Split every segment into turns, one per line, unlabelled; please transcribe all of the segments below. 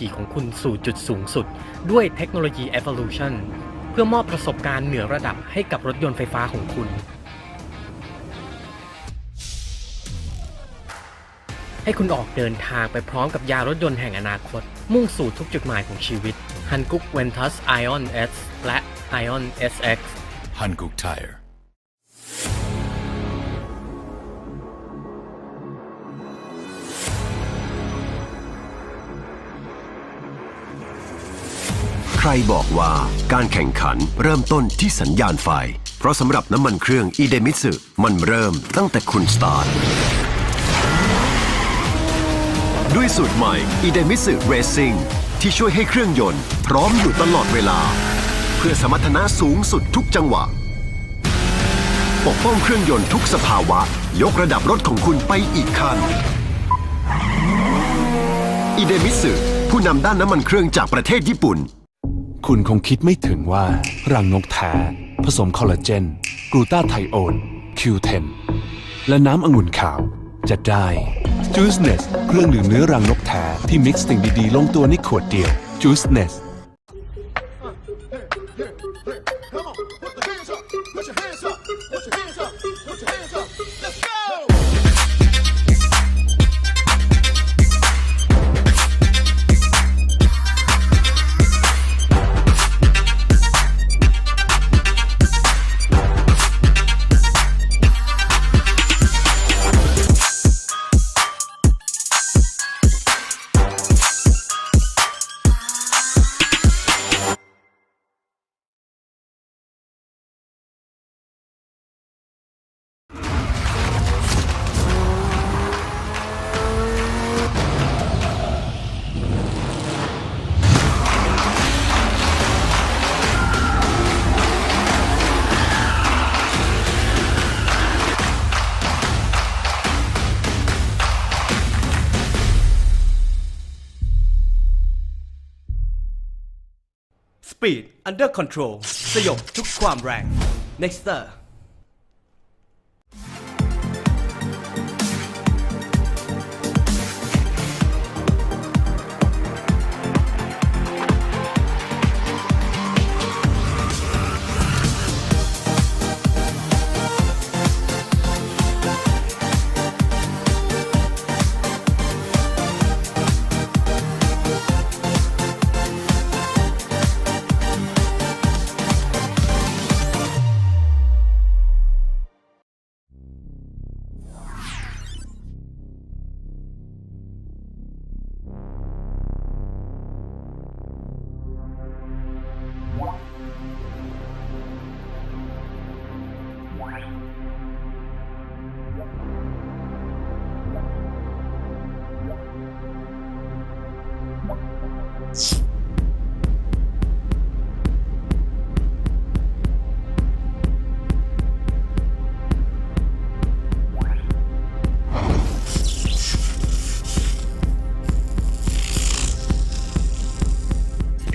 ขี่ของคุณสู่จุดสูงสุดด้วยเทคโนโลยี Evolution เพื่อมอบประสบการณ์เหนือระดับให้กับรถยนต์ไฟฟ้าของคุณให้คุณออกเดินทางไปพร้อมกับยารถยนต์แห่งอนาคตมุ่งสู่ทุกจุดหมายของชีวิต Hankook Ventus Ion S และ Ion SX
Hankook Tire
ใครบอกว่าการแข่งขันเริ่มต้นที่สัญญาณไฟเพราะสำหรับน้ำมันเครื่องอิเดมิสึมันเริ่มตั้งแต่คุณสตาร์ทด้วยสูตรใหม่อิเดมิสึเรซิ่งที่ช่วยให้เครื่องยนต์พร้อมอยู่ตลอดเวลาเพื่อสมรรถนะสูงสุดทุกจังหวะปกป้องเครื่องยนต์ทุกสภาวะยกระดับรถของคุณไปอีกขั้นอิเดมิสึผู้นำด้านน้ำมันเครื่องจากประเทศญี่ปุ่น
คุณคงคิดไม่ถึงว่ารังนกแท้ผสมคอลลาเจนกลูตาไทโอน Q10 และน้ำองุ่นขาวจะได้ Juiceness เครื่องดื่มเนื้อรังนกแท้ที่มิกซ์สิ่งดีๆลงตัวในขวดเดียว Juiceness
Speed Under Control สยบทุกความแรง Nexter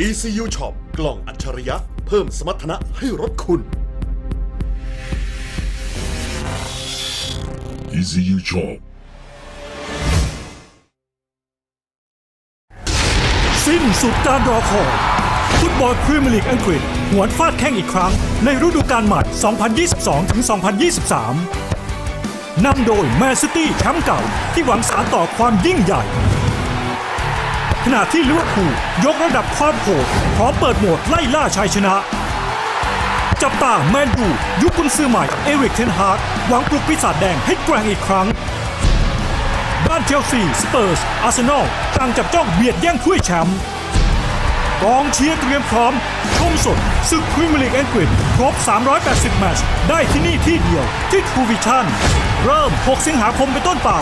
ECU Shop กล่องอัจฉริยะเพิ่มสมรรถนะให้รถคุณ
ECU Shop
สิ้นสุดการรอคอยฟุตบอลพรีเมียร์ลีกอังกฤษหวนฟาดแข้งอีกครั้งในฤดูกาลใหม่ 2022-2023 นำโดยแมนซิตี้แชมป์เก่าที่หวังสานต่อความยิ่งใหญ่ขณะที่ลิเวอร์พูลยกระดับความโหดพร้อมเปิดโหมดไล่ล่าชัยชนะจับตาแมนยูยุคกุนซือใหม่เอริกเทนฮากหวังปลุกปีศาจแดงให้แกร่งอีกครั้งด้านเชลซีสเปอร์สอาร์เซนอลต่างจับจ้องเบียดแย่งถ้วยแชมป์กองเชียร์เตรียมพร้อมชมสดศึกพรีเมียร์ลีกอังกฤษครบ380แมตช์ได้ที่นี่ที่เดียวที่ Truevisions เริ่ม6 สิงหาคมเป็นต้นไป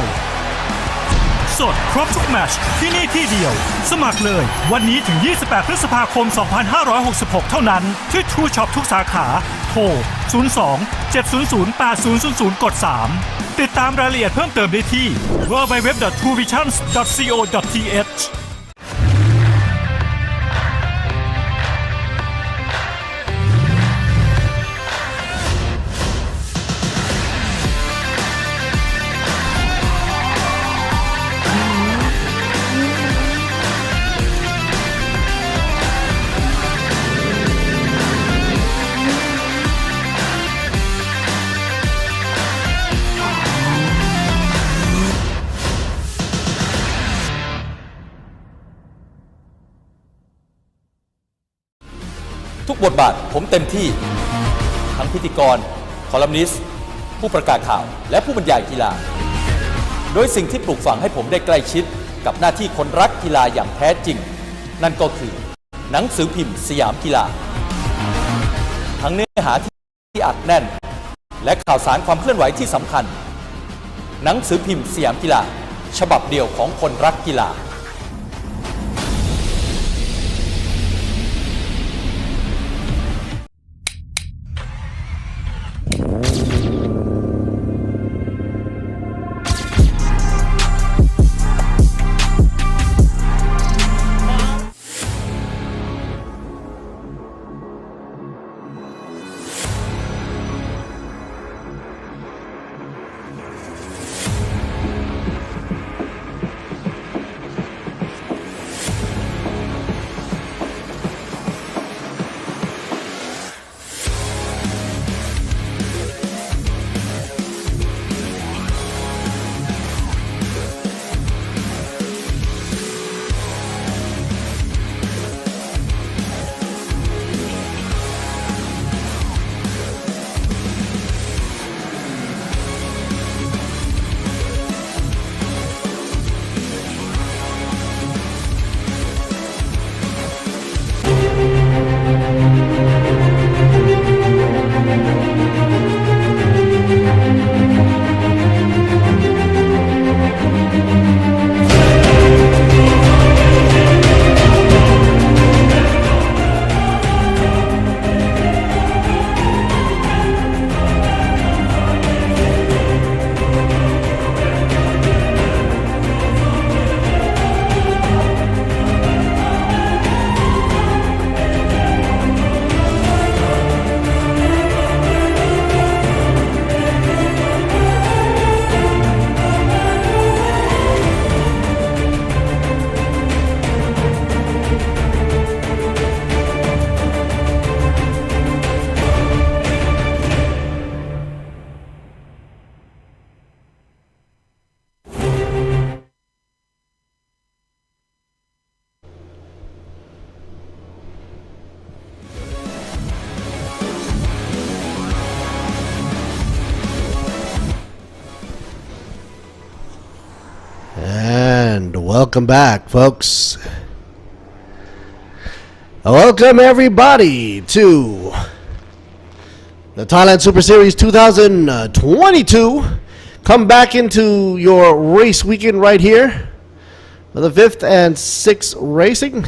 สดครบทุกแมตช์ที่นี่ที่เดียวสมัครเลยวันนี้ถึง28พฤษภาคม2566เท่านั้นที่ True Shop ทุกสาขาโทร02-700-8000 กด 3ติดตามรายละเอียดเพิ่มเติมได้ที่ www.truevisions.co.th
ทุกบทบาทผมเต็มที่ทั้งพิธีกรคอลัมนิสต์ผู้ประกาศข่าวและผู้บรรยายกีฬาโดยสิ่งที่ปลูกฝังให้ผมได้ใกล้ชิดกับหน้าที่คนรักกีฬาอย่างแท้จริงนั่นก็คือหนังสือพิมพ์สยามกีฬาทั้งเนื้อหาที่อัดแน่นและข่าวสารความเคลื่อนไหวที่สำคัญหนังสือพิมพ์สยามกีฬาฉบับเดียวของคนรักกีฬา
Welcome back, folks. Welcome everybody to the Thailand Super Series 2022. Come back into your race weekend right here for the 5th and 6th racing.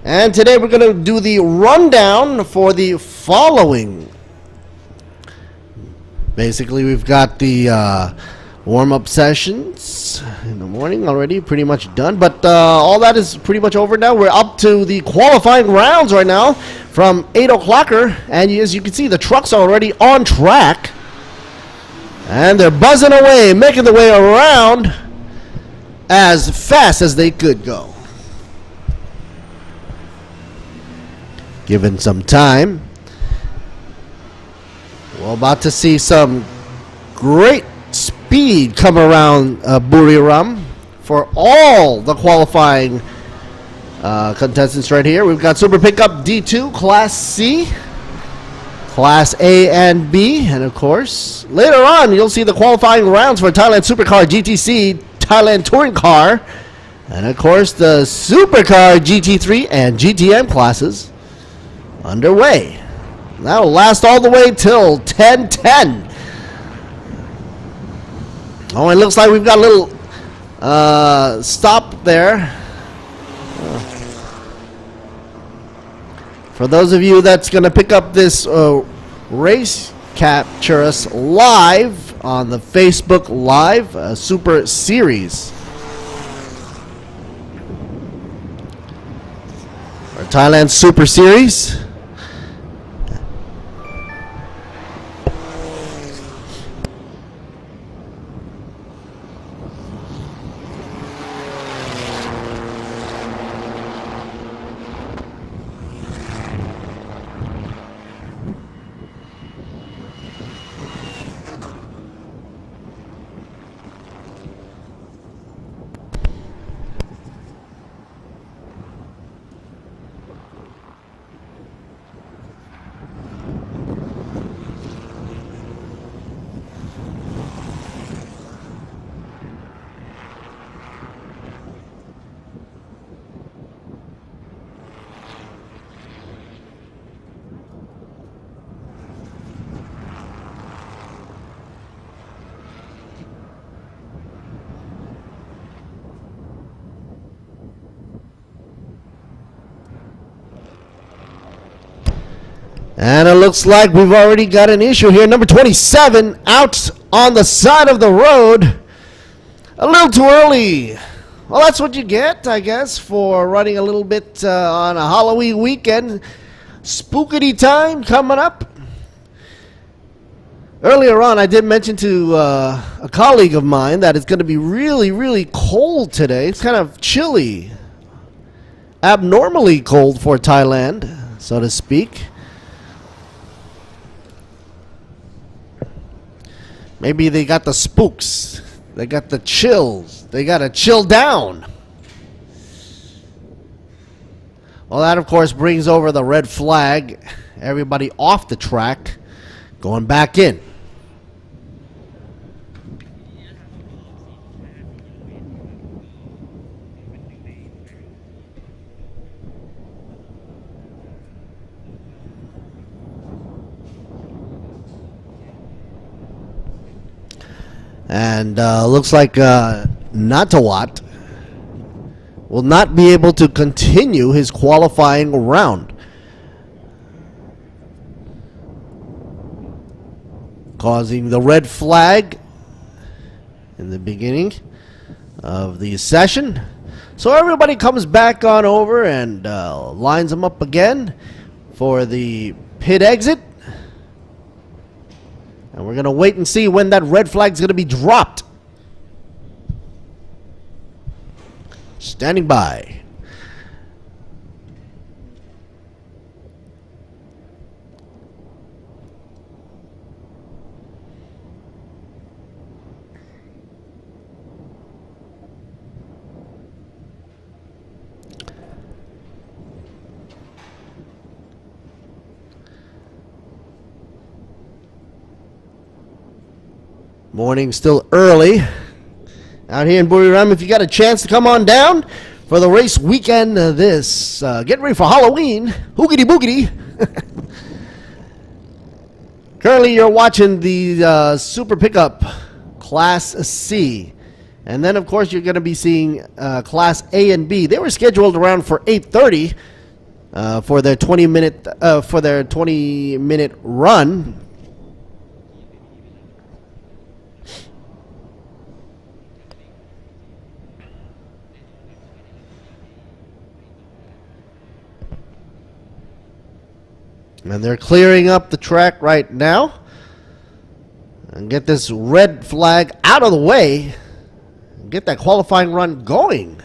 And today we're going to do the rundown for the following. Basically, we've got the warm-up sessions in the morning already pretty much done, but all that is pretty much over now. We're up to the qualifying rounds right now from 8 o'clocker, and as you can see, the trucks are already on track and they're buzzing away, making their way around as fast as they could go. Given some time, we're about to see some great speed come around Buriram for all the qualifying contestants right here. We've got Super Pickup D2, Class C, Class A and B, and of course, later on you'll see the qualifying rounds for Thailand Supercar GTC, Thailand Touring Car, and of course the Supercar GT3 and GTM classes underway. That'll last all the way till 10:10. Oh, it looks like we've got a little stop there. For those of you that's going to pick up this race, capture us live on the Facebook Live Super Series. Our Thailand Super Series. And it looks like we've already got an issue here. Number 27 out on the side of the road. A little too early. Well, that's what you get, I guess, for running a little bit on a Halloween weekend. Spookity time coming up. Earlier on, I did mention to a colleague of mine that it's going to be really, really cold today. It's kind of chilly. Abnormally cold for Thailand, so to speak. Maybe they got the spooks. They got the chills. They got to chill down. Well, that, of course, brings over the red flag. Everybody off the track, going back in. And looks like Natawat will not be able to continue his qualifying round, causing the red flag in the beginning of the session. So everybody comes back on over and lines them up again for the pit exit. And we're going to wait and see when that red flag is going to be dropped. Standing by. Morning still early out here in Buriram. If you got a chance to come on down for the race weekend, get ready for Halloween. Hoogity boogity. Currently you're watching the Super Pickup Class C. And then of course you're going to be seeing Class A and B. They were scheduled around for 8:30 for their 20-minute run. And they're clearing up the track right now and get this red flag out of the way and get that qualifying run going.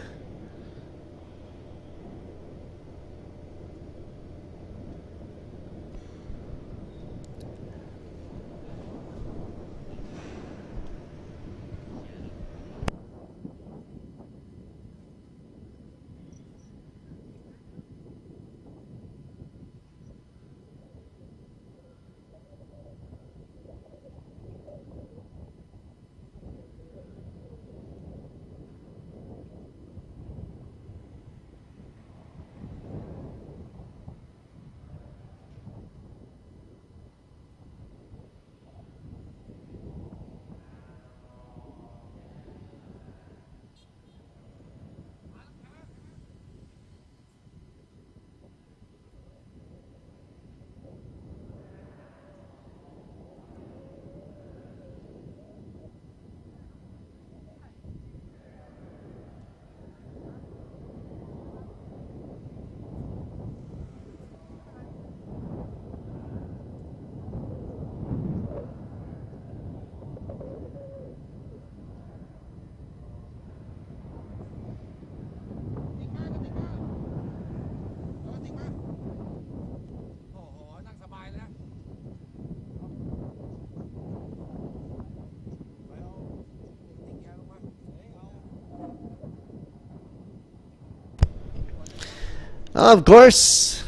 Of course,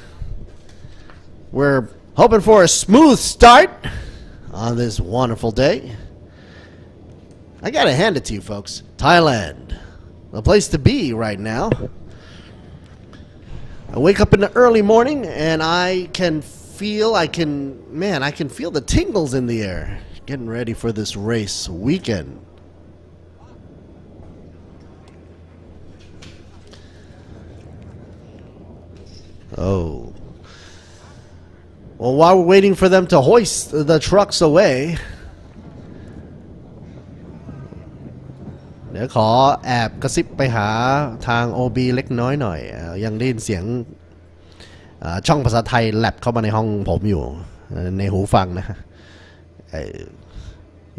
we're hoping for a smooth start on this wonderful day. I gotta hand it to you folks. Thailand, the place to be right now. I wake up in the early morning and I can feel the tingles in the air. Getting ready for this race weekend. Oh. Well, while we're waiting for them to hoist the trucks away, เดี๋ยวขอแอบกระซิบไปหาทาง OB เล็กน้อยหน่อยยังได้ยินเสียงช่องภาษาไทยแลบเข้ามาในห้องผมอยู่ในหูฟังนะ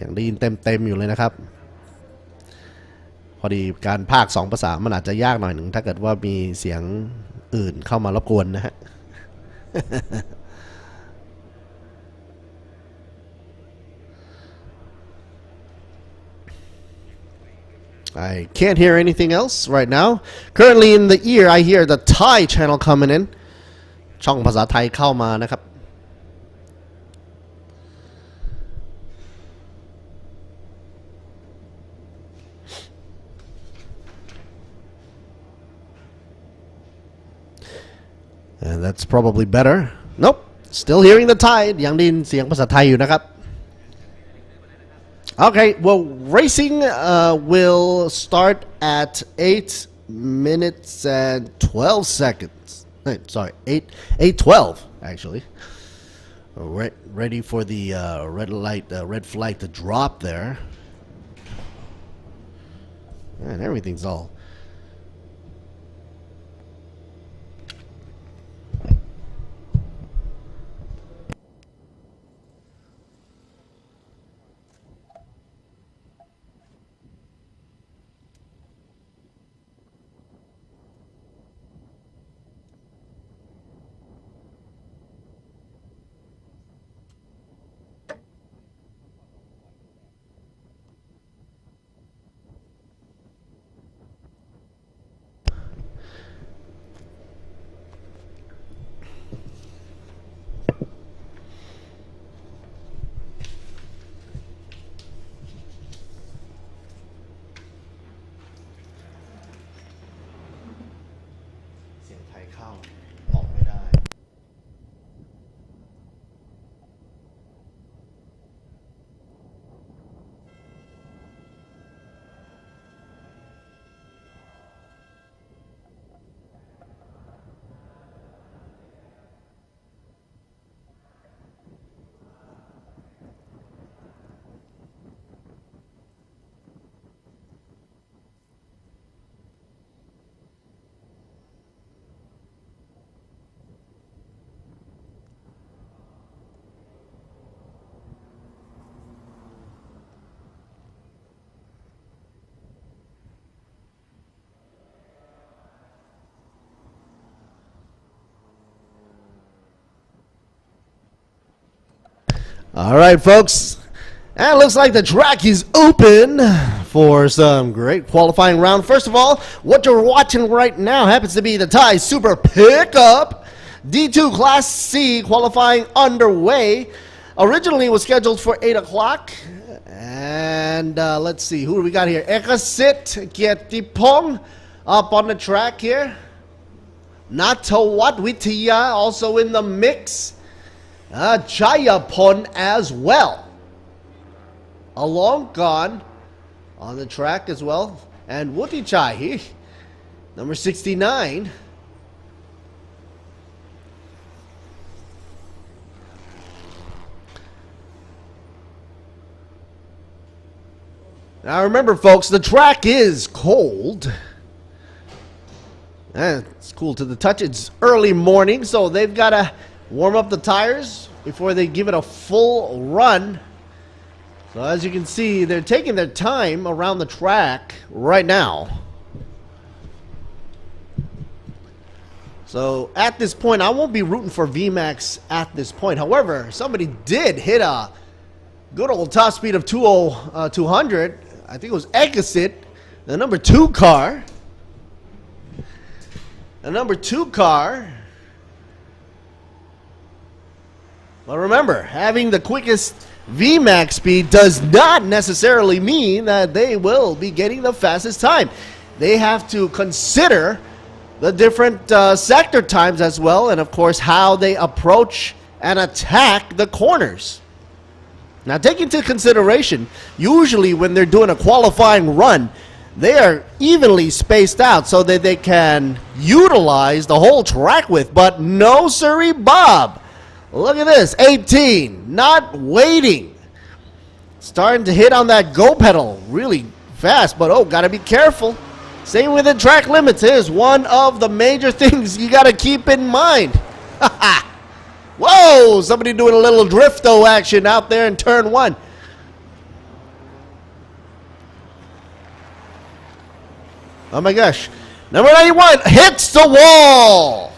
ยังได้ยินเต็มอยู่เลยนะครับพอดีการพากย์2ภาษามันอาจจะยากหน่อยหนึ่งถ้าเกิดว่ามีเสียงอื่นเข้ามารบกวนนะฮะI can't hear anything else right now. Currently in the ear, I hear the Thai channel coming in. ช่องภาษาไทยเข้ามานะครับ And that's probably better. Nope. Still hearing the Thai. ยังได้ยินเสียงภาษาไทยอยู่นะครับ Okay, well, racing will start at 8 minutes and 12 seconds. Sorry, 8:12 actually. Ready for the red flag to drop there. And everything's all. All right, folks. And it looks like the track is open for some great qualifying round. First of all, what you're watching right now happens to be the Thai Super Pickup D2 Class C qualifying underway. Originally it was scheduled for 8 o'clock. And let's see, who do we got here? Ekasit Kietipong up on the track here. Natawat Wittiya also in the mix. Jayapon as well. Along gone on the track as well. And Wutichai, number 69. Now remember, folks, the track is cold. It's cool to the touch. It's early morning, so they've got to warm up the tires before they give it a full run. So as you can see, they're taking their time around the track right now. So at this point, I won't be rooting for VMAX at this point. However, somebody did hit a good old top speed of 200. I think it was Ekasit, the number 2 car. The number 2 car. But remember, having the quickest VMAX speed does not necessarily mean that they will be getting the fastest time. They have to consider the different sector times as well, and of course how they approach and attack the corners. Now take into consideration, usually when they're doing a qualifying run, they are evenly spaced out so that they can utilize the whole track width. But no siree Bob. Look at this, 18, not waiting. Starting to hit on that go pedal really fast, but oh, gotta be careful. Same with the track limits is one of the major things you gotta keep in mind. Whoa, somebody doing a little drifto action out there in turn 1. Oh my gosh. Number 91 hits the wall.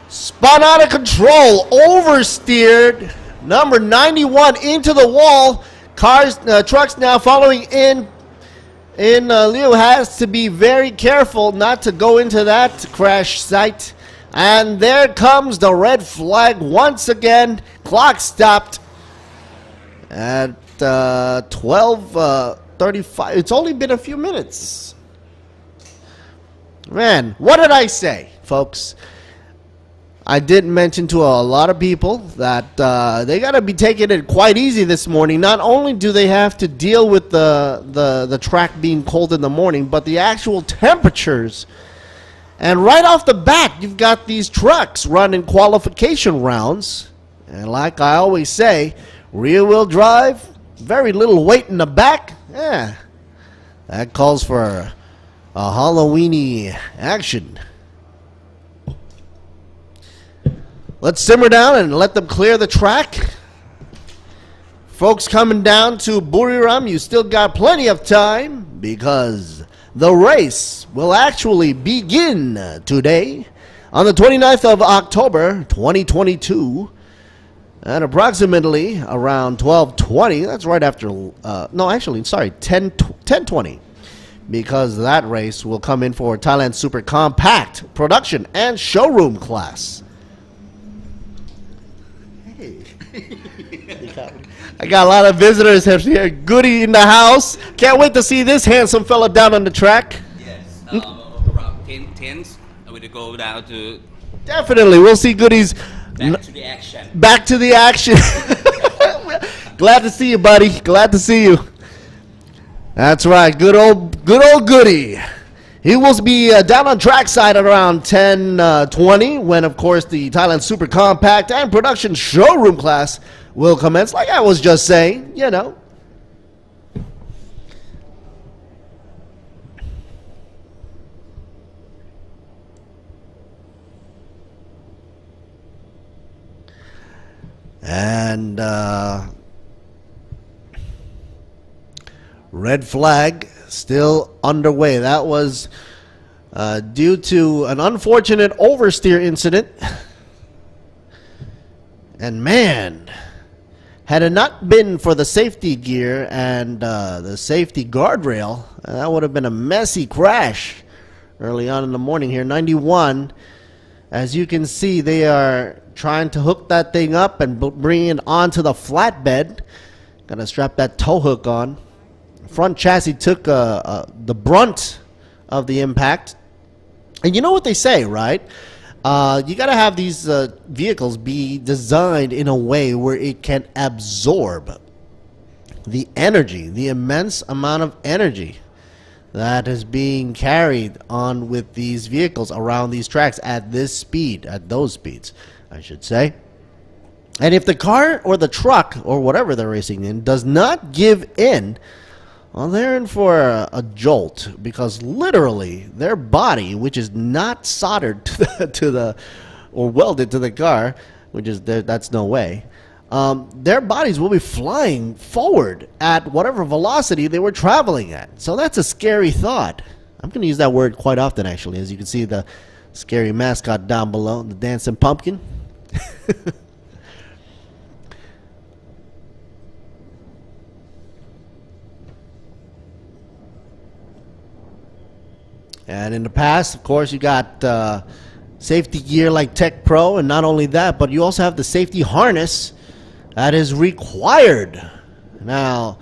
Spun out of control. Oversteered. Number 91 into the wall. Trucks now following in. Leo has to be very careful not to go into that crash site. And there comes the red flag once again. Clock stopped at 12:35. It's only been a few minutes. Man, what did I say, folks? I did mention to a lot of people that they got to be taking it quite easy this morning. Not only do they have to deal with the track being cold in the morning, but the actual temperatures. And right off the bat, you've got these trucks running qualification rounds. And like I always say, rear-wheel drive, very little weight in the back. Yeah, that calls for a Halloweeny action. Let's simmer down and let them clear the track. Folks coming down to Buriram, you still got plenty of time because the race will actually begin today on the 29th of October 2022 at approximately around 12:20. That's right after 10:20, because that race will come in for Thailand Super Compact Production and Showroom class. I got a lot of visitors here. Goody in the house. Can't wait to see this handsome fella down on the track.
Yes, around 10:10, we will go down to.
Definitely, we'll see Goodies.
Back to the action.
Back to the action. Glad to see you, buddy. Glad to see you. That's right, good old Goody. He will be down on trackside at around 10:20 when, of course, the Thailand Super Compact and Production Showroom class will commence. Like I was just saying, you know. And red flag still underway. That was due to an unfortunate oversteer incident. And man, had it not been for the safety gear and the safety guardrail, that would have been a messy crash early on in the morning here. 91, as you can see, they are trying to hook that thing up and bring it onto the flatbed. Gotta strap that tow hook on. Front chassis took the brunt of the impact. And you know what they say, right? You got to have these vehicles be designed in a way where it can absorb the energy, the immense amount of energy that is being carried on with these vehicles around these tracks at this speed, at those speeds, I should say. And if the car or the truck or whatever they're racing in does not give in, well, they're in for a jolt, because literally their body, which is not soldered to the or welded to the car, which is that's no way, their bodies will be flying forward at whatever velocity they were traveling at. So that's a scary thought. I'm going to use that word quite often, actually, as you can see the scary mascot down below, the dancing pumpkin. And in the past, of course, you got safety gear like Tech Pro, and not only that, but you also have the safety harness that is required. Now,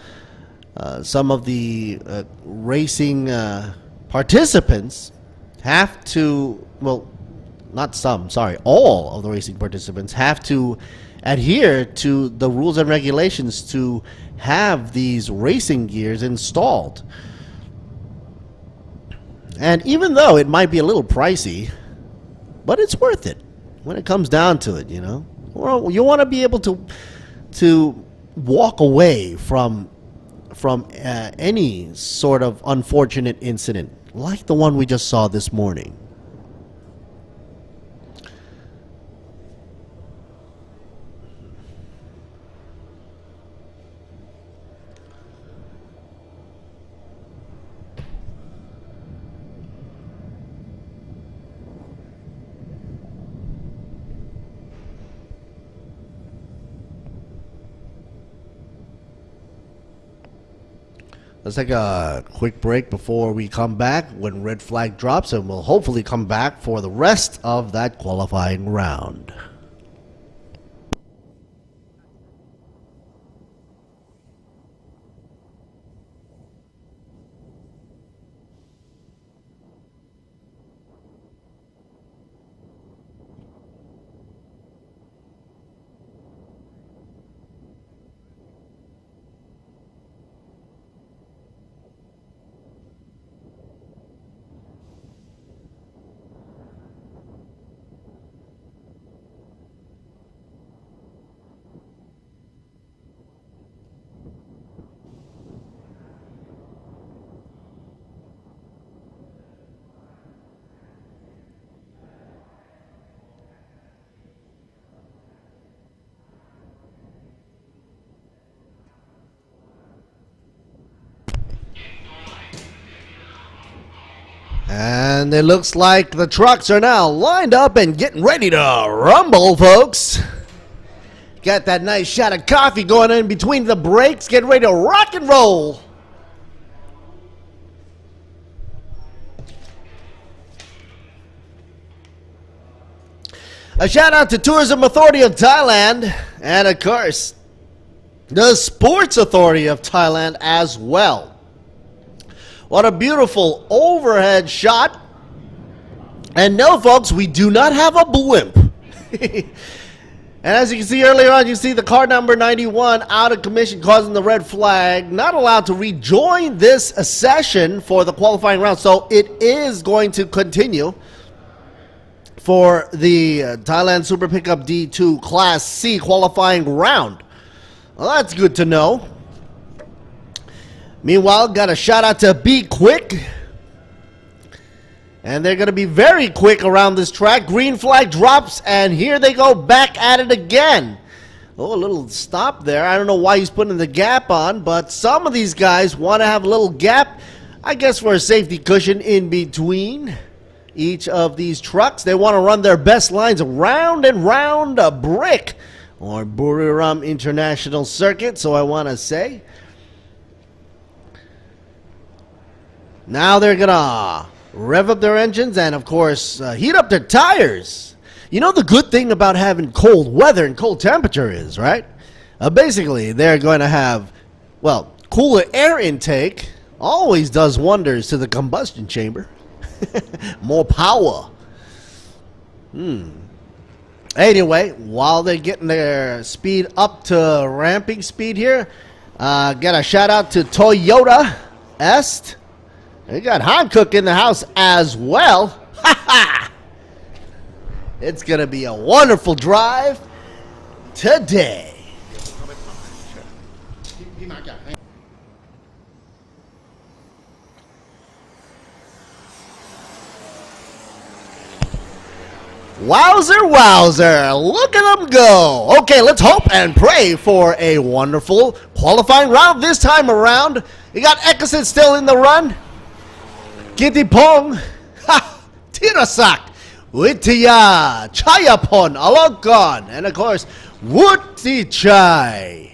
some of the racing participants have to, well, not some, sorry, all of the racing participants have to adhere to the rules and regulations to have these racing gears installed. And even though it might be a little pricey, but it's worth it when it comes down to it, you know. You want to be able to walk away from any sort of unfortunate incident like the one we just saw this morning. Let's take a quick break before we come back when red flag drops, and we'll hopefully come back for the rest of that qualifying round. And it looks like the trucks are now lined up and getting ready to rumble, folks. Got that nice shot of coffee going in between the breaks, getting ready to rock and roll. A shout out to Tourism Authority of Thailand and, of course, the Sports Authority of Thailand as well. What a beautiful overhead shot. And no, folks, we do not have a blimp. And as you can see earlier on, you see the car number 91 out of commission, causing the red flag, not allowed to rejoin this session for the qualifying round. So it is going to continue for the Thailand Super Pickup D2 Class C qualifying round. Well, that's good to know. Meanwhile, got a shout out to B-Quik. And they're going to be very quick around this track. Green flag drops, and here they go back at it again. Oh, a little stop there. I don't know why he's putting the gap on, but some of these guys want to have a little gap, I guess, for a safety cushion in between each of these trucks. They want to run their best lines round and round a brick or Buriram International Circuit, so I want to say. Now they're gonna rev up their engines and, of course, heat up their tires. You know, the good thing about having cold weather and cold temperature is, right? Basically, they're going to have, well, cooler air intake always does wonders to the combustion chamber. More power. Anyway, while they're getting their speed up to ramping speed here, got a shout out to Toyota Est. We got Hankook in the house as well. It's going to be a wonderful drive today. Wowzer, wowzer. Look at them go. Okay, let's hope and pray for a wonderful qualifying round this time around. You got Eckerson still in the run. Gittipong, Tirasak, Wittiya, Chayapon, Alokon, and of course, Wutichai.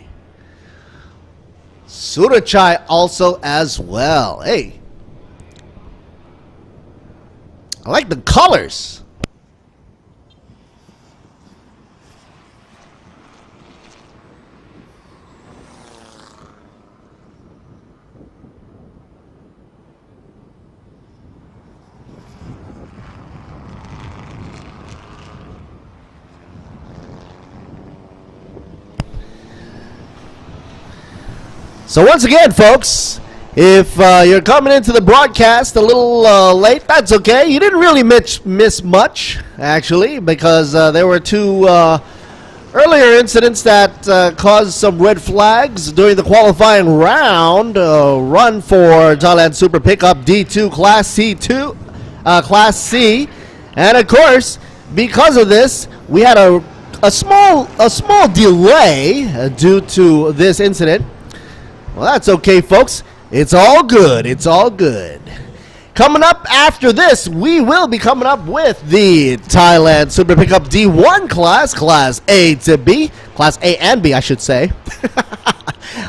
Surachai also as well. Hey, I like the colors. So once again, folks, if you're coming into the broadcast a little late, that's okay. You didn't really miss much, actually, because there were two Earlier incidents that caused some red flags during the qualifying round run for Thailand Super Pickup D2 Class C2, Class C, and of course, because of this, we had a small delay due to this incident. Well, that's okay, folks. It's all good. It's all good. Coming up after this, we will be coming up with the Thailand Super Pickup D1 class, Class A to B, Class A and B, I should say.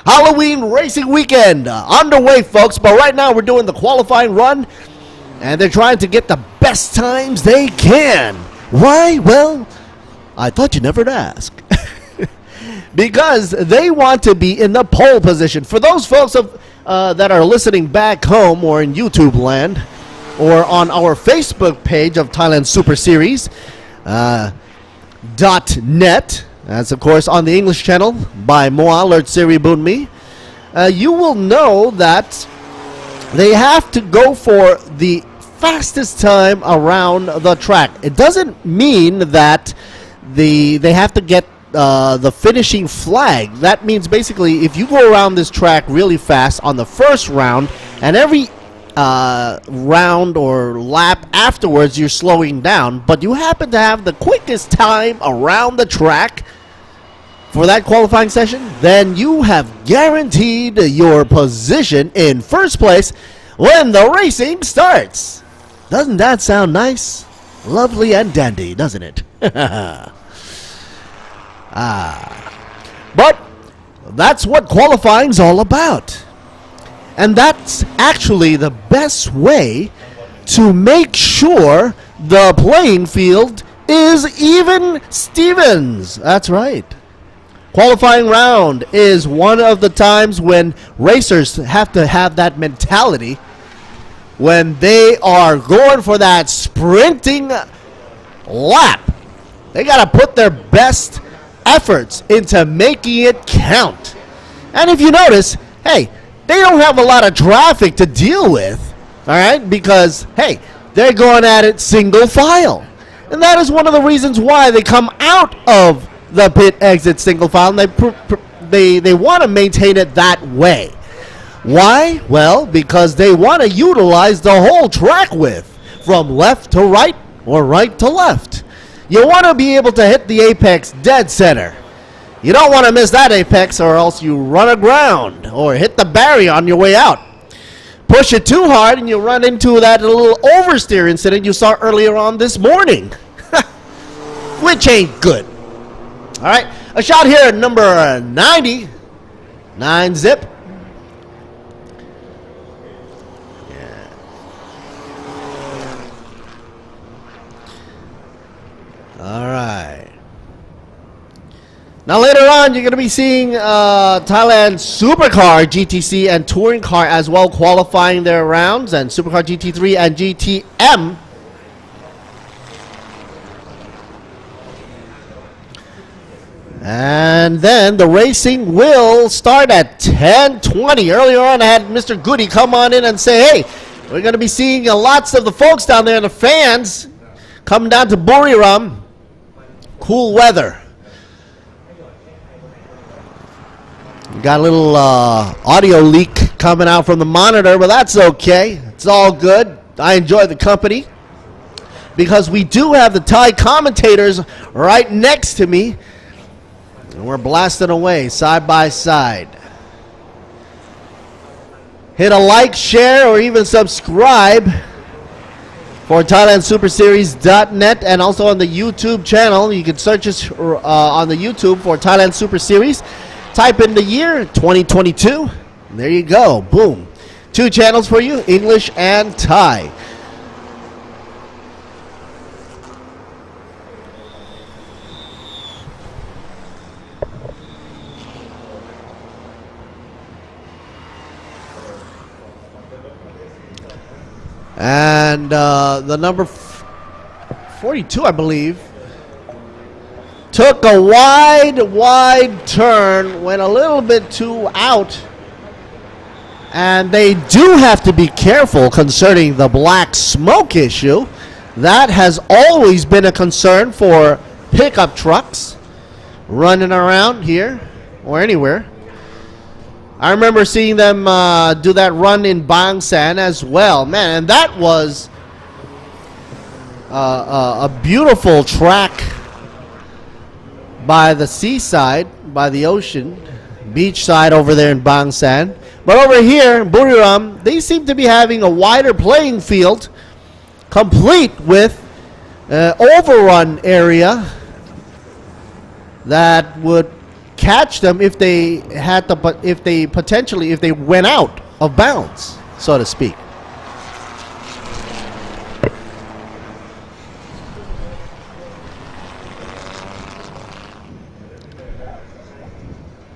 Halloween racing weekend underway, folks. But right now, we're doing the qualifying run, and they're trying to get the best times they can. Why? Well, I thought you'd never ask. Because they want to be in the pole position. For those folks that are listening back home or in YouTube land or on our Facebook page of Thailand Super Series .net, as of course on the English channel by Moa Lert Siri Bunmi, you will know that they have to go for the fastest time around the track. It doesn't mean that they have to get the finishing flag. That means basically if you go around this track really fast on the first round, and every round or lap afterwards you're slowing down, but you happen to have the quickest time around the track for that qualifying session, then you have guaranteed your position in first place when the racing starts. Doesn't that sound nice? Lovely and dandy, doesn't it? But that's what qualifying's all about. And that's actually the best way to make sure the playing field is even Stevens. That's right. Qualifying round is one of the times when racers have to have that mentality when they are going for that sprinting lap. They got to put their best efforts into making it count. And if you notice, hey, they don't have a lot of traffic to deal with, all right, because, hey, they're going at it single file. And that is one of the reasons why they come out of the pit exit single file, and they want to maintain it that way. Why? Well, because they want to utilize the whole track width from left to right or right to left. You want to be able to hit the apex dead center. You don't want to miss that apex or else you run aground or hit the barrier on your way out. Push it too hard and you run into that little oversteer incident you saw earlier on this morning. Which ain't good. All right, a shot here at number 90. 9 zip. All right. Now later on, you're going to be seeing Thailand Supercar, GTC, and Touring Car as well qualifying their rounds, and Supercar GT3 and GTM. And then the racing will start at 10:20. Earlier on, I had Mr. Goody come on in and say, hey, we're going to be seeing lots of the folks down there, the fans, coming down to Buriram. Cool weather. Got a little audio leak coming out from the monitor, but that's okay. It's all good. I enjoy the company because we do have the Thai commentators right next to me, and we're blasting away side by side. Hit a like, share, or even subscribe for ThailandSuperSeries.net, and also on the YouTube channel. You can search us on the YouTube for Thailand Super Series. Type in the year 2022. There you go. Boom. 2 channels for you, English and Thai. And the number 42, I believe, took a wide turn, went a little bit too out. And they do have to be careful concerning the black smoke issue. That has always been a concern for pickup trucks. running around here or anywhere. I remember seeing them do that run in Bang San as well, man, and that was a beautiful track by the seaside, by the ocean, beach side over there in Bang San. But over here in Buriram, they seem to be having a wider playing field, complete with overrun area that would catch them if they had to, but if they went out of bounds, so to speak.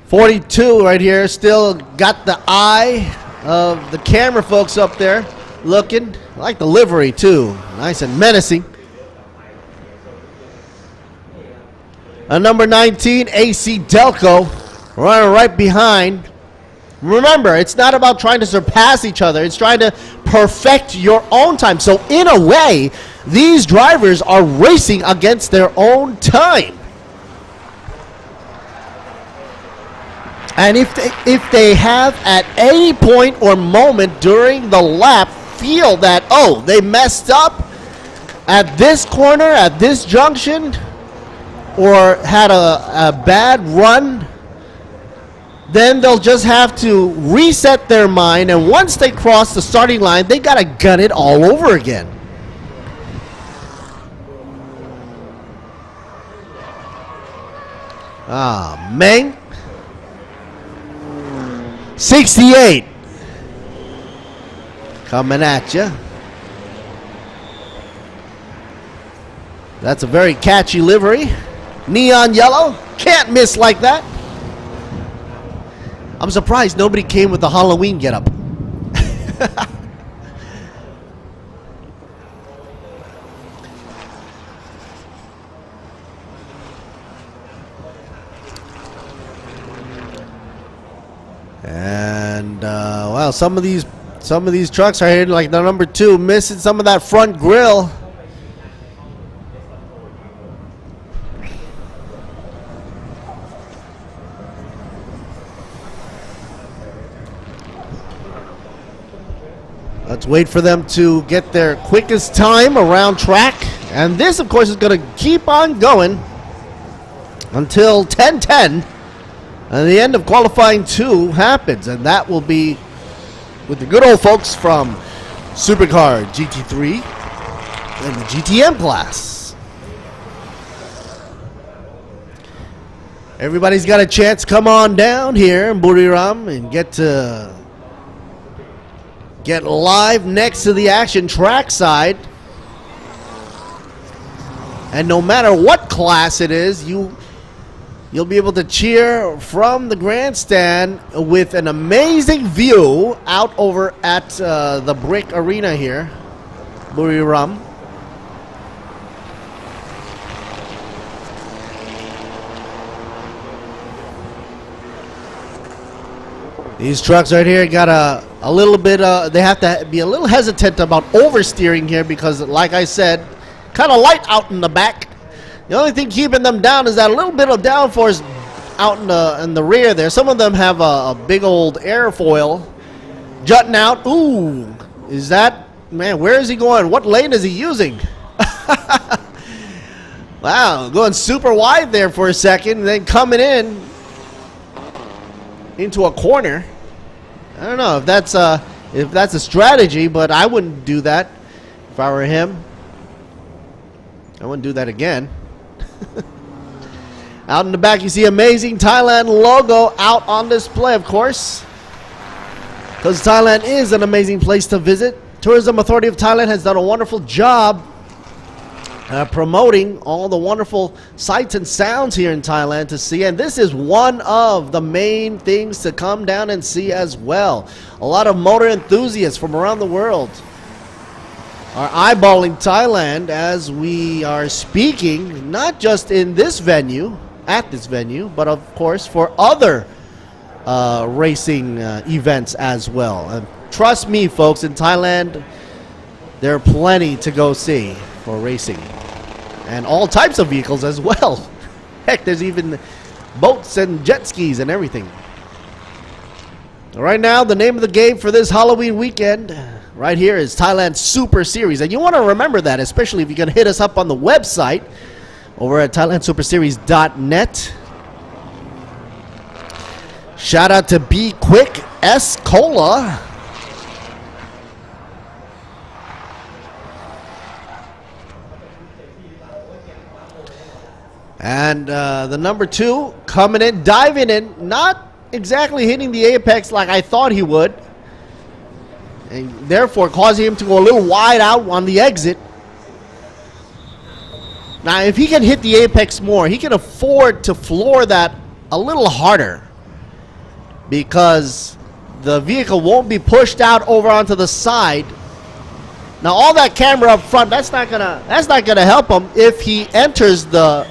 .42 right here, still got the eye of the camera folks up there looking. I like the livery too, nice and menacing. Number 19, AC Delco, running right behind. Remember, it's not about trying to surpass each other, it's trying to perfect your own time. So in a way, these drivers are racing against their own time. And if they have at any point or moment during the lap feel that, oh, they messed up at this corner, at this junction, or had a bad run, then they'll just have to reset their mind, and once they cross the starting line, they gotta gun it all over again. Ah, Meng. 68 coming at you. That's a very catchy livery. Neon yellow, can't miss like that. I'm surprised nobody came with the Halloween getup. And wow, some of these trucks are here, like the number 2, missing some of that front grille. Let's wait for them to get their quickest time around track, and this of course is going to keep on going until 10:10. And the end of qualifying 2 happens, and that will be with the good old folks from Supercar GT3 and the GTM class. Everybody's got a chance. Come on down here in Buriram and get live next to the action trackside. And no matter what class it is, you'll be able to cheer from the grandstand with an amazing view out over at the Brick Arena here, Buriram. These trucks right here got a little bit, they have to be a little hesitant about oversteering here because, like I said, kind of light out in the back. The only thing keeping them down is that a little bit of downforce out in the rear there. Some of them have a big old airfoil jutting out. Ooh, is that, man, where is he going? What lane is he using? Wow, going super wide there for a second, and then coming in into a corner. I don't know if that's a strategy, but I wouldn't do that if I were him. I wouldn't do that again. Out in the back, you see amazing Thailand logo out on display, of course, because Thailand is an amazing place to visit. Tourism Authority of Thailand has done a wonderful job promoting all the wonderful sights and sounds here in Thailand to see, and this is one of the main things to come down and see as well. A lot of motor enthusiasts from around the world are eyeballing Thailand as we are speaking, not just in this venue, at this venue, but of course for other racing events as well. And trust me, folks, in Thailand, there are plenty to go see for racing, and all types of vehicles as well. Heck, there's even boats and jet skis and everything. Right now, the name of the game for this Halloween weekend right here is Thailand Super Series. And you want to remember that, especially if you're going to hit us up on the website over at thailandsuperseries.net. Shout out to B-Quik S. Cola. And the number 2 coming in, diving in, not exactly hitting the apex like I thought he would, and therefore causing him to go a little wide out on the exit. Now, if he can hit the apex more, he can afford to floor that a little harder because the vehicle won't be pushed out over onto the side. Now, all that camera up front, that's not gonna help him if he enters the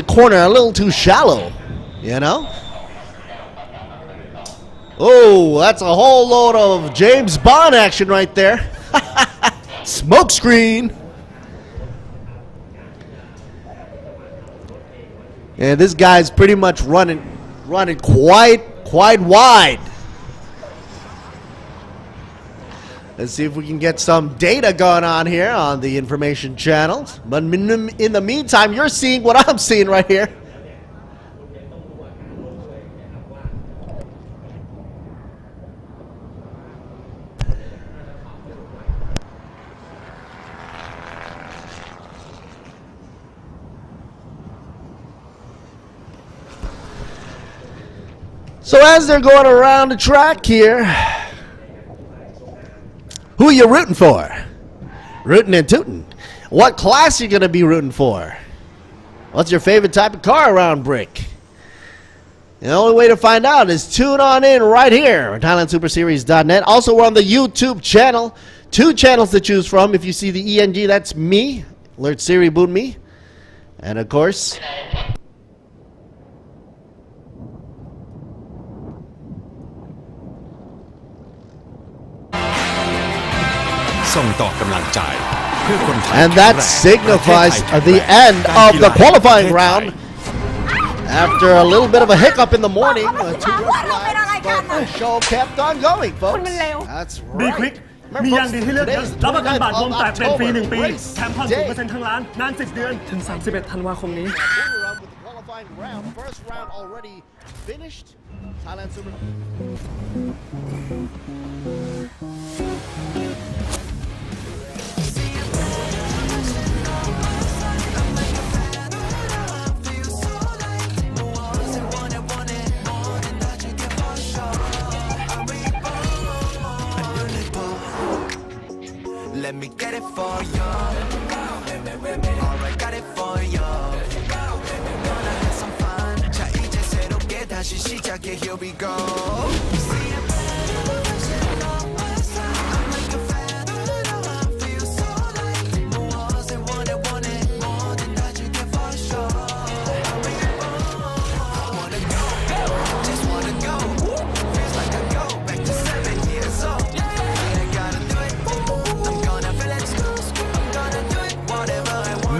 corner a little too shallow, you know? Oh, that's a whole load of James Bond action right there. Smoke screen. And this guy's pretty much running quite wide. Let's see if we can get some data going on here on the information channels. But in the meantime, you're seeing what I'm seeing right here. So as they're going around the track here, who are you rooting for? Rooting and tooting. What class are you going to be rooting for? What's your favorite type of car around Brick? The only way to find out is tune on in right here on ThailandSuperSeries.net. Also, we're on the YouTube channel. 2 channels to choose from. If you see the ENG, that's me. Alert Siri, boot me. And of course... And that signifies the end of the qualifying round. After a little bit of a hiccup in the morning, 2 red flags, but the show kept on going, folks. That's right.
B-Quik มีอย่างดีที่เลือกเยอะรับประกันบาทวงแตกเป็นฟรี1 ปีแถมผ่อน 0% ทั้งร้านนาน10 เดือนถึง 31 ธันวาคมนี้
First round already finished. Thailand Super.
Let me get it for you. Alright, got it for you. Gonna have some fun. 자 이제 새롭게 다시 시작해. Here we go.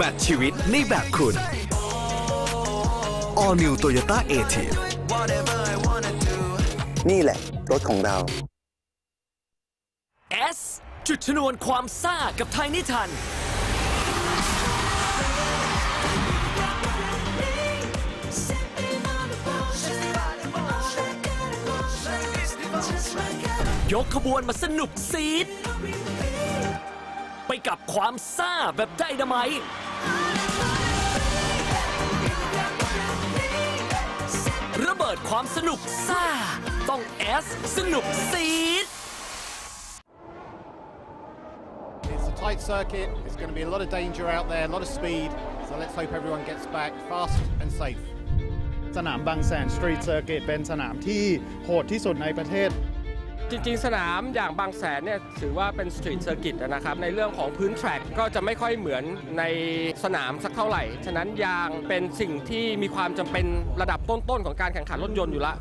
แมทชีวิตในแบบคุณ All New Toyota A-Team
นี่แหละรถของเรา
S จุดชนวนความซ่ากับไทยนิทันยกขบวนมาสนุกซีดไปกับความซ่าแบบไดนาไมต์ระเบิดความสนุกซ่าต้อง S สนุกซีด
It's a tight circuit. It's going to be a lot of danger out there, a lot of speed. So let's hope everyone gets back fast and safe.
สนามบางแสนสตรีทเซอร์กิตเป็นสนามที่โหดที่สุดในประเทศ
จริงๆสนามอย่างบางแสนเนี่ยถือว่าเป็นสตรีทเซอร์กิตนะครับในเรื่องของพื้นแทร็กก็จะไม่ค่อยเหมือนในสนามสักเท่าไหร่ฉะนั้นยางเป็นสิ่งที่มีความจำเป็นระดับต้นๆของการแข่งขันรถยนต์อยู่ละ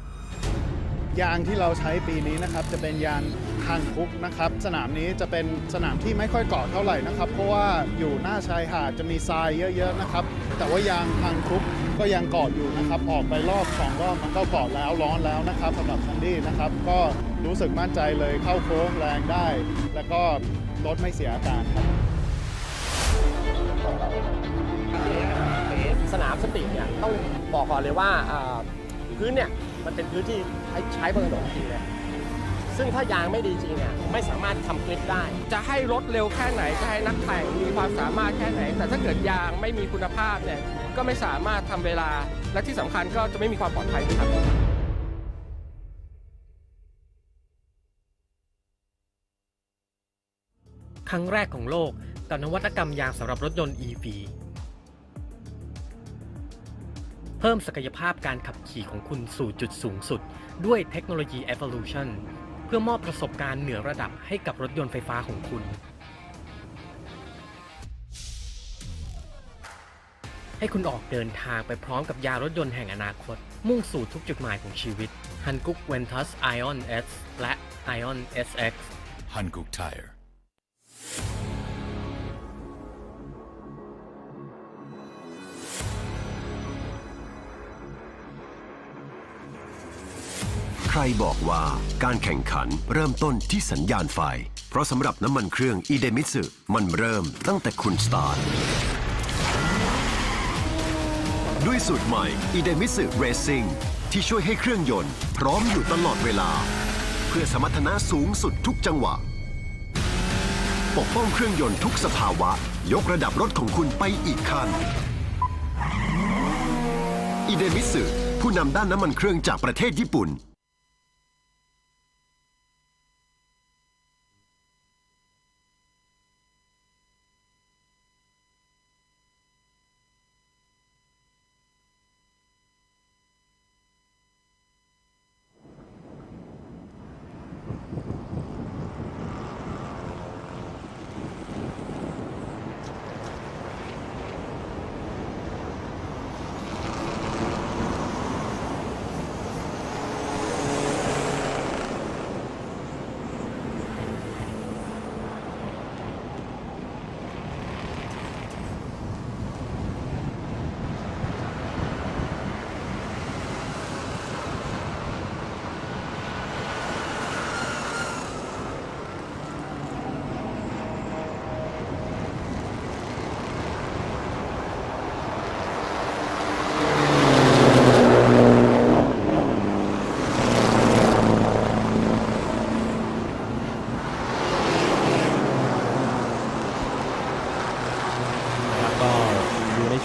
ยางที่เราใช้ปีนี้นะครับจะเป็นยาง ฮันคุกนะครับสนามนี้จะเป็นสนามที่ไม่ค่อยเกาะเท่าไหร่นะครับเพราะว่าอยู่หน้าชายหาดจะมีทรายเยอะๆนะครับแต่ว่ายางฮันคุกก็ยังเกาะอยู่นะครับออกไปรอบ2 รอบมันก็เกาะแล้วร้อนแล้วนะครับสำหรับซันดี้นะครับก็รู้สึกมั่นใจเลยเข้าโค้งแรงได้ แล้วก็รถไม่เสียอาการครับ
สนามสตรีทเนี่ยต้องบอกก่อนเลยว่าพื้นเนี่ยมันเป็นพื้นที่ใช้บนถนนจริงเลยซึ่งถ้ายางไม่ดีจริงเนี่ยไม่สามารถทำกริปได้จะให้รถเร็วแค่ไหนจะให้นักแข่งมีความสามารถแค่ไหนแต่ถ้าเกิดยางไม่มีคุณภาพเนี่ยก็ไม่สามารถทำเวลาและที่สำคัญก็จะไม่มีความปลอดภัยครับ
ครั้งแรกของโลกกับนวัตกรรมยางสำหรับรถยนต์ EV เพิ่มศักยภาพการขับขี่ของคุณสู่จุดสูงสุดด้วยเทคโนโลยี Evolution เพื่อมอบประสบการณ์เหนือระดับให้กับรถยนต์ไฟฟ้าของคุณให้คุณออกเดินทางไปพร้อมกับยานรถยนต์แห่งอนาคตมุ่งสู่ทุกจุดหมายของชีวิต Hankook Ventus Ion S และ Ion SX
Hankook Tire
ใครบอกว่าการแข่งขันเริ่มต้นที่สัญญาณไฟเพราะสำหรับน้ำมันเครื่องอีเดมิสึมันเริ่มตั้งแต่คุณสตาร์ทด้วยสูตรใหม่อีเดมิสึเรซซิ่งที่ช่วยให้เครื่องยนต์พร้อมอยู่ตลอดเวลาเพื่อสมรรถนะสูงสุดทุกจังหวะปกป้องเครื่องยนต์ทุกสภาวะยกระดับรถของคุณไปอีกขั้นอีเดมิสึผู้นำด้านน้ำมันเครื่องจากประเทศญี่ปุ่น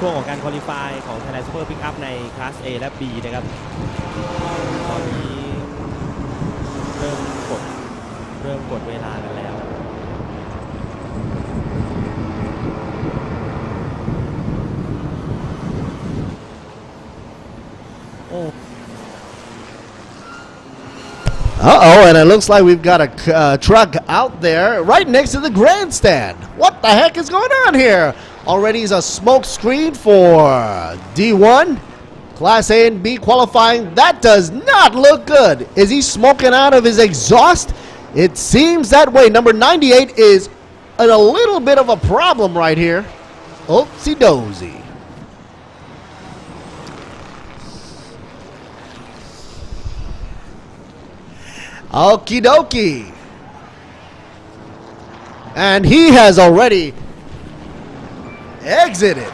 ช่วงของการควอลิฟายของ Thailand Super Pickup ในคลาส A และ B นะครับตอนนี้เริ่มกดเวลากันแล้วโอ้
Uh-oh, and it looks like we've got a truck out there right next to the grandstand. What the heck is going on here? Already is a smoke screen for D1, Class A and B qualifying. That does not look good. Is he smoking out of his exhaust? It seems that way. Number 98 is in a little bit of a problem right here. Oopsie dozy. Okie dokie. And he has already exited.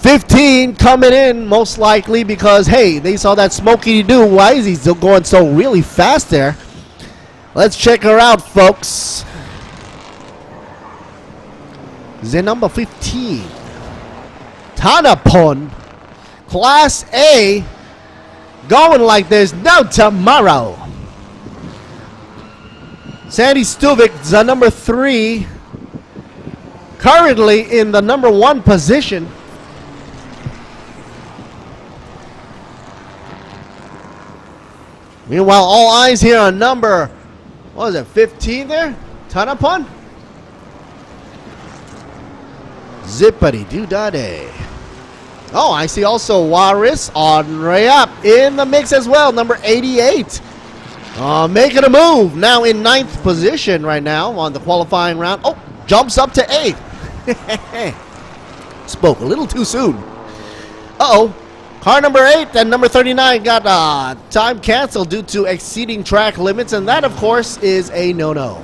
$15 coming in most likely because, hey, they saw that Smokey do. Why is he still going so really fast there? Let's check her out, folks. The number 15, Tanapon, Class A, going like there's no tomorrow. Sandy Stuvik, the number 3, currently in the number 1 position. Meanwhile, all eyes here on number, what was it, 15 there? Tanapon? Zippity doo da day. Oh, I see also Waris on way up in the mix as well, number 88. Making a move, now in 9th position right now on the qualifying round. Oh, jumps up to 8th. Spoke a little too soon. Uh-oh. Car number 8 and number 39 got time canceled due to exceeding track limits, and that, of course, is a no-no.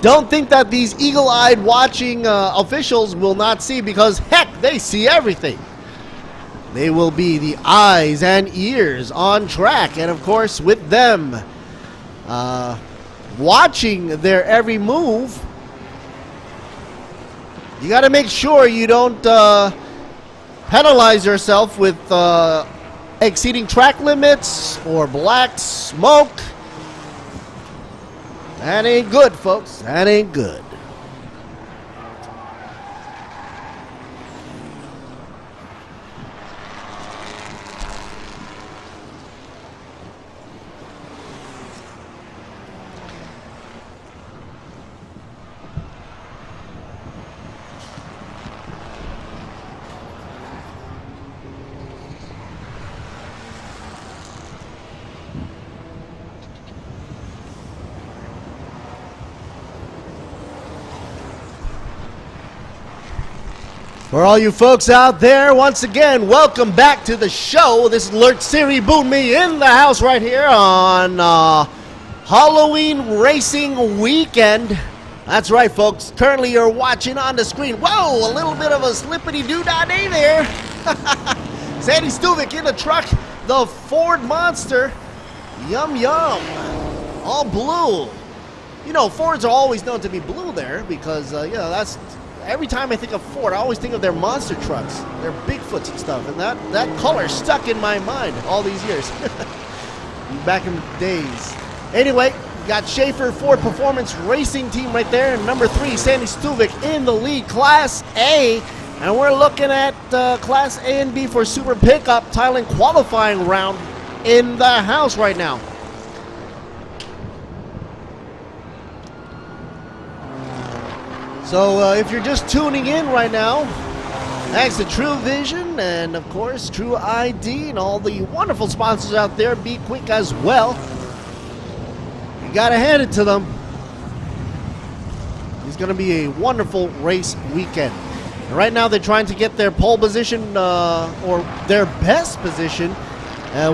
Don't think that these eagle-eyed watching officials will not see, because, heck, they see everything. They will be the eyes and ears on track, and, of course, with them watching their every move, you got to make sure you don't penalize yourself with exceeding track limits or black smoke. That ain't good, folks. That ain't good. For all you folks out there, once again, welcome back to the show. This is Lurch Siri Boon Me in the house right here on Halloween Racing Weekend. That's right, folks. Currently, you're watching on the screen. Whoa, a little bit of a slippity-doo-dah-day there. Sandy Stuvik in the truck, the Ford Monster. Yum, yum. All blue. You know, Fords are always known to be blue there because, you know, that's... Every time I think of Ford, I always think of their monster trucks, their Bigfoots and stuff, and that color stuck in my mind all these years, back in the days. Anyway, got Schaefer Ford Performance Racing Team right there, and number 3, Sandy Stuvik in the lead, Class A, and we're looking at Class A and B for Super Pickup Thailand qualifying round in the house right now. So if you're just tuning in right now, thanks to Truevision and, of course, True ID and all the wonderful sponsors out there, B-Quik as well. You got to hand it to them. It's going to be a wonderful race weekend. And right now they're trying to get their pole position or their best position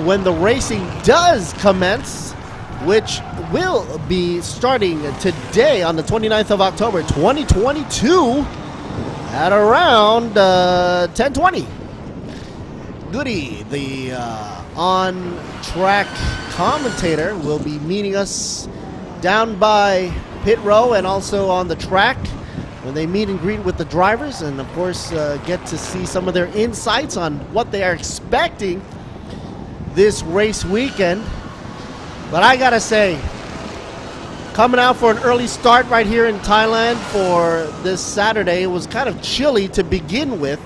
when the racing does commence, which will be starting today on the 29th of October 2022 at around 10:20. Goody, the on-track commentator, will be meeting us down by pit row and also on the track when they meet and greet with the drivers, and of course get to see some of their insights on what they are expecting this race weekend. But I gotta say, coming out for an early start right here in Thailand for this Saturday, it was kind of chilly to begin with,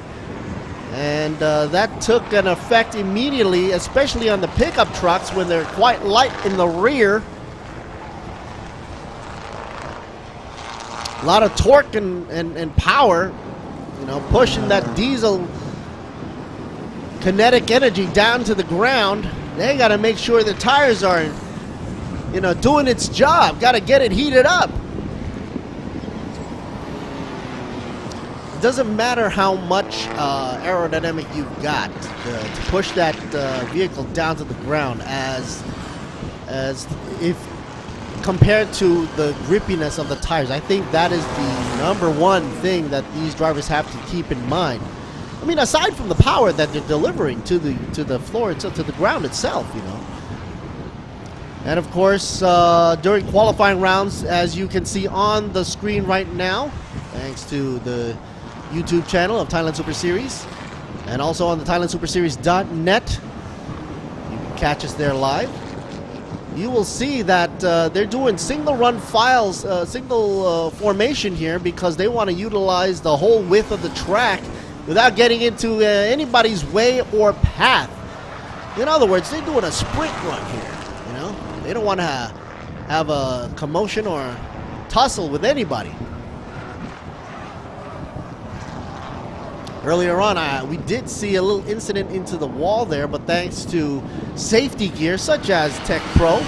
and that took an effect immediately, especially on the pickup trucks when they're quite light in the rear. A lot of torque and power, you know, pushing that diesel kinetic energy down to the ground. They gotta make sure the tires are, you know, doing its job. Got to get it heated up. It doesn't matter how much aerodynamic you've got to push that vehicle down to the ground, as if compared to the grippiness of the tires. I think that is the number one thing that these drivers have to keep in mind. I mean, aside from the power that they're delivering to the floor, to the ground itself, you know. And of course, during qualifying rounds, as you can see on the screen right now, thanks to the YouTube channel of Thailand Super Series, and also on the ThailandSuperSeries.net, you can catch us there live. You will see that they're doing single run files, single formation here, because they want to utilize the whole width of the track without getting into anybody's way or path. In other words, they're doing a sprint run here, you know? They don't want to have a commotion or tussle with anybody. Earlier on, we did see a little incident into the wall there, but thanks to safety gear such as Tech Pro,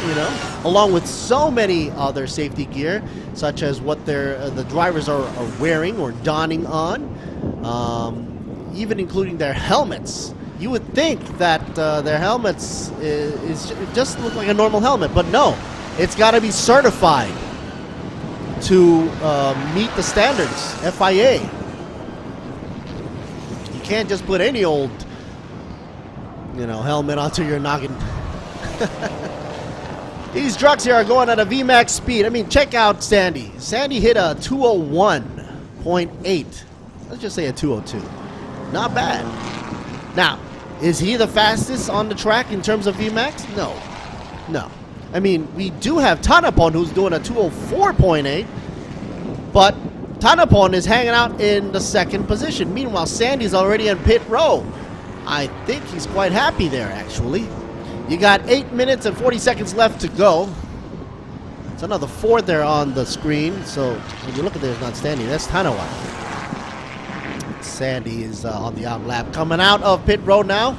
along with so many other safety gear, such as what the drivers are wearing or donning on, even including their helmets. You would think that their helmets is just look like a normal helmet, but no, it's got to be certified to meet the standards, FIA. Can't just put any old helmet onto your noggin. These trucks here are going at a VMAX speed. I mean, check out Sandy. Sandy hit a 201.8. Let's just say a 202. Not bad. Now, is he the fastest on the track in terms of VMAX? No. I mean, we do have Tanapon who's doing a 204.8, but Tanapon is hanging out in the second position. Meanwhile, Sandy's already in pit row. I think he's quite happy there, actually. You got 8 minutes and 40 seconds left to go. It's another 4 there on the screen. So when you look at it, it's not Sandy. That's Tanawa. Sandy is on the out lap. Coming out of pit row now.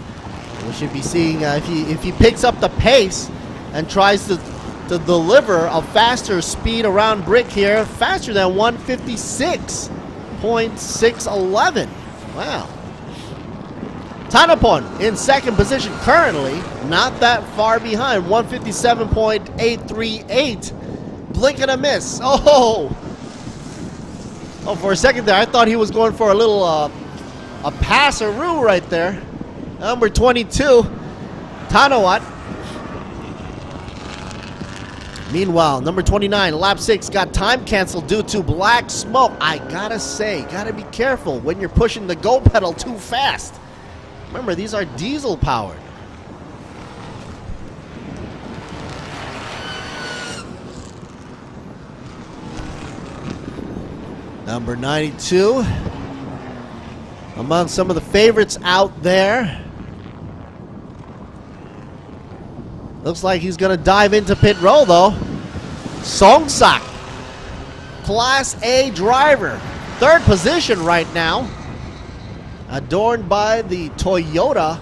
We should be seeing if he picks up the pace and tries to deliver a faster speed around brick here, faster than 156.611. Wow. Tanapon in second position currently, not that far behind, 157.838. Blink and a miss. Oh, for a second there, I thought he was going for a little a passeroo right there. Number 22, Tanawat. Meanwhile, number 29, lap 6, got time canceled due to black smoke. I gotta say, gotta be careful when you're pushing the go pedal too fast. Remember, these are diesel powered. Number 92, among some of the favorites out there. Looks like he's going to dive into pit row, though. Songsak, Class A driver. Third position right now. Adorned by the Toyota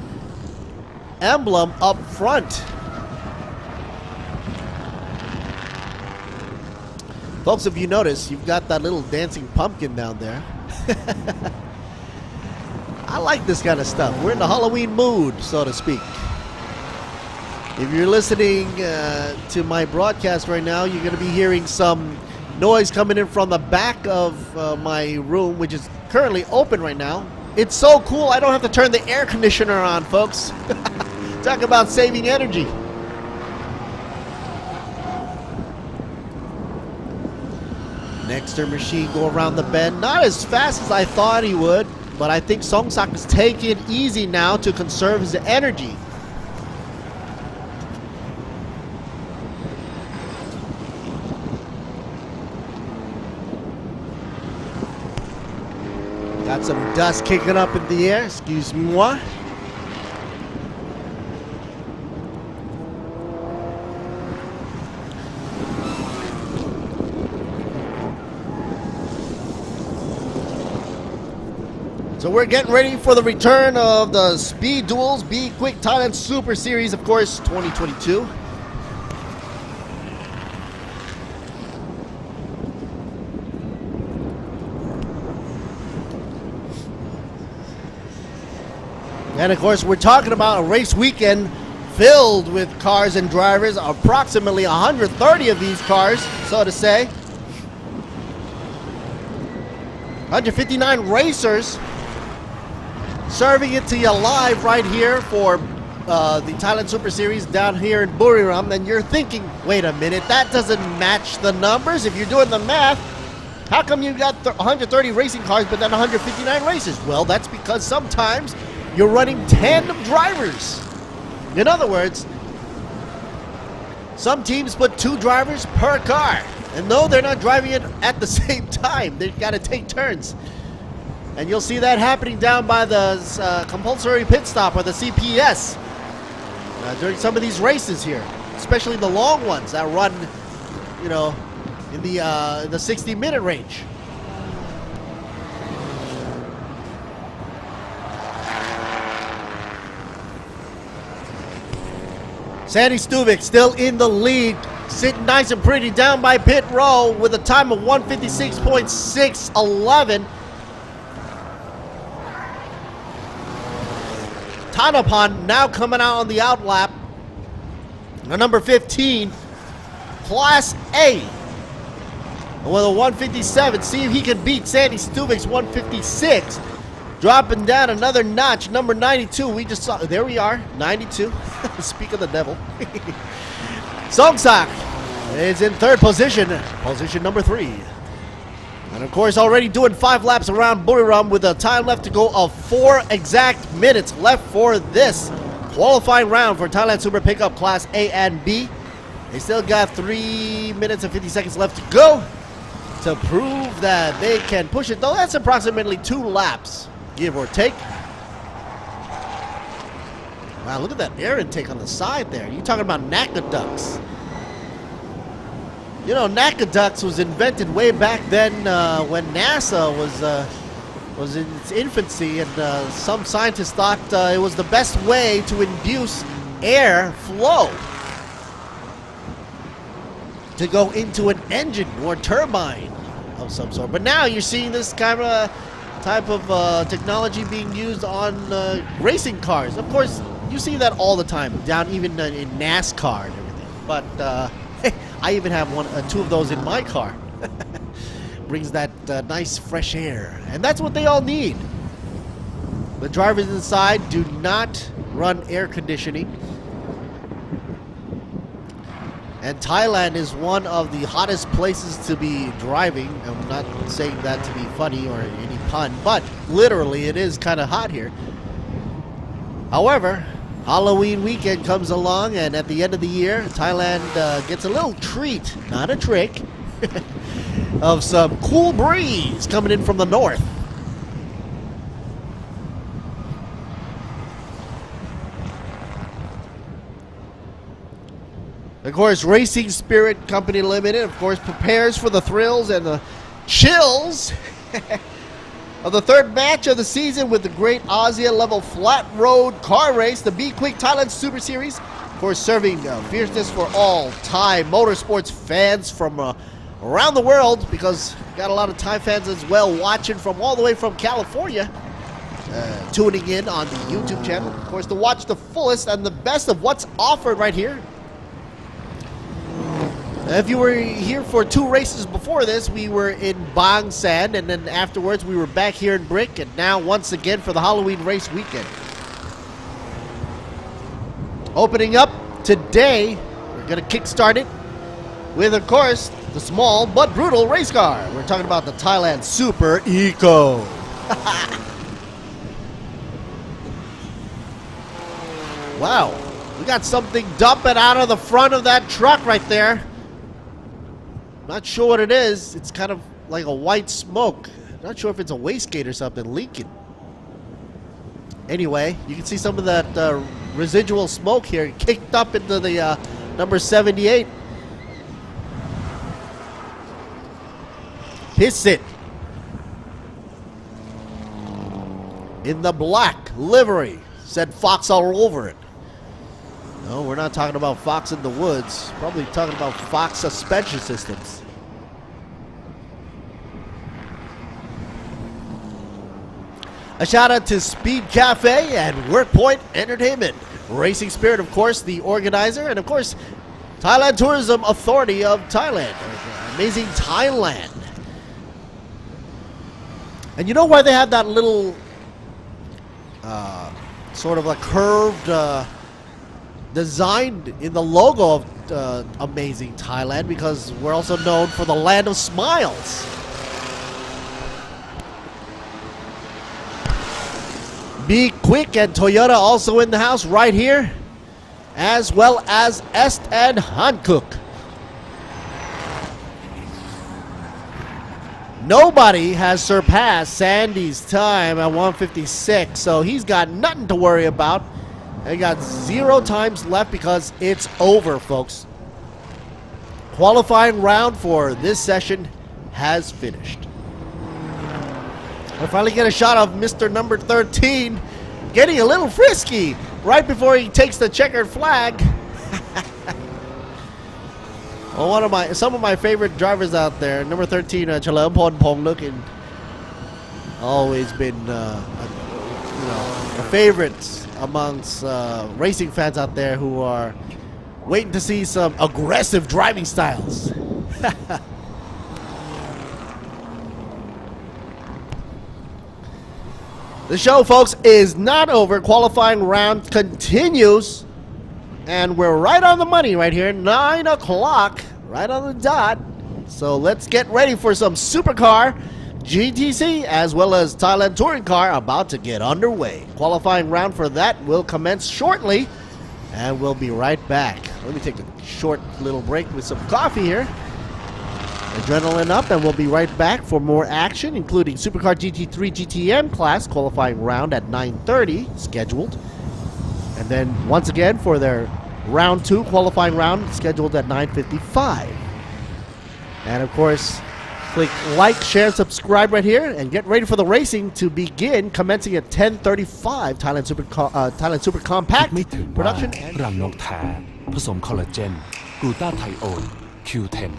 emblem up front. Folks, if you notice, you've got that little dancing pumpkin down there. I like this kind of stuff. We're in the Halloween mood, so to speak. If you're listening to my broadcast right now, you're going to be hearing some noise coming in from the back of my room, which is currently open right now. It's so cool, I don't have to turn the air conditioner on, folks. Talk about saving energy. Nexter machine go around the bend. Not as fast as I thought he would, but I think Songsak is taking it easy now to conserve his energy. Got some dust kicking up in the air, excuse moi. So we're getting ready for the return of the Speed Duels B-Quik Thailand Super Series, of course, 2022. And of course, we're talking about a race weekend filled with cars and drivers, approximately 130 of these cars, so to say. 159 racers serving it to you live right here for the Thailand Super Series down here in Buriram. And you're thinking, wait a minute, that doesn't match the numbers. If you're doing the math, how come you got 130 racing cars but then 159 races? Well, that's because sometimes you're running tandem drivers. In other words, some teams put 2 drivers per car. And no, they're not driving it at the same time. They've got to take turns. And you'll see that happening down by the compulsory pit stop, or the CPS, during some of these races here, especially the long ones that run, you know, in the 60-minute range. Sandy Stuvik still in the lead, sitting nice and pretty down by pit row with a time of 156.611. Tanapan now coming out on the outlap. Number 15, Class A. With a 157, see if he can beat Sandy Stuvik's 156. Dropping down another notch, number 92. We just saw, there we are, 92. Speak of the devil. Songsak is in third position, position number 3. And of course, already doing 5 laps around Buriram with a time left to go of 4 exact minutes left for this qualifying round for Thailand Super Pickup Class A and B. They still got 3 minutes and 50 seconds left to go to prove that they can push it, though that's approximately 2 laps, give or take. Wow, look at that air intake on the side there. You're talking about NACA ducts. You know, NACA ducts was invented way back then when NASA was in its infancy, and some scientists thought it was the best way to induce air flow to go into an engine or turbine of some sort. But now you're seeing this kind of type of technology being used on racing cars. Of course, you see that all the time, down even in NASCAR and everything. But I even have 2 of those in my car. Brings that nice fresh air, and that's what they all need. The drivers inside do not run air conditioning. And Thailand is one of the hottest places to be driving. I'm not saying that to be funny or any pun, but literally it is kind of hot here. However, Halloween weekend comes along, and at the end of the year, Thailand gets a little treat, not a trick, of some cool breeze coming in from the north. Of course, Racing Spirit Company Limited, of course, prepares for the thrills and the chills of the third match of the season with the great Asia level flat road car race, the B-Quik Thailand Super Series. Of course, serving fierceness for all Thai motorsports fans from around the world, because we got a lot of Thai fans as well watching from all the way from California, tuning in on the YouTube channel, of course, to watch the fullest and the best of what's offered right here. If you were here for 2 races before this, we were in Bang San, and then afterwards we were back here in Brick, and now once again for the Halloween race weekend. Opening up today, we're going to kickstart it with, of course, the small but brutal race car. We're talking about the Thailand Super Eco. Wow, we got something dumping out of the front of that truck right there. Not sure what it is. It's kind of like a white smoke. Not sure if it's a wastegate or something leaking. Anyway, you can see some of that residual smoke here kicked up into the number 78. Piss it. In the black livery. Said Fox all over it. No, we're not talking about Fox in the woods. Probably talking about Fox suspension systems. A shout out to Speed Cafe and Workpoint Entertainment. Racing Spirit, of course, the organizer, and of course, Thailand Tourism Authority of Thailand. Amazing Thailand. And you know why they have that little sort of a curved design in the logo of Amazing Thailand? Because we're also known for the land of smiles. B-Quik and Toyota also in the house right here, as well as Est and Hankook. Nobody has surpassed Sandy's time at 156, so he's got nothing to worry about. They got 0 times left because it's over, folks. Qualifying round for this session has finished. I finally get a shot of Mr. Number 13 getting a little frisky right before he takes the checkered flag. Well, some of my favorite drivers out there. Number 13, Chalermpon Pong, looking always been a favorite amongst racing fans out there who are waiting to see some aggressive driving styles. The show, folks, is not over. Qualifying round continues. And we're right on the money right here. 9 o'clock, right on the dot. So let's get ready for some supercar, GTC, as well as Thailand touring car about to get underway. Qualifying round for that will commence shortly. And we'll be right back. Let me take a short little break with some coffee here. Adrenaline up, and we'll be right back for more action, including Supercar GT3 GTM class qualifying round at 9:30 scheduled. And then once again for their round 2 qualifying round scheduled at 9:55. And of course, click like, share, subscribe right here, and get ready for the racing to begin, commencing at 10:35 Thailand Super Compact
ไม่ถึงว่า
production
รังนกแท้ผสมคอลลาเจนกลูตาไทโอน Q10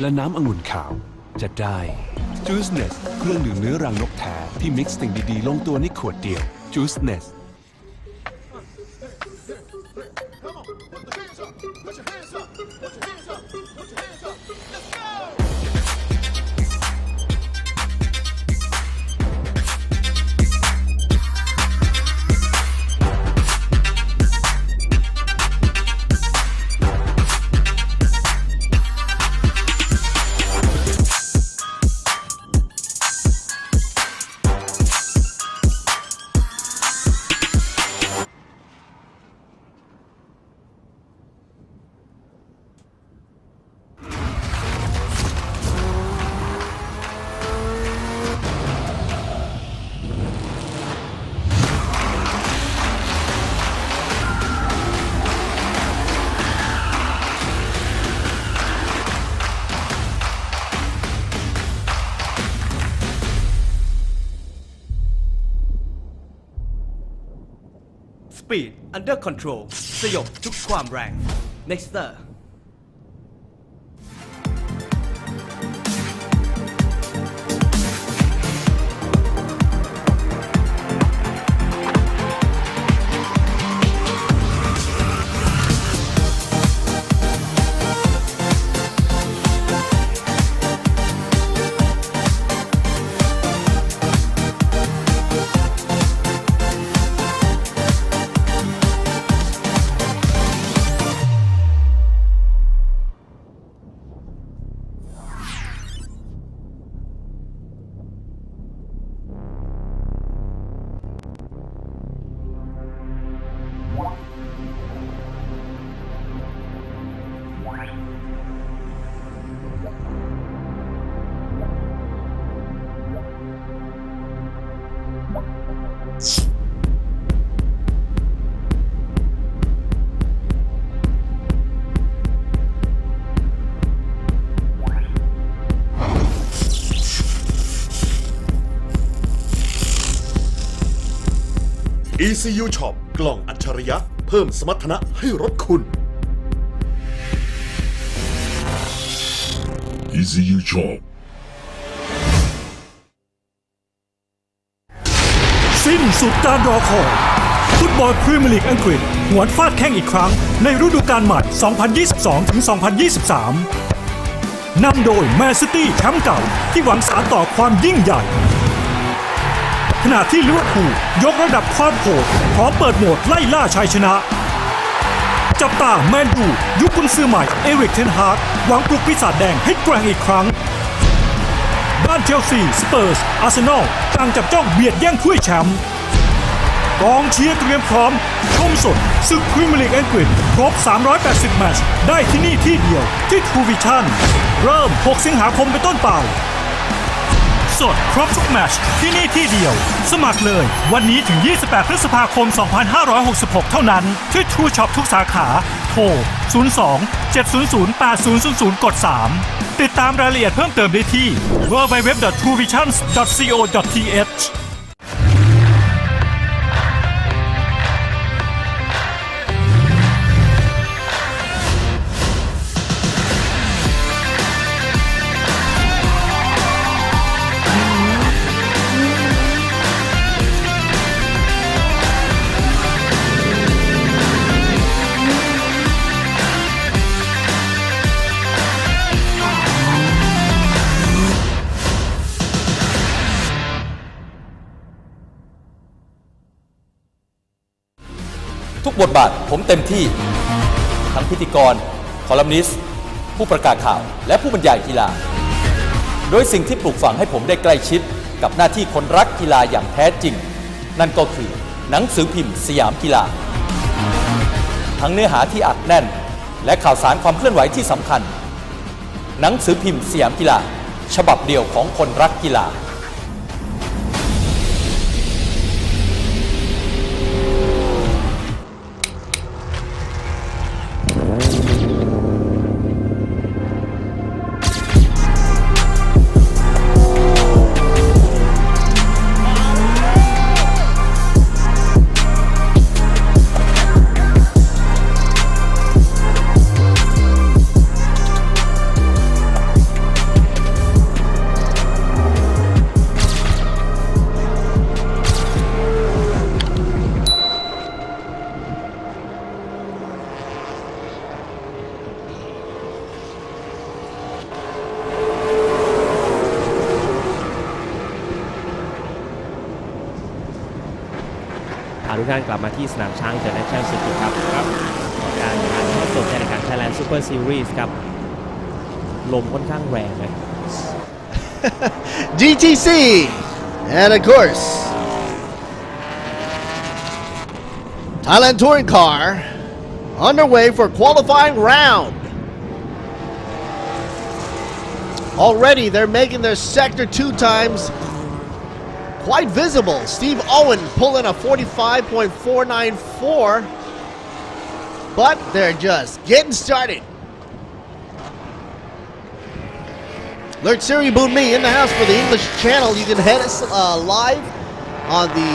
และน้ำองุ่นขาวจะได้ Juiceness เครื่องดื่มเนื้อรังนกแท้ที่มิกซ์สิ่งดีๆลงตัวในขวดเดียว Juiceness
Speed under control สยบทุกความแรง Nexter
ECU Shop กล่องอัจฉริยะเพิ่มสมรรถนะให้รถคุณ
ECU Shop
สิ้นสุดการรอคอยฟุตบอลพรีเมียร์ลีกอังกฤษหวนฟาดแข้งอีกครั้งในฤดูกาลใหม่ 2022-2023 นำโดยแมนซิตี้แชมป์เก่าที่หวังสานต่อความยิ่งใหญ่ขณะที่ลิเวอร์พูลยกระดับความโหดพร้อมเปิดโหมดไล่ล่าชัยชนะจับตาแมนยูยุคกุนซือใหม่เอริกเทนฮากหวังปลุกปีศาจแดงให้แกร่งอีกครั้งด้านเชลซีสเปอร์สอาร์เซนอลต่างจับจ้องเบียดแย่งถ้วยแชมป์กองเชียร์เตรียมพร้อมชมสดศึกพรีเมียร์ลีกอังกฤษครบ380แมตช์ได้ที่นี่ที่เดียวที่ Truevisions เริ่ม6สิงหาคมเป็นต้นไปสดครบทุกแมตช์ที่นี่ที่เดียวสมัครเลยวันนี้ถึง28พฤษภาคม2566เท่านั้นที่ True Shop ทุกสาขาโทร02-700-8000 กด 3ติดตามรายละเอียดเพิ่มเติมได้ที่ www.truevisions.co.th
บทบาทผมเต็มที่ทั้งพิธีกรคอลัมนิสต์ผู้ประกาศข่าวและผู้บรรยายกีฬาโดยสิ่งที่ปลูกฝังให้ผมได้ใกล้ชิดกับหน้าที่คนรักกีฬาอย่างแท้จริงนั่นก็คือหนังสือพิมพ์สยามกีฬาทั้งเนื้อหาที่อัดแน่นและข่าวสารความเคลื่อนไหวที่สำคัญหนังสือพิมพ์สยามกีฬาฉบับเดียวของคนรักกีฬา
ทุกท่านกลับมาที่สนามช้างเจอแนชั่นซิตี้ครับการถ่ายทอดสดในรายการ Thailand Super Series ครับลมค่อนข้างแรงเลย
GTC and of course Thailand touring car underway for qualifying round. Already they're making their sector 2 times quite visible. Steve Owen pulling a 45.494, but they're just getting started. Lurch Siri Boon Me in the house for the English channel. You can head us live on the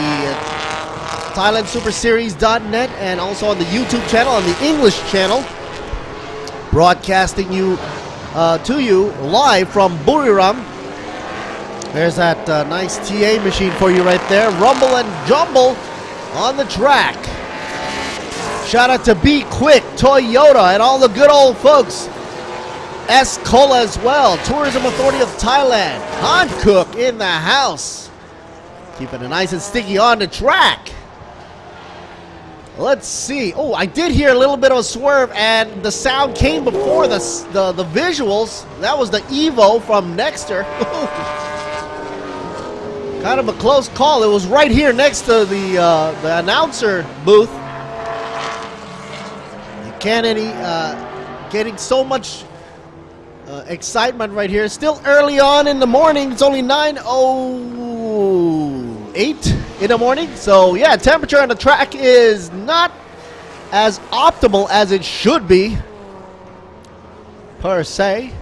ThailandSuperSeries.net and also on the YouTube channel on the English channel. Broadcasting you to you live from Buriram. There's that nice TA machine for you right there. Rumble and Jumble on the track. Shout out to B-Quik, Toyota, and all the good old folks. S-Cola as well. Tourism Authority of Thailand. Han Cook in the house. Keeping it nice and sticky on the track. Let's see. Oh, I did hear a little bit of a swerve, and the sound came before the visuals. That was the Evo from Nexter. Kind of a close call. It was right here next to the announcer booth. You can't getting so much excitement right here. Still early on in the morning. It's only 9:08 in the morning. So yeah, temperature on the track is not as optimal as it should be per se.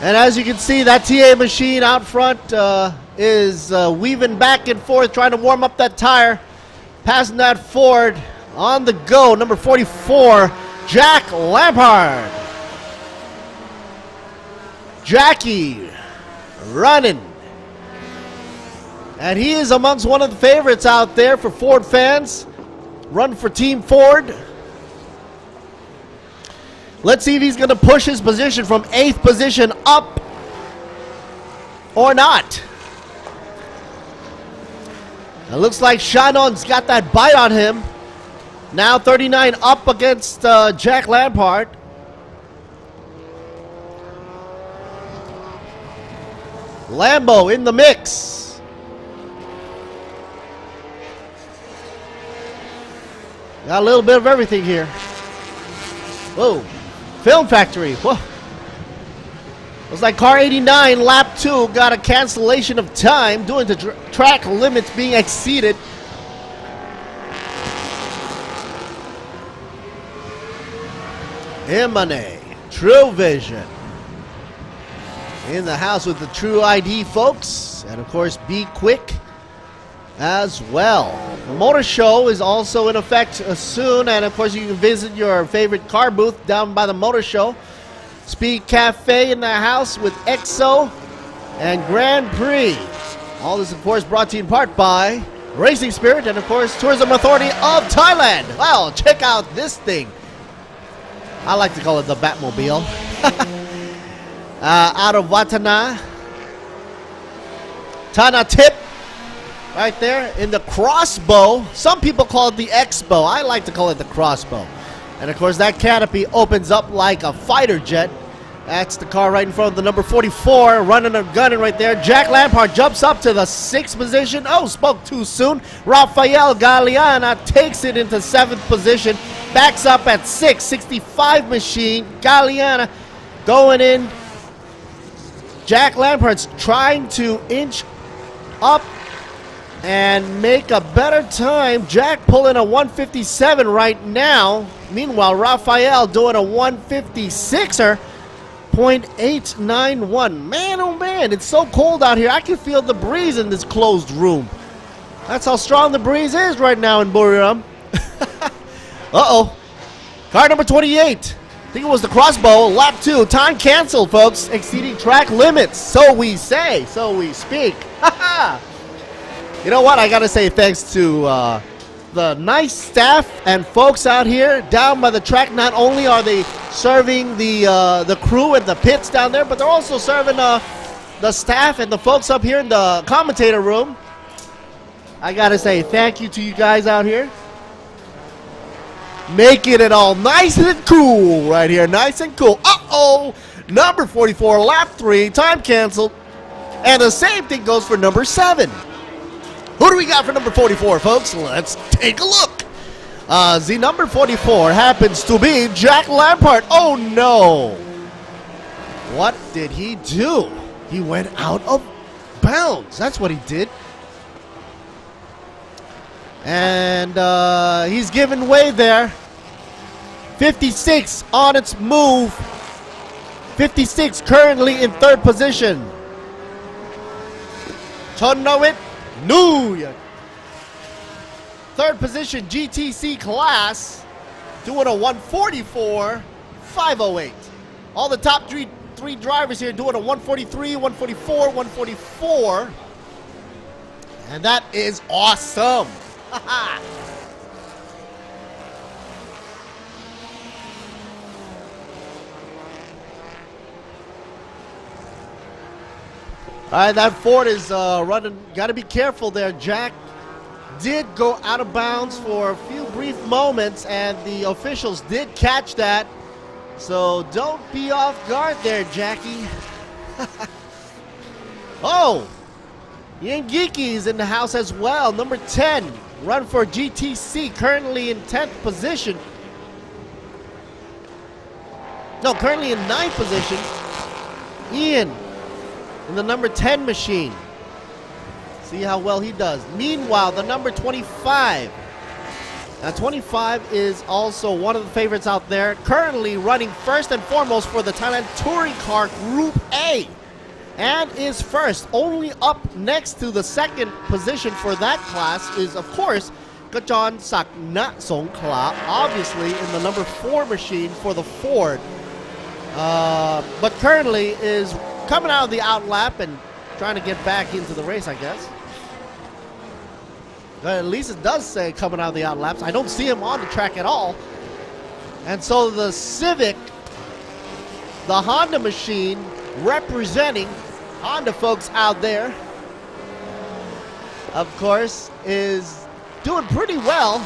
And as you can see, that TA machine out front is weaving back and forth, trying to warm up that tire. Passing that Ford on the go, number 44, Jack Lampard. Jackie running. And he is amongst one of the favorites out there for Ford fans. Run for Team Ford. Let's see if he's going to push his position from 8th position up or not. It looks like Shannon's got that bite on him. Now 39 up against Jack Lampard. Lambo in the mix. Got a little bit of everything here. Whoa. Film Factory. Whoa. Looks like car 89, lap 2, got a cancellation of time due to track limits being exceeded. Imane, Truevision. In the house with the True ID folks. And of course, B-Quik as well. The Motor Show is also in effect soon, and of course you can visit your favorite car booth down by the Motor Show. Speed Cafe in the house with EXO and Grand Prix. All this of course brought to you in part by Racing Spirit and of course Tourism Authority of Thailand. Well, check out this thing. I like to call it the Batmobile. Out of Watana, Tana Tip. right there in the crossbow. Some people call it the X-bow. I like to call it the crossbow. And of course that canopy opens up like a fighter jet. That's the car right in front of the number 44, running and gunning right there. Jack Lampard jumps up to the 6th position. Oh, spoke too soon. Rafael Galeana takes it into 7th position. Backs up at 6, 65 machine. Galeana going in. Jack Lampard's trying to inch up and make a better time. Jack pulling a 157 right now. Meanwhile, Rafael doing a 156er. 0.891. Man, oh man, it's so cold out here. I can feel the breeze in this closed room. That's how strong the breeze is right now in Buriram. Uh-oh. Car number 28. I think it was the crossbow. Lap 2. Time canceled, folks. Exceeding track limits. So we say. So we speak. You know what? I got to say thanks to the nice staff and folks out here down by the track. Not only are they serving the crew and the pits down there, but they're also serving the staff and the folks up here in the commentator room. I gotta say thank you to you guys out here, making it all nice and cool right here. Nice and cool. Uh-oh, number 44, lap 3, time canceled. And the same thing goes for number 7. Who do we got for number 44, folks? Let's take a look. The number 44 happens to be Jack Lampard. Oh, no. What did he do? He went out of bounds. That's what he did. And he's giving way there. 56 on its move. 56 currently in 3rd position. Chonowit Nuya. 3rd position GTC class doing a 144.508. All the top three drivers here doing a 143, 144, 144. And that is awesome. All right, that Ford is running. Got to be careful there. Jack did go out of bounds for a few brief moments, and the officials did catch that. So don't be off guard there, Jackie. Oh, Yangiki is in the house as well. Number 10, run for GTC, currently in 10th position. No, currently in 9th position. Ian in the number 10 machine. See how well he does. Meanwhile, the number 25. Now, 25 is also one of the favorites out there. Currently running first and foremost for the Thailand Touring Car Group A. And is first. Only up next to the 2nd position for that class is, of course, Kajon Sakna Songkla. Obviously, in the number 4 machine for the Ford. But currently is coming out of the outlap and trying to get back into the race, I guess. At least it does say coming out of the outlaps. I don't see him on the track at all. And so the Civic, the Honda machine, representing Honda folks out there, of course, is doing pretty well.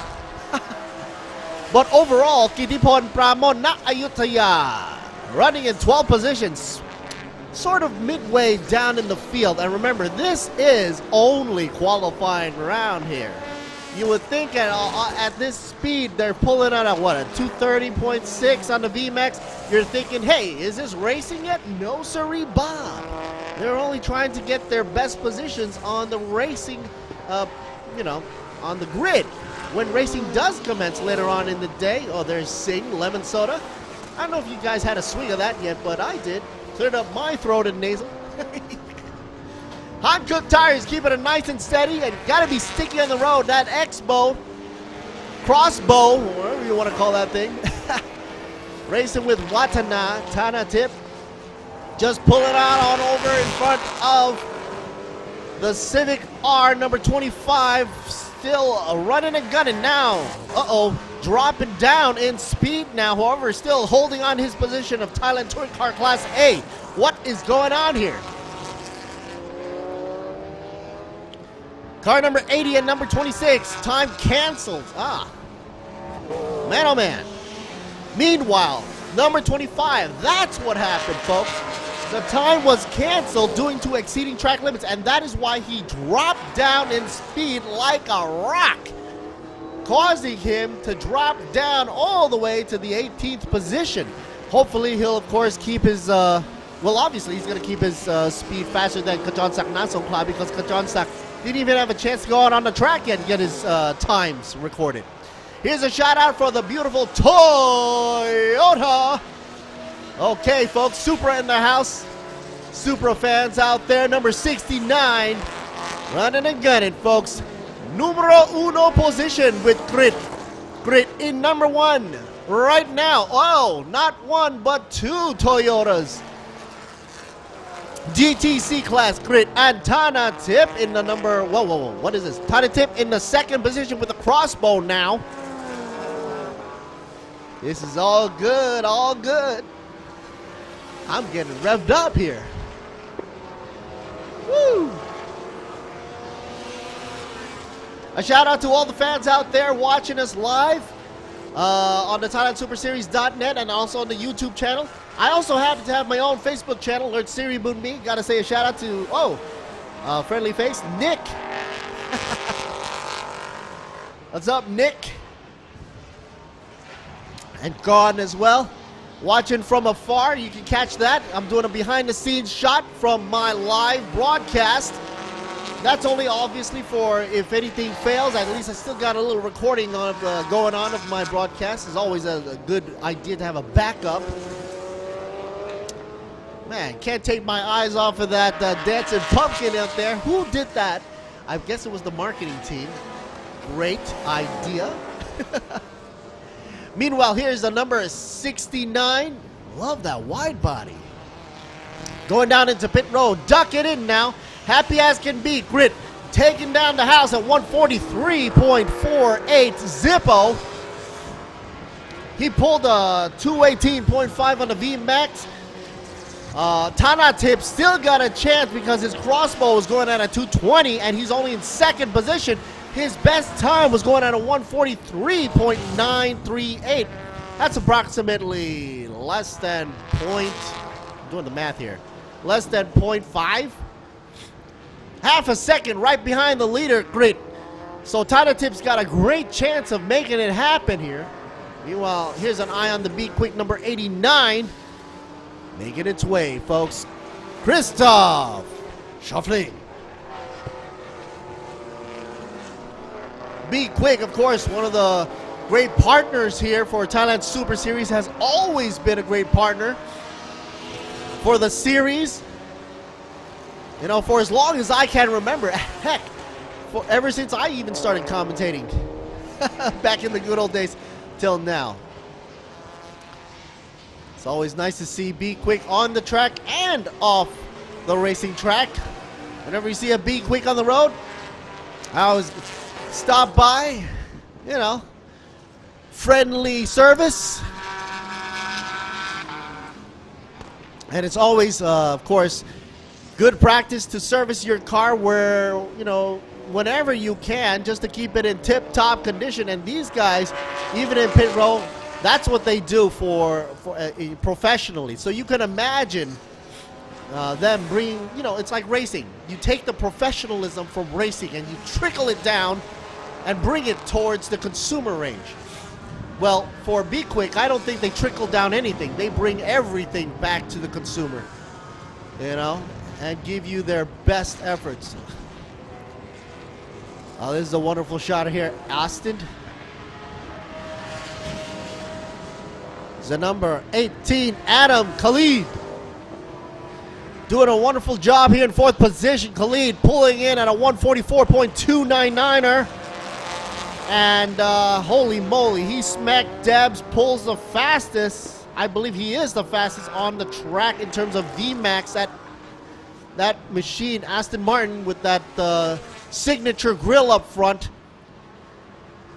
But overall, Kitipon Pramon na Ayutthaya running in 12 positions, sort of midway down in the field. And remember, this is only qualifying round here. You would think at this speed they're pulling out a 230.6 on the VMAX. You're thinking, hey, is this racing yet? No siree, Bob. They're only trying to get their best positions on the racing, on the grid. When racing does commence later on in the day, there's Sing, lemon soda. I don't know if you guys had a swing of that yet, but I did. Cleared up my throat and nasal. Hankook tires keeping it nice and steady, and got to be sticky on the road. That X-bow, crossbow, whatever you want to call that thing. Racing with Watana, Tana Tip. Just pulling out on over in front of the Civic R number 25. Still running and gunning now. Uh-oh. Dropping down in speed now, however, still holding on his position of Thailand Touring Car Class A. What is going on here? Car number 80 and number 26. Time canceled. Man, oh man. Meanwhile, number 25. That's what happened, folks. The time was canceled due to exceeding track limits, and that is why he dropped down in speed like a rock, causing him to drop down all the way to the 18th position. Hopefully, he'll, of course, keep his, well, obviously, he's going to keep his speed faster than Kajonsak Nasongkla, because Kajonsak didn't even have a chance to go out on the track yet and get his times recorded. Here's a shout out for the beautiful Toyota. Okay, folks, Supra in the house. Supra fans out there, number 69. Running and gunning, folks. Numero uno position with Grit. Grit in number 1 right now. Oh, not one, but 2 Toyotas. GTC class Grit and Tana Tip in the number, whoa, what is this? Tana Tip in the 2nd position with a crossbow now. This is all good, all good. I'm getting revved up here. Woo! A shout out to all the fans out there watching us live on the ThailandSuperSeries.net and also on the YouTube channel. I also happen to have my own Facebook channel, Lord Siri Bunmi. Gotta say a shout out to, friendly face, Nick. What's up, Nick? And Gone as well. Watching from afar, you can catch that. I'm doing a behind-the-scenes shot from my live broadcast. That's only obviously for if anything fails. At least I still got a little recording of going on of my broadcast. It's always a good idea to have a backup. Man, can't take my eyes off of that dancing pumpkin out there. Who did that? I guess it was the marketing team. Great idea. Meanwhile, here's the number 69. Love that wide body. Going down into pit road. Duck it in now. Happy as can be. Grit taking down the house at 143.48. Zippo. He pulled a 218.5 on the VMAX. Tana Tip still got a chance because his crossbow is going at a 220 and he's only in 2nd position. His best time was going at a 143.938. That's approximately less than I'm doing the math here. Less than 0.5. Half a second right behind the leader, Grit. So Tana Tip's got a great chance of making it happen here. Meanwhile, here's an eye on the B-Quik number 89. Making its way, folks. Christoph Shuffling. B-Quik, of course, one of the great partners here for Thailand Super Series, has always been a great partner for the series. You know, for as long as I can remember. Heck, ever since I even started commentating back in the good old days till now. It's always nice to see B-Quik on the track and off the racing track. Whenever you see a B-Quik on the road, I always stop by, you know, friendly service. And it's always, of course, good practice to service your car where, you know, whenever you can, just to keep it in tip-top condition. And these guys, even in pit road, that's what they do for professionally. So you can imagine them bringing, you know, it's like racing. You take the professionalism from racing and you trickle it down and bring it towards the consumer range. Well, for B-Quik, I don't think they trickle down anything. They bring everything back to the consumer, you know, and give you their best efforts. Oh, this is a wonderful shot here. Austin. The number 18, Adam Khalid. Doing a wonderful job here in 4th position. Khalid pulling in at a 144.299er. And holy moly, he smacked Debs, pulls the fastest. I believe he is the fastest on the track in terms of VMAX. That machine, Aston Martin, with that signature grill up front.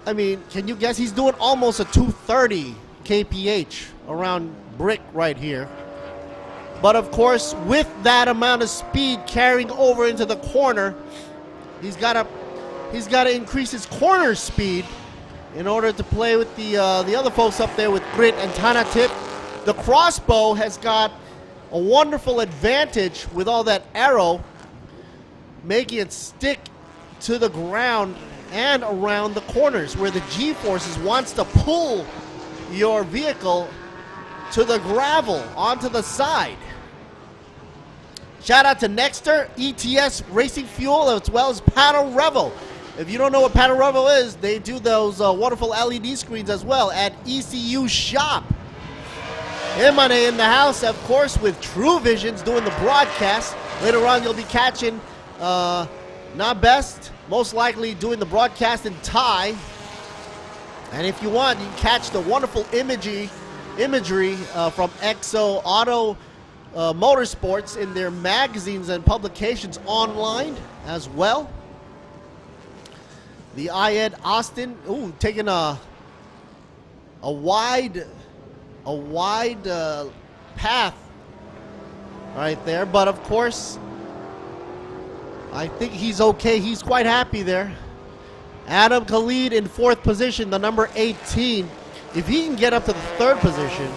I mean, can you guess? He's doing almost a 230 kph around brick right here. But of course, with that amount of speed carrying over into the corner, he's got to he's got to increase his corner speed in order to play with the other folks up there with Grit and Tanatip. The crossbow has got a wonderful advantage with all that arrow, making it stick to the ground and around the corners where the G-forces wants to pull your vehicle to the gravel onto the side. Shout out to Nexter, ETS Racing Fuel, as well as Paddle Revo. If you don't know what Paddle Revo is, they do those wonderful LED screens as well at ECU Shop. Imane in the house, of course, with Truevisions doing the broadcast. Later on, you'll be catching Not Best, most likely doing the broadcast in Thai. And if you want, you can catch the wonderful imagery from EXO Auto Motorsports in their magazines and publications online as well. The IED Austin, ooh, taking a wide path right there, but of course, I think he's okay. He's quite happy there. Adam Khalid in 4th position, the number 18. If he can get up to the 3rd position,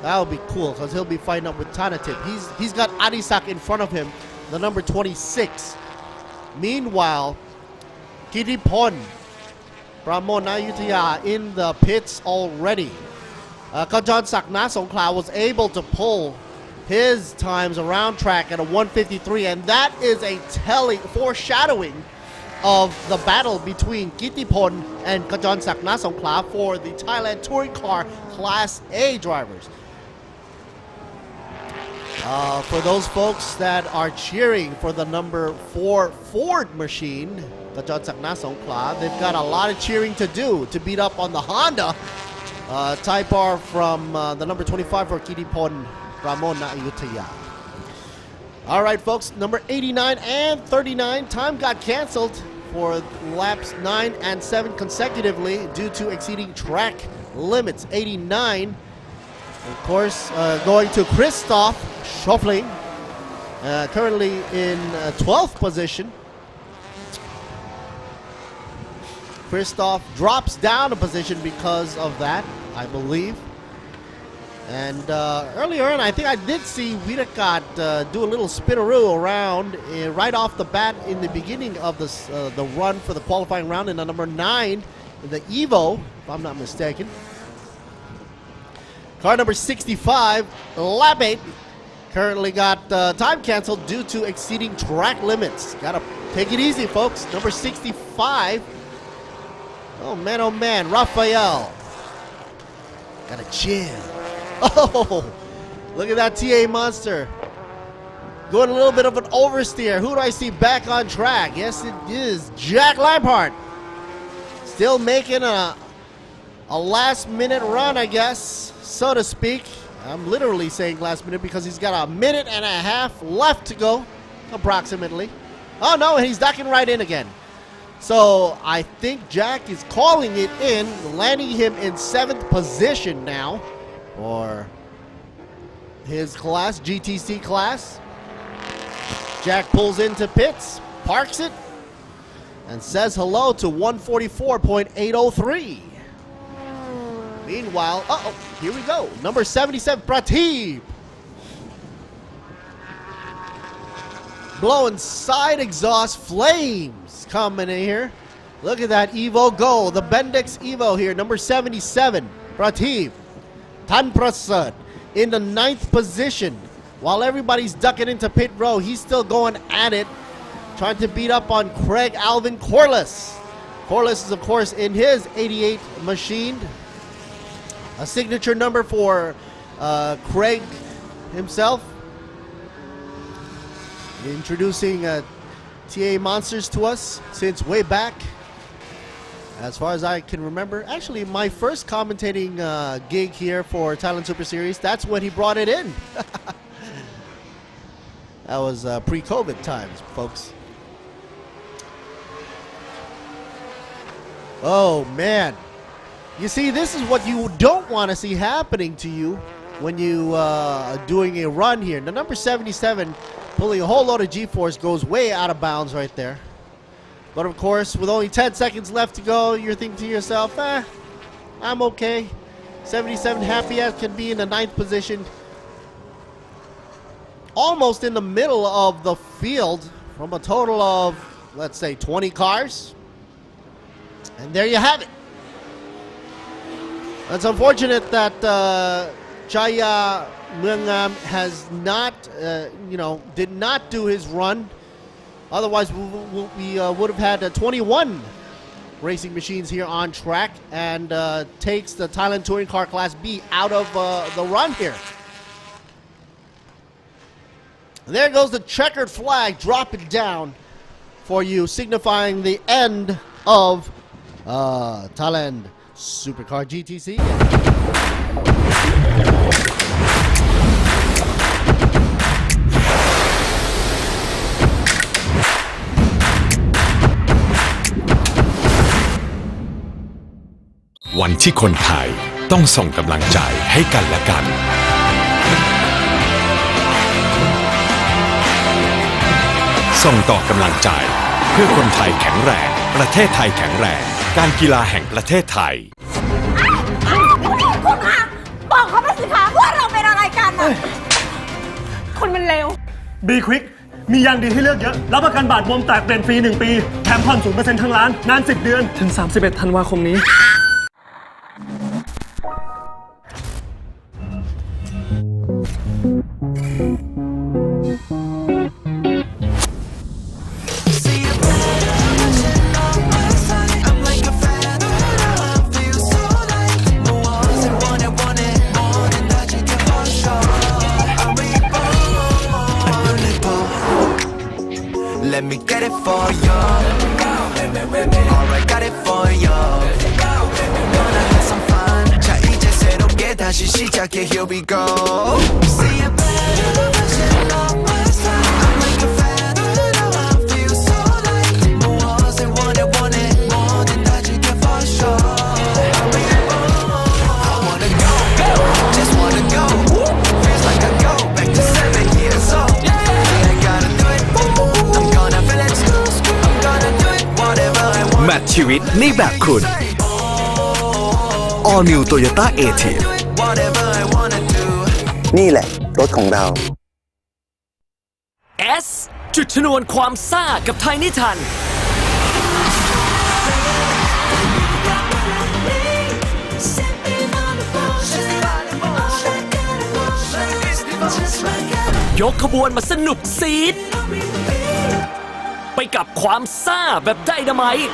that would be cool because he'll be fighting up with Tanatip. He's got Adisak in front of him, the number 26. Meanwhile, Kittipon Pramon Ayutthaya in the pits already. Kajan Sakna Songkla was able to pull his times around track at a 1:53, and that is a telling foreshadowing of the battle between Kittipon and Kajan Sakna Songkla for the Thailand Touring Car Class A drivers. For those folks that are cheering for the number 4 Ford machine, Kajan Sakna Songkla, they've got a lot of cheering to do to beat up on the Honda Type R from the number 25 for Kittipon Ramon Ayutthaya. All right, folks, number 89 and 39, time got canceled for laps 9 and 7 consecutively due to exceeding track limits. 89, of course, going to Christoph Schöffling, currently in 12th position. Christoph drops down a position because of that, I believe. And earlier on, I think I did see Virakat do a little spinaroo around right off the bat in the beginning of the run for the qualifying round in the number 9, the Evo, if I'm not mistaken. Car number 65, lap 8, currently got time canceled due to exceeding track limits. Gotta take it easy, folks. Number 65. Oh man, Raphael. Gotta chill. Oh, look at that TA monster. Going a little bit of an oversteer. Who do I see back on track? Yes, it is Jack Lampard. Still making a last minute run, I guess, so to speak. I'm literally saying last minute because he's got a minute and a half left to go, approximately. Oh no, he's ducking right in again. So I think Jack is calling it in, landing him in 7th position now for his class, GTC class. Jack pulls into pits, parks it, and says hello to 144.803. Meanwhile, here we go. Number 77, Pratib. Blowing side exhaust flames coming in here. Look at that Evo go. The Bendix Evo here. Number 77, Pratib Tanprasad in the 9th position. While everybody's ducking into pit row, he's still going at it, trying to beat up on Craig Alvin Corliss. Corliss is, of course, in his 88 machine. A signature number for Craig himself. Introducing TA Monsters to us since way back, as far as I can remember. Actually, my first commentating gig here for Thailand Super Series, that's when he brought it in. That was pre-COVID times, folks. Oh, man. You see, this is what you don't want to see happening to you when you are doing a run here. The number 77, pulling a whole load of G-force, goes way out of bounds right there. But of course, with only 10 seconds left to go, you're thinking to yourself, I'm okay. 77 happy as can be in the 9th position. Almost in the middle of the field from a total of, let's say, 20 cars. And there you have it. It's unfortunate that Chaya Muangam has not, did not do his run. Otherwise, we would have had 21 racing machines here on track and takes the Thailand Touring Car Class B out of the run here. There goes the checkered flag dropping down for you, signifying the end of Thailand Supercar GTC.
วันที่คนไทยต้องส่งกำลังใจให้กันและกันส่งต่อกำลังใจเพื่อคนไทยแข็งแรงประเทศไทยแข็งแรงการกีฬาแห่งประเทศไทย
คุณคะบอกเขาไปสิคะว่าเราเป็นอะไรกันนะคนมันเลว
B-Quik มียางดีให้เลือกเยอะรับประกันบาดบวมแตกเปลี่ยนฟรี1 ปีแถมผ่อน 0% ทั้งร้านนาน10 เดือนถึง 31 ธันวาคมนี้
Let me get it for you. Alright, got it for you. Wanna have some fun. 자 이제 새롭게 다시 시작해. Here we go. See a better version of myself. I'm like a fan. I feel so like was it want it more than that you get for sure. I wanna go, just wanna go. Feels like I go back to 7 years old. Yeah, I gotta do it.
แมทชีวิตในแบบคุณ All New Toyota A-Team
นี่แหละรถของเรา
S จุดชนวนความซ่ากับไทยนิทันยกขบวนมาสนุกซีดไปกับความซ่าแบบไดนาไมต์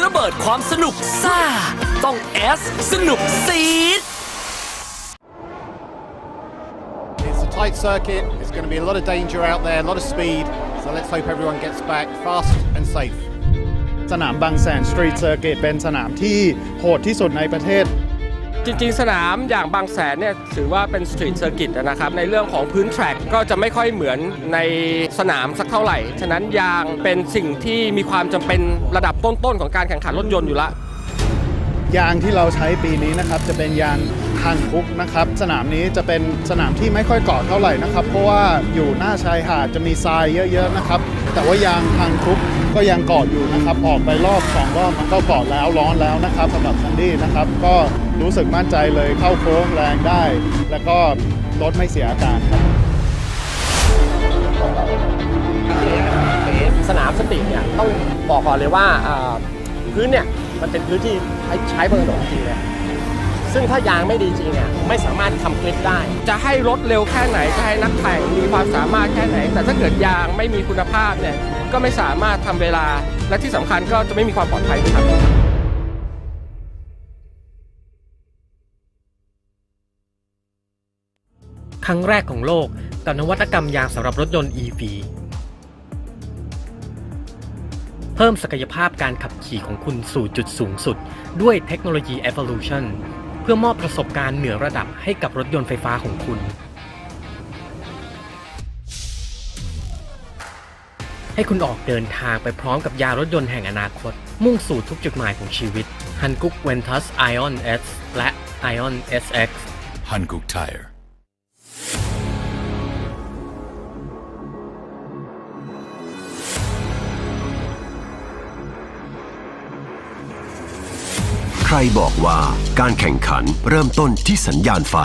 ระเบิดความสนุกซ่าต้อง S สนุกซีด
It's a tight circuit. It's going to be a lot of danger out there, a lot of speed. So let's hope everyone gets back fast and safe.
สนามบางแสนสตรีทเซอร์กิตเป็นสนามที่โหดที่สุดในประเทศ
จริงๆสนามอย่างบางแสนเนี่ยถือว่าเป็นสตรีทเซอร์กิตนะครับในเรื่องของพื้นแทร็กก็จะไม่ค่อยเหมือนในสนามสักเท่าไหร่ฉะนั้นยางเป็นสิ่งที่มีความจำเป็นระดับต้นๆของการแข่งขันรถยนต์อยู่ละ
ยางที่เราใช้ปีนี้นะครับจะเป็นยางฮันคุกนะครับสนามนี้จะเป็นสนามที่ไม่ค่อยเกาะเท่าไหร่นะครับเพราะว่าอยู่หน้าชายหาดจะมีทรายเยอะๆนะครับแต่ว่ายางฮันคุกก็ยังเกาะอยู่นะครับออกไปรอบ2 รอบมันก็เกาะแล้วร้อนแล้วนะครับสำหรับซันดี้นะครับก็รู้สึกมั่นใจเลยเข้าโค้งแรงได้แล้วก็รถไม่เสียอาการครับ
สนามสตรีทเนี่ยต้องบอกก่อนเลยว่าพื้นเนี่ยมันเป็นพื้นที่ใช้บนถนนจริงเลยซึ่งถ้ายางไม่ดีจริงอ่ะไม่สามารถทำคลิปได้
จะให้รถเร็วแค่ไหนจะให้นักแข่งมีความสามารถแค่ไหนแต่ถ้าเกิดยางไม่มีคุณภาพเนี่ยก็ไม่สามารถทำเวลาและที่สำคัญก็จะไม่มีความปลอดภัยครับ
ครั้งแรกของโลกกับนวัตกรรมยางสำหรับรถยนต์ EV เพิ่มศักยภาพการขับขี่ของคุณสู่จุดสูงสุดด้วยเทคโนโลยี Evolution เพื่อมอบประสบการณ์เหนือระดับให้กับรถยนต์ไฟฟ้าของคุณให้คุณออกเดินทางไปพร้อมกับยานรถยนต์แห่งอนาคตมุ่งสู่ทุกจุดหมายของชีวิต Hankook Ventus Ion S และ Ion SX
Hankook Tire
รบอกว่าการแข่งขันเริ่มต้นที่สัญญาณไฟ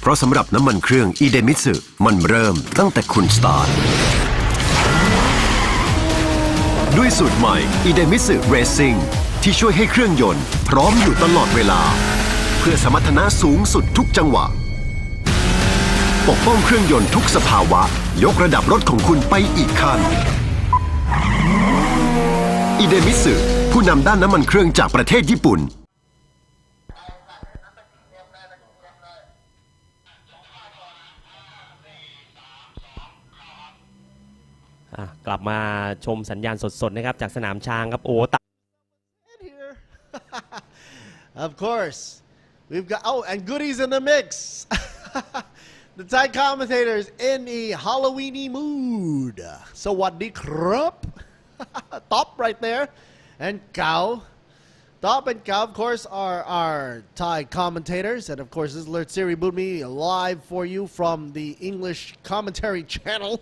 เพราะสำหรับน้ำมันเครื่องอิเดมิสึมันเริ่มตั้งแต่คุณสตาร์ทด้วยสูตรใหม่อิเดมิสึเรซิ่งที่ช่วยให้เครื่องยนต์พร้อมอยู่ตลอดเวลาเพื่อสมรรถนะสูงสุดทุกจังหวะปกป้องเครื่องยนต์ทุกสภาวะยกระดับรถของคุณไปอีกขั้นอิเดมิสึผู้นำด้านน้ำมันเครื่องจากประเทศญี่ปุ่น
กลับมาชมสัญญาณสดๆนะครับจากสนามช้างครับโอ้ต
Of course we've got and goodies in the mix the Thai commentators in a Halloweeny mood สวัสดีครับ Top right there and Gao Top and Gao of course are our Thai commentators and of course this is Alert Siri Budmi live for you from the English commentary channel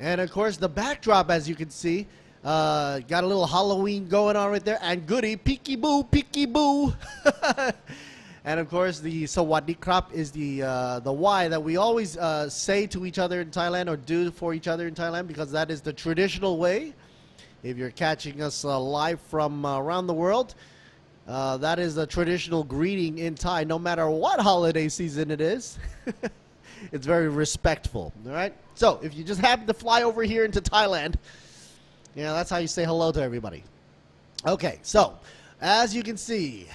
and of course the backdrop as you can see got a little Halloween going on right there and goody peeky boo and of course the Sawadee Krap is the Y that we always say to each other in Thailand or do for each other in Thailand because that is the traditional way if you're catching us live from around the world that is a traditional greeting in Thai no matter what holiday season it is it's very respectful all right so if you just happen to fly over here into Thailand yeah, that's how you say hello to everybody. Okay, so as you can see,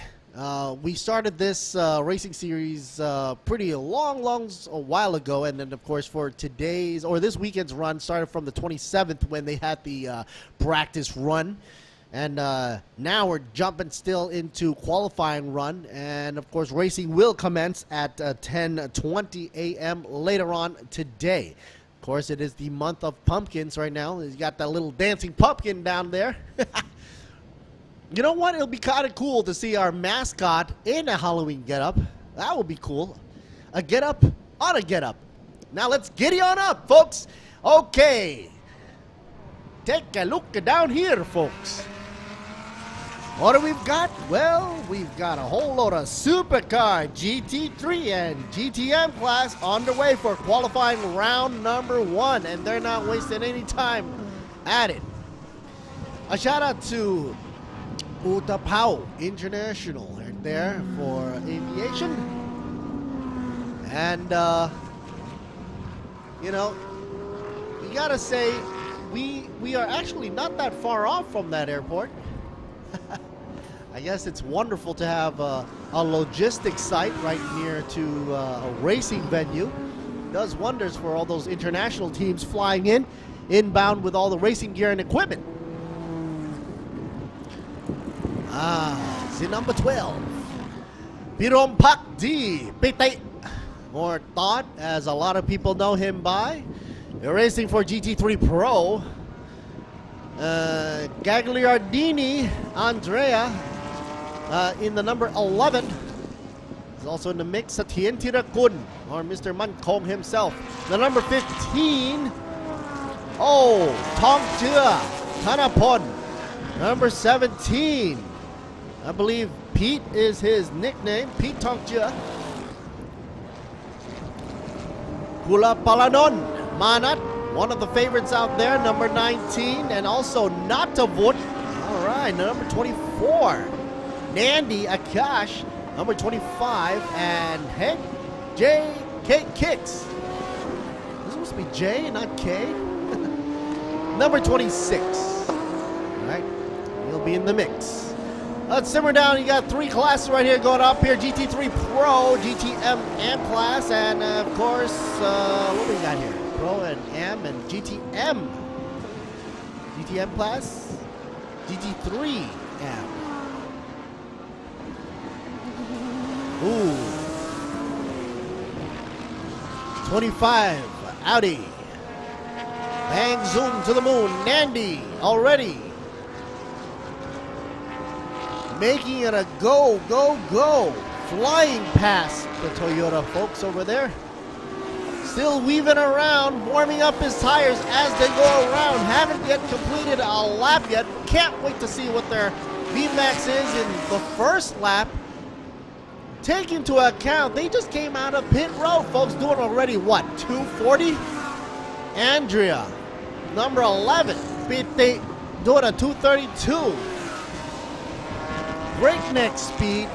we started this racing series pretty a while ago, and then of course for today's or this weekend's run started from the 27th when they had the practice run, and now we're jumping still into qualifying run, and of course racing will commence at 10:20 a.m. later on today. Of course, it is the month of pumpkins right now. You got that little dancing pumpkin down there. You know what? It'll be kind of cool to see our mascot in a Halloween getup. That would be cool. A getup on a getup. Now let's giddy on up, folks. Okay. Take a look down here, folks. What do we've got? Well, we've got a whole load of supercar GT3 and GTM class on the way for qualifying round number 1, and they're not wasting any time at it. A shout out to Utapao International right there for aviation. And, you know, you gotta say, we are actually not that far off from that airport. I guess it's wonderful to have a logistics site right near to a racing venue. It does wonders for all those international teams flying inbound with all the racing gear and equipment. The number 12, Pirom Pak D Pite, or Thought, as a lot of people know him by. They're racing for GT3 Pro. Gagliardini Andrea in the number 11 is also in the mix. Satien Tirakun, or Mr. Mankong himself. The number 15, Tong Jia Thanapon. Number 17, I believe Pete is his nickname, Pete Tong Jia. Kula Palanon Manat, one of the favorites out there, number 19, and also Natavut. All right, number 24. Nandi Akash, number 25, and Hank J. K. Kicks. This is supposed to be J, not K. Number 26. All right, he'll be in the mix. Let's simmer down. You got 3 classes right here going up here. GT3 Pro, GTM AM class, and of course, what we got here? Pro and M and GTM. GTM class, GT3 M. Ooh. 25, Audi. Bang zoom to the moon, Nandi already. Making it a go, go, go. Flying past the Toyota folks over there. Still weaving around, warming up his tires as they go around. Haven't yet completed a lap yet. Can't wait to see what they're VMAX is in the first lap. Take into account, they just came out of pit road, folks, doing already what, 240? Andrea, number 11, they doing a 232. Breakneck speed.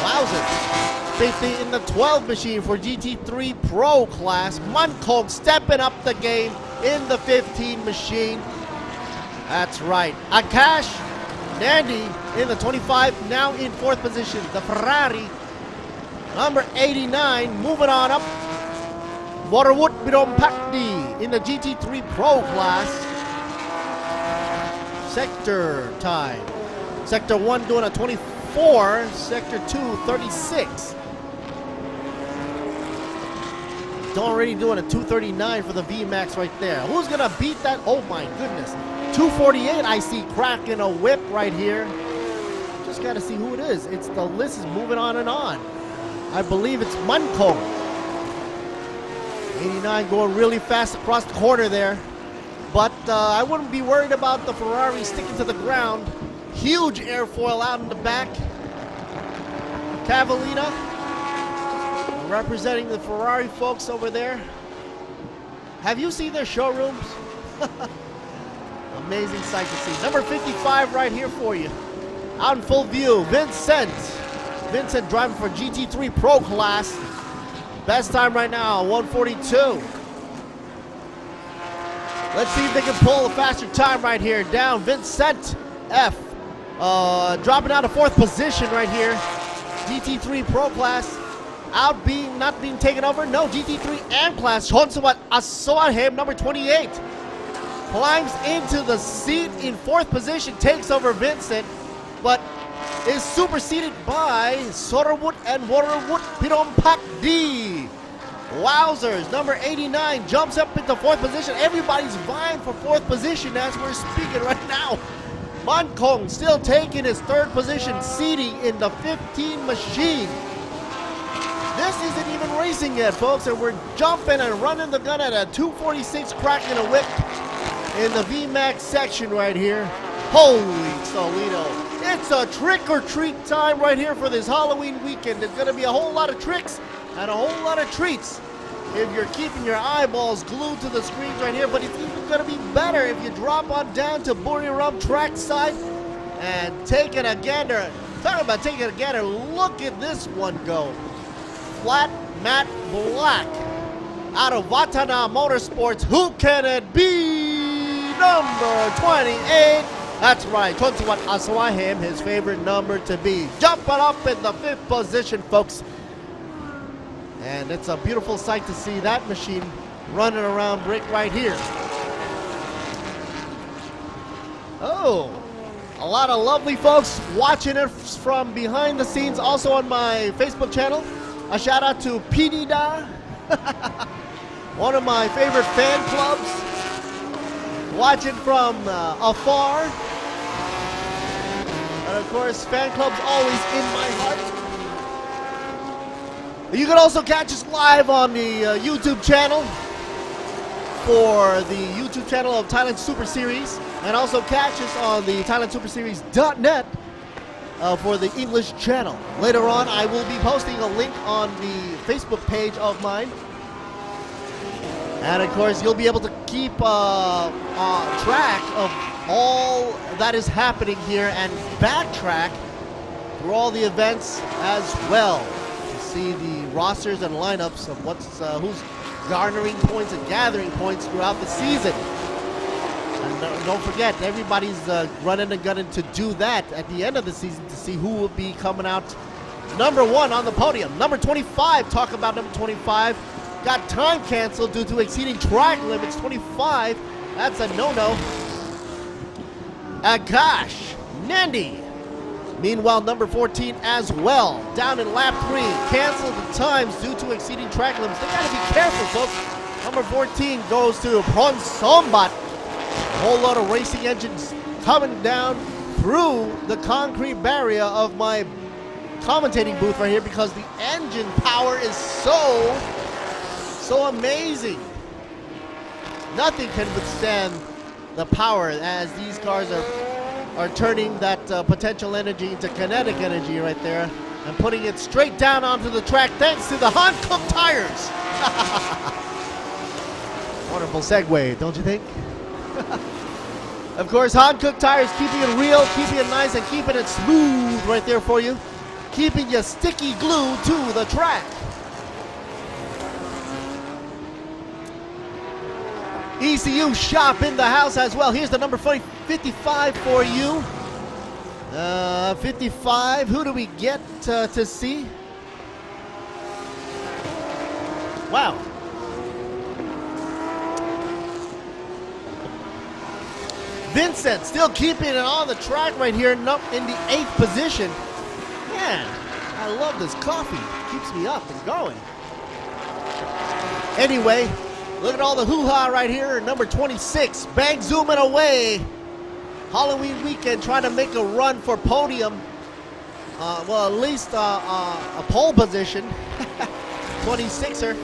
Wowzers. 50 in the 12 machine for GT3 Pro class. Munkong stepping up the game in the 15 machine. That's right. Akash Nandi in the 25, now in 4th position. The Ferrari, number 89, moving on up. Waterwood Bidompakdi in the GT3 Pro class. Sector time. Sector 1 doing a 24, Sector 2, 36. Already doing a 239 for the VMAX right there. Who's gonna beat that? Oh my goodness. 248, I see cracking a whip right here. Just gotta see who it is. The list is moving on and on. I believe it's Munkong. 89 going really fast across the corner there. But I wouldn't be worried about the Ferrari sticking to the ground. Huge airfoil out in the back. Cavallina representing the Ferrari folks over there. Have you seen their showrooms? Amazing sight to see. Number 55 right here for you. Out in full view, Vincent. Vincent driving for GT3 Pro class. Best time right now, 142. Let's see if they can pull a faster time right here. Down, Vincent F. Dropping out of 4th position right here. GT3 Pro class. Not being taken over. No, GT3 M class. Chonsawat Asoahem, number 28. Climbs into the seat in 4th position. Takes over Vincent. But is superseded by Sorawood and Waterwood Pidompakdi. Wowzers, number 89 jumps up into 4th position. Everybody's vying for 4th position as we're speaking right now. Munkong still taking his 3rd position, seating in the 15 machine. This isn't even racing yet, folks, and we're jumping and running the gun at a 246, cracking a whip in the VMAX section right here. Holy Toledo. It's a trick-or-treat time right here for this Halloween weekend. There's going to be a whole lot of tricks and a whole lot of treats if you're keeping your eyeballs glued to the screens right here. But it's even going to be better if you drop on down to Buriram trackside and take it a gander. Talking about taking a gander, look at this one go. Flat matte black out of Watana Motorsports. Who can it be? Number 28. That's right, Chonsawat Asawahem, his favorite number to be. Jumping up in the 5th position, folks. And it's a beautiful sight to see that machine running around brick right here. Oh, a lot of lovely folks watching it from behind the scenes, also on my Facebook channel. A shout out to Pinida, one of my favorite fan clubs, watching from afar. And of course, fan clubs always in my heart. You can also catch us live on the YouTube channel for the YouTube channel of Thailand Super Series, and also catch us on the ThailandSuperSeries.net for the English channel. Later on, I will be posting a link on the Facebook page of mine. And of course, you'll be able to keep track of all that is happening here and backtrack through all the events as well to see the rosters and lineups of who's garnering points and gathering points throughout the season. And don't forget, everybody's running and gunning to do that at the end of the season to see who will be coming out number 1 on the podium. Number 25, talk about number 25. Got time canceled due to exceeding track limits. 25, that's a no-no. Akash Nandi. Meanwhile, number 14 as well. Down in lap 3, canceled the times due to exceeding track limits. They gotta be careful, folks. Number 14 goes to Pronsombat. A whole lot of racing engines coming down through the concrete barrier of my commentating booth right here because the engine power is so amazing. Nothing can withstand the power as these cars are turning that potential energy into kinetic energy right there and putting it straight down onto the track thanks to the Hankook tires. Wonderful segue, don't you think? Of course, Hankook tires keeping it real, keeping it nice, and keeping it smooth right there for you. Keeping your sticky glue to the track. ECU shop in the house as well. Here's the number 55 for you. 55, who do we get to see? Wow. Vincent still keeping it on the track right here in the 8th position. Man, I love this coffee. Keeps me up and going. Anyway, look at all the hoo-ha right here. Number 26, Bang zooming away. Halloween weekend trying to make a run for podium. Well, at least a pole position. 26er.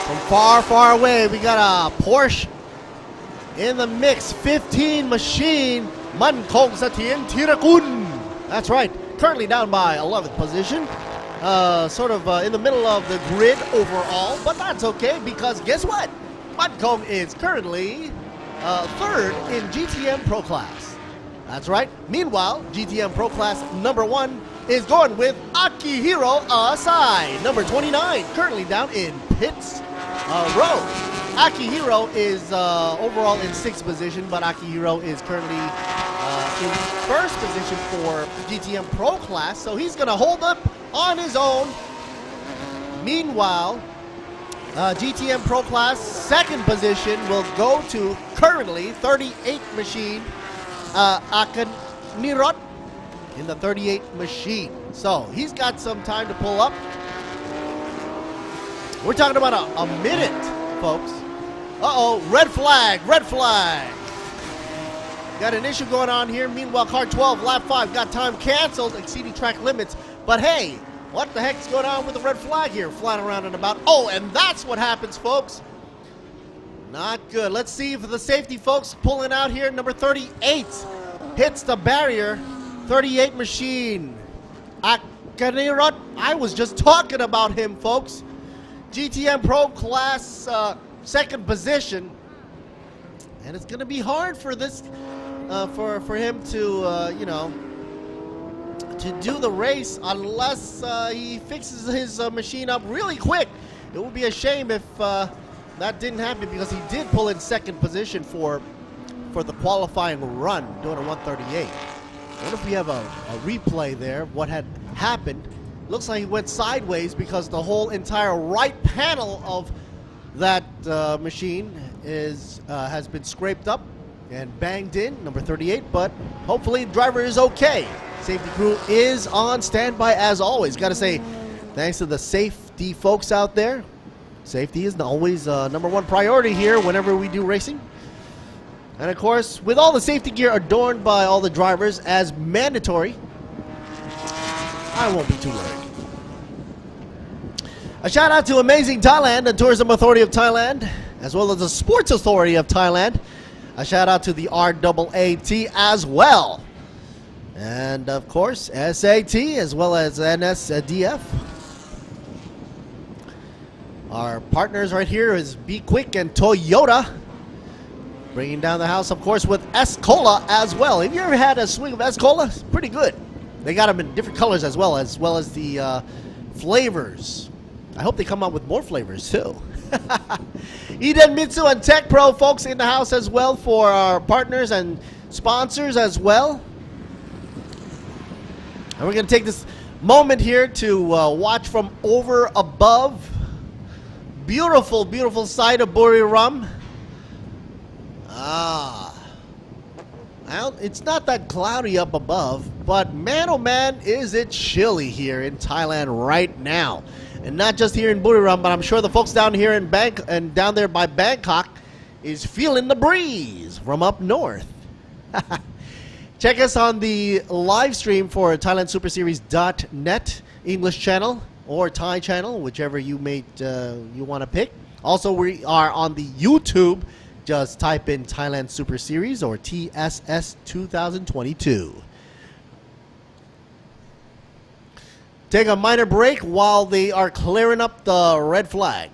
From far, far away, we got a Porsche in the mix. 15 machine. Man Kong Satien Tirakun. That's right. Currently down by 11th position. Sort of in the middle of the grid overall. But that's okay because guess what? Man Kong is currently 3rd in GTM Pro Class. That's right. Meanwhile, GTM Pro Class number 1 is going with Akihiro Asai. Number 29. Currently down in pits row. Akihiro is overall in 6th position, but Akihiro is currently in 1st position for GTM Pro Class, so he's going to hold up on his own. Meanwhile, GTM Pro Class 2nd position will go to currently 38th machine, Akanirot in the 38th machine. So he's got some time to pull up. We're talking about a minute, folks. Uh-oh, red flag, red flag. Got an issue going on here. Meanwhile, car 12, lap 5, got time canceled, exceeding track limits. But hey, what the heck's going on with the red flag here? Flying around and about. Oh, and that's what happens, folks. Not good. Let's see for the safety folks pulling out here. Number 38 hits the barrier. 38 machine. Akanirot. I was just talking about him, folks. GTM Pro Class 2nd position. And it's going to be hard for this, for him to, you know, to do the race unless he fixes his machine up really quick. It would be a shame if that didn't happen because he did pull in 2nd position for the qualifying run, doing a 138. What if we have a replay there of what had happened? Looks like he went sideways because the whole entire right panel of that machine has been scraped up and banged in, number 38, but hopefully the driver is okay. Safety crew is on standby as always. Got to say thanks to the safety folks out there. Safety is always number 1 priority here whenever we do racing. And of course, with all the safety gear adorned by all the drivers as mandatory, I won't be too worried. A shout out to Amazing Thailand, the Tourism Authority of Thailand, as well as the Sports Authority of Thailand. A shout out to the RAAT as well. And of course, SAT as well as NSDF. Our partners right here is B-Quik and Toyota. Bringing down the house, of course, with S-Cola as well. Have you ever had a swing of S-Cola? It's pretty good. They got them in different colors as well as the flavors. I hope they come out with more flavors too. Eden Mitsu and Tech Pro folks in the house as well for our partners and sponsors as well. And we're going to take this moment here to watch from over above. Beautiful, beautiful sight of Buriram. Well, it's not that cloudy up above, but man oh man is it chilly here in Thailand right now. And not just here in Buriram, but I'm sure the folks down here in down there by Bangkok is feeling the breeze from up north. Check us on the live stream for ThailandSuperSeries.net. English channel or Thai channel, whichever you want to pick. Also, we are on the YouTube. Just type in Thailand Super Series or TSS 2022. Take a minor break while they are clearing up the red flag.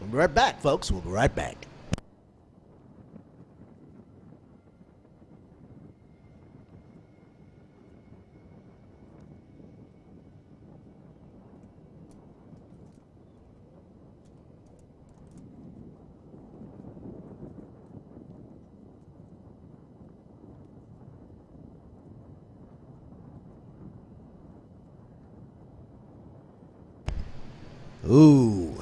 We'll be right back, folks. We'll be right back. Ooh.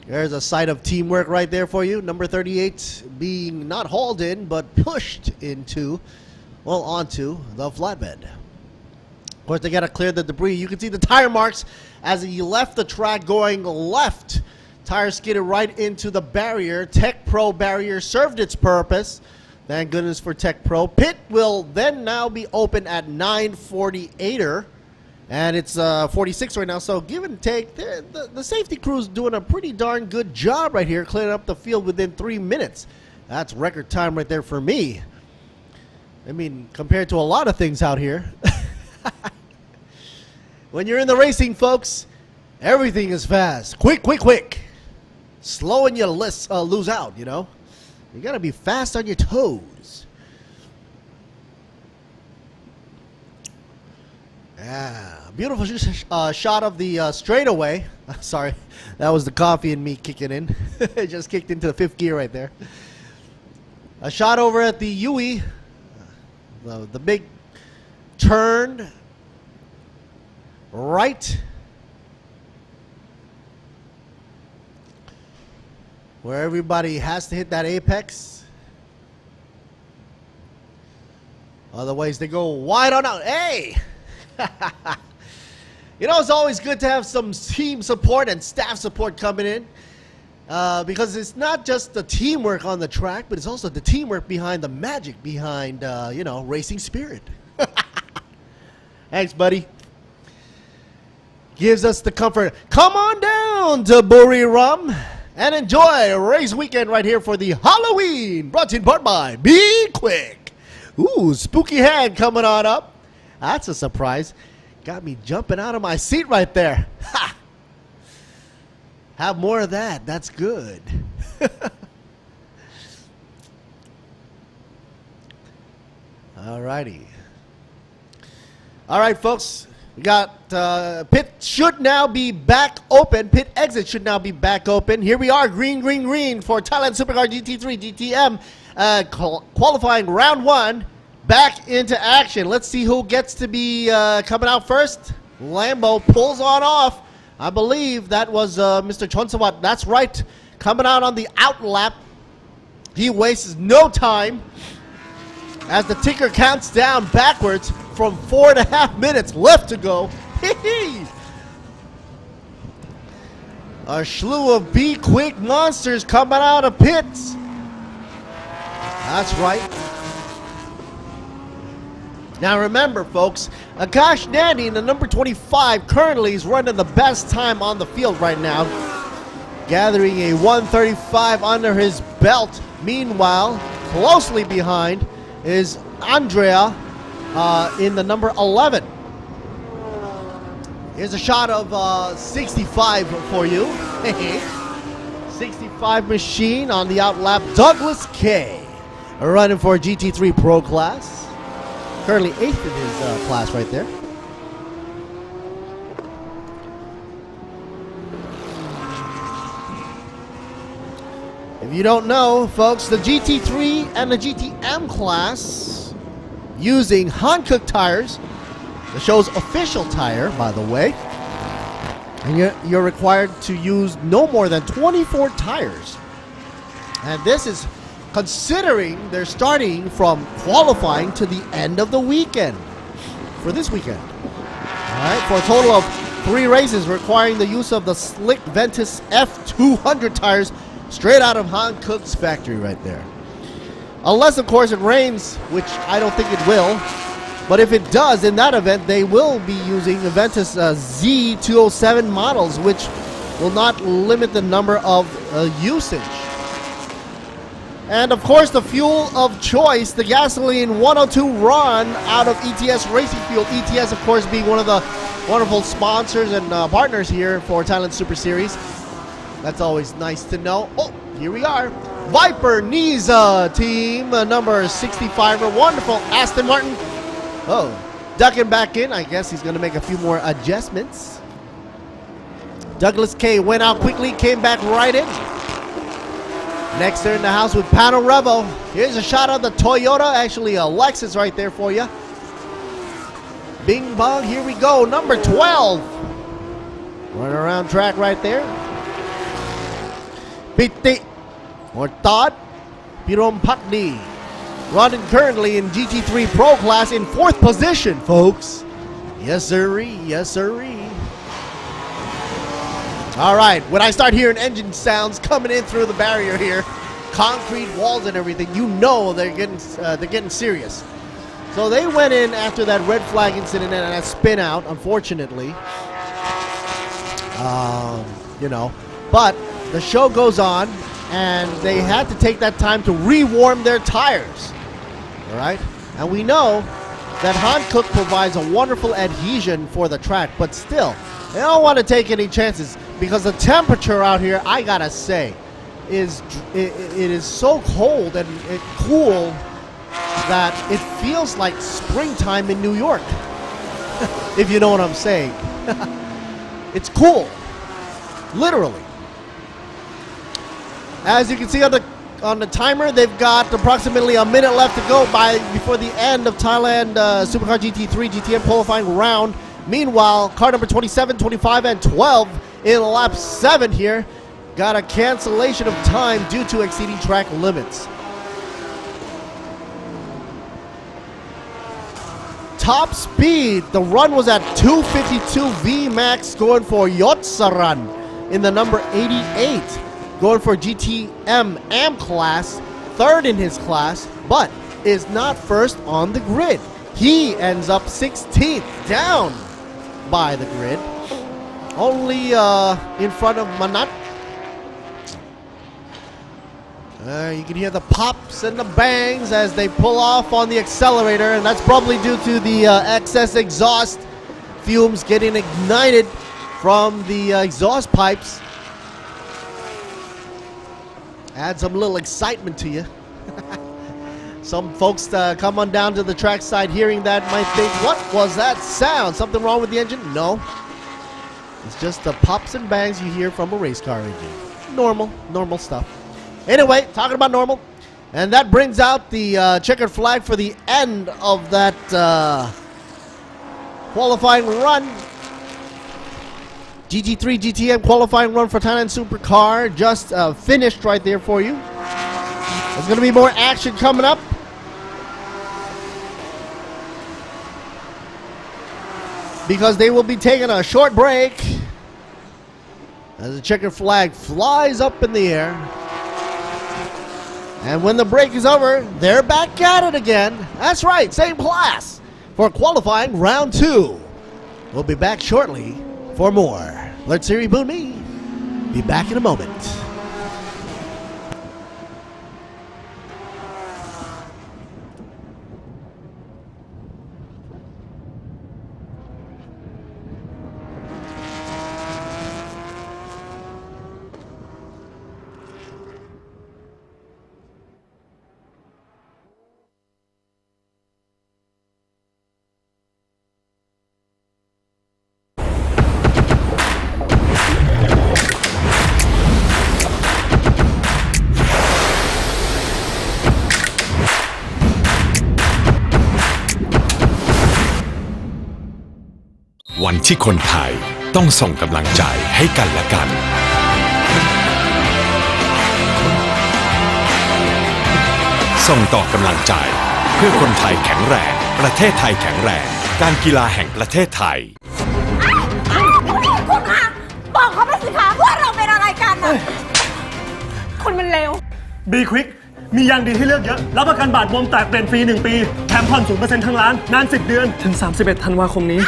There's a sight of teamwork right there for you. Number 38 being not hauled in, but pushed onto the flatbed. Of course, they got to clear the debris. You can see the tire marks as he left the track going left. Tire skidded right into the barrier. Tech Pro barrier served its purpose. Thank goodness for Tech Pro. Pit will then now be open at 9:48er. And it's 46 right now, so give and take, the safety crew's doing a pretty darn good job right here, clearing up the field within 3 minutes. That's record time right there for me. I mean, compared to a lot of things out here. When you're in the racing, folks, everything is fast. Quick, quick, quick. Slow and you lose out, you know. You got to be fast on your toes. Yeah, beautiful shot of the straightaway. Sorry, that was the coffee and me kicking in. It just kicked into the 5th gear right there. A shot over at the Yui. The big turn right. Where everybody has to hit that apex. Otherwise, they go wide on out. Hey! You know, it's always good to have some team support and staff support coming in because it's not just the teamwork on the track, but it's also the teamwork behind the magic behind, you know, racing spirit. Thanks, buddy. Gives us the comfort. Come on down to Buriram and enjoy a race weekend right here for the Halloween, brought to you in part by B-Quik. Ooh, spooky hand coming on up. That's a surprise. Got me jumping out of my seat right there. Ha! Have more of that. That's good. Alrighty. All right, folks. We got pit should now be back open. Pit exit should now be back open. Here we are, green, green, green for Thailand Supercar GT3 DTM qualifying round 1. Back into action. Let's see who gets to be coming out first. Lambo pulls on off. I believe that was Mr. Chonsawat. That's right. Coming out on the out lap. He wastes no time as the ticker counts down backwards from 4.5 minutes left to go. A slew of B-Quik monsters coming out of pits. That's right. Now remember, folks, Akash Nandi in the number 25 currently is running the best time on the field right now, gathering a 1:35 under his belt. Meanwhile, closely behind is Andrea in the number 11. Here's a shot of 65 for you. 65 machine on the out lap. Douglas K running for GT3 Pro class. Currently 8th in his class right there. If you don't know, folks, the GT3 and the GTM class using Hankook tires, the show's official tire, by the way, and you're required to use no more than 24 tires. And this is considering they're starting from qualifying to the end of the weekend for this weekend. All right, for a total of 3 races requiring the use of the Slick Ventus F200 tires straight out of Hankook's factory right there. Unless, of course, it rains, which I don't think it will. But if it does, in that event, they will be using Aventus Z207 models, which will not limit the number of usage. And of course, the fuel of choice, the gasoline 102 run out of ETS Racing Fuel. ETS, of course, being one of the wonderful sponsors and partners here for Thailand Super Series. That's always nice to know. Oh, here we are. Viper Niza team, number 65, a wonderful Aston Martin. Oh, ducking back in. I guess he's going to make a few more adjustments. Douglas K went out quickly, came back right in. Next, they're in the house with Pano Revo. Here's a shot of the Toyota, actually a Lexus right there for you. Bing bong, here we go, number 12. Running around track right there. Piti or Todd Pirom Pakdi. Running currently in GT3 Pro class in 4th position, folks. Yes, sirree. Yes, sirree. All right, when I start hearing engine sounds coming in through the barrier here, concrete walls and everything, you know they're getting serious. So they went in after that red flag incident and that spin out, unfortunately. You know, but the show goes on, and they had to take that time to rewarm their tires. All right, and we know that Hankook provides a wonderful adhesion for the track, but still, they don't want to take any chances because the temperature out here, I gotta say, it is so cold and cool that it feels like springtime in New York, if you know what I'm saying. It's cool, literally. As you can see on the timer, they've got approximately a minute left to go before the end of Thailand Supercar GT3 GTM qualifying round. Meanwhile, car number 27, 25, and 12 in lap 7 here got a cancellation of time due to exceeding track limits. Top speed, the run was at 252 VMAX, going for Yotsaran in the number 88. Going for GTM AM class, 3rd in his class, but is not first on the grid. He ends up 16th, down by the grid. Only in front of Manat. You can hear the pops and the bangs as they pull off on the accelerator, and that's probably due to the excess exhaust fumes getting ignited from the exhaust pipes. Add some little excitement to you. Some folks come on down to the trackside hearing that might think, what was that sound? Something wrong with the engine? No. It's just the pops and bangs you hear from a race car engine. Normal stuff. Anyway, talking about normal. And that brings out the checkered flag for the end of that qualifying run. GT3 GTM qualifying run for Thailand Supercar just finished right there for you. There's going to be more action coming up. Because they will be taking a short break as the checkered flag flies up in the air. And when the break is over, they're back at it again. That's right, same class for qualifying round 2. We'll be back shortly for more. Let's hear Boon Me. Be back in a moment.
วันที่คนไทยต้องส่งกำลังใจให้กันและกันส่งต่อกำลังใจเพื่อคนไทยแข็งแรงประเทศไทยแข็งแรงการกีฬาแห่งประเทศไทย
คุณคะบอกเขาไปสิคะว่าเราเป็นอะไรกันน่ะคุณมันเลว
B-Quik
มียางดีให้เลือกเยอะรับประกันบาดบวมแตกเปลี่ยนฟรี1 ปีแถมผ่อน 0% ทั้งร้านนาน10 เดือนถึง31 ธันวาคมนี้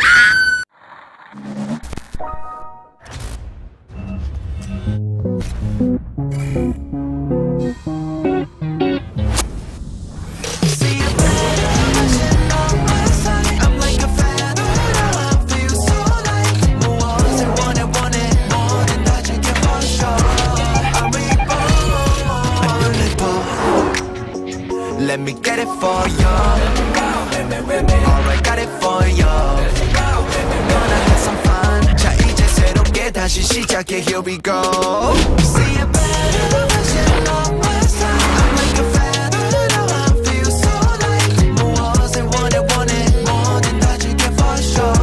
Let me get it for you. Alright, got it for you. Gonna have some fun. 자, 이제 새롭게 다시 시작해. Here we go. See a better version of myself. I'm like a fan. I feel so like 무엇을 원해 뭐든 다 줄게 for sure.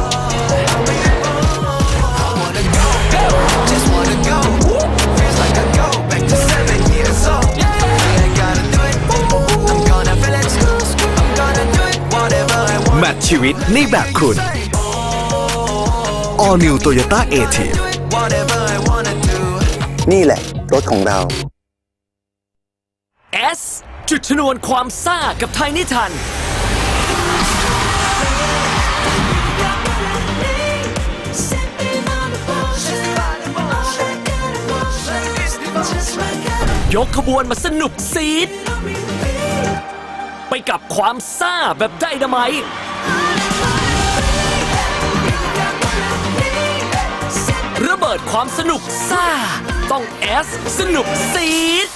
I wanna go, just wanna go. Feels like I go back to 7 years old. Yeah, I gotta do it.แมทชีวิตในแบบคุณ All New Toyota A-Team
นี่แหละรถของเรา
S จุดชนวนความซ่ากับไทยนิทานยกขบวนมาสนุกซีดไปกับความซ่าแบบไดนาไมต์ระเบิดความสนุกซ่าต้อง S สนุกซีด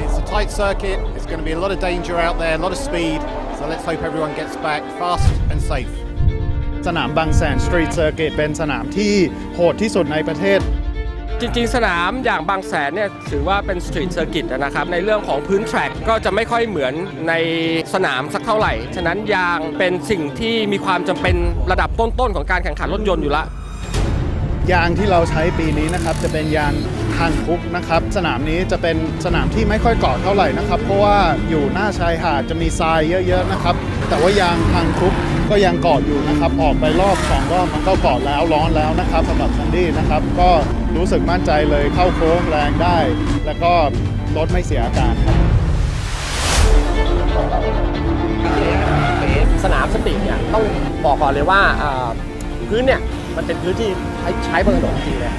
It's a tight circuit. It's going to be a lot of danger out there, a lot of speed. So let's hope everyone gets back fast and safe.
สนามบางแสนสตรีทเซอร์กิตเป็นสนามที่โหดที่สุดในประเทศ
จริงๆสนามอย่างบางแสนเนี่ยถือว่าเป็นสตรีทเซอร์กิตนะครับในเรื่องของพื้นแทร็กก็จะไม่ค่อยเหมือนในสนามสักเท่าไหร่ฉะนั้นยางเป็นสิ่งที่มีความจำเป็นระดับต้นๆของการแข่งขันรถยนต์อยู่ละ
ยางที่เราใช้ปีนี้นะครับจะเป็นยางฮันคุกนะครับสนามนี้จะเป็นสนามที่ไม่ค่อยเกาะเท่าไหร่นะครับเพราะว่าอยู่หน้าชายหาดจะมีทรายเยอะๆนะครับแต่ว่ายางฮันคุกก็ยังเกาะอยู่นะครับออกไปรอบ2 รอบมันก็เกาะแล้วร้อนแล้วนะครับสำหรับซันดี้นะครับก็รู้สึกมั่นใจเลยเข้าโค้งแรงได้แล้วก็รถไม่เสียอาการครับ
สนามสตรีทเนี่ยต้องบอกก่อนเลยว่าพื้นเนี่ยมันเป็นพื้นที่ใช้บนถนนจริงเลย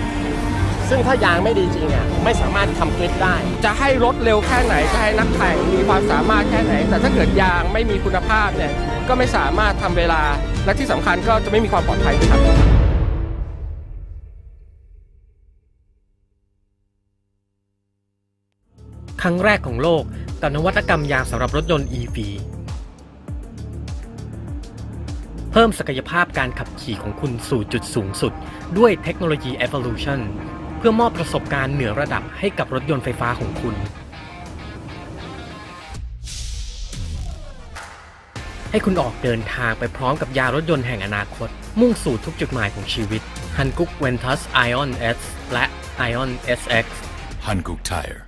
ซึ่งถ้ายางไม่ดีจริงเนี่ยไม่สามารถทำคลิปได้
จะให้รถเร็วแค่ไหนจะให้นักแข่งมีความสามารถแค่ไหนแต่ถ้าเกิดยางไม่มีคุณภาพเนี่ยก็ไม่สามารถทำเวลาและที่สำคัญก็จะไม่มีความปลอดภัยด้วยครับ
ครั้งแรกของโลกกับนวัตกรรมยางสำหรับรถยนต์ EV เพิ่มศักยภาพการขับขี่ของคุณสู่จุดสูงสุดด้วยเทคโนโลยี Evolution เพื่อมอบประสบการณ์เหนือระดับให้กับรถยนต์ไฟฟ้าของคุณให้คุณออกเดินทางไปพร้อมกับยานรถยนต์แห่งอนาคตมุ่งสู่ทุกจุดหมายของชีวิต Hankook Ventus Ion S และ Ion SX
Hankook Tire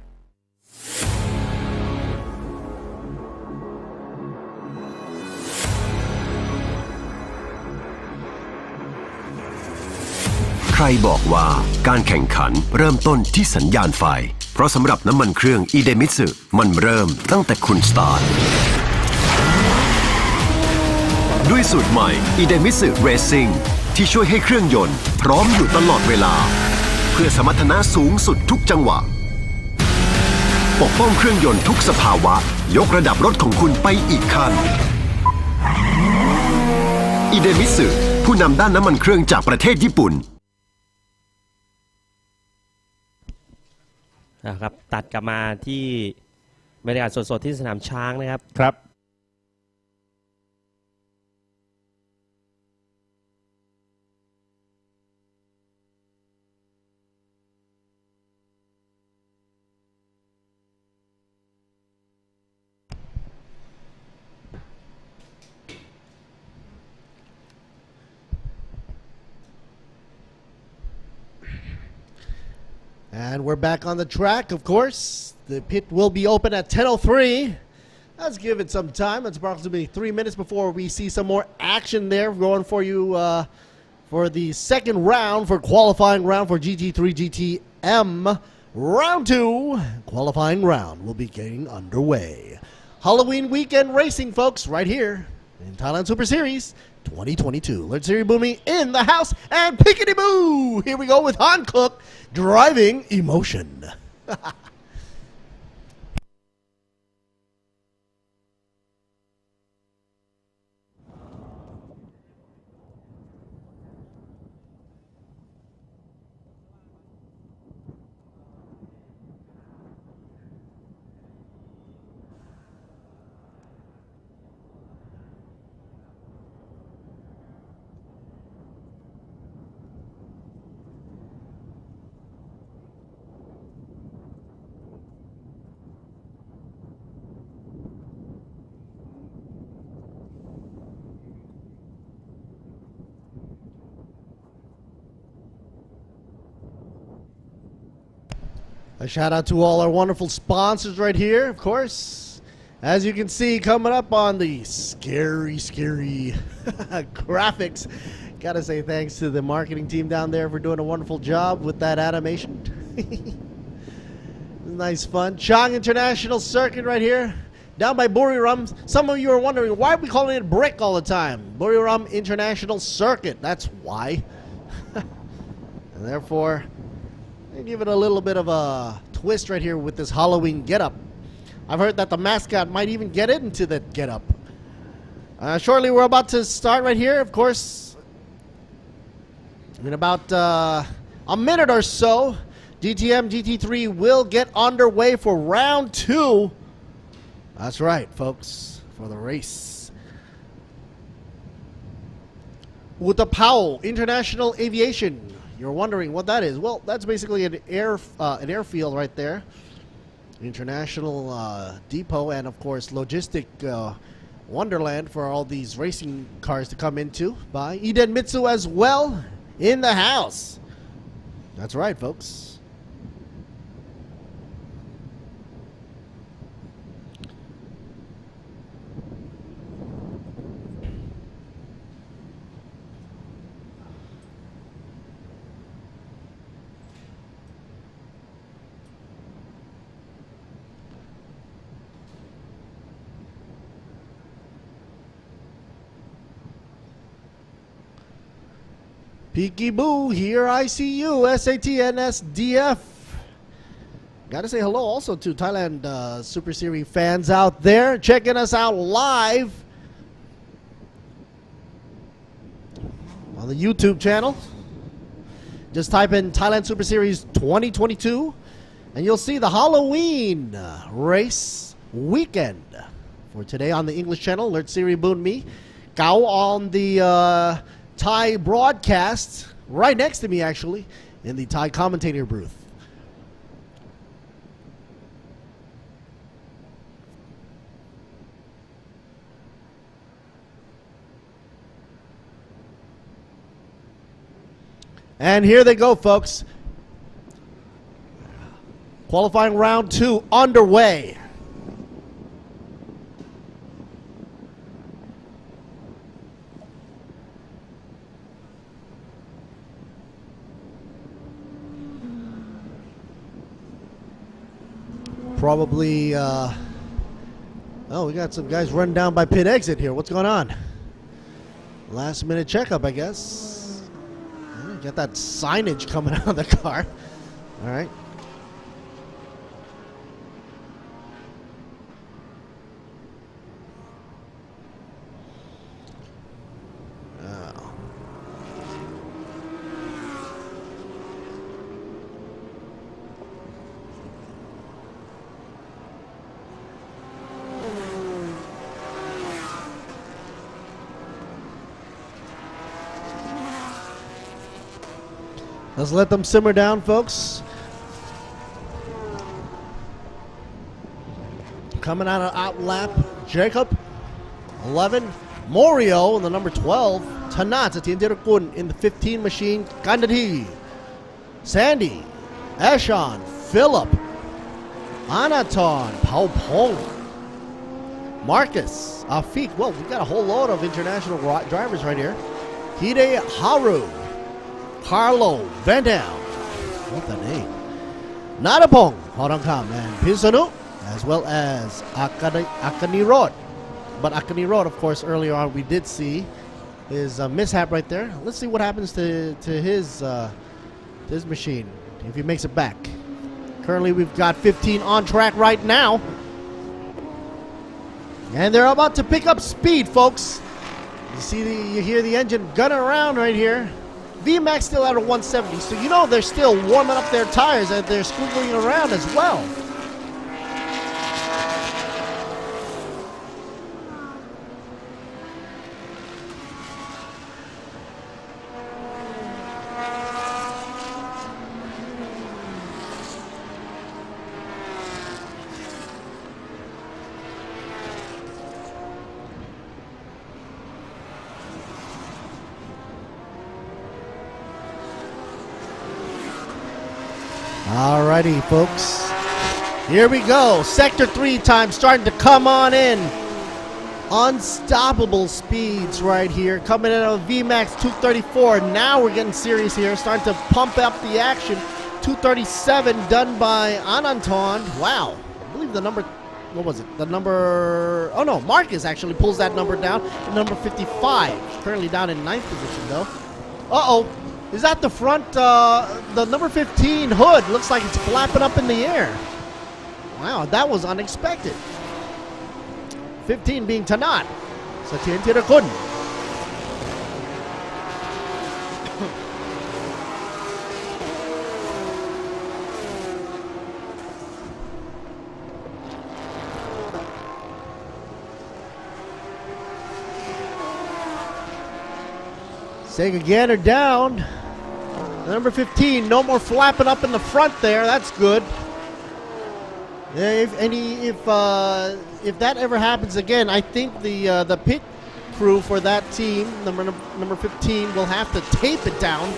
ใครบอกว่าการแข่งขันเริ่มต้นที่สัญญาณไฟเพราะสำหรับน้ำมันเครื่องอิเดมิสึมันเริ่มตั้งแต่คุณสตาร์ทด้วยสูตรใหม่อิเดมิสึเรซิ่งที่ช่วยให้เครื่องยนต์พร้อมอยู่ตลอดเวลาเพื่อสมรรถนะสูงสุดทุกจังหวะปกป้องเครื่องยนต์ทุกสภาวะยกระดับรถของคุณไปอีกขั้นอิเดมิสึผู้นำด้านน้ำมันเครื่องจากประเทศญี่ปุ่น
นะครับตัดกลับมาที่บรรยากาศสดๆที่สนามช้างนะครับ
ครับ
And we're back on the track, of course. The pit will be open at 10:03. Let's give it some time. It's approximately 3 minutes before we see some more action there going for you for the second round for qualifying round for GT3 GTM Round 2 qualifying round will be getting underway. Halloween weekend racing, folks, right here in Thailand Super Series 2022. Let's hear Boomy in the house and pickety boo. Here we go with Han Cook driving emotion. A shout out to all our wonderful sponsors right here, of course. As you can see, coming up on the scary graphics. Gotta say thanks to the marketing team down there for doing a wonderful job with that animation. Nice fun. Chang International Circuit right here. Down by Buriram. Some of you are wondering, why are we calling it brick all the time? Buriram International Circuit. That's why. And therefore, they give it a little bit of a twist right here with this Halloween getup. I've heard that the mascot might even get into that getup. Shortly, we're about to start right here. Of course, in about a minute or so, DTM GT3 will get underway for round 2. That's right, folks, for the race. Utapao International Aviation. You're wondering what that is. Well, that's basically an airfield right there. International depot and, of course, logistic wonderland for all these racing cars to come into by Eden Mitsu as well in the house. That's right, folks. Peeky Boo, here I see you, SATNSDF. Gotta say hello also to Thailand Super Series fans out there checking us out live on the YouTube channel. Just type in Thailand Super Series 2022 and you'll see the Halloween race weekend for today on the English channel. Alert Siri Boon Me. Gao on the Thai broadcast right next to me, actually, in the Thai commentator booth. And here they go, folks. Qualifying round 2 underway. Probably, oh, we got some guys run down by pit exit here. What's going on? Last minute checkup, I guess. Got that signage coming out of the car. All right. Let's let them simmer down, folks. Coming out of out lap, Jacob, 11. Morio in the number 12. Tanat Atiendirakun in the 15 machine. Gandhi. Sandy. Ashon. Philip. Anaton. Pao Pong. Marcus. Afik. Whoa, we got a whole load of international drivers right here. Hide Haru. Carlo Van Dam. What the name? Narapong, Horangkam, and Pisanu, as well as Akani Road. But Akani Road, of course, earlier on we did see his mishap right there. Let's see what happens to his machine if he makes it back. Currently, we've got 15 on track right now. And they're about to pick up speed, folks. You hear the engine gunning around right here. VMAX still at a 170, so you know they're still warming up their tires and they're squiggling around as well. Alrighty, folks. Here we go. Sector 3 time starting to come on in. Unstoppable speeds right here. Coming in on VMAX 234. Now we're getting serious here. Starting to pump up the action. 237 done by Ananton. Wow. I believe the number... What was it? The number... Oh no, Marcus actually pulls that number down. Number 55. Currently down in 9th position though. Uh-oh. Is that the front, the number 15 hood? Looks like it's flapping up in the air. Wow, that was unexpected. 15 being Tanat. Satien Tirakun. Sega Ganner down. Number 15, no more flapping up in the front there. That's good. If that ever happens again, I think the pit crew for that team, number 15, will have to tape it down.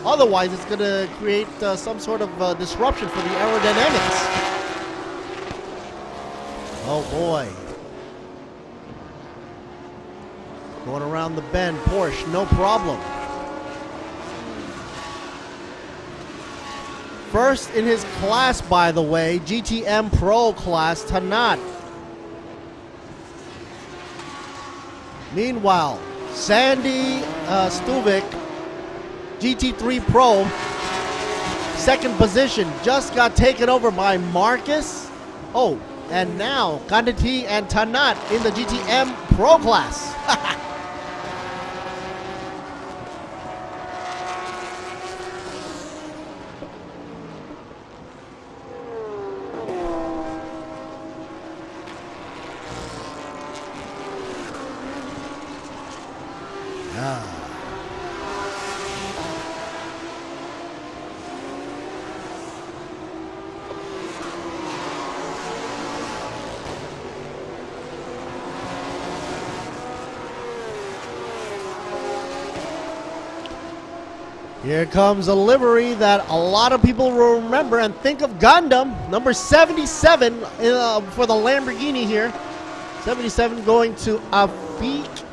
Otherwise, it's going to create some sort of disruption for the aerodynamics. Oh boy. Going around the bend, Porsche, no problem. First in his class, by the way, GTM Pro class, Tanat. Meanwhile, Sandy Stuvik, GT3 Pro, second position, just got taken over by Marcus. Oh, and now Kandati and Tanat in the GTM Pro class. Here comes a livery that a lot of people will remember and think of Gundam. Number 77 for the Lamborghini here. 77 going to Afik.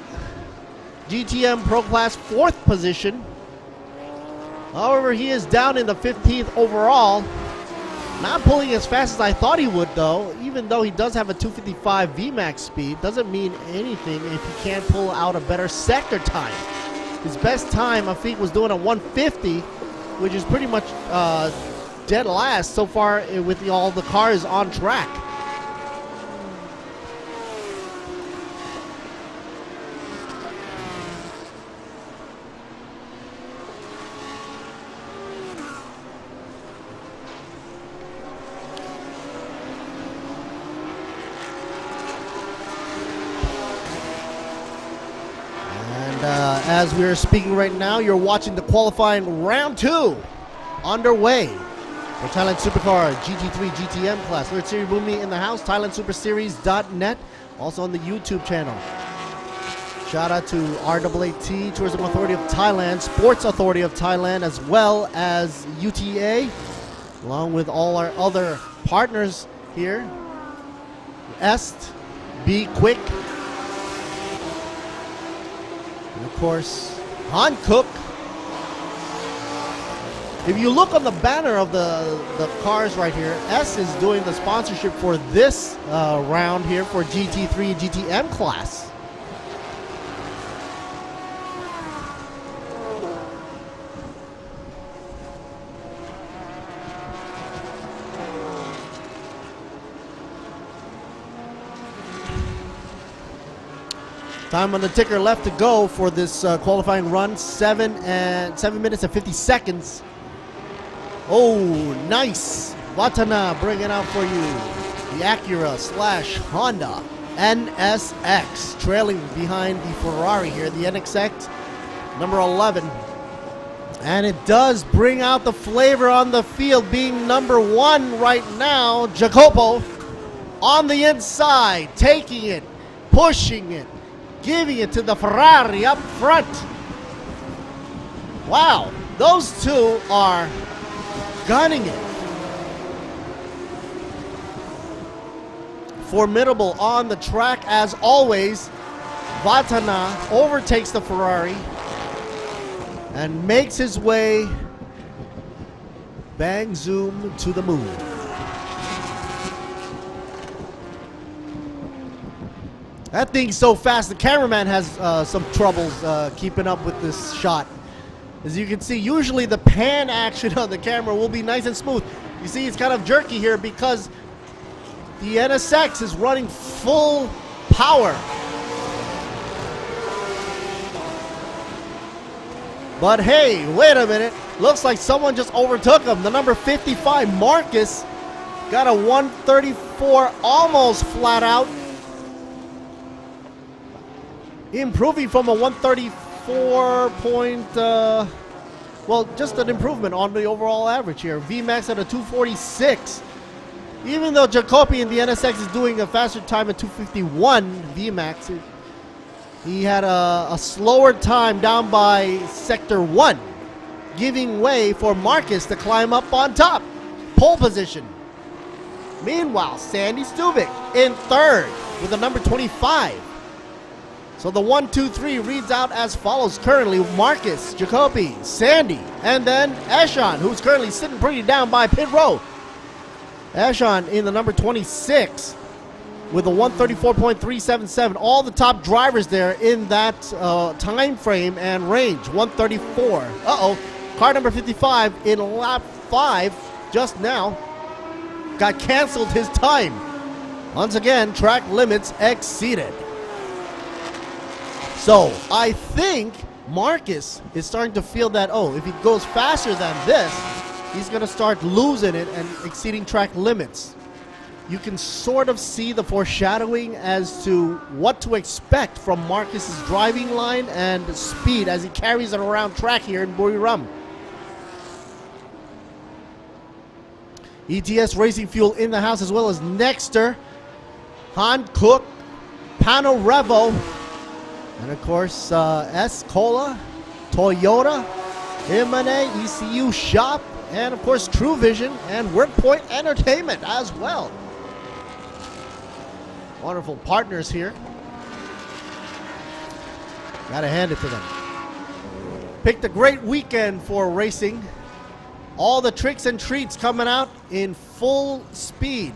GTM Pro Class 4th position. However, he is down in the 15th overall. Not pulling as fast as I thought he would though. Even though he does have a 255 VMAX speed, doesn't mean anything if he can't pull out a better sector time. His best time, Afik, was doing a 150, which is pretty much dead last so far with all the cars on track. As we are speaking right now, you're watching the qualifying round 2 underway for Thailand Supercar GT3 GTM class. Third Series Bumi in the house, ThailandSuperSeries.net, also on the YouTube channel. Shout out to RAAT, Tourism Authority of Thailand, Sports Authority of Thailand, as well as UTA, along with all our other partners here. Est, B-Quik, and of course, Han Cook. If you look on the banner of the cars right here, S is doing the sponsorship for this round here for GT3 GTM class. Time on the ticker left to go for this qualifying run, 7 minutes and 50 seconds. Oh, nice. Watana bringing out for you the Acura / Honda NSX, trailing behind the Ferrari here, the NSX number 11. And it does bring out the flavor on the field, being number 1 right now. Jacopo on the inside, taking it, pushing it, giving it to the Ferrari up front. Wow, those two are gunning it. Formidable on the track as always. Vatana overtakes the Ferrari and makes his way bang zoom to the moon. That thing's so fast, the cameraman has some troubles keeping up with this shot. As you can see, usually the pan action on the camera will be nice and smooth. You see, it's kind of jerky here because the NSX is running full power. But hey, wait a minute. Looks like someone just overtook him. The number 55, Marcus, got a 134 almost flat out. Improving from a 134 point, well, just an improvement on the overall average here. VMAX at a 246. Even though Jacopi in the NSX is doing a faster time at 251 VMAX, he had a slower time down by sector 1, giving way for Marcus to climb up on top. Pole position. Meanwhile, Sandy Stubik in third with the number 25. So the 1, 2, 3 reads out as follows currently: Marcus, Jacoby, Sandy, and then Eshan, who's currently sitting pretty down by pit row. Eshan in the number 26 with a 134.377. All the top drivers there in that time frame and range, 134. Uh-oh, car number 55 in lap 5 just now got canceled his time. Once again, track limits exceeded. So I think Marcus is starting to feel that, oh, if he goes faster than this, he's going to start losing it and exceeding track limits. You can sort of see the foreshadowing as to what to expect from Marcus's driving line and speed as he carries it around track here in Buriram. ETS Racing Fuel in the house, as well as Nexter, Han Cook, Pano Revo, and of course S Cola, Toyota, Imane, ECU Shop, and of course Truevision and WorkPoint Entertainment as well. Wonderful partners here. Gotta hand it to them. Picked a great weekend for racing. All the tricks and treats coming out in full speed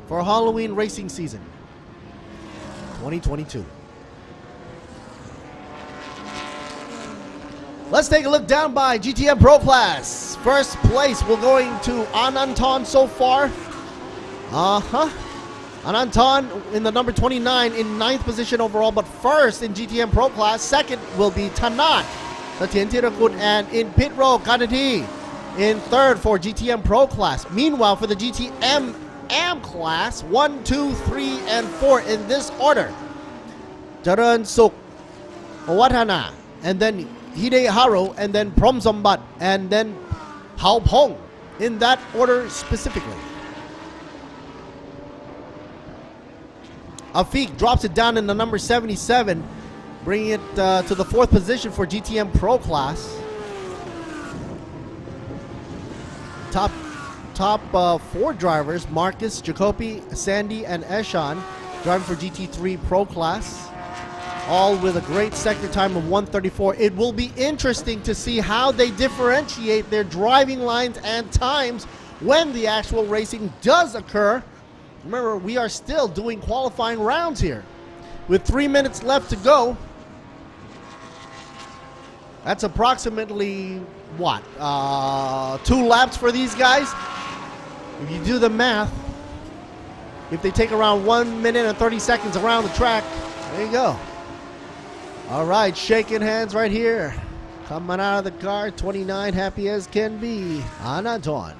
for Halloween racing season 2022. Let's take a look down by GTM Pro Class. First place, we're going to Ananton so far. Ananton in the number 29 in 9th position overall, but first in GTM Pro Class. Second will be Tanat, Satien Tirakut, and in pit row, Kanati in third for GTM Pro Class. Meanwhile, for the GTM AM Class, 1, 2, 3, and 4 in this order: Jaran Suk, Watana, and then Hide Haro, and then Prom Sombat, and then Hao Pong, in that order specifically. Afik drops it down in the number 77, bringing it to the 4th position for GTM Pro Class. Top 4 drivers: Marcus, Jacopi, Sandy, and Eshan, driving for GT3 Pro Class. all with a great sector time of 1:34. It will be interesting to see how they differentiate their driving lines and times when the actual racing does occur. Remember, we are still doing qualifying rounds here. With 3 minutes left to go, that's approximately, what, 2 laps for these guys? If you do the math, if they take around 1 minute and 30 seconds around the track, there you go. All right, shaking hands right here. Coming out of the car, 29, happy as can be, Anton.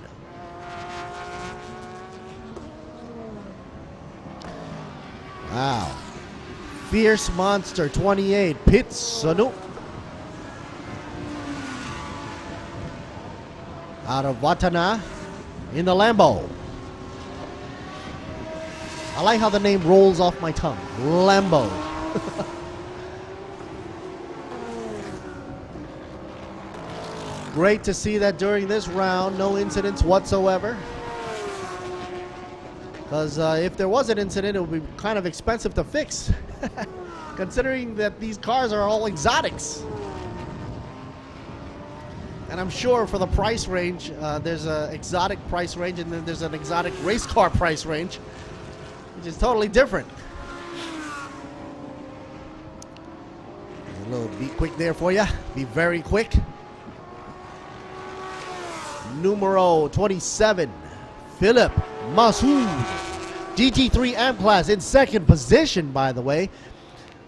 Wow. Fierce Monster, 28, Pit Sanu. Out of Watana in the Lambo. I like how the name rolls off my tongue. Lambo. Great to see that during this round, no incidents whatsoever. Because if there was an incident, it would be kind of expensive to fix. Considering that these cars are all exotics. And I'm sure for the price range, there's an exotic price range and then there's an exotic race car price range, which is totally different. There's a little B-Quik there for you. Be very quick. Numero 27, Philip Masoud. GT3 AM class in second position, by the way.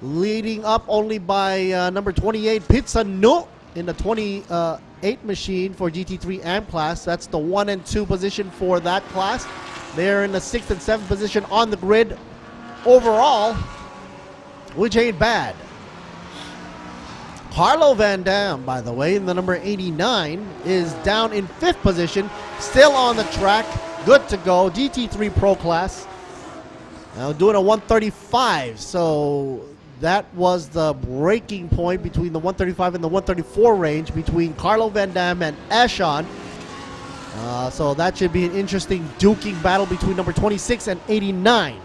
Leading up only by number 28, Pizzano, in the 28 machine for GT3 AM class. That's the 1 and 2 position for that class. They're in the 6th and 7th position on the grid overall, which ain't bad. Carlo Van Dam, by the way, in the number 89, is down in 5th position, still on the track, good to go. GT3 Pro class. Now doing a 135, so that was the breaking point between the 135 and the 134 range between Carlo Van Dam and Ashon. So that should be an interesting duking battle between number 26 and 89.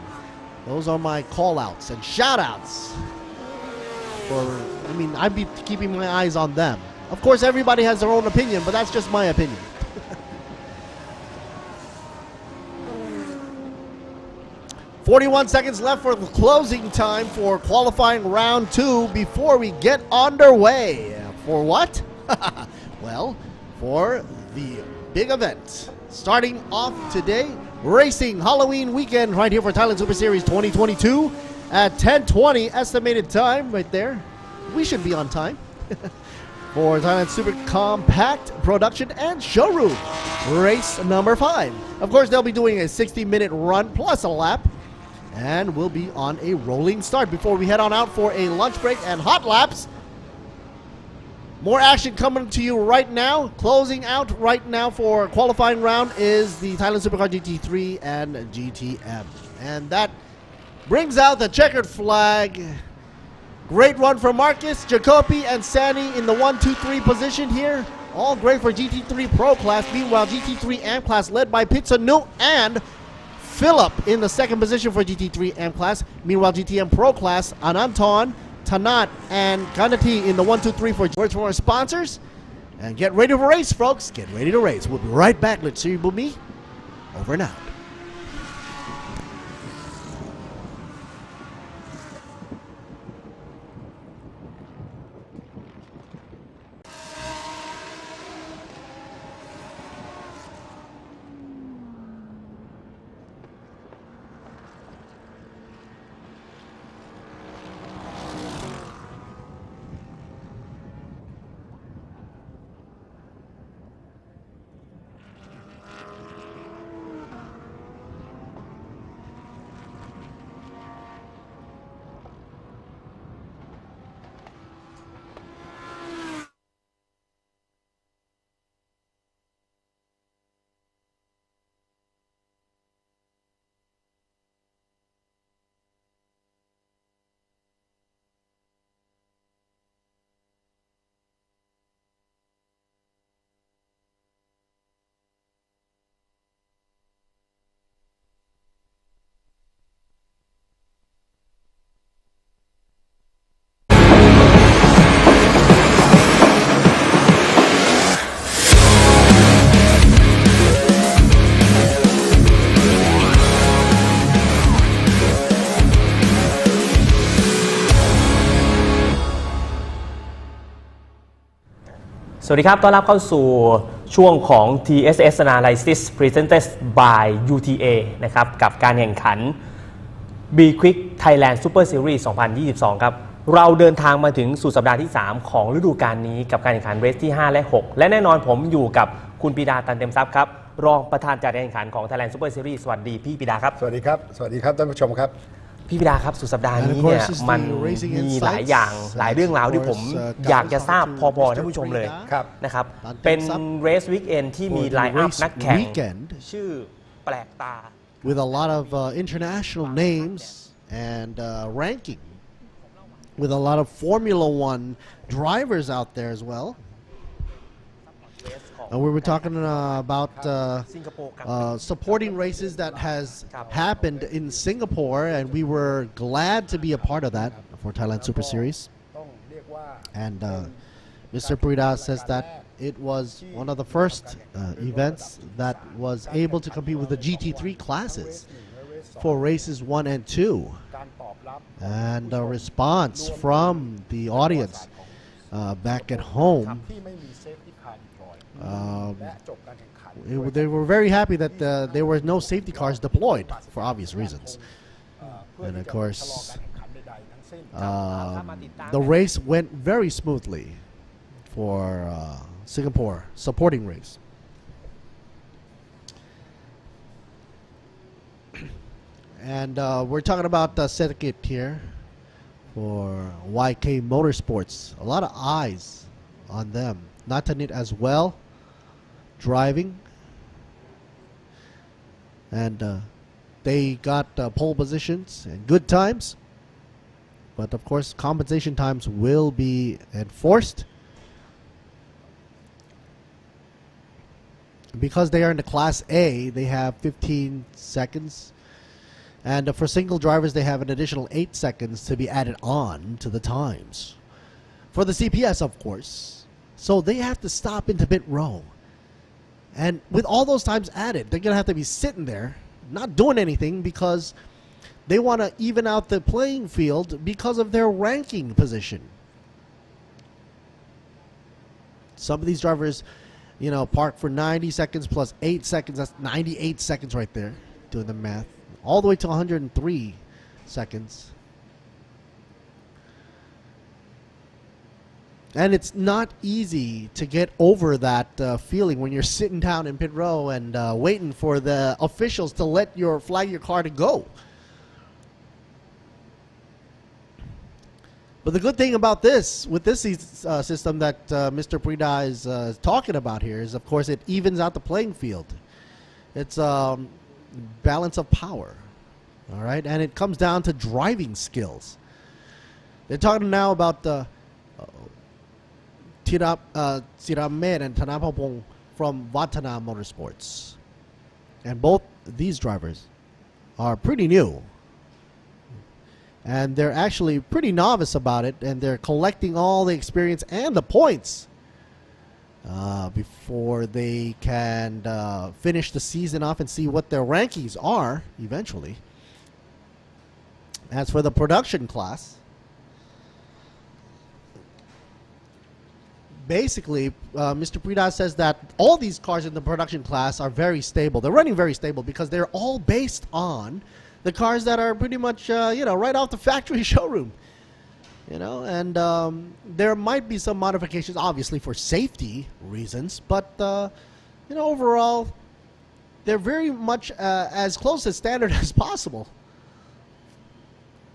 Those are my call-outs and shout-outs. I'd be keeping my eyes on them. Of course, everybody has their own opinion, but that's just my opinion. 41 seconds left for the closing time for qualifying round 2 before we get underway. For what? Well, for the big event. Starting off today, racing Halloween weekend right here for Thailand Super Series 2022 at 10:20 estimated time right there. We should be on time. For Thailand Super Compact Production and Showroom. Race number 5. Of course, they'll be doing a 60-minute run plus a lap. And we'll be on a rolling start before we head on out for a lunch break and hot laps. More action coming to you right now. Closing out right now for qualifying round is the Thailand Supercar GT3 and GTM. And that brings out the checkered flag. Great run from Marcus, Jacoby, and Sani in the 1, 2, 3 position here. All great for GT3 Pro class. Meanwhile, GT3 AM class led by Pizzanu and Philip in the 2nd position for GT3 AM class. Meanwhile, GTM Pro class, Ananton, Tanat, and Ganati in the 1, 2, 3 for words from our sponsors. And get ready to race, folks. Get ready to race. We'll be right back. Let's see you, Bumi. Over and out.
สวัสดีครับต้อนรับเข้าสู่ช่วงของ TSS Analysis Presented by UTA นะครับกับการแข่งขัน B-Quik Thailand Super Series 2022 ครับเราเดินทางมาถึงสู่สัปดาห์ที่ 3 ของฤดูกาลนี้กับการแข่งขันเรสที่ 5 และ 6 และแน่นอนผมอยู่กับคุณปีดาตันเต็มทรัพย์ครับรองประธานจัดการแข่งขันของ Thailand Super Series สวัสดีพี่ปีดาครับ
สวัสดีครับสวัสดีครับท่านผู้ชมครับ
พี่ปิดาครับสุดสัปดาห์นี้เนี่ยมันมีหลายอย่างหลายเรื่องราวที่ผมอยากจะทราบพอๆท่านผู้ชมเลยนะครับเป็นเรสวีคเอนที่มีไลน์อัพนักแข่งชื่อแปลกตา
with a lot of international names and ranking with a lot of Formula One drivers out there as well. We were talking about supporting races that has happened in Singapore, and we were glad to be a part of that for Thailand Super Series. And Mr. Prida says that it was one of the first events that was able to compete with the GT3 classes for races 1 and 2. And the response from the audience back at home, they were very happy that there were no safety cars deployed for obvious reasons. And of course, the race went very smoothly for Singapore supporting race. And we're talking about the circuit here for YK Motorsports. A lot of eyes on them. Natanit as well, driving. And they got pole positions and good times. But of course, compensation times will be enforced. Because they are in the Class A, they have 15 seconds. And for single drivers, they have an additional 8 seconds to be added on to the times. For the CPS, of course. So they have to stop into pit row. And with all those times added, they're going to have to be sitting there, not doing anything, because they want to even out the playing field because of their ranking position. Some of these drivers, you know, park for 90 seconds plus 8 seconds. That's 98 seconds right there, doing the math. All the way to 103 seconds. And it's not easy to get over that feeling when you're sitting down in pit row and waiting for the officials to let your flag your car to go. But the good thing about this, with this system that Mr. Prida is talking about here, is of course it evens out the playing field. It's balance of power, all right, and it comes down to driving skills. They're talking now about Siramed and Tanapapong from Vatana Motorsports, and both these drivers are pretty new, and they're actually pretty novice about it, and they're collecting all the experience and the points before they can finish the season off and see what their rankings are eventually. As for the production class, basically, Mr. Prida says that all these cars in the production class are very stable. They're running very stable because they're all based on the cars that are pretty much, you know, right off the factory showroom. You know, and there might be some modifications, obviously, for safety reasons. But, you know, overall, they're very much as close to standard as possible.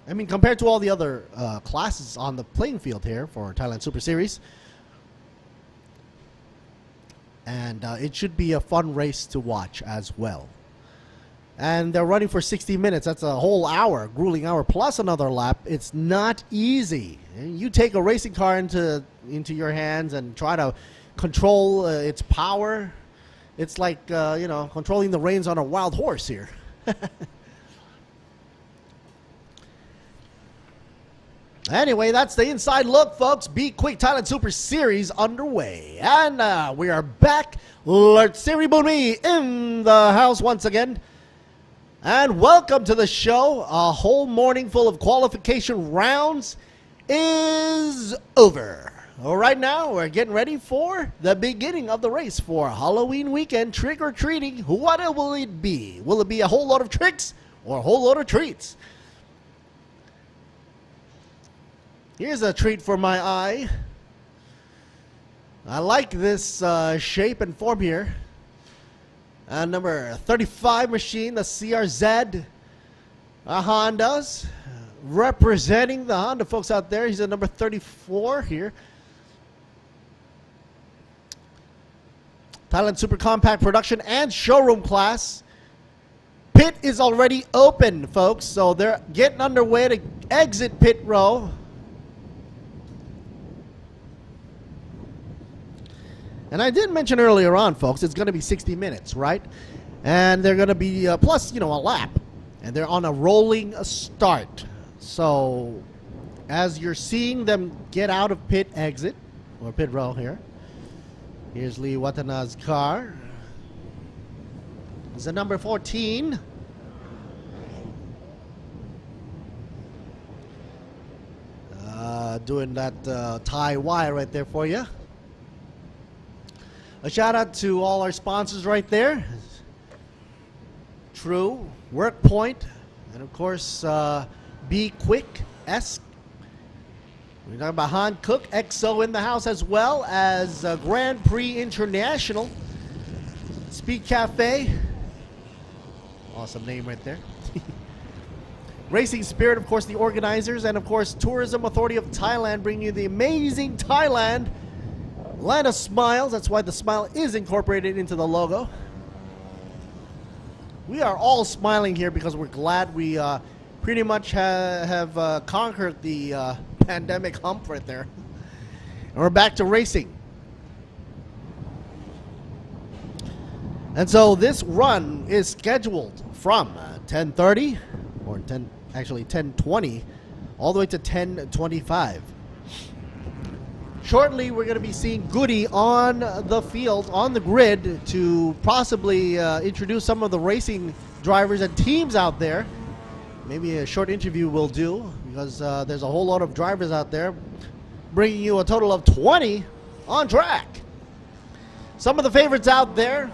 I mean, compared to all the other classes on the playing field here for Thailand Super Series. And it should be a fun race to watch as well. And they're running for 60 minutes. That's a whole hour, grueling hour, plus another lap. It's not easy. You take a racing car into your hands and try to control its power. It's like, you know, controlling the reins on a wild horse here. Anyway, that's the inside look, folks. B-Quik Thailand Super Series underway. And we are back. Lord Siri Bunmi in the house once again. And welcome to the show. A whole morning full of qualification rounds is over. Well, right now, we're getting ready for the beginning of the race for Halloween weekend trick-or-treating. What will it be? Will it be a whole lot of tricks or a whole lot of treats? Here's a treat for my eye. I like this shape and form here. Number 35 machine, the CRZ Hondas. Representing the Honda folks out there. He's at number 34 here. Thailand Super Compact Production and Showroom Class. Pit is already open, folks, so they're getting underway to exit pit row. And I did mention earlier on, folks, it's going to be 60 minutes, right? And they're going to be, plus, a lap. And they're on a rolling start. So, as you're seeing them get out of pit exit, or pit row here, here's Lee Watana's car. It's the number 14. Doing that tie wire right there for you. A shout out to all our sponsors right there. True, WorkPoint, and of course, B-Quik, we're talking about Han Cook, XO in the house, as well as Grand Prix International, Speed Cafe, awesome name right there. Racing Spirit, of course, the organizers, and of course, Tourism Authority of Thailand, bringing you the amazing Thailand Land of Smiles. That's why the smile is incorporated into the logo. We are all smiling here because we're glad we pretty much have conquered the pandemic hump right there. And we're back to racing. And so this run is scheduled from 10:30 or 10:20 all the way to 10:25. Shortly, we're going to be seeing Goody on the field, on the grid, to possibly introduce some of the racing drivers and teams out there. Maybe a short interview will do, because there's a whole lot of drivers out there, bringing you a total of 20 on track. Some of the favorites out there,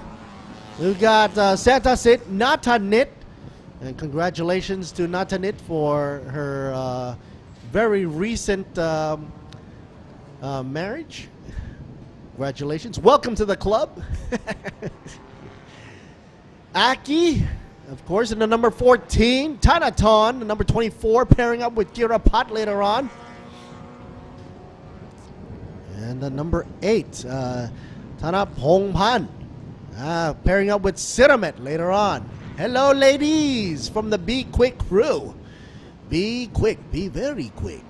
we've got Satasit Natanit, and congratulations to Natanit for her very recent marriage. Congratulations. Welcome to the club. Aki, of course, in the number 14. Tanaton, the number 24, pairing up with Kirapat later on. And the number 8, Tanapongpan, pairing up with Siramet later on. Hello, ladies, from the B-Quik crew. Be quick, be very quick.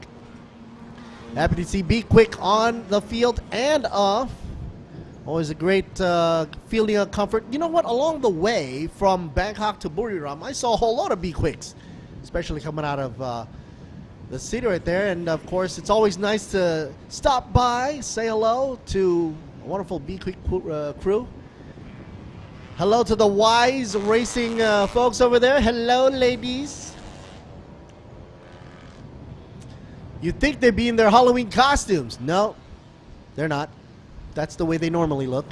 Happy to see B-Quik on the field and off. Always a great feeling of comfort. You know what? Along the way from Bangkok to Buriram, I saw a whole lot of B-Quiks, especially coming out of the city right there. And of course, it's always nice to stop by, say hello to a wonderful B-Quik crew. Hello to the Wise Racing folks over there. Hello, ladies. You'd think they'd be in their Halloween costumes. No, they're not. That's the way they normally look.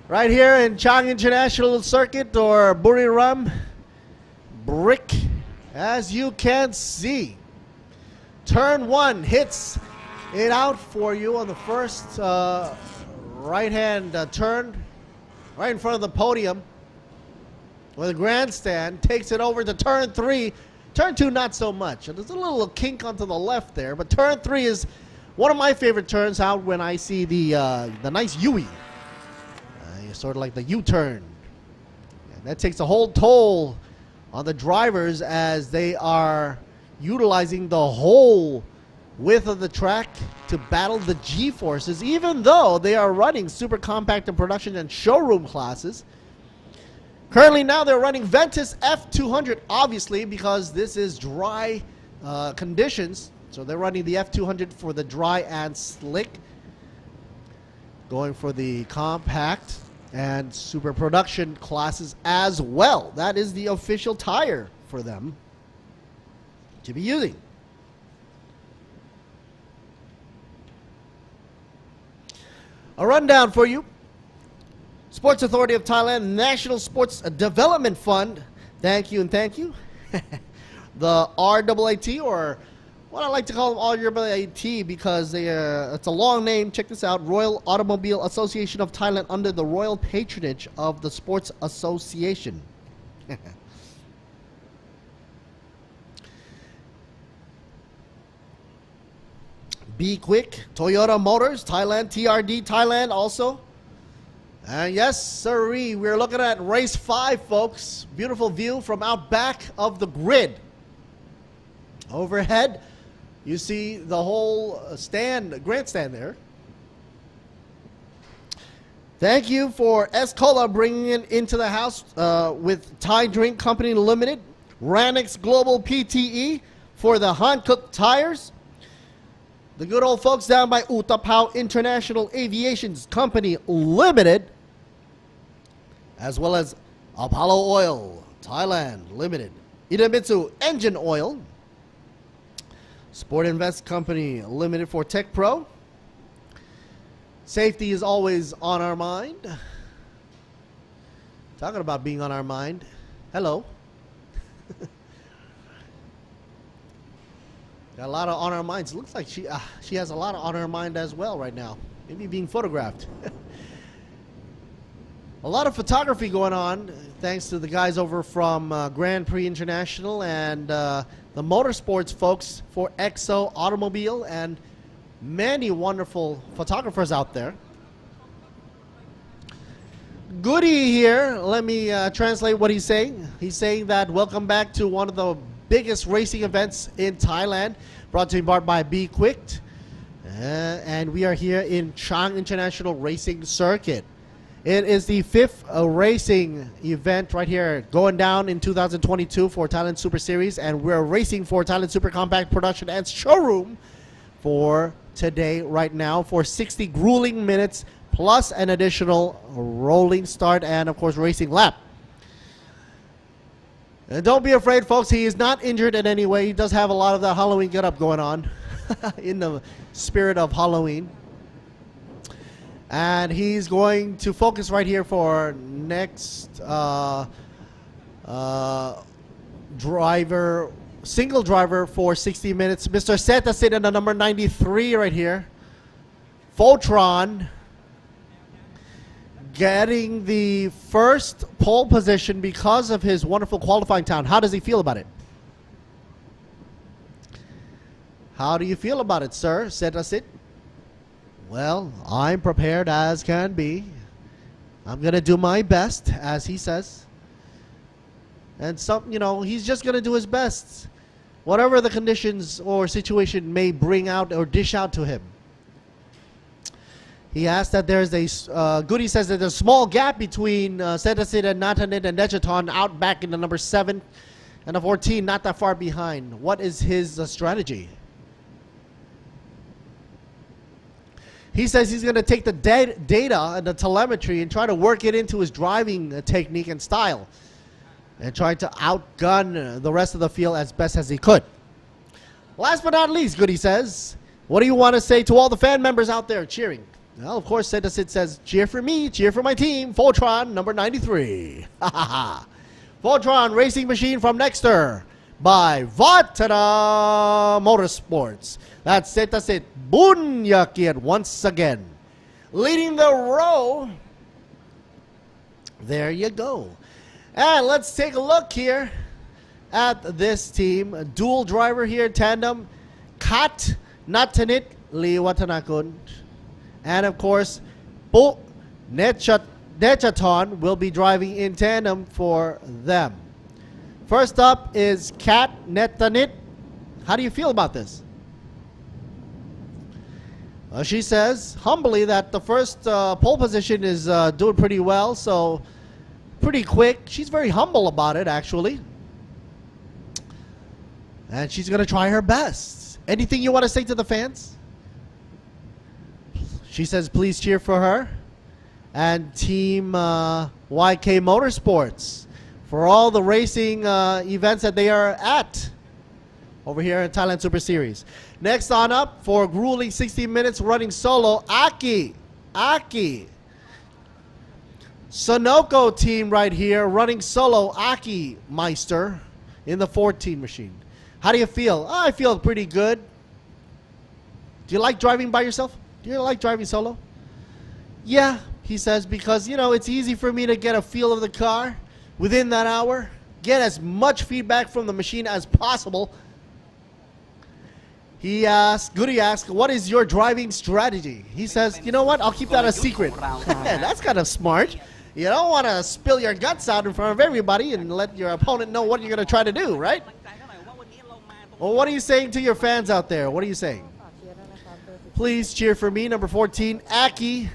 Right here in Chang International Circuit, or Buriram, Brick, as you can see. Turn 1 hits it out for you on the first right-hand turn, right in front of the podium, where the grandstand takes it over to turn 3. Turn 2, not so much. There's a little kink onto the left there, but turn 3 is one of my favorite turns out when I see the nice U-ey. Sort of like the U-turn. And that takes a whole toll on the drivers as they are utilizing the whole width of the track to battle the G-forces, even though they are running super compact and production and showroom classes. Currently now they're running Ventus F200, obviously, because this is dry conditions. So they're running the F200 for the dry and slick. Going for the compact and super production classes as well. That is the official tire for them to be using. A rundown for you. Sports Authority of Thailand National Sports Development Fund. Thank you and thank you. The RAAT, or what I like to call them RAAT because it's a long name. Check this out. Royal Automobile Association of Thailand under the royal patronage of the Sports Association. B-Quik, Toyota Motors, Thailand, TRD Thailand also. And yes, sirree, we're looking at race 5, folks. Beautiful view from out back of the grid. Overhead, you see the whole grandstand there. Thank you for Escola bringing it into the house with Thai Drink Company Limited, Ranix Global PTE for the Hankook tires. The good old folks down by Utapao International Aviation Company Limited, as well as Apollo Oil Thailand Limited, Idemitsu Engine Oil, Sport Invest Company Limited for Tech Pro. Safety is always on our mind. Talking about being on our mind. Hello. Got a lot of on our minds. Looks like she has a lot of on her mind as well right now. Maybe being photographed. A lot of photography going on thanks to the guys over from Grand Prix International and the motorsports folks for EXO Automobile and many wonderful photographers out there. Goody here. Let me translate what he's saying. He's saying that welcome back to one of the biggest racing events in Thailand, brought to you by B-Quik. And we are here in Chang International Racing Circuit. It is the 5th racing event right here going down in 2022 for Thailand Super Series, and we're racing for Thailand Super Compact Production and Showroom for today right now for 60 grueling minutes plus an additional rolling start and of course racing lap. And don't be afraid, folks. He is not injured in any way. He does have a lot of that Halloween get-up going on in the spirit of Halloween. And he's going to focus right here for next driver, single driver for 60 minutes. Mr. Seta sitting in the number 93 right here. Voltron getting the first pole position because of his wonderful qualifying time. How does he feel about it? How do you feel about it, sir? Setasit? Well, I'm prepared as can be. I'm going to do my best, as he says. And he's just going to do his best. Whatever the conditions or situation may bring out or dish out to him. He asked that there's a, Goody says that there's a small gap between Setasit and Natanit and Dejaton out back in the number 7 and the 14, not that far behind. What is his strategy? He says he's going to take the data and the telemetry and try to work it into his driving technique and style and try to outgun the rest of the field as best as he could. Last but not least, Goody says, what do you want to say to all the fan members out there cheering? Well, of course, Setasit says, cheer for me, cheer for my team, Voltron, number 93. Voltron Racing Machine from Nexter by Vatana Motorsports. That's Setasit Bunyakiat once again. Leading the row. There you go. And let's take a look here at this team. A dual driver here, tandem. Kat Natanit Liwatanakun. And of course, Bu Nechaton will be driving in tandem for them. First up is Kat Netanit. How do you feel about this? She says humbly that the first pole position is doing pretty well, so pretty quick. She's very humble about it, actually. And she's going to try her best. Anything you want to say to the fans? She says please cheer for her and Team YK Motorsports for all the racing events that they are at over here in Thailand Super Series. Next on up for grueling 60 minutes running solo, Aki Aki. Sunoco team right here running solo. Aki Meister in the 14 machine. How do you feel? Oh, I feel pretty good. Do you like driving by yourself? Do you like driving solo? Yeah, he says, because, you know, it's easy for me to get a feel of the car within that hour. Get as much feedback from the machine as possible. Goody asks, what is your driving strategy? He says, you know what? I'll keep that a secret. That's kind of smart. You don't want to spill your guts out in front of everybody and let your opponent know what you're going to try to do, right? Well, what are you saying to your fans out there? What are you saying? Please cheer for me, number 14, Aki.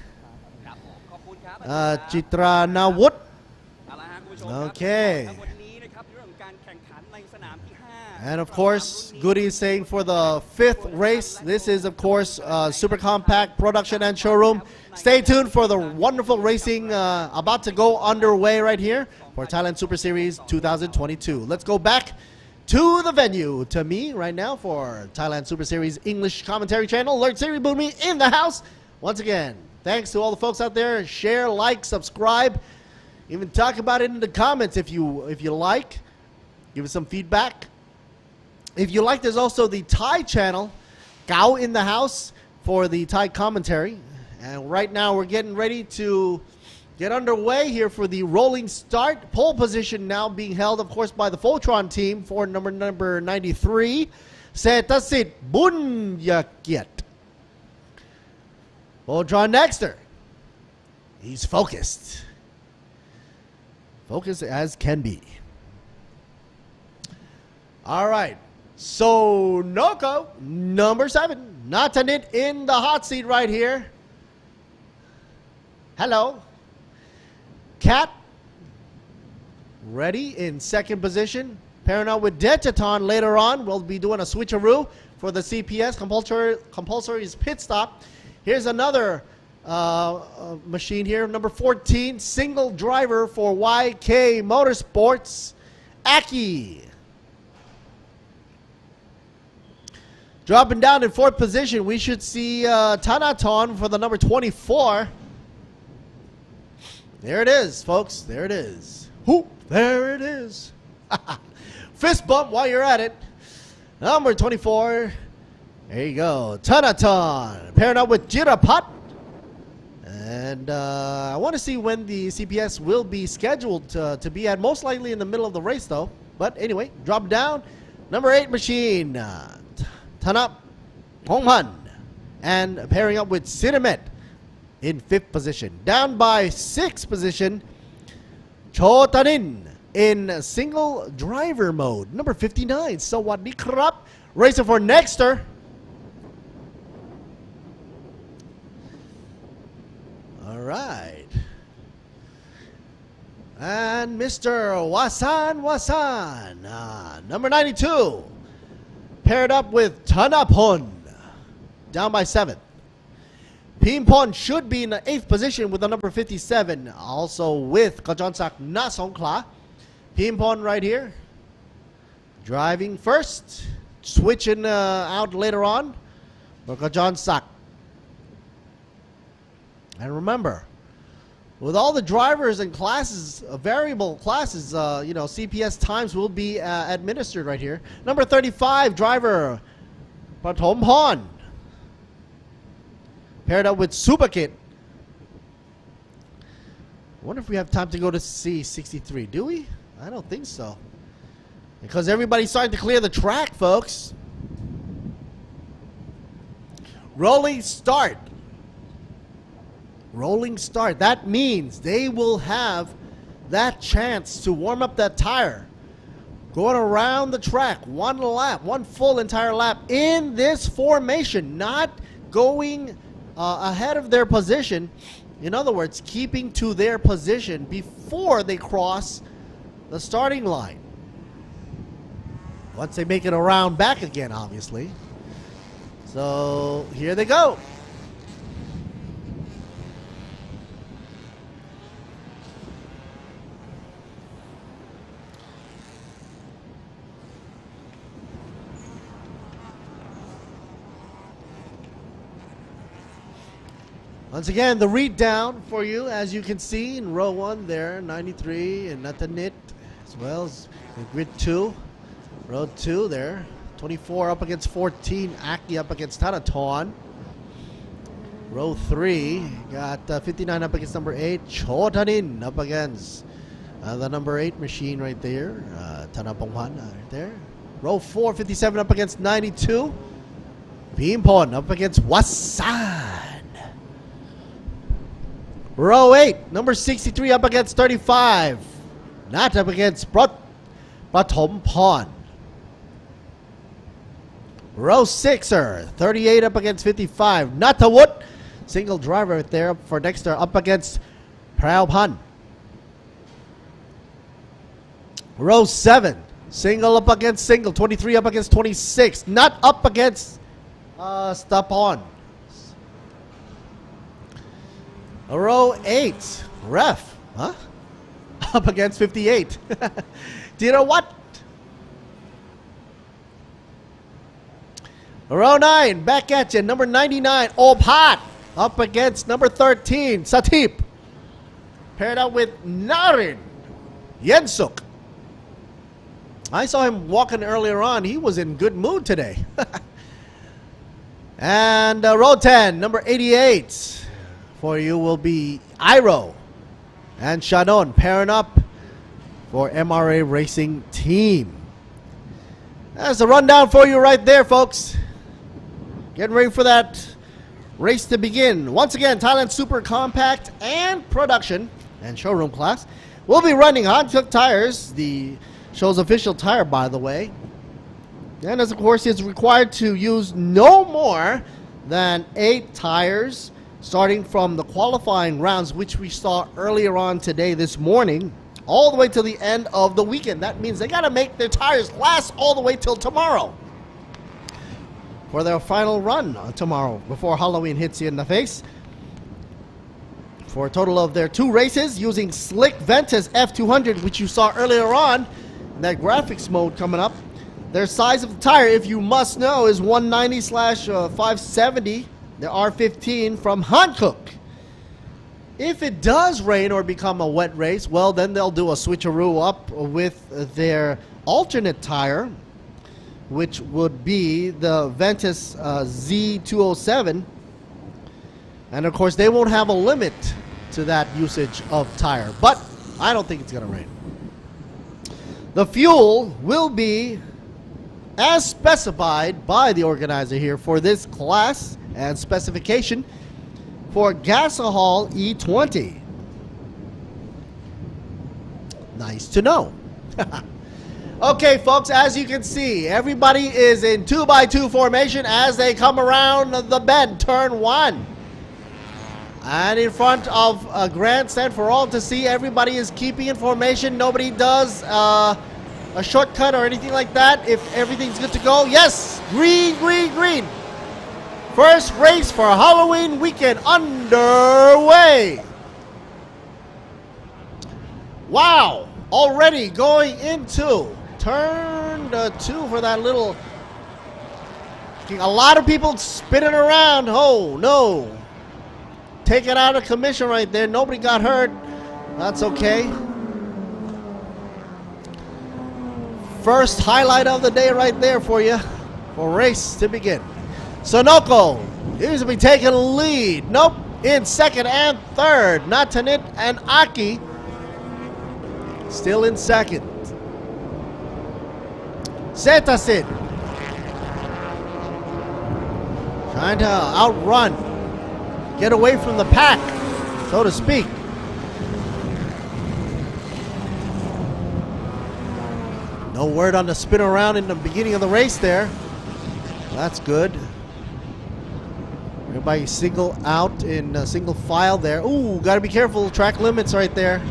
Chitra Nawut. Okay. And of course, Goody is saying for the 5th race, this is of course Super Compact Production and Showroom. Stay tuned for the wonderful racing about to go underway right here for Thailand Super Series 2022. Let's go back to the venue, to me right now for Thailand Super Series English Commentary Channel. Alert Series Boomy in the house. Once again, thanks to all the folks out there. Share, like, subscribe. Even talk about it in the comments if you like. Give us some feedback. If you like, there's also the Thai channel, Gao in the house, for the Thai commentary. And right now we're getting ready to get underway here for the rolling start. Pole position now being held, of course, by the Voltron team for number 93, Setasit Bunyakiet. Voltron Nexter. He's focused. Focused as can be. All right. So, Noko, number 7, Natanit in the hot seat right here. Hello. Cat, ready in 2nd position. Pairing out with Detaton later on. We'll be doing a switcheroo for the CPS, compulsory pit stop. Here's another machine here, number 14, single driver for YK Motorsports, Aki. Dropping down in 4th position, we should see Tanaton for the number 24. There it is, folks. There it is. Whoop, there it is. Fist bump while you're at it. Number 24. There you go. Tanaton pairing up with Jirapat. And I want to see when the CPS will be scheduled to be at. Most likely in the middle of the race, though. But anyway, drop down. Number 8 machine. Tanap Honghan. And pairing up with Cinemet in 5th position. Down by 6th position, Chotanin in single driver mode. Number 59, Sawadee Krap. Racer for Nexter. All right. And Mr. Wasan. Number 92. Paired up with Tanapon. Down by 7th. Pimpon should be in the 8th position with the number 57. Also with Kajonsak Nasongkla. Pimpon right here. Driving first. Switching out later on for Kajonsak. And remember, with all the drivers and classes, variable classes, CPS times will be administered right here. Number 35, driver Patom Hon. Paired up with Subakit. I wonder if we have time to go to C63. Do we? I don't think so. Because everybody's starting to clear the track, folks. Rolling start. Rolling start. That means they will have that chance to warm up that tire. Going around the track, one lap, one full entire lap in this formation. Not going ahead of their position. In other words, keeping to their position before they cross the starting line. Once they make it around back again, obviously. So here they go. Once again, the read down for you, as you can see in row 1 there, 93 and Natanit, as well as grid 2. Row 2 there, 24 up against 14, Aki up against Tanaton. Row 3, got 59 up against number 8, Chotanin up against the number 8 machine right there, Tanaponghan right there. Row 4, 57 up against 92, Pimpon up against Wasan. Row 8, number 63 up against 35. Not up against Prathom Pon. Row 6er, 38 up against 55. Natawut, single driver right there for Dexter up against Prao Pan. Row 7, single up against single. 23 up against 26. Not up against Stapon. Row 8, Ref, huh? Up against 58. Do you know what? Row 9, back at you, number 99, Opat, up against number 13, Satip. Paired up with Narin Yensuk. I saw him walking earlier on. He was in good mood today. And row 10, number 88. For you will be Iro and Shannon pairing up for MRA Racing Team. That's a rundown for you right there, folks. Getting ready for that race to begin. Once again, Thailand Super Compact and Production and Showroom class will be running Hankook tires, the show's official tire, by the way. And as of course, it's required to use no more than 8 tires, starting from the qualifying rounds, which we saw earlier on today, this morning, all the way to the end of the weekend. That means they got to make their tires last all the way till tomorrow for their final run tomorrow before Halloween hits you in the face. For a total of their 2 races using Slick Ventus F200, which you saw earlier on in that graphics mode coming up. Their size of the tire, if you must know, is 190/570. The R15 from Hankook. If it does rain or become a wet race, well, then they'll do a switcheroo up with their alternate tire, which would be the Ventus Z207. And of course, they won't have a limit to that usage of tire, but I don't think it's going to rain. The fuel will be as specified by the organizer here for this class and specification for Gasohol E20. Nice to know. Okay, folks, as you can see, everybody is in 2x2 formation as they come around the bend, turn 1. And in front of a grandstand for all to see, everybody is keeping in formation. Nobody does a shortcut or anything like that. If everything's good to go, yes, green, green, green. First race for Halloween weekend underway. Wow, already going into turn 2 for that little, a lot of people spinning around. Oh no, take it out of commission right there. Nobody got hurt. That's okay. First highlight of the day right there for you, for race to begin. Sonoko is to be taking lead. Nope, in second and third. Natanit and Aki still in second. Setasid trying to outrun, get away from the pack, so to speak. No word on the spin around in the beginning of the race there. That's good. Everybody single out in single file there. Ooh, got to be careful. Track limits right there.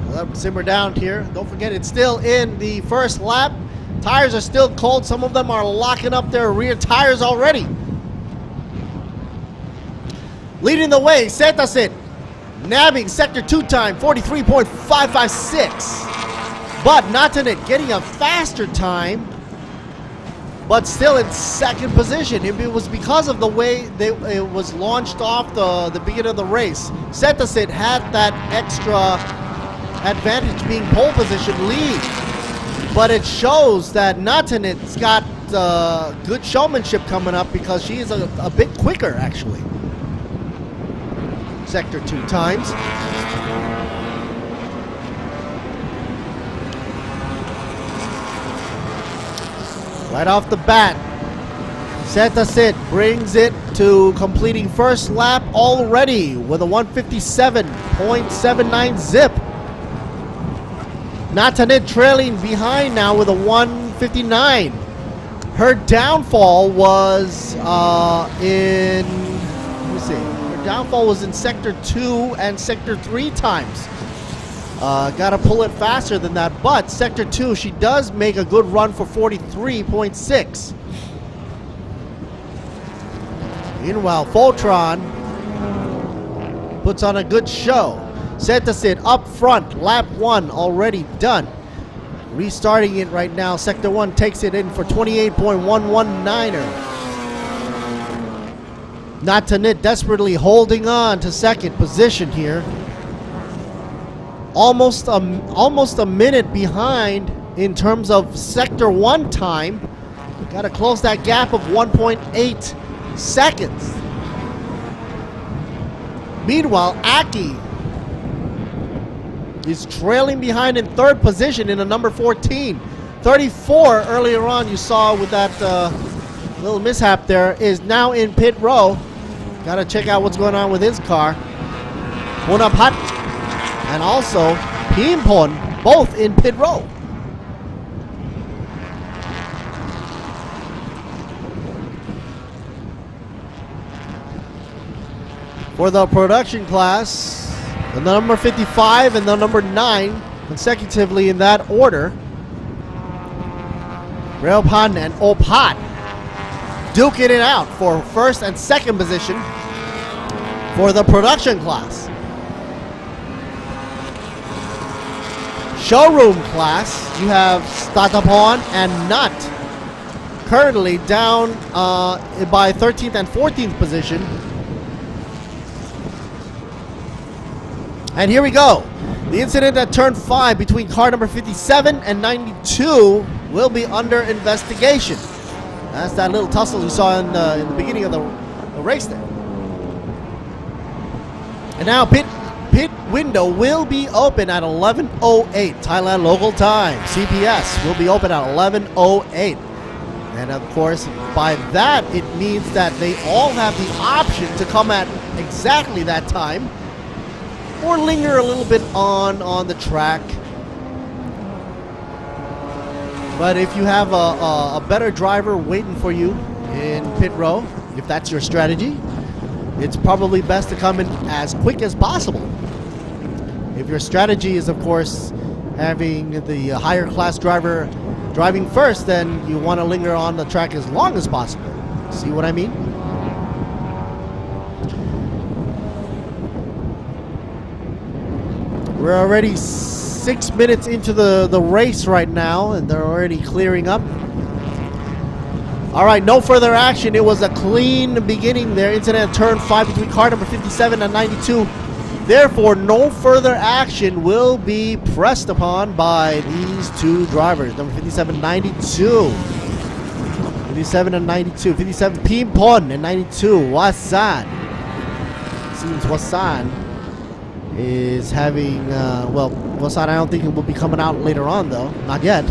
Let simmer down here. Don't forget, it's still in the first lap. Tires are still cold. Some of them are locking up their rear tires already. Leading the way, Setasit. Nabbing sector 2 time, 43.556. But Natanit getting a faster time but still in second position. It was because of the way it was launched off the beginning of the race. Setasit had that extra advantage being pole position lead, but it shows that Natanit's got good showmanship coming up because she is a bit quicker actually. Sector 2 times. Right off the bat, Setasit brings it to completing first lap already with a 157.79 zip. Natanit trailing behind now with a 159. Her downfall was in sector 2 and sector 3 times. Gotta pull it faster than that, but sector 2 she does make a good run for 43.6. Meanwhile, Voltron puts on a good show. Setasit up front, lap 1 already done. Restarting it right now, sector 1 takes it in for 28.119er. Natanit desperately holding on to second position here. Almost a minute behind in terms of sector 1 time. Got to close that gap of 1.8 seconds. Meanwhile, Aki is trailing behind in third position in a number 14. 34 earlier on you saw with that little mishap there is now in pit row. Got to check out what's going on with his car. Munapat and also Pimpon both in pit row. For the production class, the number 55 and the number 9 consecutively in that order. Railpan and Opat duking it out for first and second position for the production class. Showroom class, you have Statapon and Nut currently down by 13th and 14th position. And here we go. The incident at turn 5 between car number 57 and 92 will be under investigation. That's that little tussle you saw in the beginning of the race there. And now pit window will be open at 11:08 Thailand local time. CPS will be open at 11:08. And of course, by that, it means that they all have the option to come at exactly that time or linger a little bit on the track. But if you have a better driver waiting for you in pit row, if that's your strategy, it's probably best to come in as quick as possible. If your strategy is, of course, having the higher class driver driving first, then you want to linger on the track as long as possible. See what I mean? We're already 6 minutes into the race right now, and they're already clearing up. All right, no further action. It was a clean beginning there. Incident at turn 5 between car number 57 and 92. Therefore, no further action will be pressed upon by these two drivers. Number 57, 92. 57 and 92. 57, Pimpon and 92, Wasan. Seems Wasan is having, well, Wasan I don't think will be coming out later on though. Not yet.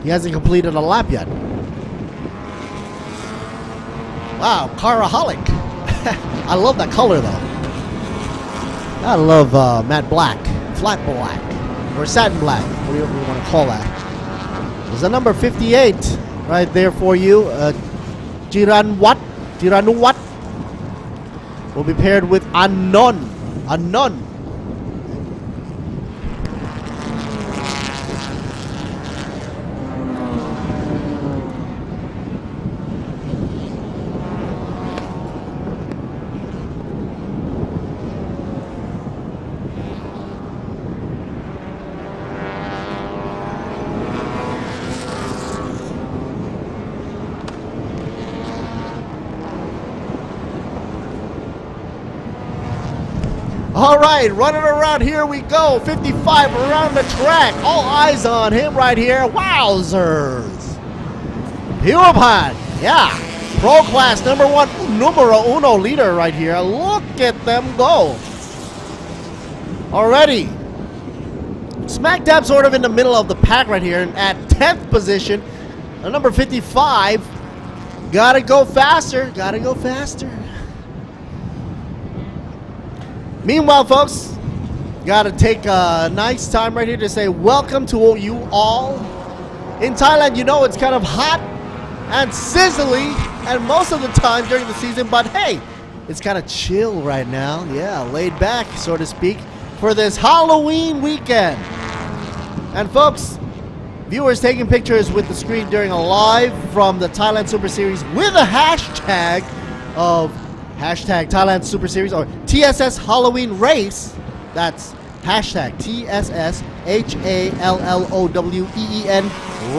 He hasn't completed a lap yet. Wow, Caraholic. I love that color though. I love matte black, flat black, or satin black, whatever you want to call that. There's a number 58 right there for you. Jiranuwat will be paired with Anon. All right, running around, here we go. 55 around the track. All eyes on him right here. Wowzers. Puripan, yeah. Pro class numero uno leader right here. Look at them go. Already. Smack dab sort of in the middle of the pack right here. And at 10th position, number 55. Gotta go faster. Gotta go faster. Meanwhile, folks, gotta take a nice time right here to say welcome to you all. In Thailand, you know it's kind of hot and sizzly and most of the time during the season, but hey, it's kind of chill right now. Yeah, laid back, so to speak, for this Halloween weekend. And folks, viewers taking pictures with the screen during a live from the Thailand Super Series with a hashtag of hashtag Thailand Super Series or TSS Halloween Race. That's hashtag TSS HALLOWEEN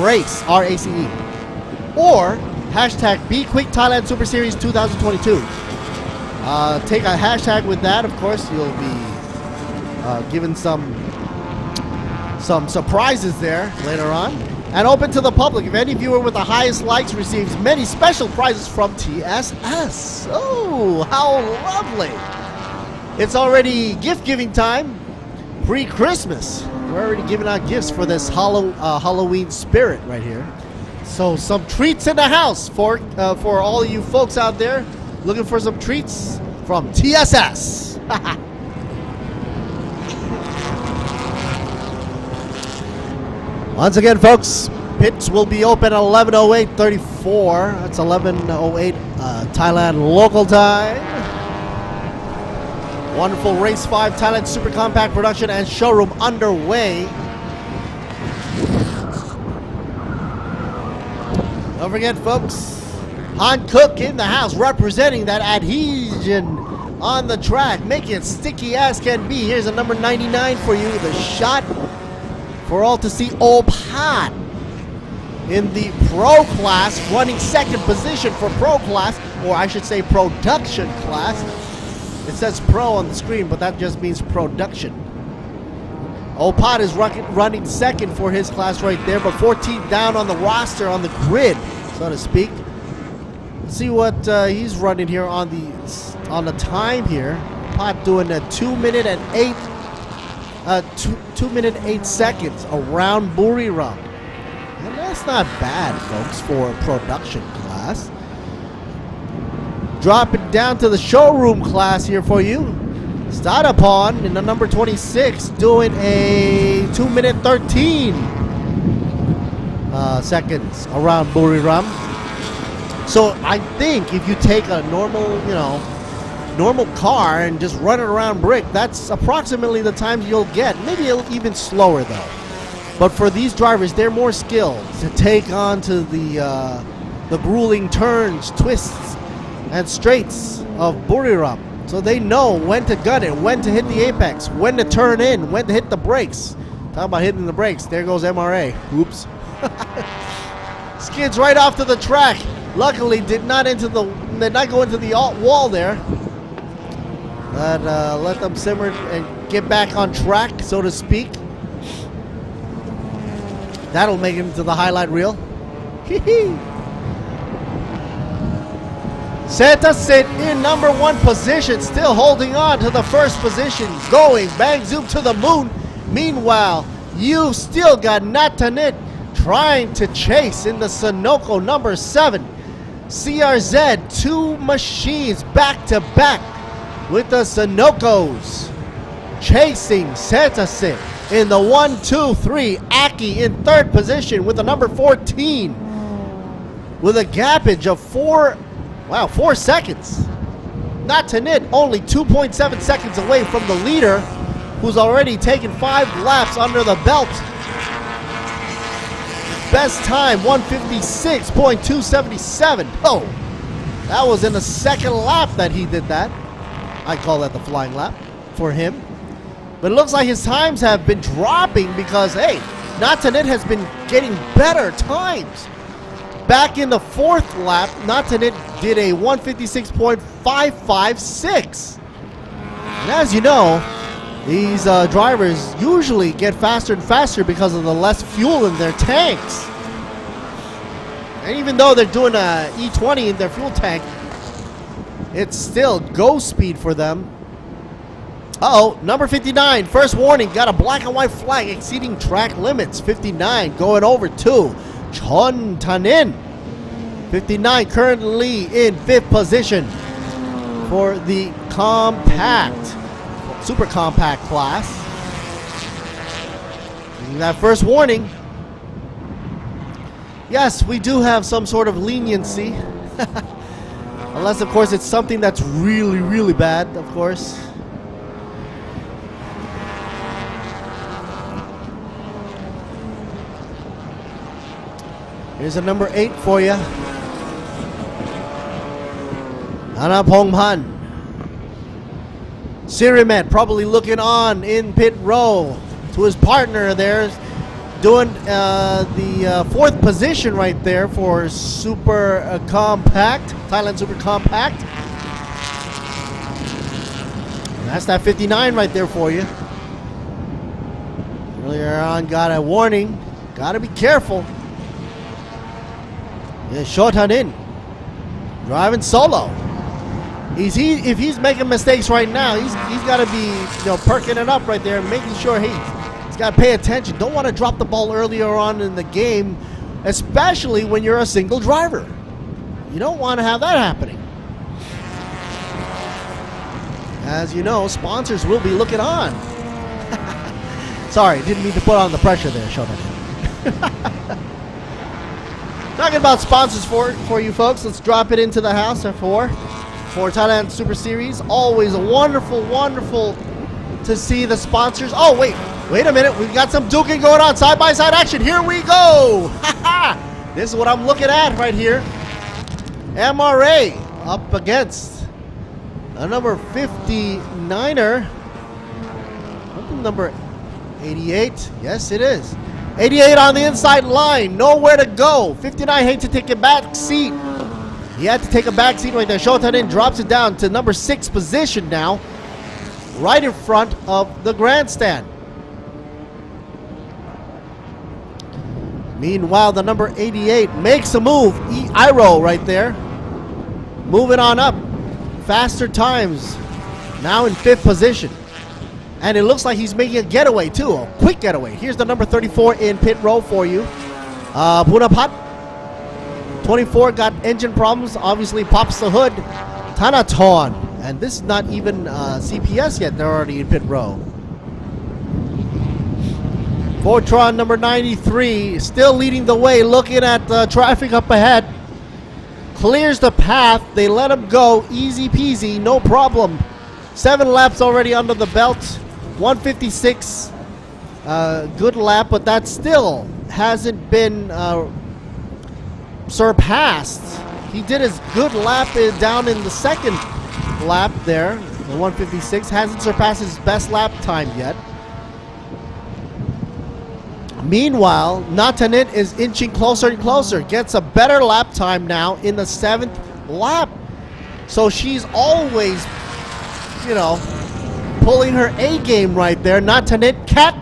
Race RACE. Or hashtag B-Quik Thailand Super Series 2022. Take a hashtag with that. Of course, you'll be given some surprises there later on. And open to the public. If any viewer with the highest likes receives many special prizes from TSS. Oh, how lovely. It's already gift giving time. Pre-Christmas. We're already giving out gifts for this Halloween spirit right here. So some treats in the house for all of you folks out there looking for some treats from TSS. Once again, folks, pits will be open at 11:08:34. That's 11:08 Thailand local time. Wonderful Race 5 Thailand Super Compact production and showroom underway. Don't forget, folks, Han Cook in the house representing that adhesion on the track, making it sticky as can be. Here's a number 99 for you, the shot for all to see. Opat in the pro class, running second position for pro class, or I should say production class. It says pro on the screen, but that just means production. Opat is running second for his class right there, but 14th down on the roster, on the grid, so to speak. Let's see what he's running here on the time here. Opat doing a 2 minute and 2 minute 8 seconds around Buriram. And that's not bad, folks, for a production class. Drop it down to the showroom class here for you. Start upon in the number 26 doing a 2 minute 13 seconds around Buriram. So I think if you take a normal car and just run it around brick, that's approximately the time you'll get. Maybe even slower though. But for these drivers, they're more skilled to take on to the grueling turns, twists, and straights of Buriram. So they know when to gut it, when to hit the apex, when to turn in, when to hit the brakes. Talk about hitting the brakes. There goes MRA. Oops. Skids right off to the track. Luckily, did not go into the wall there. But let them simmer and get back on track, so to speak. That'll make him to the highlight reel. Santa Sit in number 1 position, still holding on to the first position, going bang zoom to the moon. Meanwhile, you've still got Natanit trying to chase in the Sunoco number 7. CRZ, 2 machines back to back with the Sunocos chasing Santa Sit in the 1, 2, 3. Aki in 3rd position with the number 14 with a gapage of 4 seconds. Natanit only 2.7 seconds away from the leader, who's already taken 5 laps under the belt. Best time 156.277. Oh, that was in the 2nd lap that he did that. I call that the flying lap for him. But it looks like his times have been dropping because, hey, Natanit has been getting better times. Back in the 4th lap, Natanit did a 156.556. And as you know, these drivers usually get faster and faster because of the less fuel in their tanks. And even though they're doing a E20 in their fuel tank, it's still go speed for them. Uh-oh, number 59, first warning, got a black and white flag exceeding track limits. 59 going over to Chon Tanin. 59 currently in 5th position for the compact, super compact class. That first warning. Yes, we do have some sort of leniency. Unless, of course, it's something that's really, really bad, of course. Here's a number 8 for you. Anapongpan. Sirimet probably looking on in pit row to his partner there, doing the 4th position right there for Super Compact, Thailand Super Compact. And that's that 59 right there for you. Earlier on got a warning, gotta be careful. Yeah, Shotan in, driving solo. If he's making mistakes right now, he's got to be perking it up right there, making sure he's got to pay attention. Don't want to drop the ball earlier on in the game, especially when you're a single driver. You don't want to have that happening. As you know, sponsors will be looking on. Sorry, didn't mean to put on the pressure there, Shotan. Talking about sponsors for you folks, let's drop it into the house for Thailand Super Series. Always wonderful, wonderful to see the sponsors. Oh, wait a minute. We've got some duking going on. Side-by-side action. Here we go. This is what I'm looking at right here. MRA up against a number 59er. Number 88. Yes, it is. 88 on the inside line, nowhere to go. 59 had to take a back seat. He had to take a back seat right there. Shotanin drops it down to number 6 position now, right in front of the grandstand. Meanwhile, the number 88 makes a move. Iro right there, moving on up. Faster times, now in 5th position. And it looks like he's making a getaway too, a quick getaway. Here's the number 34 in pit row for you. Punapat, 24 got engine problems, obviously pops the hood. Tanaton, and this is not even CPS yet, they're already in pit row. Fortron number 93, still leading the way, looking at the traffic up ahead. Clears the path, they let him go, easy peasy, no problem. 7 laps already under the belt. 156, good lap, but that still hasn't been surpassed. He did his good lap down in the 2nd lap there. The 156 hasn't surpassed his best lap time yet. Meanwhile, Natanit is inching closer and closer. Gets a better lap time now in the 7th lap. So she's always, pulling her A game right there. Natanit Cat.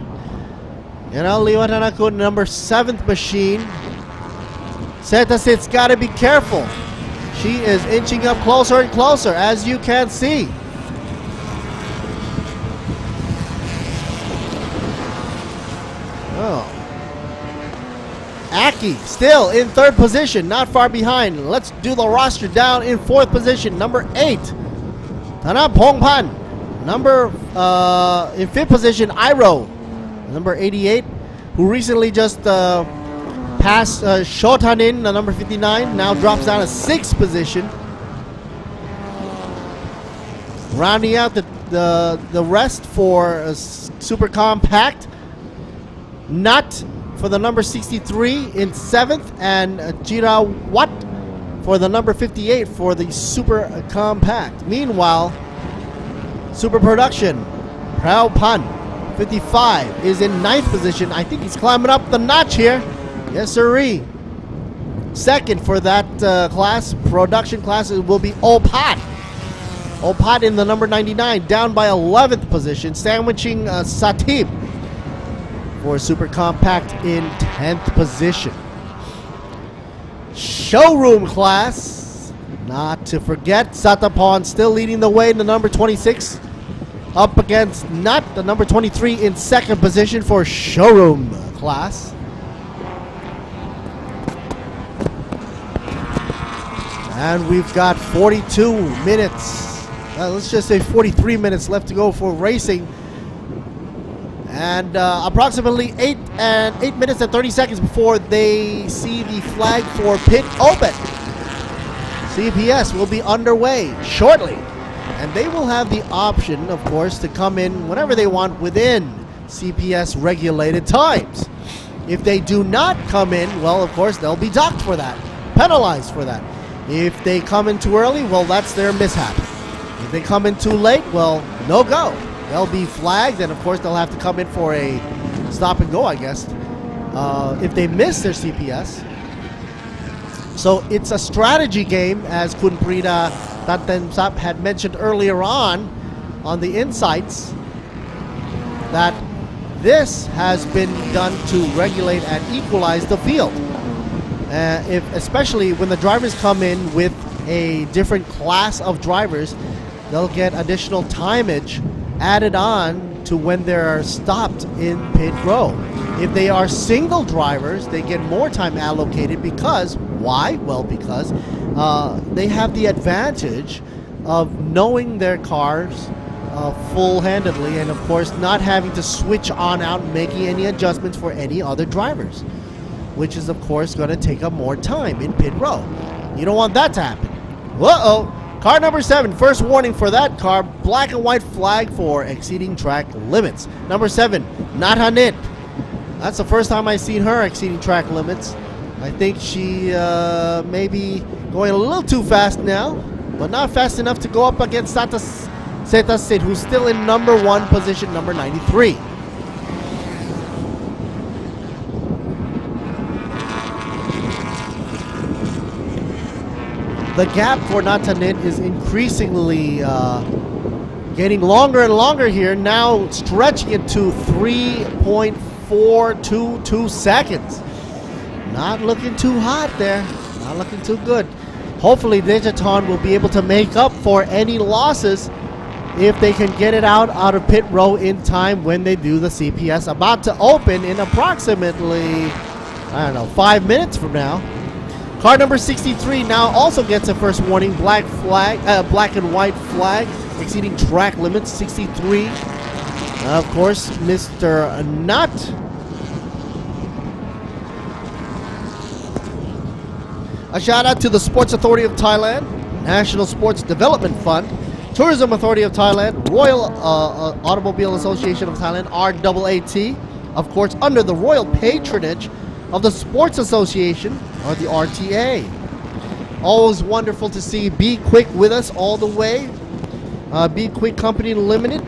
Liwatanakun, number 7th machine. Setasit's got to be careful. She is inching up closer and closer, as you can see. Oh. Aki still in 3rd position, not far behind. Let's do the roster down in 4th position. Number 8, Thana Pongpan. Number in 5th position, Iro. Number 88, who recently just passed Shotanin, number 59, now drops down to 6th position. Rounding out the rest for Super Compact. Nut for the number 63 in 7th, and Jira Watt for the number 58 for the Super Compact. Meanwhile, Super Production, Prao Pan, 55, is in 9th position. I think he's climbing up the notch here. Yes, sirree. 2nd for that class, production class, it will be Opat. Opat in the number 99, down by 11th position, sandwiching Satib for Super Compact in 10th position. Showroom class, not to forget, Satapon still leading the way in the number 26, up against Nut, the number 23 in 2nd position for showroom class. And we've got 42 minutes, let's just say 43 minutes left to go for racing. And approximately 8 minutes and 30 seconds before they see the flag for pit open. CPS will be underway shortly. And they will have the option, of course, to come in whenever they want within CPS regulated times. If they do not come in, well, of course, they'll be docked for that, penalized for that. If they come in too early, well, that's their mishap. If they come in too late, well, no go. They'll be flagged, and of course, they'll have to come in for a stop and go, I guess, if they miss their CPS. So it's a strategy game, as Kun Prida Tantensap had mentioned earlier on the insights, that this has been done to regulate and equalize the field. Especially when the drivers come in with a different class of drivers, they'll get additional timeage added on to when they're stopped in pit row. If they are single drivers, they get more time allocated because, why? Well, because they have the advantage of knowing their cars full-handedly, and of course not having to switch on out and making any adjustments for any other drivers, which is of course going to take up more time in pit row. You don't want that to happen. Uh-oh. Car number 7, first warning for that car, black and white flag for exceeding track limits. Number 7, Nathanit. That's the first time I've seen her exceeding track limits. I think she may be going a little too fast now, but not fast enough to go up against Setasit, who's still in number 1 position, number 93. The gap for Natanit is increasingly getting longer and longer here, now stretching it to 3.422 seconds. Not looking too hot there, not looking too good. Hopefully Digiton will be able to make up for any losses if they can get it out of pit row in time when they do the CPS, about to open in approximately, 5 minutes from now. Car number 63 now also gets a first warning, black and white flag, exceeding track limits, 63. Of course, Mr. Nut. A shout out to the Sports Authority of Thailand, National Sports Development Fund, Tourism Authority of Thailand, Royal Automobile Association of Thailand, RAAT, of course, under the royal patronage of the Sports Association, or the RTA. Always wonderful to see B-Quik with us all the way. B-Quik Company Limited,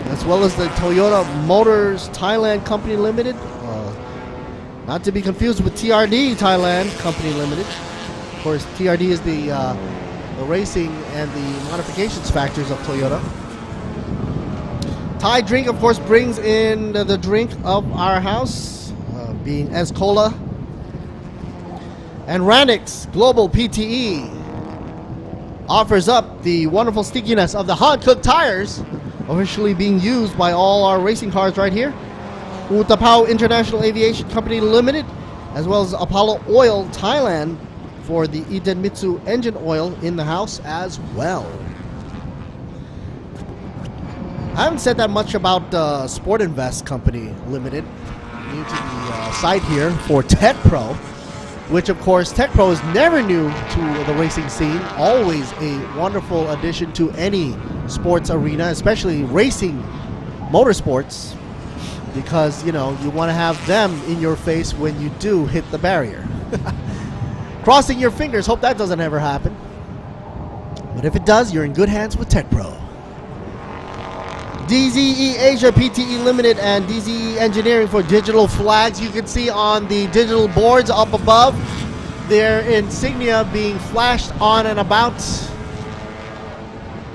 as well as the Toyota Motors Thailand Company Limited. Not to be confused with TRD Thailand Company Limited. Of course, TRD is the racing and the modifications factors of Toyota. Thai Drink, of course, brings in the drink of our house, being Escola. And Ranix Global PTE offers up the wonderful stickiness of the hot cooked tires, officially being used by all our racing cars right here. Utapao International Aviation Company Limited, as well as Apollo Oil Thailand for the Itenmitsu engine oil in the house as well. I haven't said that much about Sport Invest Company Limited. New to the site here for Tech Pro, which of course Tech Pro is never new to the racing scene, always a wonderful addition to any sports arena, especially racing motorsports, because you want to have them in your face when you do hit the barrier. Crossing your fingers, hope that doesn't ever happen, but if it does, you're in good hands with Tech Pro. DZE Asia PTE Limited and DZE Engineering for digital flags. You can see on the digital boards up above their insignia being flashed on and about.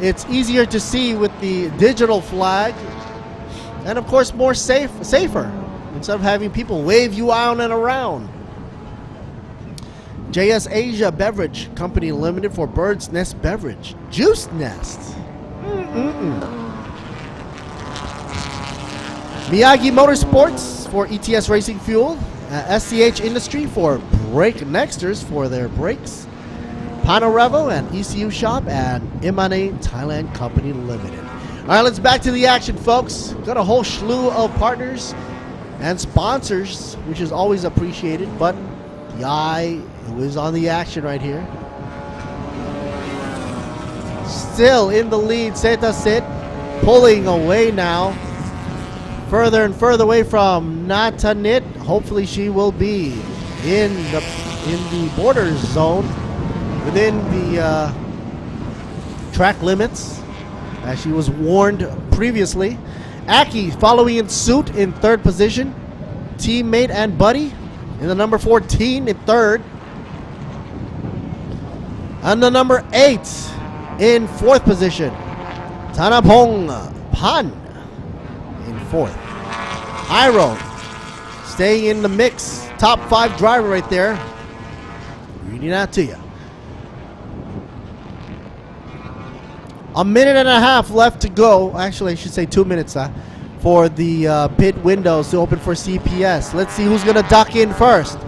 It's easier to see with the digital flag, and of course more safer, instead of having people wave you out and around. JS Asia Beverage Company Limited for Bird's Nest Beverage. Juice Nest. Miyagi Motorsports for ETS Racing Fuel. SCH Industry for Brake Nexters for their brakes. Panorevo and ECU Shop and Imane Thailand Company Limited. All right, let's back to the action, folks. Got a whole slew of partners and sponsors, which is always appreciated, but the eye is on the action right here. Still in the lead, Seta Sit, pulling away now. Further and further away from Natanit. Hopefully she will be in the border zone, within the track limits, as she was warned previously. Aki following in suit in third position. Teammate and buddy in the number 14 in third. And the number 8 in fourth position. Thanapong Pan in fourth. Iro staying in the mix. Top 5 driver right there. Reading that to you. A minute and a half left to go. Actually, I should say 2 minutes for the pit windows to open for CPS. Let's see who's going to duck in first.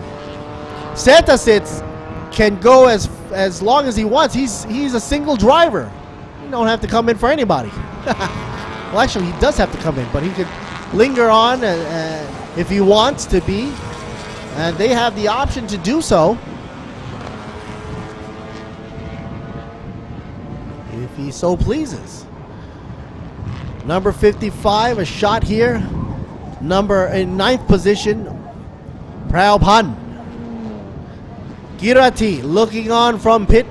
Santa Sits can go as long as he wants. He's a single driver. You don't have to come in for anybody. Well, actually, he does have to come in, but he could linger on if he wants to be. And they have the option to do so. If he so pleases. Number 55, a shot here. In ninth position, Prao Pan. Girati looking on from pit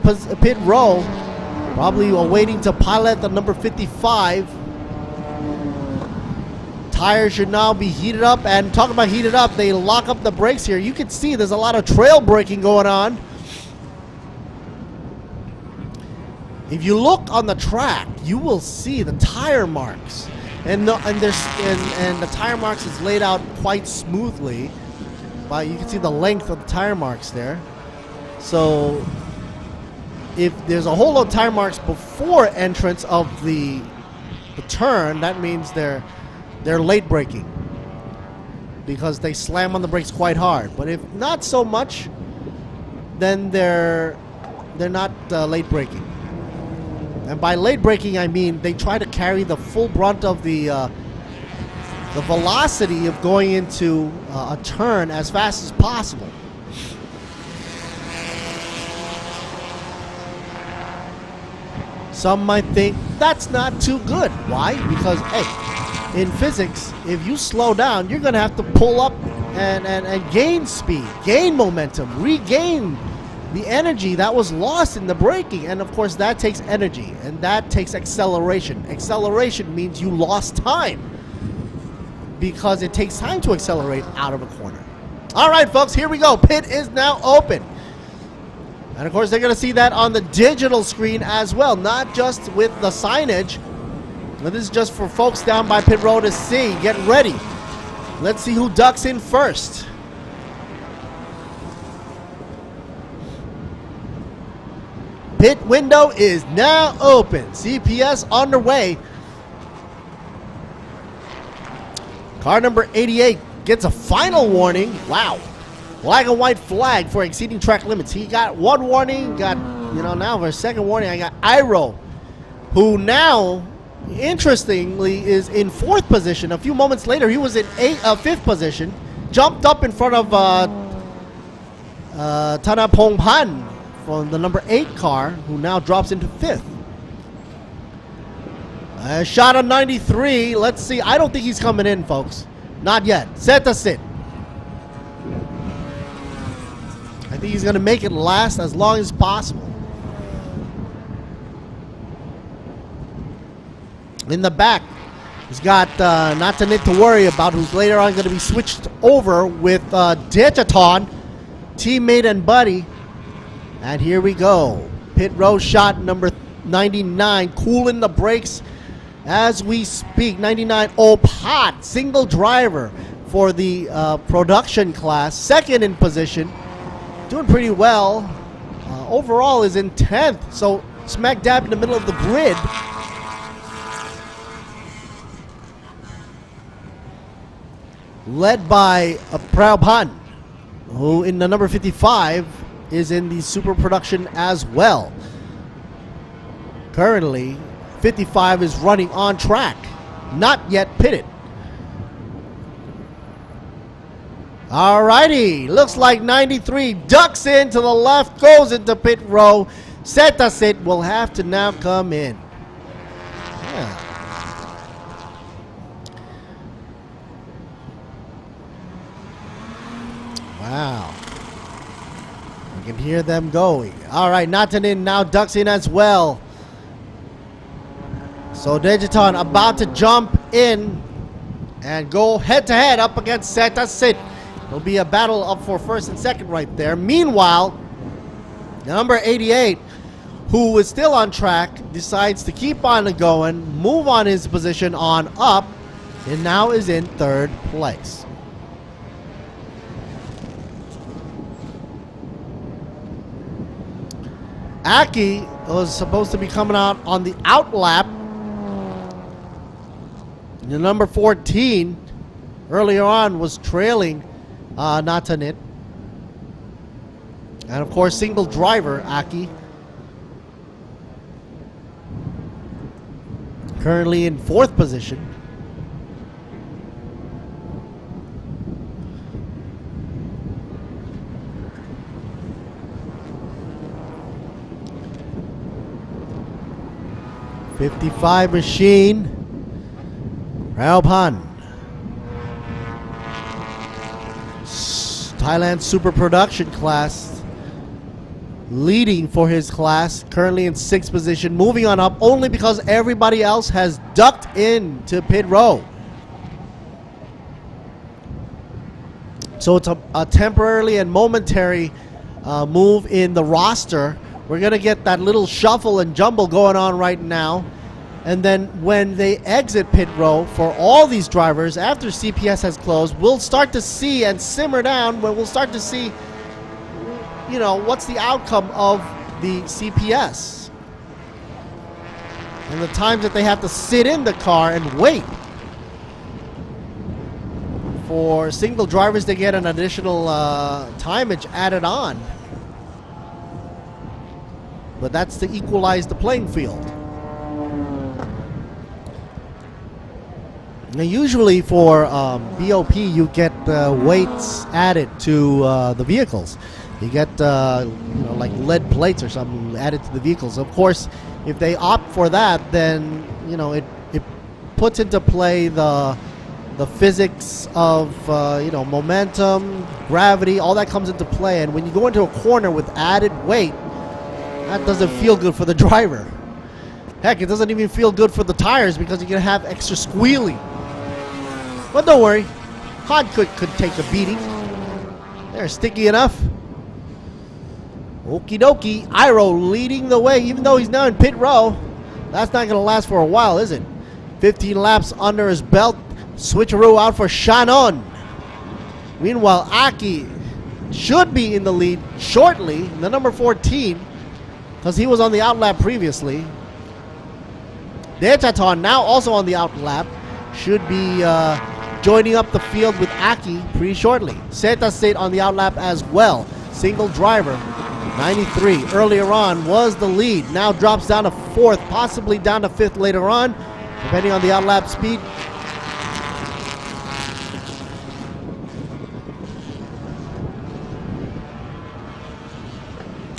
row, probably awaiting to pilot the number 55. Tires should now be heated up, and talking about heated up, they lock up the brakes here. You can see there's a lot of trail braking going on. If you look on the track, you will see the tire marks, and the tire marks is laid out quite smoothly. But you can see the length of the tire marks there. So if there's a whole lot of tire marks before entrance of the turn, that means they're late braking because they slam on the brakes quite hard. But if not so much, then they're not late braking. And by late braking, I mean they try to carry the full brunt of the velocity of going into a turn as fast as possible. Some might think that's not too good. Why? Because, hey, in physics, if you slow down, you're going to have to pull up and gain speed, gain momentum, regain the energy that was lost in the braking. And of course, that takes energy, and that takes acceleration. Acceleration means you lost time, because it takes time to accelerate out of a corner. All right, folks, here we go. Pit is now open. And of course, they're going to see that on the digital screen as well, not just with the signage. But this is just for folks down by pit row to see. Get ready. Let's see who ducks in first. Pit window is now open. CPS underway. Car number 88 gets a final warning. Wow. Black and white flag for exceeding track limits. He got one warning, now for a second warning, I got Iro, who now, interestingly, is in fourth position. A few moments later, he was in fifth position, jumped up in front of Thanapong Pan from the number 8 car, who now drops into fifth. Shot on 93. Let's see. I don't think he's coming in, folks. Not yet. Set to sit. I think he's going to make it last as long as possible. In the back, he's got Natanit to worry about, who's later on going to be switched over with Dejaton, teammate and buddy. And here we go. Pit row shot number 99 cooling the brakes as we speak. 99 Opat, single driver for the production class, second in position, doing pretty well. Overall is in 10th, so smack dab in the middle of the grid. Led by Prabhan, who in the number 55 is in the super production as well. Currently, 55 is running on track, not yet pitted. Alrighty, looks like 93 ducks in to the left, goes into pit row. Setasit will have to now come in. Yeah. Wow. You can hear them going. Alright, Natanin now ducks in as well. So Digiton about to jump in and go head to head up against Setasit. It'll be a battle up for first and second right there. Meanwhile, number 88, who is still on track, decides to keep on going, move on his position on up, and now is in third place. Aki was supposed to be coming out on the out lap. The number 14 earlier on was trailing Natanit. And of course, single driver Aki. Currently in fourth position. '55 machine. Raopan. Thailand Super Production class, leading for his class, currently in sixth position, moving on up only because everybody else has ducked into pit row. So it's a temporarily and momentary move in the roster. We're going to get that little shuffle and jumble going on right now. And then when they exit pit row for all these drivers, after CPS has closed, we'll start to see and simmer down when we'll start to see, you know, what's the outcome of the CPS. And the times that they have to sit in the car and wait. For single drivers, they get an additional timeage added on. But that's to equalize the playing field. Now, usually for BOP, you get weights added to the vehicles. You get you know, like lead plates or something added to the vehicles. Of course, if they opt for that, then you know it puts into play the physics of you know, momentum, gravity, all that comes into play. And when you go into a corner with added weight, that doesn't feel good for the driver. Heck, it doesn't even feel good for the tires because you're gonna have extra squealing. But don't worry, Hod could take a beating. They're sticky enough. Okie dokie, Iro leading the way, even though he's now in pit row. That's not gonna last for a while, is it? 15 laps under his belt. Switcheroo out for Shannon. Meanwhile, Aki should be in the lead shortly, the number 14, because he was on the outlap previously. Dechaton now also on the outlap, should be joining up the field with Aki pretty shortly. Seta State on the outlap as well. Single driver, 93 earlier on was the lead. Now drops down to fourth, possibly down to fifth later on, depending on the outlap speed.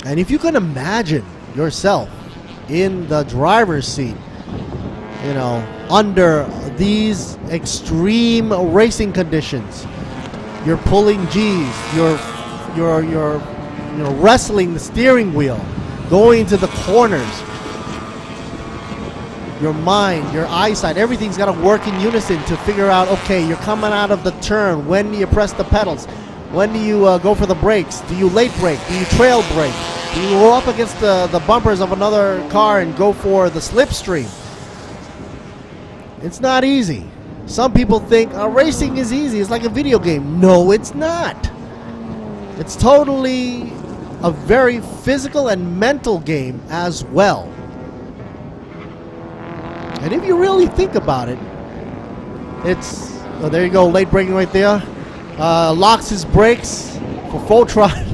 And if you can imagine yourself in the driver's seat, you know, under these extreme racing conditions, you're pulling G's, you're wrestling the steering wheel, going to the corners, your mind, your eyesight, everything's got to work in unison to figure out, okay, you're coming out of the turn, when do you press the pedals, when do you go for the brakes, do you late brake, do you trail brake, You go up against the bumpers of another car and go for the slipstream. It's not easy. Some people think racing is easy. It's like a video game. No, it's not. It's totally a very physical and mental game as well. And if you really think about it, it's... Oh, there you go, late braking right there. Locks his brakes for full throttle.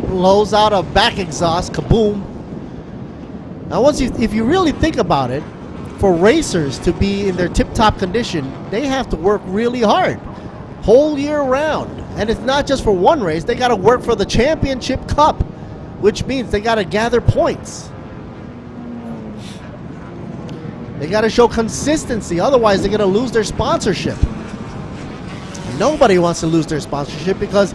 Blows out a back exhaust, kaboom. Now if you really think about it, for racers to be in their tip-top condition, they have to work really hard, whole year round. And it's not just for one race, they gotta work for the championship cup, which means they gotta gather points. They gotta show consistency, otherwise they're gonna lose their sponsorship. Nobody wants to lose their sponsorship because,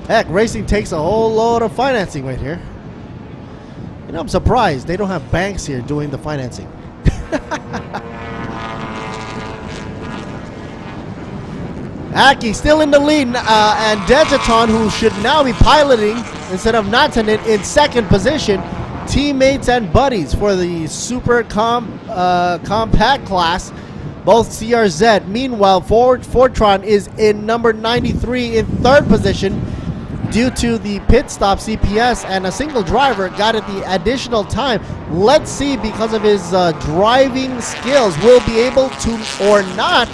heck, racing takes a whole load of financing right here. You know, I'm surprised they don't have banks here doing the financing. Aki still in the lead, and Dejaton, who should now be piloting instead of Natanen, in second position. Teammates and buddies for the super compact class, both CRZ. Meanwhile, Fortron is in number 93 in third position due to the pit stop CPS, and a single driver got it the additional time. Let's see, because of his driving skills, will be able to or not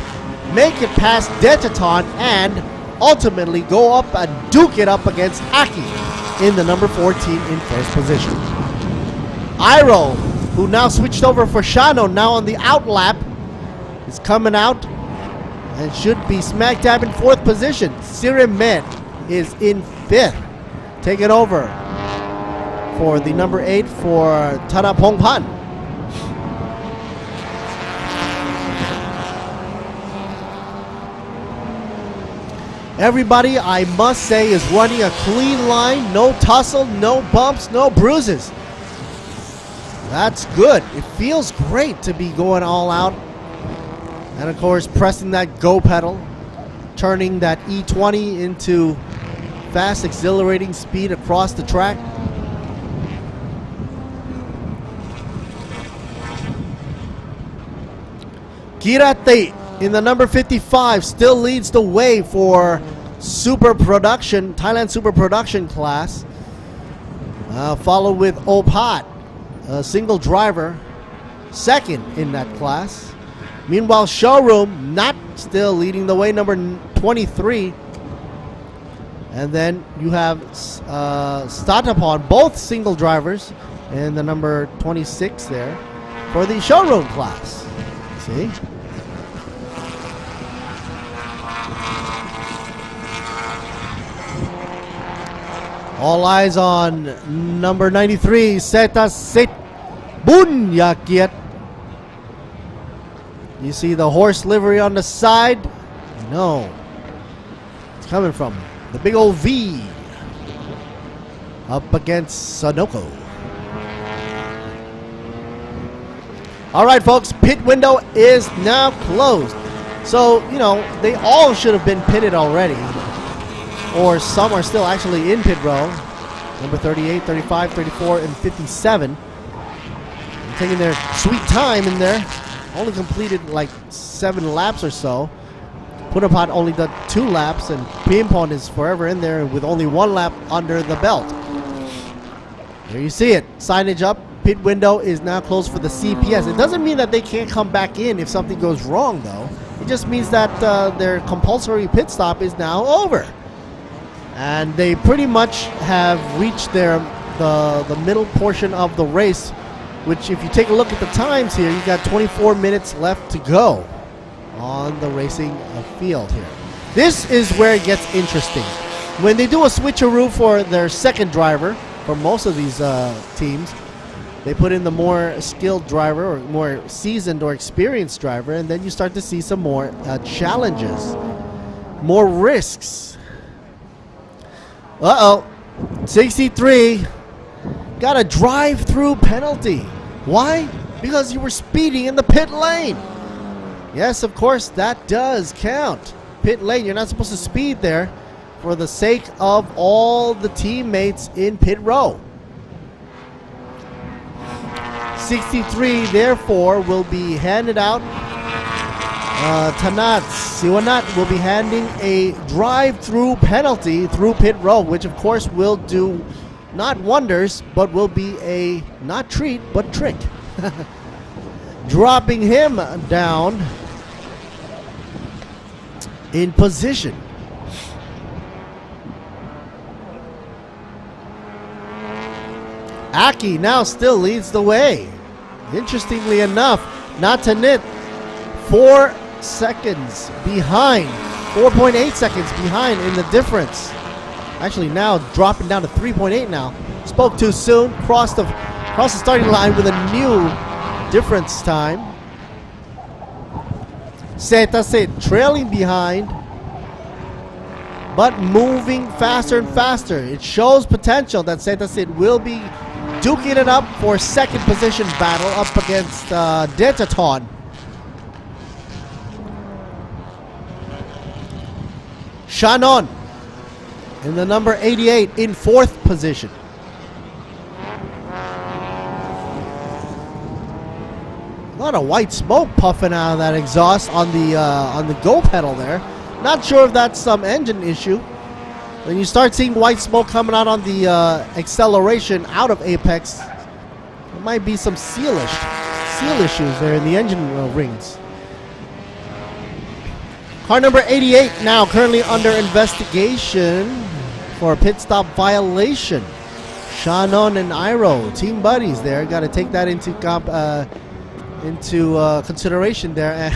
make it past Detaton and ultimately go up and duke it up against Aki in the number 14 in first position. Iro, who now switched over for Shano, now on the out lap, is coming out and should be smack dab in fourth position. Sirimet is in fifth, taking over for the number 8 for Tadapongpan. Everybody, I must say, is running a clean line. No tussle, no bumps, no bruises. That's good. It feels great to be going all out. And of course, pressing that go pedal, turning that E20 into fast exhilarating speed across the track. Kirati in the number 55 still leads the way for Super Production, Thailand Super Production class. Followed with Opat, a single driver, second in that class. Meanwhile, Showroom not still leading the way, number 23. And then you have Statapon, both single drivers, and the number 26 there for the Showroom class. See? All eyes on number 93, Seta Sit Bunyakiet. You see the horse livery on the side? No. It's coming from the big old V up against Sanoko. All right, folks, pit window is now closed. So, you know, they all should have been pitted already. Or some are still actually in pit row. Number 38, 35, 34, and 57. And taking their sweet time in there. Only completed like 7 laps or so. Punapot only did 2 laps, and Pimpon is forever in there with only 1 lap under the belt. There you see it. Signage up. Pit window is now closed for the CPS. It doesn't mean that they can't come back in if something goes wrong, though. It just means that their compulsory pit stop is now over. And they pretty much have reached the middle portion of the race, which, if you take a look at the times here, you got 24 minutes left to go on the racing field here. This is where it gets interesting. When they do a switcheroo for their second driver, for most of these teams, they put in the more skilled driver or more seasoned or experienced driver, and then you start to see some more challenges, more risks. Uh-oh. 63 got a drive-through penalty. Why? Because you were speeding in the pit lane. Yes, of course, that does count. Pit lane, you're not supposed to speed there for the sake of all the teammates in pit row. 63 therefore will be handed out. Tanat Siwanat will be handing a drive-through penalty through pit road, which of course will do not wonders, but will be a not treat, but trick. Dropping him down in position. Aki now still leads the way. Interestingly enough, Natanit 4 seconds behind, 4.8 seconds behind in the difference. Actually now dropping down to 3.8 now. Spoke too soon, crossed the starting line with a new difference time. Setasit trailing behind, but moving faster and faster. It shows potential that Setasit will be duking it up for second position battle up against Detaton. Shannon in the number 88 in 4th position. A lot of white smoke puffing out of that exhaust on the go pedal there. Not sure if that's some engine issue. When you start seeing white smoke coming out on the acceleration out of apex, there might be some seal issues there in the engine rings. Car number 88 now currently under investigation for a pit stop violation. Shannon and Iro, team buddies there, got to take that into consideration there.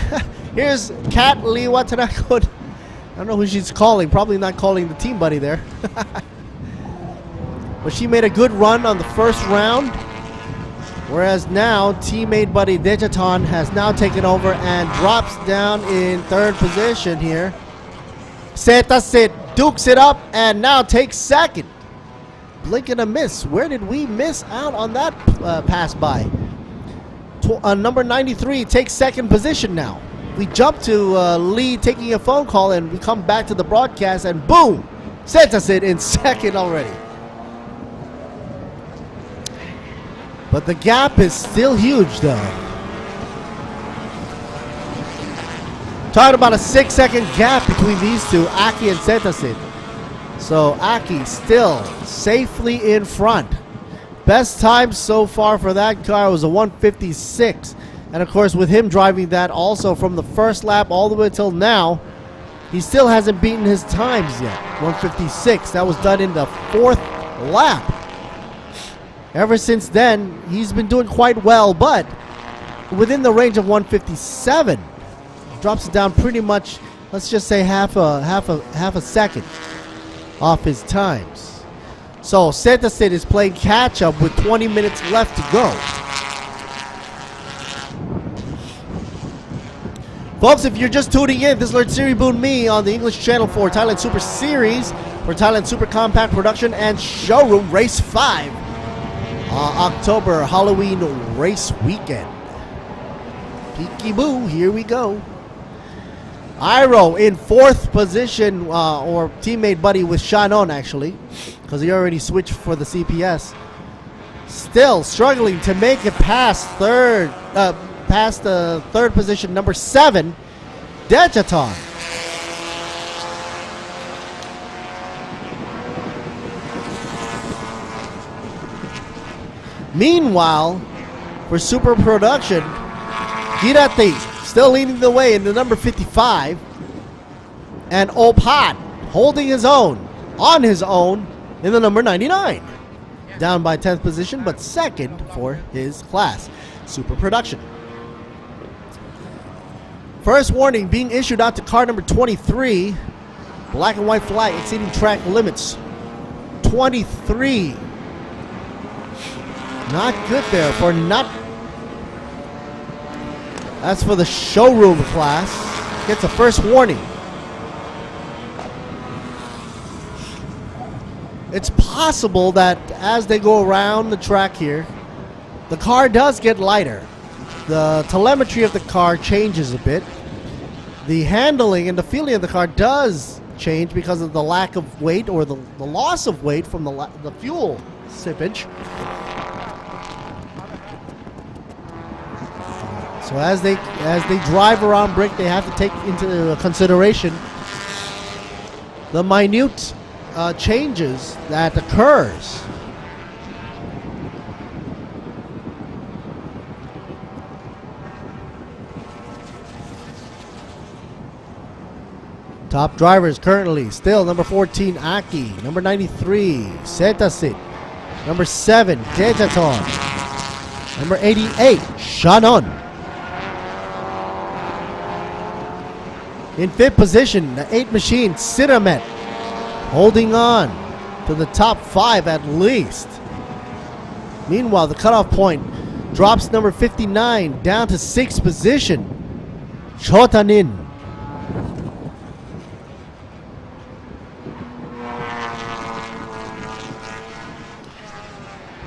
Here's Kat Lee Watarakot. I don't know who she's calling. Probably not calling the team buddy there. But she made a good run on the first round. Whereas now, teammate buddy Dejaton has now taken over and drops down in 3rd position here. Setasit dukes it up and now takes 2nd. Blink and a miss. Where did we miss out on that pass by? Number 93 takes 2nd position now. We jump to Lee taking a phone call and we come back to the broadcast and boom! Setasit in 2nd already. But the gap is still huge though. Talking about a 6-second gap between these two, Aki and Setasit. So Aki still safely in front. Best time so far for that car was a 156. And of course with him driving that also from the first lap all the way till now, he still hasn't beaten his times yet. 156, that was done in the 4th lap. Ever since then, he's been doing quite well, but within the range of 157. Drops it down pretty much, let's just say half a second off his times. So Setasit is playing catch up with 20 minutes left to go. Folks, if you're just tuning in, this is Lord Siri Boon Me on the English channel for Thailand Super Series, for Thailand Super Compact Production and Showroom Race 5. October Halloween race weekend. Peekaboo, here we go. Iro in 4th position, or teammate buddy with Shannon actually, because he already switched for the CPS. Still struggling to make it past the 3rd position, number 7, Dejaton. Meanwhile, for Super Production, Girati still leading the way in the number 55. And Opat holding his own, on his own, in the number 99. Down by 10th position, but 2nd for his class. Super Production. First warning being issued out to car number 23. Black and white flag exceeding track limits. 23. Not good there for not. As for the showroom class, gets a first warning. It's possible that as they go around the track here, the car does get lighter. The telemetry of the car changes a bit. The handling and the feeling of the car does change because of the lack of weight or the loss of weight from the fuel sippage. So as they drive around brick, they have to take into consideration the minute changes that occurs. Top drivers currently still number 14 Aki, number 93 Setasit, number 7 Dejaton, number 88 Shannon. In 5th position, the 8 machine Sinamet, holding on to the top 5 at least. Meanwhile, the cutoff point drops number 59 down to 6th position, Chotanin.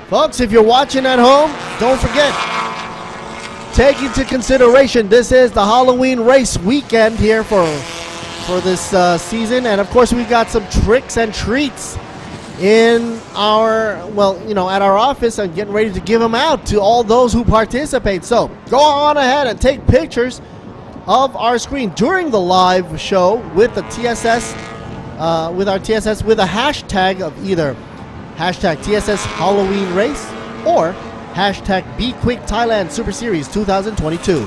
Folks, if you're watching at home, don't forget, take into consideration this is the Halloween race weekend here for this season, and of course we've got some tricks and treats in our, well, you know, at our office and getting ready to give them out to all those who participate. So go on ahead and take pictures of our screen during the live show with the TSS, with our TSS with a hashtag of either hashtag TSS Halloween Race or hashtag B-Quik Thailand Super Series 2022.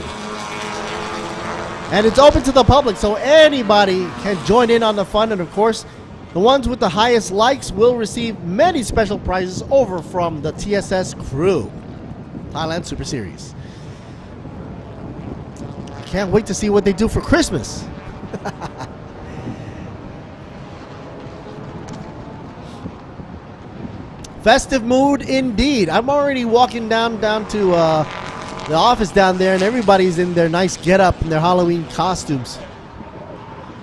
And it's open to the public, so anybody can join in on the fun. And of course, the ones with the highest likes will receive many special prizes over from the TSS crew. Thailand Super Series. Can't wait to see what they do for Christmas. Festive mood indeed. I'm already walking down to the office down there, and everybody's in their nice get-up and their Halloween costumes.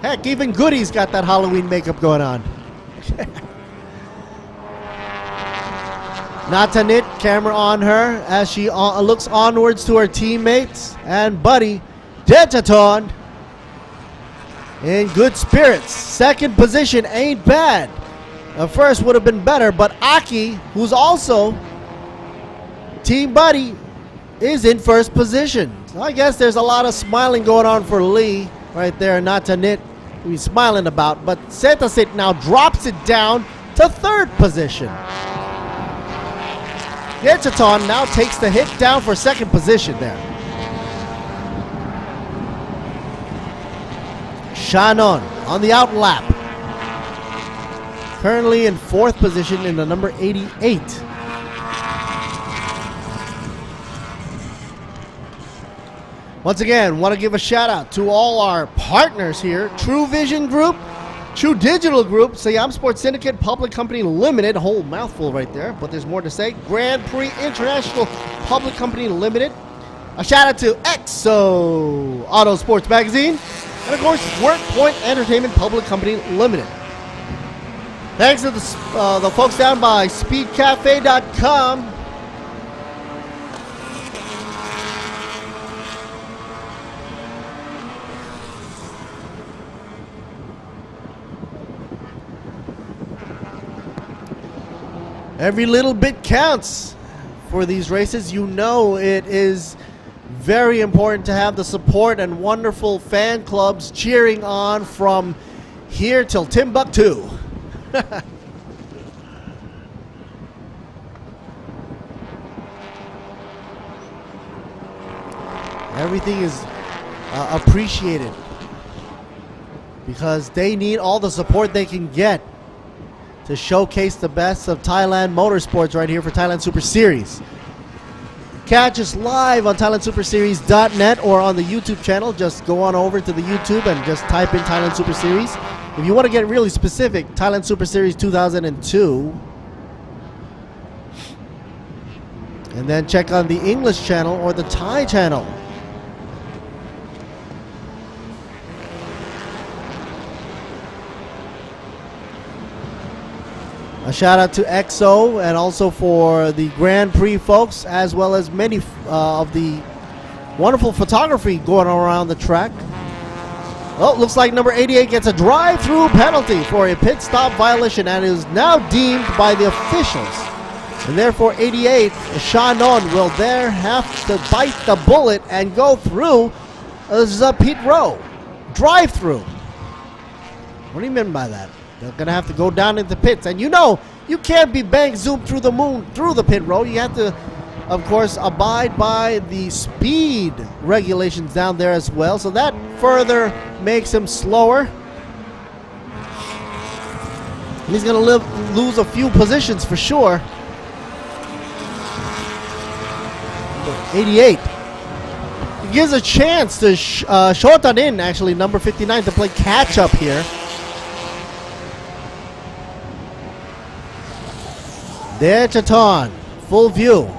Heck, even Goody's got that Halloween makeup going on. Natanit, camera on her as she looks onwards to her teammates and buddy Dejaton in good spirits. Second position ain't bad. First would have been better, but Aki, who's also team buddy, is in first position. So I guess there's a lot of smiling going on for Lee right there, Natanit, who he's smiling about. But Setasit now drops it down to third position. Dejaton now takes the hit down for second position there. Shannon on the out lap, currently in fourth position in the number 88. Once again, want to give a shout out to all our partners here: Truevision Group, True Digital Group, Siam Sports Syndicate Public Company Limited, whole mouthful right there, but there's more to say. Grand Prix International Public Company Limited. A shout out to EXO Auto Sports Magazine, and of course WorkPoint Entertainment Public Company Limited. Thanks to the folks down by speedcafe.com. Every little bit counts for these races. You know it is very important to have the support and wonderful fan clubs cheering on from here till Timbuktu. Everything is appreciated because they need all the support they can get to showcase the best of Thailand motorsports right here for Thailand Super Series. Catch us live on ThailandSuperSeries.net or on the YouTube channel. Just go on over to the YouTube and just type in Thailand Super Series. If you want to get really specific, Thailand Super Series 2002. And then check on the English channel or the Thai channel. A shout out to EXO and also for the Grand Prix folks, as well as many of the wonderful photography going around the track. Oh, looks like number 88 gets a drive-through penalty for a pit stop violation and is now deemed by the officials And therefore 88, Shannon will there have to bite the bullet and go through the pit row. Drive through. What do you mean by that? They're going to have to go down into pits. And you know, you can't be bang zoom through the moon, through the pit row. You have to, of course, abide by the speed regulations down there as well. So that further makes him slower. And he's going to lose a few positions for sure. 88. It gives a chance to shorten in, actually, number 59, to play catch up here. Dechaton, full view.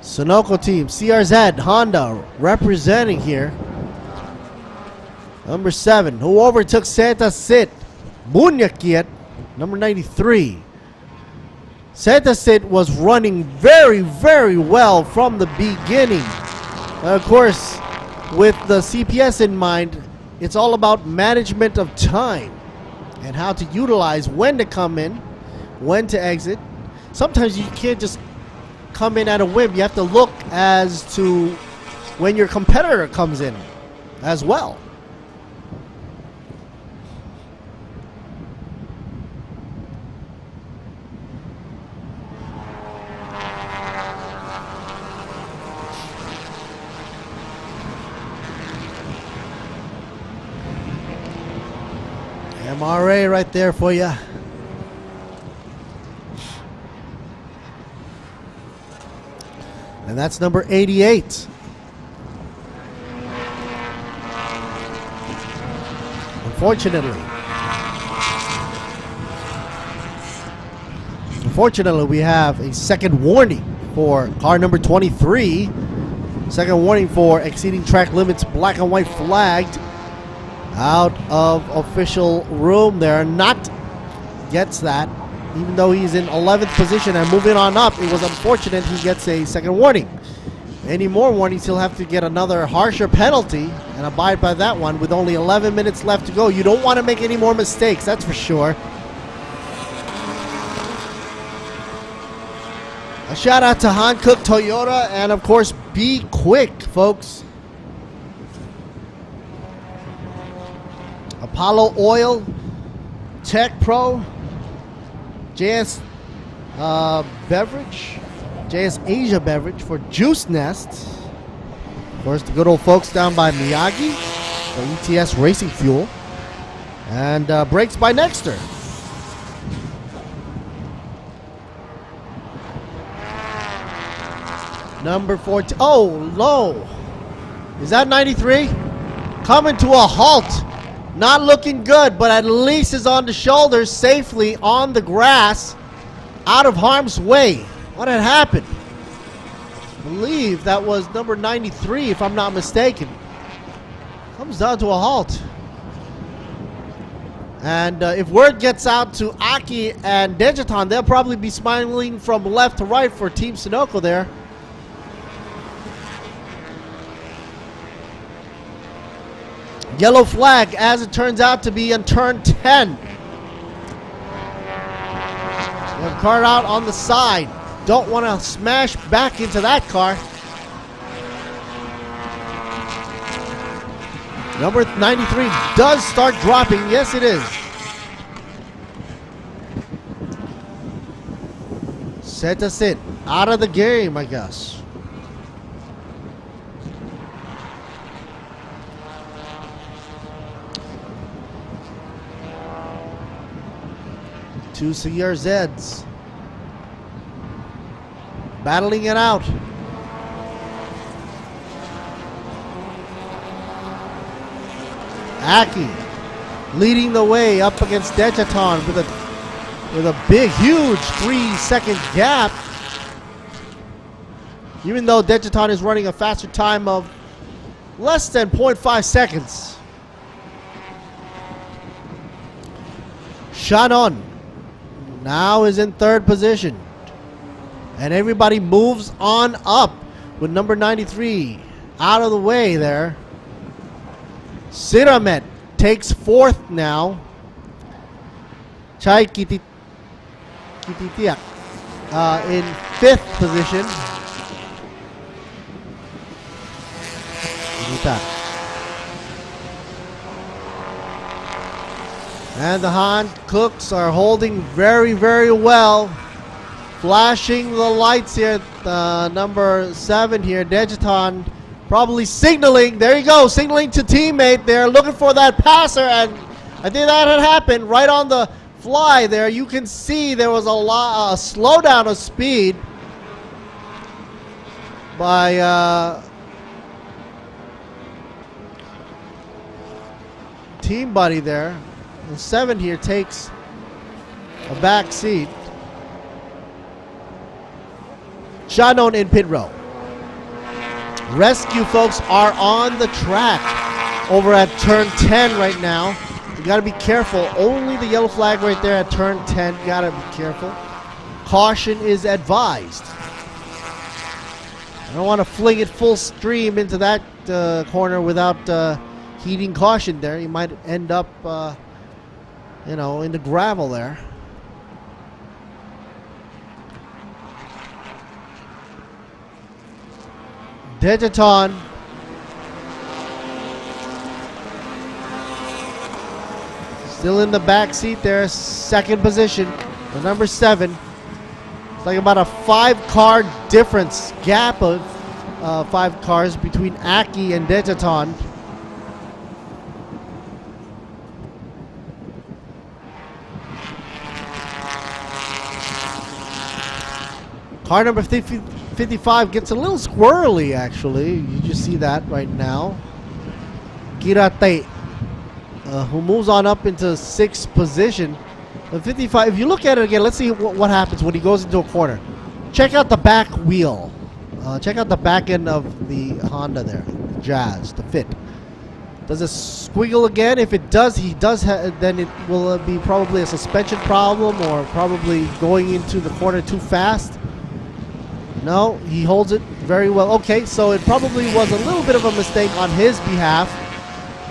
Sunoco team, CRZ, Honda, representing here. Number 7, who overtook Santa Sit, Bunyakiet, number 93. Santa Sit was running very, very well from the beginning. Of course, with the CPS in mind, it's all about management of time and how to utilize when to come in, when to exit. Sometimes you can't just come in at a whim. You have to look as to when your competitor comes in as well. MRA right there for you. And that's number 88. Unfortunately, we have a second warning for car number 23. Second warning for exceeding track limits, black and white flagged. Out of official room there. Not gets that. Even though he's in 11th position and moving on up, it was unfortunate he gets a second warning. Any more warnings, he'll have to get another harsher penalty and abide by that one with only 11 minutes left to go. You don't want to make any more mistakes, that's for sure. A shout out to Hankook Toyota and of course B-Quik, folks. Apollo Oil, Tech Pro, JS Beverage, JS Asia Beverage for Juice Nest. Of course, the good old folks down by Miyagi for ETS Racing Fuel. And brakes by Nexter. Number 14. Oh, low. Is that 93? Coming to a halt. Not looking good, but at least is on the shoulders safely on the grass, out of harm's way. What had happened? I believe that was number 93, if I'm not mistaken. Comes down to a halt. And if word gets out to Aki and Dejaton, they'll probably be smiling from left to right for Team Sunoco there. Yellow flag, as it turns out to be on turn 10. We have a car out on the side. Don't want to smash back into that car. Number 93 does start dropping. Yes, it is. Set us in. Out of the game, I guess. Two CRZs battling it out. Aki leading the way up against Dechaton with a big, huge 3-second gap. Even though Dechaton is running a faster time of less than 0.5 seconds. Shannon now is in third position. And everybody moves on up with number 93 out of the way there. Siramet takes fourth now. Chai Kititiak in 5th position. And the Han Cooks are holding very, very well. Flashing the lights here. Number 7 here, Dejiton, probably signaling. There you go, signaling to teammate there, looking for that passer, and I think that had happened right on the fly there. You can see there was a slowdown of speed by team buddy there. The 7 here takes a back seat. Shannon in pit row. Rescue folks are on the track over at turn 10 right now. You gotta be careful. Only the yellow flag right there at turn 10. Gotta be careful. Caution is advised. I don't want to fling it full stream into that corner without heeding caution there. You might end up, you know, in the gravel there. Dejiton still in the back seat there, 2nd position. The number 7. It's like about a 5-car difference, gap of 5 cars between Aki and Dejiton. Car number 55 gets a little squirrely, actually. You just see that right now. Kirate, who moves on up into 6th position. The 55, if you look at it again, let's see what happens when he goes into a corner. Check out the back wheel. Check out the back end of the Honda there, Jazz, the Fit. Does it squiggle again? If it does, then it will be probably a suspension problem or probably going into the corner too fast. No, he holds it very well. Okay, so it probably was a little bit of a mistake on his behalf.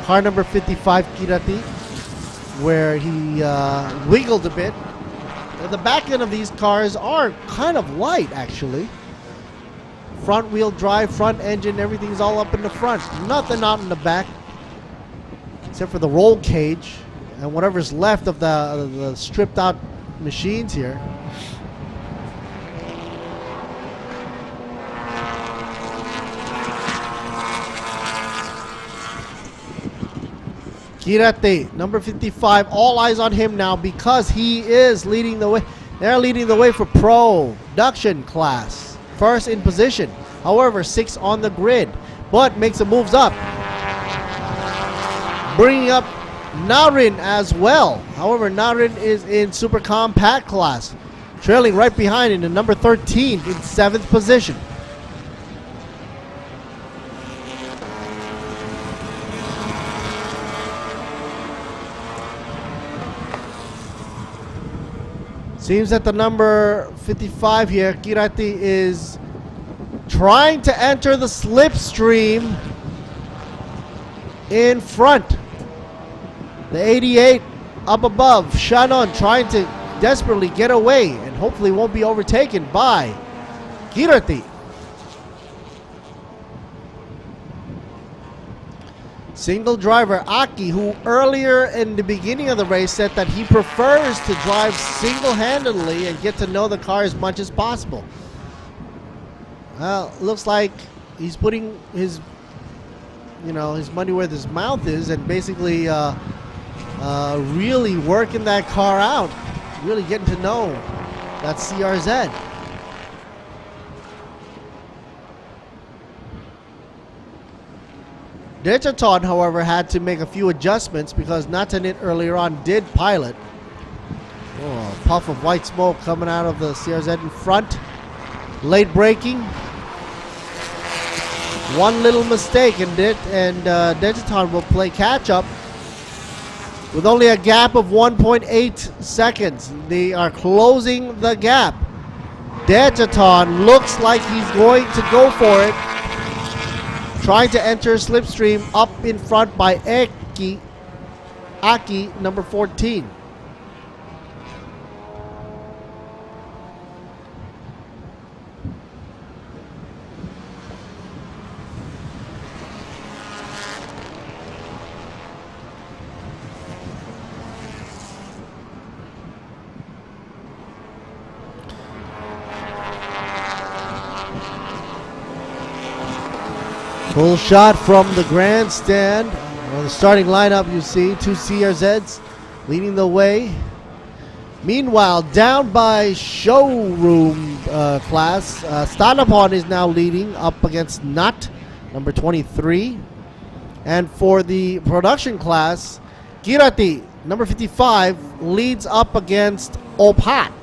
Car number 55, Kirati, where he wiggled a bit. And the back end of these cars are kind of light, actually. Front wheel drive, front engine, everything's all up in the front. Nothing out in the back, except for the roll cage and whatever's left of the stripped out machines here. Kirate, number 55, all eyes on him now because he is leading the way. They're leading the way for production class. 1st in position. However, 6th on the grid, but makes the moves up. Bringing up Narin as well. However, Narin is in super compact class. Trailing right behind in the number 13 in 7th position. Seems that the number 55 here, Kirati, is trying to enter the slipstream in front. The 88 up above, Shannon trying to desperately get away and hopefully won't be overtaken by Kirati. Single driver Aki, who earlier in the beginning of the race said that he prefers to drive single-handedly and get to know the car as much as possible. Well, looks like he's putting his, his money where his mouth is and basically really working that car out, really getting to know that CRZ. Dejiton, however, had to make a few adjustments because Natanit earlier on did pilot. Oh, a puff of white smoke coming out of the CRZ in front. Late braking. One little mistake and Dejiton will play catch up with only a gap of 1.8 seconds. They are closing the gap. Dejiton looks like he's going to go for it. Trying to enter slipstream up in front by Aki, number 14. Full shot from the grandstand. On the starting lineup, you see two CRZs leading the way. Meanwhile, down by showroom class, Stanapon is now leading up against Nut, number 23. And for the production class, Kirati, number 55, leads up against Opat.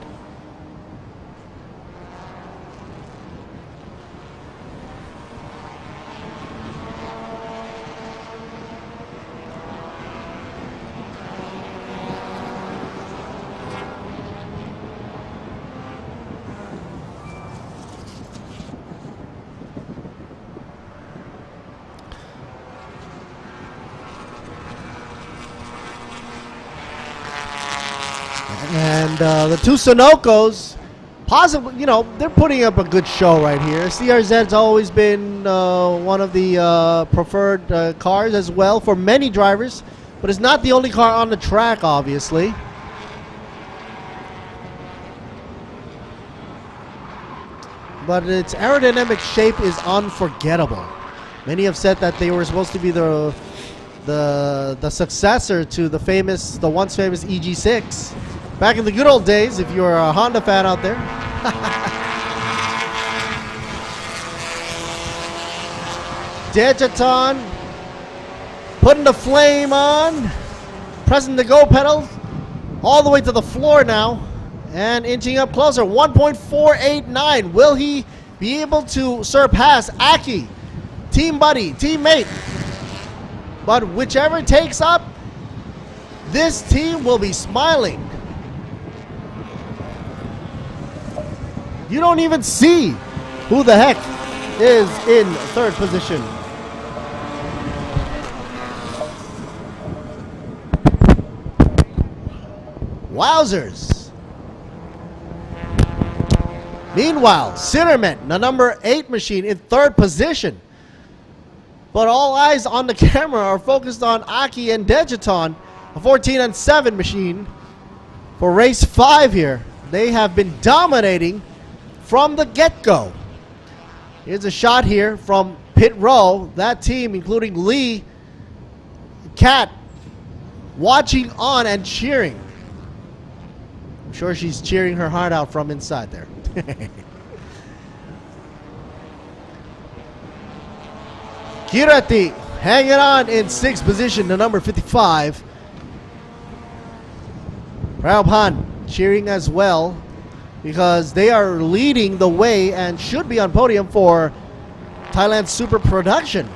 And the two Sonokos, possibly, you know, they're putting up a good show right here. CRZ's always been one of the preferred cars as well for many drivers, but it's not the only car on the track, obviously. But its aerodynamic shape is unforgettable. Many have said that they were supposed to be the successor to the once famous EG6. Back in the good old days, if you're a Honda fan out there. Digiton putting the flame on, pressing the go pedal all the way to the floor now, and inching up closer. 1.489. Will he be able to surpass Aki, team buddy, teammate? But whichever takes up, this team will be smiling. You don't even see who the heck is in third position. Wowzers. Meanwhile, Cinderman, the number 8 machine, in third position. But all eyes on the camera are focused on Aki and Dejiton, a 14 and 7 machine for race 5 here. They have been dominating from the get-go. Here's a shot here from pit row. That team, including Lee, Kat, watching on and cheering. I'm sure she's cheering her heart out from inside there. Kirati hanging on in 6th position to number 55. Prabhan cheering as well, because they are leading the way and should be on podium for Thailand Super Production.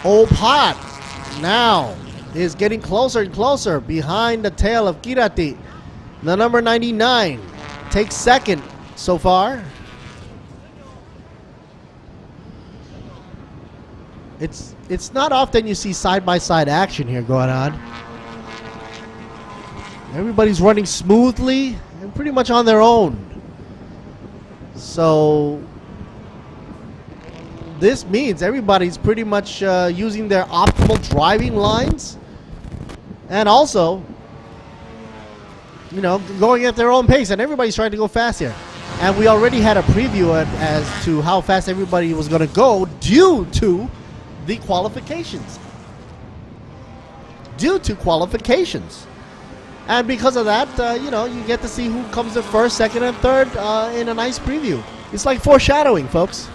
Opat now is getting closer and closer behind the tail of Kirati. The number 99 takes second so far. It's not often you see side-by-side action here going on. Everybody's running smoothly and pretty much on their own. So this means everybody's pretty much using their optimal driving lines, and also, you know, going at their own pace, and everybody's trying to go fast here. And we already had a preview as to how fast everybody was going to go due to the qualifications. And because of that, you know, you get to see who comes in first, second, and third in a nice preview. It's like foreshadowing, folks.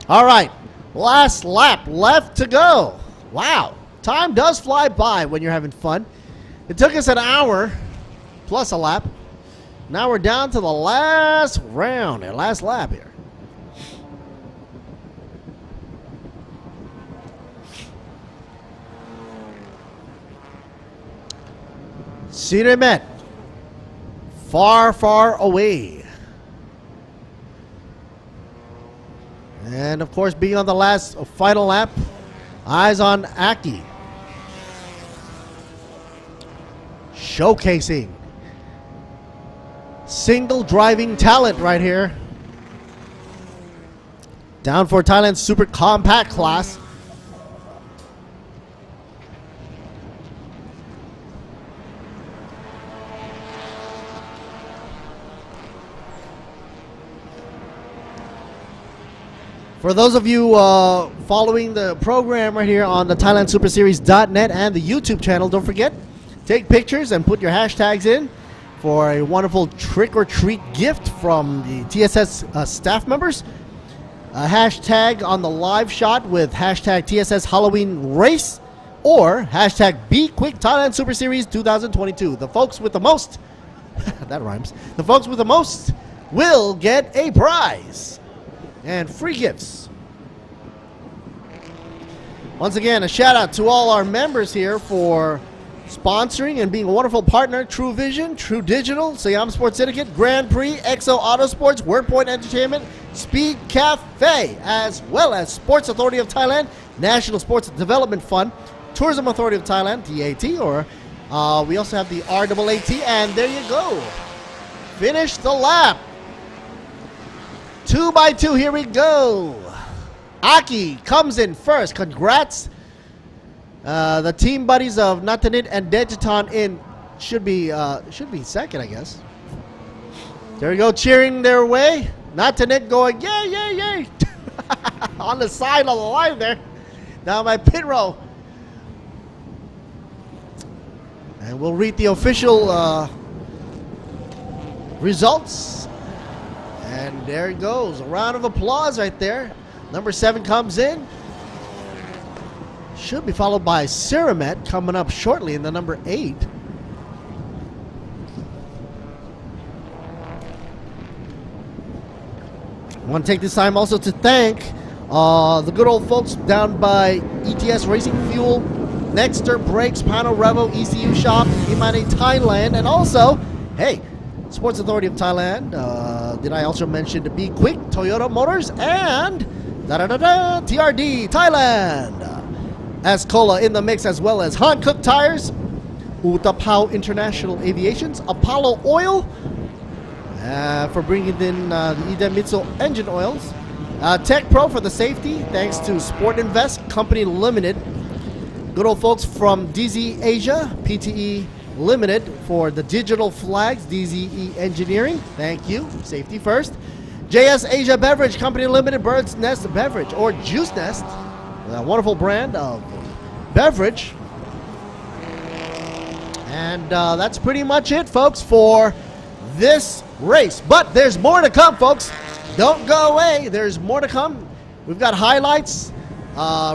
All right, last lap left to go. Wow, time does fly by when you're having fun. It took us an hour plus a lap. Now we're down to the last round, and last lap here. Siremet, far, far away. And of course, being on the last final lap, eyes on Aki. Showcasing single driving talent right here. Down for Thailand's Super Compact class. For those of you following the program right here on the ThailandSuperSeries.net and the YouTube channel, don't forget, take pictures and put your hashtags in for a wonderful trick-or-treat gift from the TSS staff members. A hashtag on the live shot with hashtag TSS Halloween Race or hashtag B-Quik Thailand Super Series 2022. The folks with the most, that rhymes, the folks with the most will get a prize and free gifts. Once again, a shout out to all our members here for sponsoring and being a wonderful partner. Truevision, True Digital, Siam Sports Syndicate, Grand Prix, Exo Auto Sports, WordPoint Entertainment, Speed Cafe, as well as Sports Authority of Thailand, National Sports Development Fund, Tourism Authority of Thailand, TAT, or we also have the RAAT, and there you go. Finish the lap. 2 by 2, here we go. Aki comes in first. Congrats. The team buddies of Natanit and Dejiton in should be second, I guess. There we go, cheering their way. Natanit going, yay, yay, yay. On the side of the line there. Down by pit row. And we'll read the official results. And there it goes. A round of applause right there. Number 7 comes in. Should be followed by Ceramet coming up shortly in the number 8. I want to take this time also to thank the good old folks down by ETS Racing Fuel, Nexter Brakes, Pano Revo, ECU Shop, Imane Thailand, and also, hey, Sports Authority of Thailand. Did I also mention the B-Quik, Toyota Motors, and TRD Thailand. Ascola in the mix, as well as Han Cook Tires, Utapao International Aviations, Apollo Oil, for bringing in the Idemitsu engine oils, Tech Pro for the safety, thanks to Sport Invest Company Limited, good old folks from DZ Asia, PTE Limited for the digital flags, DZE Engineering, thank you, safety first, JS Asia Beverage Company Limited, Bird's Nest Beverage, or Juice Nest, a wonderful brand of beverage. And that's pretty much it, folks, for this race. But there's more to come, folks. Don't go away. There's more to come. We've got highlights,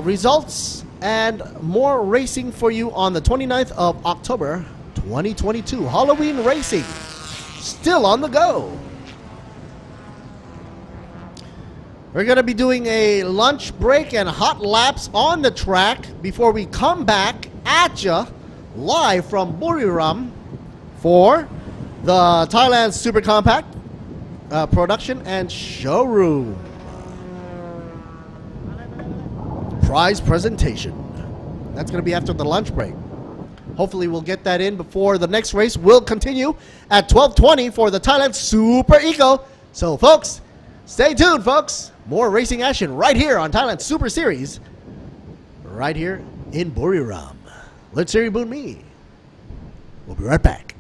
results, and more racing for you on the 29th of October, 2022. Halloween racing still on the go. We're going to be doing a lunch break and hot laps on the track before we come back at ya live from Buriram for the Thailand Super Compact production and showroom prize presentation. That's going to be after the lunch break. Hopefully we'll get that in before the next race will continue at 12:20 for the Thailand Super Eco. So folks, stay tuned, folks. More racing action right here on Thailand Super Series, right here in Buriram. Let's hear you, Boon Me. We'll be right back.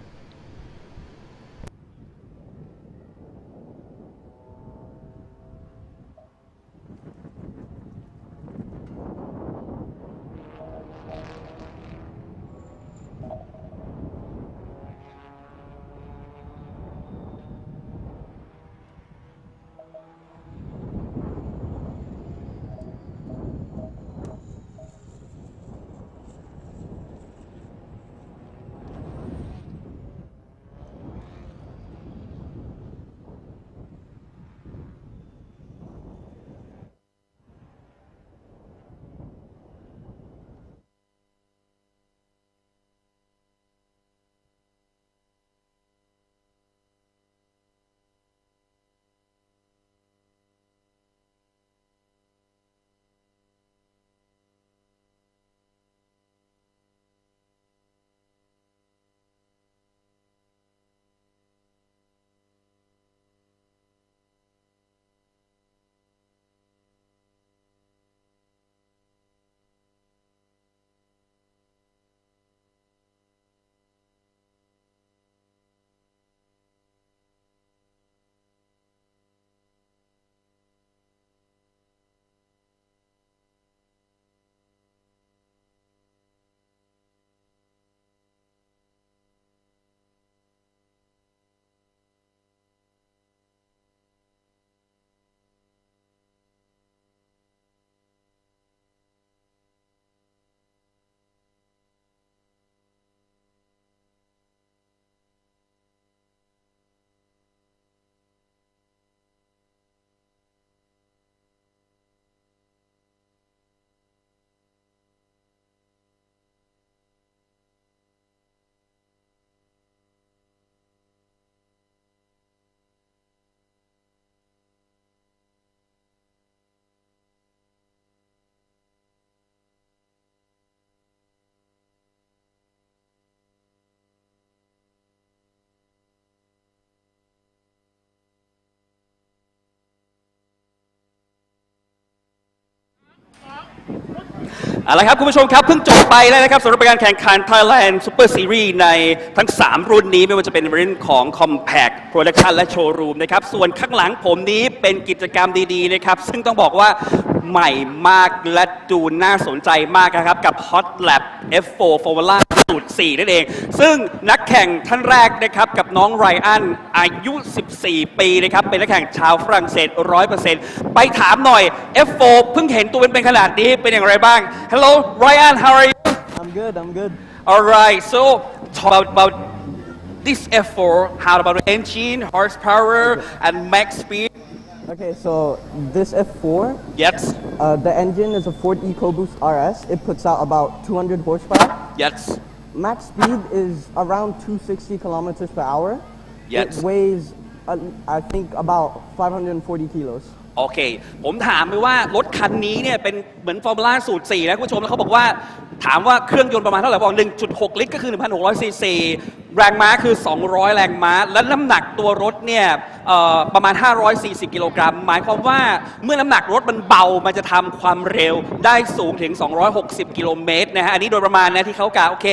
เอาละครับคุณผู้ชมครับเพิ่งจบไปแล้วนะครับสำหรับการแข่งขัน Thailand Super Series ในทั้ง 3 รุ่นนี้ไม่ว่าจะเป็นรุ่นของ Compact Production และ Showroom นะครับส่วนข้างหลังผมนี้เป็นกิจกรรมดีๆนะครับซึ่งต้องบอกว่าใหม่มากและดูน่าสนใจมากนะครับกับ Hot Lap F4 Formula สูตร 4 นั่นเองซึ่งนักแข่งท่านแรกนะครับกับน้องไรอันอายุ 14 ปีนะครับเป็นนักแข่งชาวฝรั่งเศส 100% ไปถามหน่อย F4 เพิ่งเห็นตัวเป็นขนาดนี้เป็นอย่างไรบ้าง Hello Ryan how are you
I'm good
Alright so talk about this F4 how about the engine horsepower and max speed
Okay, so this F4,
yes,
the engine is a Ford EcoBoost RS. It puts out about 200 horsepower.
Yes.
Max speed is around 260 kilometers per hour.
Yes.
It weighs, I think, about 540 kilos.
โอเคผมถามไปว่ารถคันนี้เนี่ยเป็นเหมือนฟอร์มูล่าสูตร 4 นะคุณผู้ชมแล้วเขาบอกว่าถามว่าเครื่องยนต์ประมาณเท่าไหร่บอก 1.6 ลิตรก็คือ 1,600 ซีซีแรงม้าคือ 200 แรงม้าและน้ำหนักตัวรถเนี่ยประมาณ 540 กิโลกรัมหมายความว่าเมื่อน้ำหนักรถมันเบามันจะทำความเร็วได้สูงถึง 260 กิโลเมตรนะฮะอันนี้โดยประมาณนะที่เขากล่าวโอเค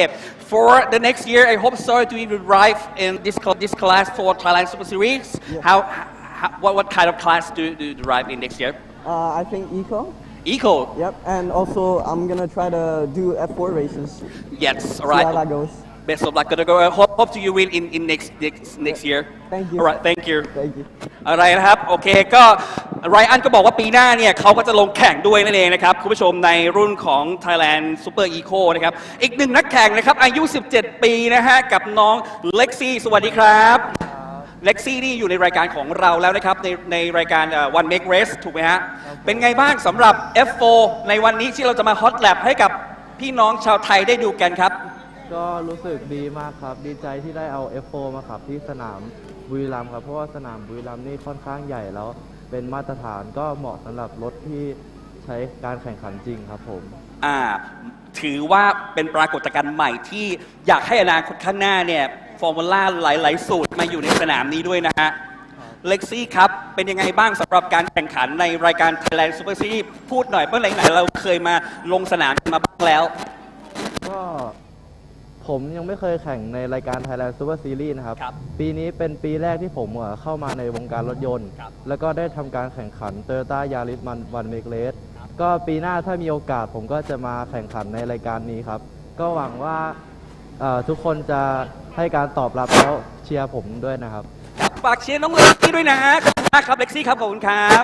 For the next year I hope so to arrive in this class for Thailand Super Series What kind of class do you drive in next year?
I think Eco.
Eco?
Yep, and also I'm gonna try to do F4 races.
Yes, alright.
See how that goes.
Best of luck. Gonna go. Hope to you win in next year.
Thank you.
Alright, thank you.
Thank you.
อะไรนะครับโอเคก็ไรอันก็บอกว่าปีหน้าเนี่ยเขาก็จะลงแข่งด้วยนั่นเองนะครับคุณผู้ชมในรุ่นของ Thailand Super Eco นะครับอีกหนึ่งนักแข่งนะครับอายุ 17 ปีนะฮะกับน้องเล็กซี่สวัสดีครับเล็กซี่นี่อยู่ในรายการของเราแล้วนะครับในรายการ One Make Race ถูกไหมฮะเป็นไงบ้างสำหรับ F4 ในวันนี้ที่เราจะมา Hot Lap ให้กับพี่น้องชาวไทยได้ดูกันครับ
ก็รู้สึกดีมากครับดีใจที่ได้เอา F4 มาขับที่สนามบุรีรัมย์ครับเพราะว่าสนามบุรีรัมย์นี่ค่อนข้างใหญ่แล้วเป็นมาตรฐานก็เหมาะสำหรับรถที่ใช้การแข่งขันจริงครับผม
ถือว่าเป็นปรากฏการณ์ใหม่ที่อยากให้อนาคตข้างหน้าเนี่ยฟอร์มูล่าหลายๆสูตรมาอยู่ในสนามนี้ด้วยนะฮะเล็กซี่ครับเป็นยังไงบ้างสำหรับการแข่งขันในรายการ Thailand Super Series พูดหน่อยเมื่อไหร่เราเคยมาลงสนามมาบ้างแล้ว
ก็ผมยังไม่เคยแข่งในรายการ Thailand Super Series นะครับปีนี้เป็นปีแรกที่ผมเข้ามาในวงการรถยนต์แล้วก็ได้ทำการแข่งขัน Toyota Yaris One Make Race ก็ปีหน้าถ้ามีโอกาสผมก็จะมาแข่งขันในรายการนี้ครับก็หวังว่าทุกคนจะให้การตอบรับแล้วเชียร์ผมด้วยนะครับ
ฝากเชียร์น้องเล็กซี่ด้วยนะฮะขอบคุณมากครับเล็กซี่ครับขอบคุณครับ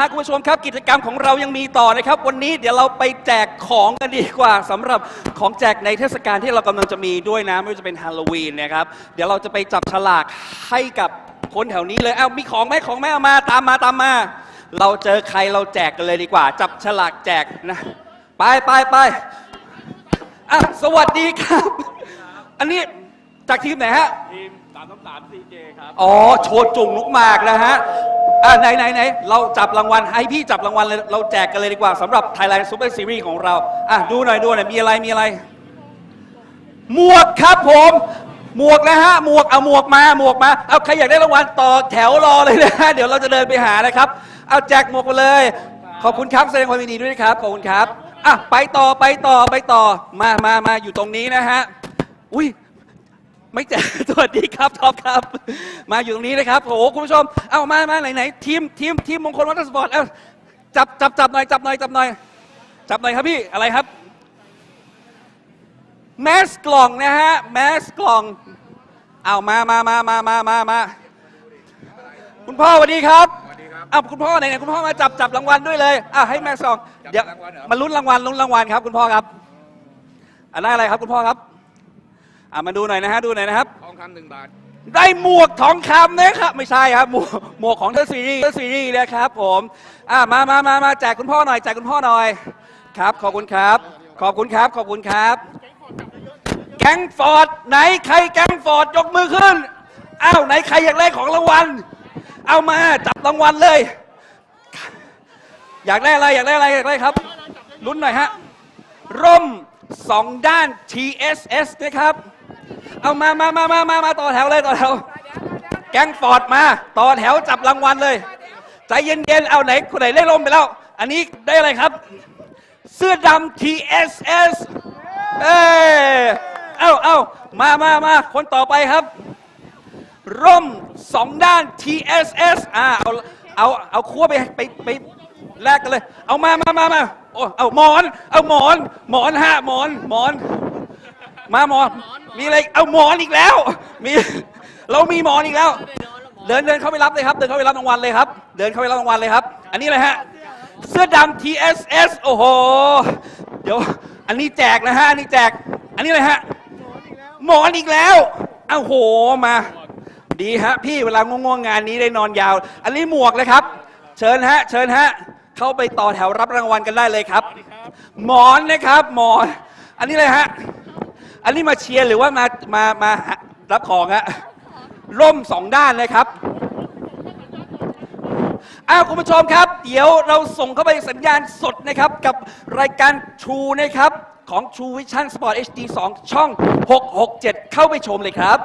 คุณผู้ชมครับกิจกรรมของเรายังมีต่อนะครับวันนี้เดี๋ยวเราไปแจกของกันดีกว่าสำหรับของแจกในเทศกาลที่เรากำลังจะมีด้วยนะไม่ว่าจะเป็นฮาโลวีนนะครับเดี๋ยวเราจะไปจับฉลากให้กับคนแถวนี้เลยมีของไหมเอามาตามมาเราเจอใครเราแจกกันเลยดีกว่าจับฉลากแจกนะไปสวัสดีครับอันนี้จากทีมไหนฮะทีม333 CJ ครับโชว์จุ่งลูกหมากนะฮะไหนเราจับรางวัลให้พี่จับรางวัลเลยเราแจกกันเลยดีกว่าสำหรับ Thailand Super Series ของเราดูหน่อยมีอะไรหมวกครับผมหมวกนะฮะหมวกเอาหมวกมาเอาใครอยากได้รางวัลต่อแถวรอเลยนะฮะเดี๋ยวเราจะเดินไปหานะครับเอาแจกหมวกมาเลยขอบคุณครับแสดงความยินดีด้วยนะครับขอบคุณครับไปต่อมาอยู่ตรงนี้นะฮะอุ้ยไม่แจกสวัสดีครับท็อปครับมาอยู่ตรงนี้นะครับโอ้คุณผู้ชมเอามาไหนทีมมงคลวัตสปอร์ตจับหน่อยครับพี่อะไรครับแมสกล่องนะฮะแมสกล่องเอามาคุณพ่อสวัสดีครับคุณพ่อไหนคุณพ่อมาจับรางวัลด้วยเลยให้แมสกล่องเดี๋ยวมาลุ้นรางวัลครับคุณพ่อครับได้อะไรครับคุณพ่อครับมาดูหน่อยนะครับทองคำ1 บาทได้หมวกทองคำนะครับไม่ใช่ครับหมวกของเทอร์ซีรีส์นะครับผมมาแจกคุณพ่อหน่อยครับขอบคุณครับแก๊งฟอร์ดไหนใครแก๊งฟอร์ดยกมือขึ้นไหนใครอยากได้ของรางวัลเอามาจับรางวัลเลยอยากได้อะไรครับลุ้นหน่อยฮะร่ม2 ด้าน TSS นะครับเอามาต่อแถวเลยแก๊งฟอร์ดมาต่อแถวจับรางวัลเลยใจเย็นๆเอาไหนคนไหนได้ร่มไปแล้วอันนี้ได้อะไรครับ เสื้อดำ TSS เอามาคนต่อไปครับ ร่ม2 ด้าน TSS เอาขั้วไปแลกกันเลย เอามาโอ้เอาหมอนฮะหมอนมาหมอนมีอะไรเอาหมอนอีกแล้วเรามีหมอนอีกแล้วเดินเข้าไปรับเลยครับเดินเข้าไปรับรางวัลเลยครับอันนี้เลยฮะเสื้อดำ TSS โอ้โหเดี๋ยวอันนี้แจกนะฮะอันนี้แจกอันนี้เลยฮะหมอนอีกแล้วอ้าวโหมาดีฮะพี่เวลาง่วงงานนี้ได้นอนยาวอันนี้หมวกเลยครับเชิญฮะเข้าไปต่อแถวรับรางวัลกันได้เลยครับหมอนนะครับหมอนอันนี้เลยฮะอันนี้มาเชียร์หรือว่ามารับของฮะร่ม2 ด้านนะครับคุณผู้ชมครับเดี๋ยวเราส่งเข้าไปสัญญาณสดนะครับกับรายการ True นะครับของ Truevisions Sport HD 2 ช่อง 667 เข้าไปชมเลยครับ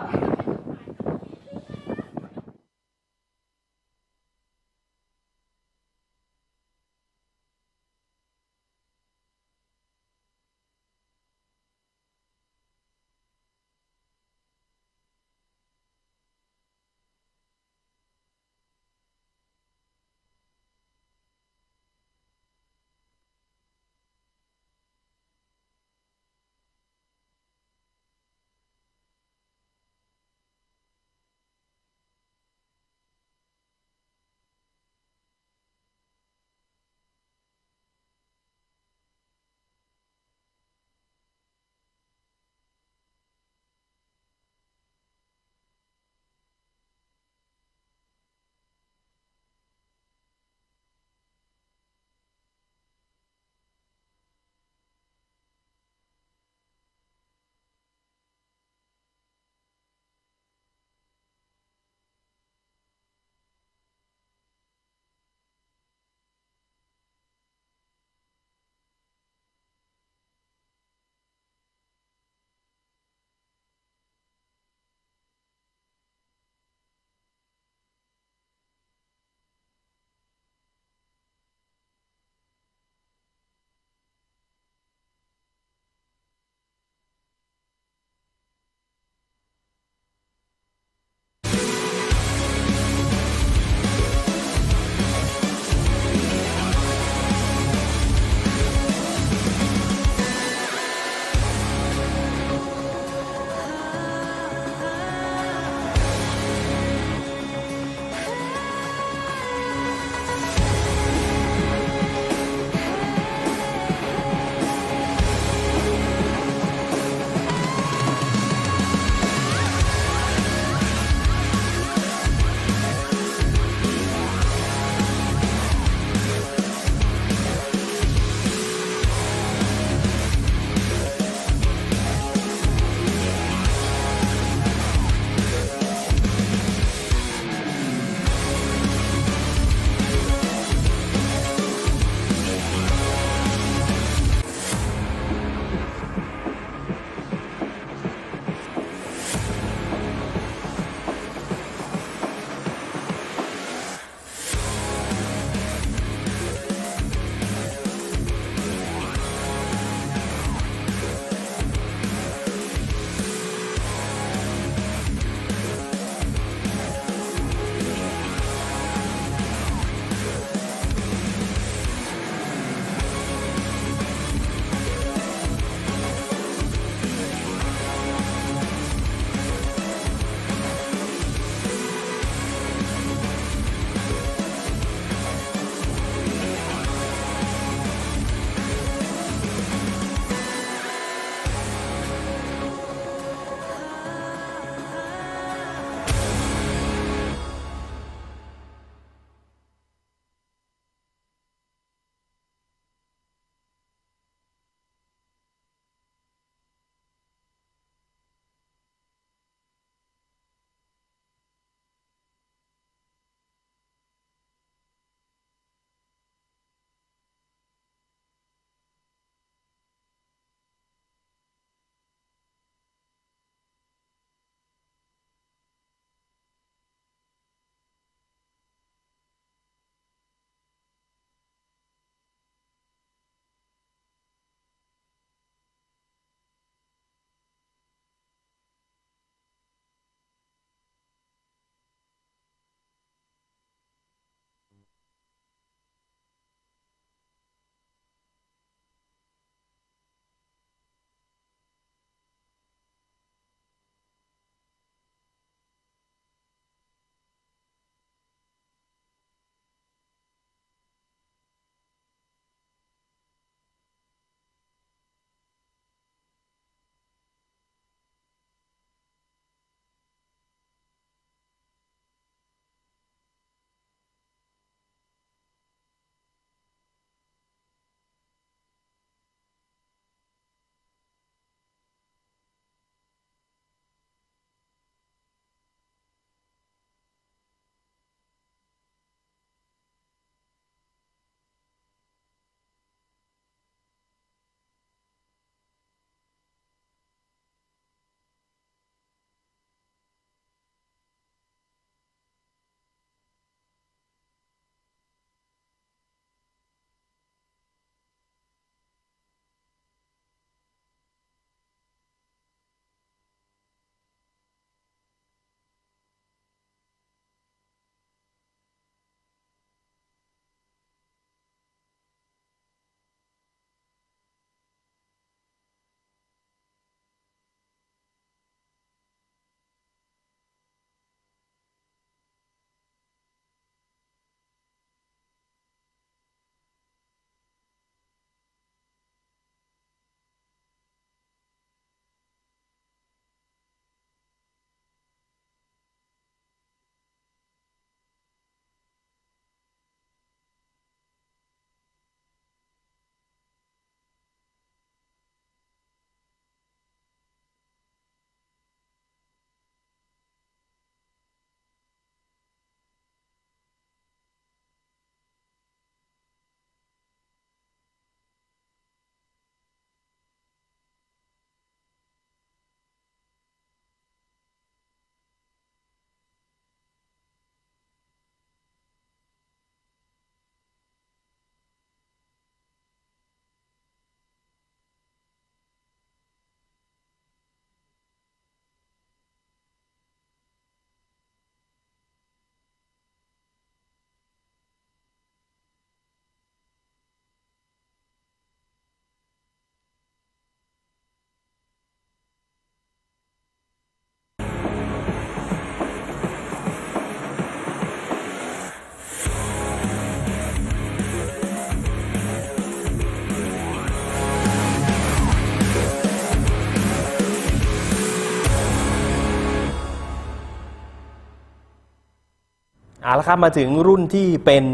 เอาละครับมาถึงรุ่นที่เป็น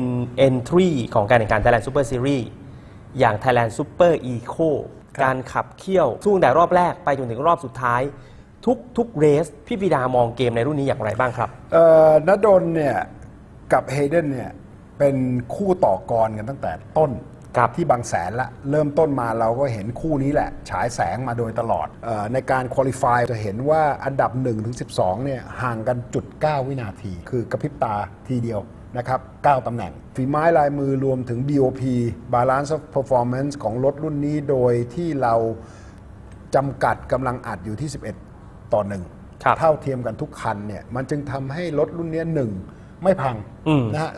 entry ของการแข่งขัน Thailand Super Series อย่าง Thailand Super Eco การขับเคี่ยวช่วงแต่รอบแรกไปจนถึงรอบสุดท้ายทุกเรสพี่ปิดามองเกมในรุ่นนี้อย่างไรบ้างครับ
ณดลเนี่ยกับเฮเดนเนี่ยเป็นคู่ต่อกรกันตั้งแต่ต้นที่บางแสนละเริ่มต้นมาเราก็เห็นคู่นี้แหละฉายแสงมาโดยตลอดในการควอลิฟายจะเห็นว่าอันดับ 1-12 เนี่ยห่างกันจุด 9 วินาที คือกระพริบตาทีเดียวนะครับ 9 ตำแหน่งฝีไม้ลายมือรวมถึง BOP Balance of Performance ของรถรุ่นนี้โดยที่เราจำกัดกำลังอัดอยู่ที่ 11:1 เท่าเทียมกันทุกคันเนี่ยมันจึงทำให้รถรุ่นนี้1ไม่พังนะฮะ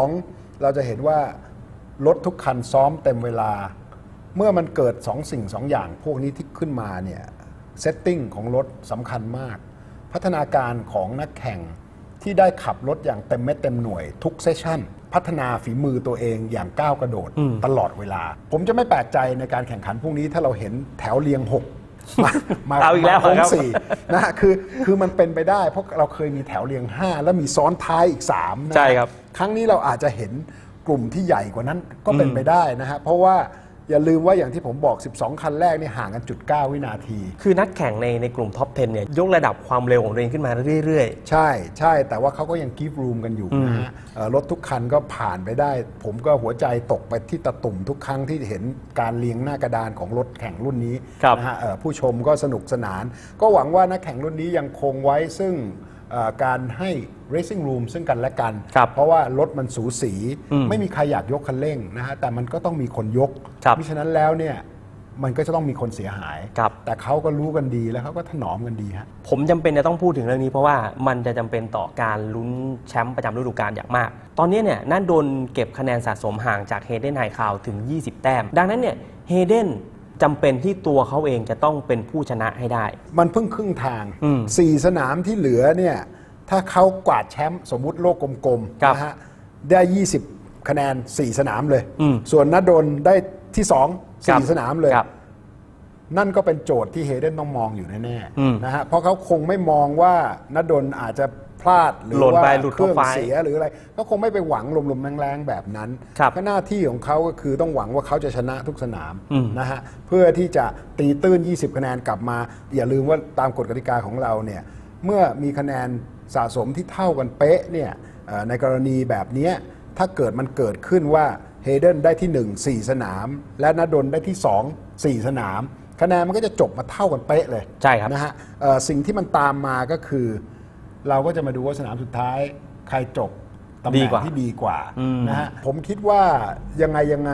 2เราจะเห็นว่ารถทุกคันซ้อมเต็มเวลาเมื่อมันเกิด2 สิ่ง 2 อย่างพวกนี้ที่ขึ้นมาเนี่ยเซตติ้งของรถสำคัญมากพัฒนาการของนักแข่งที่ได้ขับรถอย่างเต็มเม็ดเต็มหน่วยทุกเซสชั่นพัฒนาฝีมือตัวเองอย่างก้าวกระโดดตลอดเวลาผมจะไม่แปลกใจในการแข่งขันพวกนี้ถ้าเราเห็นแถวเรียง6มา
เอาอีกแล้ว
โค้ง4นะคือมันเป็นไปได้เพราะเราเคยมีแถวเรียง5แล้วมีซ้อนท้ายอีก3นะ
ใช่ครับ
ครั้งนี้เราอาจจะเห็นกลุ่มที่ใหญ่กว่านั้นก็เป็นไปได้นะฮะเพราะว่าอย่าลืมว่าอย่างที่ผมบอก12คันแรกนี่ห่างกันจุด 9 วินาที
คือนักแข่งในกลุ่มท็อป 10 เนี่ยยกระดับความเร็วของตัวเองขึ้นมาเรื่อย
ๆใช่แต่ว่าเขาก็ยังกีฟรูมกันอยู่นะฮะรถทุกคันก็ผ่านไปได้ผมก็หัวใจตกไปที่ตะตุ่มทุกครั้งที่เห็นการเรียงหน้ากระดานของรถแข่งรุ่นนี้นะฮะผู้ชมก็สนุกสนานก็หวังว่านักแข่งรุ่นนี้ยังคงไว้ซึ่งการให้ racing room ซึ่งกันและกันเพราะว่ารถมันสูสีไม่มีใครอยากยกคันเร่งนะฮะแต่มันก็ต้องมีคนยกมิฉะนั้นแล้วเนี่ยมันก็จะต้องมีคนเสียหายแต่เขาก็รู้กันดีแล้วเขาก็ถนอมกันดีฮะ
ผมจำเป็นจะต้องพูดถึงเรื่องนี้เพราะว่ามันจะจำเป็นต่อการลุ้นแชมป์ประจำฤดูกาลอย่างมากตอนนี้เนี่ยนั่นโดนเก็บคะแนนสะสมห่างจากเฮเดนไฮคาวถึง20 แต้มดังนั้นเนี่ยเฮเดนจำเป็นที่ตัวเขาเองจะต้องเป็นผู้ชนะให้ได้
มันเพิ่งครึ่งทาง4 สนามที่เหลือเนี่ยถ้าเขากวาดแชมป์สมมุติโลกกลมๆนะฮะได้20 คะแนน4 สนามเลยส่วนณดลได้ที่2 4 สนามเลยนั่นก็เป็นโจทย์ที่เฮเดนต้องมองอยู่แน่ๆนะฮะเพราะเขาคงไม่มองว่าณดลอาจจะพลาดหรือว่าเครื่องเสียหรืออะไรก็คงไม่ไปหวังลมๆแรงๆแบบนั้นก็หน้าที่ของเขาก็คือต้องหวังว่าเขาจะชนะทุกสนามนะฮะเพื่อที่จะตีตื้น20 คะแนนกลับมาอย่าลืมว่าตามกฎกติกาของเราเนี่ยเมื่อมีคะแนนสะสมที่เท่ากันเป๊ะเนี่ยในกรณีแบบนี้ถ้าเกิดมันเกิดขึ้นว่าเฮเดนได้ที่1 4 สนามและณดลได้ที่2 4 สนามคะแนนมันก็จะจบมาเท่ากันเป๊ะเลย
ใช่ครับ
นะฮะสิ่งที่มันตามมาก็คือเราก็จะมาดูว่าสนามสุดท้ายใครจบตำแหน่งที่ดีกว่านะฮะผมคิดว่ายังไง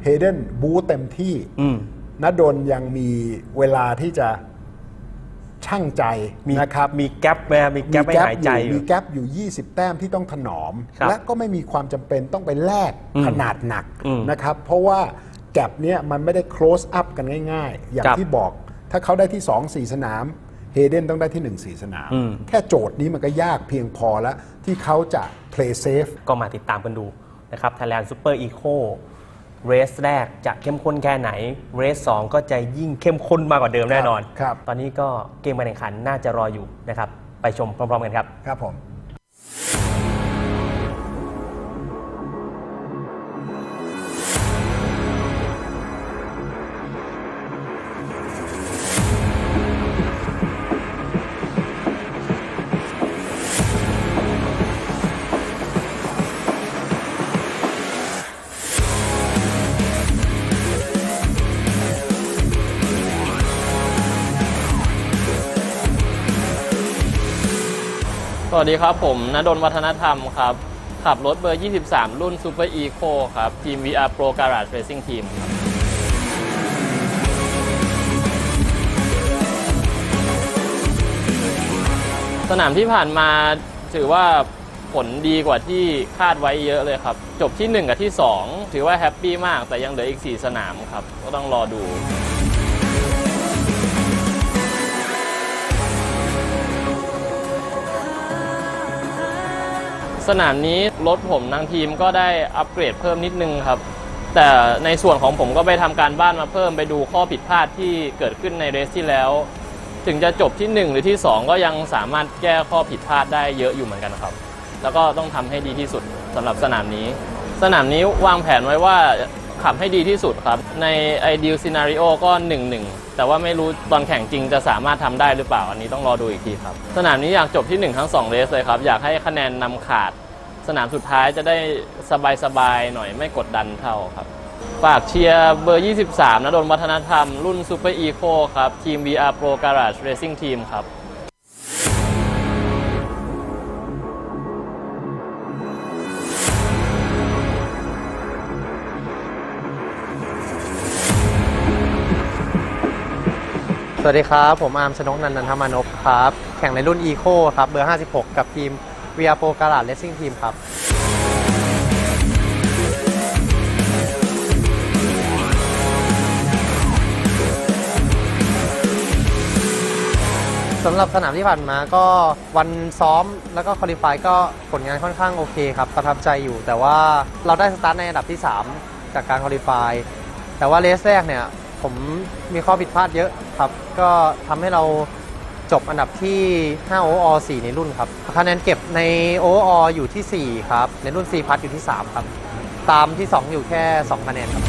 เฮเดนบู๊เต็มที่ณดลยังมีเวลาที่จะช่างใจนะครับ
มีแก๊ปไหมมีแก๊ปไม่หายใจ
มีแก๊ปอยู่20 แต้มที่ต้องถนอมและก็ไม่มีความจำเป็นต้องไปแลกขนาดหนักนะครับเพราะว่าแก๊ปเนี้ยมันไม่ได้ close up กันง่ายๆอย่างที่บอกถ้าเขาได้ที่2 4 สนามเฮเดนต้องได้ที่1 4 สนามแค่โจทย์นี้มันก็ยากเพียงพอแล้วที่เขาจะ play safe
ก็มาติดตามกันดูนะครับ Thailand Super Eco เรสแรกจะเข้มข้นแค่ไหนเรส2ก็จะยิ่งเข้มข้นมากกว่าเดิมแน่นอนตอนนี้ก็เกมการแข่งขันน่าจะรออยู่นะครับไปชมพร้อมๆกันครับ
ครับผม
สวัสดีครับผมณดลวัฒนธรรมครับขับรถเบอร์ 23 รุ่น Super Eco ครับทีม VR Pro Garage Racing Team สนามที่ผ่านมาถือว่าผลดีกว่าที่คาดไว้เยอะเลยครับจบที่1กับที่2ถือว่าแฮปปี้มากแต่ยังเหลืออีก4 สนามครับก็ต้องรอดูสนามนี้รถผมทั้งทีมก็ได้อัปเกรดเพิ่มนิดนึงครับแต่ในส่วนของผมก็ไปทำการบ้านมาเพิ่มไปดูข้อผิดพลาดที่เกิดขึ้นในเรสที่แล้วถึงจะจบที่1หรือที่2ก็ยังสามารถแก้ข้อผิดพลาดได้เยอะอยู่เหมือนกันครับ แล้วก็ต้องทำให้ดีที่สุดสำหรับสนามนี้วางแผนไว้ว่าขับให้ดีที่สุดครับใน ideal scenario ก็ 1-1 แต่ว่าไม่รู้ตอนแข่งจริงจะสามารถทำได้หรือเปล่าอันนี้ต้องรอดูอีกทีครับสนามนี้อยากจบที่1ทั้ง2เรสเลยครับอยากให้คะแนนนำขาดสนามสุดท้ายจะได้สบายๆหน่อยไม่กดดันเท่าครับฝากเชียร์เบอร์ 23 ณดลวัฒนธรรมรุ่น Super Eco ครับทีม VR Pro Garage Racing Team ครับ
สวัสดีครับผมอาร์มชนกนันท์ธรรมานพครับแข่งในรุ่น Eco ครับเบอร์ 56 กับทีม VR Pro Garage Racing Team ครับสำหรับสนามที่ผ่านมาก็วันซ้อมแล้วก็คอลิฟายก็ผลงานค่อนข้างโอเคครับประทับใจอยู่แต่ว่าเราได้สตาร์ทในอันดับที่ 3 จากการคอลิฟายแต่ว่าเรสแรกเนี่ยผมมีข้อผิดพลาดเยอะครับก็ทำให้เราจบอันดับที่5 overall 4 ในรุ่นครับคะแนนเก็บใน overall อยู่ที่ 4 ครับในรุ่น 4 พัทอยู่ที่ 3 ครับตามที่ 2 อยู่แค่ 2 คะแนนครับ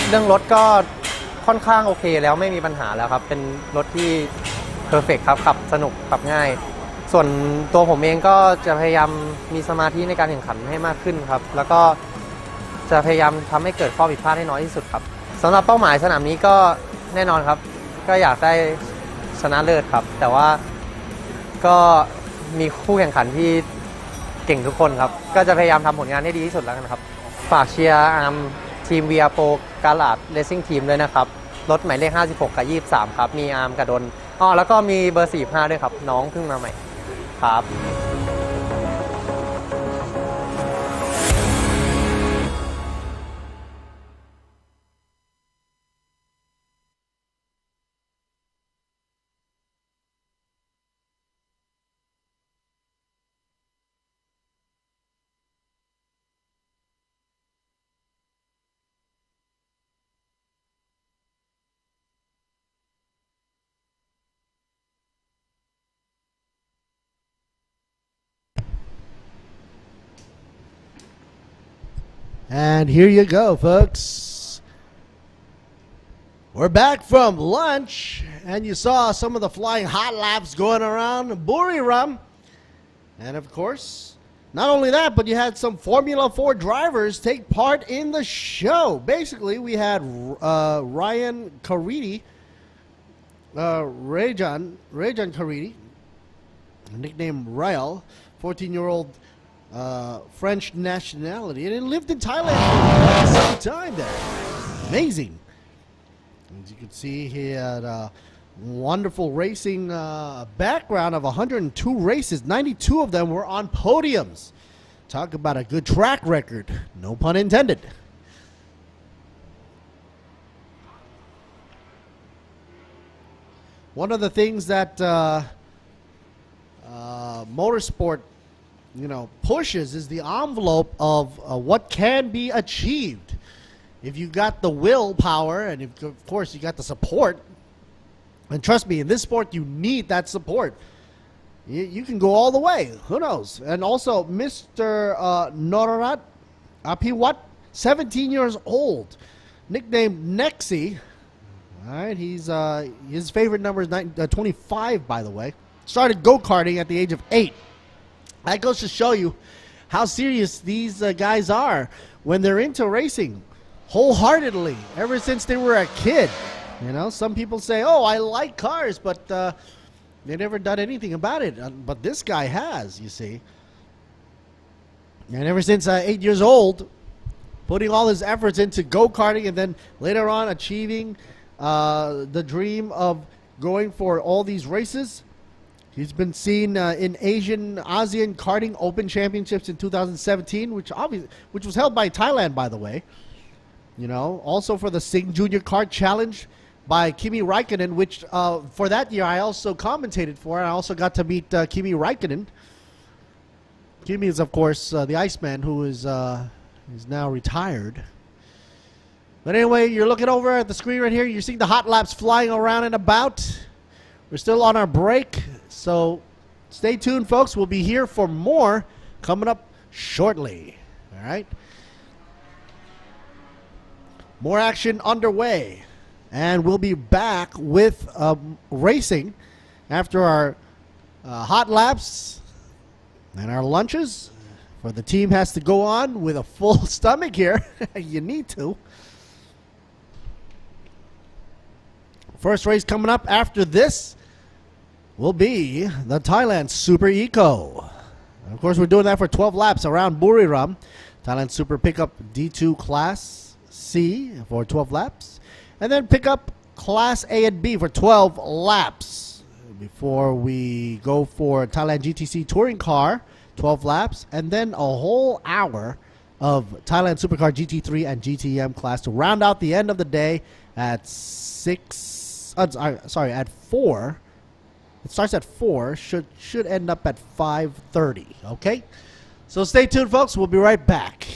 เรื่องรถก็ค่อนข้างโอเคแล้วไม่มีปัญหาแล้วครับเป็นรถที่เพอร์เฟกต์ครับขับสนุกขับง่ายส่วนตัวผมเองก็จะพยายามมีสมาธิในการแข่งขันให้มากขึ้นครับแล้วก็จะพยายามทำให้เกิดข้อผิดพลาดให้น้อยที่สุดครับสำหรับเป้าหมายสนามนี้ก็แน่นอนครับก็อยากได้ชนะเลิศครับแต่ว่าก็มีคู่แข่งขันที่เก่งทุกคนครับก็จะพยายามทำผลงานให้ดีที่สุดแล้วกันครับฝากเชียร์อาร์มทีม VR Pro Garage Racing Team ด้วยนะครับรถหมายเลข56กับ23ครับมีอาร์มกับดนแล้วก็มีเบอร์45ด้วยครับน้องเพิ่งมาใหม่ครับ
And here you go, folks. We're back from lunch, and you saw some of the flying hot laps going around Buriram. And of course, not only that, but you had some Formula 4 drivers take part in the show. Basically, we had Ryan Caridi, Rejan Caridi, nicknamed Rael, 14-year-old French nationality, and he lived in Thailand for some time there. Amazing. As you can see, he had a wonderful racing background of 102 races. 92 of them were on podiums. Talk about a good track record. No pun intended. One of the things that motorsport pushes is the envelope of what can be achieved. If you got the willpower and if, of course you got the support, and trust me, in this sport you need that support. You can go all the way. Who knows? And also Mr. Norat Apiwat, 17 years old, nicknamed Nexi. All right, he's his favorite number is 25, by the way. Started go-karting at the age of 8. That goes to show you how serious these guys are when they're into racing, wholeheartedly, ever since they were a kid. Some people say, oh, I like cars, but they never done anything about it. But this guy has, you see. And ever since 8 years old, putting all his efforts into go-karting and then later on achieving the dream of going for all these races. He's been seen in ASEAN Karting Open Championships in 2017, which was held by Thailand, by the way. Also for the Sing Junior Kart Challenge by Kimi Räikkönen, which for that year I also commentated for. I also got to meet Kimi Räikkönen. Kimi is, of course, the Iceman, who is now retired. But anyway, you're looking over at the screen right here. You're seeing the hot laps flying around and about. We're still on our break, so stay tuned, folks. We'll be here for more coming up shortly. All right. More action underway. And we'll be back with racing after our hot laps and our lunches. For the team has to go on with a full stomach here. You need to. First race coming up after this will be the Thailand Super Eco. And of course, we're doing that for 12 laps around Buriram. Thailand Super Pickup D2 Class C for 12 laps. And then Pickup Class A and B for 12 laps. Before we go for Thailand GTC Touring Car, 12 laps. And then a whole hour of Thailand Supercar GT3 and GTM class to round out the end of the day at 4. It starts at 4, should end up at 5:30, okay? So stay tuned, folks. We'll be right back.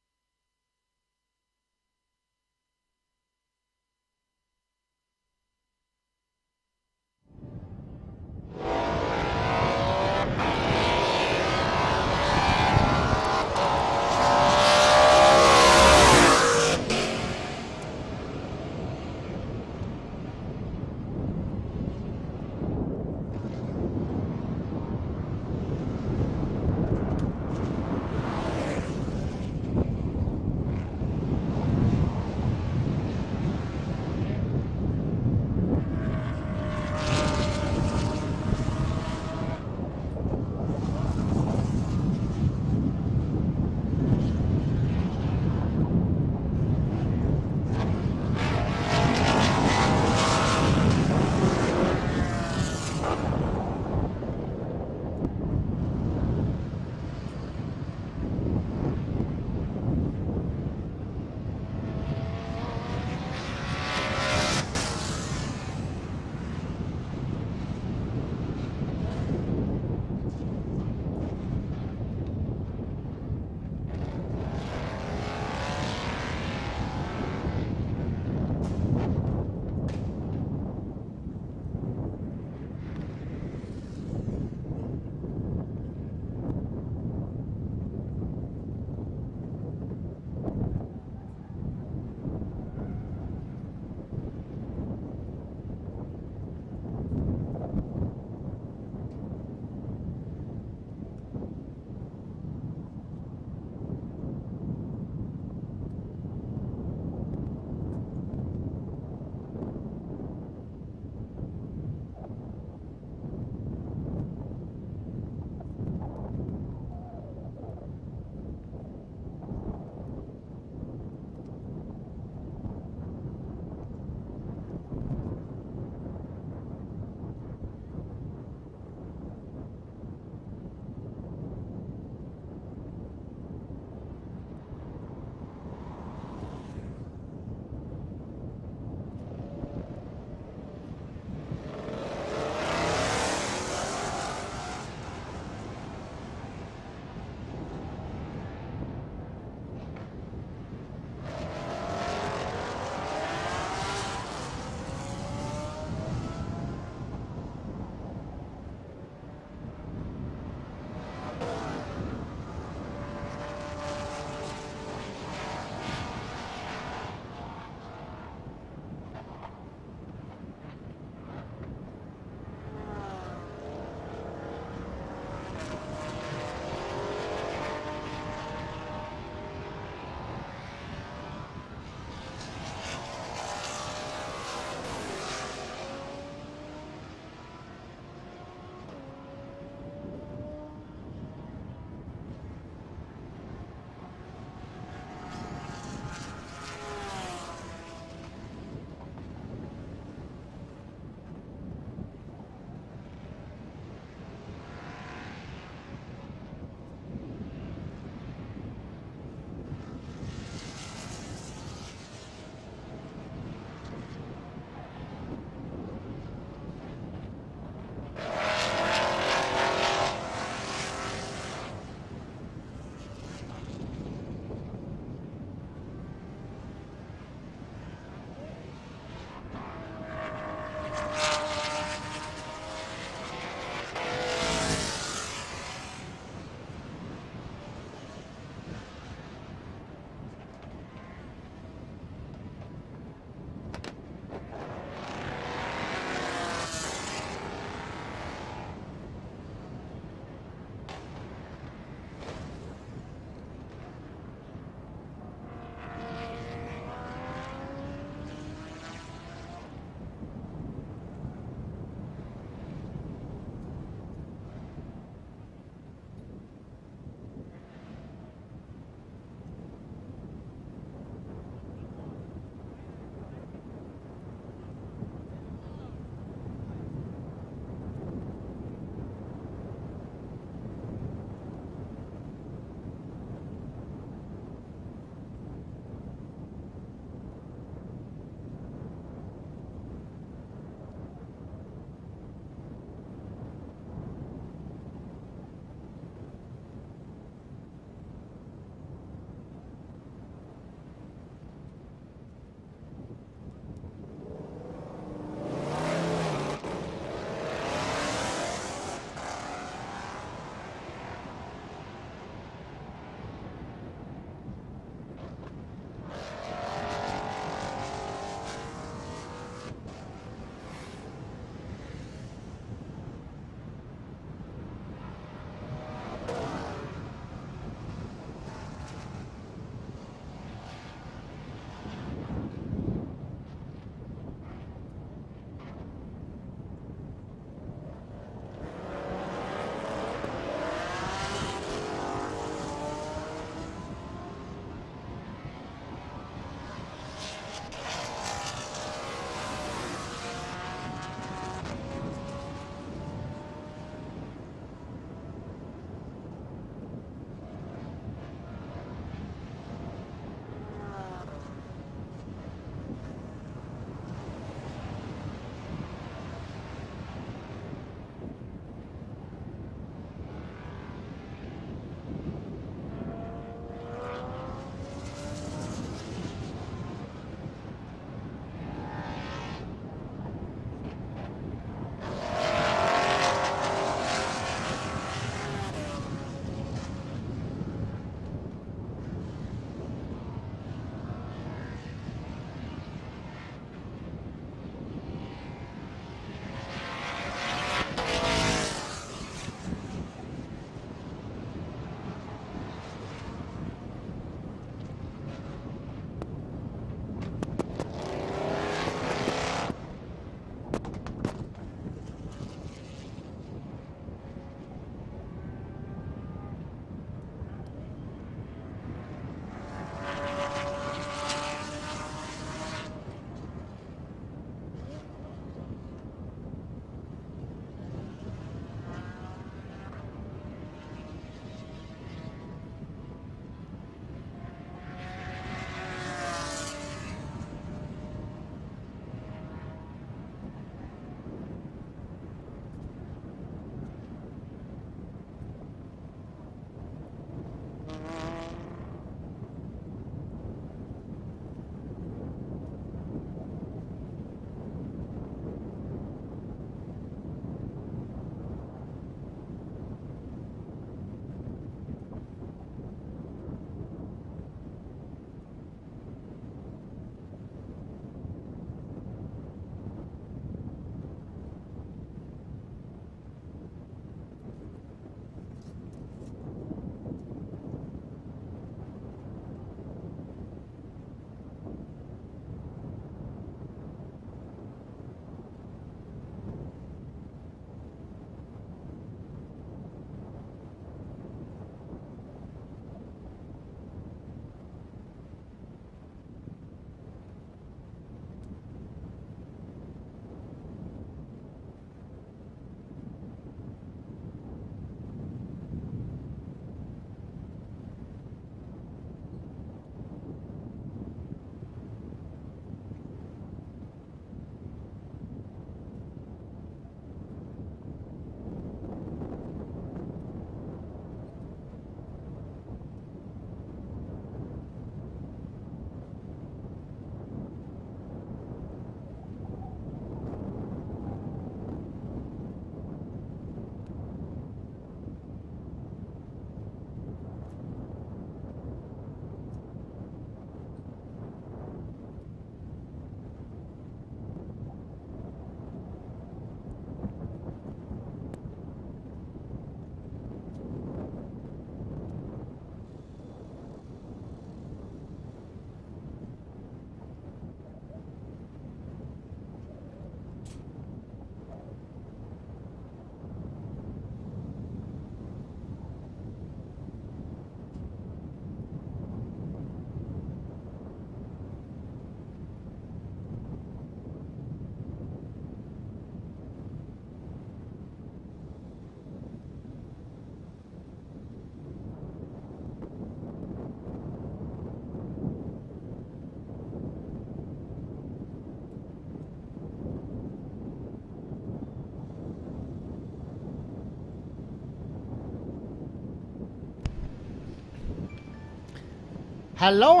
Hello,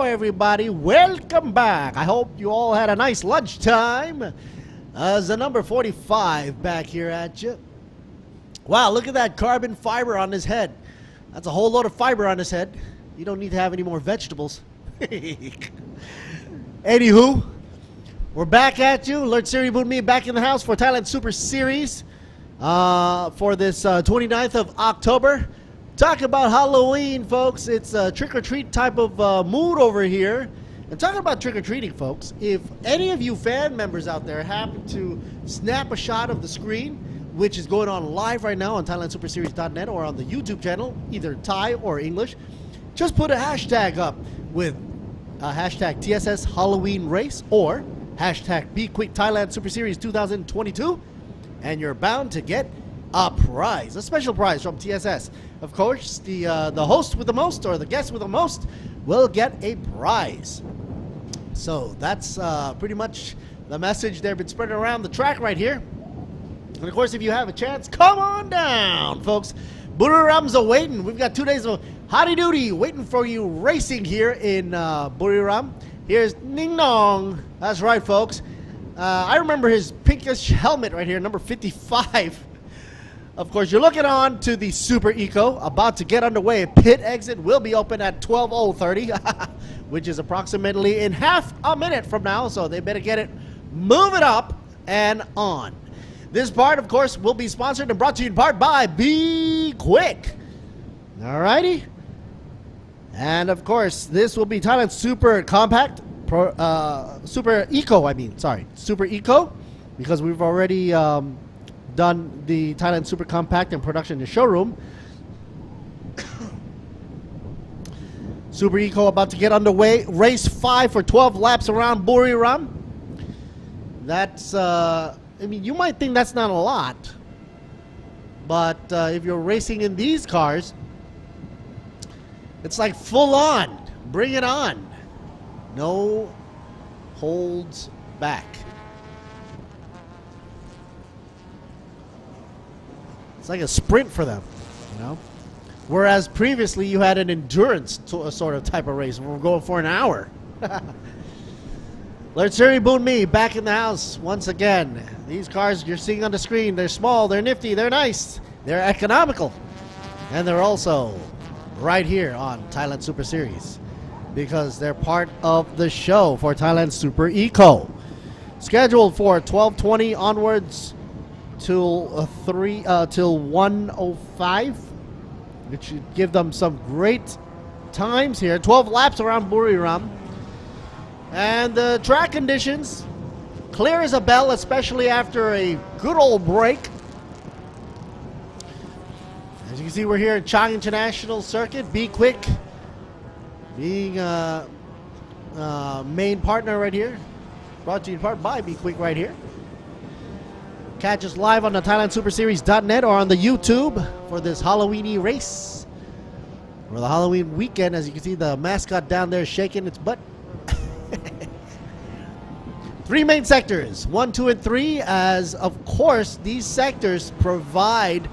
everybody. Welcome back. I hope you all had a nice lunchtime. The number 45 back here at you. Wow, look at that carbon fiber on his head. That's a whole load of fiber on his head. You don't need to have any more vegetables. Anywho, we're back at you. Lord Siri Boon Me back in the house for Thailand Super Series for this 29th of October. Talk about Halloween, folks. It's a trick-or-treat type of mood over here. And talking about trick-or-treating, folks, if any of you fan members out there happen to snap a shot of the screen, which is going on live right now on ThailandSuperSeries.net or on the YouTube channel, either Thai or English, just put a hashtag up with hashtag TSS Halloween Race or hashtag B-Quik Thailand Super Series 2022, and you're bound to get a prize, a special prize from TSS. Of course, the host with the most or the guest with the most will get a prize. So that's pretty much the message they've been spreading around the track right here. And of course, if you have a chance, come on down, folks. Buriram's awaiting. We've got 2 days of howdy doody waiting for you racing here in Buriram. Here's Ning Nong. That's right, folks. I remember his pinkish helmet right here, number 55. Of course, you're looking on to the Super Eco, about to get underway. Pit exit will be open at 12:30, which is approximately in half a minute from now, so they better get it moving up and on. This part, of course, will be sponsored and brought to you in part by B-Quik. Alrighty. And, of course, this will be Thailand Super Compact, Super Eco, Super Eco, because we've already done the Thailand Super Compact in production in the showroom. Super Eco about to get underway. Race 5 for 12 laps around Buriram. That's, you might think that's not a lot, but if you're racing in these cars, it's like full on. Bring it on. No holds back. It's like a sprint for them, you know? Whereas previously you had an endurance sort of type of race. We're going for an hour. Lord Siri Boon Me back in the house once again. These cars you're seeing on the screen, they're small, they're nifty, they're nice, they're economical. And they're also right here on Thailand Super Series because they're part of the show for Thailand Super Eco. Scheduled for 12:20 onwards till 1:05, which should give them some great times here. 12 laps around Buriram. And the track conditions, clear as a bell, especially after a good old break. As you can see, we're here at Chang International Circuit. B-Quik being main partner right here. Brought to you in part by B-Quik right here. Catch us live on the ThailandSuperSeries.net or on the YouTube for this Halloweeny race. For the Halloween weekend, as you can see, the mascot down there shaking its butt. 3 main sectors, 1, 2, and 3, as of course these sectors provide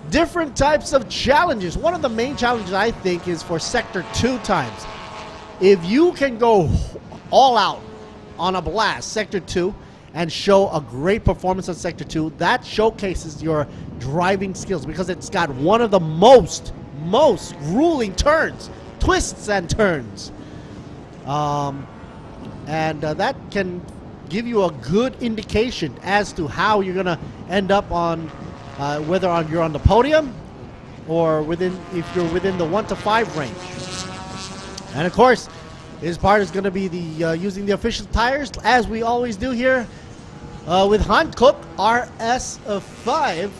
different types of challenges. One of the main challenges I think is for sector 2 times. If you can go all out on a blast, sector 2, and show a great performance on sector 2, that showcases your driving skills because it's got one of the most grueling turns, twists and turns. That can give you a good indication as to how you're going to end up on whether you're on the podium or if you're within the 1 to 5 range. And of course, his part is going to be the using the official tires as we always do here with Hankook RS5.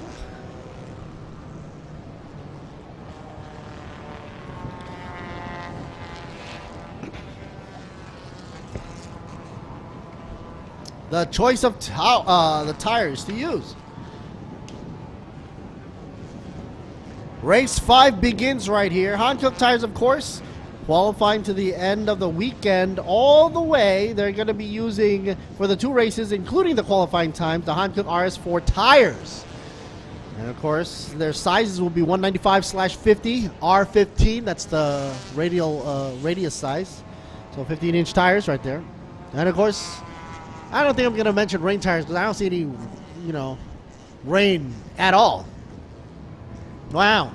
The choice of the tires to use. Race 5 begins right here. Hankook tires, of course, qualifying to the end of the weekend all the way. They're going to be using, for the 2 races, including the qualifying times, the Hankook RS4 tires. And of course, their sizes will be 195/50, R15. That's the radius size. So 15-inch tires right there. And of course, I don't think I'm going to mention rain tires because I don't see any, rain at all. Wow.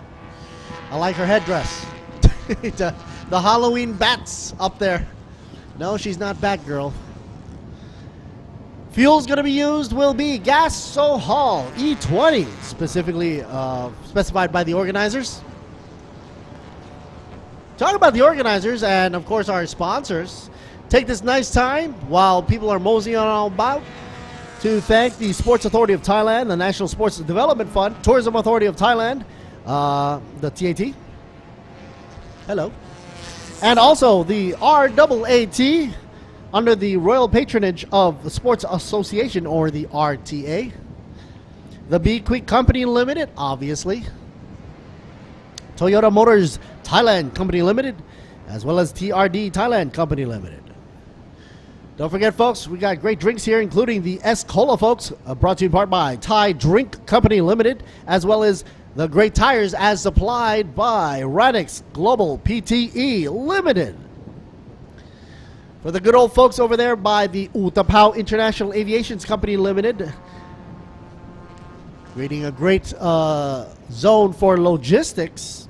I like her headdress. the Halloween bats up there. No, she's not Batgirl. Fuel's going to be used will be Gasohol E20, specifically specified by the organizers. Talk about the organizers and, of course, our sponsors. Take this nice time while people are moseying on about to thank the Sports Authority of Thailand, the National Sports Development Fund, Tourism Authority of Thailand, the TAT. Hello. And also the RAAT, under the royal patronage of the Sports Association, or the RTA. The B-Quik Company Limited, obviously. Toyota Motors Thailand Company Limited, as well as TRD Thailand Company Limited. Don't forget, folks, we got great drinks here, including the S-Cola, folks, brought to you in part by Thai Drink Company Limited, as well as the great tires as supplied by Radix Global PTE Limited. For the good old folks over there by the Utapao International Aviations Company Limited, creating a great zone for logistics.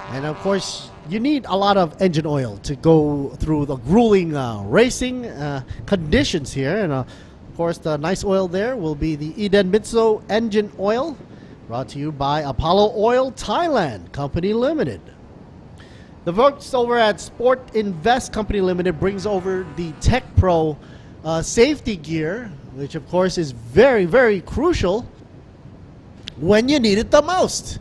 And of course, you need a lot of engine oil to go through the grueling racing conditions here. And of course, the nice oil there will be the Edenmitsu engine oil, brought to you by Apollo Oil Thailand Company Limited. The folks over at Sport Invest Company Limited brings over the Tech Pro safety gear, which of course is very, very crucial when you need it the most.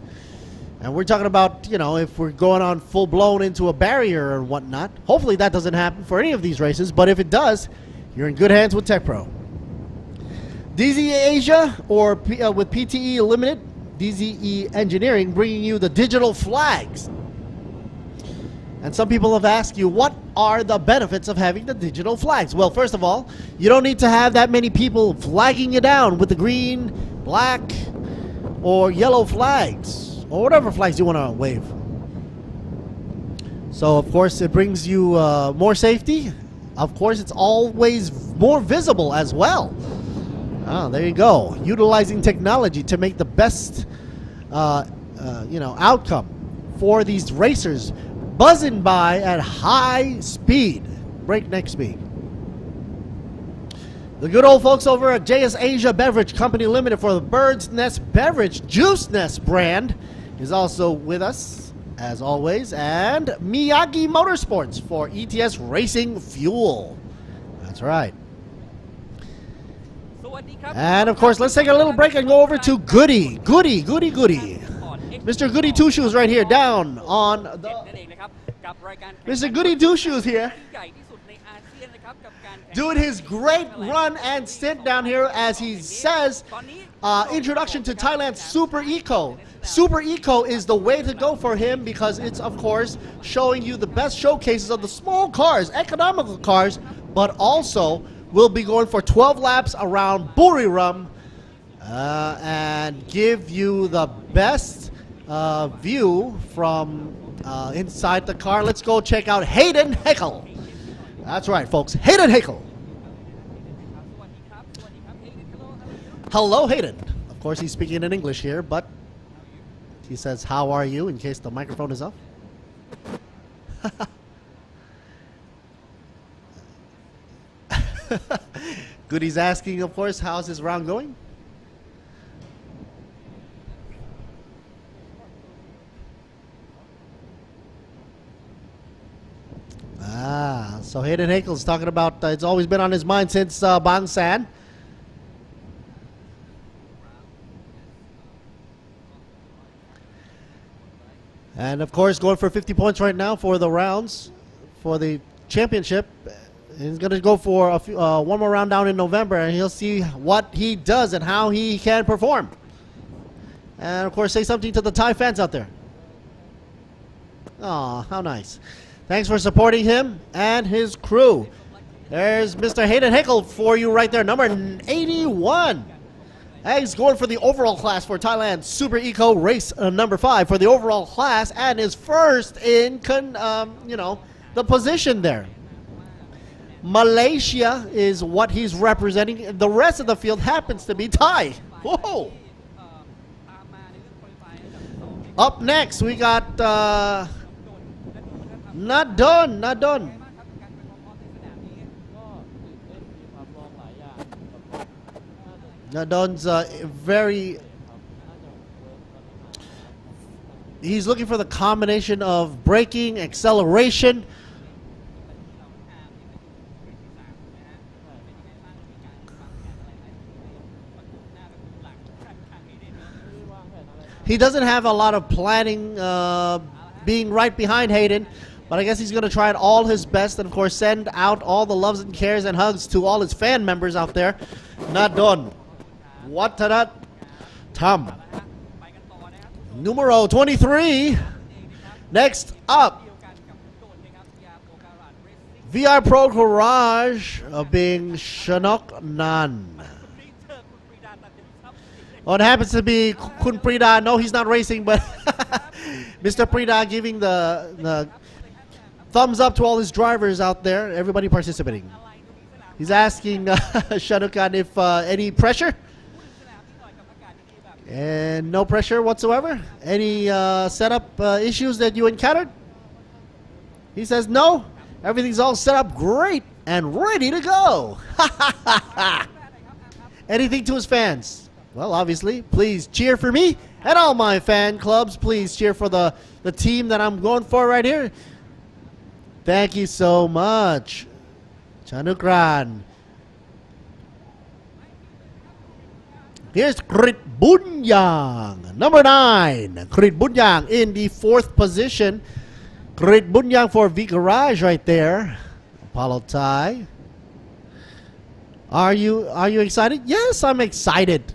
And we're talking about, if we're going on full blown into a barrier or whatnot. Hopefully that doesn't happen for any of these races, but if it does, you're in good hands with Tech Pro. DZE Asia, or with PTE Limited, DZE Engineering, bringing you the digital flags. And some people have asked you, what are the benefits of having the digital flags? Well, first of all, you don't need to have that many people flagging you down with the green, black, or yellow flags, or whatever flags you want to wave. So, of course, it brings you more safety. Of course, it's always more visible as well. There you go. Utilizing technology to make the best, outcome for these racers buzzing by at high speed, breakneck speed. The good old folks over at JS Asia Beverage Company Limited for the Bird's Nest Beverage Juice Nest brand is also with us, as always, and Miyagi Motorsports for ETS Racing Fuel. That's right. And of course, let's take a little break and go over to Goody. Mr. Goody Two Shoes right here, down on the... Mr. Goody Two Shoes here, doing his great run and stint down here, as he says, introduction to Thailand's Super Eco. Super Eco is the way to go for him because it's, of course, showing you the best showcases of the small cars, economical cars, but also will be going for 12 laps around Buriram and give you the best view from inside the car. Let's go check out Hayden Heckel. That's right, folks. Hayden Heckel. Hello, Hayden. Of course, he's speaking in English here, but he says, how are you, in case the microphone is off. Goody's asking, of course, how's his round going? So Hayden Hakel's talking about, it's always been on his mind since Bang San. And of course, going for 50 points right now for the rounds for the championship. He's going to go for one more round down in November, and he'll see what he does and how he can perform. And of course, say something to the Thai fans out there. Aw, how nice. Thanks for supporting him and his crew. There's Mr. Hayden Heckel for you right there, number 81. And he's going for the overall class for Thailand Super Eco race number 5 for the overall class and is first in, the position there. Malaysia is what he's representing. The rest of the field happens to be Thai. Whoa! Up next, we got not done. Nadon's he's looking for the combination of braking, acceleration. He doesn't have a lot of planning being right behind Hayden, but I guess he's going to try all his best and, of course, send out all the loves and cares and hugs to all his fan members out there. Not done. Watarat Tam. Numero 23. Next up, VR Pro Garage being Shanok Nan. What happens to be Kun Prida? No, he's not racing, but Mr. Prida giving the thumbs up to all his drivers out there, everybody participating. He's asking Shanukan if any pressure. And no pressure whatsoever. Any setup issues that you encountered? He says no. Everything's all set up great and ready to go. Anything to his fans? Well, obviously, please cheer for me and all my fan clubs. Please cheer for the team that I'm going for right here. Thank you so much. Chanukran. Here's Krit Bunyang, number 9. Krit Bunyang in the 4th position. Krit Bunyang for V Garage right there. Apollo Thai. Are you excited? Yes, I'm excited.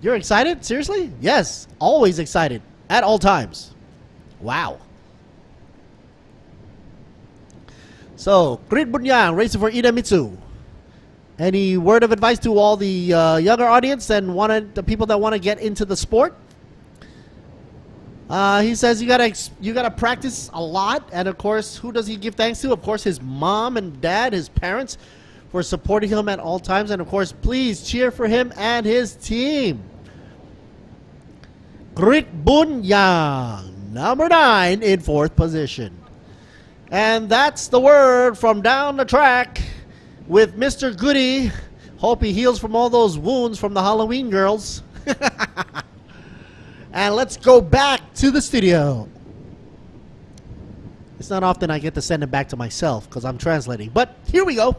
You're excited? Seriously? Yes, always excited at all times. Wow. So, Krit Bunyang racing for Idemitsu. Any word of advice to all the younger audience and the people that want to get into the sport? He says you gotta practice a lot, and of course, who does he give thanks to? Of course, his mom and dad, his parents, for supporting him at all times, and of course, please cheer for him and his team. Krit Bunyang, number 9 in 4th position. And that's the word from down the track with Mr. Goody. Hope he heals from all those wounds from the Halloween girls. And let's go back to the studio. It's not often I get to send it back to myself because I'm translating, but here we go.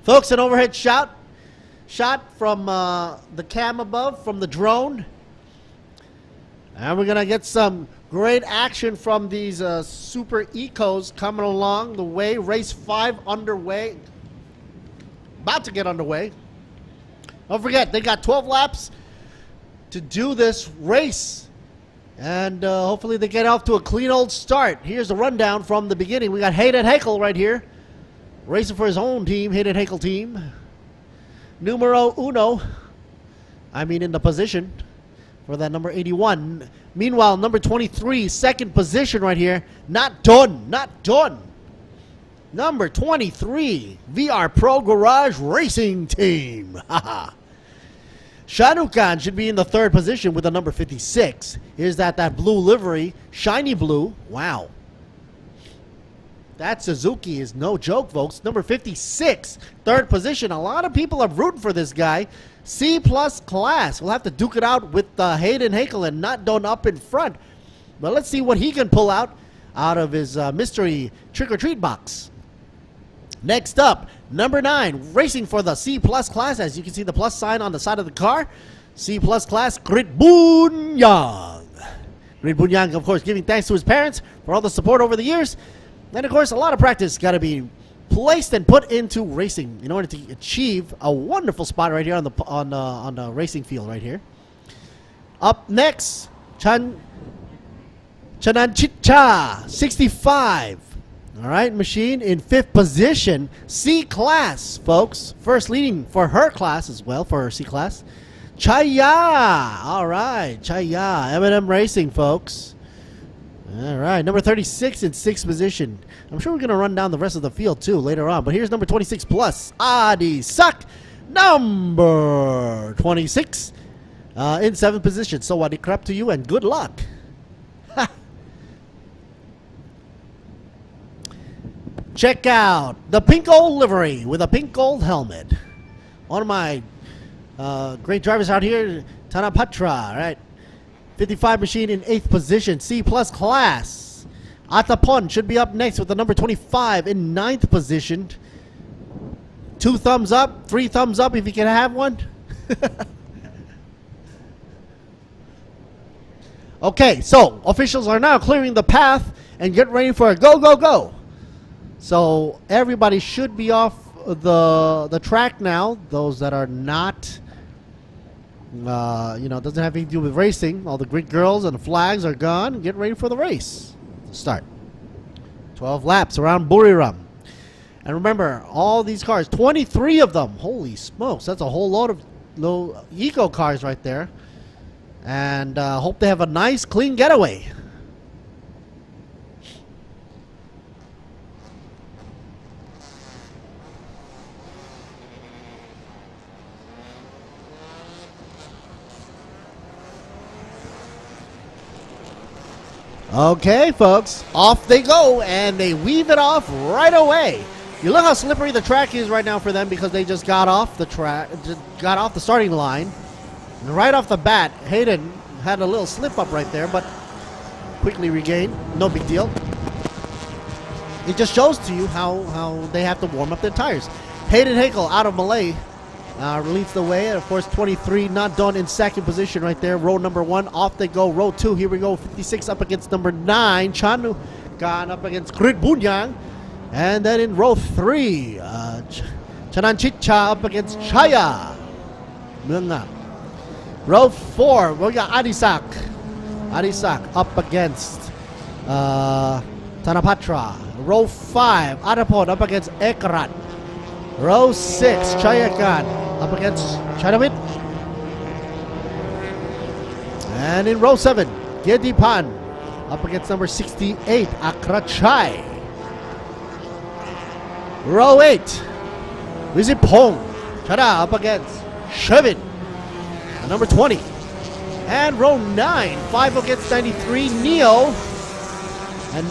Folks, an overhead shot from the cam above, from the drone. And we're going to get some great action from these Super Ecos coming along the way. Race 5 underway. About to get underway. Don't forget, they got 12 laps to do this race. And hopefully they get off to a clean old start. Here's a rundown from the beginning. We got Hayden Hakel right here, racing for his own team, Hayden Hakel team. Numero uno, in the position for that number 81. Meanwhile, number 23, 2nd position right here. Not done. Number 23, VR Pro Garage Racing Team. Shanukan should be in the 3rd position with the number 56. Here's that blue livery, shiny blue. Wow. That Suzuki is no joke, folks. Number 56, 3rd position. A lot of people are rooting for this guy. C+ class. We'll have to duke it out with Hayden Hakel and Not Done up in front. But let's see what he can pull out of his mystery trick-or-treat box. Next up, number 9, racing for the C+ class. As you can see the plus sign on the side of the car. C+ class, Krit Bunyang. Krit Bunyang, of course, giving thanks to his parents for all the support over the years. And, of course, a lot of practice got to be placed and put into racing in order to achieve a wonderful spot right here on the racing field right here. Up next, Chananchitcha 65. All right, machine in 5th position. C class, folks. First leading for her class as well, for her C class. Chaya. All right, Chaya. M&M Racing, folks. All right, number 36 in 6th position. I'm sure we're going to run down the rest of the field, too, later on. But here's number 26 plus. Adi Sak. Number 26 in 7th position. So, Wadi crap to you and good luck. Check out the pink gold livery with a pink gold helmet. One of my great drivers out here, Tanapatra, right? 55 machine in 8th position, C plus class. Atapon should be up next with the number 25 in 9th position. 2 thumbs up, 3 thumbs up if you can have one. Okay, so officials are now clearing the path and get ready for a go, go, go. So everybody should be off the track now. Those that are not, doesn't have anything to do with racing. All the great girls and the flags are gone. Get ready for the race. Start. 12 laps around Buriram. And remember, all these cars, 23 of them. Holy smokes, that's a whole lot of little eco cars right there. And hope they have a nice, clean getaway. Okay, folks, off they go, and they weave it off right away. You look how slippery the track is right now for them because they just got off the track, got off the starting line. And right off the bat, Hayden had a little slip up right there, but quickly regained. No big deal. It just shows to you how they have to warm up their tires. Hayden Hakel out of Malay leads the way, and of course 23 not done in 2nd position right there. Row number 1, off they go. Row 2, here we go. 56 up against number 9, Chanu Gan up against Krit Bunyang. And then in row 3, Chanan Chicha up against Chaya Myeongam. Row 4, we got Adisak up against Tanapatra. Row 5, Adapon up against Ekrat. Row 6, Chayakan up against Chanawit. And in row 7, Gedipan up against number 68, Akrachai. Row 8, Vizipong Chada up against Shevin, number 20. And row 9, 5 against 93, Neo and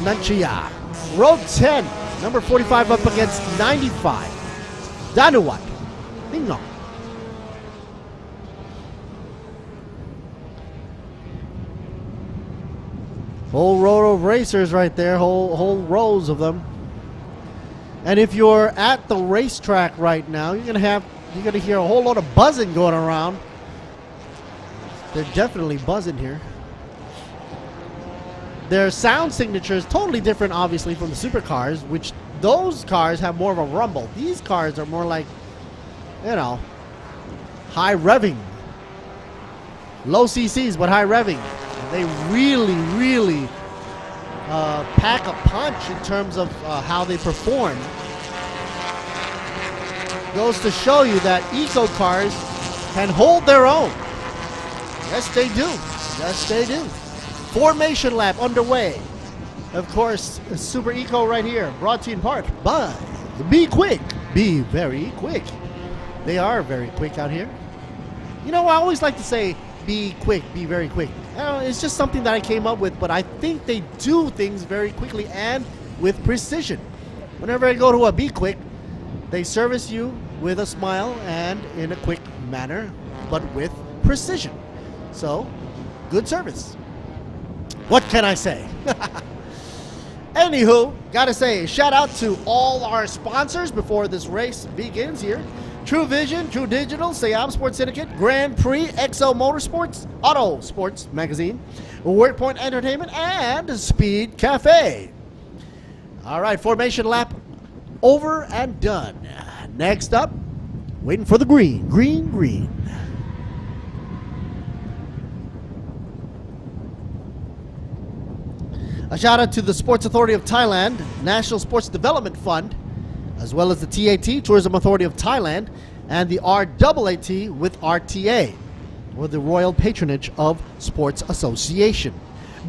Nanchia. Row 10, number 45 up against 95, Danuwat. Ding dong. Whole row of racers right there, whole rows of them. And if you're at the racetrack right now, you're gonna hear a whole lot of buzzing going around. They're definitely buzzing here. Their sound signature is totally different, obviously, from the supercars, which those cars have more of a rumble. These cars are more like, high revving. Low CCs, but high revving. They really, really pack a punch in terms of how they perform. Goes to show you that eco cars can hold their own. Yes, they do. Yes, they do. Formation lap underway. Of course, Super Eco right here, brought to you in part by B-Quik. Be very quick. They are very quick out here. I always like to say be quick, be very quick. It's just something that I came up with, but I think they do things very quickly and with precision. Whenever I go to a B-Quik, they service you with a smile and in a quick manner, but with precision. So, good service. What can I say? Anywho, gotta say, shout out to all our sponsors before this race begins here. Truevision, True Digital, Siam Sports Syndicate, Grand Prix, XO Motorsports, Auto Sports Magazine, WorkPoint Entertainment, and Speed Cafe. All right, formation lap over and done. Next up, waiting for the green. A shout out to the Sports Authority of Thailand, National Sports Development Fund, as well as the TAT, Tourism Authority of Thailand, and the RAAT with RTA, or the Royal Patronage of Sports Association.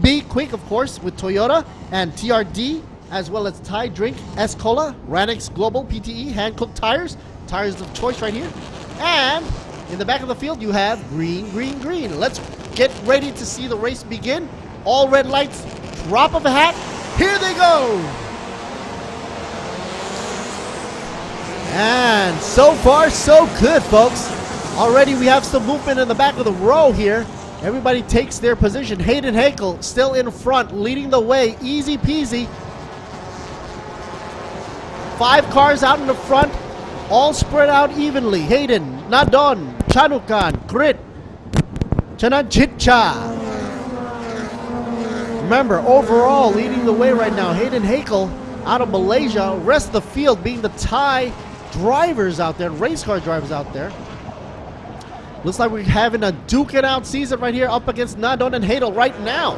B-Quik, of course, with Toyota and TRD, as well as Thai Drink, S-Cola, Ranix Global, PTE, hand-cooked tires of choice right here. And in the back of the field, you have green, green, green. Let's get ready to see the race begin. All red lights, drop of a hat, here they go. And so far, so good, folks. Already we have some movement in the back of the row here. Everybody takes their position. Hayden Hakel still in front, leading the way, easy peasy. 5 cars out in the front, all spread out evenly. Hayden, Nadon, Chanukan, Grit, Chananchitcha. Remember, overall leading the way right now, Hayden Hakel out of Malaysia. Rest of the field being the Thai drivers out there, race car drivers out there. Looks like we're having a duke it out season right here up against Nadon and Hadel right now.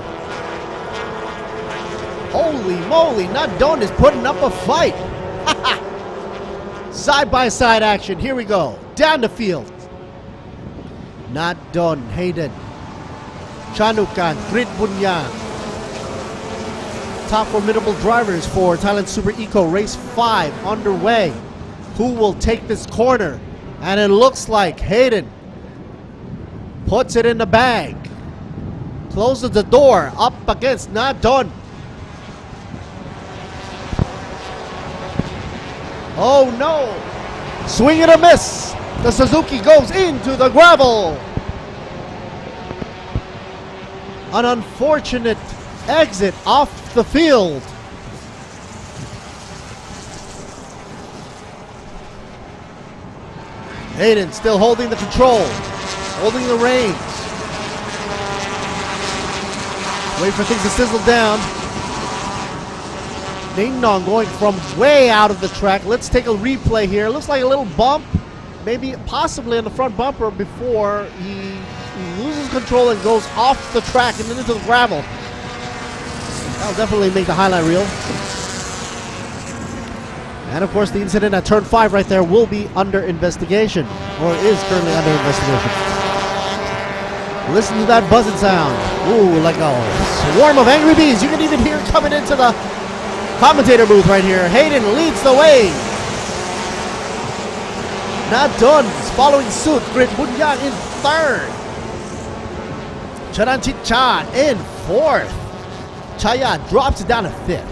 Holy moly, Nadon is putting up a fight. Side-by-side action, here we go. Down the field. Nadon, Hayden, Chanukan, Grit Bunyang. Top formidable drivers for Thailand Super Eco Race 5 underway. Who will take this corner? And it looks like Hayden puts it in the bag. Closes the door up against Nadon. Oh no! Swing and a miss! The Suzuki goes into the gravel. An unfortunate exit off the field. Hayden still holding the control, holding the reins. Wait for things to sizzle down. Ding Dong going from way out of the track. Let's take a replay here. Looks like a little bump, maybe possibly in the front bumper before he loses control and goes off the track and then into the gravel. That'll definitely make the highlight reel. And of course the incident at turn 5 right there will be under investigation, or is currently under investigation. Listen to that buzzing sound. Ooh, like a swarm of angry bees. You can even hear it coming into the commentator booth right here. Hayden leads the way. Nadon is following suit. Grit Bunyang in 3rd. Chananchitcha in 4th. Chaya drops it down to 5th.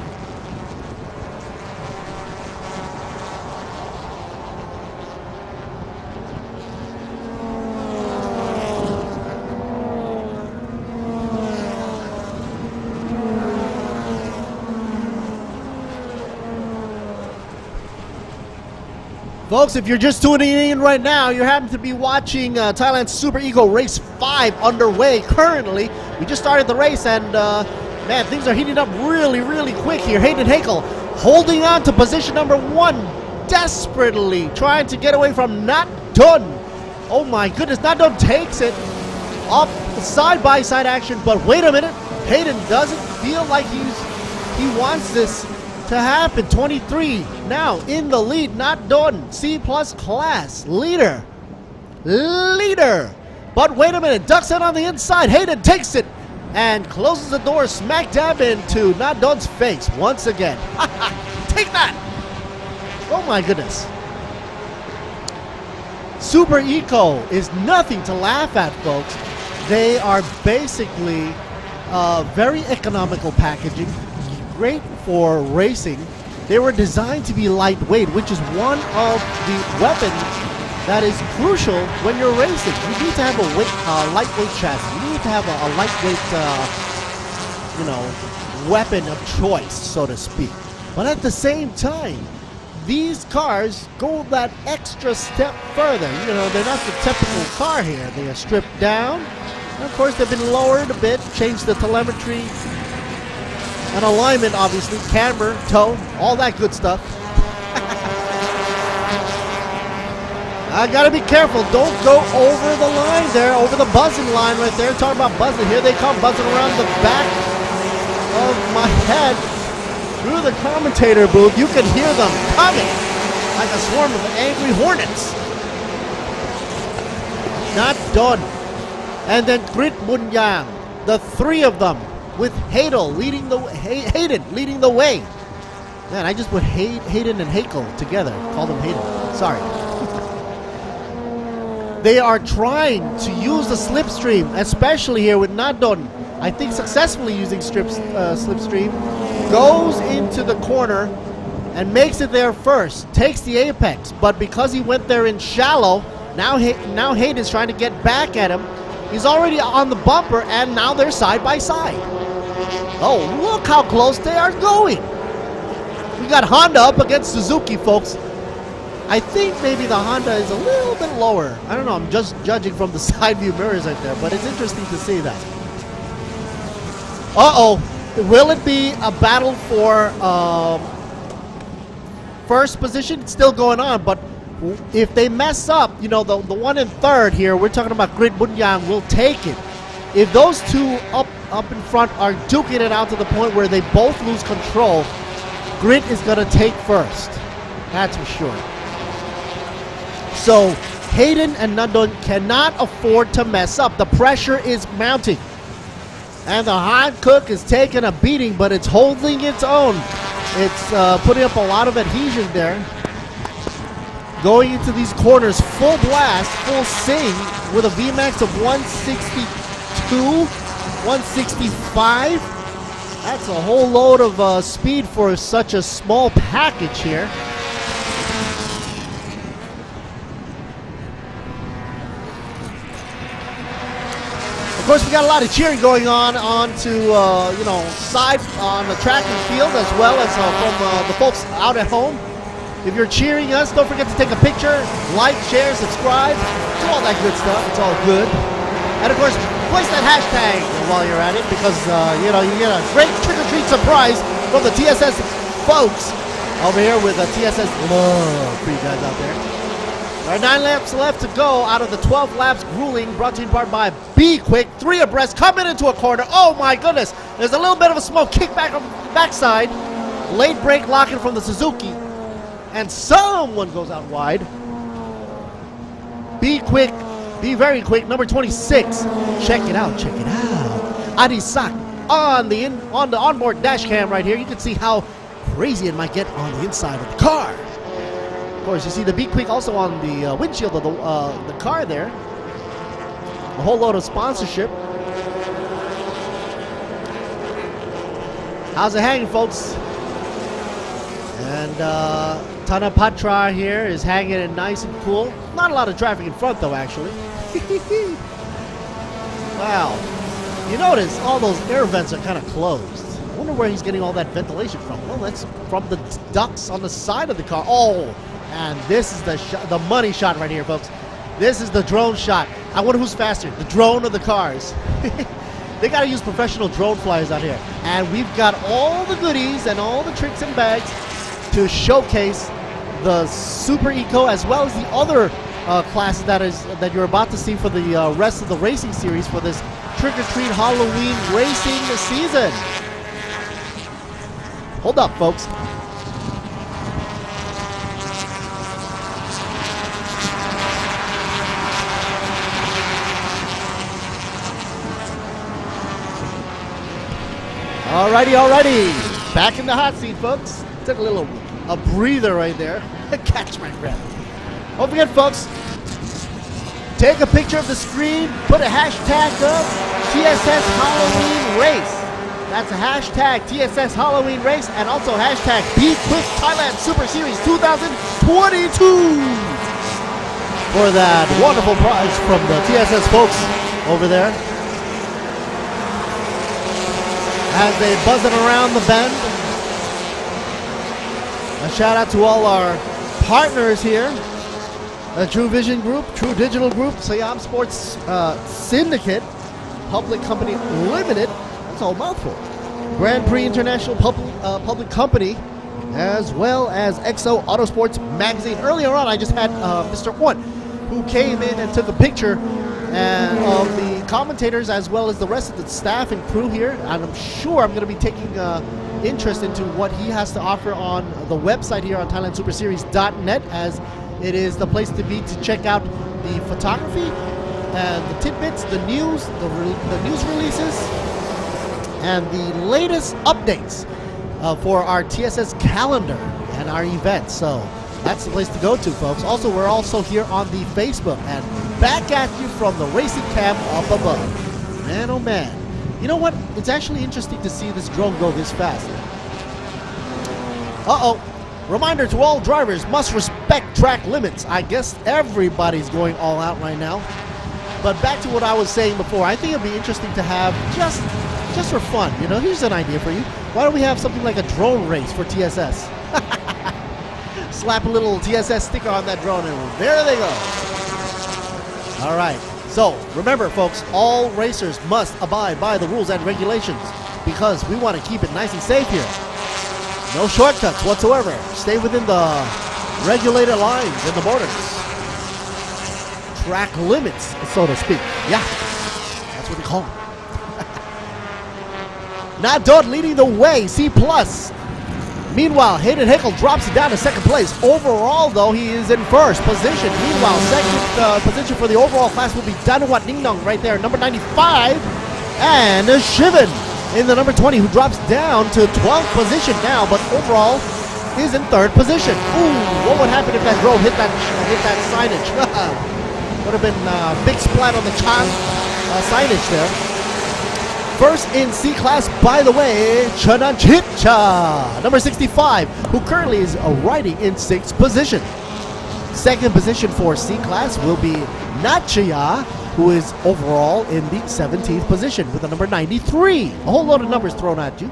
Folks, if you're just tuning in right now, you happen to be watching Thailand Super Eco Race 5 underway currently. We just started the race and, man, things are heating up really, really quick here. Hayden Hakel holding on to position number 1, desperately trying to get away from Nadon. Oh my goodness, Nadon takes it up side-by-side action, but wait a minute. Hayden doesn't feel like he wants this to happen. 23 now in the lead. Nadon, C+ class leader. But wait a minute, ducks in on the inside. Hayden takes it and closes the door smack dab into Nadon's face once again. Take that! Oh my goodness. Super Eco is nothing to laugh at, folks. They are basically very economical packaging. Great for racing. They were designed to be lightweight, which is one of the weapons that is crucial when you're racing. You need to have a lightweight chassis. You need to have a lightweight, weapon of choice, so to speak. But at the same time, these cars go that extra step further. You know, they're not the typical car here. They are stripped down. And of course, they've been lowered a bit, changed the telemetry and alignment, obviously, camber, toe, all that good stuff. I gotta be careful. Don't go over the line there, over the buzzing line right there. Talking about buzzing. Here they come, buzzing around the back of my head through the commentator booth. You can hear them coming like a swarm of angry hornets. Not done. And then Grit Bunyang, the three of them with Hayden leading the way. Man, I just put Hayden and Hakel together. Call them Hayden. Sorry. They are trying to use the slipstream, especially here with Nadon. I think successfully using slipstream. Goes into the corner and makes it there first. Takes the apex, but because he went there in shallow, now Hayden's trying to get back at him. He's already on the bumper, and now they're side by side. Oh, look how close they are going. We got Honda up against Suzuki, folks. I think maybe the Honda is a little bit lower. I don't know, I'm just judging from the side view mirrors right there, but it's interesting to see that. Uh-oh. Will it be a battle for first position? It's still going on, but if they mess up, you know, the one in third here, we're talking about Grit Bunyang, will take it. If those two up in front are duking it out to the point where they both lose control, Grit is going to take first. That's for sure. So Hayden and Nandon cannot afford to mess up. The pressure is mounting. And the Hankook is taking a beating, but it's holding its own. It's putting up a lot of adhesion there. Going into these corners, full blast, full sing with a VMAX of 162, 165. That's a whole load of speed for such a small package here. Of course, we got a lot of cheering going on to side on the track and field, as well as from the folks out at home. If you're cheering us, don't forget to take a picture, like, share, subscribe, do all that good stuff. It's all good. And of course, place that hashtag while you're at it, because you get a great trick-or-treat surprise from the TSS folks over here with TSS love for you guys out there. There are 9 laps left to go out of the 12 laps grueling, brought to you in part by B-Quik, 3 abreast, coming into a corner. Oh my goodness, there's a little bit of a smoke kickback on the backside. Late brake locking from the Suzuki. And someone goes out wide. B-Quik, be very quick, number 26. Check it out, check it out. Adisak on the onboard dash cam right here. You can see how crazy it might get on the inside of the car. Of course, you see the B-Quik also on the windshield of the car there. A whole load of sponsorship. How's it hanging, folks? And Tanapatra here is hanging in nice and cool. Not a lot of traffic in front, though, actually. Wow. You notice all those air vents are kind of closed. I wonder where he's getting all that ventilation from. Well, that's from the ducts on the side of the car. Oh, and this is the money shot right here, folks. This is the drone shot. I wonder who's faster, the drone or the cars. They got to use professional drone flyers out here. And we've got all the goodies and all the tricks and bags to showcase the Super Eco, as well as the other classes that you're about to see for the rest of the racing series for this Trick or Treat Halloween racing season. Hold up, folks. Alrighty. Back in the hot seat, folks. Took a breather right there. Catch my breath. Don't forget, folks, take a picture of the screen, put a hashtag up, TSS Halloween Race. That's a hashtag TSS Halloween Race, and also hashtag B-Quik Thailand Super Series 2022 for that wonderful prize from the TSS folks over there. As they buzzing around the bend. A shout out to all our partners here. The Truevision Group, True Digital Group, Siam Sports Syndicate, Public Company Limited, that's all mouthful. Grand Prix International Public Company, as well as XO Autosports Magazine. Earlier on, I just had Mr. One, who came in and took a picture of the commentators as well as the rest of the staff and crew here. And I'm sure I'm going to be taking interest into what he has to offer on the website here on ThailandSuperSeries.net, as it is the place to be to check out the photography and the tidbits, the news, the news releases, and the latest updates for our TSS calendar and our events. So that's the place to go to, folks. Also, we're also here on the Facebook and back at you from the racing cam up above. Man, oh man. You know what? It's actually interesting to see this drone go this fast. Uh-oh. Reminder to all drivers, must respect track limits. I guess everybody's going all out right now. But back to what I was saying before, I think it'd be interesting to have just for fun. You know, here's an idea for you. Why don't we have something like a drone race for TSS? Slap a little TSS sticker on that drone and there they go. All right. So remember, folks, all racers must abide by the rules and regulations because we want to keep it nice and safe here. No shortcuts whatsoever. Stay within the regulated lines and the borders. Track limits, so to speak. Yeah, that's what they call them. Nadod leading the way, C+. Meanwhile, Hayden Hickel drops it down to second place. Overall, though, he is in first position. Meanwhile, second position for the overall class will be Danuwat Ningnong right there, number 95. And Shivan in the number 20, who drops down to 12th position now, but overall is in third position. Ooh, what would happen if that drone hit that signage? Would have been a big splat on the Chan signage there. First in C class, by the way, Chananchitcha, number 65, who currently is riding in 6th position. Second position for C class will be Nachaya, who is overall in the 17th position with the number 93. A whole load of numbers thrown at you.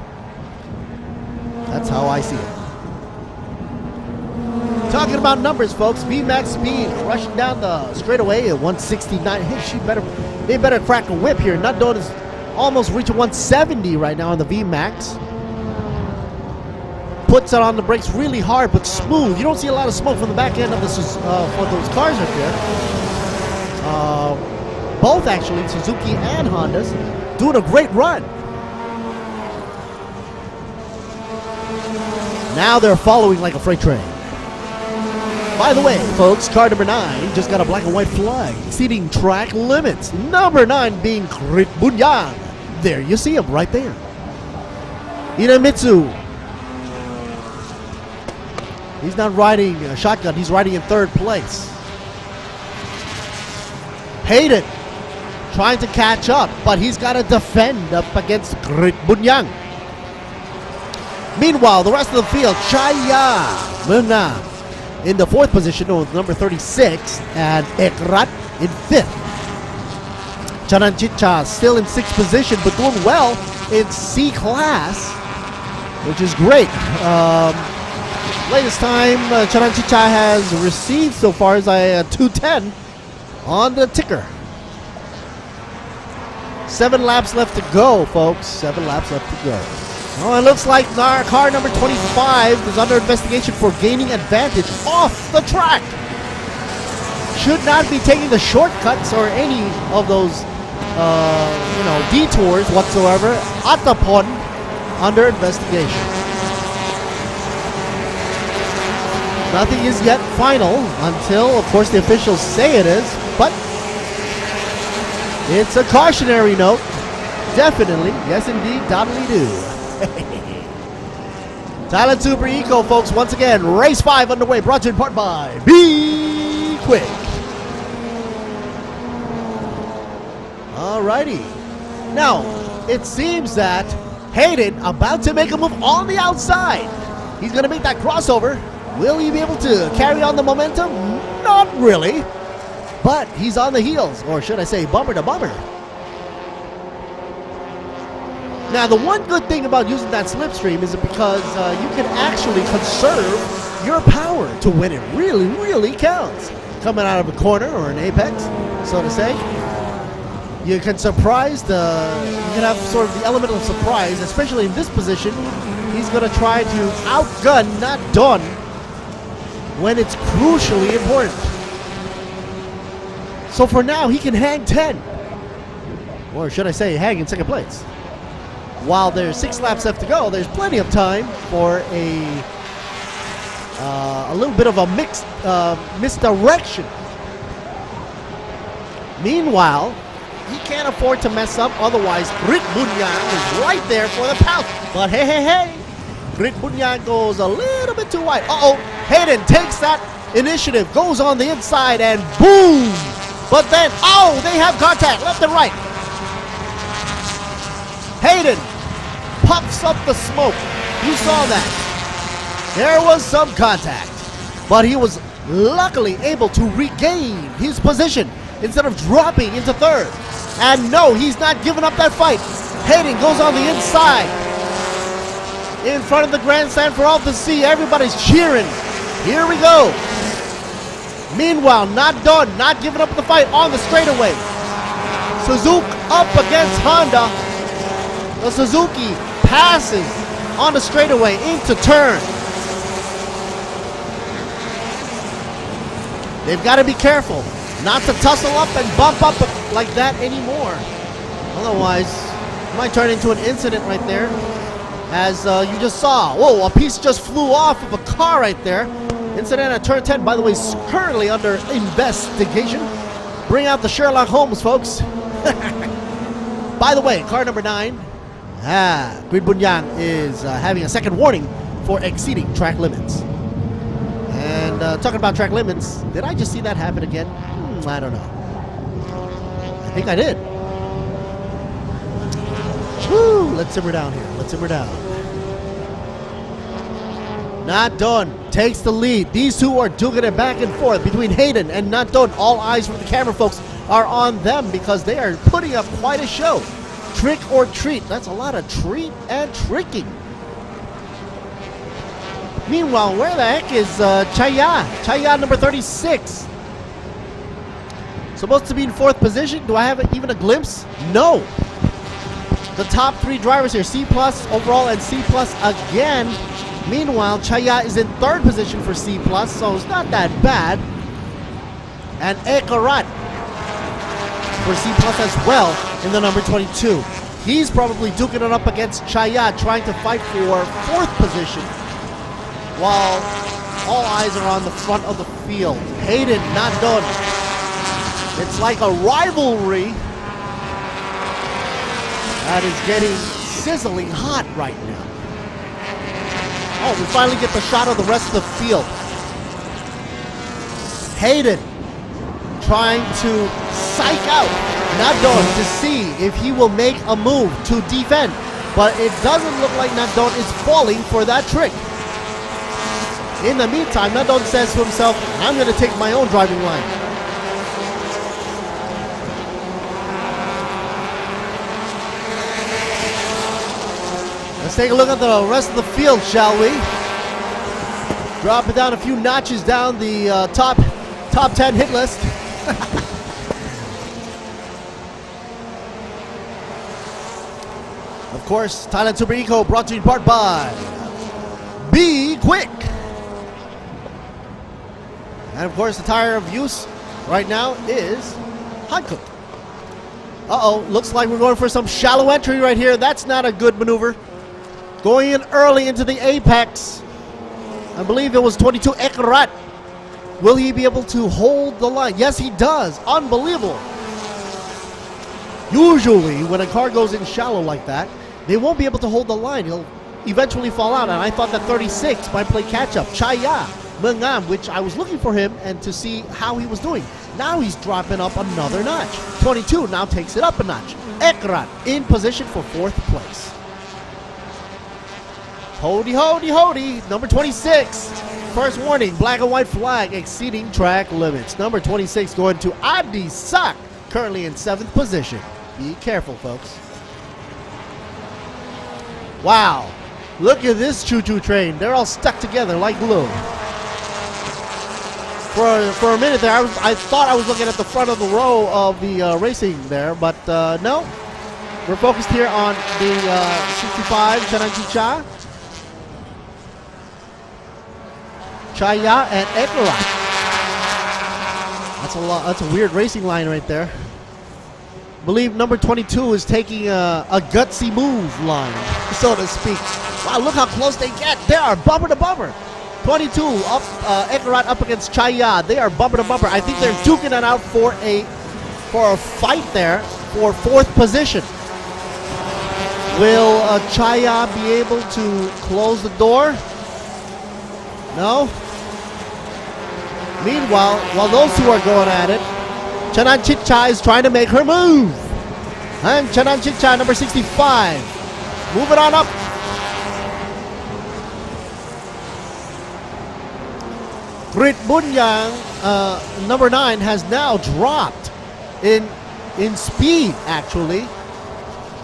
That's how I see it. Talking about numbers, folks, VMAX speed rushing down the straightaway at 169. Hey, they better crack a whip here. Nadon is almost reaching 170 right now on the VMAX. Puts it on the brakes really hard but smooth. You don't see a lot of smoke from the back end of this for those cars right there. Both actually, Suzuki and Hondas, doing a great run. Now they're following like a freight train. By the way, folks, car number 9 just got a black and white flag exceeding track limits. Number 9 being Krit Bunyang. There you see him right there. Iramitsu. He's not riding a shotgun, he's riding in third place. Hayden trying to catch up, but he's got to defend up against Krit Bunyang. Meanwhile, the rest of the field, Chaya Muna in the 4th position with number 36 and Ekrat in 5th. Chananchitcha still in 6th position but doing well in C class, which is great. Latest time Chananchitcha has received so far is a 210 on the ticker. 7 laps left to go, folks. 7 laps left to go. Oh, it looks like our car number 25 is under investigation for gaining advantage off the track. Should not be taking the shortcuts or any of those, detours whatsoever. Atapon under investigation. Nothing is yet final until, of course, the officials say it is, but it's a cautionary note. Definitely. Yes, indeed. Doodly-doo. Thailand Super Eco, folks, once again, race 5 underway, brought to you in part by B-Quik. Alrighty. Now, it seems that Hayden about to make a move on the outside. He's going to make that crossover. Will he be able to carry on the momentum? Not really. But he's on the heels, or should I say bumper to bumper. Now, the one good thing about using that slipstream is because you can actually conserve your power to when it really, really counts. Coming out of a corner or an apex, so to say. You can surprise you can have sort of the element of surprise, especially in this position. He's going to try to outgun, not Don, when it's crucially important. So for now, he can hang 10. or should I say hang in second place. While there's 6 laps left to go, there's plenty of time for a little bit of a misdirection. Meanwhile, he can't afford to mess up, otherwise Grit Bunyan is right there for the pout. But hey, Grit Bunyan goes a little bit too wide. Hayden takes that initiative, goes on the inside, and boom! But then, they have contact left and right. Hayden puffs up the smoke. You saw that. There was some contact, but he was luckily able to regain his position instead of dropping into third. And no, he's not giving up that fight. Hayden goes on the inside. In front of the grandstand for all to see. Everybody's cheering. Here we go. Meanwhile, not done, not giving up the fight on the straightaway. Suzuki up against Honda. The Suzuki passes on the straightaway into turn. They've got to be careful not to tussle up and bump up like that anymore. Otherwise, it might turn into an incident right there. As you just saw, whoa, a piece just flew off of a car right there. Incident at turn 10, by the way, is currently under investigation. Bring out the Sherlock Holmes, folks. By the way, car number 9, Grit Bunyan is having a second warning for exceeding track limits. And talking about track limits, did I just see that happen again? I don't know. I think I did. Woo, let's simmer down here. Let's simmer down. Not done. Takes the lead. These two are duking it back and forth between Hayden and Not Done. All eyes from the camera folks are on them because they are putting up quite a show. Trick or treat. That's a lot of treat and tricking. Meanwhile, where the heck is Chaya? Chaya number 36. Supposed to be in 4th position. Do I have even a glimpse? No. The top 3 drivers here, C+ overall and C+ again. Meanwhile, Chaya is in 3rd position for C+, so it's not that bad. And Ekarat for C+ as well in the number 22. He's probably duking it up against Chaya, trying to fight for 4th position, while all eyes are on the front of the field. Hayden not done. It's like a rivalry that is getting sizzling hot right now. We finally get the shot of the rest of the field. Hayden trying to psych out Nadon to see if he will make a move to defend. But it doesn't look like Nadon is falling for that trick. In the meantime, Nadon says to himself, I'm going to take my own driving line. Let's take a look at the rest of the field, shall we? Drop it down a few notches down the top 10 hit list. Of course, Thailand Super Eco brought to you in part by B-Quik. And of course, the tire of use right now is Hankook. Looks like we're going for some shallow entry right here. That's not a good maneuver. Going in early into the apex. I believe it was 22 Ekarat. Will he be able to hold the line? Yes, he does. Unbelievable. Usually, when a car goes in shallow like that, they won't be able to hold the line. He'll eventually fall out. And I thought that 36 might play catch-up. Chaya Mengam, which I was looking for him and to see how he was doing. Now he's dropping up another notch. 22 now takes it up a notch. Ekarat in position for 4th place. Hody, hody, hody. Number 26. First warning, black and white flag exceeding track limits. Number 26 going to Adi Sak, currently in 7th position. Be careful, folks. Wow. Look at this choo-choo train. They're all stuck together like glue. For a minute there, I thought I was looking at the front of the row of the racing there, but no. We're focused here on the 65 Chananchicha. Chaya and Ekarat. That's a weird racing line right there. believe number 22 is taking a gutsy move line, so to speak. Wow, look how close they get. They are bumper to bumper. 22 up, Ekarat up against Chaya. They are bumper to bumper. I think they're duking it out for a fight there for 4th position. Will Chaya be able to close the door? No. Meanwhile, while those two are going at it, Chanan Chitchai is trying to make her move. And Chanan Chitchai, number 65, moving on up. Grit Bunyang, number 9, has now dropped in speed, actually,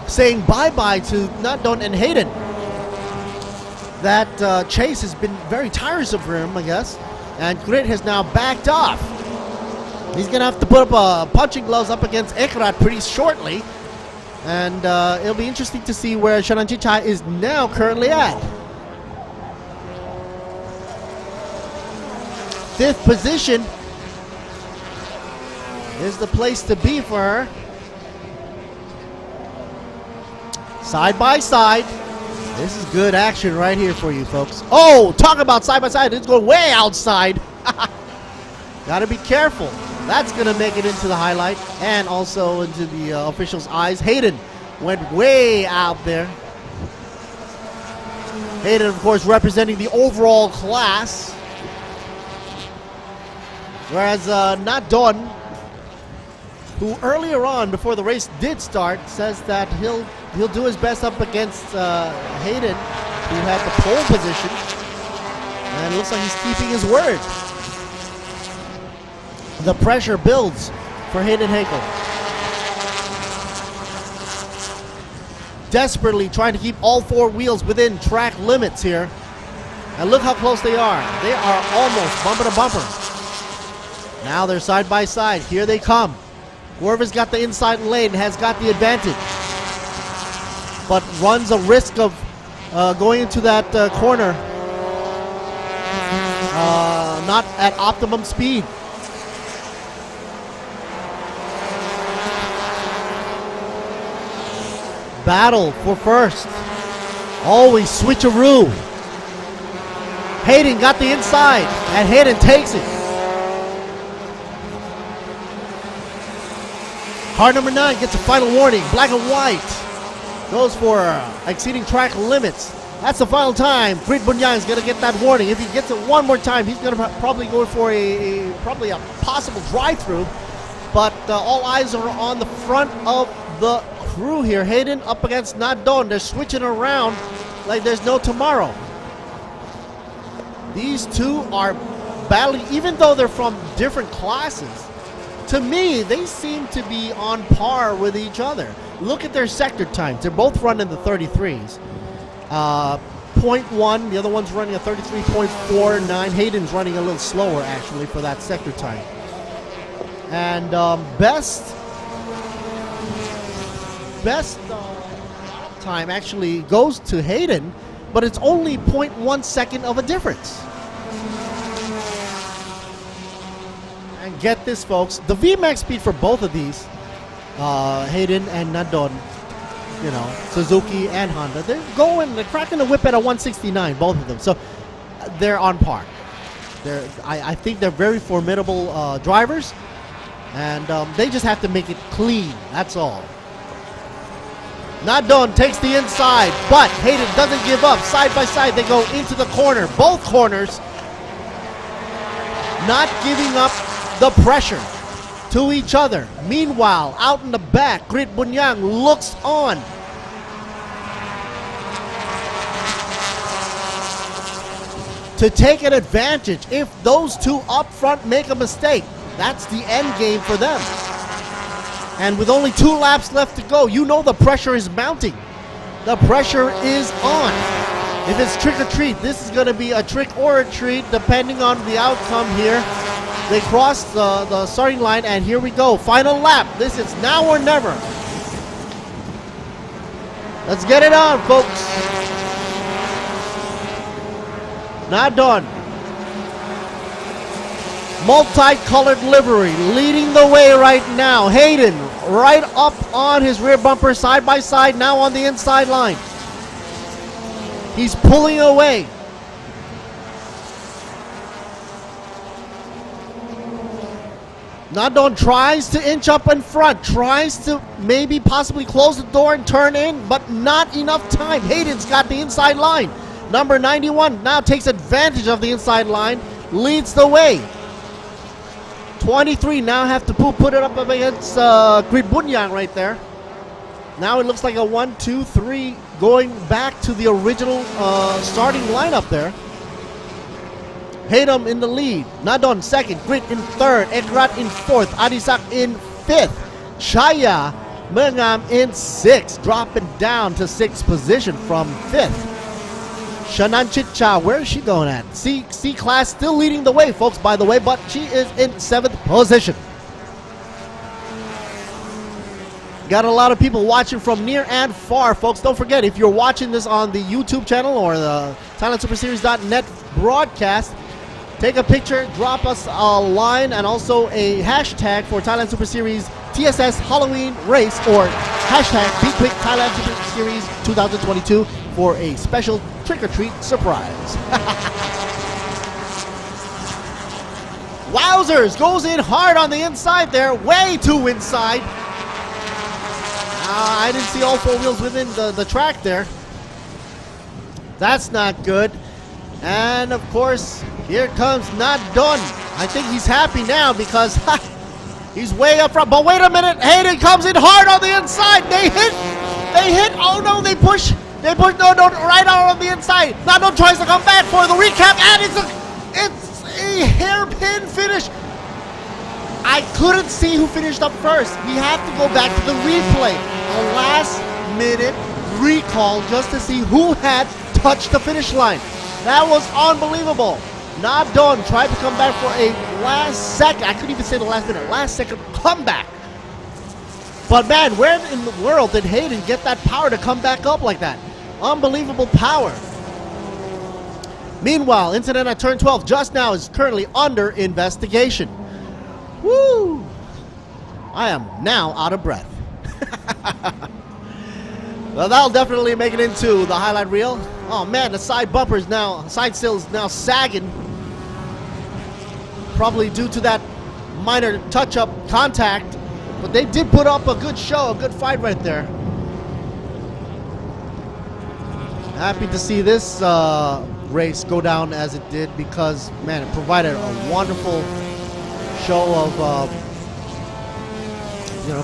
saying bye-bye to Nadon and Hayden. That chase has been very tiresome for him, I guess. And Grit has now backed off. He's going to have to put up punching gloves up against Ekrat pretty shortly. And it'll be interesting to see where Chanan Chitchai is now currently at. 5th position is the place to be for her. Side by side. This is good action right here for you folks. Oh, talk about side by side. It's going way outside. Gotta be careful. That's gonna make it into the highlight and also into the officials' eyes. Hayden went way out there. Hayden, of course, representing the overall class. Whereas Nadon, who earlier on, before the race did start, says that he'll do his best up against Hayden, who had the pole position. And it looks like he's keeping his word. The pressure builds for Hayden Hakel. Desperately trying to keep all 4 wheels within track limits here. And look how close they are. They are almost bumper to bumper. Now they're side by side. Here they come. Whoever's got the inside lane has got the advantage, but runs a risk of going into that corner not at optimum speed. Battle for first. Always switcheroo. Hayden got the inside, and Hayden takes it. Car number 9 gets a final warning. Black and white goes for exceeding track limits. That's the final time. Grit Bunyang is going to get that warning. If he gets it one more time, he's going to probably go for probably a possible drive-through. But all eyes are on the front of the crew here. Hayden up against Nadon. They're switching around like there's no tomorrow. These two are battling, even though they're from different classes. To me, they seem to be on par with each other. Look at their sector times. They're both running the 33s. 0.1, the other one's running a 33.49. Hayden's running a little slower, actually, for that sector time. And best time actually goes to Hayden, but it's only 0.1 second of a difference. And get this, folks, the VMAX speed for both of these, Hayden and Nadon, you know, Suzuki and Honda, they're cracking the whip at a 169, both of them. So they're on par. I think they're very formidable drivers, and they just have to make it clean. That's all. Nadon takes the inside, but Hayden doesn't give up. Side by side, they go into the corner. Both corners not giving up the pressure to each other. Meanwhile, out in the back, Grit Bunyang looks on. To take an advantage if those two up front make a mistake. That's the end game for them. And with only 2 laps left to go, you know the pressure is mounting. The pressure is on. If it's trick or treat, this is going to be a trick or a treat depending on the outcome here. They cross the starting line, and here we go. Final lap. This is now or never. Let's get it on, folks. Not done. Multicolored livery leading the way right now. Hayden right up on his rear bumper, side by side, now on the inside line. He's pulling away. Nadon tries to inch up in front, tries to maybe possibly close the door and turn in, but not enough time. Hayden's got the inside line. Number 91 now takes advantage of the inside line, leads the way. 23 now have to put it up against Grid Bunyang right there. Now it looks like a 1-2-3 going back to the original starting lineup there. Hayden in the lead. Nadon second. Grid in third. Ekrat in fourth. Adisak in fifth. Chaya Mengam in sixth. Dropping down to sixth position from fifth. Shanan Chitcha, where is she going at? C-Class still leading the way, folks, by the way, but she is in seventh position. Got a lot of people watching from near and far, folks. Don't forget, if you're watching this on the YouTube channel or the ThailandSuperSeries.net broadcast, take a picture, drop us a line, and also a hashtag for Thailand Super Series TSS Halloween race, or hashtag B-Quik Thailand Super Series 2022 for a special trick-or-treat surprise. Wowzers goes in hard on the inside there, way too inside. I didn't see all four wheels within the track there. That's not good. And of course, here comes Not Done. I think he's happy now because he's way up front. But wait a minute, Hayden comes in hard on the inside. They hit, oh no, they push, no, right out on the inside. Not Done tries to come back for the recap, and it's a hairpin finish. I couldn't see who finished up first. We have to go back to the replay. A last minute recall just to see who had touched the finish line. That was unbelievable. Nadon tried to come back for a last second. I couldn't even say the last minute. Last second comeback. But man, where in the world did Hayden get that power to come back up like that? Unbelievable power. Meanwhile, incident at turn 12 just now is currently under investigation. Woo! I am now out of breath. Well, that'll definitely make it into the highlight reel. Oh man, the side bumpers now, side sills now sagging. Probably due to that minor touch-up contact. But they did put up a good show, a good fight right there. Happy to see this race go down as it did because, man, it provided a wonderful show of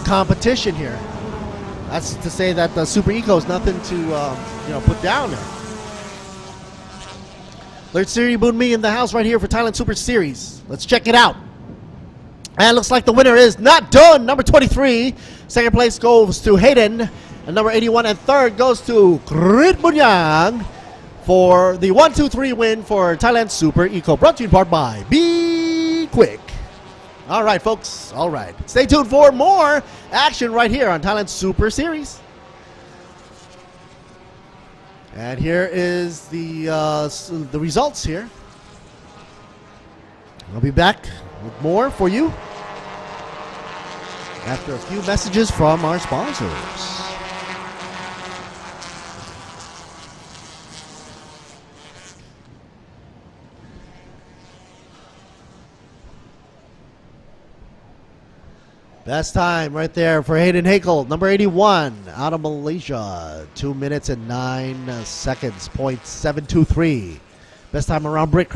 competition here. That's to say that the Super Eco is nothing to put down there. Third Series Boon Me in the house right here for Thailand Super Series. Let's check it out. And it looks like the winner is Not Done, number 23. Second place goes to Hayden, and number 81 and third goes to Grid Bunyang for the 1-2-3 win for Thailand Super Eco. Brought to you in part by B-Quik. All right, folks. All right. Stay tuned for more action right here on Thailand Super Series. And here is the results here. I'll be back with more for you after a few messages from our sponsors. Best time right there for Hayden Hakel, number 81, out of Malaysia. 2 minutes and 9 seconds, .723. Best time around brick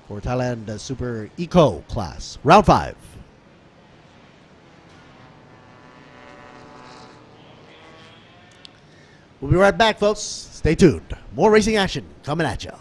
for Thailand Super Eco class. Round 5. We'll be right back, folks. Stay tuned. More racing action coming at you.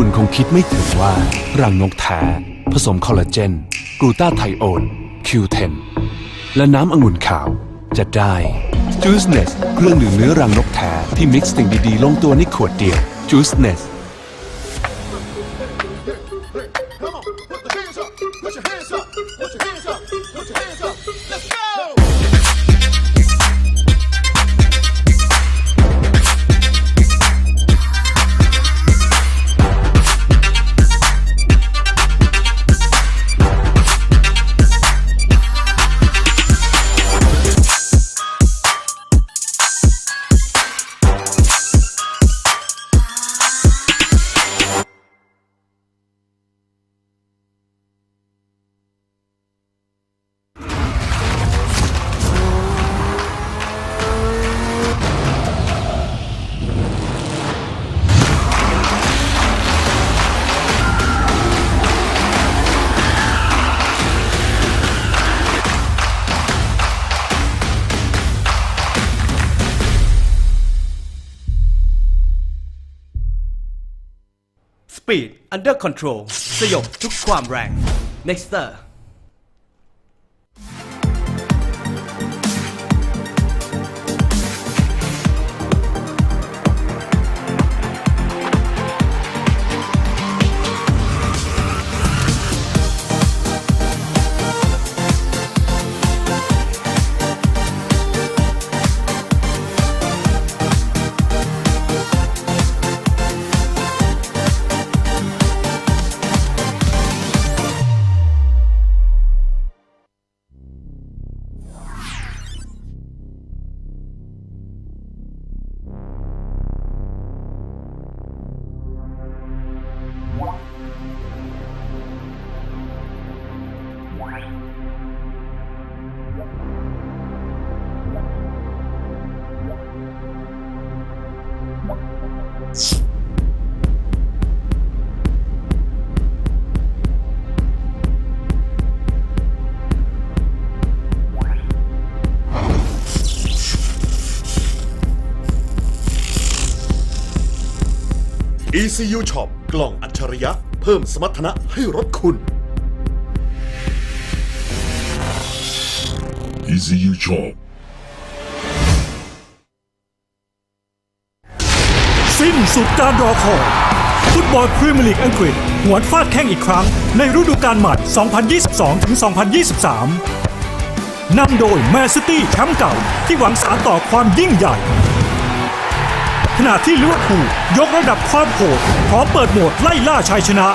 คุณคงคิดไม่ถึงว่ารังนกแท้ผสมคอลลาเจนกลูตาไทโอน Q10 และน้ำองุ่นขาวจะได้ Juiceness เครื่องดื่มเนื้อรังนกแท้ที่มิกซ์สิ่งดีๆลงตัวในขวดเดียว Juiceness
Speed Under Control สยบทุกความแรง Nexter
ECU Shop กล่องอัจฉริยะเพิ่มสมรรถนะให้รถคุณ ECU Shop
สิ้นสุดการรอคอยฟุตบอลพรีเมียร์ลีกอังกฤษหวนฟาดแข้งอีกครั้งในฤดูกาลใหม่ 2022-2023 นำโดยแมนซิตี้แชมป์เก่าที่หวังสานต่อความยิ่งใหญ่ขณะที่ลิเวอร์พูลยกระดับความโหดพร้อมเปิดโหมดไล่ล่าชัยชนะ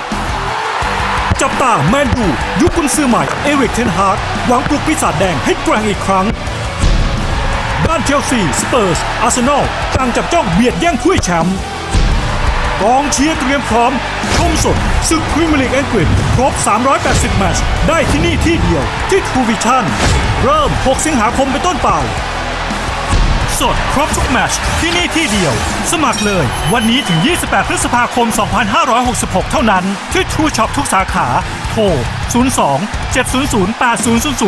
จับตาแมนยูยุคกุนซือใหม่เอริกเทนฮากหวังปลุกปีศาจแดงให้แกร่งอีกครั้งด้านเชลซีสเปอร์สอาร์เซนอลต่างจับจ้องเบียดแย่งถ้วยแชมป์กองเชียร์เตรียมพร้อมชมสดศึกพรีเมียร์ลีกอังกฤษครบ380แมตช์ได้ที่นี่ที่เดียวที่ Truevisions เริ่ม6สิงหาคมเป็นต้นไปสดครบทุกแมตช์ที่นี่ที่เดียวสมัครเลยวันนี้ถึง28พฤษภาคม2566เท่านั้นที่ True Shop ทุกสาขาโทร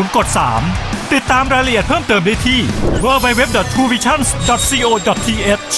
02-700-8000 กด 3ติดตามรายละเอียดเพิ่มเติมได้ที่ www.truevisions.co.th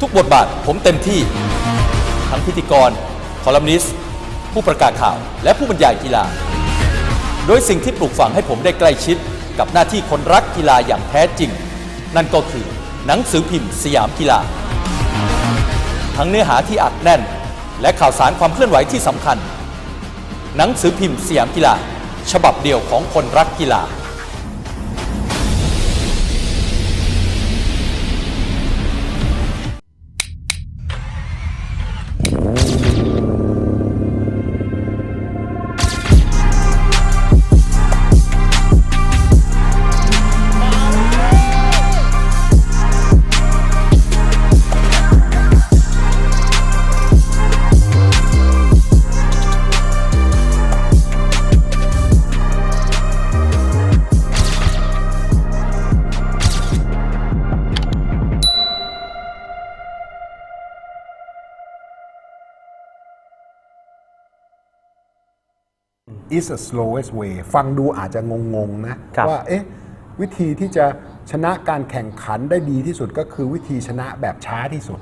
ทุกบทบาทผมเต็มที่ทั้งพิธีกรคอลัมนิสต์ผู้ประกาศข่าวและผู้บรรยายกีฬาโดยสิ่งที่ปลูกฝังให้ผมได้ใกล้ชิดกับหน้าที่คนรักกีฬาอย่างแท้จริงนั่นก็คือหนังสือพิมพ์สยามกีฬาทั้งเนื้อหาที่อัดแน่นและข่าวสารความเคลื่อนไหวที่สำคัญหนังสือพิมพ์สยามกีฬาฉบับเดียวของคนรักกีฬา
is the slowest way ฟังดูอาจจะงงๆนะว่าเอ๊ะวิธีที่จะชนะการแข่งขันได้ดีที่สุดก็คือวิธีชนะแบบช้าที่สุด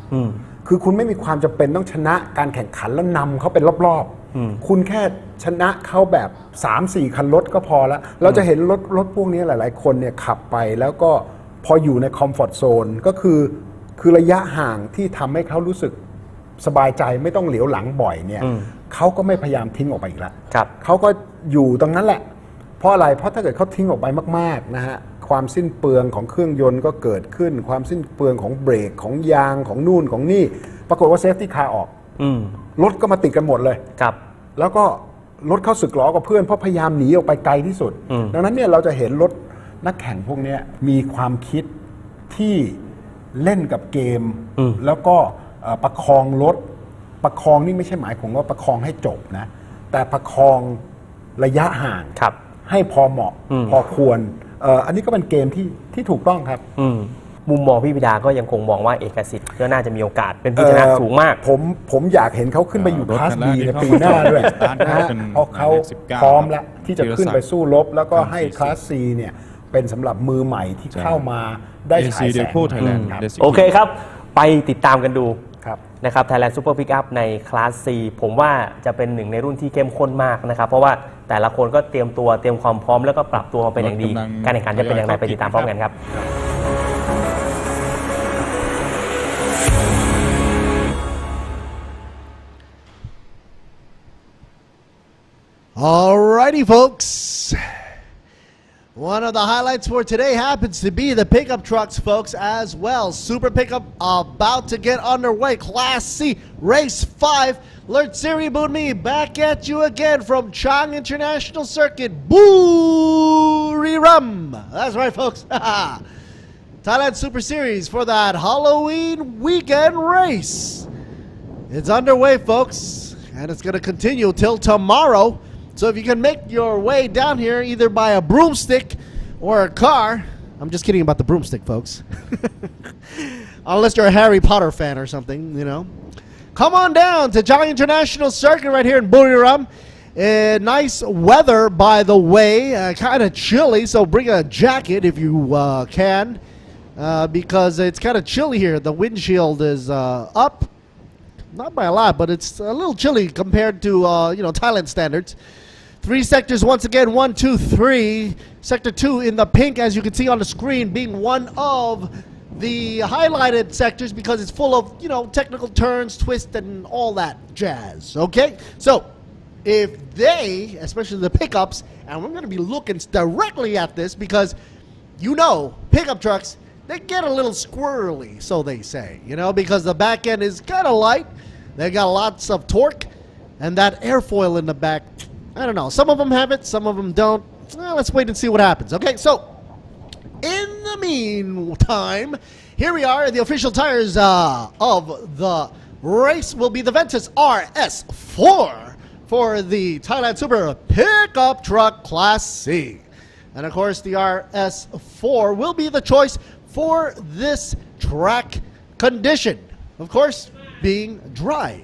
คือคุณไม่มีความจำเป็นต้องชนะการแข่งขันแล้วนำเขาเป็นรอบๆคุณแค่ชนะเขาแบบ 3-4 คันรถก็พอแล้วเราจะเห็นรถพวกนี้หลายๆคนเนี่ยขับไปแล้วก็พออยู่ในคอมฟอร์ทโซนก็คือระยะห่างที่ทำให้เขารู้สึกสบายใจไม่ต้องเหลียวหลังบ่อยเนี่ยเขาก็ไม่พยายามทิ้งออกไปอีกแล้วเขาก็อยู่ตรงนั้นแหละเพราะอะไรเพราะถ้าเกิดเขาทิ้งออกไปมากๆนะฮะความสิ้นเปลืองของเครื่องยนต์ก็เกิดขึ้นความสิ้นเปลืองของเบรกของยางของนู่นของนี่ปรากฏว่าเซฟตี้คาร์ออกรถก็มาติดกันหมดเลยแล้วก็รถเข้าสึกล้อกับเพื่อนเพราะพยายามหนีออกไปไกลที่สุดดังนั้นเนี่ยเราจะเห็นรถนักแข่งพวกนี้มีความคิดที่เล่นกับเกมแล้วก็ประคองรถประคองนี่ไม่ใช่หมายถึงว่าประคองให้จบนะแต่ประคองระยะห่างให้พอเหมาะพอควรอันนี้ก็เป็นเกมที่ถูกต้องครับ
มุมมองพี่พิดาก็ยังคงมองว่าเอกสิทธิ์ก็น่าจะมีโอกาสเป็นผู้ชนะสูงมาก
ผมอยากเห็นเขาขึ้นไปอยู่คลาส B ในปีหน้าด้วยนะฮะเพราะเขาพร้อมแล้วที่จะขึ้นไปสู้รบแล้วก็ให้คลาส C เนี่ยเป็นสำหรับมือใหม่ที่เข้ามาได้ฉายแสง
โอเคครับไปติดตามกันดูนะครับ Thailand Super Pickup ในคลาส C ผมว่าจะเป็นหนึ่งในรุ่นที่เข้มข้นมากนะครับเพราะว่าแต่ละคนก็เตรียมความพร้อมแล้วก็ปรับตัวมาเป็นอย่างดีการแข่งขันจะเป็นอย่างไรไปติดตามพร้อมกันครับ
Alrighty, folks. One of the highlights for today happens to be the pickup trucks, folks, as well. Super Pickup about to get underway. Class C, Race 5. Lert Siri Bunmi back at you again from Chang International Circuit. Buriram. That's right, folks. Thailand Super Series for that Halloween weekend race. It's underway, folks, and it's going to continue till tomorrow. So if you can make your way down here either by a broomstick or a car, I'm just kidding about the broomstick, folks. Unless you're a Harry Potter fan or something, you know. Come on down to Chang International Circuit right here in Buriram. Nice weather, by the way, kind of chilly, so bring a jacket if you can, because it's kind of chilly here. The windshield is up, not by a lot, but it's a little chilly compared to, you know, Thailand standards. 3 sectors once again, 1, 2, 3. Sector 2 in the pink, as you can see on the screen, being one of the highlighted sectors because it's full of, you know, technical turns, twists, and all that jazz, okay? So, if they, especially the pickups, and we're going to be looking directly at this because, you know, pickup trucks, they get a little squirrely, so they say, you know, because the back end is kind of light. They got lots of torque, and that airfoil in the back, I don't know. Some of them have it, some of them don't. Well, let's wait and see what happens. Okay, so in the meantime, here we are. The official tires of the race will be the Ventus RS4 for the Thailand Super Pickup Truck Class C. And of course, the RS4 will be the choice for this track condition. Of course, being dry.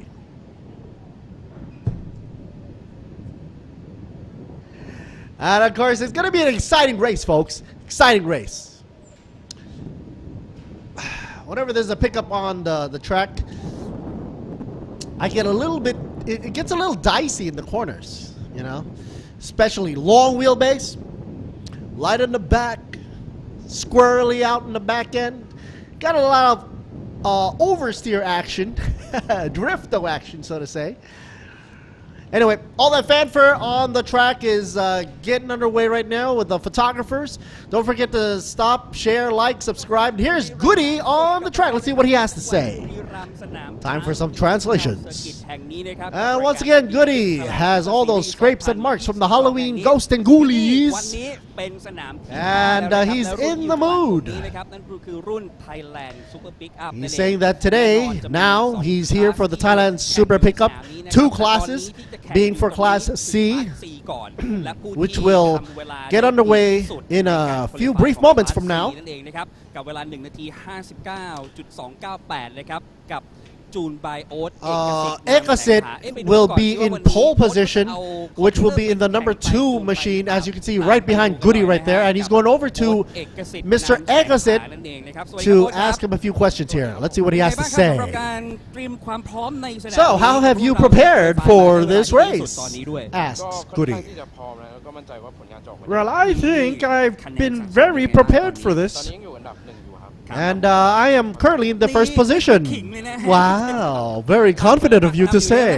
And of course, it's going to be an exciting race, folks. Exciting race. Whenever there's a pickup on the track, I get a little bit, it gets a little dicey in the corners, you know, especially long wheelbase, light in the back, squirrely out in the back end. Got a lot of oversteer action, drifto action, so to say. Anyway, all that fanfare on the track is getting underway right now with the photographers. Don't forget to stop, share, like, subscribe. Here's Goody on the track. Let's see what he has to say. Time for some translations. And once again, Goody has all those scrapes and marks from the Halloween ghost and ghoulies. And he's in the mood. He's saying that today, now, he's here for the Thailand Super Pickup. 2 classes, being for Class C, which will get underway in a few brief moments from now.
จูน by โอ๊ต
Ekasit will be in pole position, which will be in the number 2 machine, as you can see right behind Goody right there. And he's going over to Mr. Ekasit to ask him a few questions here. Let's see what he has to say. So, how have you prepared for this race? Asks Goody.
Well, I think I've been very prepared for this.
And I am currently in the first position. Wow, very confident of you to say.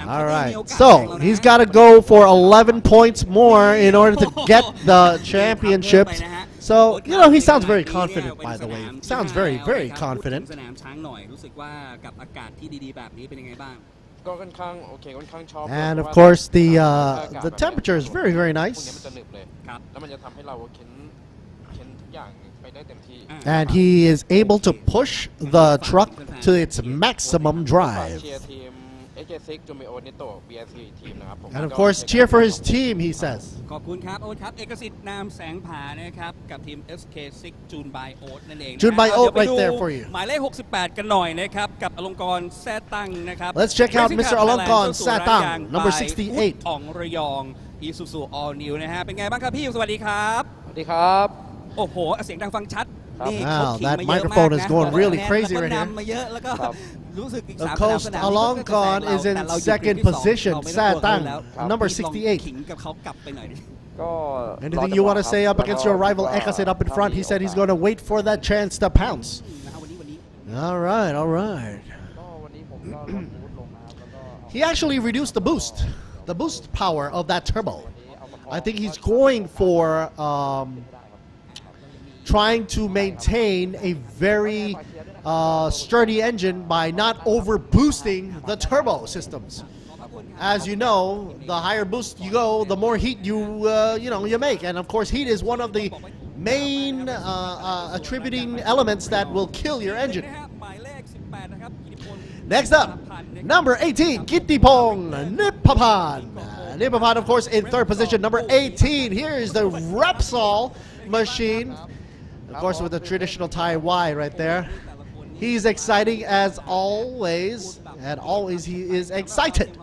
All right, so he's got to go for 11 points more in order to get the championships. So, you know, he sounds very confident, by the way. Sounds very, very confident. And of course, the temperature is very, very nice. And he is able to push the truck to its maximum drive. And of course, cheer for his team, he says.
ขอบคุณครับโอ๊ตครับเอกสิทธิ์นามแสงผานะครับกับทีม SK6 จูน by โอ๊ตนั่นเอง
June by Oat right there for you.
หมายเลข68กันหน่อยนะครับกับอลงกรณ์แซ่ตั้งนะครับ
Let's check out Mr. Alongkorn Satang, number 68.
อ่องระยอง Isuzu All New นะฮะเป็นไงบ้างครับพี่สวัสดีครับ
สวัสดีครับ
โอ้โหเสียงดังฟังชัด
Wow, that microphone is going really crazy right here. Of course, Alongkorn is in second position, Satang, number 68. Anything you want to say up against your rival Ekasit up in front? He said he's going to wait for that chance to pounce. All right, all right. He actually reduced the boost power of that turbo. I think he's going for trying to maintain a very sturdy engine by not over boosting the turbo systems. As you know, the higher boost you go, the more heat you make, and of course, heat is one of the main attributing elements that will kill your engine. Next up, number 18, Kittipong Nipapan. Nipapan, of course, in third position. Number 18, here is the Repsol machine. Of course, with the traditional Thai Y right there. He's exciting as always, and always he is excited.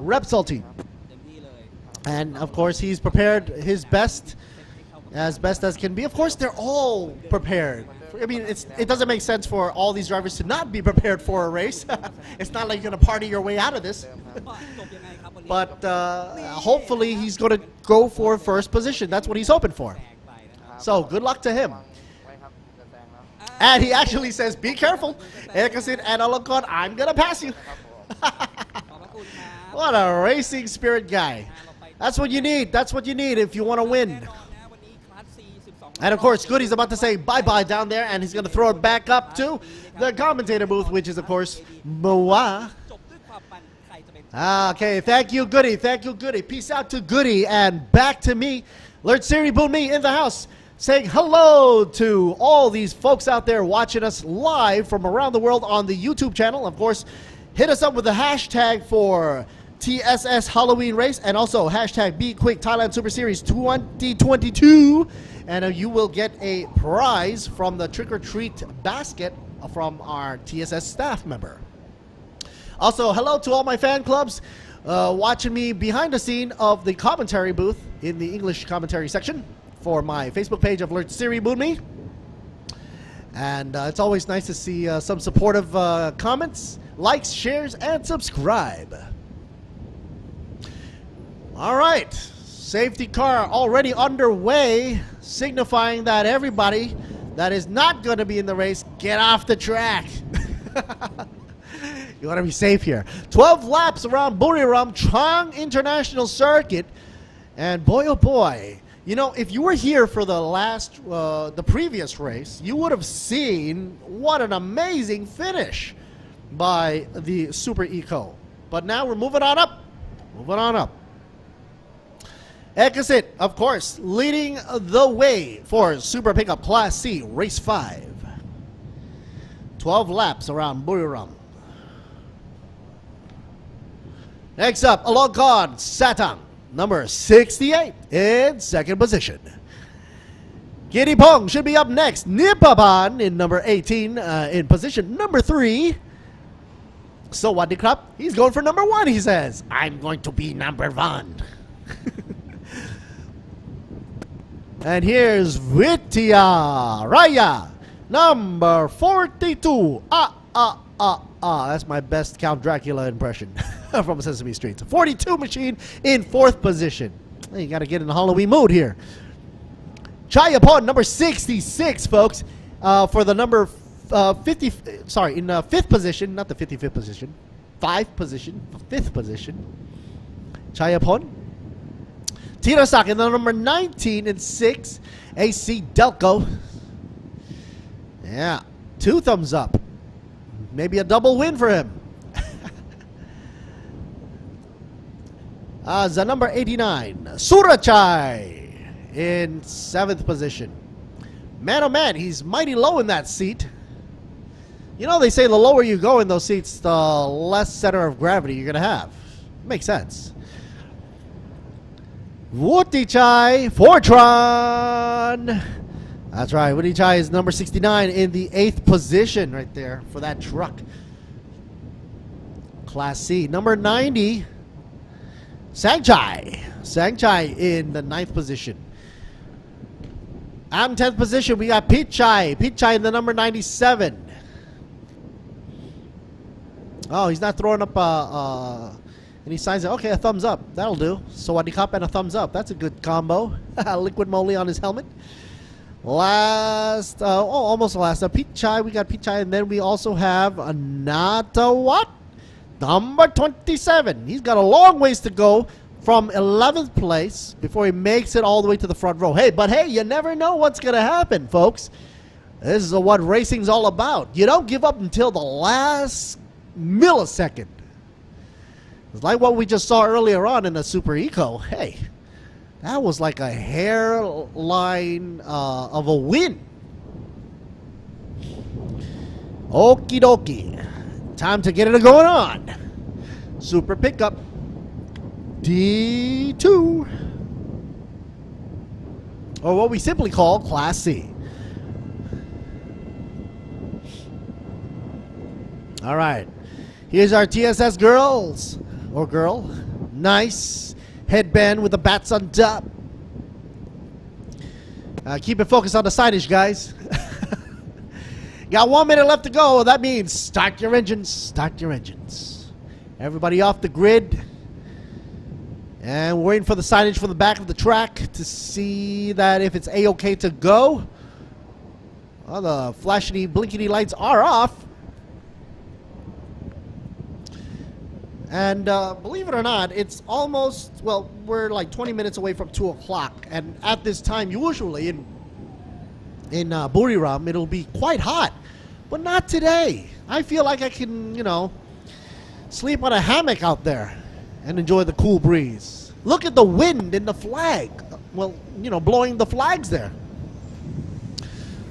Repsol team. And of course, he's prepared his best as can be. Of course, they're all prepared. I mean, it doesn't make sense for all these drivers to not be prepared for a race. It's not like you're going to party your way out of this. But hopefully, he's going to go for first position. That's what he's hoping for. So, good luck to him. And he actually says, be careful. Ekasit and Alongkorn, I'm going to pass you. What a racing spirit guy. That's what you need. That's what you need if you want to win. And of course, Goody's about to say bye-bye down there, and he's going to throw it back up to the commentator booth, which is, of course, Moa. Okay, thank you, Goody. Thank you, Goody. Peace out to Goody, and back to me. Lord Siri Boon Me in the house, saying hello to all these folks out there watching us live from around the world on the YouTube channel. Of course, hit us up with the hashtag for TSS Halloween race, and also hashtag B-Quik Thailand Super Series 2022. And you will get a prize from the trick-or-treat basket from our TSS staff member. Also, hello to all my fan clubs watching me behind the scene of the commentary booth in the English commentary section for my Facebook page of Lord Siri Boon Me. And it's always nice to see some supportive comments, likes, shares, and subscribe. All right, safety car already underway, signifying that everybody that is not going to be in the race, get off the track. You want to be safe here. 12 laps around Buriram Chang International Circuit. And boy, oh boy, you know, if you were here for the previous race, you would have seen what an amazing finish by the Super Eco. But now we're moving on up. Moving on up. Ekasit, of course, leading the way for Super Pickup Class C Race 5. 12 laps around Buriram. Next up, Alongkorn Satang, number 68, in second position. Gittipong should be up next. Nipapan in number 18 in position number 3. So what, Krap? He's going for number 1, he says. I'm going to be number 1. And here's Vitya Raya, number 42. That's my best Count Dracula impression from Sesame Street. 42 machine in 4th position. You got to get in the Halloween mood here. Chayapon, number 66, folks, for the number 50. Sorry, in 5th position, not the 55th position. 5th position, 5th position. Chayapon. Tirasak in the number 19 and 6. AC Delco. Yeah, 2 thumbs up. Maybe a double win for him. The number 89, Surachai in 7th position. Man, oh man, he's mighty low in that seat. You know, they say the lower you go in those seats, the less center of gravity you're going to have. Makes sense. Wutichai Fortron. That's right. Wutichai is number 69 in the 8th position right there for that truck. Class C. Number 90, Sangchai. Sangchai in the 9th position. And 10th position, we got Pichai. Pichai in the number 97. Oh, he's not throwing up any signs. Okay, a thumbs up. That'll do. Sawadee Cup and a thumbs up. That's a good combo. Liquid moly on his helmet. Last, almost last. Pichai, we got Pichai, and then we also have Anatawat, number 27. He's got a long ways to go from 11th place before he makes it all the way to the front row. Hey, but hey, you never know what's going to happen, folks. This is what racing's all about. You don't give up until the last millisecond. It's like what we just saw earlier on in the Super Eco. Hey, that was like a hairline of a win. Okie dokie. Time to get it going on. Super pickup. D2. Or what we simply call Class C. All right. Here's our TSS girls. Or girl. Nice headband with the bats on top. Keep it focused on the signage, guys. Got 1 minute left to go. That means start your engines. Start your engines. Everybody off the grid. And we're waiting for the signage from the back of the track to see that if it's A-OK to go. Well, the flashity, blinkety lights are off. And believe it or not, it's almost, well, we're like 20 minutes away from 2 o'clock. And at this time, usually in Buriram, it'll be quite hot. But not today. I feel like I can, you know, sleep on a hammock out there and enjoy the cool breeze. Look at the wind and the flag. Well, you know, blowing the flags there.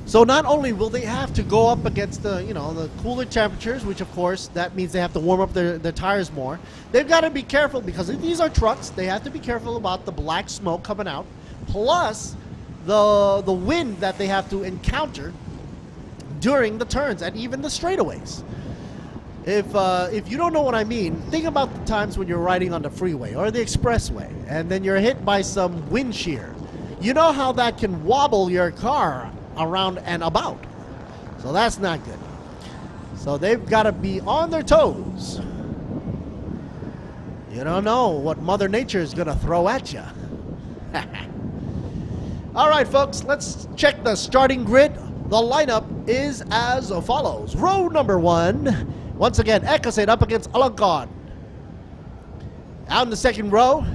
So not only will they have to go up against the, you know, the cooler temperatures, which of course that means they have to warm up their tires more. They've got to be careful because if these are trucks, they have to be careful about the black smoke coming out, plus the wind that they have to encounter during the turns and even the straightaways. If you don't know what I mean, think about the times when you're riding on the freeway or the expressway and then you're hit by some wind shear. You know how that can wobble your car around and about. So that's not good. So they've got to be on their toes. You don't know what Mother Nature is going to throw at you. All right, folks, let's check the starting grid. The lineup is as follows. Row number 1. Once again, Ekasate up against Alankon. Out in the second row,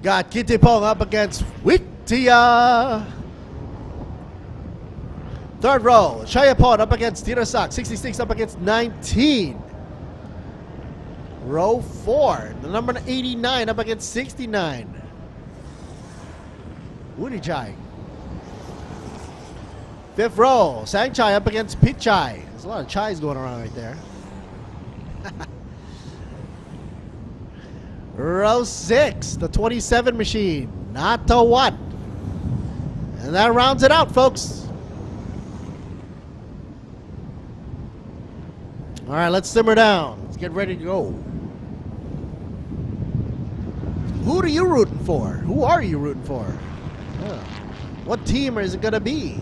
got Kittipong up against Wittia. Third row, Chayapon up against Tirasak. 66 up against 19. Row 4, the number 89 up against 69. Unichai. Fifth row, Sangchai up against Pichai. There's a lot of chais going around right there. Row 6, the 27 machine. Natawat. And that rounds it out, folks. All right, let's simmer down. Let's get ready to go. Who are you rooting for? Who are you rooting for? What team is it going to be?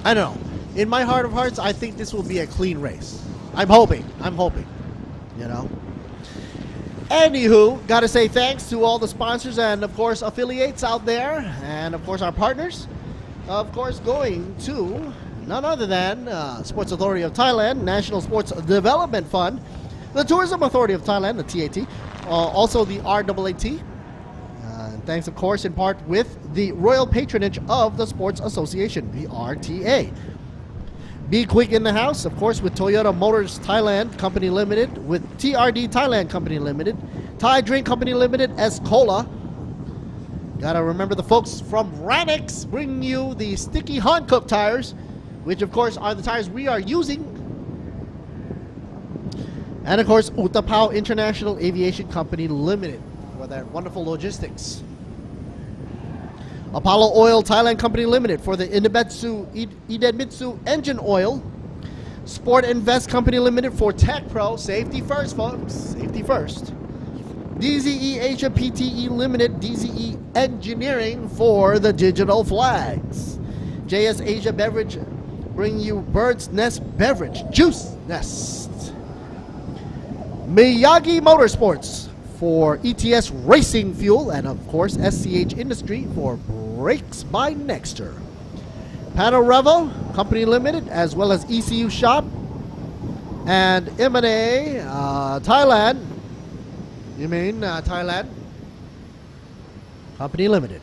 I don't know. In my heart of hearts, I think this will be a clean race. I'm hoping. You know. Anywho, gotta say thanks to all the sponsors and, of course, affiliates out there. And, of course, our partners. Of course, going to none other than Sports Authority of Thailand, National Sports Development Fund, the Tourism Authority of Thailand, the TAT, also the RAAT. Thanks, of course, in part with the royal patronage of the Sports Association, the RTA. B-Quik in the house, of course, with Toyota Motors Thailand Company Limited, with TRD Thailand Company Limited, Thai Drink Company Limited, Escola. Gotta remember the folks from Ranix bringing you the sticky Hankook tires, which, of course, are the tires we are using. And, of course, Utapao International Aviation Company Limited for that wonderful logistics. Apollo Oil Thailand Company Limited for the Idemitsu engine oil. Sport Invest Company Limited for Tech Pro. Safety first, folks. Safety first. DZE Asia PTE Limited, DZE Engineering for the digital flags. JS Asia Beverage bringing you Bird's Nest Beverage Juice Nest. Miyagi Motorsports for ETS Racing Fuel, and of course SCH Industry for Brakes by Nexter. Panorevo Company Limited, as well as ECU Shop and M&A Thailand. Thailand Company Limited.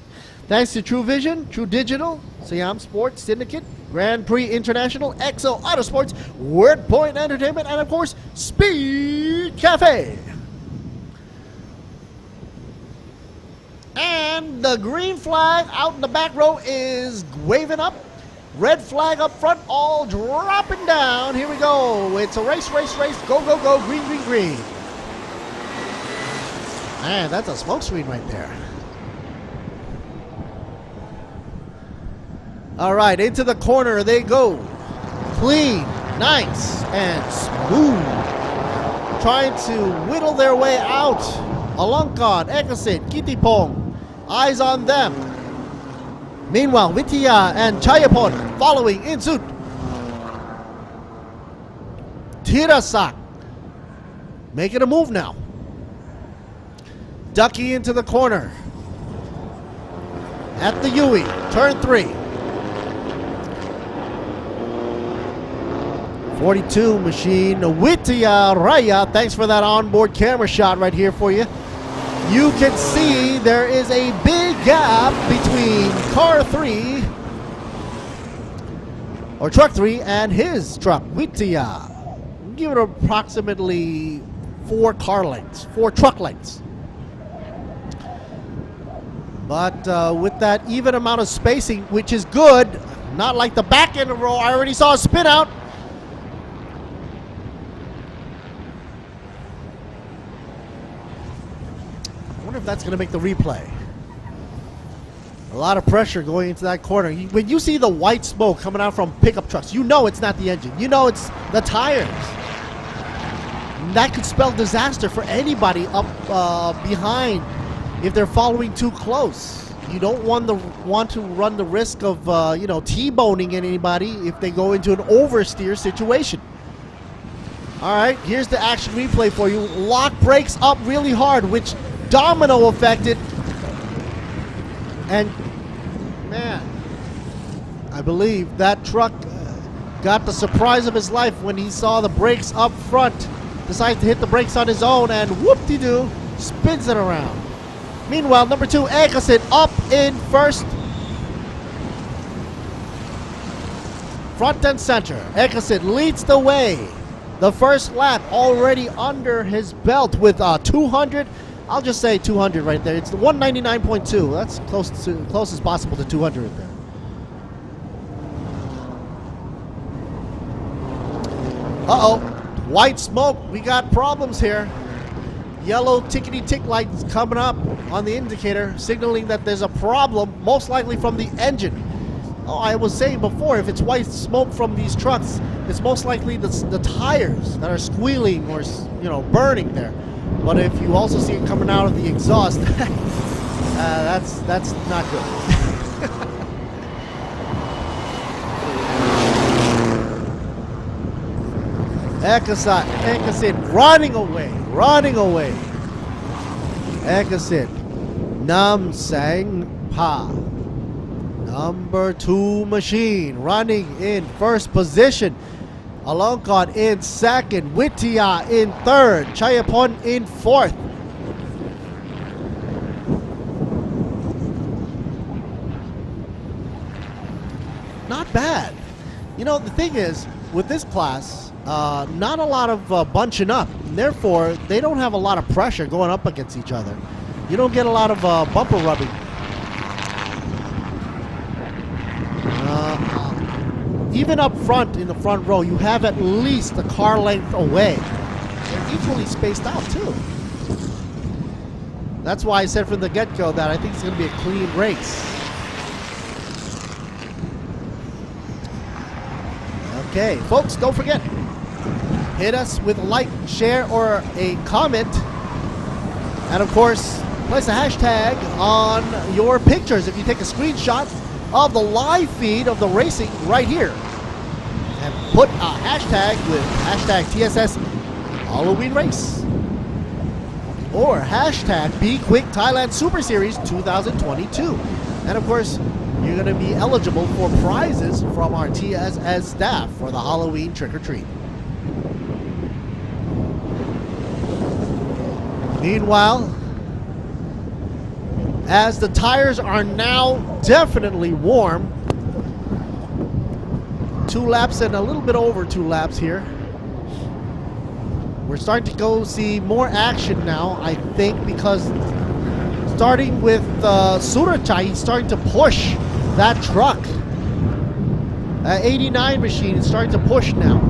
Thanks to Truevision, True Digital, Siam Sports Syndicate, Grand Prix International, EXO Autosports, WordPoint Entertainment, and of course Speed Cafe. And the green flag out in the back row is waving up. Red flag up front, all dropping down. Here we go. It's a race. Go, go, go. Green, green, green. Man, that's a smoke screen right there. All right, into the corner they go. Clean, nice, and smooth. Trying to whittle their way out. Alongkar, Ekasit, Kitipong. Eyes on them. Meanwhile, Vitya and Chayapon following in suit. Tirasak making a move now. Ducky into the corner. At the Yui, turn 3. 42 machine, Vitya Raya. Thanks for that onboard camera shot right here for you. You can see there is a big gap between car 3 or truck 3 and his truck, Vitya. Give it approximately 4 truck lengths. But with that even amount of spacing, which is good, not like the back end of the row. I already saw a spin out. I wonder if that's going to make the replay. A lot of pressure going into that corner. When you see the white smoke coming out from pickup trucks, you know it's not the engine. You know it's the tires. And that could spell disaster for anybody up behind if they're following too close. You don't want to run the risk of T-boning anybody if they go into an oversteer situation. All right, here's the action replay for you. Lock brakes up really hard, which domino affected. And man, I believe that truck got the surprise of his life when he saw the brakes up front. Decides to hit the brakes on his own and whoop-de-doo, spins it around. Meanwhile, number 2, Ekasit up in first. Front and center. Ekasit leads the way. The first lap already under his belt with 200. I'll just say 200 right there. It's the 199.2. That's close as possible to 200 there. Uh-oh. White smoke. We got problems here. yellow tickety tick lights coming up on the indicator, signaling that there's a problem, most likely from the engine. Oh, I was saying before, if it's white smoke from these trucks, it's most likely the tires that are squealing or, you know, burning there. But if you also see it coming out of the exhaust, that's not good. Ekasit running away. Ekasit, Nam Sang Pa. Number 2 machine running in first position. Alongkot in second. Wittia in third. Chayapon in fourth. Not bad. You know, the thing is, with this class, not a lot of bunching up. Therefore, they don't have a lot of pressure going up against each other. You don't get a lot of bumper rubbing. Even up front in the front row, you have at least a car length away. They're equally spaced out too. That's why I said from the get-go that I think it's going to be a clean race. Okay, folks, don't forget, hit us with a like, share, or a comment. And of course, place a hashtag on your pictures if you take a screenshot of the live feed of the racing right here. And put a hashtag with hashtag TSS Halloween Race. Or hashtag B-Quik Thailand Super Series 2022. And of course, you're going to be eligible for prizes from our TSS staff for the Halloween trick-or-treat. Meanwhile, as the tires are now definitely warm, 2 laps and a little bit over 2 laps here. We're starting to go see more action now, I think, because starting with Surachai, he's starting to push that truck. 89 machine is starting to push now.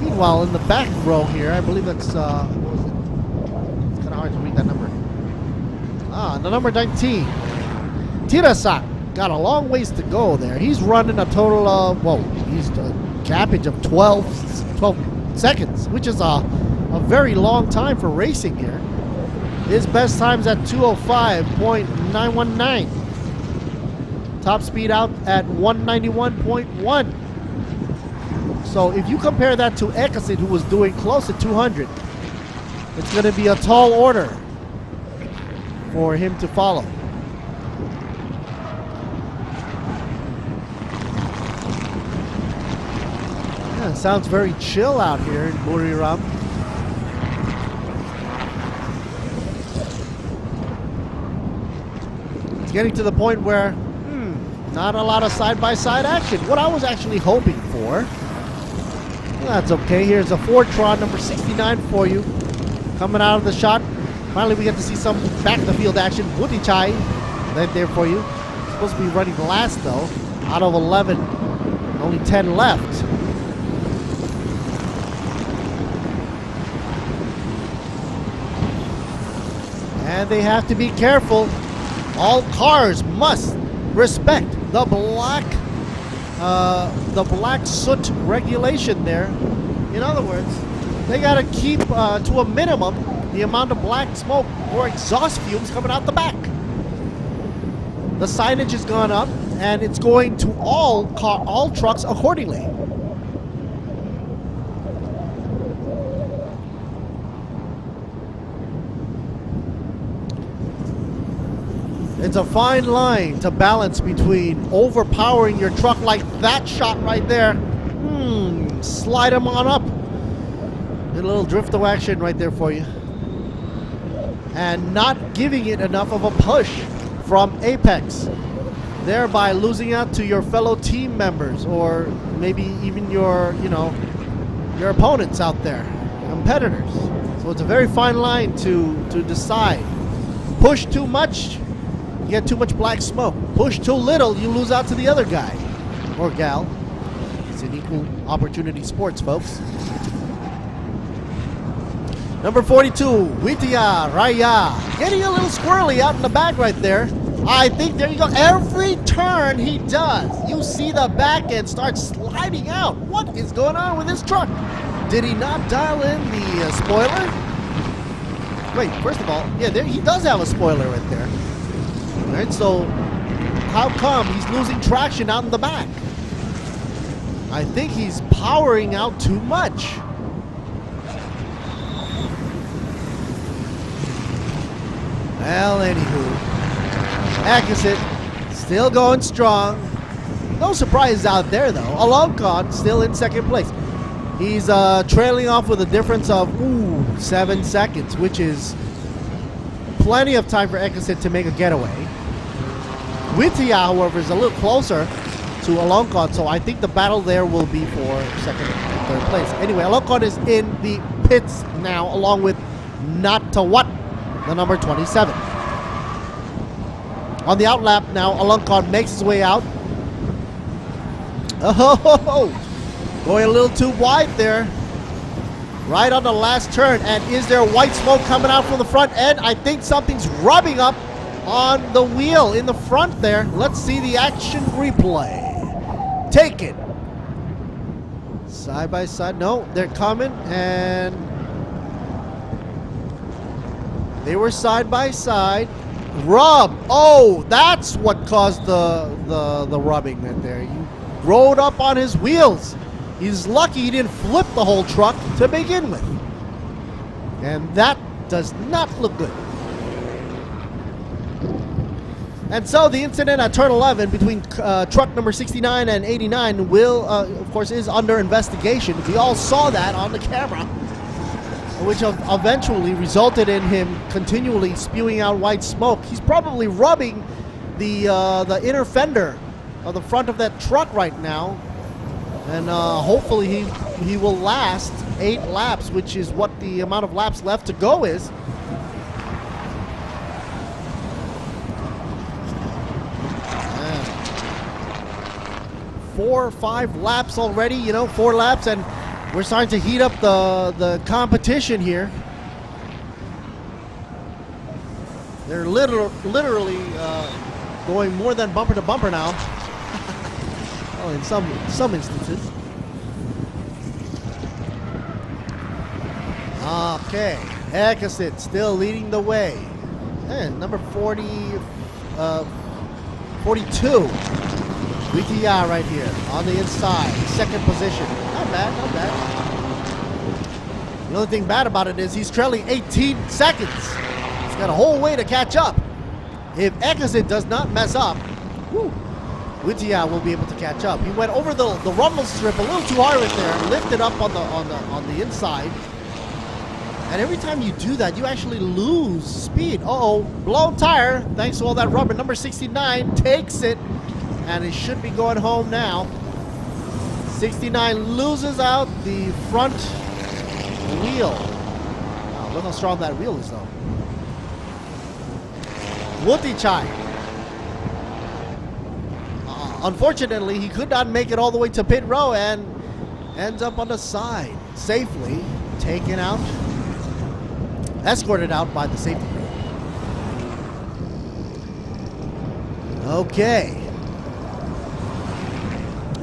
Meanwhile, in the back row here, I believe that's, what was it? It's kind of hard to read that number. The number 19, Tirasak, got a long ways to go there. He's running a total of, he's a gappage of 12 seconds, which is a very long time for racing here. His best time's at 205.919. Top speed out at 191.1. So if you compare that to Ekasit, who was doing close to 200, it's going to be a tall order for him to follow. Yeah, sounds very chill out here in Buriram. It's getting to the point where not a lot of side-by-side action. What I was actually hoping for. That's okay. Here's a Fortron number 69 for you. Coming out of the shot. Finally, we get to see some back-the-field action. Wutichai, right there for you. Supposed to be running last, though. Out of 11. Only 10 left. And they have to be careful. All cars must respect the black soot regulation there. In other words, they got to keep to a minimum the amount of black smoke or exhaust fumes coming out the back. The signage has gone up, and it's going to all trucks accordingly. It's a fine line to balance between overpowering your truck like that shot right there. Slide them on up. Get a little drifto action right there for you. And not giving it enough of a push from apex, thereby losing out to your fellow team members, or maybe even your opponents out there, competitors. So it's a very fine line to decide. Push too much, you get too much black smoke. Push too little, you lose out to the other guy or gal. It's an equal opportunity sports, folks. Number 42, Witya Raya, getting a little squirrely out in the back right there. I think there you go. Every turn he does, you see the back end start sliding out. What is going on with this truck? Did he not dial in the spoiler? Wait, first of all, yeah, there, he does have a spoiler right there. All right, so how come he's losing traction out in the back? I think he's powering out too much. Well, anywho, Akasit still going strong. No surprises out there, though. Alonkan still in second place. He's trailing off with a difference of 7 seconds, which is plenty of time for Akasit to make a getaway. Witya, however, is a little closer to Alonkan, so I think the battle there will be for second and third place. Anyway, Alonkan is in the pits now, along with Natawat, the number 27. On the outlap now, Alonkan makes his way out. Oh, going a little too wide there. Right on the last turn. And is there white smoke coming out from the front end? I think something's rubbing up on the wheel in the front there. Let's see the action replay. Take it. Side by side. No, they're coming and they were side by side. Rub. Oh, that's what caused the rubbing right there. You rode up on his wheels. He's lucky he didn't flip the whole truck to begin with. And that does not look good. And so the incident at turn 11 between truck number 69 and 89 will, of course, is under investigation. We all saw that on the camera, which eventually resulted in him continually spewing out white smoke. He's probably rubbing the inner fender of the front of that truck right now. And hopefully he will last 8 laps, which is what the amount of laps left to go is. Man. 4 or 5 laps already, you know, 4 laps, and we're starting to heat up the competition here. They're literally going more than bumper to bumper now. Oh, in some instances. Okay, Akasit still leading the way. And number 42. Witya right here on the inside, second position. Not bad, not bad. The only thing bad about it is he's trailing 18 seconds. He's got a whole way to catch up. If Akasit does not mess up, Witya will be able to catch up. He went over the rumble strip a little too hard right there, lifted up on the inside. And every time you do that, you actually lose speed. Uh-oh, blown tire, thanks to all that rubber. Number 69 takes it, and it should be going home now. 69 loses out the front wheel. Wow, look how strong that wheel is, though. Wutichai. Unfortunately, he could not make it all the way to pit row and ends up on the side, safely taken out, escorted out by the safety crew. Okay.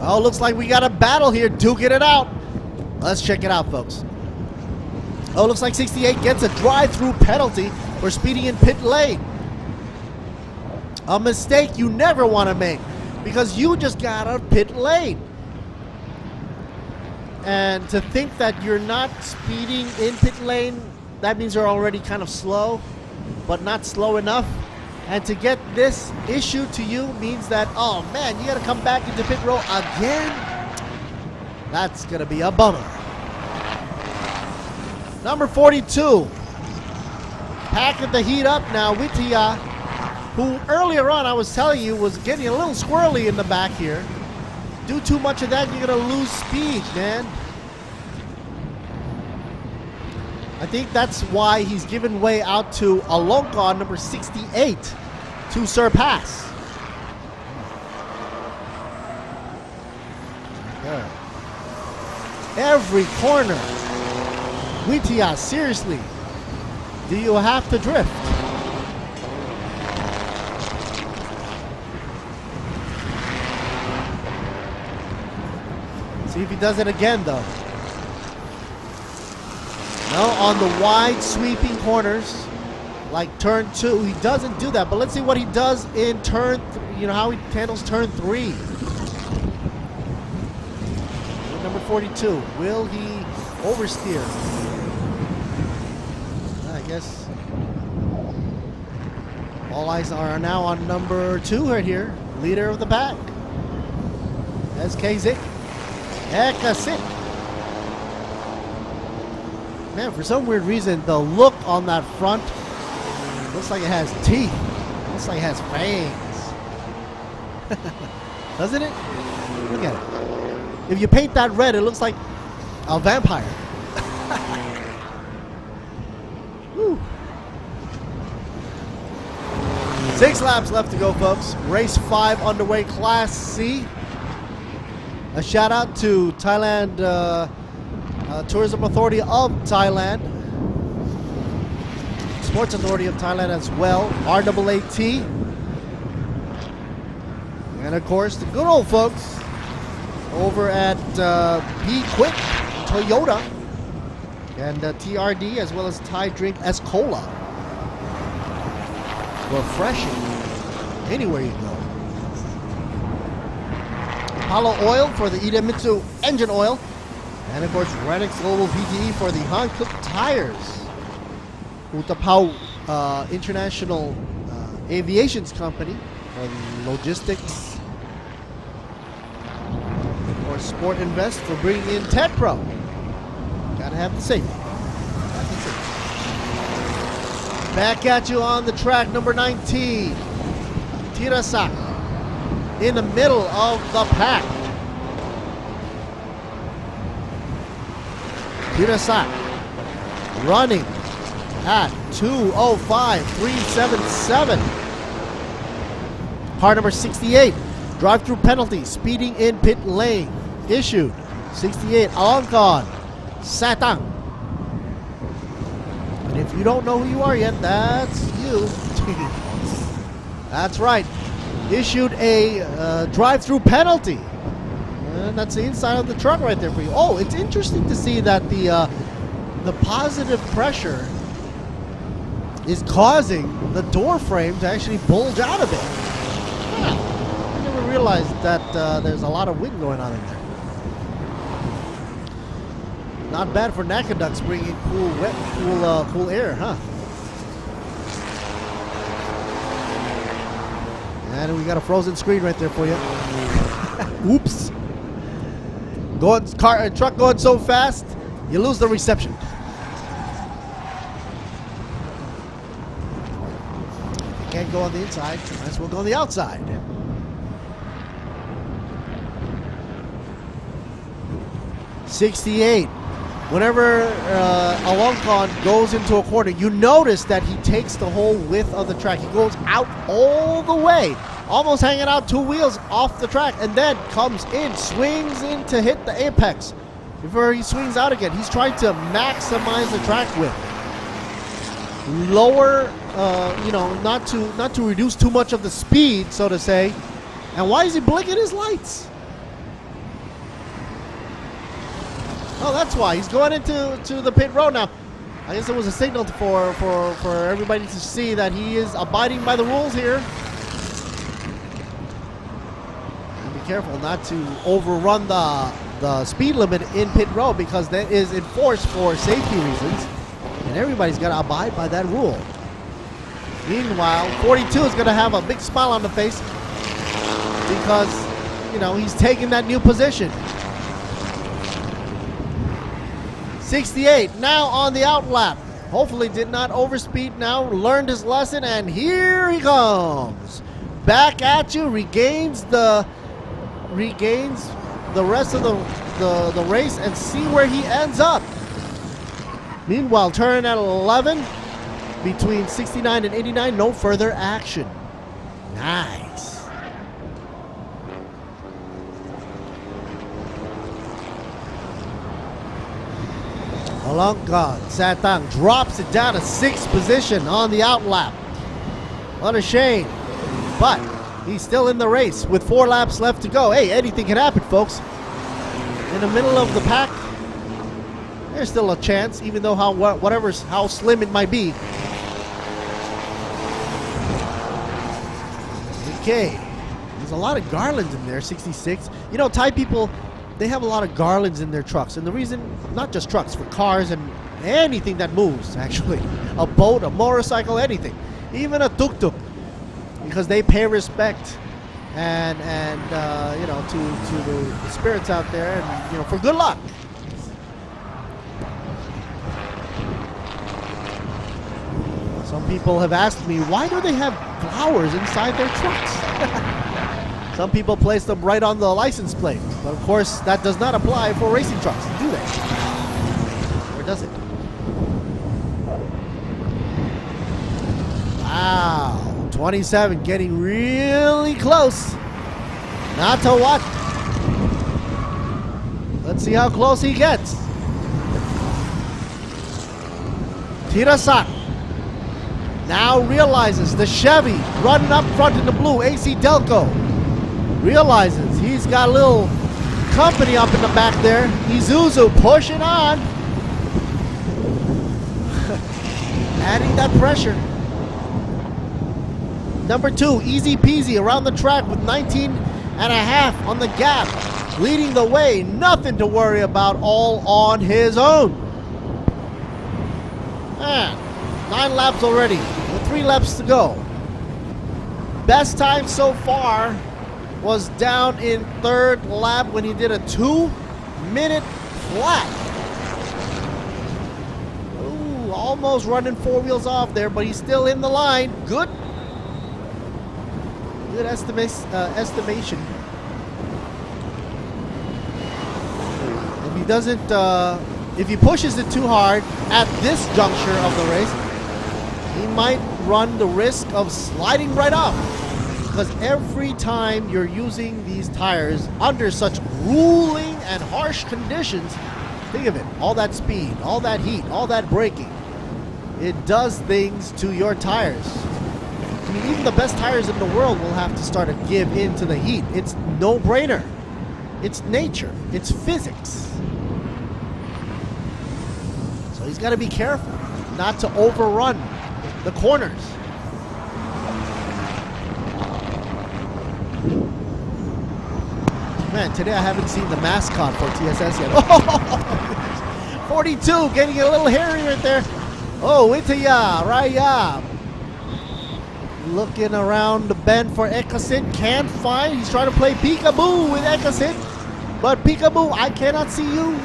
Oh, looks like we got a battle here, duking it out. Let's check it out, folks. Oh, looks like 68 gets a drive-through penalty for speeding in pit lane. A mistake you never want to make, because you just got out of pit lane. And to think that you're not speeding in pit lane, that means you're already kind of slow, but not slow enough. And to get this issue to you means that, oh man, you gotta come back into pit row again? That's gonna be a bummer. Number 42, packing the heat up now, Witya, who earlier on I was telling you was getting a little squirrely in the back here. Do too much of that, you're gonna lose speed, man. I think that's why he's given way out to Alonkan, number 68, to surpass. There. Every corner. Witia, seriously, do you have to drift? See if he does it again, though. No, on the wide sweeping corners, like turn 2, he doesn't do that. But let's see what he does in turn, how he handles turn 3. Number 42, will he oversteer? I guess all eyes are now on number 2 right here, leader of the pack. SKZ. Ekasit. Man, for some weird reason, the look on that front looks like it has teeth. Looks like it has fangs. Doesn't it? Look at it. If you paint that red, it looks like a vampire. Woo. 6 laps left to go, folks. Race 5 underway, Class C. A shout out to Thailand Tourism Authority of Thailand, Sports Authority of Thailand as well, RAAT, and of course the good old folks over at B-Quik Toyota and TRD, as well as Thai Drink as Cola. Refreshing anywhere you go. Apollo Oil for the Idemitsu engine oil. And of course, Radix Global PTE for the Hankook tires. Utapao International Aviations Company for the logistics. Or Sport Invest for bringing in Ted Pro. Gotta have the safety. Back at you on the track, number 19. Tirasak in the middle of the pack. Tirasak running at 2:05.377. Car number 68, drive-through penalty, speeding in pit lane, issued. 68, Alongkon Satang. And if you don't know who you are yet, that's you. That's right. Issued a drive-through penalty. And that's the inside of the truck right there for you. Oh, it's interesting to see that the positive pressure is causing the door frame to actually bulge out a bit. Wow. I never realized that there's a lot of wind going on in there. Not bad for Nakaducks bringing cool air, huh? And we got a frozen screen right there for you. Oops. Truck going so fast, you lose the reception. You can't go on the inside, might as well go on the outside. '68. Whenever Alongkon goes into a corner, you notice that he takes the whole width of the track. He goes out all the way, almost hanging out 2 wheels off the track, and then comes in, swings in to hit the apex. Before he swings out again, he's trying to maximize the track width. Lower, not to reduce too much of the speed, so to say. And why is he blinking his lights? Oh, that's why. He's going into the pit road now. I guess it was a signal for everybody to see that he is abiding by the rules here. And be careful not to overrun the speed limit in pit road, because that is enforced for safety reasons. And everybody's got to abide by that rule. Meanwhile, 42 is going to have a big smile on the face because, he's taking that new position. 68 now on the outlap. Hopefully did not overspeed now, learned his lesson, and here he comes. Back at you, regains the rest of the race, and see where he ends up. Meanwhile, turn at 11, between 69 and 89, no further action. Nice. Alonga Satang drops it down to 6th position on the outlap. What a shame. But he's still in the race with 4 laps left to go. Hey, anything can happen, folks. In the middle of the pack, there's still a chance, even though how slim it might be. Okay. There's a lot of garlands in there, 66. You know, Thai people, they have a lot of garlands in their trucks. And the reason, not just trucks, for cars and anything that moves, actually. A boat, a motorcycle, anything. Even a tuk-tuk. Because they pay respect and you know, to the spirits out there, and, you know, for good luck. Some people have asked me, why do they have flowers inside their trucks? Some people place them right on the license plate, but of course that does not apply for racing trucks, do they? Or does it? Wow, 27 getting really close. Not to what? Let's see how close he gets. Tirasak now realizes the Chevy running up front in the blue, AC Delco, realizes he's got a little company up in the back there. Isuzu pushing on. Adding that pressure. Number 2, easy peasy around the track with 19 and a half on the gap. Leading the way, nothing to worry about, all on his own. 9 laps already, with 3 laps to go. Best time so far was down in 3rd lap when he did a 2-minute flat. Ooh, almost running 4 wheels off there, but he's still in the line. Good estimation. If he doesn't, if he pushes it too hard at this juncture of the race, he might run the risk of sliding right off. Because every time you're using these tires under such grueling and harsh conditions, think of it, all that speed, all that heat, all that braking, it does things to your tires. I mean, even the best tires in the world will have to start to give in to the heat. It's no-brainer. It's nature. It's physics. So he's got to be careful not to overrun the corners. Man, today I haven't seen the mascot for TSS yet. Oh, 42, getting a little hairy right there. Oh, Itaya, Raya. Looking around the bend for Ekasit, can't find. He's trying to play peekaboo with Ekasit, but peekaboo, I cannot see you.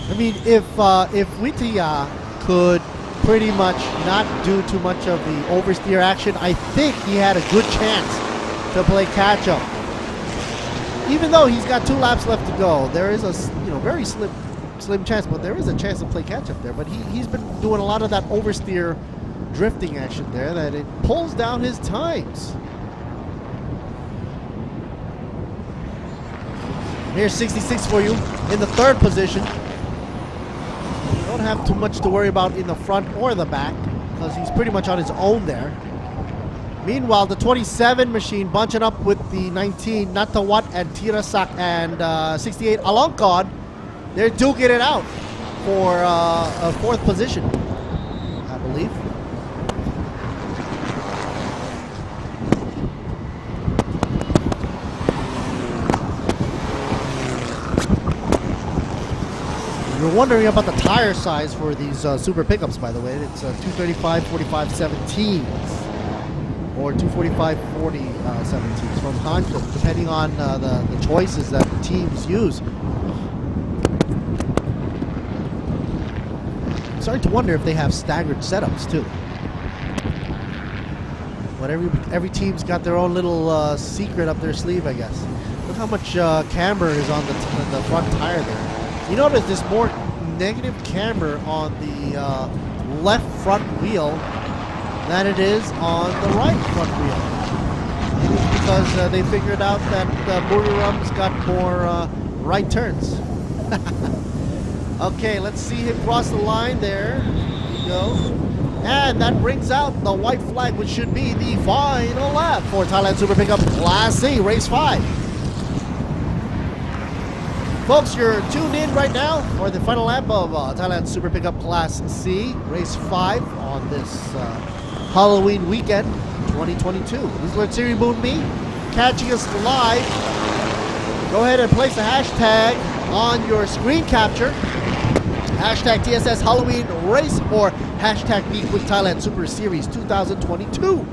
I mean, if Witaya could pretty much not do too much of the oversteer action, I think he had a good chance to play catch up. Even though he's got 2 laps left to go, there is a very slim chance, but there is a chance to play catch up there. But he's been doing a lot of that oversteer drifting action there that it pulls down his times. Here's 66 for you in the 3rd position. Don't have too much to worry about in the front or the back because he's pretty much on his own there. Meanwhile, the 27 machine bunching up with the 19 Natawat and Tirasak and 68 Alongkod. They're duking it out for a 4th position, I believe. You're wondering about the tire size for these super pickups, by the way. It's 235 45 17s or 245 40 17s from Hankook, depending on the choices that teams use. I'm starting to wonder if they have staggered setups too. But every team's got their own little secret up their sleeve, I guess. Look how much camber is on the front tire there. You notice there's more negative camber on the left front wheel than it is on the right front wheel. Maybe it's because they figured out that Burirum's got more right turns. Okay, let's see him cross the line there. Here we go. And that brings out the white flag, which should be the final lap for Thailand Super Pickup Class C, Race 5. Folks, you're tuned in right now for the final lap of Thailand Super Pickup Class C, Race 5 on this Halloween weekend 2022. This is Lord Siri Moon Me, catching us live. Go ahead and place a hashtag on your screen capture. Hashtag TSS Halloween Race or hashtag B-Quik Thailand Super Series 2022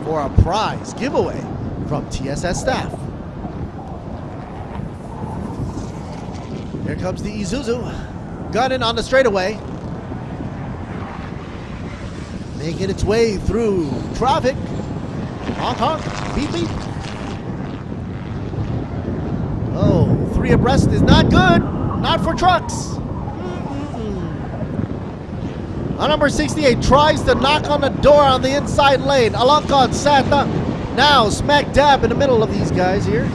for a prize giveaway from TSS staff. Here comes the Isuzu, gunning on the straightaway, making its way through traffic. Honk honk, beep beep. Oh, 3 abreast is not good, not for trucks. Number 68 tries to knock on the door on the inside lane. Alongkon Sata now smack dab in the middle of these guys here.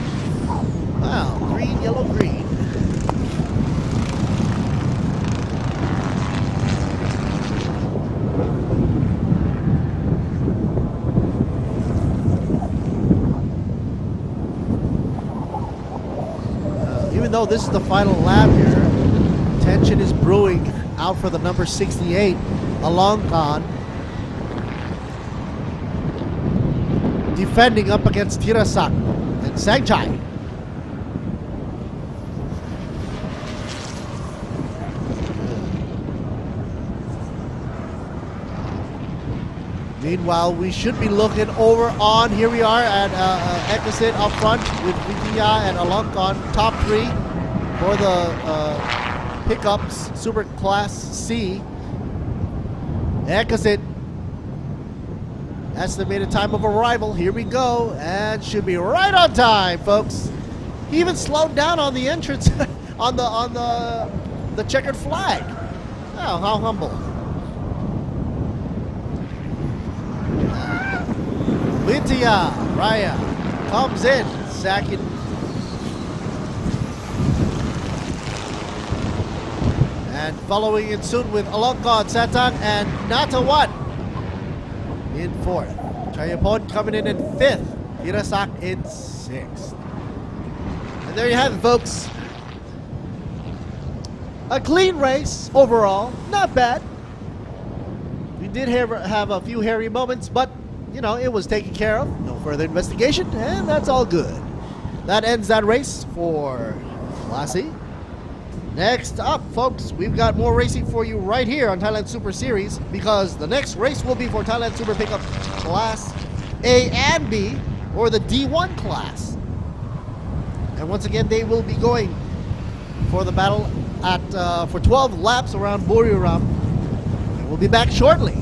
Wow, green, yellow, green. Even though this is the final lap here, tension is brewing out for the number 68, Alongkon, defending up against Tirasak and Sangchai. Meanwhile, we should be looking over on, here we are at Ekasit up front with Vidya and Alongkon, top 3 for the pickups, Super Class C. Ekasit, estimated time of arrival, here we go, and should be right on time, folks. He even slowed down on the entrance on the checkered flag. Oh, how humble. Vidya Raya comes in, second. And following it soon with Alongkon, Satan, and Natawat in 4th. Chayapon coming in 5th. Hirasak in 6th. And there you have it, folks. A clean race overall. Not bad. We did have a few hairy moments, but you know, it was taken care of. No further investigation, and that's all good. That ends that race for Class C. Next up, folks, we've got more racing for you right here on Thailand Super Series, because the next race will be for Thailand Super Pickup Class A and B, or the D1 class. And once again, they will be going for the battle at for 12 laps around Buriram. We'll be back shortly.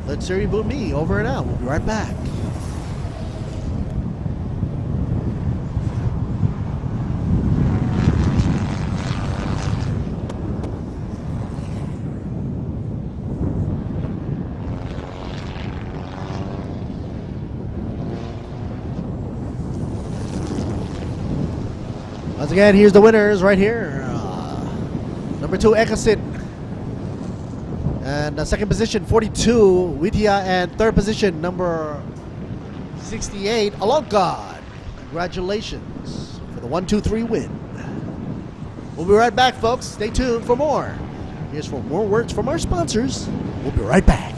Let's Siri Boom Me over and out. We'll be right back. Once again, here's the winners right here. Number 2, Ekasit. And second position, 42, Vidya. And third position, number 68, Alongkon. Congratulations for the 1-2-3 win. We'll be right back, folks. Stay tuned for more. Here's for more words from our sponsors. We'll be right back.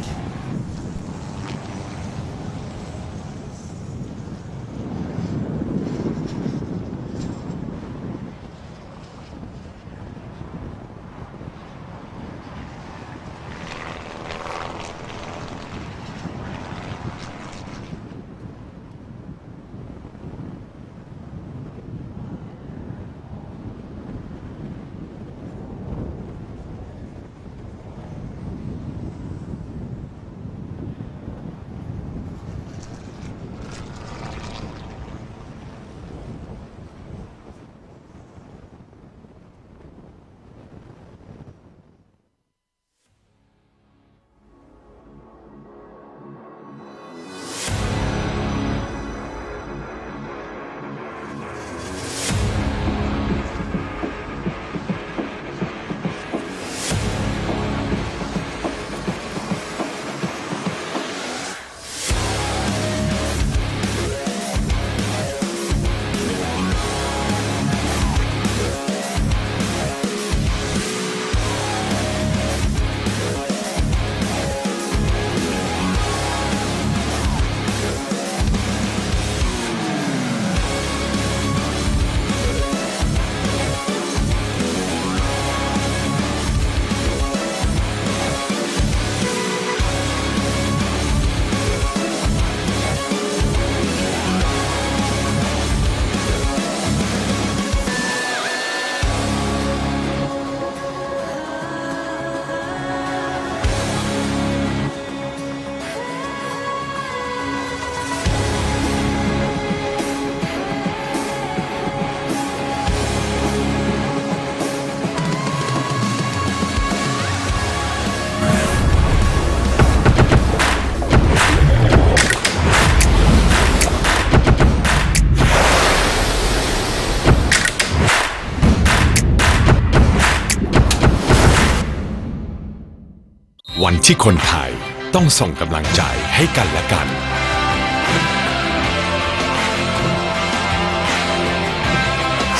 วันที่คนไทยต้องส่งกำลังใจให้กันและกัน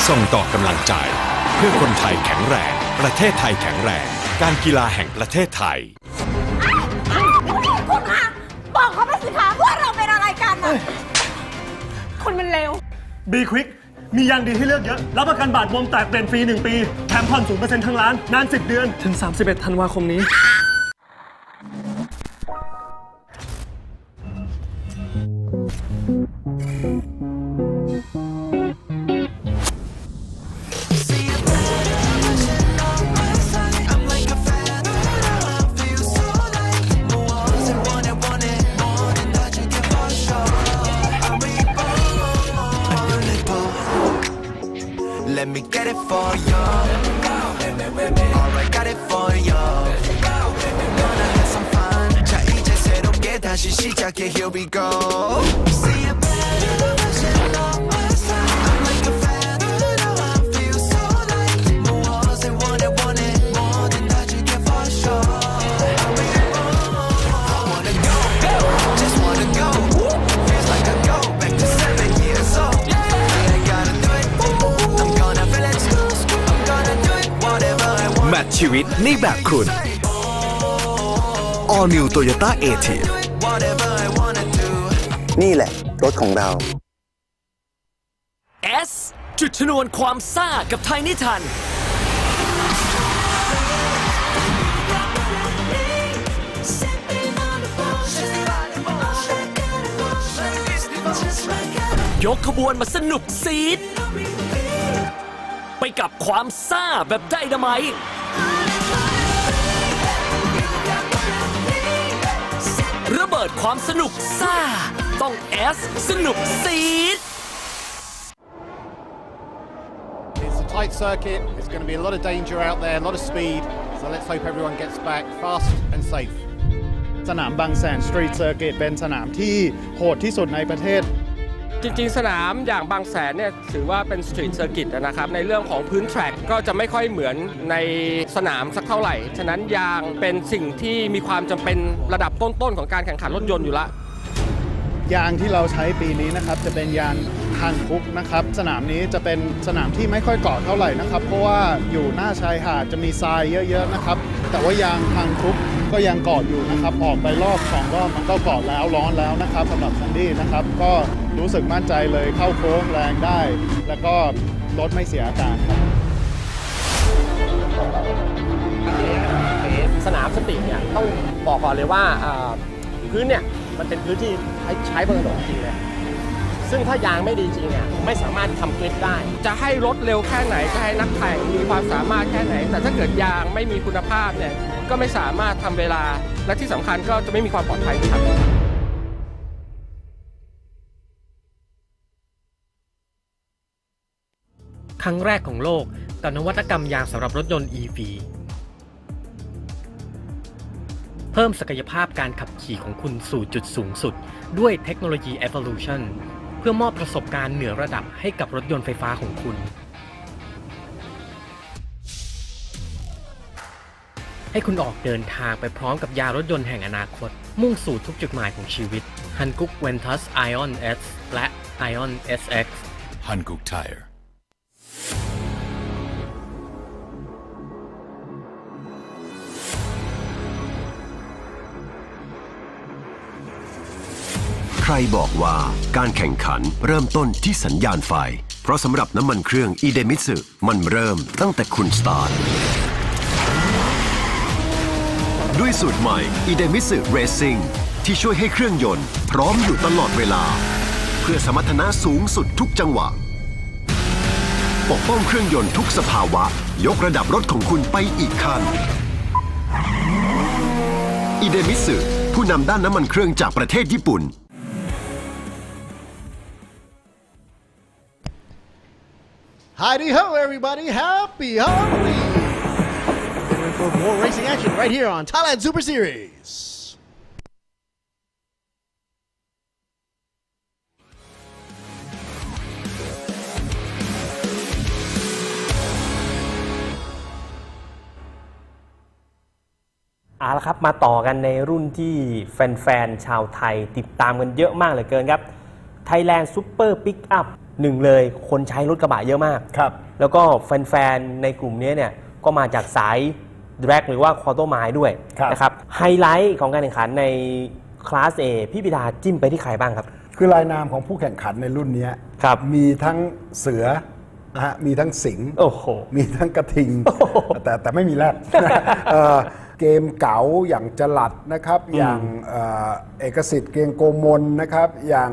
ส่งต่อกำลังใจเพื่อคนไทยแข็งแรงประเทศไทยแข็งแรงการกีฬาแห่งประเทศไทย
คุณคะบอกเขาไปสิคะว่าเราเป็นอะไรกันนะคนมันเลว
B-Quik มียางดีให้เลือกเยอะรับประกันบาดบวมแตกเปลี่ยนฟรี1 ปีแถมผ่อน 0% ทั้งร้านนาน10 เดือนถึง 31 ธันวาคมนี้
Let me get it for you. Alright, got it for you. Gonna have some fun. 자, 이제 새롭게 다시 시작해. Here we go. See a better version of myself. I'm like a fan. I feel so like 무엇을 원해 뭐든 다 줄게 for sure. I wanna go, just wanna go. Feels like I go back to 7 years old.แมทชีวิตในแบบคุณ All New Toyota A-Tiv
นี่แหละรถของเรา
S จุดชนวนความซ่ากับไทยนิทันยกขบวนมาสนุกซีดไปกับความซ่าแบบไดนาไมต์ระเบิดความสนุกซ่าต้อง S สนุกซีด
It's a tight circuit. It's going to be a lot of danger out there, a lot of speed. So let's hope everyone gets back fast and safe.
สนามบางแสนสตรีทเซอร์กิตเป็นสนามที่โหดที่สุดในประเทศ
จริงๆสนามอย่างบางแสนเนี่ยถือว่าเป็นสตรีทเซอร์กิตนะครับในเรื่องของพื้นแทร็กก็จะไม่ค่อยเหมือนในสนามสักเท่าไหร่ฉะนั้นยางเป็นสิ่งที่มีความจำเป็นระดับต้นๆของการแข่งขันรถยนต์อยู่ละ
ยางที่เราใช้ปีนี้นะครับจะเป็นยางฮันคุกนะครับสนามนี้จะเป็นสนามที่ไม่ค่อยเกาะเท่าไหร่นะครับเพราะว่าอยู่หน้าชายหาดจะมีทรายเยอะๆนะครับแต่ว่ายางฮันคุกก็ยังเกาะอยู่นะครับออกไปรอบ2 รอบมันก็เกาะแล้วร้อนแล้วนะครับสำหรับซันดี้นะครับก็รู้สึกมั่นใจเลยเข้าโค้งแรงได้แล้วก็รถไม่เสียอาการครับ
สนามสตรีทเนี่ยต้องบอกก่อนเลยว่าพื้นเนี่ยมันเป็นพื้นที่ใช้บนถนนจริงเลยซึ่งถ้ายางไม่ดีจริงอ่ะไม่สามารถทำกริปได้
จะให้รถเร็วแค่ไหนจะให้นักแข่งมีความสามารถแค่ไหนแต่ถ้าเกิดยางไม่มีคุณภาพเนี่ยก็ไม่สามารถทำเวลาและที่สำคัญก็จะไม่มีความปลอดภัยครับ
ครั้งแรกของโลกกับนวัตกรรมยางสำหรับรถยนต์ EV เพิ่มศักยภาพการขับขี่ของคุณสู่จุดสูงสุดด้วยเทคโนโลยี Evolution เพื่อมอบประสบการณ์เหนือระดับให้กับรถยนต์ไฟฟ้าของคุณให้คุณออกเดินทางไปพร้อมกับยารถยนต์แห่งอนาคตมุ่งสู่ทุกจุดหมายของชีวิต Hankook Ventus Ion S และ Ion SX
Hankook Tire
ใครบอกว่าการแข่งขันเริ่มต้นที่สัญญาณไฟเพราะสำหรับน้ำมันเครื่องอีเดมิสึมันเริ่มตั้งแต่คุณสตาร์ทด้วยสูตรใหม่อีเดมิสึเรซิ่งที่ช่วยให้เครื่องยนต์พร้อมอยู่ตลอดเวลาเพื่อสมรรถนะสูงสุดทุกจังหวะปกป้องเครื่องยนต์ทุกสภาวะยกระดับรถของคุณไปอีกขั้นอีเดมิสึผู้นำด้านน้ำมันเครื่องจากประเทศญี่ปุ่น
Howdy ho, everybody! Happy Halloween! Getting ready for more racing action right here on Thailand Super Series.
เอาละครับมาต่อกันในรุ่นที่แฟนๆชาวไทยติดตามกันเยอะมากเหลือเกินครับ Thailand Super Pickup หนึ่งเลยคนใช้รถกระบะเยอะมากครับแล้วก็แฟนๆในกลุ่มนี้เนี่ยก็มาจากสาย Drag หรือว่าคอร์โตไมล์ด้วยนะครับไฮไลท์ของการแข่งขันในคลาส A พี่ปิดาจิ้มไปที่ใครบ้างครับ
คือรายนามของผู้แข่งขันในรุ่นนี้มีทั้งเสือนะฮะมีทั้งสิงห์มีทั้งกระทิงแต่ไม่มีแรดเกมเก๋าอย่างจลัดนะครับอย่างเอกสิทธิ์เกรียงโกมลนะครับอย่าง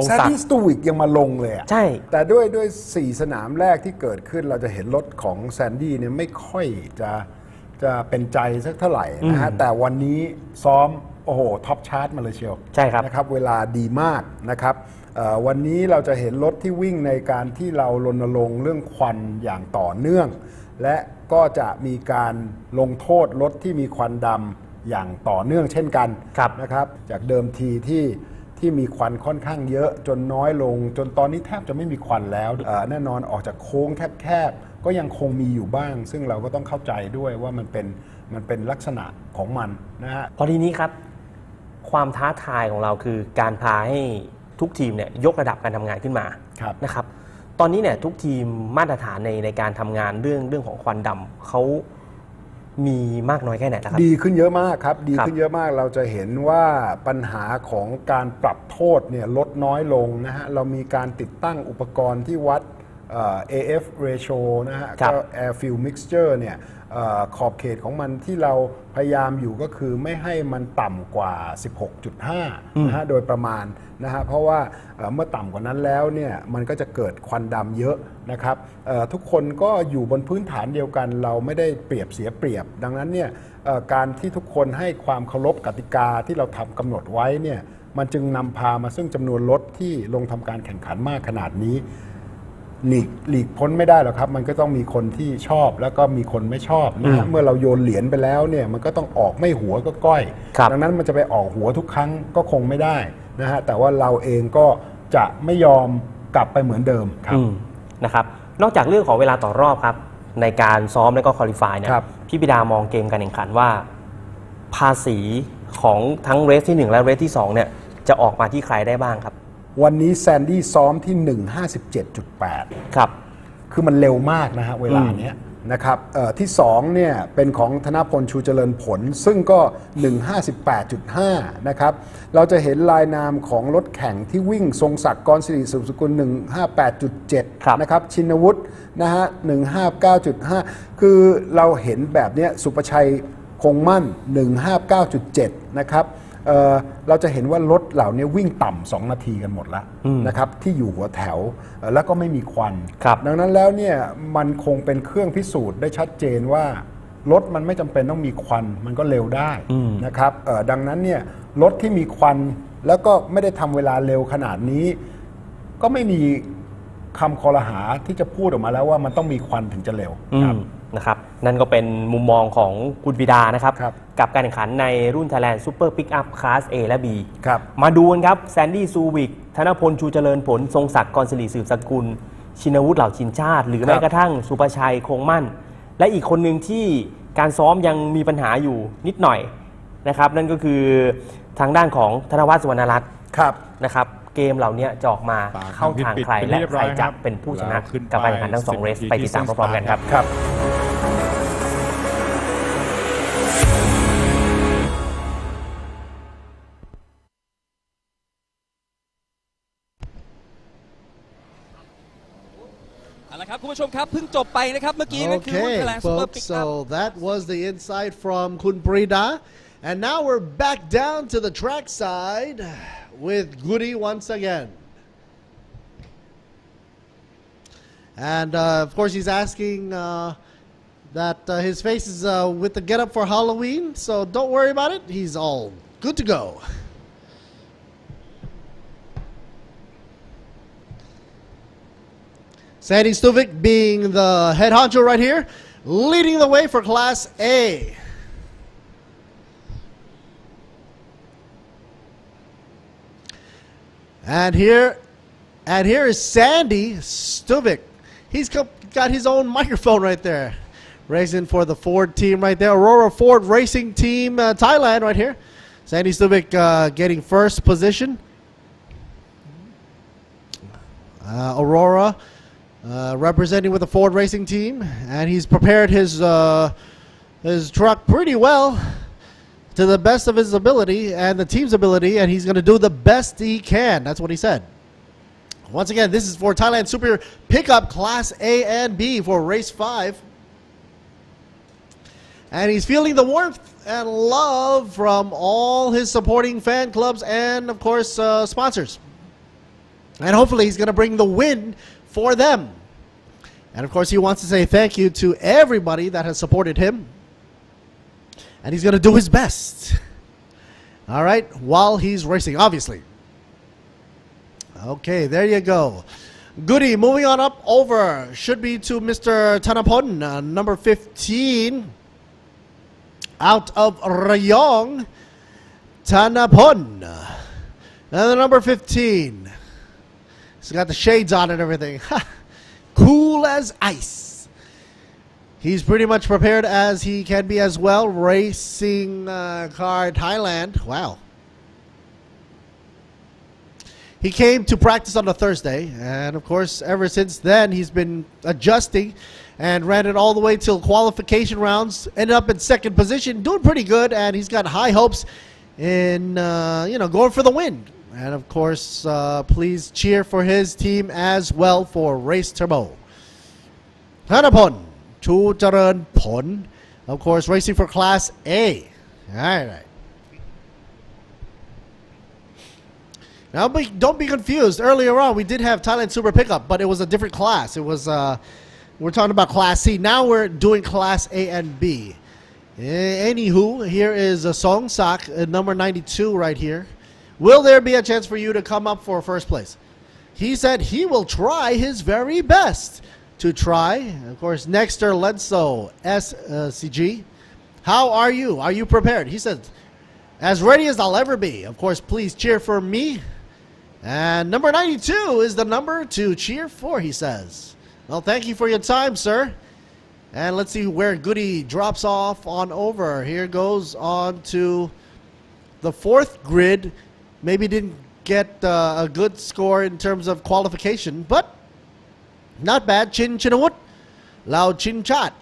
แซนดี้สตูวิกยังมาลงเลยใช่แต่ด้วย4สนามแรกที่เกิดขึ้นเราจะเห็นรถของแซนดี้เนี่ยไม่ค่อยจะเป็นใจสักเท่าไหร่นะฮะแต่วันนี้ซ้อมโอ้โหท็อปชาร์ตมาเลยเชียวใช่ครับนะครับเวลาดีมากนะครับวันนี้เราจะเห็นรถที่วิ่งในการที่เรารณรงค์เรื่องควันอย่างต่อเนื่องและก็จะมีการลงโทษรถที่มีควันดำอย่างต่อเนื่องเช่นกันนะครับจากเดิมทีที่มีควันค่อนข้างเยอะจนน้อยลงจนตอนนี้แทบจะไม่มีควันแล้วแน่นอนออกจากโค้งแคบๆก็ยังคงมีอยู่บ้าง ซึ่งเราก็ต้องเข้าใจด้วยว่ามันเป็นลักษณะของมันนะฮะ
พอทีนี้ครับความท้าทายของเราคือการพาให้ทุกทีมเนี่ยยกระดับการทำงานขึ้นมานะครับตอนนี้เนี่ยทุกทีมมาตรฐานในการทำงานเรื่องของควันดำเขามีมากน้อยแค่ไหนนะครับ
ดีขึ้นเยอะมากครับดีขึ้นเยอะมากเราจะเห็นว่าปัญหาของการปรับโทษเนี่ยลดน้อยลงนะฮะเรามีการติดตั้งอุปกรณ์ที่วัดAF ratio นะฮะก็ air fuel mixture เนี่ยขอบเขตของมันที่เราพยายามอยู่ก็คือไม่ให้มันต่ำกว่า 16.5 นะฮะโดยประมาณนะฮะเพราะว่าเมื่อต่ำกว่านั้นแล้วเนี่ยมันก็จะเกิดควันดำเยอะนะครับทุกคนก็อยู่บนพื้นฐานเดียวกันเราไม่ได้เปรียบเสียเปรียบดังนั้นเนี่ยการที่ทุกคนให้ความเคารพกติกาที่เราทำกำหนดไว้เนี่ยมันจึงนำพามาซึ่งจำนวนรถที่ลงทำการแข่งขันมากขนาดนี้หลีกพ้นไม่ได้หรอกครับมันก็ต้องมีคนที่ชอบแล้วก็มีคนไม่ชอบนะฮะเมื่อเราโยนเหรียญไปแล้วเนี่ยมันก็ต้องออกไม่หัวก็ก้อยดังนั้นมันจะไปออกหัวทุกครั้งก็คงไม่ได้นะฮะแต่ว่าเราเองก็จะไม่ยอมกลับไปเหมือนเดิมครับ
นะครับนอกจากเรื่องของเวลาต่อรอบครับในการซ้อมและก็ควอลิฟายเนี่ยพี่ปิดามองเกมการแข่งขันว่าภาษีของทั้งเรสที่1และเรสที่2เนี่ยจะออกมาที่ใครได้บ้างครับ
วันนี้แซนดี้ซ้อมที่ 1:57.8 ครับคือมันเร็วมากนะฮะเวลาเนี้ยนะครับที่2เนี่ยเป็นของธนพลชูเจริญผลซึ่งก็ 1:58.5 นะครับเราจะเห็นลายนามของรถแข่งที่วิ่งทรงศักดิ์กรสิริสืบสกุล 158.7 นะครับชินวุฒินะฮะ 159.5 คือเราเห็นแบบเนี้ยสุประชัยคงมั่น 159.7 นะครับเราจะเห็นว่ารถเหล่านี้วิ่งต่ำ2 นาทีกันหมดแล้วนะครับที่อยู่หัวแถวแล้วก็ไม่มีควันดังนั้นแล้วเนี่ยมันคงเป็นเครื่องพิสูจน์ได้ชัดเจนว่ารถมันไม่จำเป็นต้องมีควันมันก็เร็วได้นะครับดังนั้นเนี่ยรถที่มีควันแล้วก็ไม่ได้ทำเวลาเร็วขนาดนี้ก็ไม่มีคำคอรหาที่จะพูดออกมาแล้วว่ามันต้องมีควันถึงจะเร็ว
นะครับนั่นก็เป็นมุมมองของคุณบิดานะครับกับการแข่งขันในรุ่น Thailand Super Pickup Class A และ B มาดูกันครับแซนดี้ซูวิกธนพลชูเจริญผลทรงศักดิ์กรสิริสืบสกุลชินวุฒิเหล่าชินชาติหรือแม้กระทั่งสุประชัยคงมั่นและอีกคนหนึ่งที่การซ้อมยังมีปัญหาอยู่นิดหน่อยนะครับนั่นก็คือทางด้านของธนวัฒน์สุวรรณรัตน์นะครับเกมเหล่านี้จะออกมาเข้าทางใครและใครจะเป็นผู้ชนะกับการแข่งขันทั้ง2เรสไปติดตามพร้อมๆกันครับ
ครับคุณผู้ชมครับเพิ่งจบไปนะครับเมื่อกี้นั่นคือรุ่น Thailand Super Pickup
so that was the insight from Kun Prida and now we're back down to the track side with Goody once again and of course he's asking that his face is with the get up for Halloween so don't worry about it he's all good to go Sandy Stuvik being the head honcho right here, leading the way for Class A. And here is Sandy Stuvik. He's got his own microphone right there. racing for the Ford team right there. Aurora Ford Racing Team Thailand right here. Sandy Stuvik getting first position. Aurora representing with the Ford Racing Team, and he's prepared his truck pretty well to the best of his ability and the team's ability, and he's going to do the best he can. That's what he said. Once again, this is for Thailand Super Pickup Class A and B for Race 5. And he's feeling the warmth and love from all his supporting fan clubs and, of course, sponsors. And hopefully he's going to bring the win for them. And, of course, he wants to say thank you to everybody that has supported him. And he's going to do his best. All right, while he's racing, obviously. Okay, there you go. Goody, moving on up over. Should be to Mr. Thanapon, number 15. Out of Rayong, Thanapon. And the number 15. He's got the shades on and everything. Cool as ice. He's pretty much prepared as he can be as well. Racing Car Thailand. Wow. He came to practice on a Thursday, and of course, ever since then, he's been adjusting and ran it all the way till qualification rounds. Ended up in second position, doing pretty good, and he's got high hopes in going for the win. And of course, please cheer for his team as well for Race Turbo. Thanapon, Chu Charan Pon, of course, racing for Class A. All right. Now, don't be confused. Earlier on, we did have Thailand Super Pickup, but it was a different class. It was, we're talking about Class C. Now we're doing Class A and B. Anywho, here is Song Sak, number 92 right here. Will there be a chance for you to come up for first place? He said he will try his very best to try. Of course, Nexter Lenso, SCG. How are you? Are you prepared? He said, as ready as I'll ever be. Of course, please cheer for me. And number 92 is the number to cheer for, he says. Well, thank you for your time, sir. And let's see where Goody drops off on over. Here goes on to the fourth grid. Maybe didn't get a good score in terms of qualification, but not bad. Chin Chinawut, Lao Chin Chat.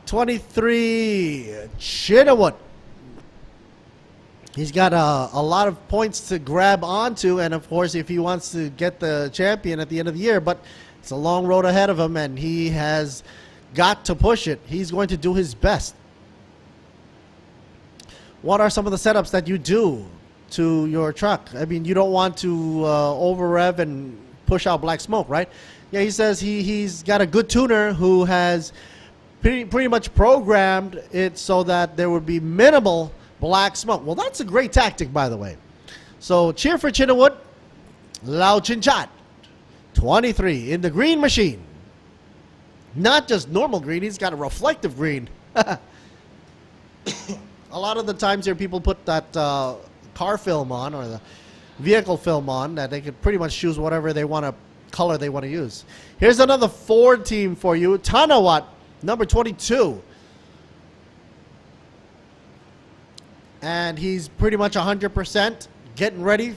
23, Chinawut. He's got a lot of points to grab onto, and of course, if he wants to get the champion at the end of the year, but it's a long road ahead of him, and he has got to push it. He's going to do his best. What are some of the setups that you do to your truck? I mean, you don't want to over rev and push out black smoke, right? Yeah, he says he's got a good tuner who has pretty much programmed it so that there would be minimal black smoke. Well, that's a great tactic, by the way. So cheer for Chinawut, Lao Chinchat, 23 in the green machine. Not just normal green, he's got a reflective green. A lot of the times here people put that car film on or the vehicle film on that they could pretty much choose whatever they want to color they want to use. Here's another Ford team for you. Thanawat, number 22. And he's pretty much 100% getting ready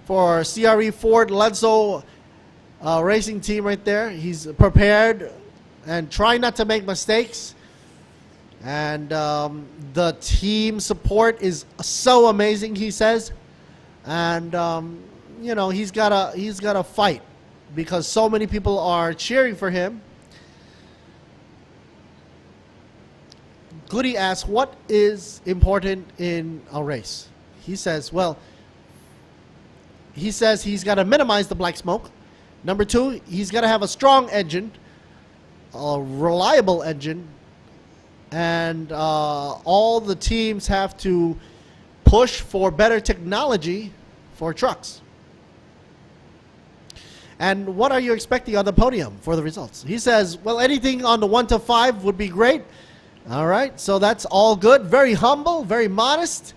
for CRE Ford Lenso racing team right there. He's prepared and trying not to make mistakes. And the team support is so amazing, he says. And he's got to fight because so many people are cheering for him. Goody asks, what is important in a race? He says, well, he's got to minimize the black smoke. Number 2, he's got to have a strong engine, a reliable engine, and all the teams have to push for better technology for trucks. And what are you expecting on the podium for the results? He says, well, anything on the 1 to 5 would be great. All right, so that's all good. Very humble, very modest.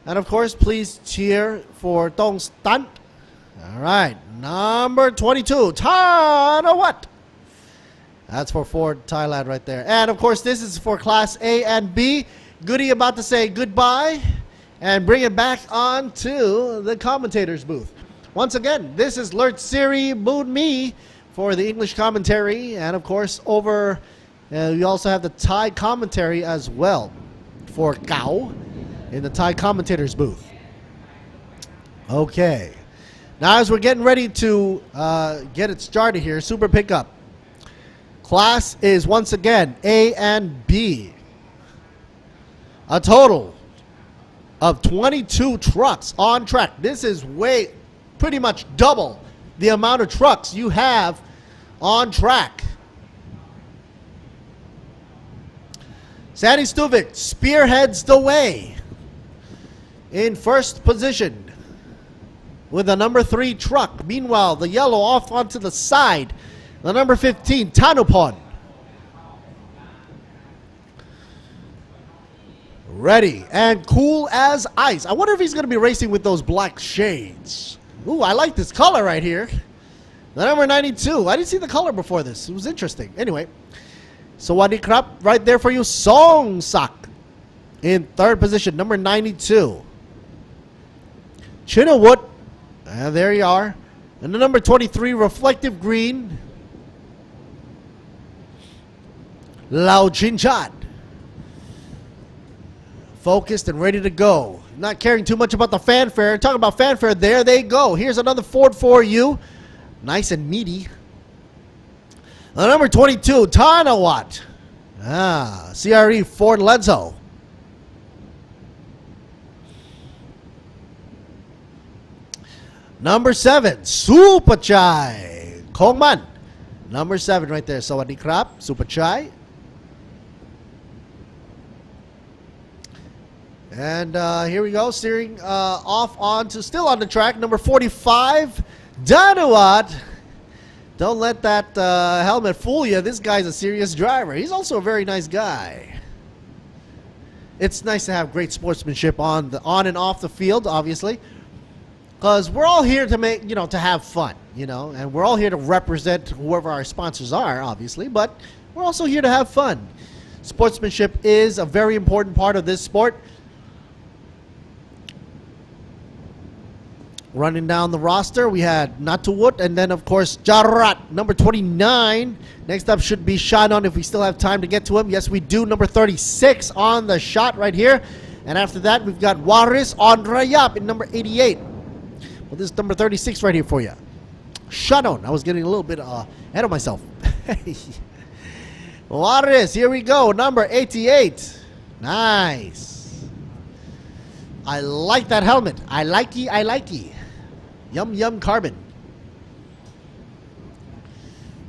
And of course, please cheer for Tong Stunt. All right, number 22, Thanawat. That's for Ford Thailand right there. And of course, this is for Class A and B. Goody about to say goodbye and bring it back on to the commentator's booth. Once again, this is Lert Siri Moon Me for the English commentary. And of course, over, we also have the Thai commentary as well for Gao in the Thai commentator's booth. Okay. Now as we're getting ready to get it started here, Super Pickup. Class is once again A and B. A total of 22 trucks on track. This is pretty much double the amount of trucks you have on track. Sandy Stuvik spearheads the way in first position with the number 3 truck. Meanwhile, the yellow off onto the side. The number 15, Tanupon. Ready and cool as ice. I wonder if he's going to be racing with those black shades. Ooh, I like this color right here. The number 92. I didn't see the color before this. It was interesting. Anyway, Sawadee Krap right there for you. Song Sak in third position, number 92. Chinnawood. And there you are. And the number 23, Reflective Green. Lao Chinchat. Focused and ready to go. Not caring too much about the fanfare. Talking about fanfare, there they go. Here's another Ford for you. Nice and meaty. The number 22, Tanawat. CRE Ford Lenzo. Number 7, Supachai. Kongman. Number 7 right there. Sawadee Krap. Supachai. And here we go. Steering off onto, still on the track. Number 45, Danuat. Don't let that helmet fool you. This guy's a serious driver. He's also a very nice guy. It's nice to have great sportsmanship on and off the field, obviously. Because we're all here to make, to have fun, and we're all here to represent whoever our sponsors are, obviously, but we're also here to have fun. Sportsmanship is a very important part of this sport. Running down the roster, we had Natuwut, and then, of course, Jarat, number 29. Next up should be Shannon if we still have time to get to him. Yes, we do. Number 36 on the shot right here. And after that, we've got Waris on Rayap in number 88. Well, this is number 36 right here for you. Shannon. I was getting a little bit ahead of myself. Waris, here we go. Number 88. Nice. I like that helmet. I likey. Yum carbon.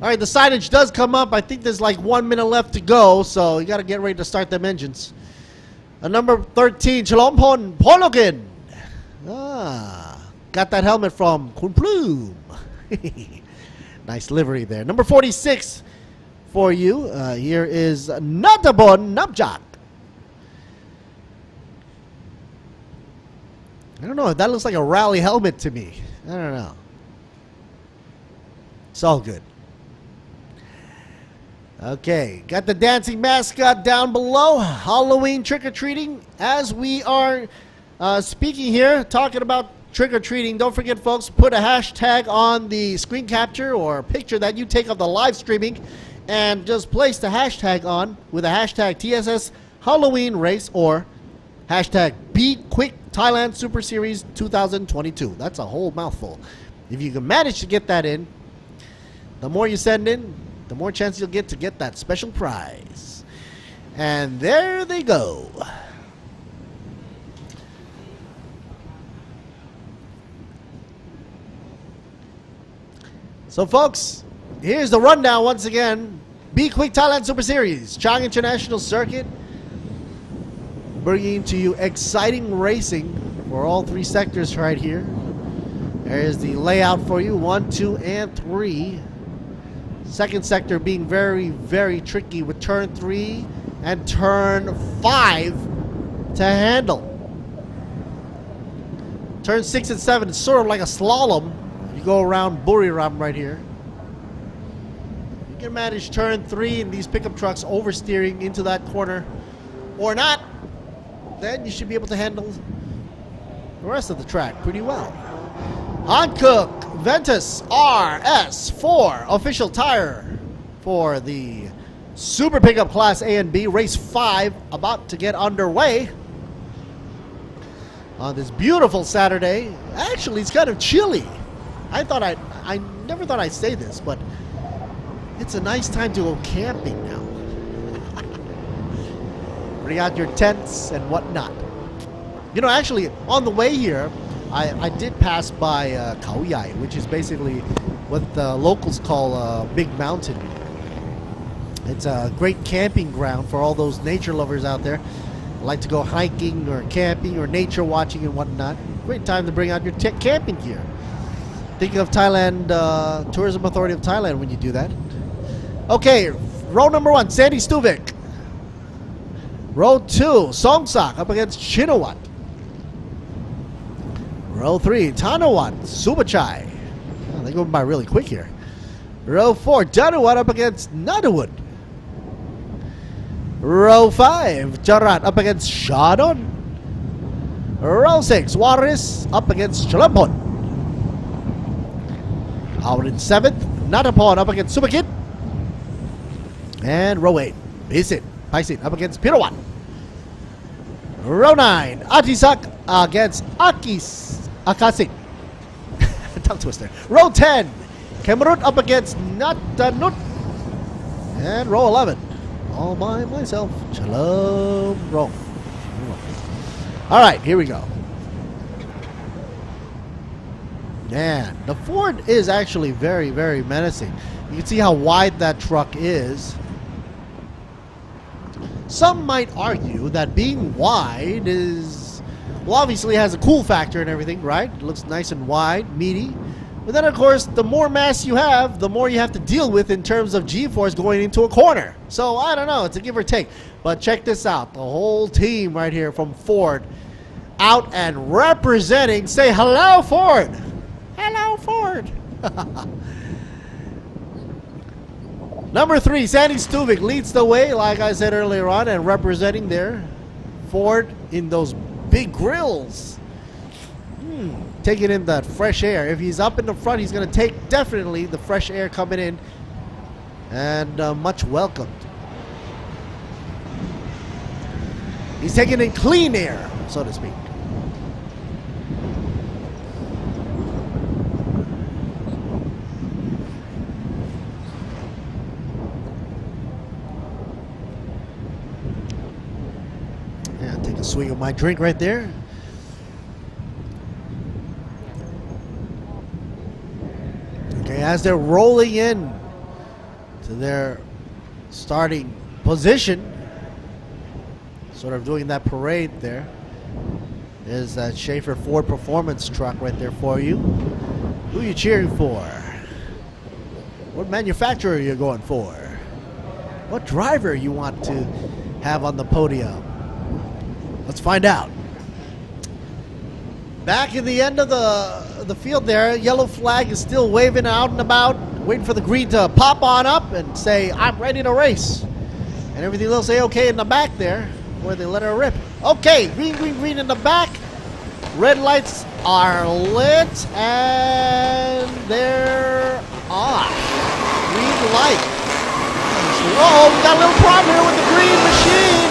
All right, the signage does come up. I think there's like 1 minute left to go, so you got to get ready to start them engines. Number 13, Chalompon Polokin. Got that helmet from Kun Plume. Nice livery there. Number 46 for you. Here is Natabon Nabjak. I don't know. That looks like a rally helmet to me. I don't know. It's all good. Okay. Got the dancing mascot down below. Halloween trick-or-treating. As we are speaking here, talking about trick-or-treating, don't forget, folks, put a hashtag on the screen capture or picture that you take of the live streaming and just place the hashtag on with a hashtag TSS Halloween Race or hashtag B-Quik Thailand Super Series 2022. That's a whole mouthful. If you can manage to get that in, the more you send in, the more chance you'll get to get that special prize. And there they go. So, folks, here's the rundown once again. B-Quik Thailand Super Series, Chang International Circuit, bringing to you exciting racing for all 3 sectors right here. There's the layout for you, 1, 2, and 3. Second sector being very, very tricky with turn 3 and turn 5 to handle. Turn 6 and 7 is sort of like a slalom. You go around Buriram right here. can manage turn 3 in these pickup trucks oversteering into that corner or not, then you should be able to handle the rest of the track pretty well. Hankook Ventus RS4 official tire for the Super Pickup Class A and B. Race 5 about to get underway on this beautiful Saturday. Actually, it's kind of chilly. I never thought I'd say this, but it's a nice time to go camping now. Bring out your tents and whatnot. You know, actually, on the way here, I did pass by Khao Yai, which is basically what the locals call Big Mountain. It's a great camping ground for all those nature lovers out there who like to go hiking or camping or nature watching and whatnot. Great time to bring out your camping gear. Think of Thailand, Tourism Authority of Thailand when you do that. Okay, row number 1, Sandy Stuvik. Row 2, Songsak up against Chinawat. Row 3, Tanawat, Subachai. Oh, they're going by really quick here. Row 4, Danawat up against Nadawut. Row 5, Jarat up against Shadon. Row 6, Waris up against Chalampon. Out in 7th, Natapon up against Subakit. And row 8, Paisit up against Pirawat. Row 9, Atisak against Akasit. Tongue twister. Row 10, Kemarut up against Natanut. And row 11, all by myself, Shalom Rome. All right, here we go. Man, the Ford is actually very, very menacing. You can see how wide that truck is. Some might argue that being wide is, well, obviously has a cool factor and everything, right? It looks nice and wide, meaty. But then, of course, the more mass you have, the more you have to deal with in terms of G-force going into a corner. So, I don't know. It's a give or take. But check this out. The whole team right here from Ford out and representing. Say hello, Ford. Hello, Ford. Number 3, Sandy Stuvik leads the way, like I said earlier on, and representing there Ford in those big grills. Taking in that fresh air. If he's up in the front, he's going to take definitely the fresh air coming in, and much welcomed. He's taking in clean air, so to speak. Yeah, take a swig of my drink right there. Okay, as they're rolling in to their starting position, sort of doing that parade there, is that Schaefer Ford Performance truck right there for you. Who are you cheering for? What manufacturer are you going for? What driver you want to have on the podium? Let's find out. Back in the end of the field there, yellow flag is still waving out and about, waiting for the green to pop on up and say, I'm ready to race. And everything will say okay in the back there, where they let her rip. Okay, green, green, green in the back. Red lights are lit, and they're off. Green light. Whoa, we got a little problem here with the green machine.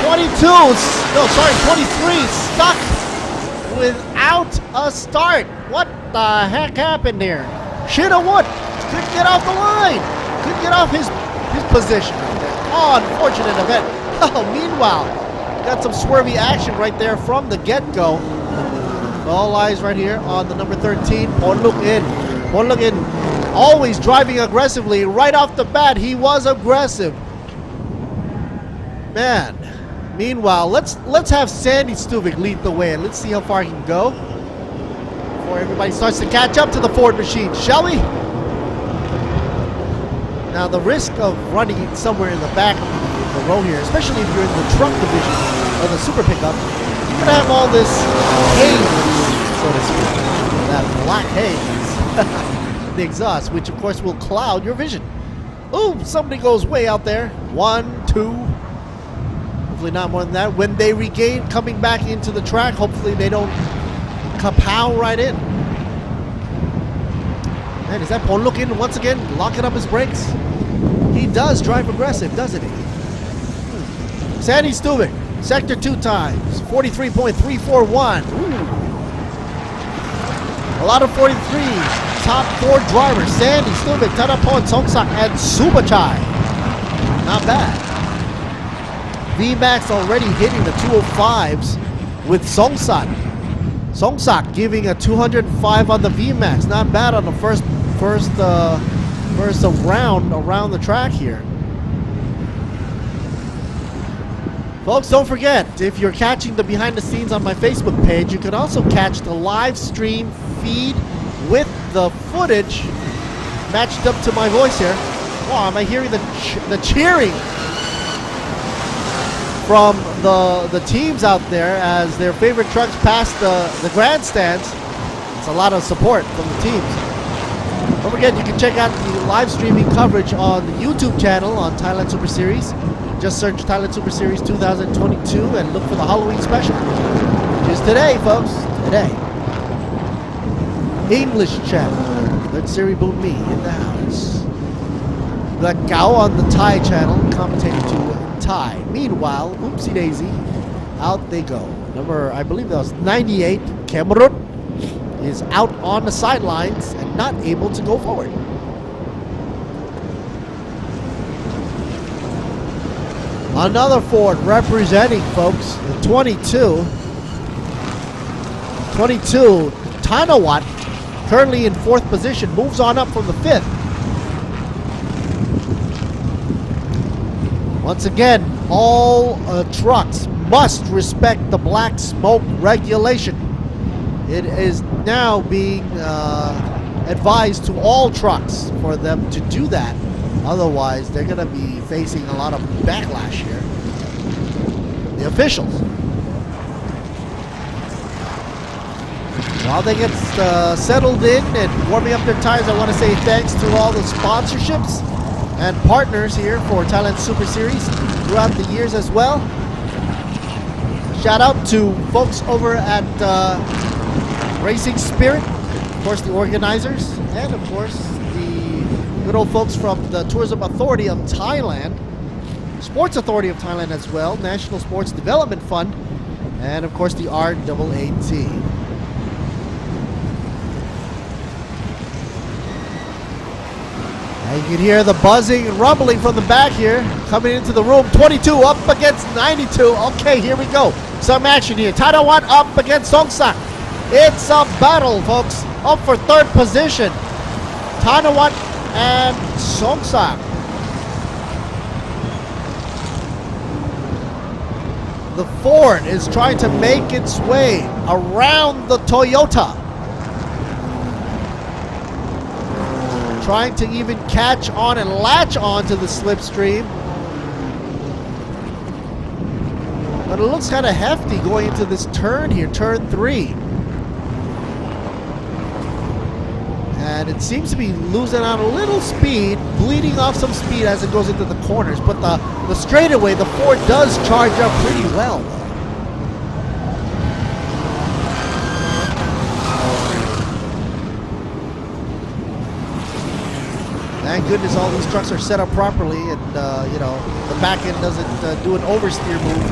23 stuck without a start. What the heck happened here? Shinawood couldn't get off the line. Couldn't get off his position. Oh, unfortunate event. Oh, meanwhile, got some swervy action right there from the get-go. All eyes right here on the number 13. Ponluk in, always driving aggressively. Right off the bat, he was aggressive. Man. Meanwhile, let's have Sandy Stuvik lead the way, and let's see how far he can go before everybody starts to catch up to the Ford machine, shall we? Now, the risk of running somewhere in the back of the row here, especially if you're in the truck division or the super pickup, you're gonna have all this haze, so to speak, that black haze, the exhaust, which of course will cloud your vision. Oh, somebody goes way out there. 1, 2. Hopefully not more than that. When they regain coming back into the track, hopefully they don't kapow right in. Man, is that Pon looking once again, locking up his brakes? He does drive aggressive, doesn't he? Sandy Stubik, sector 2 times, 43.341. A lot of 43. Top 4 drivers, Sandy Stubik, Tadapon, Songsak, and Subachai. Not bad. VMAX already hitting the 205s with Songsak. Songsak giving a 205 on the VMAX. Not bad on the first round around the track here. Folks, don't forget, if you're catching the behind the scenes on my Facebook page, you can also catch the live stream feed with the footage matched up to my voice here. Wow, am I hearing the cheering from the teams out there as their favorite trucks pass the grandstands? It's a lot of support from the teams. Don't forget, you can check out the live streaming coverage on the YouTube channel on Thailand Super Series. Just search Thailand Super Series 2022 and look for the Halloween special, which is today, folks. Today. English channel. That's Siri Boon Me in the house. We got Gao on the Thai channel, commentating to Thai. Meanwhile, oopsie daisy, out they go. Number, I believe that was 98, Cameron, is out on the sidelines and not able to go forward. Another Ford representing, folks, the 22. 22, Tanawat, currently in 4th position, moves on up from the 5th. Once again, all trucks must respect the black smoke regulation. It is now being advised to all trucks for them to do that. Otherwise, they're going to be facing a lot of backlash here. The officials. While they get settled in and warming up their tires, I want to say thanks to all the sponsorships and partners here for Thailand Super Series throughout the years as well. Shout out to folks over at Racing Spirit, of course the organizers, and of course good old folks from the Tourism Authority of Thailand, Sports Authority of Thailand as well, National Sports Development Fund, and of course the RAAT. And you can hear the buzzing and rumbling from the back here, coming into the room. 22 up against 92. Okay, here we go. Some action here. Tadawat up against Songsak. It's a battle, folks. Up for 3rd position. Tadawat and Songsak. The Ford is trying to make its way around the Toyota. Trying to even catch on and latch on to the slipstream. But it looks kind of hefty going into this turn here, turn 3. And it seems to be losing out a little speed, bleeding off some speed as it goes into the corners. But the straightaway, the Ford does charge up pretty well. Thank goodness all these trucks are set up properly and, you know, the back end doesn't do an oversteer move.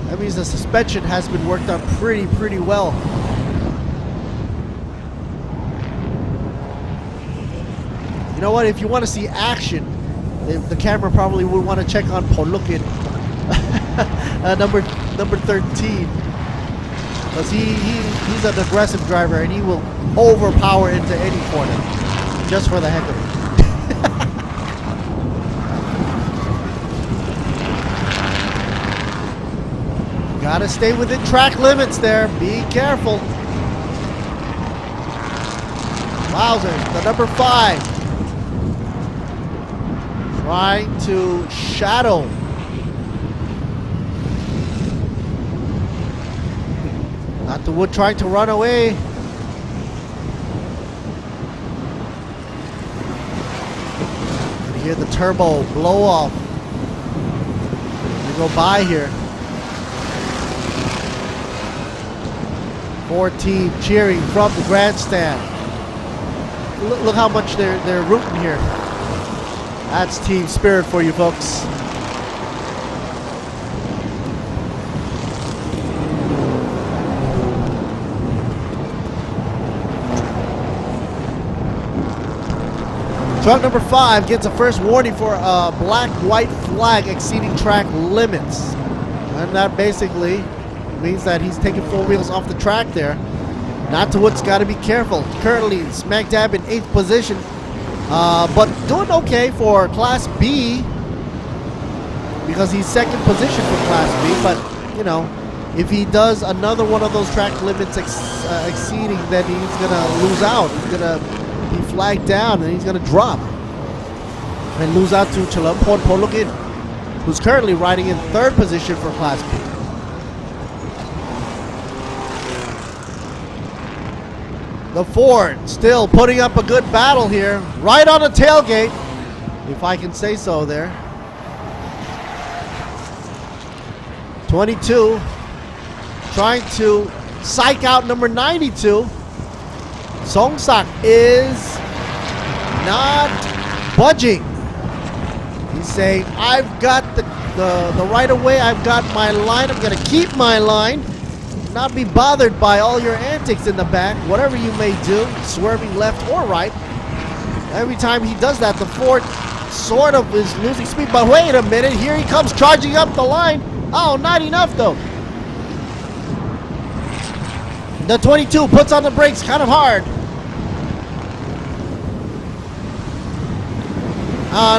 That means the suspension has been worked on pretty well. You know what, if you want to see action, the camera probably would want to check on Polukin, number 13. Because he's an aggressive driver and he will overpower into any corner. Just for the heck of it. Gotta stay within track limits there. Be careful. Wowzers, the number 5. Trying to shadow. Not the Wood trying to run away. You hear the turbo blow off. You go by here. 4 team cheering from the grandstand. Look how much they're rooting here. That's team spirit for you folks. Truck number 5 gets a first warning for a black-white flag exceeding track limits. And that basically means that he's taking 4 wheels off the track there. Natawut's got to be careful. Currently smack dab in 8th position. But doing okay for Class B because he's 2nd position for Class B. But, you know, if he does another one of those track limits exceeding, then he's going to lose out. He's going to be flagged down and he's going to drop and lose out to Chalampon Polukin, who's currently riding in 3rd position for Class B. The Ford still putting up a good battle here, right on the tailgate, if I can say so there. 22 trying to psych out number 92. Songsak is not budging. He's saying, I've got the right of way, I've got my line, I'm going to keep my line, not be bothered by all your antics in the back, whatever you may do, swerving left or right. Every time he does that, the Ford sort of is losing speed, but wait a minute, here he comes charging up the line. Oh, not enough though. The 22 puts on the brakes kind of hard.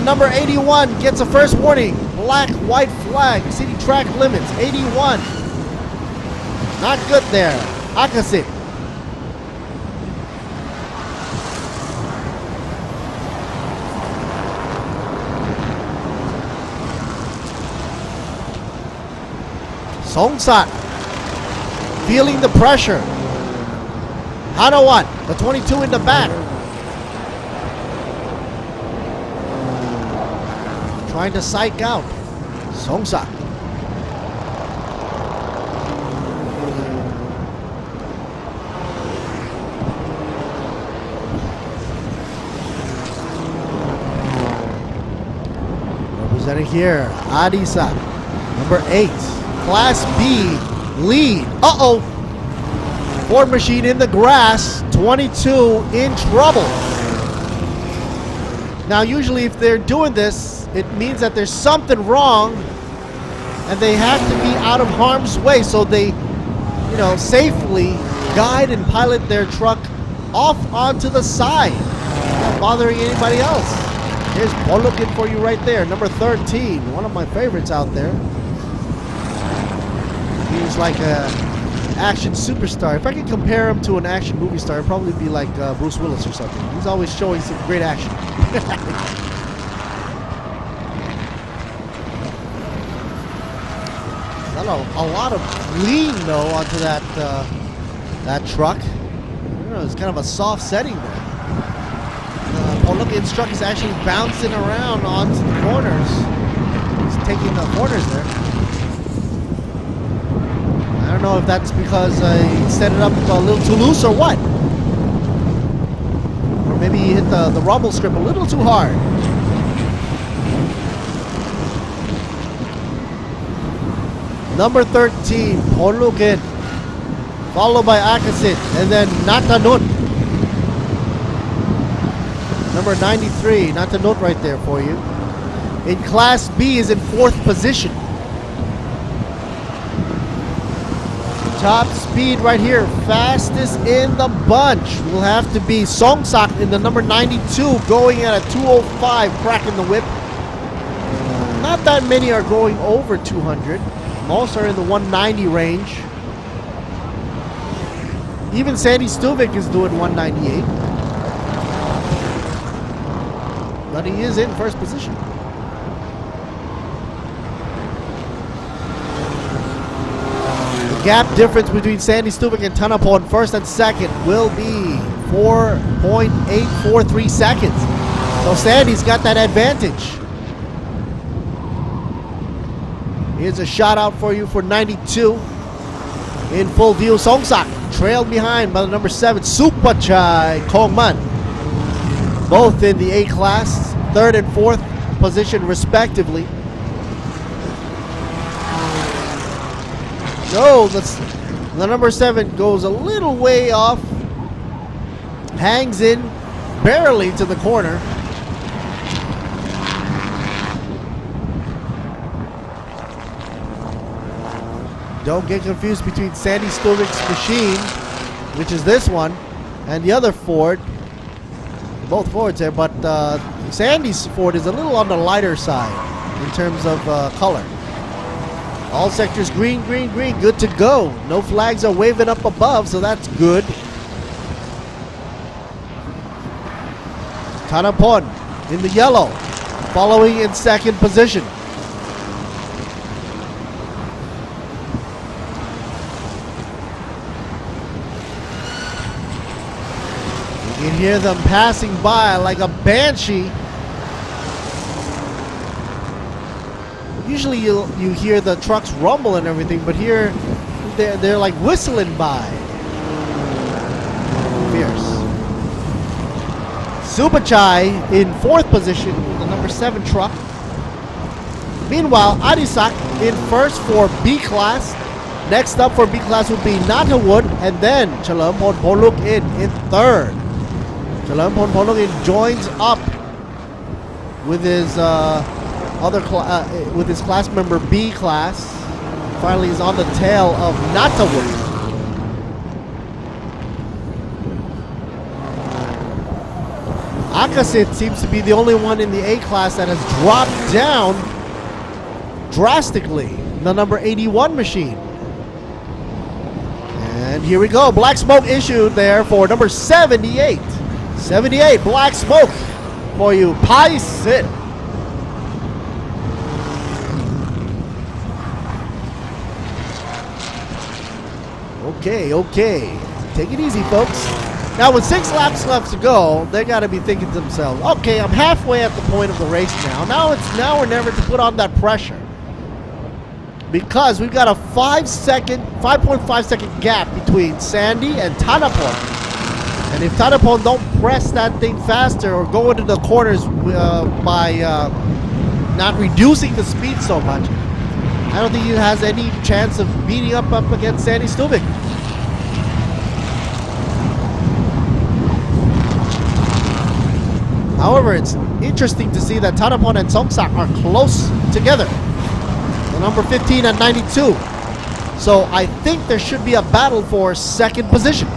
Number 81 gets a first warning. Black-white flag, exceeding track limits. 81. Not good there. Akasit. Songsat feeling the pressure. Hanawan, the 22 in the back. Trying to psych out Songsak. Representing here, Adisa, number 8, Class B lead. Uh-oh. Ford machine in the grass, 22 in trouble. Now usually if they're doing this, it means that there's something wrong and they have to be out of harm's way, so they, you know, safely guide and pilot their truck off onto the side, not bothering anybody else. Here's one looking for you right there, number 13, one of my favorites out there. He's like a action superstar. If I could compare him to an action movie star, it'd probably be like Bruce Willis or something. He's always showing some great action. A lot of lean though onto that that truck. I don't know, it's kind of a soft setting there. Polukin's truck is actually bouncing around onto the corners. He's taking the corners there. I don't know if that's because he set it up a little too loose or what. Or maybe he hit the rumble strip a little too hard. Number 13, Polukin, followed by Akasit, and then Natanut. Number 93, Natanut right there for you. In Class B is in 4th position. Top speed right here, fastest in the bunch will have to be Songsak in the number 92, going at a 205, cracking the whip. Not that many are going over 200. Most are in the 190 range. Even Sandy Stuvik is doing 198. But he is in 1st position. The gap difference between Sandy Stuvik and Tanapon 1st and 2nd will be 4.843 seconds. So Sandy's got that advantage. Here's a shout out for you for 92. In full view, Songsak trailed behind by the number 7, Supachai Kongman. Both in the A class, 3rd and 4th position respectively. No, the number 7 goes a little way off. Hangs in barely to the corner. Don't get confused between Sandy Stuvic's machine, which is this one, and the other Ford. Both Fords there, but Sandy's Ford is a little on the lighter side in terms of color. All sectors green, green, green, good to go. No flags are waving up above, so that's good. Tanapon in the yellow, following in 2nd position. You can hear them passing by like a banshee. Usually you hear the trucks rumble and everything, but here they're like whistling by. Fierce. Supachai in 4th position with the number 7 truck. Meanwhile, Adisak in 1st for B class. Next up for B class would be Nathawood, and then Chalermpon Poluk in 3rd. Chalermpon Poluk joins up with his with his class member B class. Finally is on the tail of Nathawood. Akasit seems to be the only one in the A class that has dropped down drastically. The number 81 machine. And here we go. Black smoke issued there for number 78. 78 black smoke for you. Pai Sit. Okay. Take it easy, folks. Now, with 6 laps left to go, they got to be thinking to themselves, okay, I'm halfway at the point of the race now. Now or never to put on that pressure. Because we've got a 5.5 second gap between Sandy and Tanapon. And if Tanapon don't press that thing faster or go into the corners by not reducing the speed so much, I don't think he has any chance of beating up against Sandy Stuvic. However, it's interesting to see that Tanapon and Songsak are close together. The number 15 and 92. So I think there should be a battle for 2nd position.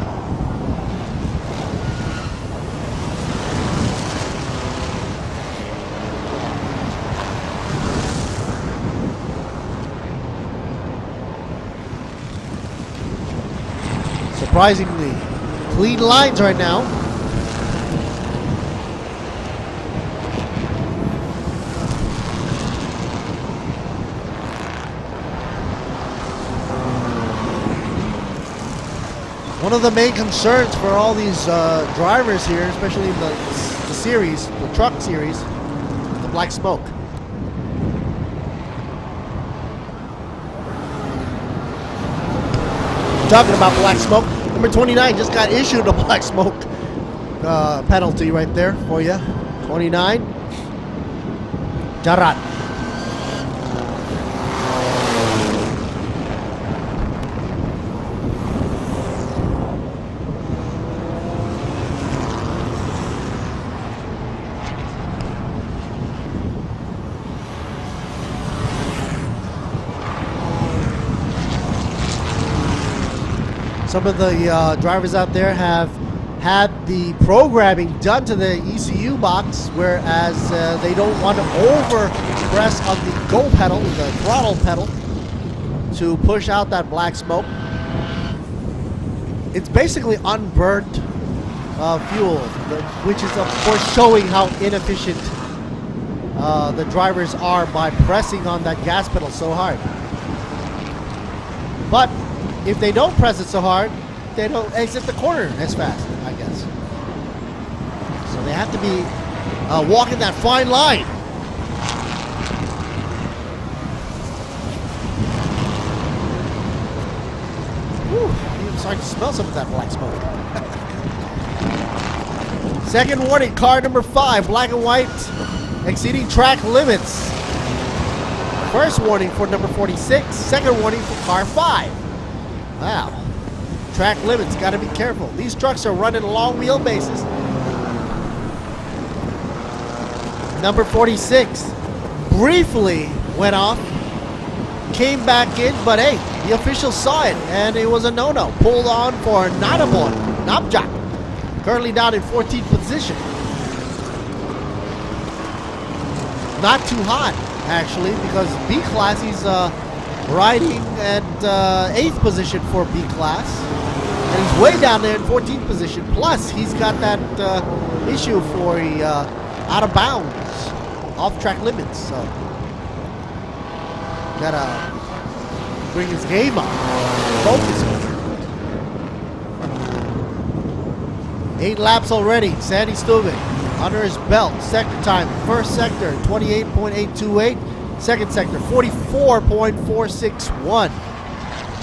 Surprisingly clean lines right now. One of the main concerns for all these drivers here, especially in the series, the truck series, the black smoke. Talking about black smoke, number 29 just got issued a black smoke penalty right there for you. 29, Jarat. Some of the drivers out there have had the programming done to the ECU box, whereas they don't want to over press on the go pedal, the throttle pedal, to push out that black smoke. It's basically unburnt fuel, which is of course showing how inefficient the drivers are by pressing on that gas pedal so hard. But if they don't press it so hard, they don't exit the corner as fast, I guess. So they have to be walking that fine line. Whew, I'm starting to smell some of that black smoke. Second warning, car number 5, black and white, exceeding track limits. First warning for number 46, second warning for car 5. Wow. Track limits, gotta be careful. These trucks are running long wheelbases. Number 46 briefly went off, came back in, but hey, the officials saw it and it was a no-no. Pulled on for Natamon, Namjak, currently down in 14th position. Not too hot, actually, because B class he's riding at 8th position for B class. And he's way down there in 14th position. Plus, he's got that issue for out of bounds, off track limits. So, gotta bring his game up. Focus. 8 laps already. Sandy Stubing under his belt. Sector time. First sector 28.828. Second sector 44.461.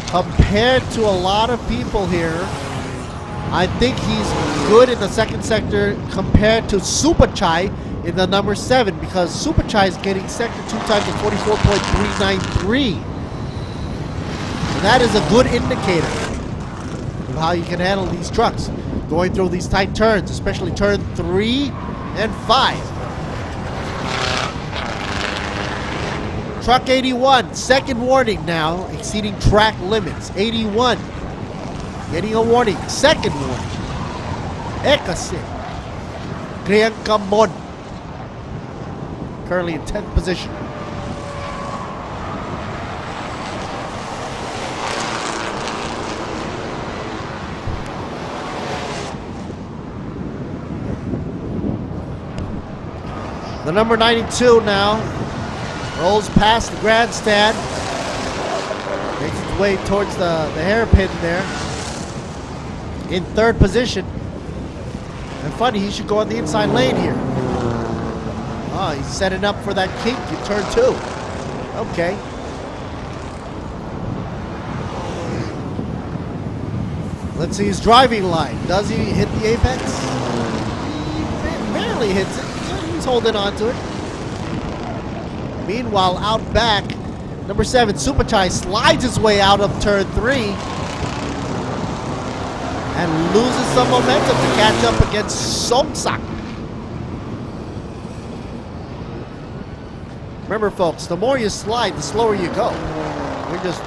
Compared to a lot of people here, I think he's good in the second sector compared to Super Chai in the number 7, because Super Chai is getting sector 2 times at 44.393. And that is a good indicator of how you can handle these trucks going through these tight turns, especially turn 3 and 5. Truck 81, second warning now, exceeding track limits. 81, getting a warning, second warning. Ekasit, Kriang Kamon, currently in 10th position. The number 92 now rolls past the grandstand, makes its way towards the hairpin there, in 3rd position. And funny, he should go on the inside lane here. Oh, he's setting up for that kink in turn 2. Okay. Let's see his driving line. Does he hit the apex? He barely hits it. He's holding on to it. Meanwhile, out back, number 7, Supachai slides his way out of turn 3 and loses some momentum to catch up against Somsak. Remember, folks, the more you slide, the slower you go. You're just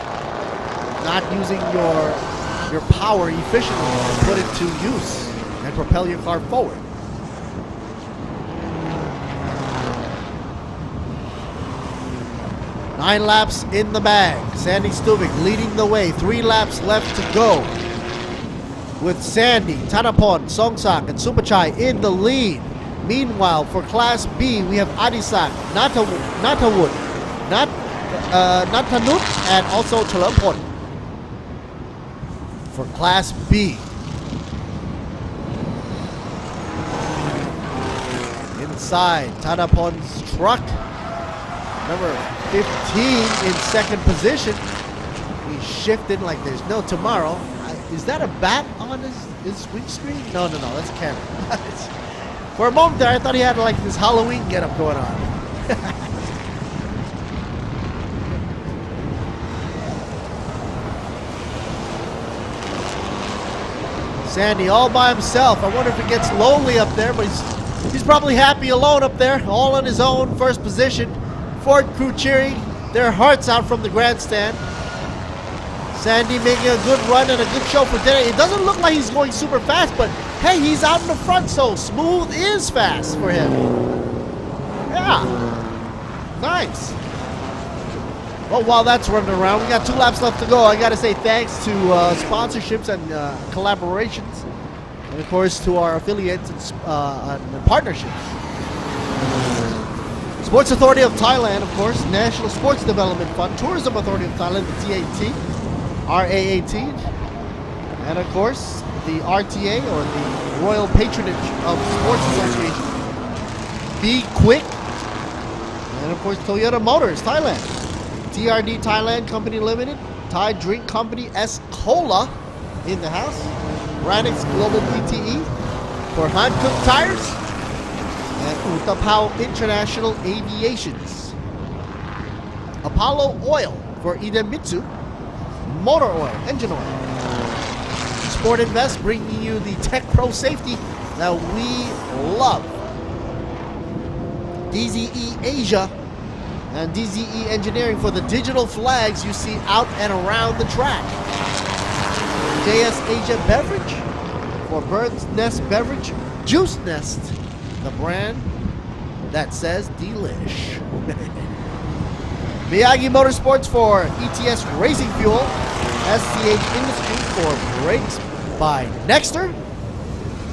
not using your power efficiently to put it to use and propel your car forward. Nine laps in the bag. Sandy Stuvik leading the way. 3 laps left to go. With Sandy, Tanapon, Songsak, and Supachai in the lead. Meanwhile, for Class B, we have Adisak, Natawut, Natanut, and also Chalampon. For Class B. Inside, Tanapon's truck. Number 15 in 2nd position. He's shifting like there's no tomorrow. Is that a bat on his windscreen? No, that's a camera. For a moment there, I thought he had like this Halloween getup going on. Sandy all by himself. I wonder if it gets lonely up there, but he's probably happy alone up there, all on his own, 1st position. Ford crew cheering their hearts out from the grandstand. Sandy making a good run and a good show for today. It doesn't look like he's going super fast, but hey, he's out in the front, so smooth is fast for him. Yeah, nice. Well, while that's running around, we got 2 laps left to go. I gotta say thanks to sponsorships and collaborations, and of course to our affiliates and partnerships. Sports Authority of Thailand, of course, National Sports Development Fund, Tourism Authority of Thailand, the TAT, RAAT, and of course the RTA, or the Royal Patronage of Sports Association. B-Quik, and of course Toyota Motors Thailand, TRD Thailand Company Limited, Thai Drink Company S Cola in the house, Radix Global PTE for Hankook Tires, and Utapao International Aviations, Apollo Oil for Idemitsu, Motor Oil, Engine Oil, Sport Invest bringing you the Tech Pro safety that we love, DZE Asia and DZE Engineering for the digital flags you see out and around the track, JS Asia Beverage for Bird's Nest Beverage, Juice Nest, the brand that says delish. Miyagi Motorsports for ETS Racing Fuel, SCH Industry for brakes by Nexter,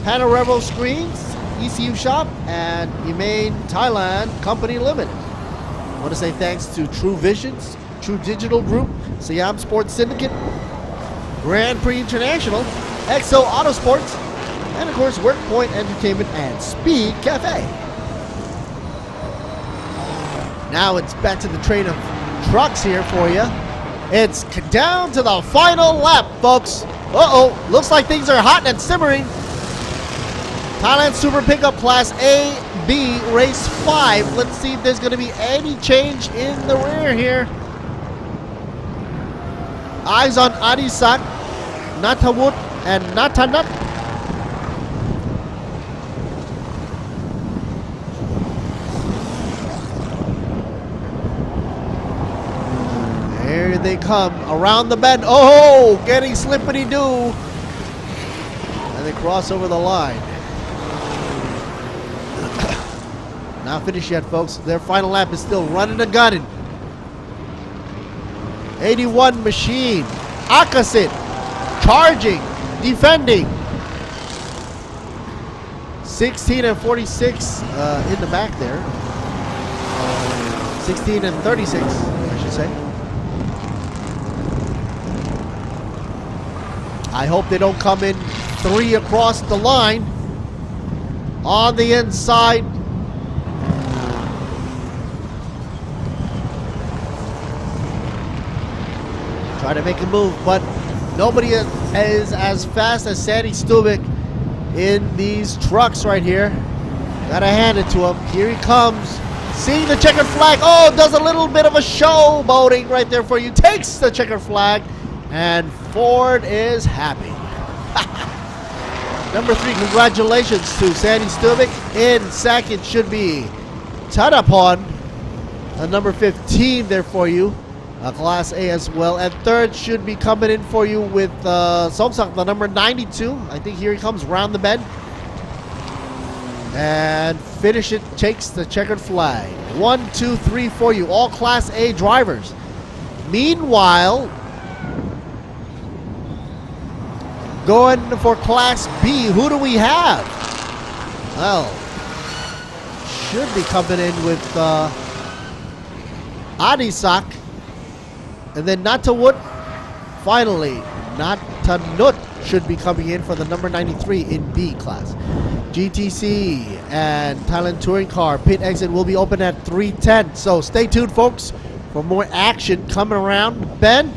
Panorevo Screens, ECU Shop, and Imane Thailand Company Limited. I want to say thanks to Truevisions, True Digital Group, Siam Sports Syndicate, Grand Prix International, Exo Autosports, and of course WorkPoint Entertainment and Speed Cafe. Now it's back to the train of trucks here for you. It's down to the final lap, folks. Looks like things are hot and simmering. Thailand Super Pickup Class A, B, Race 5. Let's see if there's going to be any change in the rear here. Eyes on Adisak, Natawut, and Natanat. Here they come around the bend. Oh, getting slippity-doo. And they cross over the line. Not finished yet, folks. Their final lap is still running and gunning. 81 machine. Akasit. Charging. Defending. 16 and 46 in the back there. 16 and 36, I should say. I hope they don't come in 3 across the line. On the inside. Try to make a move, but nobody is as fast as Sandy Stubik in these trucks right here. Gotta hand it to him. Here he comes. Seeing the checkered flag. Oh, does a little bit of a showboating right there for you. Takes the checkered flag. And Ford is happy. Number 3, congratulations to Sandy Stubik. In second should be Tadapon. Number 15 there for you. Class A as well. And third should be coming in for you with Somsak, the number 92. I think here he comes round the bend. And finish it, takes the checkered flag. 1, 2, 3 for you. All Class A drivers. Meanwhile, going for Class B, who do we have? Well, should be coming in with Adisak. And then Natawut. Finally, Natanut should be coming in for the number 93 in B class. GTC and Thailand Touring Car pit exit will be open at 3:10. So stay tuned, folks, for more action coming around. Ben,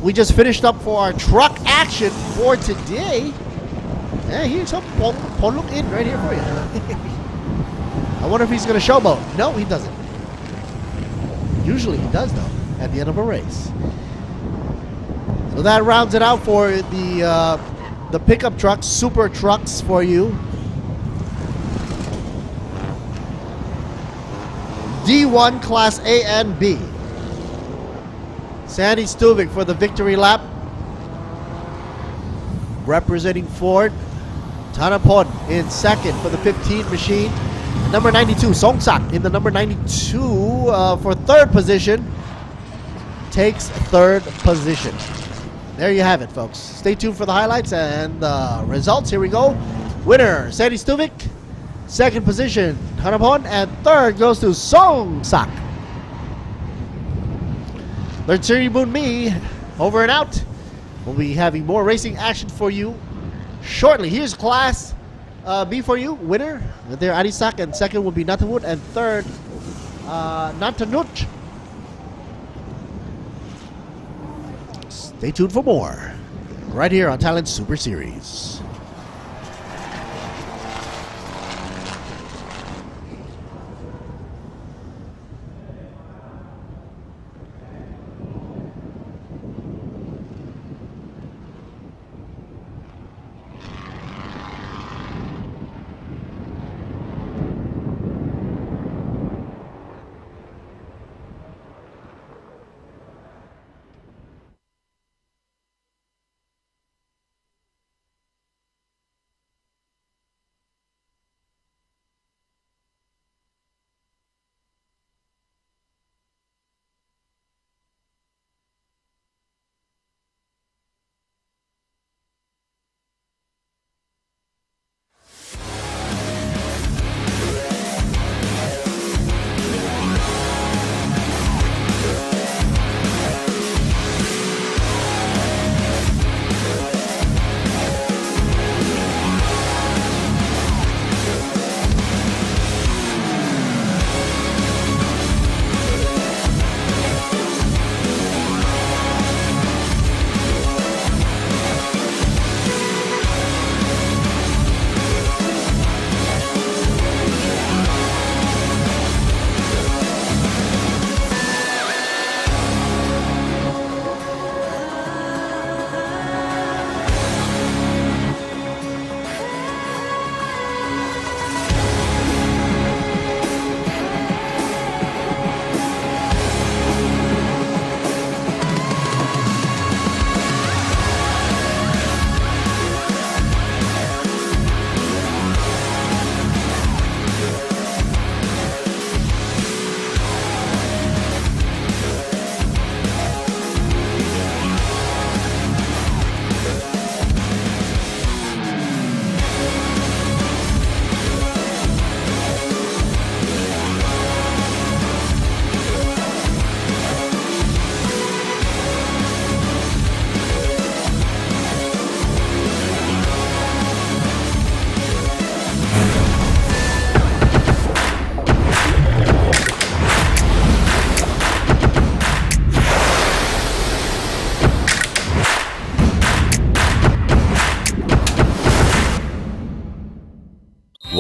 we just finished up for our truck action for today. Yeah, here's some Pon look in right here for you. I wonder if he's going to showboat. No, he doesn't. Usually he does, though, at the end of a race. So that rounds it out for the pickup trucks, super trucks for you. D1 Class A and B. Sandy Stubik for the victory lap. Representing Ford. Tanapon in second for the 15 machine. Number 92, Songsak in the number 92 for third position. Takes third position. There you have it, folks. Stay tuned for the highlights and the results. Here we go. Winner, Sandy Stubik. Second position, Tanapon. And third goes to Songsak. Learn Siriboon me. Over and out. We'll be having more racing action for you shortly. Here's Class be for you, winner. There, Adisak, and second will be Nathawood, and third, Natanut. Stay tuned for more, right here on Talent Super Series.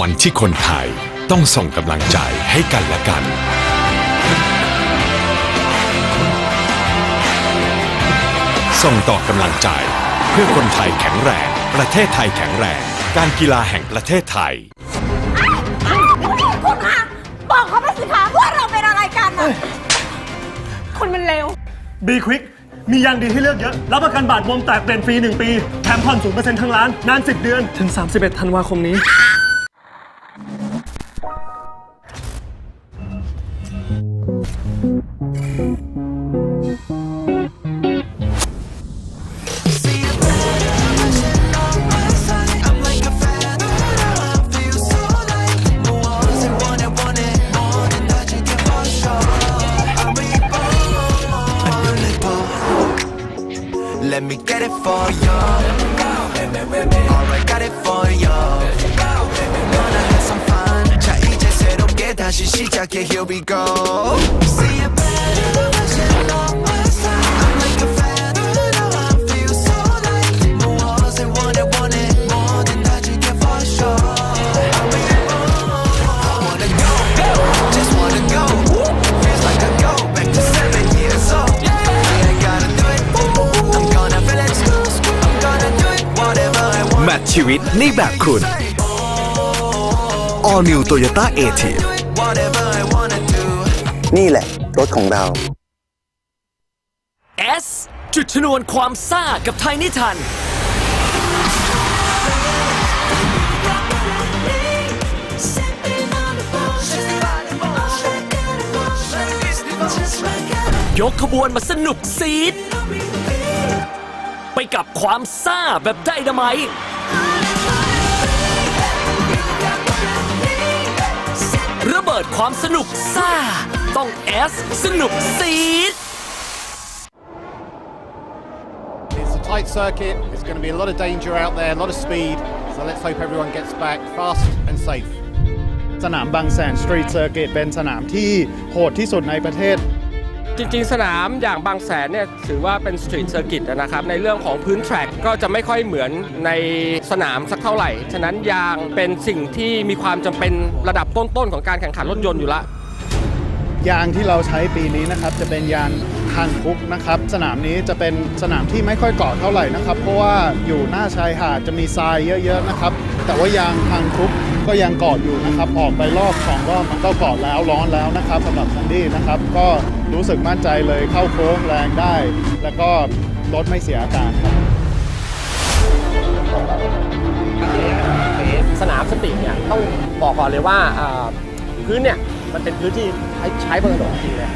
วันที่คนไทยต้องส่งกำลังใจให้กันและกันส่งต่อกำลังใจเพื่อคนไทยแข็งแรงประเทศไทยแข็งแรงการกีฬาแห่งประเทศไทย
คุณคะบอกเขาไปสิคะว่าเราเป็นอะไรกันนะคุณมันเลว
B-Quik มียางดีให้เลือกเยอะรับประกันบาดบวมแตกเปลี่ยนฟรี1 ปีแถมผ่อน 0% ทั้งร้านนาน10 เดือนถึง 31 ธันวาคมนี้
Let me get it for you. Alright, got it for you. Gonna have some fun. 자, 이제 새롭게 다시 시작해. Here we go. See you better version of myself. I'm like a fan. I feel so like 무엇을 원해 뭐든 다 줄게 for sure. I wanna go, just wanna go. Feels like I go back to 7 years old.แมทชีวิตในแบบคุณ All New Toyota A-Team นี่แหละรถของเรา
S จุดชนวนความซ่ากับไทยนิทานยกขบวนมาสนุกซีดไปกับความซ่าแบบไดนาไมต์ระเบิดความสนุกซ่าต้อง S สนุกซีด
It's a tight circuit. There's going to be a lot of danger out there, a lot of speed. So So let's hope everyone gets back fast and safe.
สนามบางแสนสตรีทเซอร์กิตเป็นสนามที่โหดที่สุดในประเทศ
จริงๆสนามอย่างบางแสนเนี่ยถือว่าเป็นสตรีทเซอร์กิตนะครับในเรื่องของพื้นแทร็กก็จะไม่ค่อยเหมือนในสนามสักเท่าไหร่ฉะนั้นยางเป็นสิ่งที่มีความจำเป็นระดับต้นๆของการแข่งขันรถยนต์อยู่ละ
ยางที่เราใช้ปีนี้นะครับจะเป็นยางฮันคุกนะครับสนามนี้จะเป็นสนามที่ไม่ค่อยเกาะเท่าไหร่นะครับเพราะว่าอยู่หน้าชายหาดจะมีทรายเยอะๆนะครับแต่ว่ายางฮันคุกก็ยังเกาะอยู่นะครับออกไปรอบ2 รอบมันก็เกาะแล้วร้อนแล้วนะครับสำหรับซันดี้นะครับก็รู้สึกมั่นใจเลยเข้าโค้งแรงได้ แล้วก็รถไม่เสียอาการครับ
สนามสตรีทเนี่ยต้องบอกก่อนเลยว่าพื้นเนี่ยมันเป็นพื้นที่ใช้บนถนนจริงเลย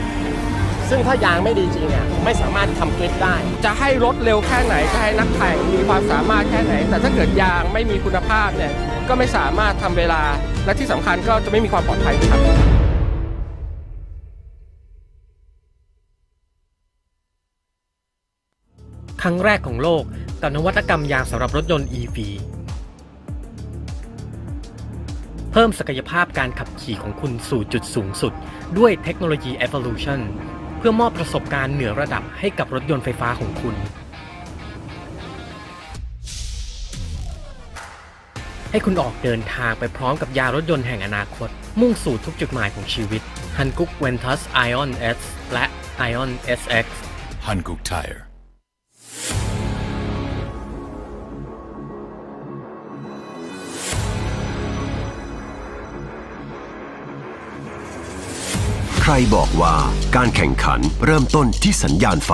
ซึ่งถ้ายางไม่ดีจริงเนี่ยไม่สามารถทำกริปได้
จะให้รถเร็วแค่ไหนจะให้นักแข่งมีความสามารถแค่ไหนแต่ถ้าเกิดยางไม่มีคุณภาพเนี่ยก็ไม่สามารถทำเวลาและที่สำคัญก็จะไม่มีความปลอดภัยครับ
ครั้งแรกของโลกกับนวัตกรรมยางสำหรับรถยนต์ EV เพิ่มศักยภาพการขับขี่ของคุณสู่จุดสูงสุดด้วยเทคโนโลยี Evolution เพื่อมอบประสบการณ์เหนือระดับให้กับรถยนต์ไฟฟ้าของคุณให้คุณออกเดินทางไปพร้อมกับยานรถยนต์แห่งอนาคตมุ่งสู่ทุกจุดหมายของชีวิต Hankook Ventus Ion S และ Ion SX
Hankook Tire
ใครบอกว่าการแข่งขันเริ่มต้นที่สัญญาณไฟ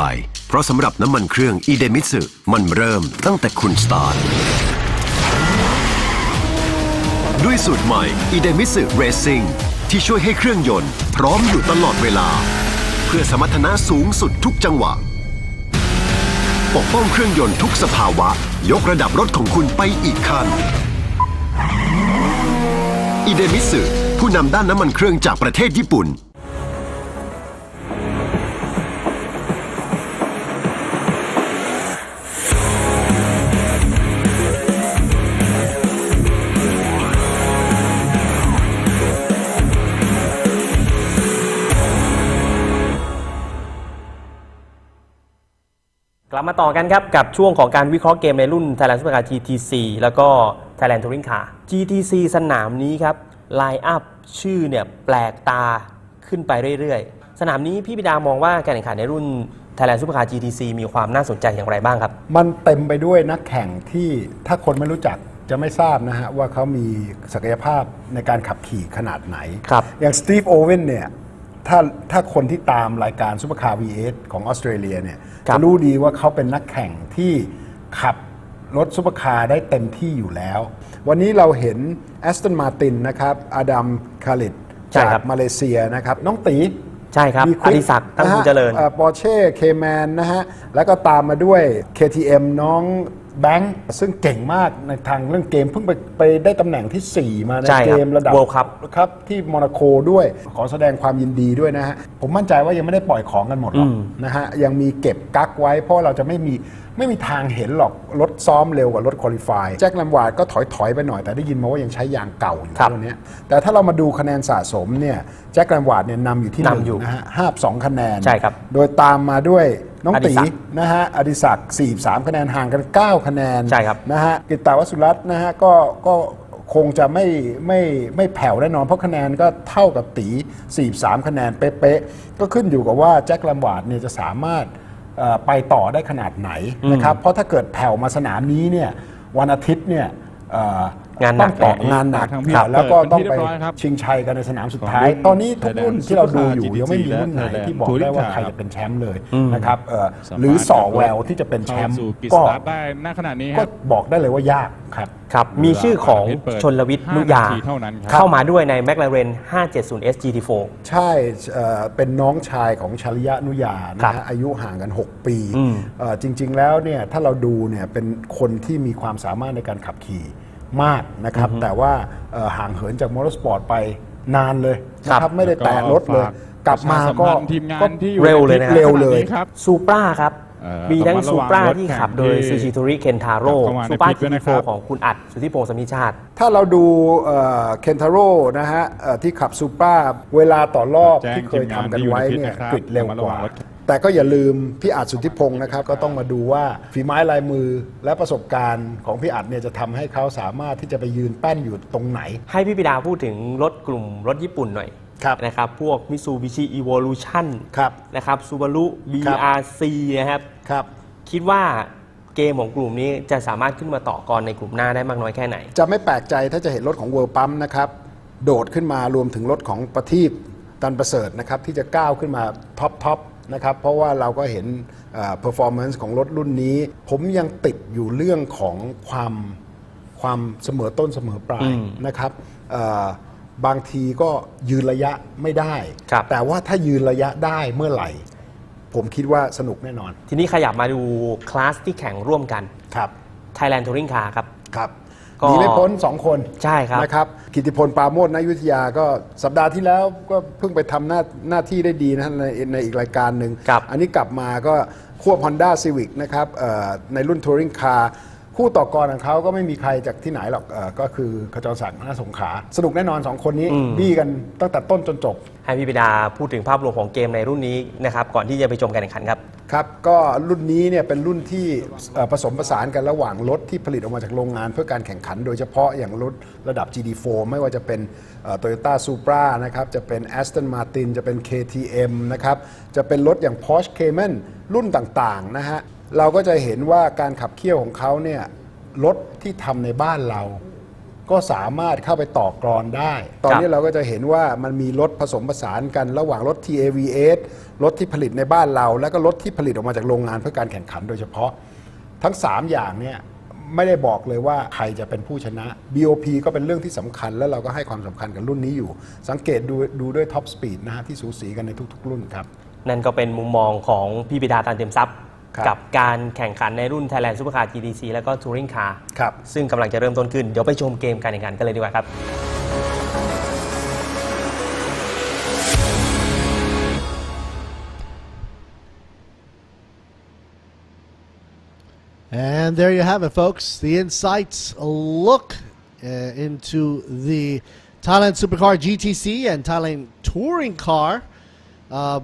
เพราะสำหรับน้ำมันเครื่องอิเดมิสึมันเริ่มตั้งแต่คุณสตาร์ทด้วยสูตรใหม่อิเดมิสึเรซิ่งที่ช่วยให้เครื่องยนต์พร้อมอยู่ตลอดเวลาเพื่อสมรรถนะสูงสุดทุกจังหวะปกป้องเครื่องยนต์ทุกสภาวะยกระดับรถของคุณไปอีกขั้นอิเดมิสึผู้นำด้านน้ำมันเครื่องจากประเทศญี่ปุ่น
กลับมาต่อกันครับกับช่วงของการวิเคราะห์เกมในรุ่น Thailand Supercar GTC แล้วก็ Thailand Touring Car GTC สนามนี้ครับไลน์อัพชื่อเนี่ยแปลกตาขึ้นไปเรื่อยๆสนามนี้พี่ปิดามองว่าการแข่งขันในรุ่น Thailand Supercar GTC มีความน่าสนใจอย่างไรบ้างครับ
มันเต็มไปด้วยนักแข่งที่ถ้าคนไม่รู้จักจะไม่ทราบนะฮะว่าเขามีศักยภาพในการขับขี่ขนาดไหนอย่างสตีฟโอเวนเนี่ยถ้าคนที่ตามรายการซุปเปอร์คาร์ V8 ของออสเตรเลียเนี่ยจะรู้ดีว่าเขาเป็นนักแข่งที่ขับรถซุปเปอร์คาร์ได้เต็มที่อยู่แล้ววันนี้เราเห็นแอสตันมาร์ตินนะครับอดัมคาริดจากมาเลเซียนะครับน้องตี
ใช่ครับอดิศักดิ์ตั้งคุณเจริญ
ปอร์เช่เคแมนนะฮะแล้วก็ตามมาด้วย KTM น้องแบงค์ซึ่งเก่งมากในทางเรื่องเกมเพิ่งไปได้ตำแหน่งที่ 4 มาในเกมระดับ
World Cup
ครับที่โมนาโกด้วยขอแสดงความยินดีด้วยนะฮะผมมั่นใจว่ายังไม่ได้ปล่อยของกันหมดหรอกนะฮะยังมีเก็บกั๊กไว้เพราะเราจะไม่มีทางเห็นหรอกรถซ้อมเร็วกว่ารถคุริฟายแจ็คแลมวาร์ดก็ถอยไปหน่อยแต่ได้ยินมาว่ายังใช้ยางเก่าอยู่ตัวนี้แต่ถ้าเรามาดูคะแนนสะสมเนี่ยแจ็คแลมวาร์ดเนี่ยนำอยู่ที่1นะฮะ52 คะแนนโดยตามมาด้วยน้องตีนะฮะอดิศักดิ์43 คะแนนห่างกัน9 คะแนนนะฮะกิตตาวสุรัตน์นะฮะก็คงจะไม่แผ่วแน่นอนเพราะคะแนนก็เท่ากับตี43 คะแนนเป๊ะๆก็ขึ้นอยู่กับว่าแจ็คแลมวาร์ดเนี่ยจะสามารถไปต่อได้ขนาดไหนนะครับเพราะถ้าเกิดแผ่วมาสนามนี้เนี่ยวันอาทิตย์เนี่ยต้องต่องานหนักแล้วก็ต้องไปชิงชัยกันในสนามสุดท้ายตอนนี้ทุกรุ่นที่เราดูอยู่ยังไม่มีรุ่นไหนที่บอกได้ว่าใครจะเป็นแชมป์เลยนะครับหรือส่อแววที่จะเป็นแชมป์ก็บอกได้เลยว่ายาก
ครับมีชื่อของชลวิทย์นุยาเข้ามาด้วยใน McLaren 570S GT4
ใช่เป็นน้องชายของชลิยะนุยานะฮะอายุห่างกัน6 ปีจริงๆแล้วเนี่ยถ้าเราดูเนี่ยเป็นคนที่มีความสามารถในการขับขี่มากนะครับแต่ว่าห่างเหินจากมอเตอร์สปอร์ตไปนานเลยนะครับไม่ได้แตะรถเลยกลับมาก็
เร็วเลยนะเร็วเลยซูปราครับ มีทั้งซูปราที่ขับโดยซูชิโทริเคนทาโร่ซูปราทีโฟของคุณอัดสุทธิพงศ์สมิชาติ
ถ้าเราดูเคนทาโร่นะฮะที่ขับซูปราเวลาต่อรอบที่เคยทำกันไว้เนี่ยกริดเร็วกว่าแต่ก็อย่าลืมพี่อัดสุทธิพงศ์นะครับก็ต้องมาดูว่าฝีไม้ลายมือและประสบการณ์ของพี่อัดเนี่ยจะทำให้เขาสามารถที่จะไปยืนแป้นอยู่ตรงไหน
ให้พี่ปิดาพูดถึงรถกลุ่มรถญี่ปุ่นหน่อยนะครับพวก Mitsubishi Evolution นะครับ Subaru BRC นะครับคิดว่าเกมของกลุ่มนี้จะสามารถขึ้นมาต่อกรในกลุ่มหน้าได้มากน้อยแค่ไหน
จะไม่แปลกใจถ้าจะเห็นรถของ World Pump นะครับโดดขึ้นมารวมถึงรถของประทีปตันประเสริฐนะครับที่จะก้าวขึ้นมาท็อปนะครับเพราะว่าเราก็เห็นperformance ของรถรุ่นนี้ผมยังติดอยู่เรื่องของความเสมอต้นเสมอปลายนะครับบางทีก็ยืนระยะไม่ได้แต่ว่าถ้ายืนระยะได้เมื่อไหร่ผมคิดว่าสนุกแน่นอน
ทีนี้ขยับมาดูคลาสที่แข่งร่วมกัน
ครับ
Thailand Touring Car ครับ
หนีไม่พ้น2 คน
ใช่ครับ
นะครับกิตติพลปราโมชณ อยุธยาก็สัปดาห์ที่แล้วก็เพิ่งไปทำหน้าที่ได้ดีนะในอีกรายการหนึ่งอันนี้กลับมาก็ควบ Honda Civic นะครับในรุ่น Touring Car คู่ต่อกรของเขาก็ไม่มีใครจากที่ไหนหรอกก็คือขจรศักดิ์ณสงขลาสนุกแน่นอน2 คนนี้บี้กันตั้งแต่ต้นจนจบ
ให้พี่ปิดาพูดถึงภาพรวมของเกมในรุ่นนี้นะครับก่อนที่จะไปชมการแข่งขันครับ
ครับก็รุ่นนี้เนี่ยเป็นรุ่นที่ผสมผสานกันระหว่างรถที่ผลิตออกมาจากโรงงานเพื่อการแข่งขันโดยเฉพาะอย่างรถระดับ GD4 ไม่ว่าจะเป็นToyota Supra นะครับจะเป็น Aston Martin จะเป็น KTM นะครับจะเป็นรถอย่าง Porsche Cayman รุ่นต่างๆนะฮะเราก็จะเห็นว่าการขับเคี่ยวของเขาเนี่ยรถที่ทำในบ้านเราก็สามารถเข้าไปต่อกรอนได้ตอนนี้เราก็จะเห็นว่ามันมีรถผสมผสานกันระหว่างรถ TAVS รถที่ผลิตในบ้านเราแล้วก็รถที่ผลิตออกมาจากโรงงานเพื่อการแข่งขันโดยเฉพาะทั้ง3อย่างเนี่ยไม่ได้บอกเลยว่าใครจะเป็นผู้ชนะ BOP ก็เป็นเรื่องที่สำคัญและเราก็ให้ความสำคัญกับรุ่นนี้อยู่สังเกตดูด้วยท็อปสปีดนะฮะที่สูสีกันในทุกๆรุ่นครับ
นั่นก็เป็นมุมมองของพี่ปิดาตันเต็มทรัพย์กับการแข่งขันในรุ่น Thailand Supercar GTC แล้วก็ Touring Car ซึ่งกำลังจะเริ่มต้นขึ้นเดี๋ยวไปชมเกมการแข่งขันกันเลยดีกว่าครับ
And there you have it, folks. The insights, a look into the Thailand Supercar GTC and Thailand Touring Car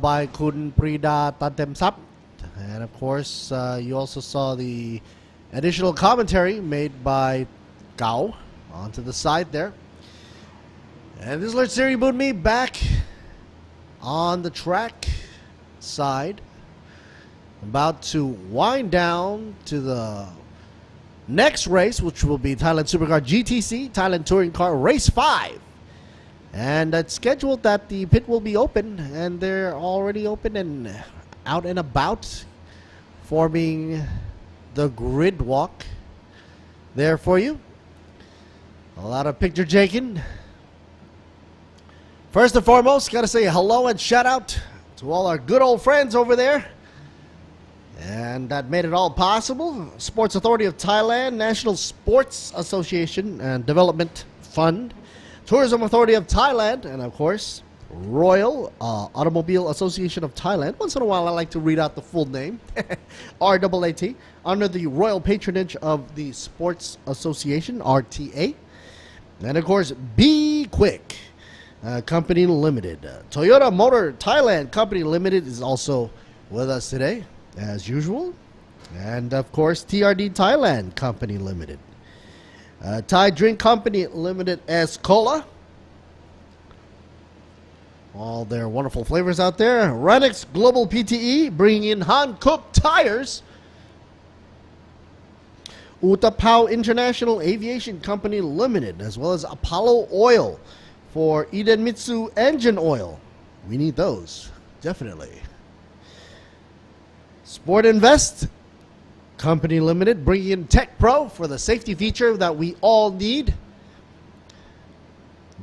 by Kun Prida Tantemsap. And of course, you also saw the additional commentary made by Gao onto the side there. And this is Lord Siri Bunmi back on the track side. About to wind down to the next race, which will be Thailand Supercar GTC, Thailand Touring Car Race 5. And it's scheduled that the pit will be open, and they're already open and out and about, forming the grid walk there for you. A lot of picture taking. First and foremost, gotta say hello and shout out to all our good old friends over there. And that made it all possible. Sports Authority of Thailand, National Sports Association and Development Fund, Tourism Authority of Thailand, and of course, Royal Automobile Association of Thailand. Once in a while, I like to read out the full name, RAAT, under the royal patronage of the Sports Association, RTA. And of course, B-Quik Company Limited. Toyota Motor Thailand Company Limited is also with us today, as usual. And of course, TRD Thailand Company Limited. Thai Drink Company Limited as Cola. All their wonderful flavors out there. Renix Global PTE bringing in Hankook Tires. Utapao International Aviation Company Limited, as well as Apollo Oil for Edenmitsu Engine Oil. We need those, definitely. Sport Invest Company Limited, bringing in Tech Pro for the safety feature that we all need.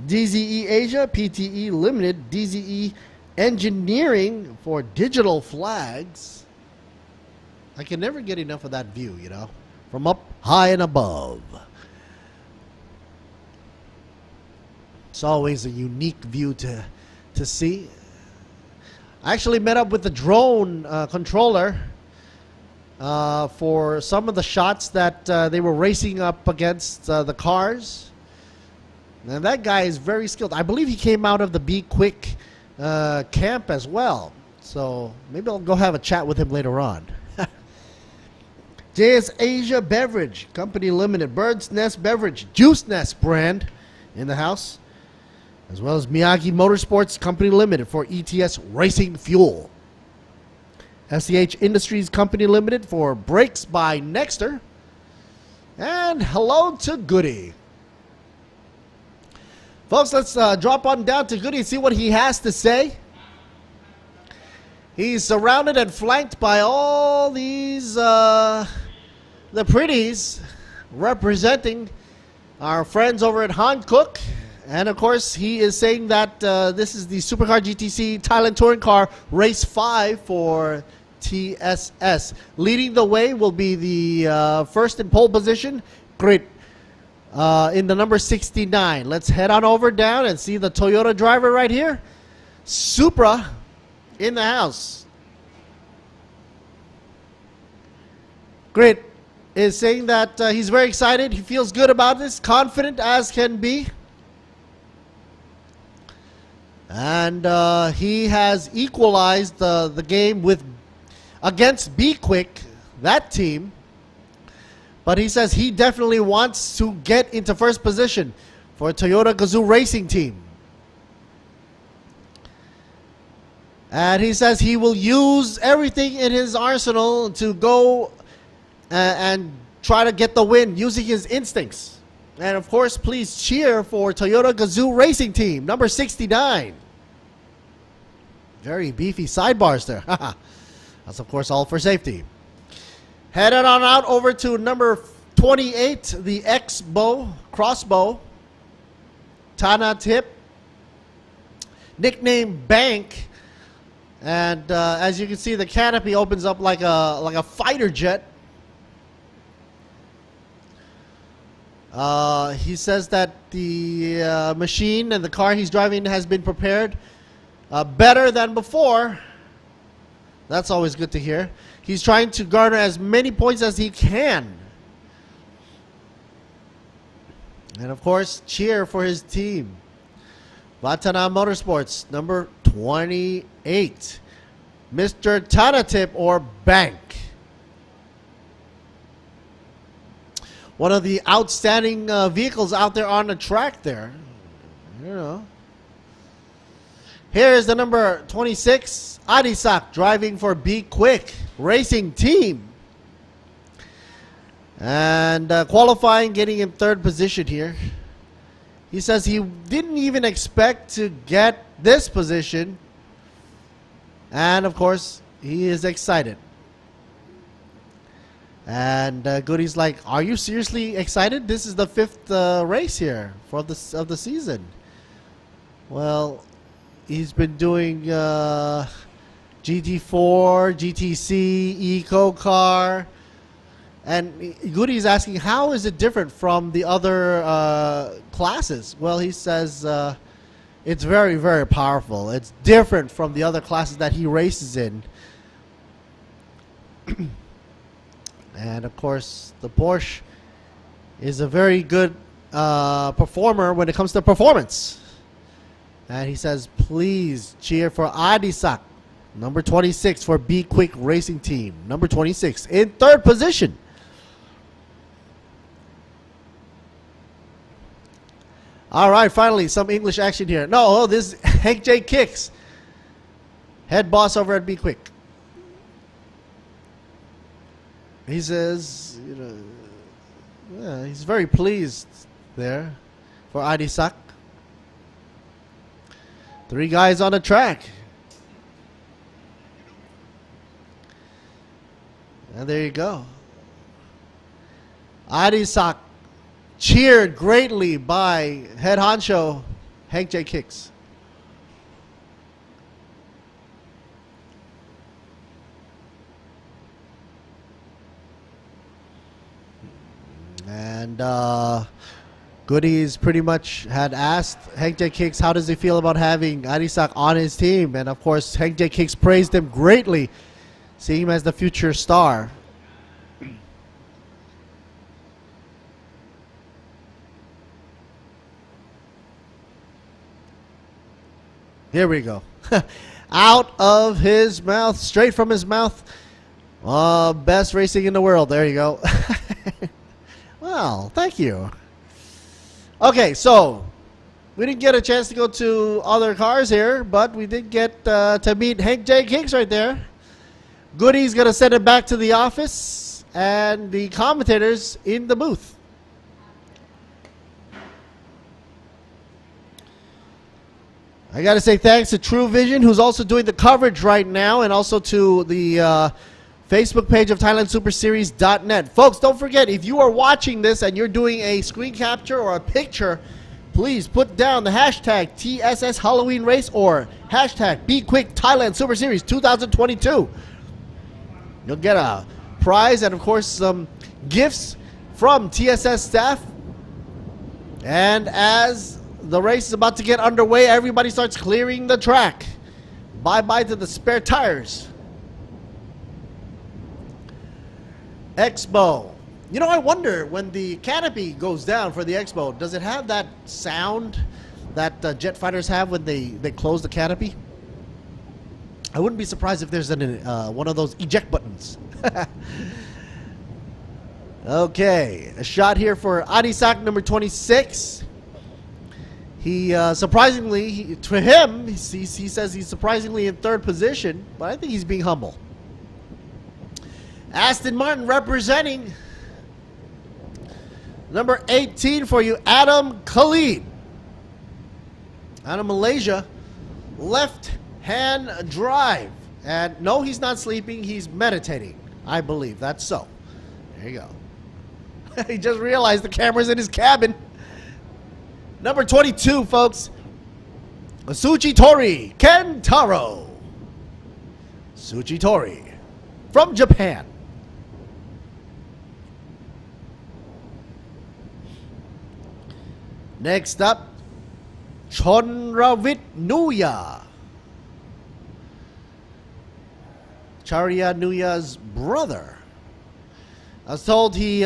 DZE Asia, PTE Limited, DZE Engineering for digital flags. I can never get enough of that view, you know, from up high and above. It's always a unique view to see. I actually met up with the drone controller for some of the shots that they were racing up against the cars. And that guy is very skilled. I believe he came out of the B-Quik camp as well. So maybe I'll go have a chat with him later on. JS Asia Beverage Company Limited, Bird's Nest Beverage, Juice Nest brand in the house, as well as Miyagi Motorsports Company Limited for ETS Racing Fuel. SCH Industries Company Limited for Brakes by Nexter. And hello to Goody. Folks, let's drop on down to Goody and see what he has to say. He's surrounded and flanked by all these the pretties representing our friends over at Hankook. And of course, he is saying that this is the Supercar GTC Thailand Touring Car Race 5 for TSS. Leading the way will be the first in pole position, Grit, in the number 69. Let's head on over down and see the Toyota driver right here. Supra in the house. Grit is saying that he's very excited. He feels good about this, confident as can be. And he has equalized the game against B-Quik, that team. But he says he definitely wants to get into first position for Toyota Gazoo Racing Team. And he says he will use everything in his arsenal to go and try to get the win using his instincts. And of course, please cheer for Toyota Gazoo Racing Team, number 69. Very beefy sidebars there. That's of course all for safety. Headed on out over to number 28, the X-Bow, crossbow, Tana Tip, nickname Bank. And as you can see, the canopy opens up like a fighter jet. He says that the machine and the car he's driving has been prepared better than before. That's always good to hear. He's trying to garner as many points as he can. And of course, cheer for his team. Vatana Motorsports, number 28. Mr. Tanatip or Bank. One of the outstanding vehicles out there on the track there. You know. Here is the number 26, Adisak, driving for B-Quik Racing Team. And qualifying, getting in third position here. He says he didn't even expect to get this position. And of course, he is excited. And Goody's like, are you seriously excited? This is the 5th race here of the season. Well, he's been doing GT4, GTC, Eco Car. And Goody's asking, how is it different from the other classes? Well, he says it's very, very powerful. It's different from the other classes that he races in. And of course, the Porsche is a very good performer when it comes to performance. And he says, please cheer for Adisak, number 26 for B-Quik Racing Team. Number 26 in third position. All right, finally, some English action here. No, this is Hank J. Kicks, head boss over at B-Quik. He says, you know, yeah, he's very pleased there for Adisak. 3 guys on the track. And there you go. Adisak cheered greatly by head honcho Hank J. Kicks. And Goody's pretty much had asked Hank J. Kicks how does he feel about having Adisak on his team. And of course, Hank J. Kicks praised him greatly, seeing him as the future star. Here we go. Out of his mouth, straight from his mouth. Best racing in the world. There you go. Well, thank you. Okay, so we didn't get a chance to go to other cars here, but we did get to meet Hank J. Kicks right there. Goody's going to send it back to the office and the commentators in the booth. I got to say thanks to Truevision, who's also doing the coverage right now, and also to the Facebook page of ThailandSuperSeries.net. Folks, don't forget, if you are watching this and you're doing a screen capture or a picture, please put down the hashtag TSS Halloween Race or hashtag B-Quik Thailand Super Series 2022. You'll get a prize and, of course, some gifts from TSS staff. And as the race is about to get underway, everybody starts clearing the track. Bye-bye to the spare tires. Expo. You know, I wonder when the canopy goes down for the Expo, does it have that sound that jet fighters have when they close the canopy? I wouldn't be surprised if there's one of those eject buttons. Okay, a shot here for Adisak, number 26. He surprisingly, to him, he says he's surprisingly in third position, but I think he's being humble. Aston Martin representing number 18 for you, Adam Khalid. Out of Malaysia, left-hand drive. And no, he's not sleeping, he's meditating. I believe that's so. There you go. He just realized the camera's in his cabin. Number 22, folks. Tsuchitori Kentaro. Tsuchitori from Japan. Next up, Chonravit Nuya. Charya Nuya's brother. I was told he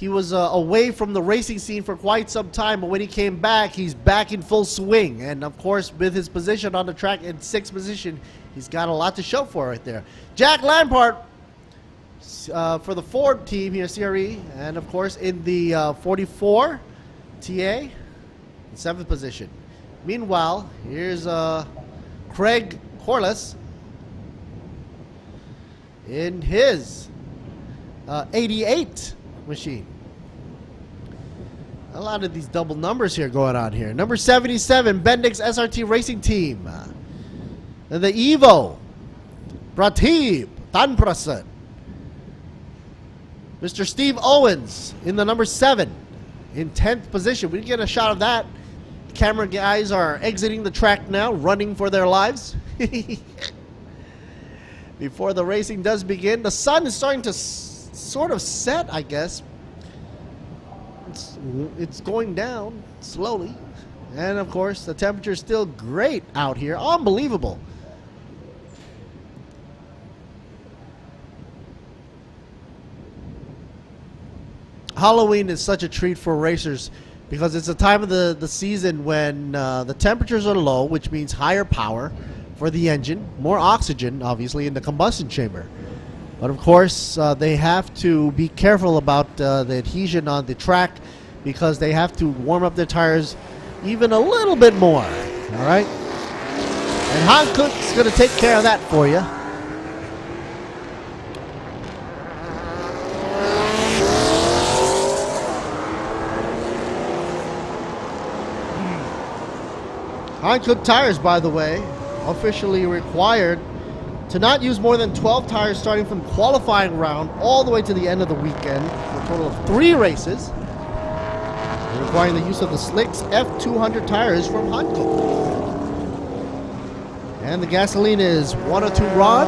was away from the racing scene for quite some time, but when he came back, he's back in full swing. And of course, with his position on the track in 6th position, he's got a lot to show for right there. Jack Lampard for the Ford team here, CRE, and of course in the 44 TA, in 7th position. Meanwhile, here's Craig Corliss in his 88 machine. A lot of these double numbers here going on here. Number 77, Bendix SRT Racing Team. And the Evo, Pratib Tanprasan. Mr. Steve Owens in the number 7 in 10th position. We didn't get a shot of that. Camera guys are exiting the track now, running for their lives. Before the racing does begin, the sun is starting to sort of set, I guess. It's going down slowly. And of course, the temperature is still great out here. Unbelievable. Halloween is such a treat for racers because it's a time of the season when the temperatures are low, which means higher power for the engine, more oxygen, obviously, in the combustion chamber. But of course, they have to be careful about the adhesion on the track because they have to warm up their tires even a little bit more. All right? And Hankook's going to take care of that for you. Hankook tires, by the way, officially required to not use more than 12 tires starting from qualifying round all the way to the end of the weekend, for a total of 3 races. They're requiring the use of the Slicks F200 tires from Hankook. And the gasoline is 102 RON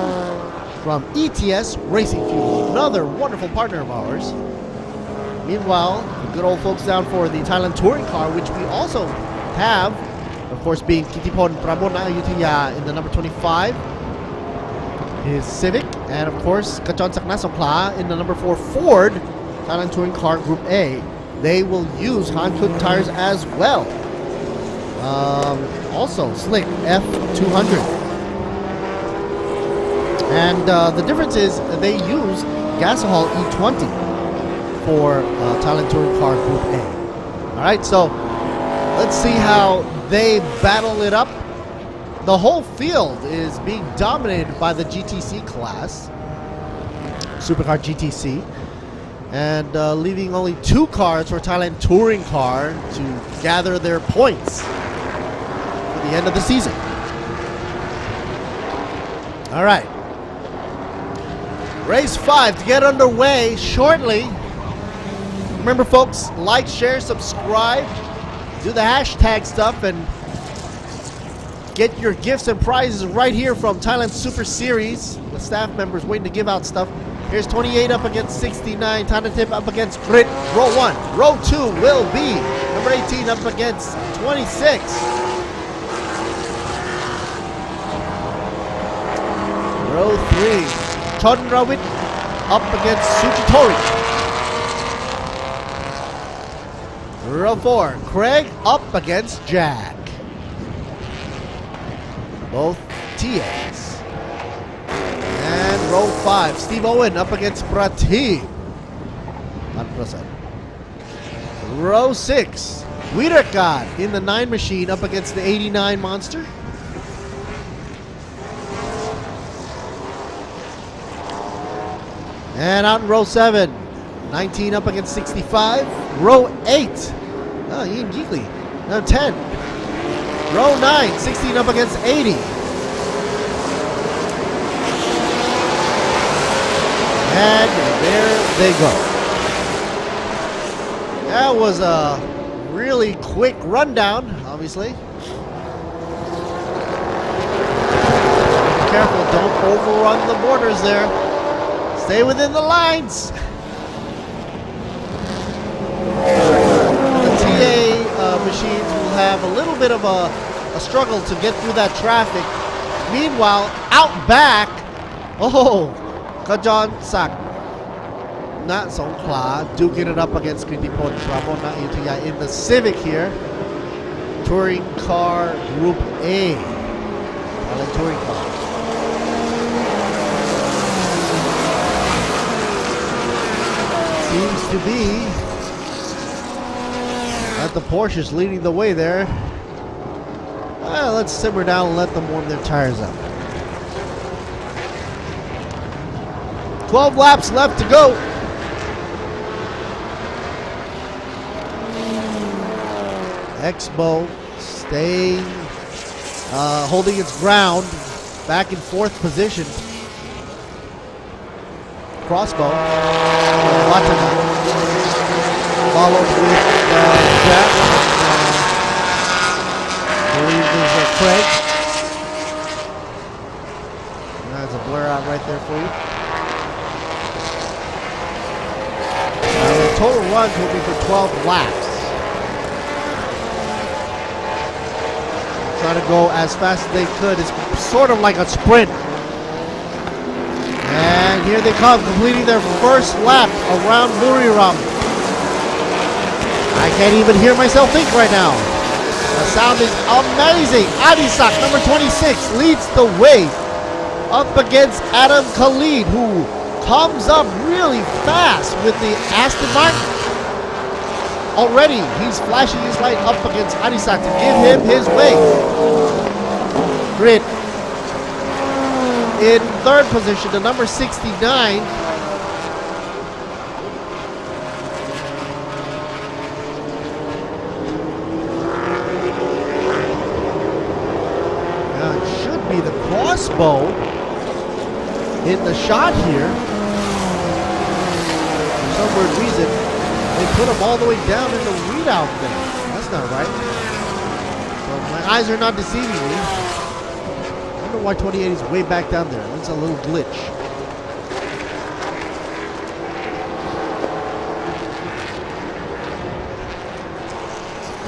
from ETS Racing Fuel, another wonderful partner of ours. Meanwhile, the good old folks down for the Thailand touring car, which we also have, of course, being Kitipon Pramona Ayutthaya in the number 25. His Civic, and of course Kachon Sakna Songkhla in the number 4 Ford Thailand Touring Car Group A. They will use Hankook tires as well. Also slick F200. And the difference is they use Gasohol E20 for Thailand Touring Car Group A. Alright, so let's see how they battle it up. The whole field is being dominated by the GTC class, Supercar GTC, and leaving only 2 cars for Thailand Touring Car to gather their points for the end of the season. All right. Race 5 to get underway shortly. Remember, folks, like, share, subscribe, do the hashtag stuff, and get your gifts and prizes right here from Thailand Super Series. The staff members waiting to give out stuff. Here's 28 up against 69. Tip up against Grit. Row 1. Row 2 will be number 18 up against 26. Row 3. Chodnrawit up against Suchitori. Row 4. Craig up against Jack. Both TAs. And row 5, Steve Owen up against Prateep. 100%. Row 6, Wiedergard in the 9 machine up against the 89 monster. And out in row 7, 19 up against 65. Row 8, Ian Geekley. Now 10. Row 9, 16 up against 80. And there they go. That was a really quick rundown, obviously. Be careful, don't overrun the borders there. Stay within the lines. The TA machines will have a little bit of a struggle to get through that traffic. Meanwhile, out back, Kajan Sak, Nat Songkhla, duking it up against Kritipon Prabona Ayutthaya in the Civic here. Touring Car Group A. Thailand Touring Car. Seems to be that the Porsche's leading the way there. Well, let's simmer down and let them warm their tires up. 12 laps left to go. Expo staying, holding its ground, back in 4th position. Crossbow, followed with Jack. I believe there's Craig. That's a blur out right there for you. The total runs will be for 12 laps. Try to go as fast as they could. It's sort of like a sprint. And here they come, completing their first lap around Buriram. I can't even hear myself think right now. The sound is amazing. Adisak, number 26, leads the way up against Adam Khalid, who comes up really fast with the Aston Martin. Already, he's flashing his light up against Adisak to give him his way. Grid in 3rd position, the number 69. Now it should be the Crossbow in the shot here. For some weird reason, they put him all the way down in the readout thing. That's not right. So my eyes are not deceiving me. I wonder why 28 is way back down there. That's a little glitch.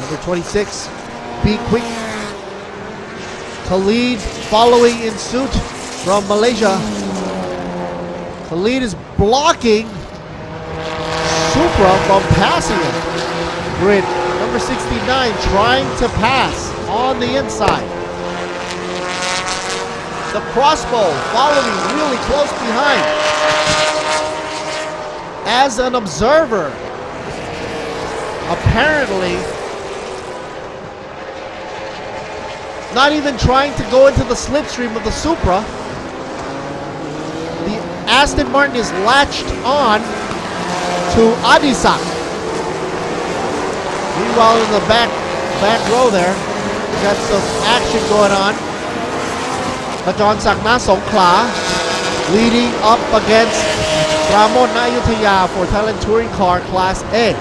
Number 26, B-Quik Khalid following in suit from Malaysia. Khalid is blocking Supra from passing him. Grid number number 69 trying to pass on the inside. The crossbow following really close behind. As an observer, apparently not even trying to go into the slipstream of the Supra. The Aston Martin is latched on to Adisak. Meanwhile, in the back row there, we got some action going on. Bajon Sakna Songkla leading up against Ramon Ayutthaya for Thailand Touring Car Class A.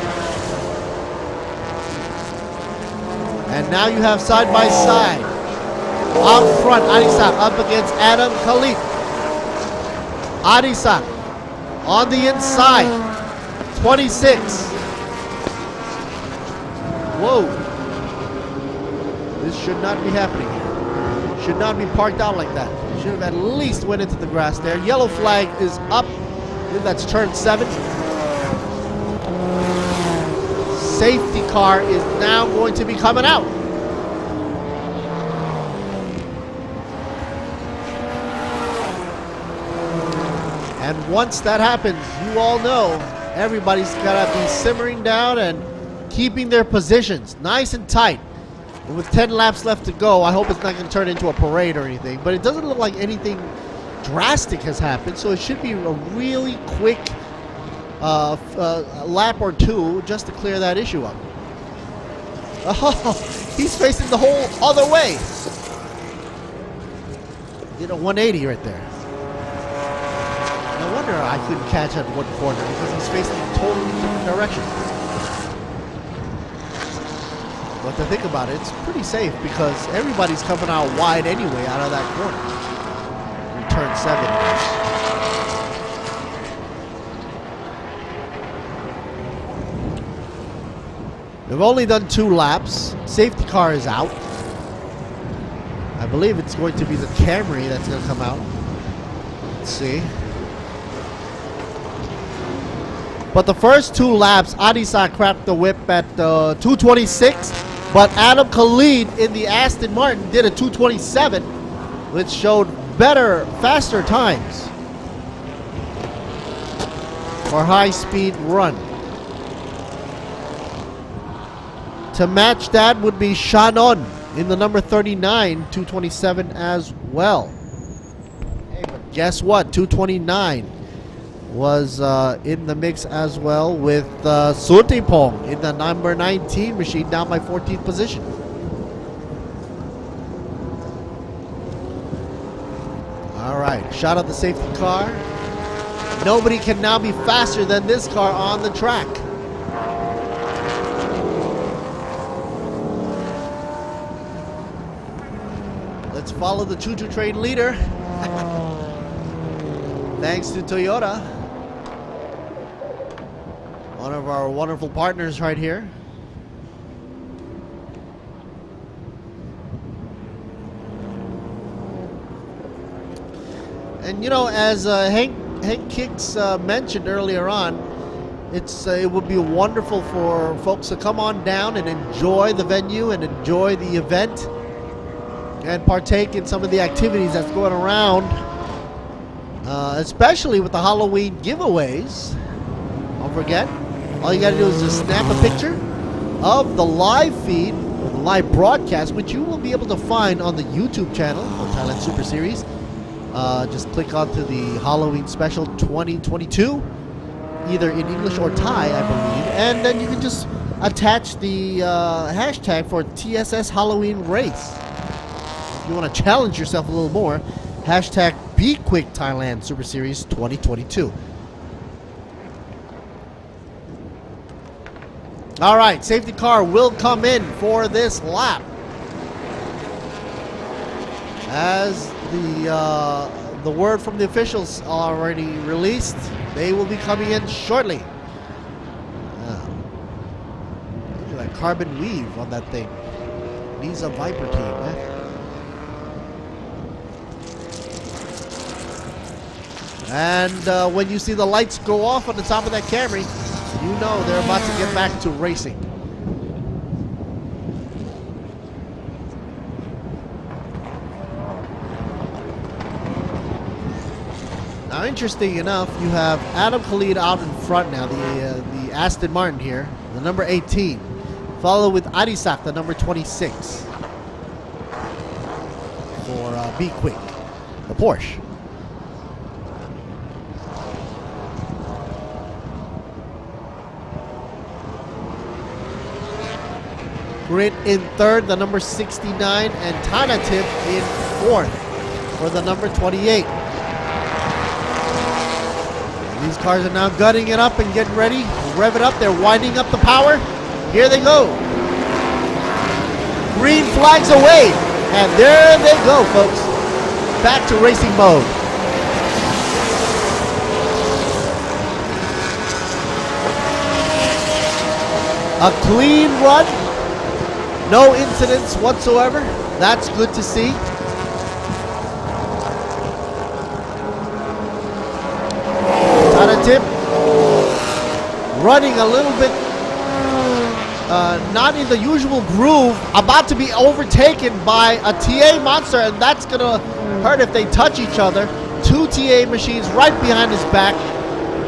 And now you have side by side. Out front, Adisak up against Adam Khalid. Adisak on the inside, 26. Whoa. This should not be happening here. Should not be parked out like that. Should have at least went into the grass there. Yellow flag is up. I believe that's turn 7. Safety car is now going to be coming out. And once that happens, you all know everybody's got to be simmering down and keeping their positions nice and tight. And with 10 laps left to go, I hope it's not going to turn into a parade or anything, but it doesn't look like anything drastic has happened, so it should be a really quick lap or two just to clear that issue up. Oh, he's facing the whole other way. Did a 180 right there. No wonder I couldn't catch at one corner because he's facing a totally different direction. But to think about it, it's pretty safe because everybody's coming out wide anyway out of that corner. Return 7. We've only done 2 laps. Safety car is out. I believe it's going to be the Camry that's going to come out. Let's see. But the first 2 laps, Adisak cracked the whip at 226. But Adam Khalid in the Aston Martin did a 227, which showed better, faster times for high-speed run. To match that would be Shannon in the number 39, 227 as well. Hey, but guess what? 229 was in the mix as well with Surtipong in the number 19 machine, down by 14th position. All right, shot of the safety car. Nobody can now be faster than this car on the track. Let's follow the choo-choo train leader. Thanks to Toyota, one of our wonderful partners right here. And you know, as Hank Kicks mentioned earlier on, it would be wonderful for folks to come on down and enjoy the venue and enjoy the event and partake in some of the activities that's going around, especially with the Halloween giveaways. Don't forget, all you got to do is just snap a picture of the live feed, or the live broadcast, which you will be able to find on the YouTube channel of Thailand Super Series. Just click onto the Halloween Special 2022, either in English or Thai, I believe, and then you can just attach the hashtag for TSS Halloween Race. If you want to challenge yourself a little more, hashtag B-Quik Thailand Super Series 2022. All right, safety car will come in for this lap. As the word from the officials already released, they will be coming in shortly. Look at that carbon weave on that thing. Needs a Viper team, eh? And when you see the lights go off on the top of that Camry, you know they're about to get back to racing. Now, interesting enough, you have Adam Khalid out in front now, the Aston Martin here, the number 18, followed with Adisak, the number 26, for B-Quik, the Porsche. Grit in third, the number 69, and Tanatip in fourth for the number 28. These cars are now gutting it up and getting ready to rev it up. They're winding up the power. Here they go. Green flags away. And there they go, folks. Back to racing mode. A clean run. No incidents whatsoever. That's good to see. Tip running a little bit not in the usual groove, about to be overtaken by a TA monster, and that's gonna hurt if they touch each other. Two TA machines right behind his back.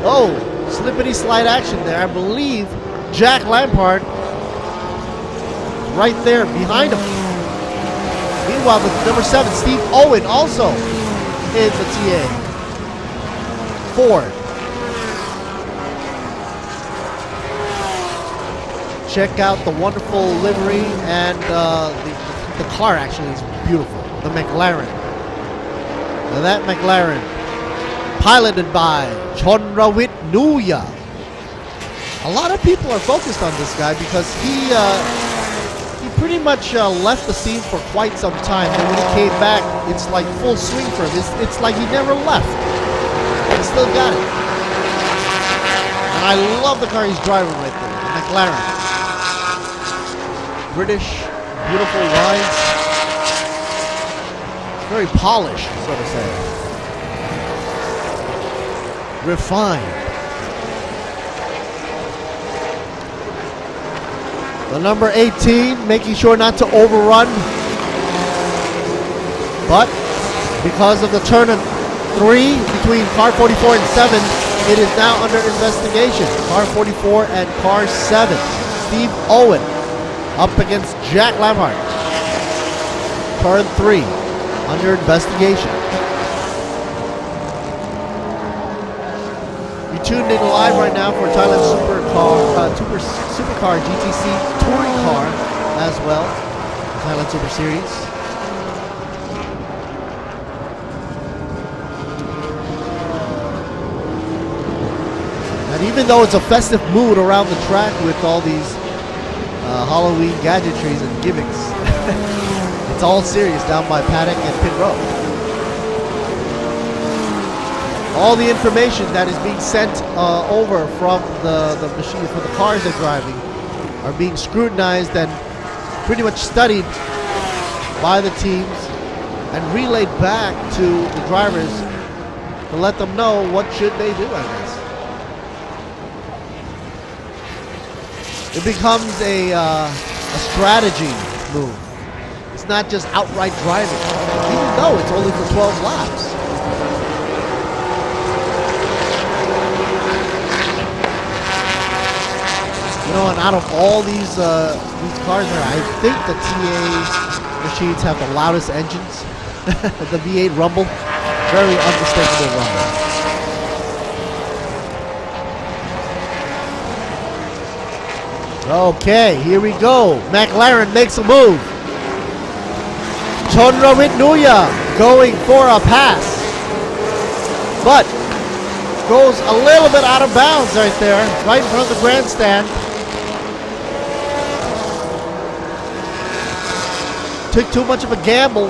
Oh, slippity slide action there. I believe Jack Lampard right there behind him. Meanwhile, the number 7 Steve Owen also in the TA. Ford. Check out the wonderful livery, and the car actually is beautiful. The McLaren. Now that McLaren, piloted by Chonrawit Nuya. A lot of people are focused on this guy because he pretty much left the scene for quite some time, and when he came back, it's like full swing for him. It's like he never left. He still got it. And I love the car he's driving right there, the McLaren. British, beautiful lines. Very polished, so to say. Refined. The number 18 making sure not to overrun. But because of the turn of 3 between car 44 and 7, it is now under investigation. Car 44 and car 7. Steve Owen up against Jack Lampard. Turn 3 under investigation. You tuned in live right now for Thailand Supercar GTC touring car as well. Thailand Super Series. And even though it's a festive mood around the track with all these Halloween gadgetries and gimmicks, it's all serious down by paddock and pit row. All the information that is being sent over from the machine, from the cars they're driving, are being scrutinized and pretty much studied by the teams and relayed back to the drivers to let them know what should they do, I guess. It becomes a strategy move. It's not just outright driving, even though it's only for 12 laps. You know, and out of all these cars here, I think the TA machines have the loudest engines. The V8 rumble, very unmistakable rumble. Okay, here we go. McLaren makes a move. Chonrawit Nuya going for a pass, but goes a little bit out of bounds right there, right in front of the grandstand. Took too much of a gamble.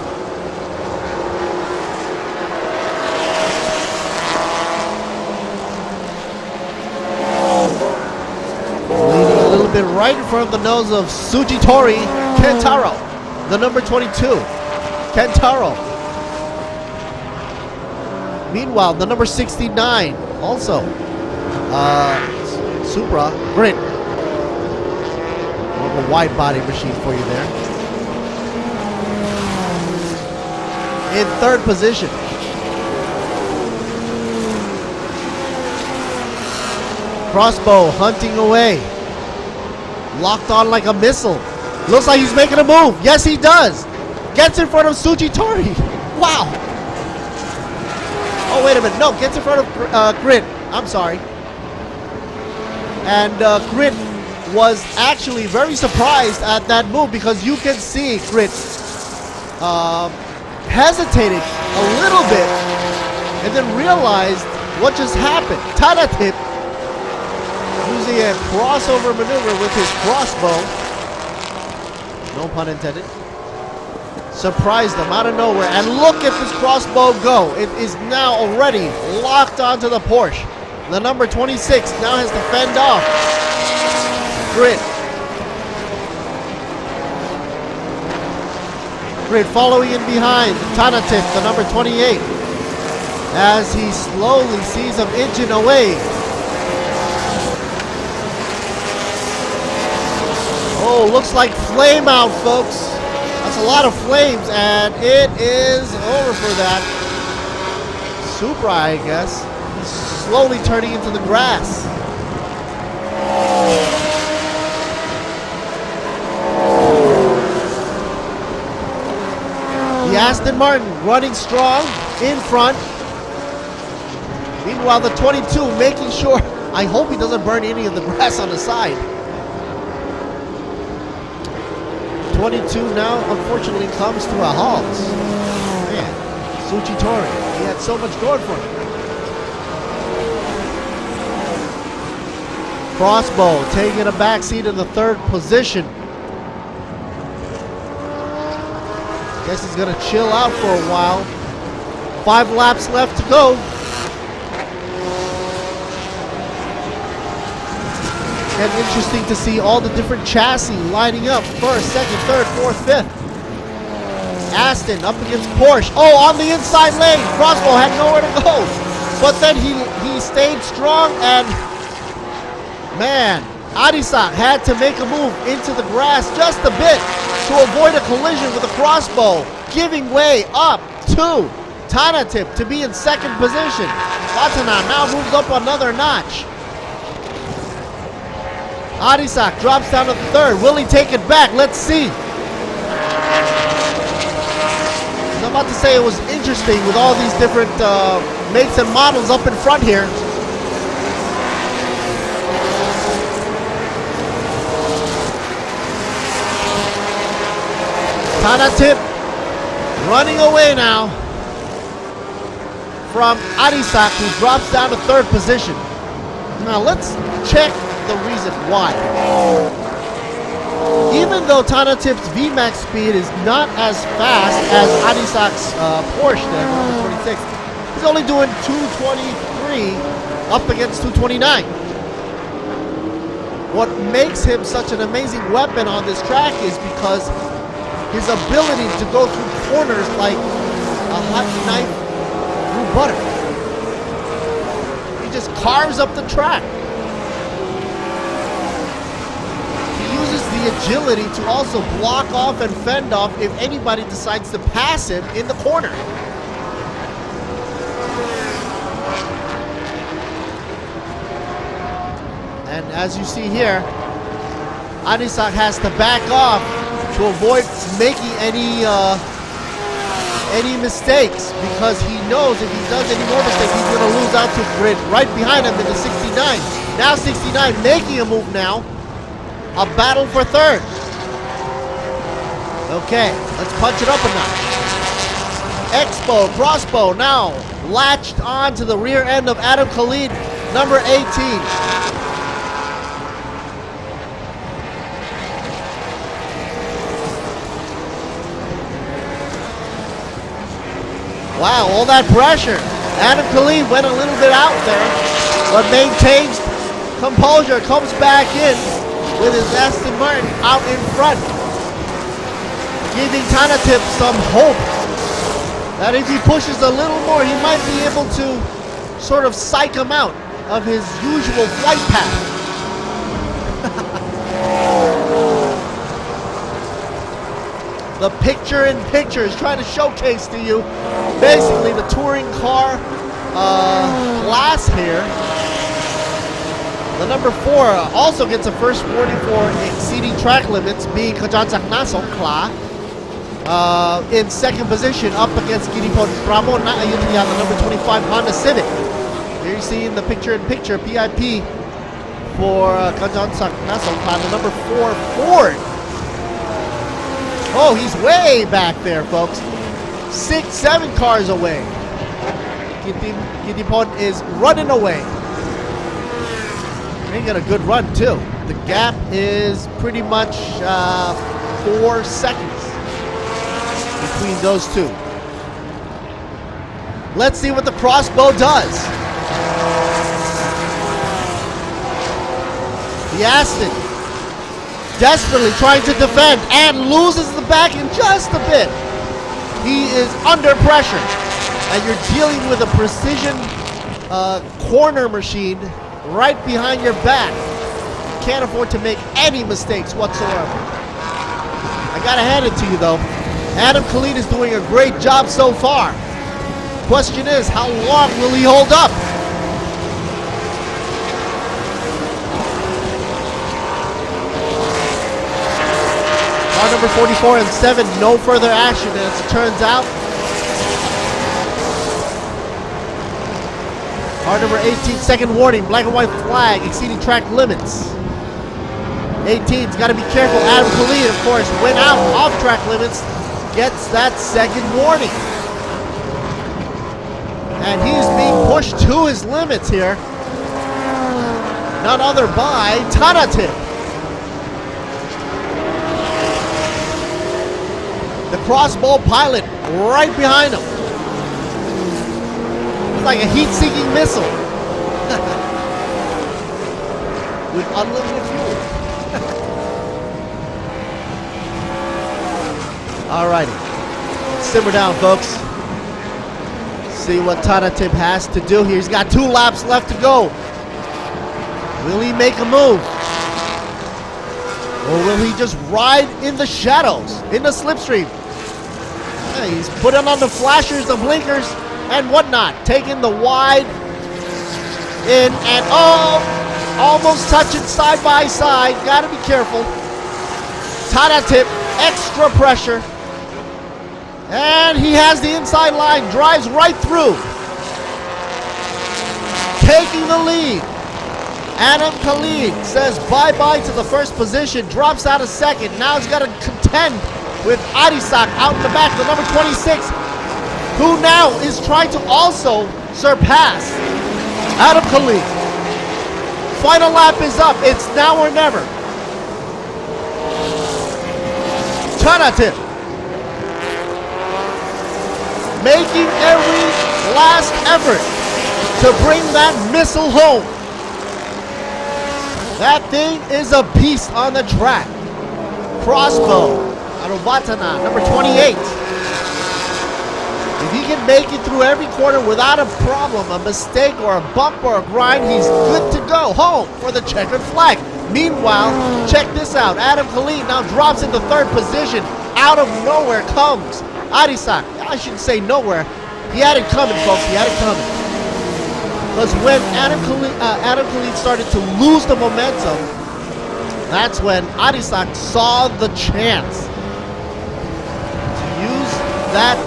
Leading a little bit right in front of the nose of Sujitori Kentaro, the number 22. Kentaro. Meanwhile, the number 69 also. Supra Grit. More of a wide body machine for you there. In third position. Crossbow hunting away. Locked on like a missile. Looks like he's making a move. Yes, he does. Gets in front of Sujitori. Wow. Oh, wait a minute. No, gets in front of Grit. I'm sorry. And Grit was actually very surprised at that move because you can see Grit hesitated a little bit and then realized what just happened. Tanatip using a crossover maneuver with his crossbow. No pun intended. Surprised them out of nowhere. And look at this crossbow go. It is now already locked onto the Porsche. The number 26 now has to fend off Grit. Grit following in behind Tanatip, the number 28, as he slowly sees him inching away. Oh, looks like flame out, folks. That's a lot of flames, and it is over for that. Supra, I guess. He's slowly turning into the grass. The Aston Martin running strong in front. Meanwhile, the 22 making sure, I hope he doesn't burn any of the grass on the side. 22 now, unfortunately, comes to a halt. Man, Sujitori, he had so much going for him. Crossbow taking a backseat in the third position. Guess he's gonna chill out for a while. 5 laps left to go. And interesting to see all the different chassis lining up. First, second, third, fourth, fifth. Aston up against Porsche. Oh, on the inside lane. Crossbow had nowhere to go. But then he stayed strong, and man, Adisak had to make a move into the grass just a bit to avoid a collision with a crossbow, giving way up to Tanatip to be in second position. Watana now moves up another notch. Adisak drops down to third. Will he take it back? Let's see. I'm about to say it was interesting with all these different makes and models up in front here. Tanatip running away now from Adisak, who drops down to third position. Now let's check the reason why. Even though Tanatip's VMAX speed is not as fast as Adisak's Porsche, number 26, he's only doing 223 up against 229. What makes him such an amazing weapon on this track is because his ability to go through corners like a hot knife through butter. He just carves up the track. The agility to also block off and fend off if anybody decides to pass him in the corner. And as you see here, Adisak has to back off to avoid making any mistakes, because he knows if he does any more mistakes, he's going to lose out to Grid right behind him in the 69. Now 69 making a move now. A battle for third. Okay, let's punch it up a notch. Expo, crossbow now latched onto the rear end of Adam Khalid, number 18. Wow, all that pressure. Adam Khalid went a little bit out there, but maintains composure, comes back in with his Aston Martin out in front, giving Tanatip some hope that if he pushes a little more, he might be able to sort of psych him out of his usual flight path. The picture-in-picture is trying to showcase to you basically the touring car glass here. The number 4 also gets a first warning for exceeding track limits, being Kajansak Na Songkhla. In second position, up against Gidipon Pramon Na Ayutthaya, the number 25 Honda Civic. Here you see in the picture-in-picture PIP for Kajansak Na Songkhla, the number 4 Ford. Oh, he's way back there, folks. 6-7 cars away. Gidipon is running away. He got a good run too. The gap is pretty much 4 seconds between those two. Let's see what the crossbow does. The Aston desperately trying to defend and loses the back in just a bit. He is under pressure, and you're dealing with a precision corner machine right behind your back. You can't afford to make any mistakes whatsoever. I gotta hand it to you though. Adam Khalid is doing a great job so far. Question is, how long will he hold up? Car number 44 and 7, no further action as it turns out. Car number 18, second warning, black and white flag, exceeding track limits. 18's got to be careful. Adam Khalid, of course, went out off track limits, gets that second warning. And he's being pushed to his limits here. None other by Tanatin. The crossbow pilot right behind him. It's like a heat-seeking missile. With unlimited fuel. Alrighty. Simmer down, folks. See what Tanatin has to do here. He's got 2 laps left to go. Will he make a move? Or will he just ride in the shadows, in the slipstream? Yeah, he's putting on the flashers, the blinkers, and whatnot. Taking the wide in and almost touching side by side. Gotta be careful. Tip, extra pressure. And he has the inside line, drives right through. Taking the lead. Adam Khalid says bye-bye to the first position, drops out a second. Now he's got to contend with Adisak out in the back, the number 26, who now is trying to also surpass Adam Khalid. Final lap is up. It's now or never. Tanatin making every last effort to bring that missile home. That thing is a beast on the track. Crossbow, Arubatana, number 28. If he can make it through every corner without a problem, a mistake or a bump or a grind, he's good to go home for the checkered flag. Meanwhile, check this out. Adam Khalid now drops into 3rd position. Out of nowhere comes Adisak. I shouldn't say nowhere. He had it coming, folks. He had it coming. Because when Adam Khalid started to lose the momentum, that's when Adisak saw the chance to use that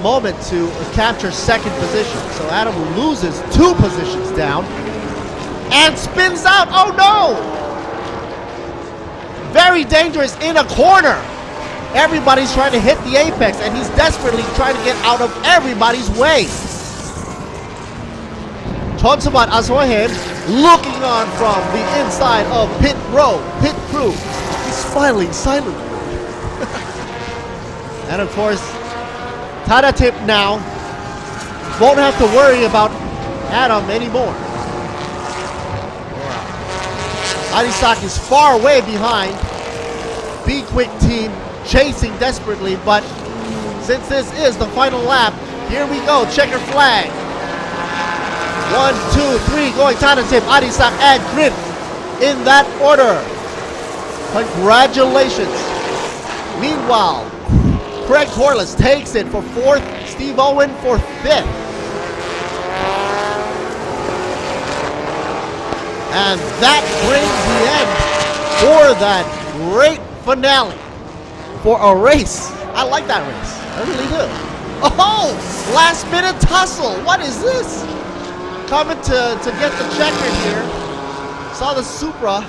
moment to capture 2nd position. So Adam loses 2 positions down and spins out. Oh no! Very dangerous in a corner. Everybody's trying to hit the apex and he's desperately trying to get out of everybody's way. Chonsabat Aswahen looking on from the inside of pit row, pit crew. He's smiling silently. And of course, Tip now won't have to worry about Adam anymore. Adisak is far away behind. B-Quik team chasing desperately, but since this is the final lap, here we go, checker flag. 1, 2, 3, going Tip, Adisak, and Grin in that order. Congratulations. Meanwhile, Craig Corliss takes it for 4th, Steve Owen for 5th. And that brings the end for that great finale for a race. I like that race. I really do. Oh, last minute tussle. What is this? Coming to get the checker here. Saw the Supra.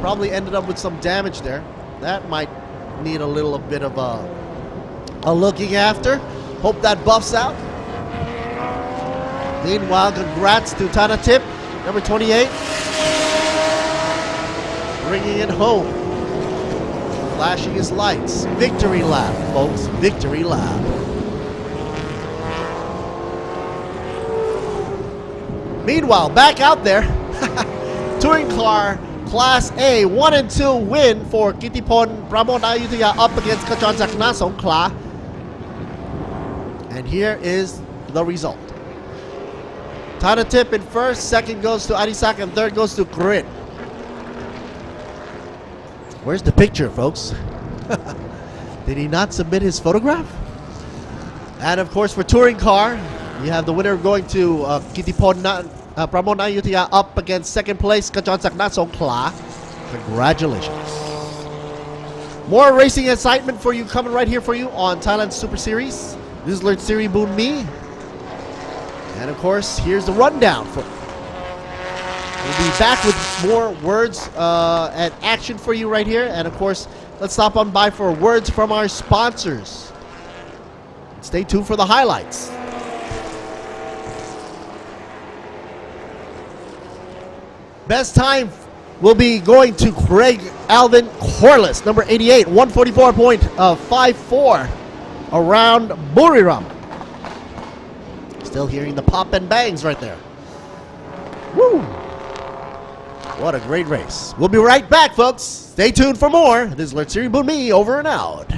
Probably ended up with some damage there. That might need a little bit of a looking after. Hope that buffs out. Meanwhile, congrats to Tanatip, number 28. Bringing it home. Flashing his lights. Victory lap, folks. Victory lap. Meanwhile, back out there, touring car Class A 1 and 2 win for Kittipon Pramod Ayutthaya up against Kachon Sakna Songkhla. And here is the result. Tanatip in first, second goes to Adisak, and third goes to Grit. Where's the picture, folks? Did he not submit his photograph? And of course, for touring car, you have the winner going to Kittipon Pramod Ayutthaya up against second place Kachon Sakna Songkhla. Congratulations. More racing excitement for you coming right here for you on Thailand Super Series. This is Lord Siri Boon Me. And of course, here's the rundown. We'll be back with more words and action for you right here. And of course, let's stop on by for words from our sponsors. Stay tuned for the highlights. Best time will be going to Craig Alvin Corliss, number 88, 144.54 around Buriram. Still hearing the pop and bangs right there. Woo! What a great race. We'll be right back, folks. Stay tuned for more. This is Lord Siri Boon Me, over and out.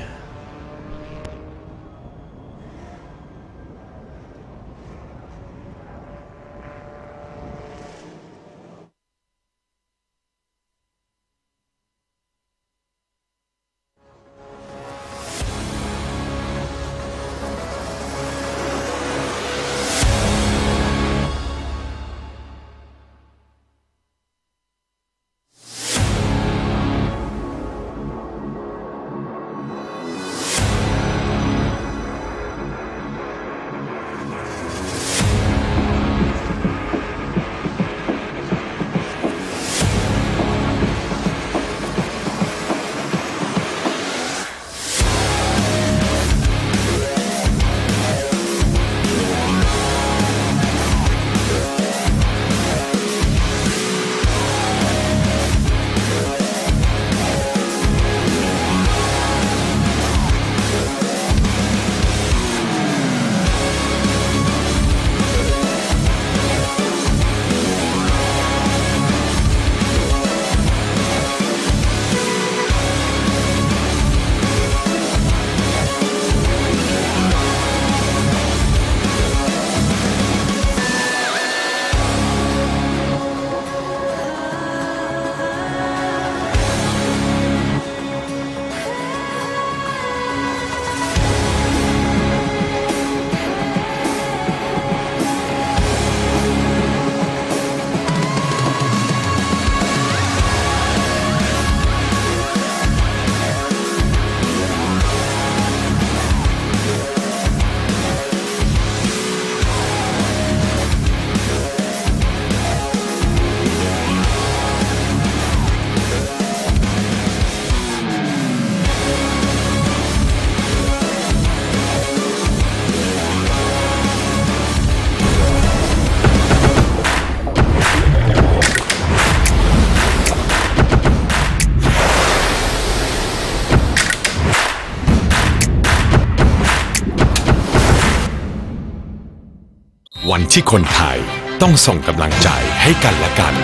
วันที่คนไทยต้องส่งกำลังใจให้กันและกัน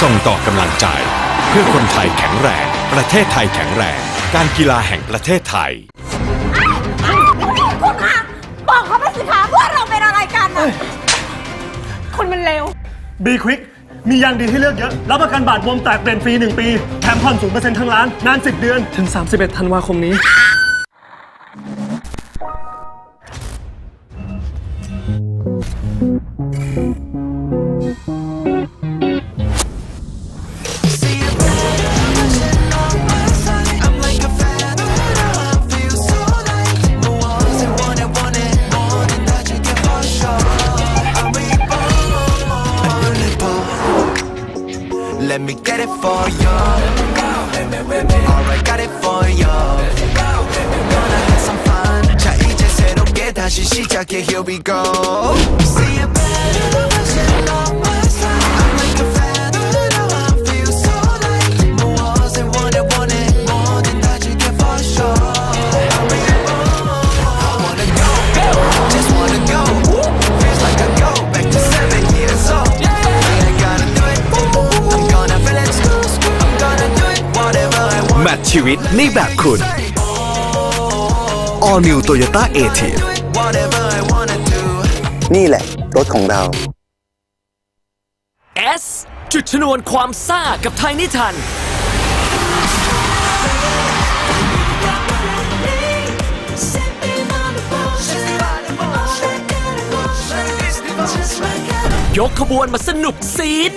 ส่งต่อกำลังใจเพื่อคนไทยแข็งแรงประเทศไทยแข็งแรงการกีฬาแห่งประเทศไทย
คุณคะบอกเขาไปสิคะว่าเราเป็นอะไรกันนะคุณมันเลว
B-Quik มียางดีให้เลือกเยอะรับประกันบาดบวมแตกเปลี่ยนฟรี1 ปีแถมผ่อน 0% ทั้งร้านนาน10 เดือนถึง31 ธันวาคมนี้
Let me get it for you. Alright, got it for you. Gonna have some fun. 자, 이제 새롭게 다시 시작해. Here we go. See a better version of myself. I'm like a fan. I feel so like 무엇을 원해 뭐든 다 줄게 for sure. I wanna go, just wanna go. Feels like I go back to 7 years old. I gotta do it. I'm gonna feel it. I'm gonna do it. Whatever I want.
แมทชีวิตในแบบคุณ All New Toyota A-Team
นี่แหละรถของเรา
S จุดชนวนความซ่ากับไทยนิทานยกขบวนมาสนุกซีด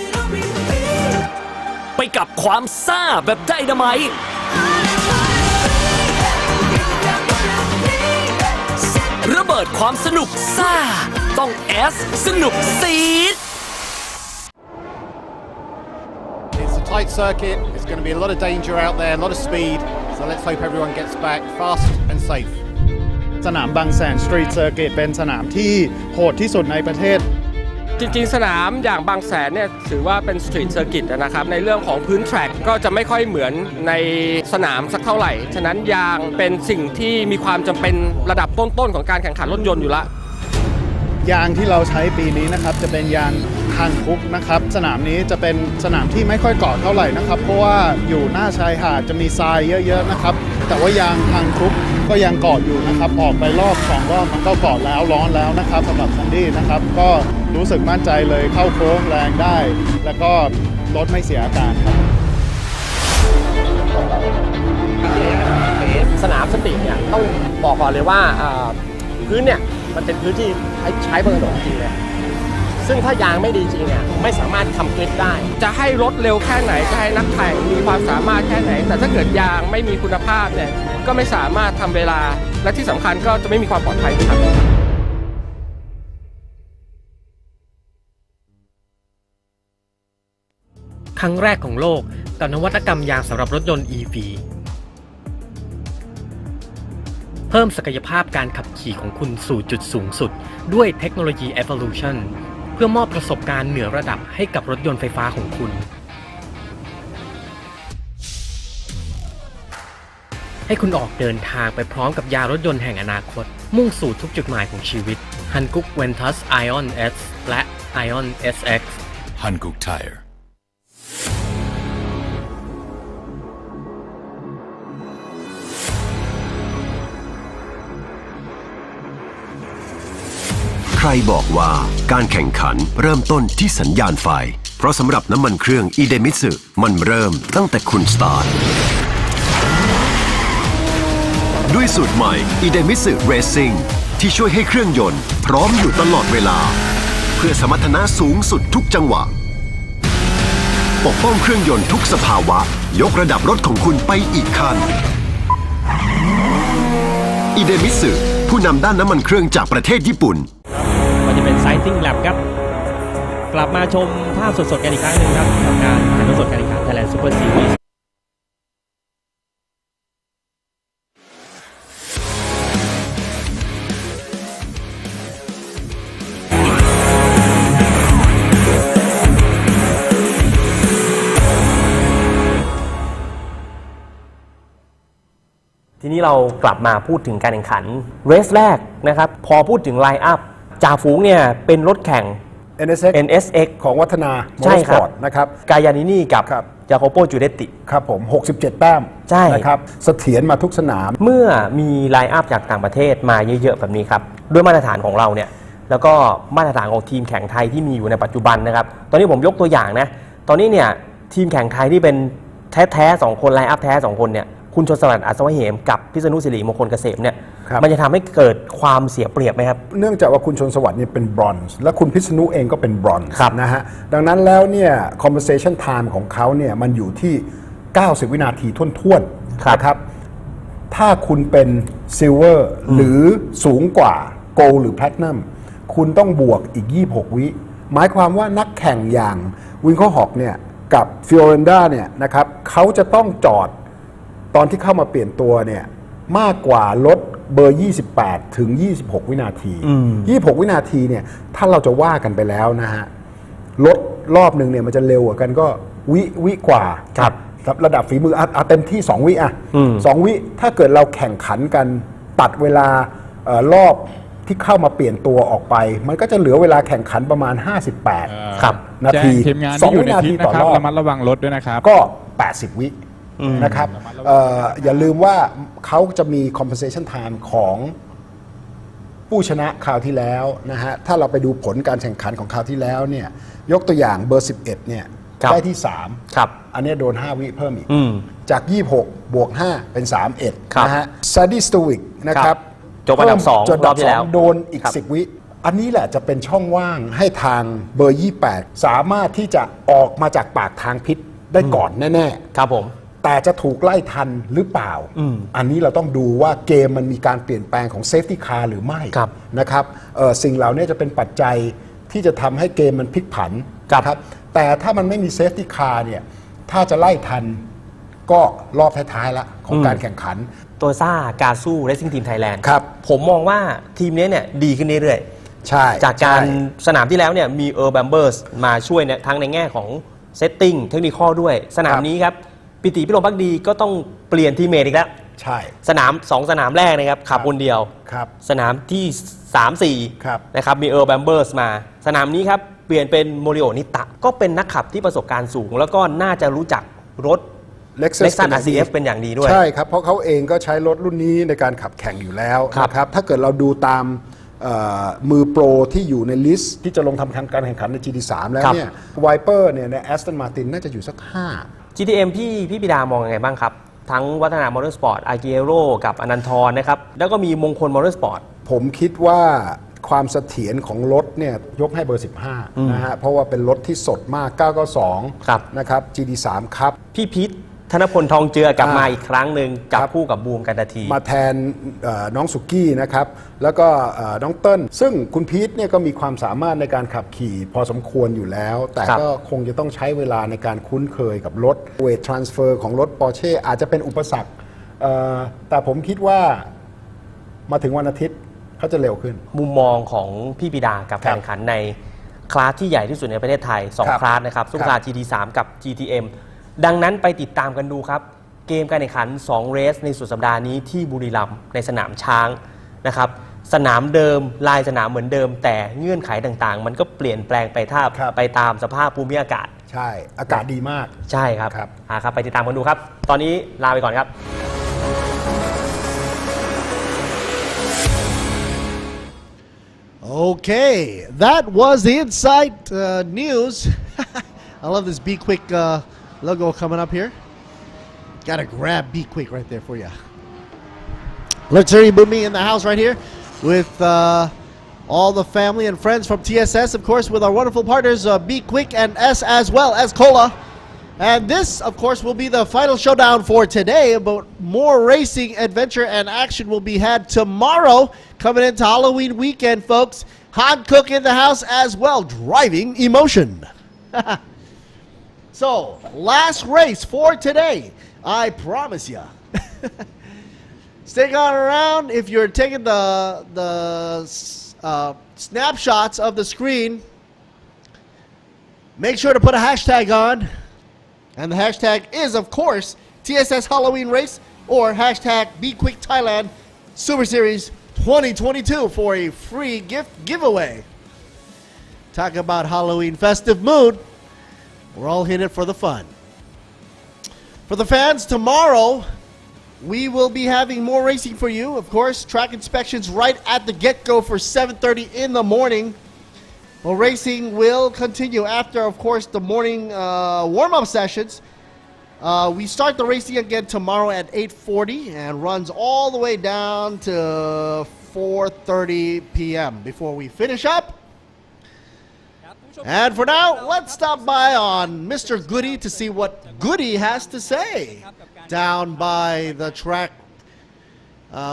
ไปกับความซ่าแบบไดนาไมต์ระเบิดความสนุกซ่าต้อง S สนุกซีด
It's a tight circuit. It's going to be a lot of danger out there, a lot of speed. So let's hope everyone gets back fast and safe.
สนามบางแสนสตรีทเซอร์กิตเป็นสนามที่โหดที่สุดในประเทศ
จริงๆสนามอย่างบางแสนเนี่ยถือว่าเป็นสตรีทเซอร์กิตนะครับในเรื่องของพื้นแทร็กก็จะไม่ค่อยเหมือนในสนามสักเท่าไหร่ฉะนั้นยางเป็นสิ่งที่มีความจำเป็นระดับต้นๆของการแข่งขันรถยนต์อยู่ละ
ยางที่เราใช้ปีนี้นะครับจะเป็นยางฮันคุกนะครับสนามนี้จะเป็นสนามที่ไม่ค่อยเกาะเท่าไหร่นะครับเพราะว่าอยู่หน้าชายหาดจะมีทรายเยอะๆนะครับแต่ว่ายางฮันคุกก็ยังเกาะอยู่นะครับออกไปรอบ2 รอบมันก็เกาะแล้วร้อนแล้วนะครับสำหรับซันดี้นะครับก็รู้สึกมั่นใจเลยเข้าโค้งแรงได้ แล้วก็รถไม่เสียอาการครับ
สนามสตรีทเนี่ยต้องบอกก่อนเลยว่าพื้นเนี่ยมันเป็นพื้นที่ใช้บนถนนจริงเลยซึ่งถ้ายางไม่ดีจริงเนี่ยไม่สามารถทำกริปได้
จะให้รถเร็วแค่ไหนจะให้นักแข่งมีความสามารถแค่ไหนแต่ถ้าเกิดยางไม่มีคุณภาพเนี่ยก็ไม่สามารถทำเวลาและที่สำคัญก็จะไม่มีความปลอดภัยครับ
ครั้งแรกของโลกกับนวัตกรรมยางสำหรับรถยนต์ EV เพิ่มศักยภาพการขับขี่ของคุณสู่จุดสูงสุดด้วยเทคโนโลยี Evolution เพื่อมอบประสบการณ์เหนือระดับให้กับรถยนต์ไฟฟ้าของคุณให้คุณออกเดินทางไปพร้อมกับยารถยนต์แห่งอนาคตมุ่งสู่ทุกจุดหมายของชีวิต Hankook Ventus Ion S และ Ion SX
Hankook Tire
ใครบอกว่าการแข่งขันเริ่มต้นที่สัญญาณไฟเพราะสำหรับน้ำมันเครื่องอิเดมิสึมันเริ่มตั้งแต่คุณสตาร์ทด้วยสูตรใหม่อิเดมิสึเรซิ่งที่ช่วยให้เครื่องยนต์พร้อมอยู่ตลอดเวลาเพื่อสมรรถนะสูงสุดทุกจังหวะปกป้องเครื่องยนต์ทุกสภาวะยกระดับรถของคุณไปอีกขั้นอิเดมิสึผู้นำด้านน้ำมันเครื่องจากประเทศญี่ปุ่น
ก็จะเป็นไซติ้งแลบครับกลับมาชมภาพสดๆกันอีกครั้งหนึ่งครับกับการถ่ายทอดสดการแข่งขัน Thailand Super Series ทีนี้เรากลับมาพูดถึงการแข่งขันเรสแรกนะครับพอพูดถึงไลน์อัพจ่าฝูงเนี่ยเป็นรถแข่ง NSX
ของวัฒนา
ใช่ครับ
นะครับ
กายานินี่กับจาโคโปจูเดติ
ครับผม67 แต้ม
ใช่
นะครับเสถียรมาทุกสนาม
เมื่อมีไลน์อัพจากต่างประเทศมาเยอะๆแบบนี้ครับด้วยมาตรฐานของเราเนี่ยแล้วก็มาตรฐานของทีมแข่งไทยที่มีอยู่ในปัจจุบันนะครับตอนนี้ผมยกตัวอย่างนะตอนนี้เนี่ยทีมแข่งไทยที่เป็นแท้ๆ2 คนไลน์อัพแท้2 คนเนี่ยคุณชนสวัสดิ์อัศวะเหมกับพิษณุศิริมงคลเกษมเนี่ย มันจะทำให้เกิดความเสียเปรียบไหมครับ
เนื่องจากว่าคุณชนสวัสดิ์เนี่ยเป็นบรอนซ์และคุณพิษณุเองก็เป็นบรอนซ์นะฮะดังนั้นแล้วเนี่ย conversation time ของเขาเนี่ยมันอยู่ที่ 90 วินาทีท่วนๆนะครับถ้าคุณเป็นซิลเวอร์หรือสูงกว่าโกลหรือแพลตินัมคุณต้องบวกอีก 26 วิหมายความว่านักแข่งอย่างวินเคอร์ฮอกเนี่ยกับฟิโอเรนดาเนี่ยนะครับเขาจะต้องจอดตอนที่เข้ามาเปลี่ยนตัวเนี่ยมากกว่ารถเบอร์ 28 ถึง 26 วินาที26 วินาทีเนี่ยถ้าเราจะว่ากันไปแล้วนะฮะรถรอบหนึ่งเนี่ยมันจะเร็วกว่ากันก็วิกว่าครับระดับฝีมือเอาเต็มที่2วิ2วิถ้าเกิดเราแข่งขันกันตัดเวลารอบที่เข้ามาเปลี่ยนตัวออกไปมันก็จะเหลือเวลาแข่งขันประมาณ58ครับนาที2 วินาทีต่อรอบระมัดระวังรถด้วยนะครับก็80 วินะครับอย่าลืมว่าเขาจะมี compensation time ของผู้ชนะคราวที่แล้วนะฮะถ้าเราไปดูผลการแข่งขันของคราวที่แล้วเนี่ยยกตัวอย่างเบอร์ 11เนี่ยได้ที่3ครับอันนี้โดน5 วิเพิ่มอีกจาก26บวก5เป็น31นะฮะซาดิสตูวิกนะครับ
จบอันดับ2รอบที่แล้ว
โดนอีก10 วิอันนี้แหละจะเป็นช่องว่างให้ทางเบอร์28สามารถที่จะออกมาจากปากทางพิษได้ก่อนแน่ๆ
ครับผม
แต่จะถูกไล่ทันหรือเปล่าอันนี้เราต้องดูว่าเกมมันมีการเปลี่ยนแปลงของเซฟตี้คาร์หรือไม่นะครับสิ่งเหล่านี้จะเป็นปัจจัยที่จะทำให้เกมมันพลิกผันครับแต่ถ้ามันไม่มีเซฟตี้คาร์เนี่ยถ้าจะไล่ทันก็รอบท้ายๆละของการแข่งขัน
โตโยต้ากาซูเรซซิ่งทีมไทยแลนด์ครับผมมองว่าทีมนี้เนี่ยดีขึ้นเรื่อย
ๆใช่
จากการสนามที่แล้วเนี่ยมีแบมเบอร์สมาช่วยเนี่ยทั้งในแง่ของเซตติ้งเทคนิคด้วยสนามนี้ครับปิติพิรมภักดีก็ต้องเปลี่ยนทีมเมทอีกแล้ว
ใช่
สนาม2 สนามแรกนะครับขับคนเดียวสนามที่ 3-4 นะครับมีแบมเบอร์สมาสนามนี้ครับเปลี่ยนเป็นโมริโอนิตะก็เป็นนักขับที่ประสบการณ์สูงแล้วก็น่าจะรู้จักรถเล็กซัส RCF เป็นอย่างดีด้วย
ใช่ครับเพราะเขาเองก็ใช้รถรุ่นนี้ในการขับแข่งอยู่แล้วนะครับถ้าเกิดเราดูตามมือโปรที่อยู่ในลิสต์ที่จะลงทำการแข่งขันใน GT3 แล้วเนี่ยไวเปอร์เนี่ยในแอสตันมาตินน่าจะอยู่สัก5
GTM พี่ปิดามองยังไงบ้างครับทั้งวัฒนามอเตอร์สปอร์ตอาเกโร่กับอนันทรนะครับแล้วก็มีมงคลมอเตอร์สปอร์ต
ผมคิดว่าความเสถียรของรถเนี่ยยกให้เบอร์ 15นะฮะเพราะว่าเป็นรถที่สดมาก992นะครับ GT3 ครับ
พี่พิษธนพลทองเจือกลับมาอีกครั้งหนึ่งจับคู่กับบูมกันตที
มาแทนน้องสุกี้นะครับแล้วก็น้องเติ้ลซึ่งคุณพีทเนี่ยก็มีความสามารถในการขับขี่พอสมควรอยู่แล้วแต่ก็คงจะต้องใช้เวลาในการคุ้นเคยกับรถเวททรานสเฟอร์ของรถปอร์เช่อาจจะเป็นอุปสรรคแต่ผมคิดว่ามาถึงวันอาทิตย์เขาจะเร็วขึ้น
มุมมองของพี่ปิดากับการแข่งขันในคลาสที่ใหญ่ที่สุดในประเทศไทย2คลาสนะครับซุปเปอร์คาร์ GT3 กับ GTMดังนั้นไปติดตามกันดูครับเกมการแข่งขัน2เรสในสุดสัปดาห์นี้ที่บุรีรัมย์ในสนามช้างนะครับสนามเดิมลายสนามเหมือนเดิมแต่เงื่อนไขต่างๆมันก็เปลี่ยนแปลงไปตามสภาพภูมิอากาศ
ใช่อากาศดีมาก
ใช่ครับครับไปติดตามกันดูครับตอนนี้ลาไปก่อนครับ
Okay, that was the Inside News. I love this B-Quik logo coming up here. Gotta grab B-Quik right there for you. Luxury Boomy in the house right here with all the family and friends from TSS, of course, with our wonderful partners B-Quik and S as well as Cola. And this, of course, will be the final showdown for today, but more racing, adventure, and action will be had tomorrow coming into Halloween weekend, folks. Han Cook in the house as well, driving emotion. So, last race for today, I promise you. Stick on around. If you're taking the snapshots of the screen, make sure to put a hashtag on. And the hashtag is, of course, TSS Halloween Race or hashtag B-Quik Thailand Super Series 2022 for a free gift giveaway. Talk about Halloween festive mood. We're all in it for the fun. For the fans, tomorrow we will be having more racing for you. Of course, track inspections right at the get-go for 7:30 in the morning. Well, racing will continue after, of course, the morning warm-up sessions. We start the racing again tomorrow at 8:40 and runs all the way down to 4:30 p.m. before we finish up. And for now, let's stop by on Mr. Goody to see what Goody has to say down by the track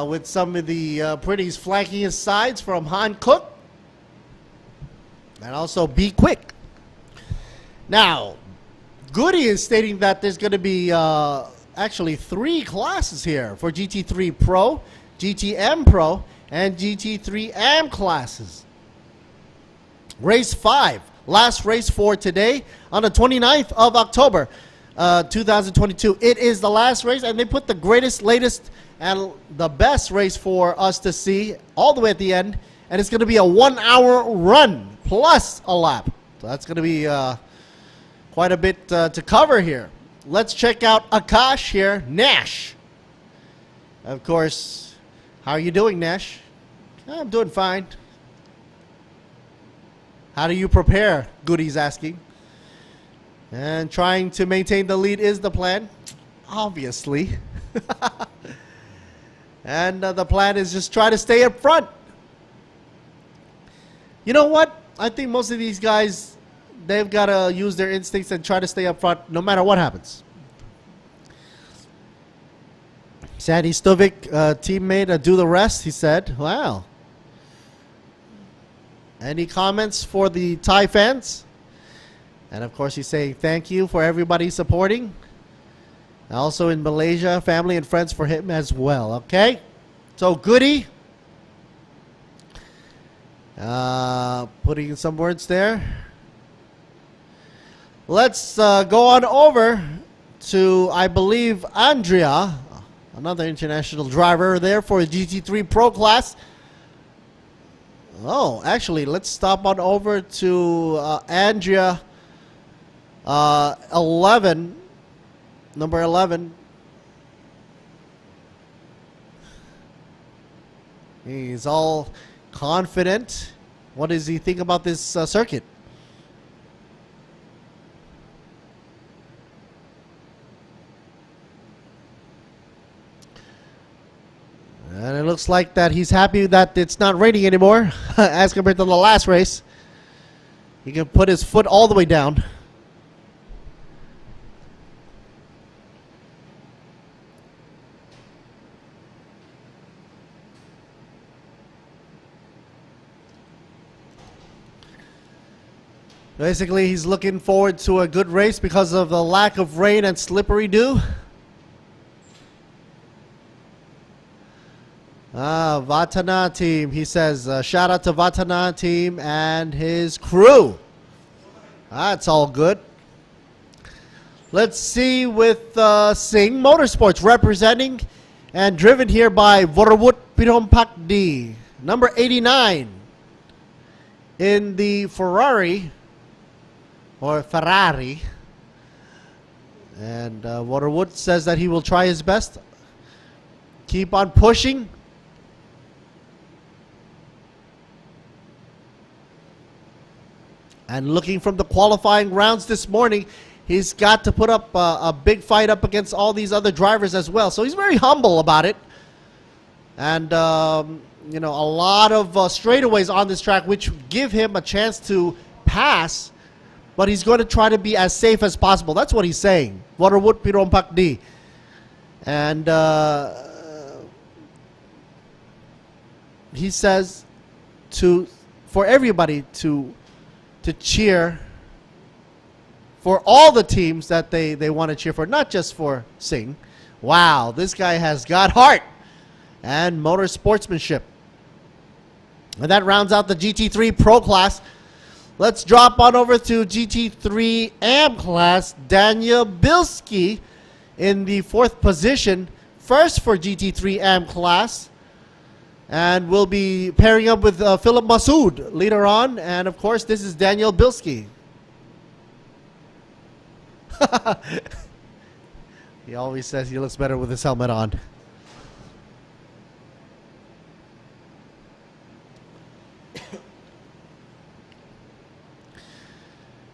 with some of the pretties flanking his sides from Han Cook and also B-Quik. Now, Goody is stating that there's going to be actually 3 classes here for GT3 Pro, GTM Pro, and GT3 AM classes. Race 5, last race for today on the 29th of October, 2022. It is the last race, and they put the greatest, latest, and the best race for us to see all the way at the end, and it's going to be a 1-hour run plus a lap. So that's going to be quite a bit to cover here. Let's check out Akash here, Nash. Of course, how are you doing, Nash? I'm doing fine. How do you prepare? Goody's asking. And trying to maintain the lead is the plan, obviously. And the plan is just try to stay up front. You know what? I think most of these guys, they've got to use their instincts and try to stay up front no matter what happens. Sandy Stovic, teammate, do the rest, he said. Wow. Any comments for the Thai fans? And of course, he's saying thank you for everybody supporting. Also in Malaysia, family and friends for him as well. Okay? So, Goody. Putting in some words there. Let's go on over to, I believe, Andrea, another international driver there for the GT3 Pro class. Oh, actually, let's stop on over to Andrea, 11, number 11. He's all confident. What does he think about this circuit? And it looks like that he's happy that it's not raining anymore as compared to the last race. He can put his foot all the way down. Basically, he's looking forward to a good race because of the lack of rain and slippery dew. Vatana team, he says, shout out to Vatana team and his crew. That's all good. Let's see with Singh Motorsports representing and driven here by Vorawut Pirompakdi, number 89 in the Ferrari. And Waterwood says that he will try his best. Keep on pushing. And looking from the qualifying rounds this morning, he's got to put up a big fight up against all these other drivers as well. So he's very humble about it. And, you know, a lot of straightaways on this track, which give him a chance to pass. But he's going to try to be as safe as possible. That's what he's saying. Waterwood Pirompakdi. And he says for everybody to cheer for all the teams that they want to cheer for, not just for Singh. Wow, this guy has got heart and motor sportsmanship. And that rounds out the GT3 Pro class. Let's drop on over to GT3 AM class. Daniel Bilski in the 4th position. First for GT3 AM class. And we'll be pairing up with Philip Masood later on. And of course, this is Daniel Bilski. He always says he looks better with his helmet on.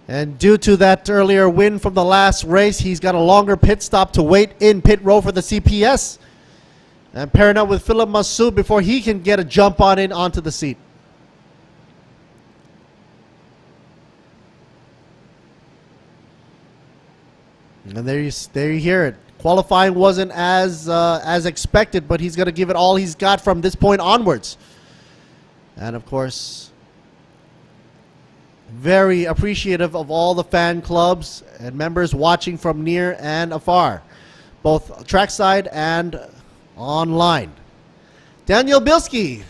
And due to that earlier win from the last race, he's got a longer pit stop to wait in pit row for the CPS. And pairing up with Philip Masood before he can get a jump on in onto the seat. And there you hear it. Qualifying wasn't as expected, but he's going to give it all he's got from this point onwards. And of course, very appreciative of all the fan clubs and members watching from near and afar, both trackside and online. Daniel Bilski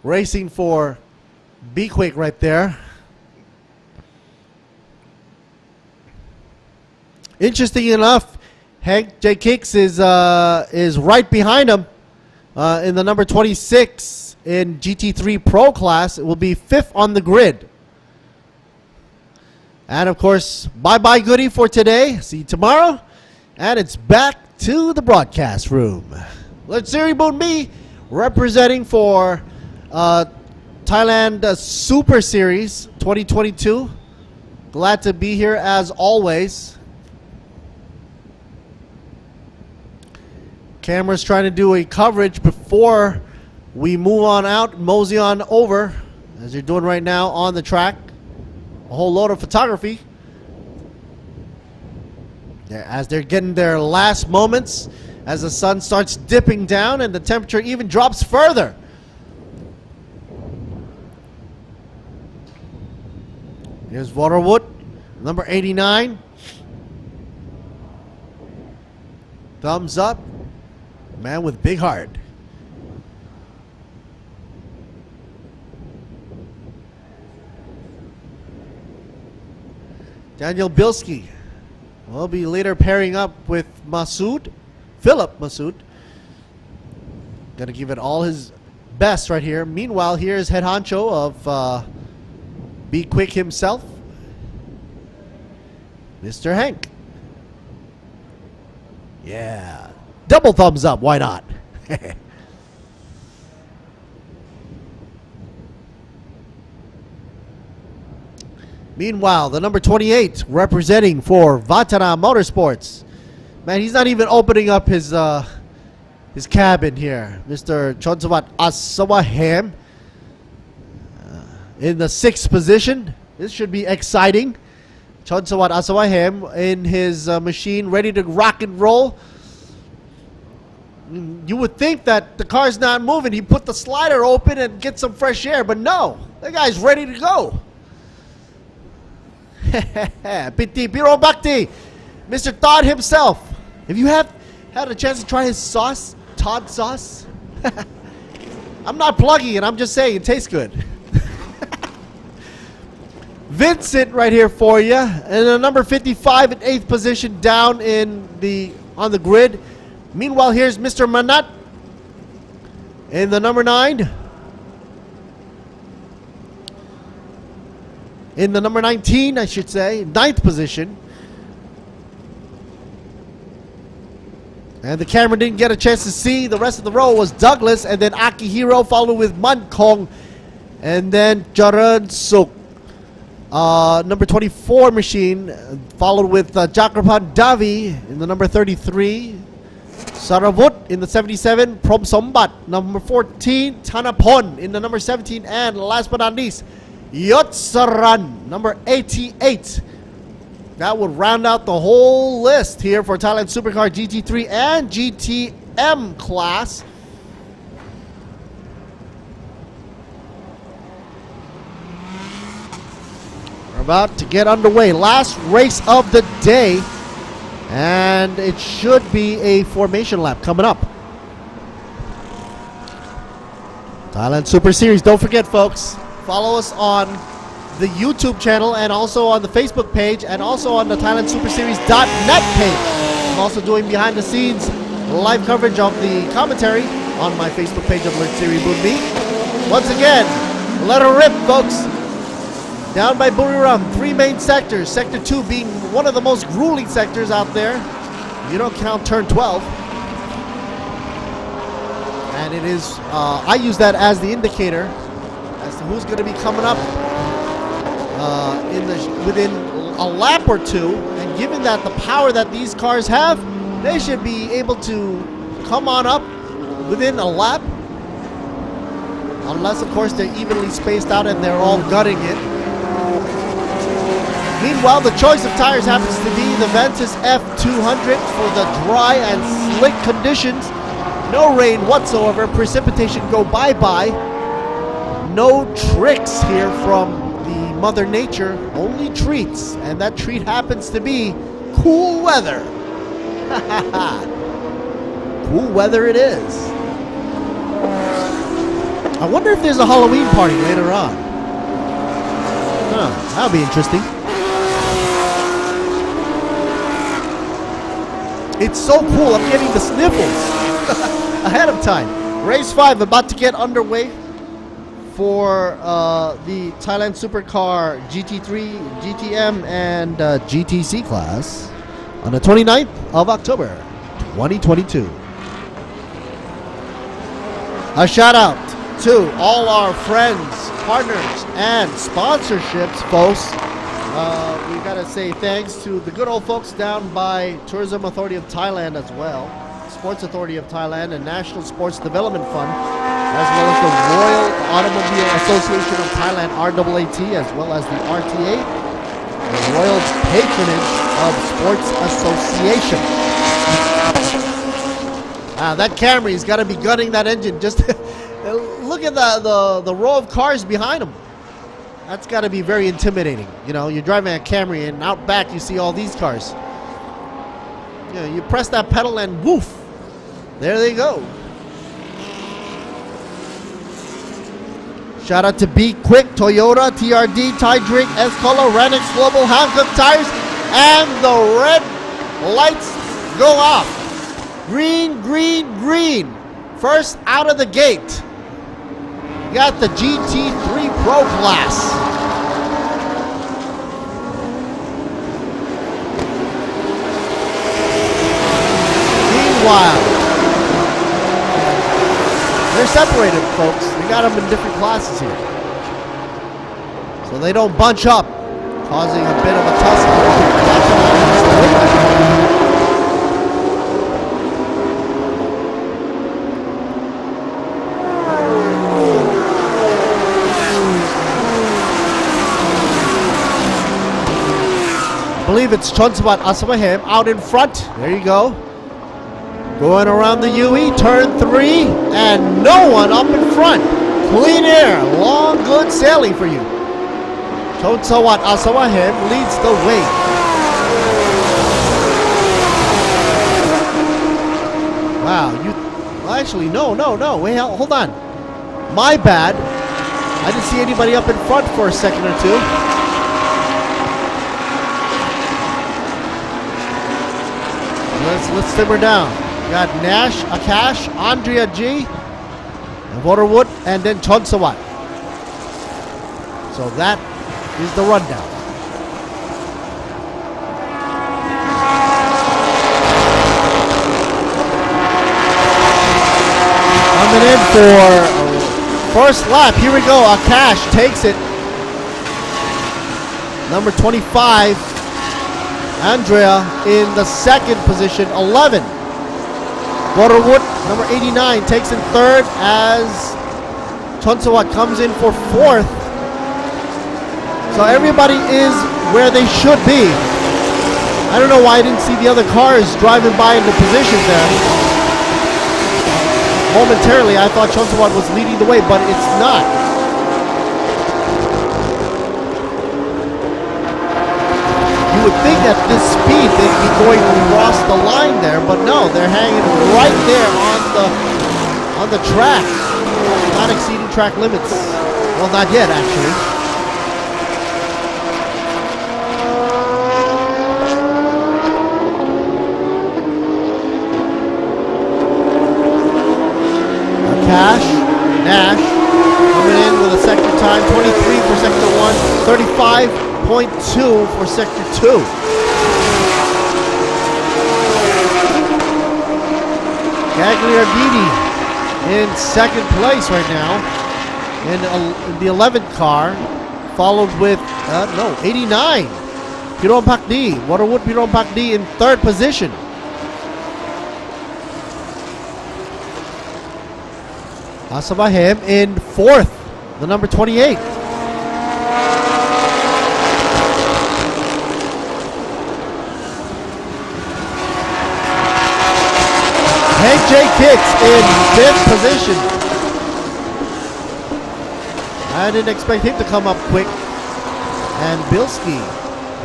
racing for B-Quik right there. Interesting enough, Hank J. Kicks is right behind him in the number 26 in GT3 Pro class. It will be 5th on the grid. And of course, bye-bye goodie for today. See you tomorrow. And it's back to the broadcast room. Let's Siri Boon Me representing for Thailand Super Series 2022. Glad to be here as always. Camera's trying to do a coverage before we move on out, mosey on over, as you're doing right now on the track. A whole load of photography. As they're getting their last moments, as the sun starts dipping down and the temperature even drops further. Here's Waterwood, number 89. Thumbs up. Man with big heart. Daniel Bilski will be later pairing up with Masood, Philip Masood. Gonna give it all his best right here. Meanwhile, here's head honcho of B-Quik himself, Mr. Hank. Yeah. Double thumbs up, why not? Meanwhile, the number 28 representing for Vatana Motorsports. Man, he's not even opening up his cabin here. Mr. Chonsawat Asawaham in the 6th position. This should be exciting. Chonsawat Asawaham in his machine, ready to rock and roll. You would think that the car's not moving. He put the slider open and get some fresh air, but no, that guy's ready to go. Piti Piro Bhakti, Mr. Todd himself. Have you had a chance to try his sauce, Todd sauce? I'm not plugging it, I'm just saying it tastes good. Vincent right here for you, and the number 55 in 8th position down on the grid. Meanwhile, here's Mr. Manat in the number 9. In the number 19, I should say, 9th position. And the camera didn't get a chance to see. The rest of the row was Douglas, and then Akihiro, followed with Mankong, and then Jaran Suk. Number 24 machine, followed with Jakrapan Davi in the number 33. Saravut in the 77, Prom Sombat, number 14, Tanapon in the number 17, and last but not least, Yotsaran, number 88. That would round out the whole list here for Thailand Supercar GT3 and GTM class. We're about to get underway. Last race of the day. And it should be a formation lap coming up. Thailand Super Series. Don't forget, folks, follow us on the YouTube channel and also on the Facebook page and also on the ThailandSuperSeries.net page. I'm also doing behind the scenes live coverage of the commentary on my Facebook page of Let's Siri Boon Me. Once again, let her rip, folks. Down by Buriram, 3 main sectors. Sector 2 being one of the most grueling sectors out there. You don't count turn 12. And it is, I use that as the indicator as to who's going to be coming up within a lap or two. And given that the power that these cars have, they should be able to come on up within a lap. Unless, of course, they're evenly spaced out and they're all gutting it. Meanwhile, the choice of tires happens to be the Ventus F200 for the dry and slick conditions. No rain whatsoever. Precipitation go bye-bye. No tricks here from the Mother Nature. Only treats. And that treat happens to be cool weather. Cool weather it is. I wonder if there's a Halloween party later on. Huh, that'll be interesting. It's so cool, I'm getting the sniffles ahead of time. Race 5 about to get underway for the Thailand Supercar GT3, GTM, and GTC class on the 29th of October, 2022. A shout out to all our friends, partners, and sponsorships, folks. We gotta say thanks to the good old folks down by Tourism Authority of Thailand as well, Sports Authority of Thailand, and National Sports Development Fund, as well as the Royal Automobile Association of Thailand, RAAT, as well as the RTA, the Royal Patronage of Sports Association. That Camry's gotta be gutting that engine. Just look at the row of cars behind him. That's got to be very intimidating. You know, you're driving a Camry and out back you see all these cars. You know, you press that pedal and woof, there they go. Shout out to B-Quik, Toyota, TRD, Thai Drink, S-Color, Renix Global, Hankook Tires, and the red lights go off. Green, green, green. First out of the gate. You got the GT3 Pro class. Meanwhile, they're separated, folks. They got them in different classes here, so they don't bunch up, causing a bit of a tussle. I believe it's Chonsawat Asawahem out in front. There you go. Going around the UE, turn 3, and no one up in front. Clean air, long, good sailing for you. Chonsawat Asawahem leads the way. Wow, well, actually, no. Wait, hold on. My bad. I didn't see anybody up in front for a second or two. Let's simmer down. We got Nash, Akash, Andrea G, and Waterwood, and then Chonsawat. So that is the rundown. Coming in for first lap. Here we go. Akash takes it. Number 25. Andrea in the second position, 11. Waterwood, number 89, takes in third as Chonsawat comes in for fourth. So everybody is where they should be. I don't know why I didn't see the other cars driving by in the positions there. Momentarily, I thought Chonsawat was leading the way, but it's not. You would think at this speed they'd be going across the line there, but no, they're hanging right there on the track, not exceeding track limits. Well, not yet, actually. Cash, Nash, coming in with a sector time, 23 for sector 1, 35.2 for sector 2. Gagliardini in second place right now. in the 11th car, followed with 89. Piron Pakdi, Waterwood Piron Pakdi in 3rd position. Asabahem in 4th, the number 28. Hank J. Kicks in 5th position. I didn't expect him to come up quick. And Bilski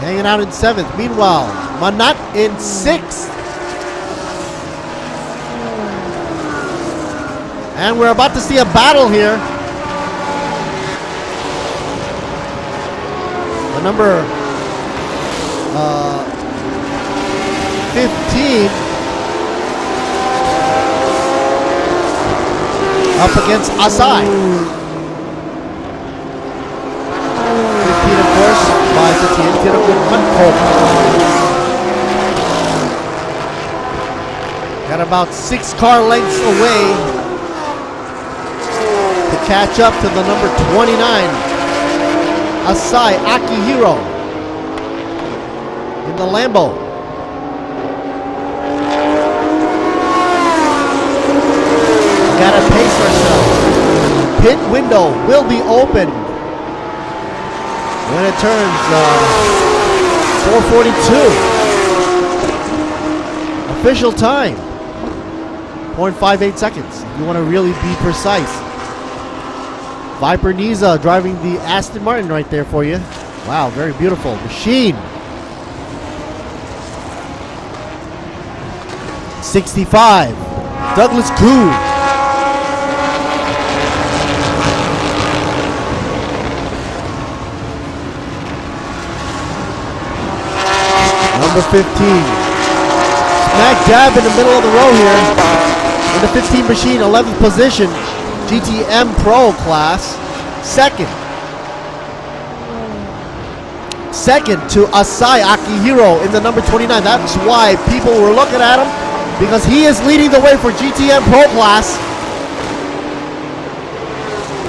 hanging out in 7th. Meanwhile, Manat in 6th. And we're about to see a battle here. The number 15 up against Asai. 15, of course, by Satien Tiragul Mankok. Got about 6 car lengths away to catch up to the number 29, Asai Akihiro in the Lambo. Gotta pace ourselves. Pit window will be open when it turns 4:42. Official time, 0.58 seconds. You want to really be precise. Viper Niza driving the Aston Martin right there for you. Wow, very beautiful machine. 65, Douglas Koo. Number 15, smack dab in the middle of the row here. In the 15 machine, 11th position. GTM Pro class, second to Asai Akihiro in the number 29. That's why people were looking at him, because he is leading the way for GTM Pro class.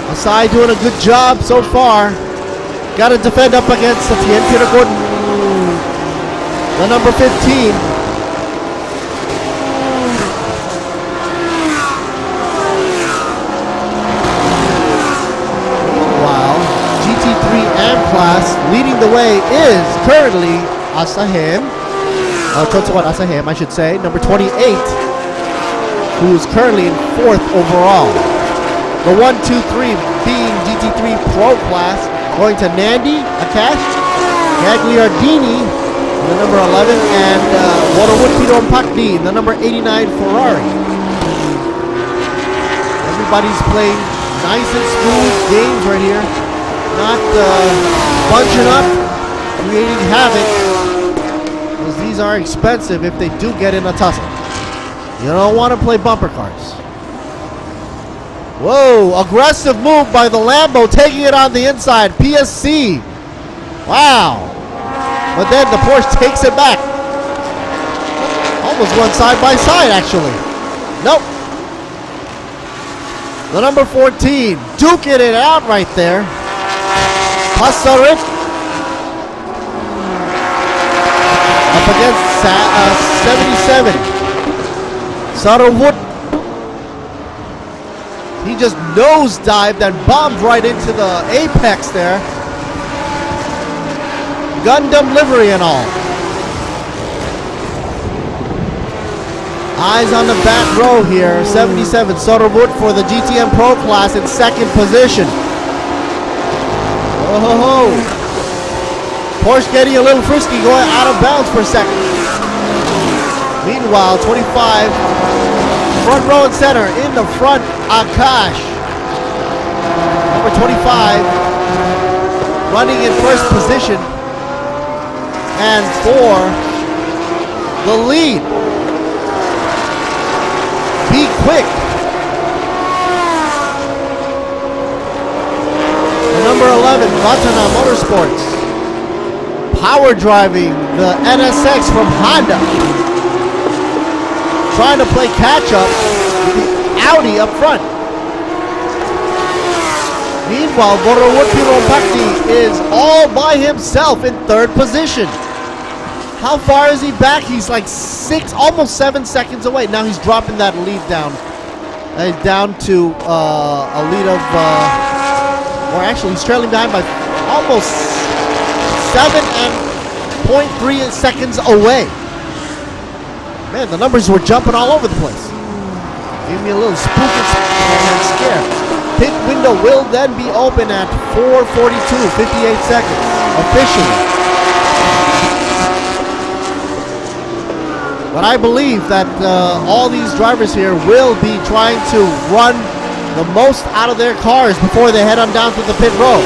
Asai doing a good job so far. Got to defend up against Satien Tiragul, the number 15. Class leading the way is currently Asahem, Totsuwan Asahem, I should say, number 28, who is currently in 4th overall. The 1, 2, 3 being GT3 Pro class, going to Nandi Akash, Gagliardini, the number 11, and Waterwood Piron Pakdi, the number 89 Ferrari. Everybody's playing nice and smooth games right here. Not bunching up, creating havoc, because these are expensive if they do get in a tussle. You don't want to play bumper cars. Whoa, aggressive move by the Lambo, taking it on the inside. PSC. Wow. But then the Porsche takes it back. Almost went side by side, actually. Nope. The number 14, duking it out right there. Pasarit up against 77. Sarawut. He just nosedived and bombed right into the apex there. Gundam livery and all. Eyes on the back row here. 77 Sarawut for the GTM Pro class in 2nd position. Oh, Porsche getting a little frisky, going out of bounds for a second. Meanwhile, 25, front row and center, in the front, Akash. Number 25, running in 1st position. And for the lead, B-Quik. Number 11, Vatana Motorsports, power driving the NSX from Honda, trying to play catch up with the Audi up front. Meanwhile, Borawut Piropakdi is all by himself in third position. How far is he back? He's like 6, almost 7 seconds away. Now he's dropping that lead down. Down to a lead of, or actually he's trailing behind by almost 7.3 seconds away. Man, the numbers were jumping all over the place. Give me a little spook and scare. Pit window will then be open at 4:42, 58 seconds, officially. But I believe that all these drivers here will be trying to run the most out of their cars before they head on down to the pit road.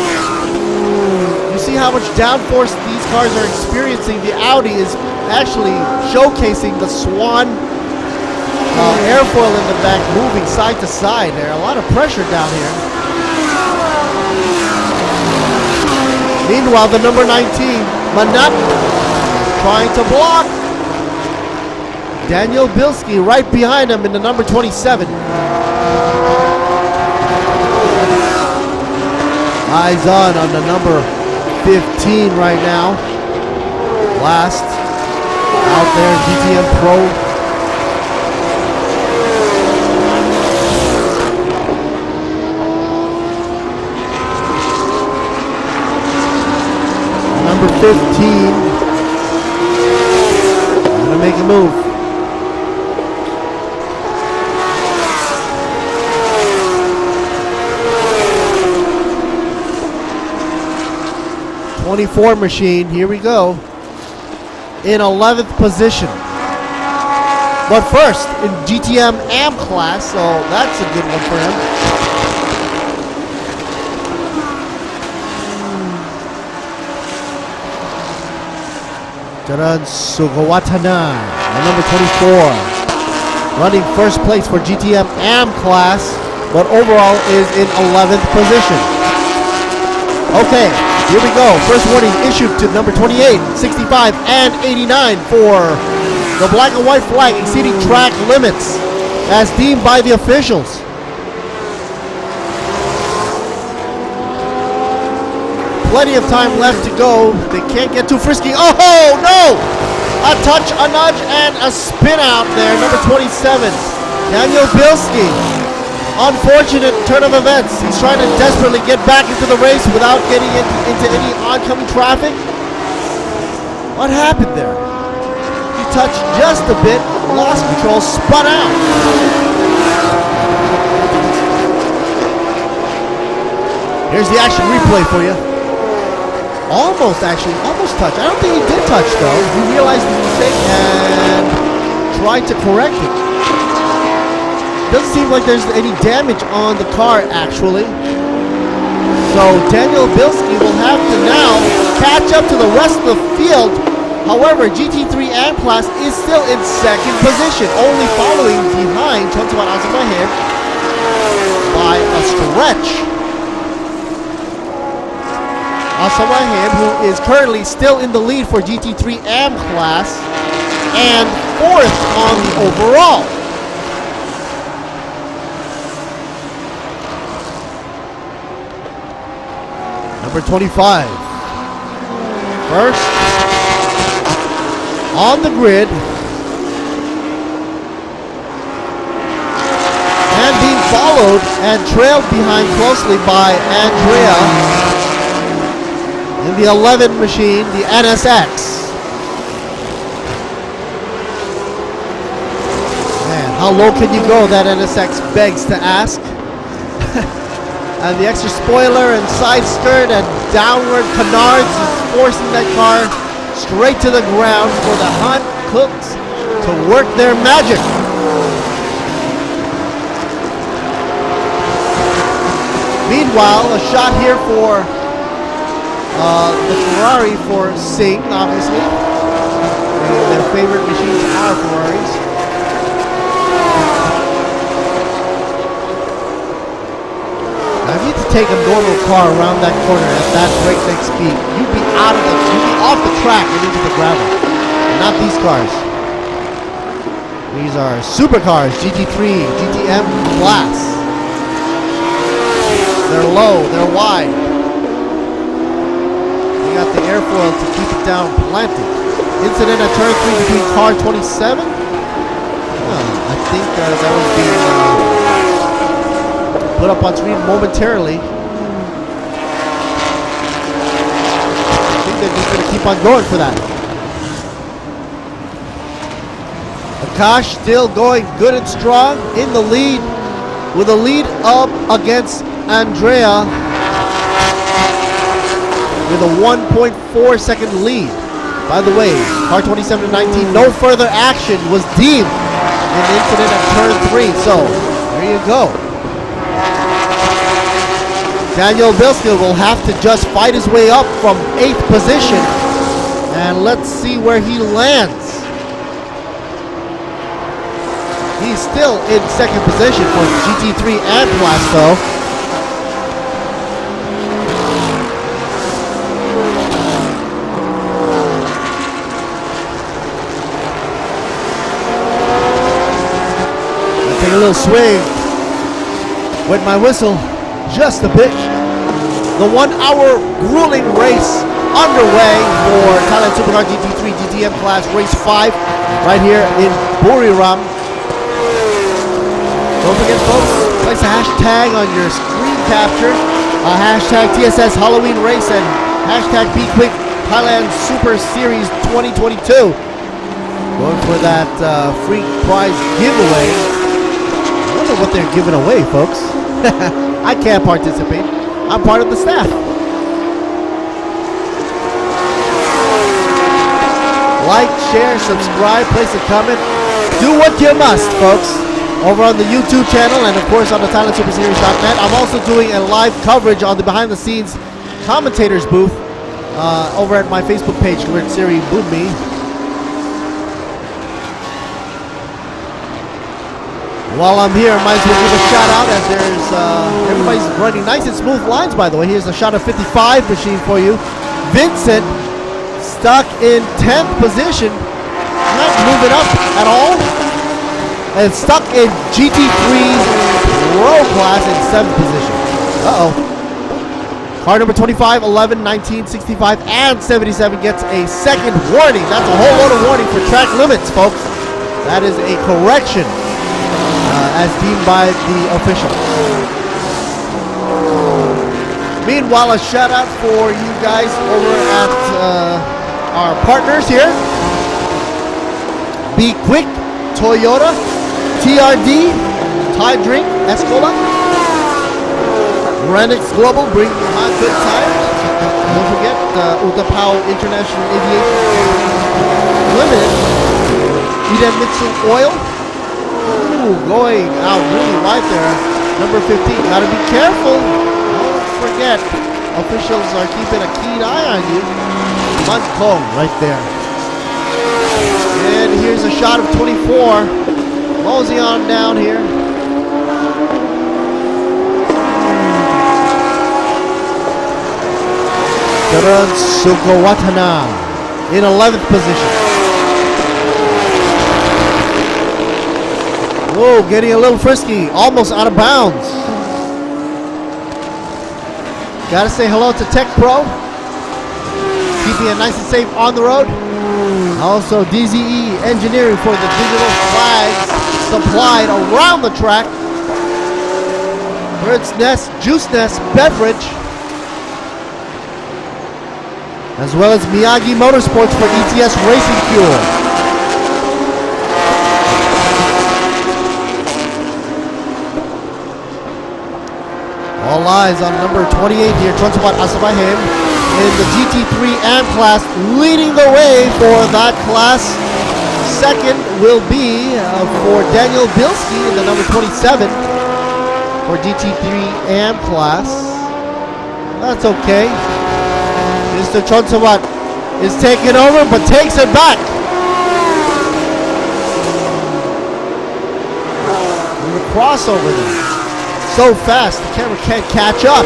You see how much downforce these cars are experiencing. The Audi is actually showcasing the Swan airfoil in the back, moving side to side. There's a lot of pressure down here. Meanwhile, the number 19, Manat, trying to block. Daniel Bilski right behind him in the number 27. Eyes on the number 15 right now. Last out there, GTM Pro. Number 15. Gonna make a move. '24 machine, here we go, in 11th position. But first, in GTM AM class, so that's a good one for him. Jaran Sugawatana, number 24, running first place for GTM AM class, but overall is in 11th position. Okay. Here we go. First warning issued to number 28, 65, and 89 for the black and white flag exceeding track limits as deemed by the officials. Plenty of time left to go. They can't get too frisky. Oh, no! A touch, a nudge, and a spin out there. Number 27, Daniel Bilski. Unfortunate turn of events. He's trying to desperately get back into the race without getting into any oncoming traffic. What happened there? He touched just a bit, lost control, spun out. Here's the action replay for you. Almost touched. I don't think he did touch though. He realized his mistake and tried to correct it. Doesn't seem like there's any damage on the car actually. So Daniel Bilski will have to now catch up to the rest of the field. However, GT3 AM class is still in second position, only following behind Chontuan Azamahead by a stretch. Azamahead, who is currently still in the lead for GT3 AM class and fourth on the overall. Number 25. First, on the grid, and being followed and trailed behind closely by Andrea in the 11 machine, the NSX. Man, how low can you go? That NSX begs to ask. And the extra spoiler and side skirt and downward canards is forcing that car straight to the ground for the Hunt Cooks to work their magic. Meanwhile, a shot here for the Ferrari for Singh, obviously. Their favorite machines are Ferraris. Now, if you had to take a normal car around that corner at that breakneck speed, you'd be off the track and into the gravel. Not these cars. These are supercars, GT3, GTM class. They're low, they're wide. They got the airfoil to keep it down plenty. Incident at turn 3 between car 27. I think that was being put up on screen momentarily. I think they're just going to keep on going for that. Akash still going good and strong in the lead with a lead up against Andrea with a 1.4 second lead. By the way, car 27 to 19, no further action was deemed in the incident at turn 3. So, there you go. Daniel Bilski will have to just fight his way up from 8th position. And let's see where he lands. He's still in 2nd position for GT3 and class though. Take a little swing with my whistle just a bit. The 1 hour grueling race underway for Thailand Supercar GT3 GTM class race 5 right here in Buriram. Don't forget folks, place a hashtag on your screen capture, hashtag TSS Halloween race and hashtag B-Quik Thailand Super Series 2022. Going for that free prize giveaway. I wonder what they're giving away, folks. I can't participate. I'm part of the staff. Like, share, subscribe, place a comment. Do what you must, folks. Over on the YouTube channel and of course on the ThailandSuperSeries.net. I'm also doing a live coverage on the behind the scenes commentators booth over at my Facebook page, Lord Siri Bumi. While I'm here, I might as well give a shout out as there's everybody's running nice and smooth lines, by the way. Here's a shot of 55 machine for you. Vincent stuck in 10th position, not moving up at all, and stuck in GT3's row class in 7th position. Uh-oh. Car number 25, 11, 19, 65, and 77 gets a second warning. That's a whole load of warning for track limits, folks. That is a correction. As deemed by the official. Meanwhile, a shout out for you guys over at our partners here. B-Quik, Toyota, TRD, Thai Drink, Escola, Renix Global, bring you hot good tires. Don't forget Utapao International Aviation Limited, Idemitsu Oil. Ooh, going out really wide there. Number 15. Gotta be careful. Don't forget, officials are keeping a keen eye on you. Mankong right there. And here's a shot of 24. Mosey on down here. Karan Sukawatana in 11th position. Whoa, getting a little frisky, almost out of bounds. Gotta say hello to Tech Pro, keeping it nice and safe on the road. Also DZE Engineering for the digital flags supplied around the track. Bird's Nest, Juice Nest Beverage, as well as Miyagi Motorsports for ETS Racing Fuel. All eyes on number 28 here, Chonsabat Asabahem in the GT3 AM class, leading the way for that class. Second will be for Daniel Bilski in the number 27 for GT3 AM class. That's okay. Mr. Chonsabat is taking over, but takes it back. And the crossover there. So fast, the camera can't catch up.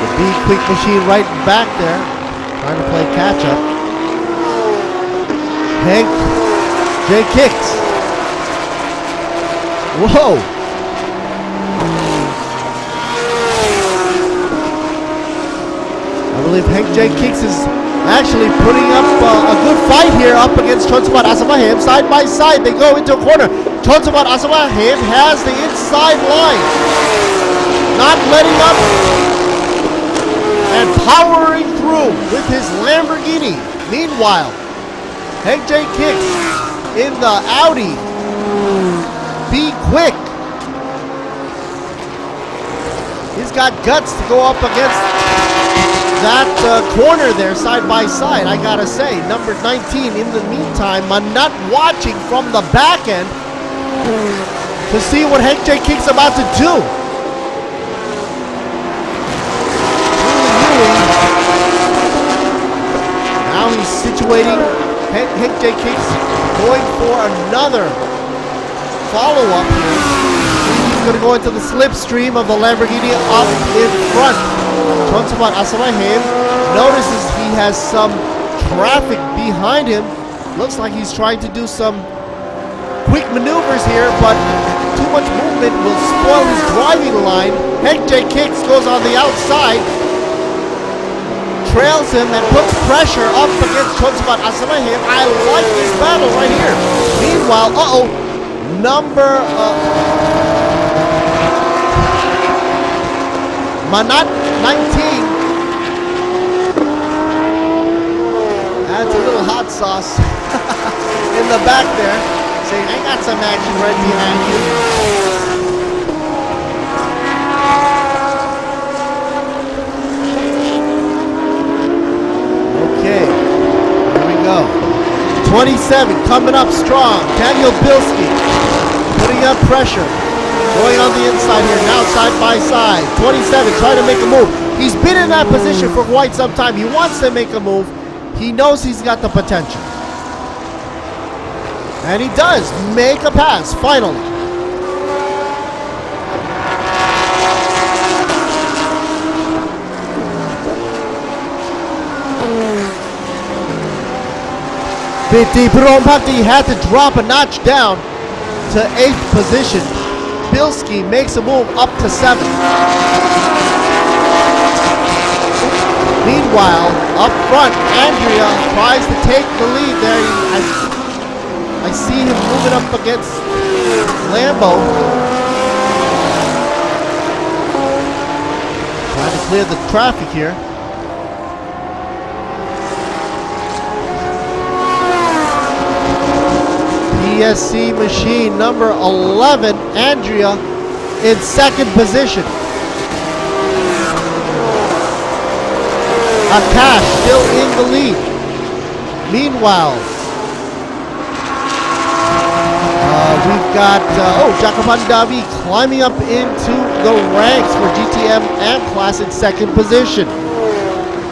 The B-Quik machine right back there, trying to play catch up. Hank J kicks. Whoa! I believe Hank J. Kicks is actually putting up a good fight here up against Chonsubat Asawahim. Side by side, they go into a corner. Chonsubat Asawahim has the inside line. Not letting up and powering through with his Lamborghini. Meanwhile, Hank J. Kicks in the Audi B-Quik. He's got guts to go up against that corner there side by side, I gotta say. Number 19 in the meantime, Manat watching from the back end to see what Hank J. Kicks about to do. Now he's situating Hank J. Kicks, going for another follow-up here. He's going to go into the slipstream of the Lamborghini up in front. Chonsubat Asawahim notices he has some traffic behind him. Looks like he's trying to do some quick maneuvers here, but too much movement will spoil his driving line. Hank J. Kicks goes on the outside, trails him and puts pressure up against Chonsubat Asawahim. I like this battle right here. Meanwhile, number Manat 19 adds a little hot sauce in the back there, saying, I got some action right behind you. Okay, here we go. 27 coming up strong. Daniel Bilski putting up pressure. Going on the inside here, now side by side. 27 trying to make a move. He's been in that position for quite some time. He wants to make a move. He knows he's got the potential. And he does make a pass, finally. Biti Brompati had to drop a notch down to 8th position. Bilski makes a move up to 7th. Meanwhile, up front, Andrea tries to take the lead there. I see him moving up against Lambo. Trying to clear the traffic here. PSC machine number 11, Andrea, in 2nd position. Akash still in the lead. Meanwhile, we've got Jacoban Davi climbing up into the ranks for GTM AM Class in 2nd position.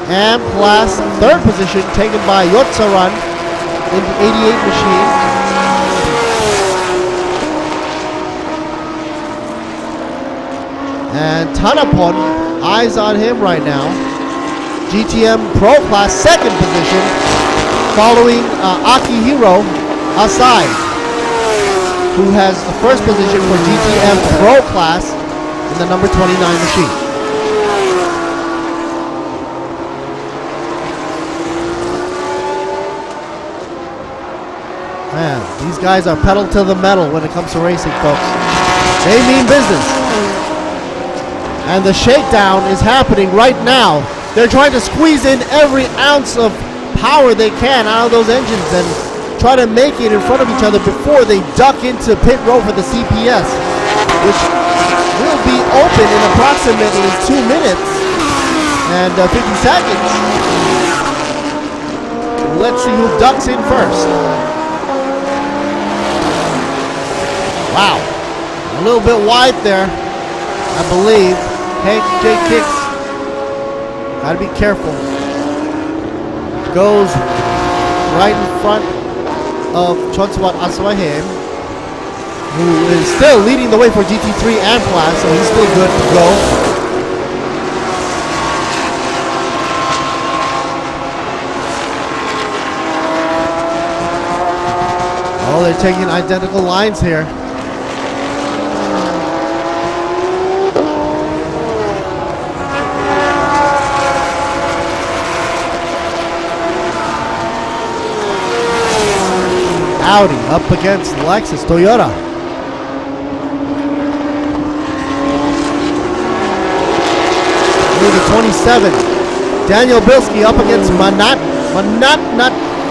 AM Class 3rd position taken by Yotsaran in the 88 machine. And Tanapon, eyes on him right now. GTM Pro Class 2nd position, following Akihiro Asai, who has the 1st position for GTM Pro Class in the number 29 machine. Man, these guys are pedal to the metal when it comes to racing, folks. They mean business. And the shakedown is happening right now. They're trying to squeeze in every ounce of power they can out of those engines and try to make it in front of each other before they duck into pit row for the CPS, which will be open in approximately 2 minutes and 50 seconds. Let's see who ducks in first. Wow, a little bit wide there, I believe. Hank J. Kicks, gotta be careful. Goes right in front of Chonsubat Asawahim, who is still leading the way for GT3 AM Class, so he's still good to go. Oh, they're taking identical lines here. Audi up against Lexus Toyota. Number 27, Daniel Bilski up against Manat. Manat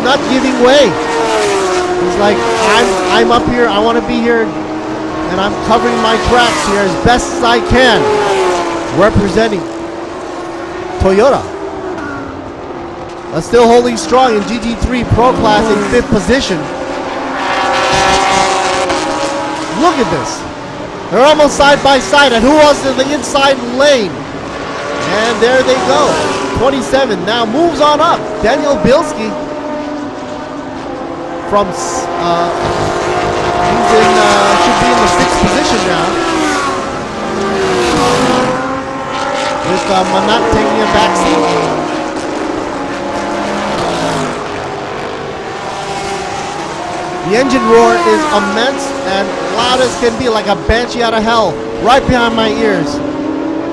not giving way. He's like, I'm up here, I want to be here, and I'm covering my tracks here as best as I can, representing Toyota. Still holding strong in GT3 Pro Class in 5th position. Look at this. They're almost side by side, and who was in the inside lane? And there they go. 27 now moves on up. Daniel Bilski from he's in should be in the 6th position now. With Manat taking a backseat. The engine roar is immense and loud as can be, like a banshee out of hell, right behind my ears.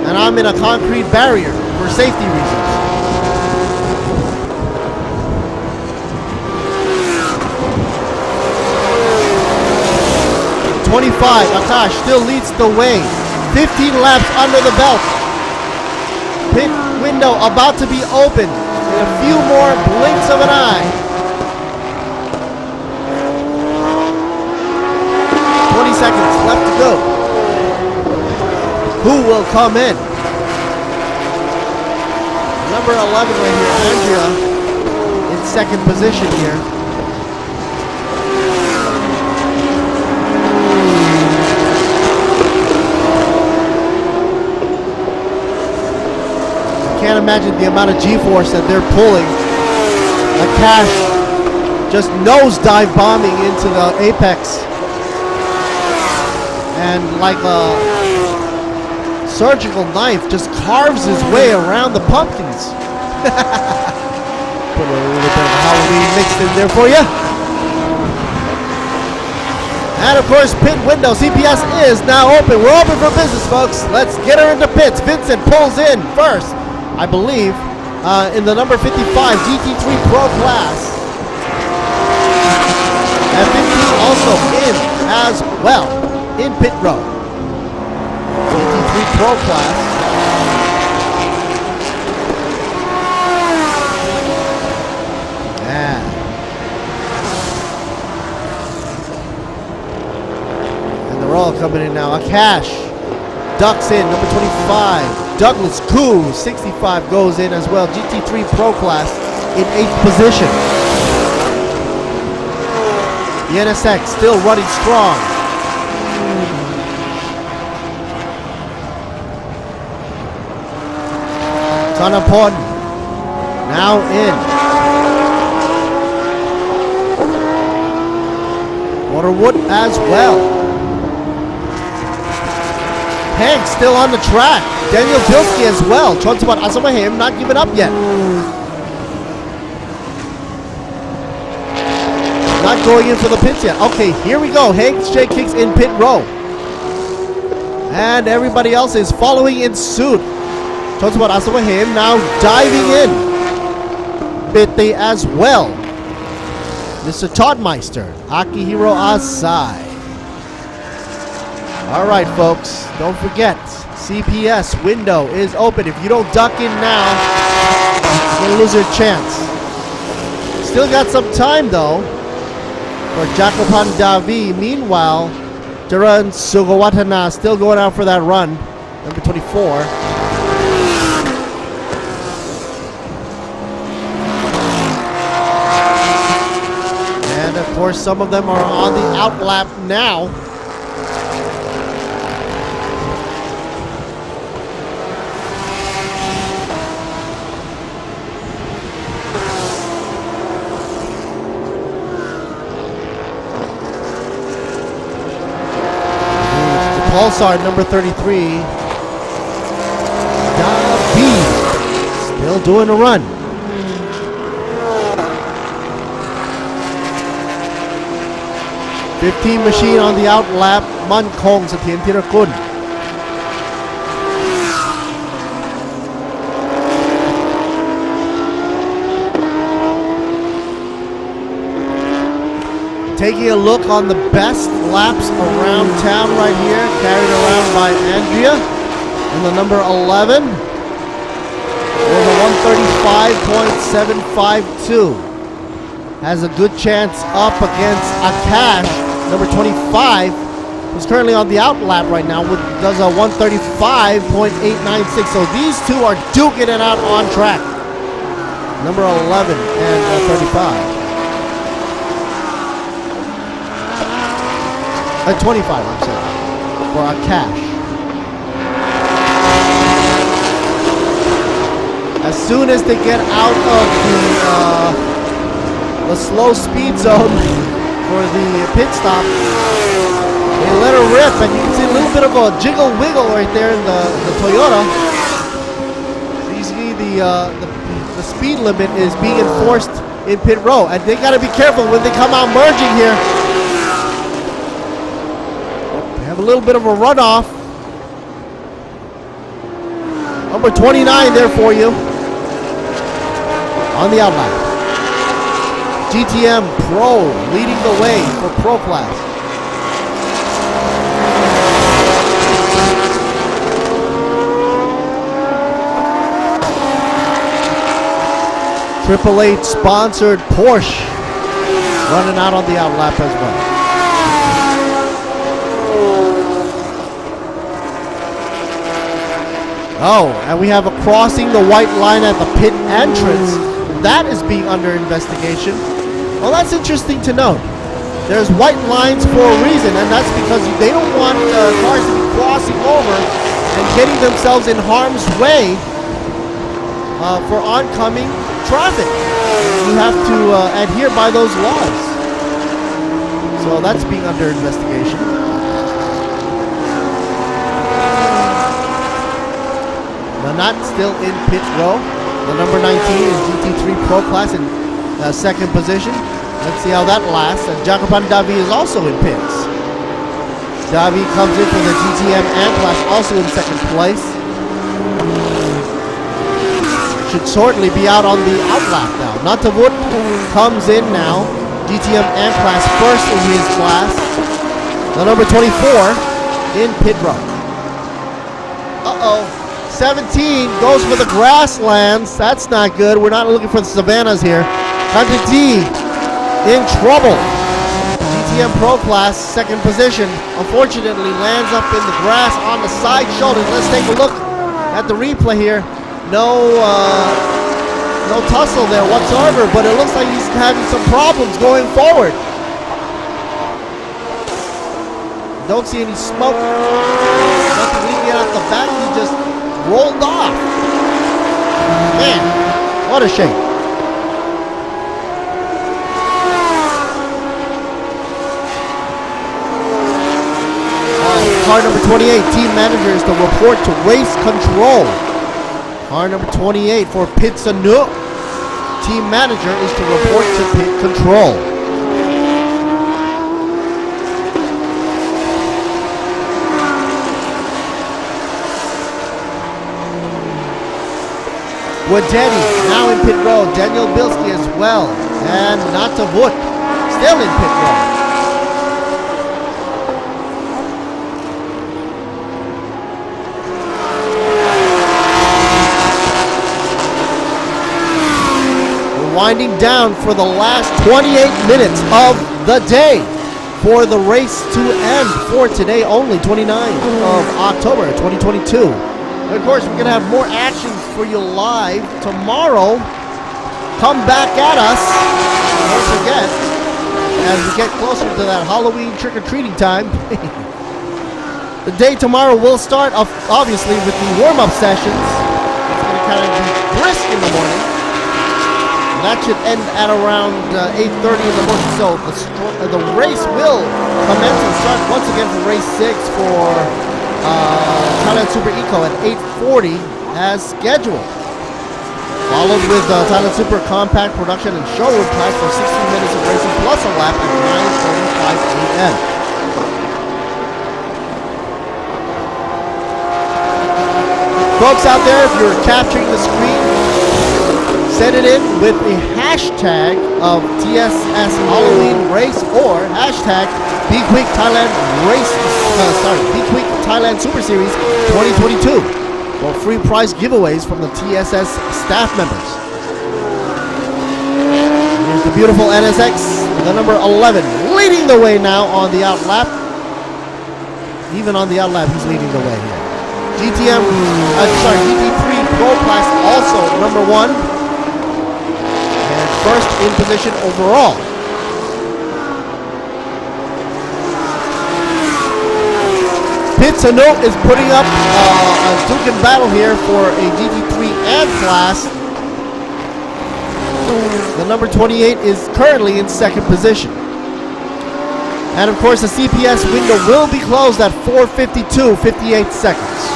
And I'm in a concrete barrier for safety reasons. Akash still leads the way. 15 laps under the belt. Pit window about to be opened in a few more blinks of an eye. 20 seconds left to go. Who will come in? Number 11 right here, Andrea, in 2nd position here. I can't imagine the amount of G-force that they're pulling. Akash just nosedive bombing into the apex. And like a surgical knife just carves his way around the pumpkins. Put a little bit of Halloween mixed in there for you. And of course, pit window, CPS is now open. We're open for business, folks. Let's get her into pits. Vincent pulls in first, I believe, in the number 55 GT3 Pro Class. And 15 also in as well. In pit row. GT3 Pro Class. Yeah. And they're all coming in now. Akash ducks in, number 25. Douglas Koo, 65, goes in as well. GT3 Pro Class in 8th position. The NSX still running strong. Tanapon now in. Waterwood as well. Hank still on the track. Daniel Bilski as well. Chonsabat Asamahem not giving up yet. Not going in for the pits yet. Okay, here we go. Hank Shake Kicks in pit row. And everybody else is following in suit. Chonsabat Asamahem now diving in. Bitte as well. Mr. Toddmeister, Akihiro Asai. All right, folks, don't forget, CPS window is open. If you don't duck in now, you're gonna lose your chance. Still got some time though for Jacopan Davi. Meanwhile, Taran Sugawatana still going out for that run, number 24. And of course, some of them are on the out lap now. Pulsar number 33. Davi still doing a run. "15 machine on the out lap, Man Kong Satien Tirakun." taking a look on the best laps around town right here, carried around by Andrea in the number 11 with a 135.752. Has a good chance up against Akash, number 25, who's currently on the out lap right now, does a 135.896. So these two are duking it out on track. Number 11 and 35. 25, I'm sorry, for Akash. As soon as they get out of the slow speed zone for the pit stop, they let her rip, and you can see a little bit of a jiggle wiggle right there in the Toyota. So you see the speed limit is being enforced in pit row, and they got to be careful when they come out merging here. Have a little bit of a runoff. Number 29 there for you on the outlap. GTM Pro leading the way for Pro class. Triple H sponsored Porsche running out on the outlap as well. Oh, and we have a crossing the white line at the pit entrance. That is being under investigation. Well, that's interesting to know. There's white lines for a reason, and that's because they don't want cars to be crossing over and getting themselves in harm's way for oncoming traffic. You have to adhere by those laws. So that's being under investigation. Not still in pit row. The number 19 is GT3 Pro class in second position. Let's see how that lasts. And Jacopan Davi is also in pits. Davi comes in for the GTM and class, also in second place. Should shortly be out on the outlap now. Natavut comes in now. GTM and class first in his class. The number 24 in pit row. Uh-oh. 17 goes for the grasslands. That's not good. We're not looking for the savannas here. Country T in trouble. GTM Pro class, second position. Unfortunately, lands up in the grass on the side shoulder. Let's take a look at the replay here. No tussle there whatsoever, but it looks like he's having some problems going forward. Don't see any smoke. Nothing leaking out the back. He just rolled off. Man, what a shame. Car number 28, team manager, is to report to race control. Car number 28 for Pit Sanu. Team manager is to report to pit control. Wadeti now in pit row. Daniel Bilski as well. And Natavut still in pit row. We're winding down for the last 28 minutes of the day for the race to end for today only, 29th of October 2022. And of course, we're going to have more actions for you live tomorrow. Come back at us. Don't forget, as we get closer to that Halloween trick-or-treating time. The day tomorrow will start off, obviously, with the warm-up sessions. It's going to kind of be brisk in the morning. And that should end at around 8:30 in the morning. So the race will commence and start once again for race 6 for Thailand Super Eco at 8:40 as scheduled. Followed with Thailand Super Compact Production and Showroom class for 16 minutes of racing plus a lap at 9:45 a.m. Folks out there, if you're capturing the screen, Send it in with a hashtag of TSS Halloween race or hashtag B-Quik Thailand race, B-Quik Thailand Super Series 2022 for free prize giveaways from the TSS staff members. Here's the beautiful NSX, the number 11, leading the way now on the out lap. Even on the out lap, he's leading the way here. GT3 Pro Class also number 1 and first in position overall. Pit Sanook is putting up a Dukin battle here for a GT3 and class. The number 28 is currently in second position. And of course the CPS window will be closed at 4:52:58 seconds.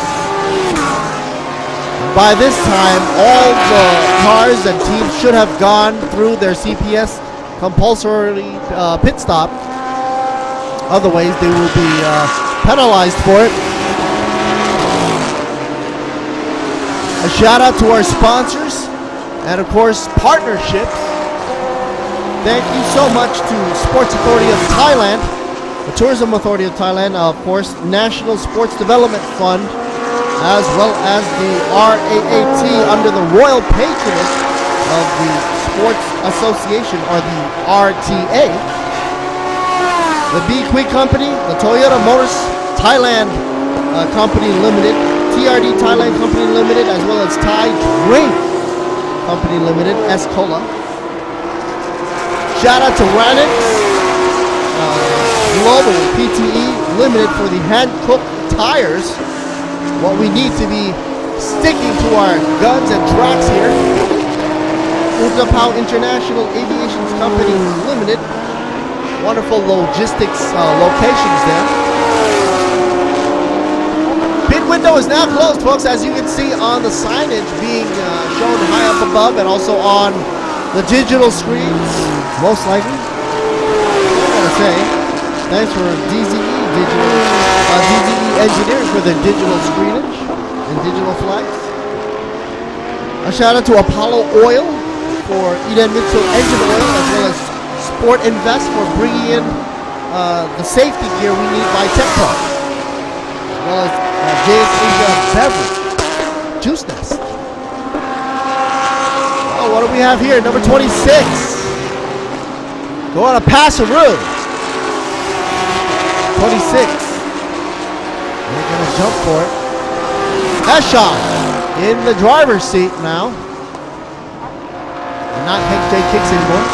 By this time, all the cars and teams should have gone through their CPS compulsory pit stop. Otherwise, they will be penalized for it. A shout out to our sponsors and of course partnerships. Thank you so much to Sports Authority of Thailand, the Tourism Authority of Thailand, of course, National Sports Development Fund, as well as the RAAT under the royal patronage of the Sports Association, or the RTA, the B-Quik Company, the Toyota Motors Thailand Company Limited, TRD Thailand Company Limited, as well as Thai Drink Company Limited, Escola. Shout out to Ranix Global PTE Limited for the hand-cooked tires. What we need to be sticking to our guns and tracks here. Utapao International Aviation Company Limited. Wonderful logistics locations there. Pit window is now closed, folks, as you can see on the signage being shown high up above and also on the digital screens, most likely. I gotta say, thanks for DZE Engineering for the digital screenage and digital flags. A shout out to Apollo Oil for Eden Mitchell engine oil, as well as Sport Invest for bringing in the safety gear we need by TechPro, as well as JS Asia Beverage, Juice Nest. Oh, what do we have here? Number 26. Going to Passaru. 26. They're going to jump for it. Heshon in the driver's seat now. And not HJ Kicks anymore.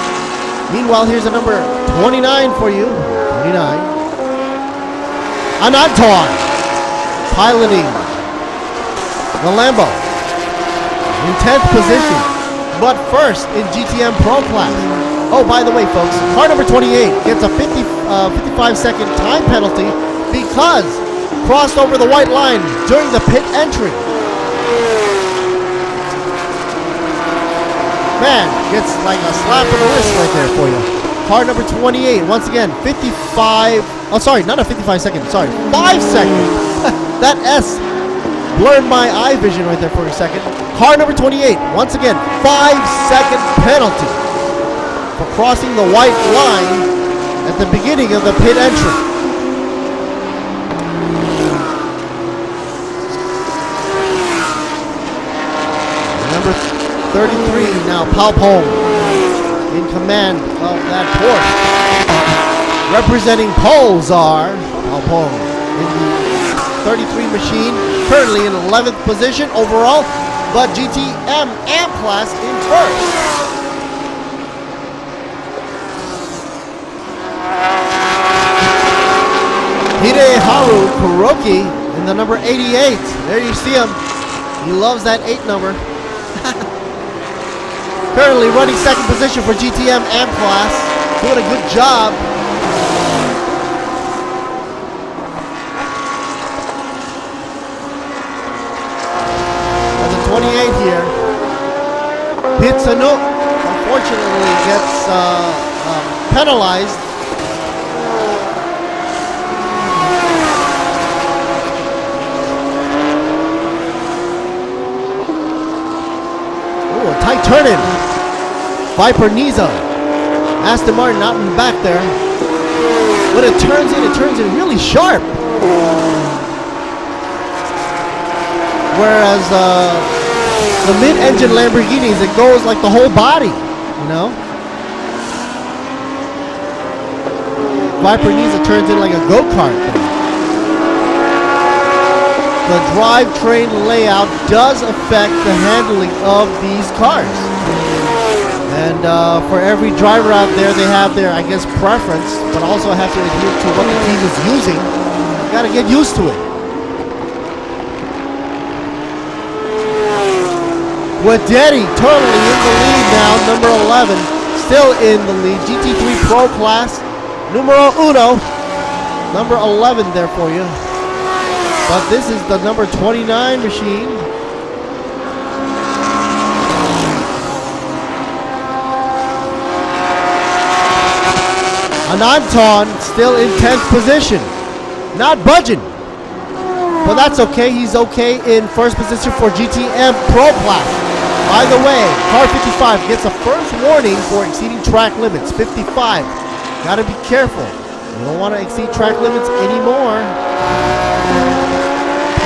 Meanwhile, here's a number 29 for you. 29. Ananton piloting the Lambo in 10th position, but first in GTM Pro Class. Oh, by the way, folks, car number 28 gets a 55-second time penalty because crossed over the white line during the pit entry. Man, gets like a slap on the wrist right there for you. Car number 28, once again, 55, oh sorry, not a 55 second, sorry, 5 seconds. That S blurred my eye vision right there for a second. Car number 28, once again, 5-second penalty for crossing the white line at the beginning of the pit entry. Number 33 now, Palpome in command of that Porsche. Representing Polesar, Palpome in the 33 machine, currently in 11th position overall, but GTM and class in first. Hideharu Kuroki in the number 88. There you see him. He loves that 8 number. Currently running second position for GTM and class. Doing a good job. And the 28 here. Pit Sanook unfortunately gets penalized. turn in. Viper Niza. Aston Martin out in the back there. When it turns in really sharp. Whereas the mid-engine Lamborghinis, it goes like the whole body, you know? Viper Niza turns in like a go-kart. The drivetrain layout does affect the handling of these cars. And for every driver out there, they have their, I guess, preference, but also have to adhere to what the team is using. You gotta get used to it. Guidetti totally in the lead now, number 11, still in the lead. GT3 Pro class, numero uno, number 11 there for you. But this is the number 29 machine. Ananton still in 10th position, not budging. But that's okay, he's okay in first position for GTM Pro class. By the way, car 55 gets a first warning for exceeding track limits. 55, gotta be careful. You don't want to exceed track limits anymore.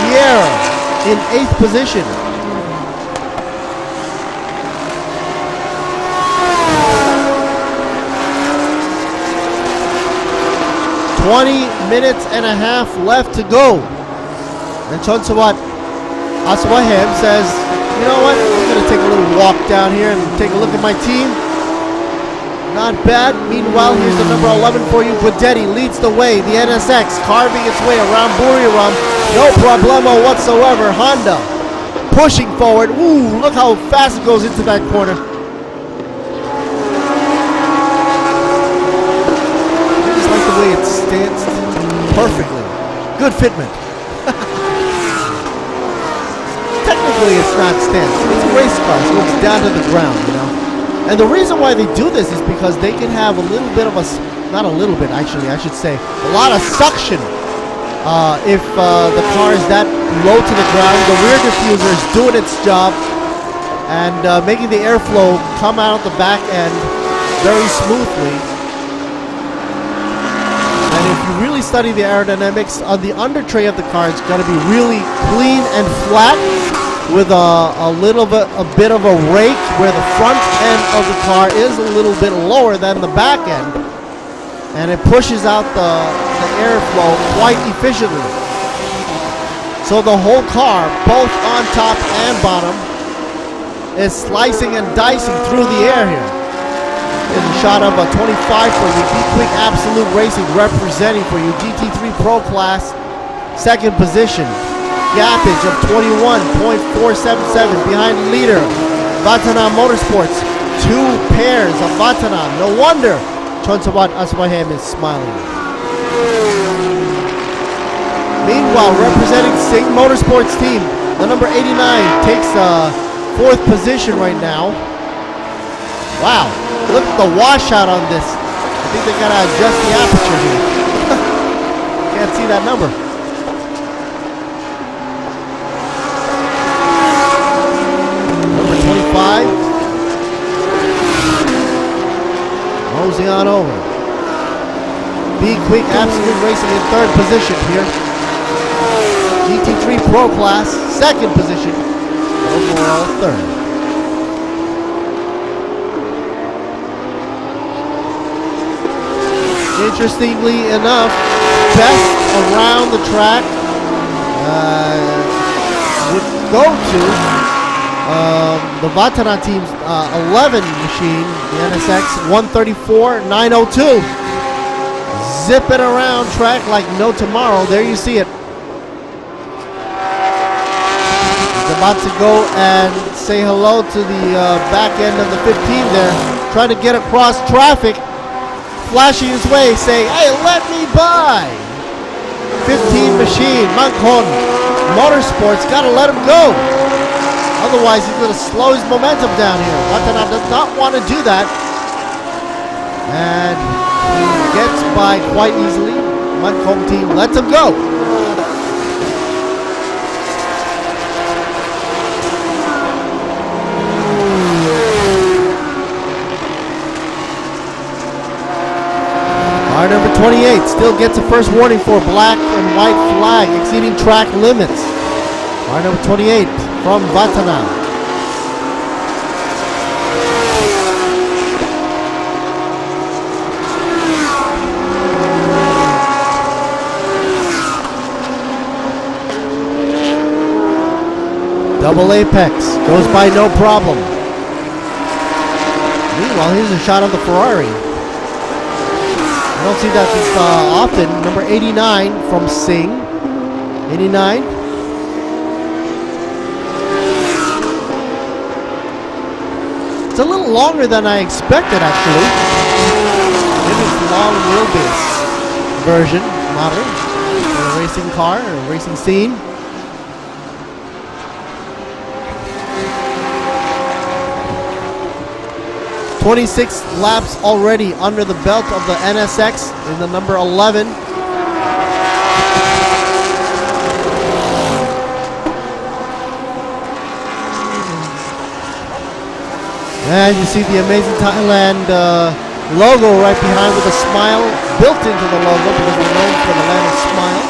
Pierre in 8th position. .20 minutes and a half left to go. And Chonsawat Aswahem says, you know what, I'm going to take a little walk down here and take a look at my team. Not bad. Meanwhile, here's the number 11 for you. Guidetti leads the way. The NSX carving its way around Buriram. No problemo whatsoever. Honda pushing forward. Ooh, look how fast it goes into that corner. I just like the way it stands perfectly. Good fitment. Technically, it's not stance. It's a race car, so it's down to the ground, you know. And the reason why they do this is because they can have a little bit of a, not a little bit actually, I should say, a lot of suction if the car is that low to the ground. The rear diffuser is doing its job and making the airflow come out the back end very smoothly. And if you really study the aerodynamics on the under tray of the car, it's going to be really clean and flat with a bit of a rake where the front end of the car is a little bit lower than the back end, and it pushes out the airflow quite efficiently. So the whole car, both on top and bottom, is slicing and dicing through the air here. In a shot of a 25 for you, B-Quik Absolute Racing representing for you, GT3 Pro Class, second position. Gappage of 21.477 behind leader Vatana Motorsports. Two pairs of Vatana. No wonder Chonsawat Aswahem is smiling. Meanwhile, representing Singh Motorsports team, the number 89 takes fourth position right now. Wow, look at the washout on this. I think they gotta adjust the aperture here. Can't see that number. Mosing on over. B-Quik Absolute Racing in third position here. GT3 Pro Class, second position. Overall third. Interestingly enough, best around the track would go to the Vatana team's 11 machine, the NSX 134.902. Zipping around track like no tomorrow. There you see it. He's about to go and say hello to the back end of the 15 there. Trying to get across traffic. Flashing his way, saying, hey, let me by. 15 machine, Mankon Motorsports, gotta let him go. Otherwise, he's going to slow his momentum down here. Vatana does not want to do that. And he gets by quite easily. Mankong team lets him go. 28 still gets a first warning for black and white flag exceeding track limits. Car number 28 from Vatana. Double apex goes by no problem. Meanwhile, here's a shot of the Ferrari. I don't see that this often. Number 89 from Singh. 89. It's a little longer than I expected, actually. Maybe it's long wheelbase version model for a racing car or a racing scene. "26 laps already under the belt of the NSX in the number 11. And you see the Amazing Thailand logo right behind with a smile built into the logo because we're known for the land of smiles.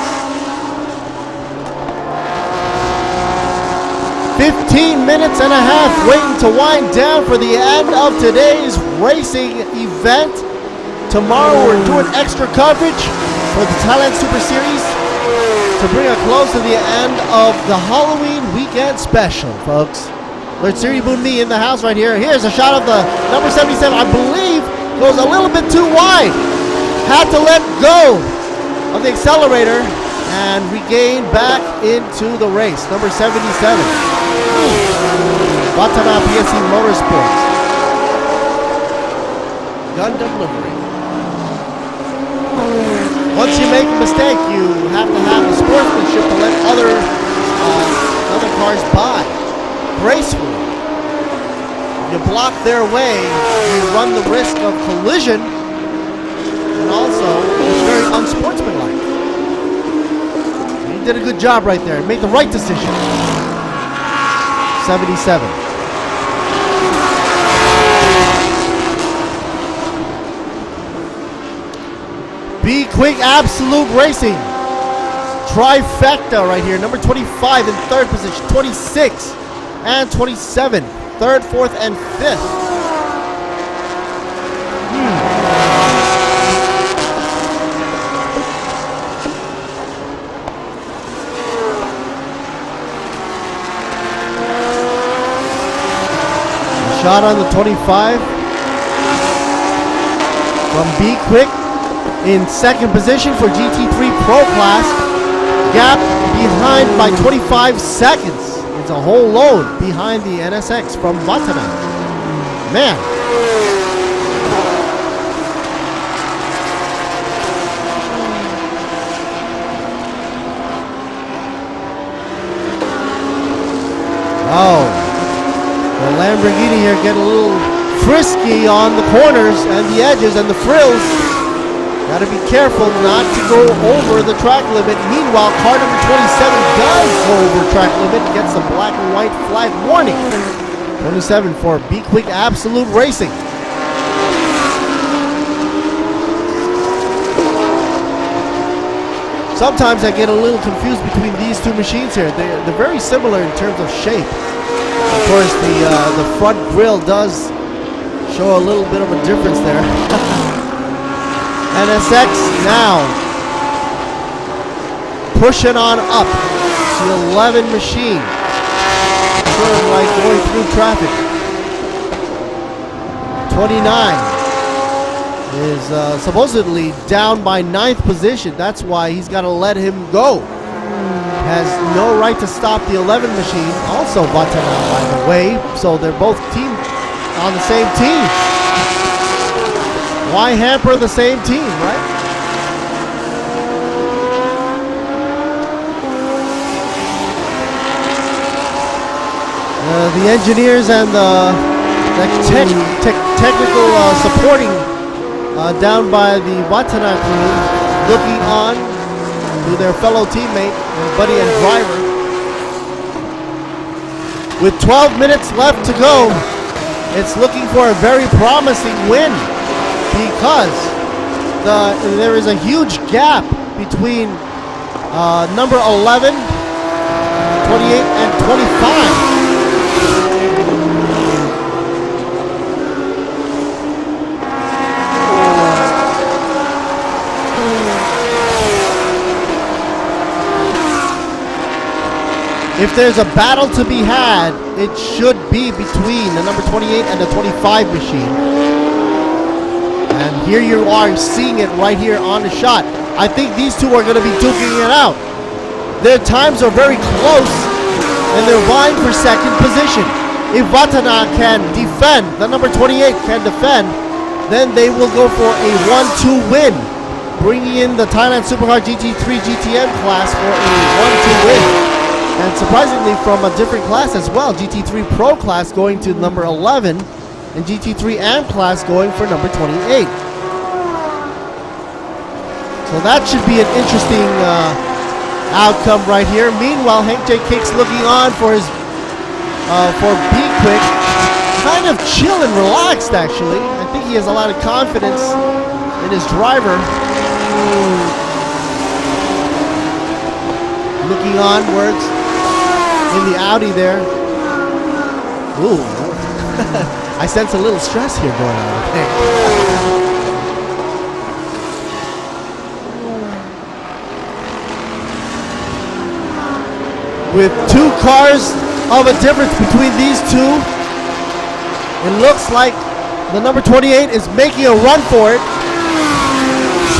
15 minutes and a half waiting to wind down for the end of today's racing event. Tomorrow we're doing extra coverage for the Thailand Super Series to bring a close to the end of the Halloween weekend special, folks. There's Siri Bunmi in the house right here. Here's a shot of the number 77, I believe, goes a little bit too wide. Had to let go of the accelerator and regain back into the race. Number 77. Vatana PSC Motorsports. Gundam livery. Once you make a mistake, you have to have the sportsmanship to let other cars by gracefully. If you block their way, you run the risk of collision, and also it's very unsportsmanlike. He did a good job right there. Made the right decision. 77. B-Quik Absolute Racing. Trifecta right here. Number 25 in third position. 26 and 27. Third, fourth, and fifth. Shot on the 25 from B-Quik in second position for GT3 Pro Class. Gap behind by 25 seconds. It's a whole load behind the NSX from Vatana. Man. Oh. The Lamborghini here get a little frisky on the corners and the edges and the frills. Got to be careful not to go over the track limit. Meanwhile, car number 27 does go over track limit, gets a black and white flag warning. 27 for B-Quik Absolute Racing. Sometimes I get a little confused between these two machines here. They're very similar in terms of shape. Of course, the front grille does show a little bit of a difference there. NSX now pushing on up to the 11 machine. Sort of like going through traffic. 29 is supposedly down by 9th position. That's why he's got to let him go. Has no right to stop the 11 machine. Also Vatana, by the way. So they're both on the same team. Why hamper the same team, right? The engineers and the technical supporting down by the Vatana crew looking on to their fellow teammate, buddy and driver. With 12 minutes left to go, it's looking for a very promising win because there is a huge gap between number 11, 28, and 25. If there's a battle to be had, it should be between the number 28 and the 25 machine. And here you are seeing it right here on the shot. I think these two are going to be duking it out. Their times are very close, and they're vying for second position. If Vatana can defend, the number 28 can defend, then they will go for a 1-2 win, bringing in the Thailand Supercar GT3 GTM class for a 1-2 win. And surprisingly from a different class as well, GT3 Pro class going to number 11 and GT3 AM class going for number 28. So that should be an interesting outcome right here. Meanwhile, Hank J. Kicks looking on for his for B-Quik, kind of chill and relaxed actually. I think he has a lot of confidence in his driver. Looking onwards in the Audi there. Ooh. I sense a little stress here going on. With two cars of a difference between these two, it looks like the number 28 is making a run for it,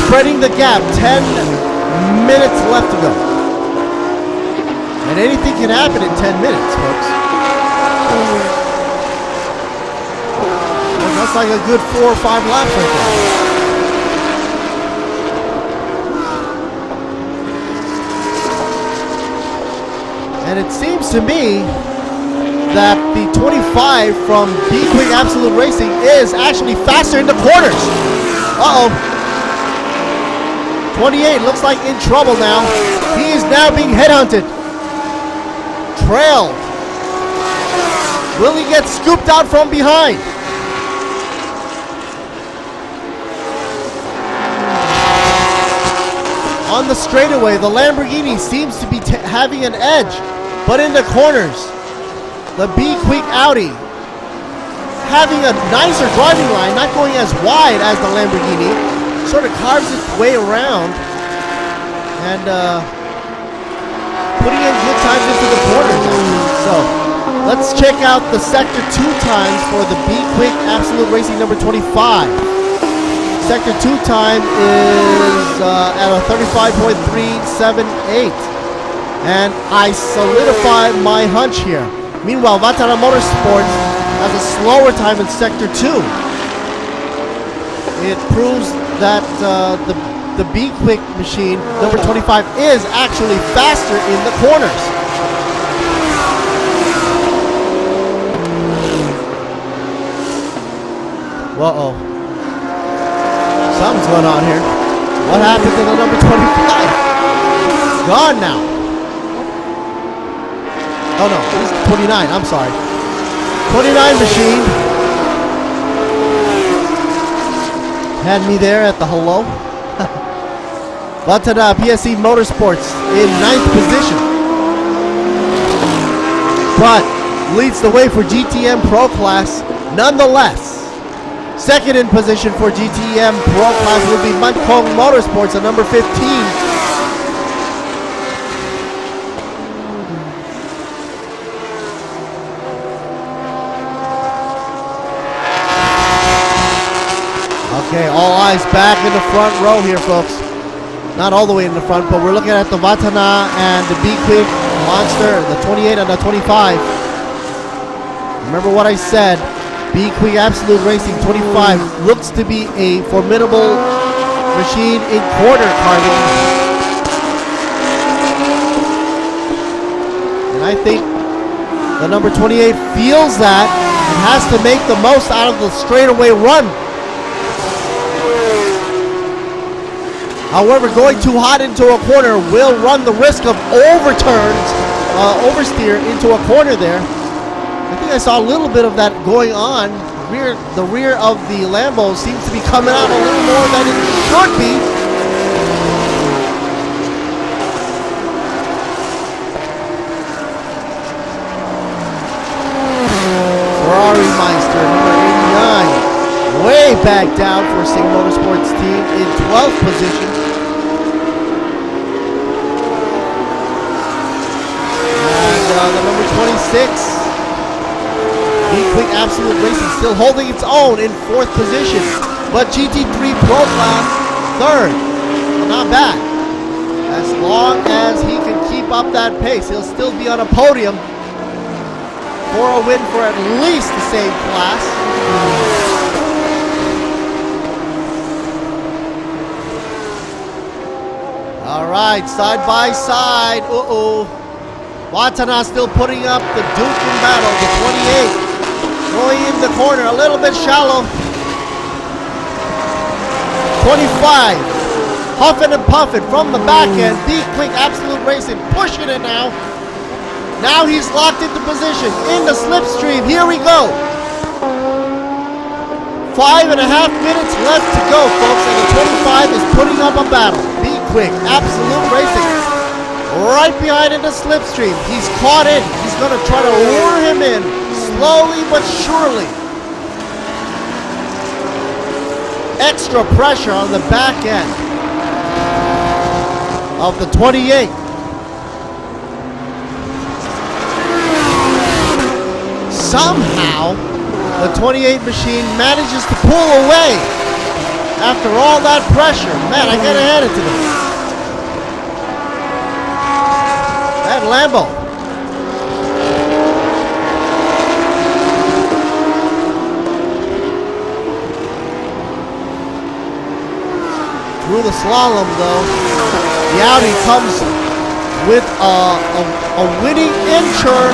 spreading the gap. 10 minutes left to go. And anything can happen in 10 minutes, folks. And that's like a good 4 or 5 laps right there. And it seems to me that the 25 from B-Quik Absolute Racing is actually faster in the corners. Uh-oh. 28 looks like in trouble now. He is now being headhunted. Trailed. Will he get scooped out from behind? On the straightaway, the Lamborghini seems to be having an edge, but in the corners, the B-Quik Audi having a nicer driving line, not going as wide as the Lamborghini, sort of carves its way around and putting in good times into the corners. So let's check out the sector 2 times for the B-Quik Absolute Racing number 25. Sector 2 time is at a 35.378. And I solidify my hunch here. Meanwhile, Vatana Motorsports has a slower time in sector 2. It proves that the B-Quik machine, number 25, is actually faster in the corners. Uh-oh. Something's going on here. What happened to the number 25? It's gone now. Oh no, it's 29, I'm sorry. 29 machine. Had me there at the hello. Vatana PSC Motorsports in 9th position, but leads the way for GTM Pro Class nonetheless. Second in position for GTM Pro Class will be Mankong Motorsports at number 15. Okay, all eyes back in the front row here, folks. Not all the way in the front, but we're looking at the Vatana and the B-Quik Monster, the 28 and the 25. Remember what I said, B-Quik Absolute Racing 25 looks to be a formidable machine in corner carving. And I think the number 28 feels that and has to make the most out of the straightaway run. However, going too hot into a corner will run the risk of oversteer into a corner there. I think I saw a little bit of that going on. the rear of the Lambo seems to be coming out a little more than it should be. Ferrari Meister, number 89, way back down for Sing Motorsports team in 12th position. And the number 26, B-Quik Absolute Racing still holding its own in 4th position. But GT3 Pro Class, 3rd. Well, not bad. As long as he can keep up that pace, he'll still be on a podium for a win for at least the same class. All right, side by side. Watana still putting up the Duke in battle, the 28. Going in the corner, a little bit shallow. 25. Huffing and puffing from the back end. B-Quik Absolute Racing pushing it now. Now he's locked into position in the slipstream. Here we go. 5.5 minutes left to go, folks, and the 25 is putting up a battle. B-Quik Absolute Racing right behind in the slipstream. He's caught in. He's going to try to lure him in slowly but surely. Extra pressure on the back end of the 28. Somehow, the 28 machine manages to pull away after all that pressure. Man, I gotta hand it to them. That Lambo. Through the slalom, though, the Audi comes with a winning incher,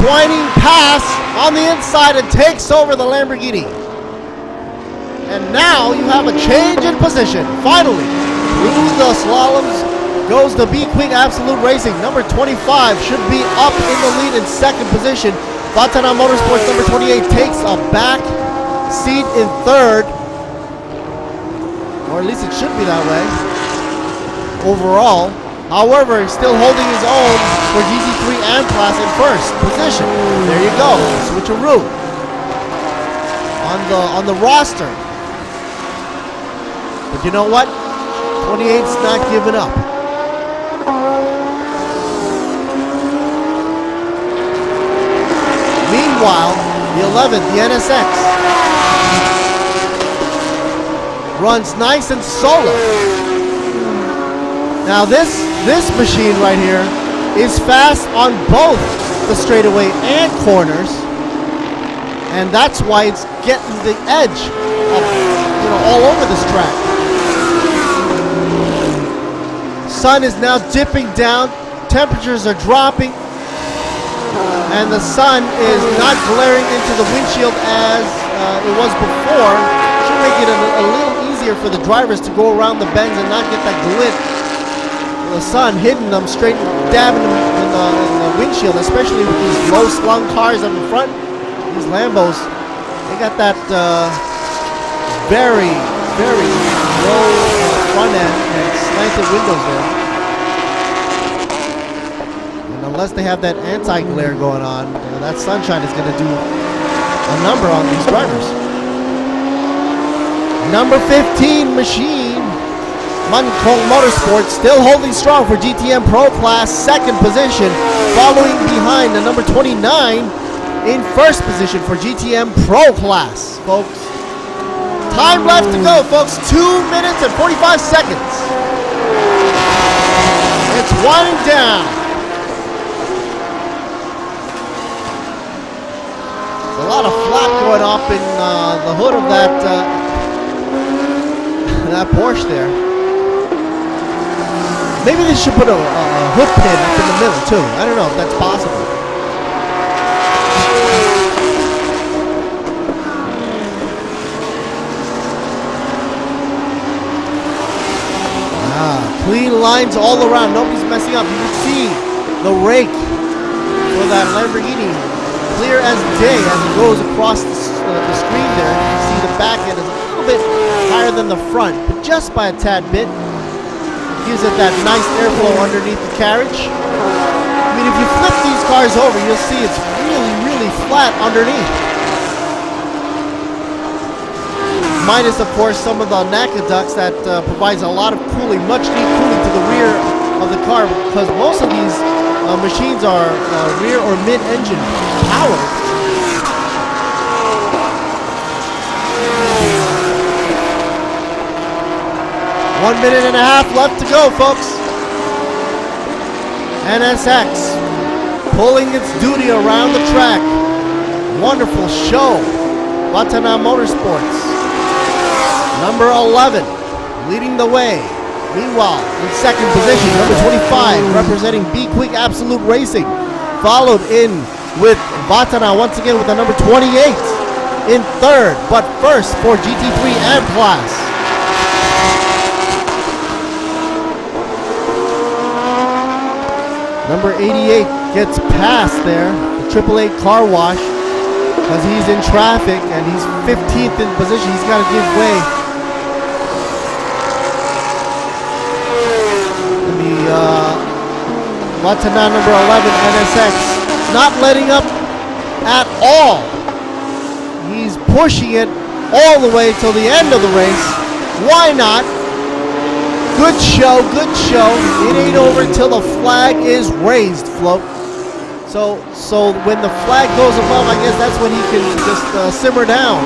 twining pass on the inside and takes over the Lamborghini. And now you have a change in position. Finally, through the slaloms goes the B-Quik Absolute Racing. Number 25 should be up in the lead in second position. Vatana Motorsports number 28 takes a back seat in third. Or at least it should be that way overall. However, he's still holding his own for GT3 and Class in first position. There you go, switcheroo on the roster. But you know what? 28's not giving up. Meanwhile, the 11th, the NSX, runs nice and solo. Now this machine right here is fast on both the straightaway and corners, and that's why it's getting the edge of, all over this track. Sun is now dipping down, temperatures are dropping, and the sun is not glaring into the windshield as it was before. Should make it a little easier for the drivers to go around the bends and not get that glint. The sun hitting them straight, dabbing them in the windshield, especially with these low slung cars on the front. These Lambos, they got that very, very low front end and slanted windows there. And unless they have that anti-glare going on, that sunshine is going to do a number on these drivers. Number 15 machine, Mankong Motorsports, still holding strong for GTM Pro Class, second position, following behind the number 29 in first position for GTM Pro Class, folks. Time left to go, folks, 2 minutes and 45 seconds. It's winding down. A lot of flap going up in the hood of that Porsche there. Maybe they should put a hood pin up in the middle too. I don't know if that's possible. Clean lines all around. Nobody's messing up. You can see the rake for that Lamborghini clear as day as it goes across the the screen there, you see the back end is a little bit higher than the front, but just by a tad bit. Gives it that nice airflow underneath the carriage. I mean, if you flip these cars over, you'll see it's really flat underneath. Minus, of course, some of the NACA ducts that provides a lot of cooling, much needed cooling to the rear of the car, because most of these machines are rear or mid-engine powered. One minute and a half left to go, folks. NSX pulling its duty around the track. Wonderful show. Watana Motorsports. Number 11 leading the way. Meanwhile, in second position, number 25 representing B-Quik Absolute Racing. Followed in with Watana once again with the number 28 in third, but first for GT3 M class. Number 88 gets past there, the 888 car wash, because he's in traffic and he's 15th in position. He's got to give way. Watana number 11 NSX not letting up at all. He's pushing it all the way till the end of the race. Why not? Good show, good show. It ain't over until the flag is raised, Float. So when the flag goes above, I guess that's when he can just simmer down.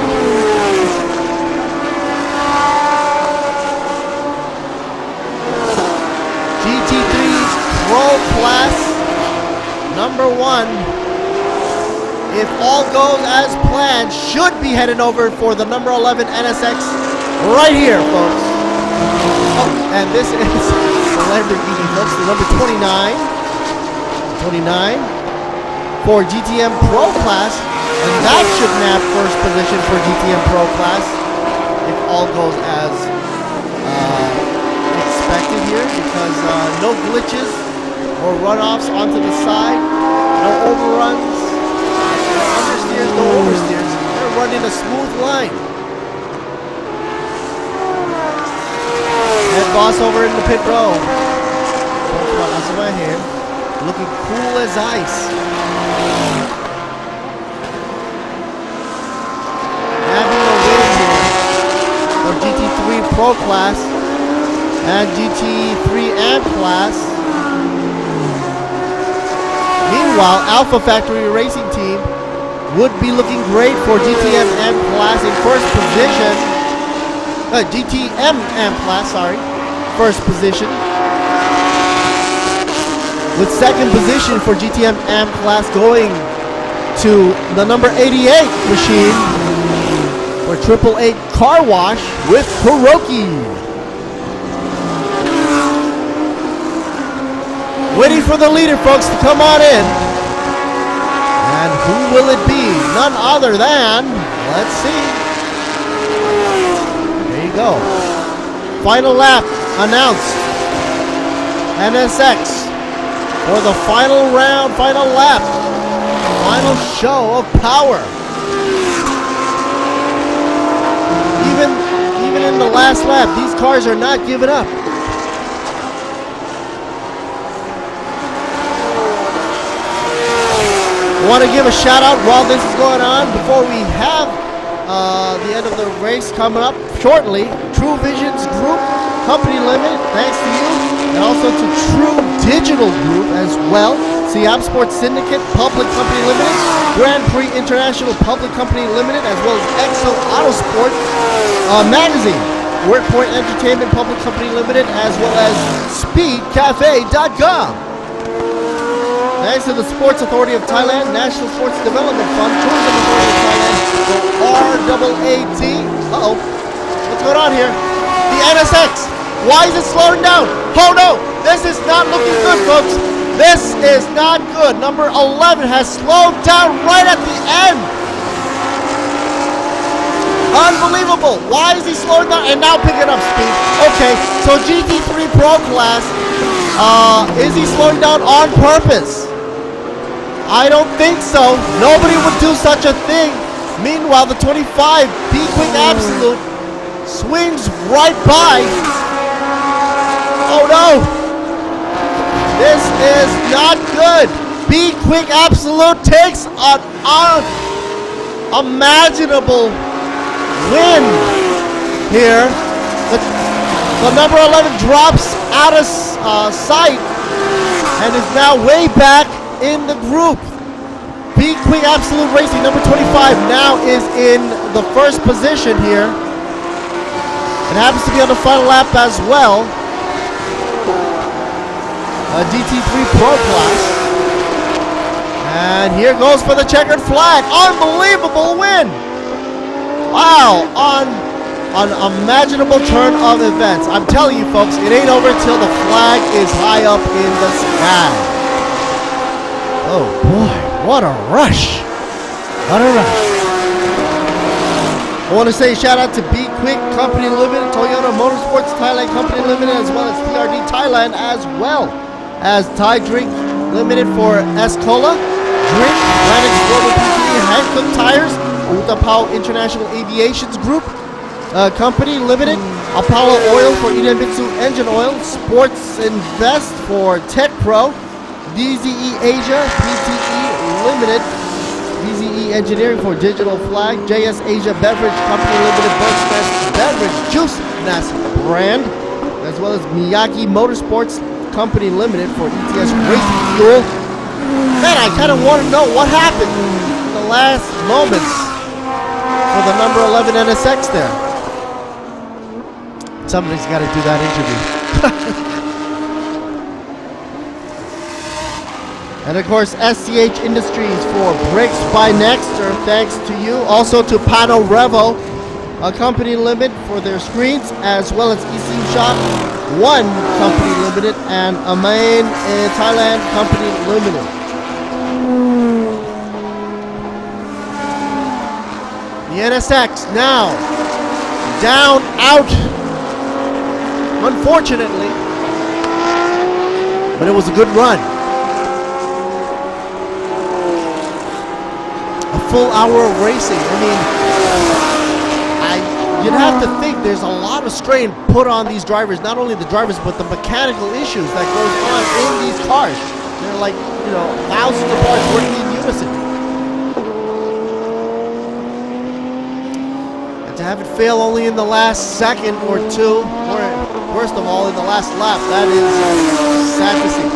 GT3 Pro Class number 1, if all goes as planned, should be heading over for the number 11 NSX right here, folks. Oh, and this is the Lamborghini, folks, the number 29 for GTM Pro Class, and that should nab first position for GTM Pro Class if all goes as expected here, because no glitches or runoffs onto the side, no overruns, no understeers, no oversteers. They're running a smooth line. Head boss over in the pit row. Looking cool as ice. Having a win here for GT3 Pro Class and GT3 M Class. Meanwhile, Alpha Factory Racing Team would be looking great for GTM M Class in first position. GTM M Class, sorry, first position. With second position for GTM M Class going to the number 88 machine for 888 car wash with Kuroki. Waiting for the leader, folks, to come on in. And who will it be? None other than, let's see. There you go. Final lap announced. NSX for the final round, final lap, final show of power. Even in the last lap, these cars are not giving up. I want to give a shout out while this is going on, before we have the end of the race coming up shortly. Truevisions Group Company Limited, thanks to you, and also to True Digital Group as well. Siam Sports Syndicate Public Company Limited, Grand Prix International Public Company Limited, as well as Exo Autosport Magazine, WorkPoint Entertainment Public Company Limited, as well as SpeedCafe.com. Thanks to the Sports Authority of Thailand, National Sports Development Fund, Tourism Authority of Thailand, RAAT. Uh-oh, what's going on here? The NSX, why is it slowing down? Oh no, this is not looking good, folks. This is not good. Number 11 has slowed down right at the end. Unbelievable. Why is he slowing down and now picking up speed? Okay, so GT3 Pro Class, is he slowing down on purpose? I don't think so. Nobody would do such a thing. Meanwhile, the 25 B-Quik Absolute swings right by. Oh no! This is not good. B-Quik Absolute takes an unimaginable win here. The number 11 drops out of sight and is now way back in the group. B-Quik Absolute Racing, number 25, now is in the first position here. It happens to be on the final lap as well. A DT3 Pro class. And here goes for the checkered flag. Unbelievable win! Wow, on an unimaginable turn of events. I'm telling you folks, it ain't over till the flag is high up in the sky. Oh boy, what a rush. What a rush. I want to say shout out to B-Quik Company Limited, Toyota Motorsports Thailand Company Limited, as well as TruelD Thailand, as well as Thai Drink Limited for Escola Drink, Lennox Global PTE, Hankook Tires, Utapao International Aviations Group Company Limited, Apollo Oil for Idemitsu Engine Oil, Sports Invest for Tech Pro, DZE Asia PTE Limited, DZE Engineering for Digital Flag, JS Asia Beverage Company Limited, Burt's Nest Beverage Juice Nest brand, as well as Miyagi Motorsports Company Limited for ETS Racing Fuel. Man, I kind of want to know what happened in the last moments for the number 11 NSX there. Somebody's got to do that interview. And of course, SCH Industries for Brakes by Nexter, thanks to you. Also to Pano Revo, a company limited for their screens, as well as ECU Shop One Company Limited and Amain Thailand Company Limited. The NSX now down, out, unfortunately, but it was a good run. A full hour of racing. I mean, you'd have to think there's a lot of strain put on these drivers, not only the drivers, but the mechanical issues that goes on in these cars. They're like, you know, thousands of parts working in unison. And to have it fail only in the last second or two, or worst of all, in the last lap, that is sad to see.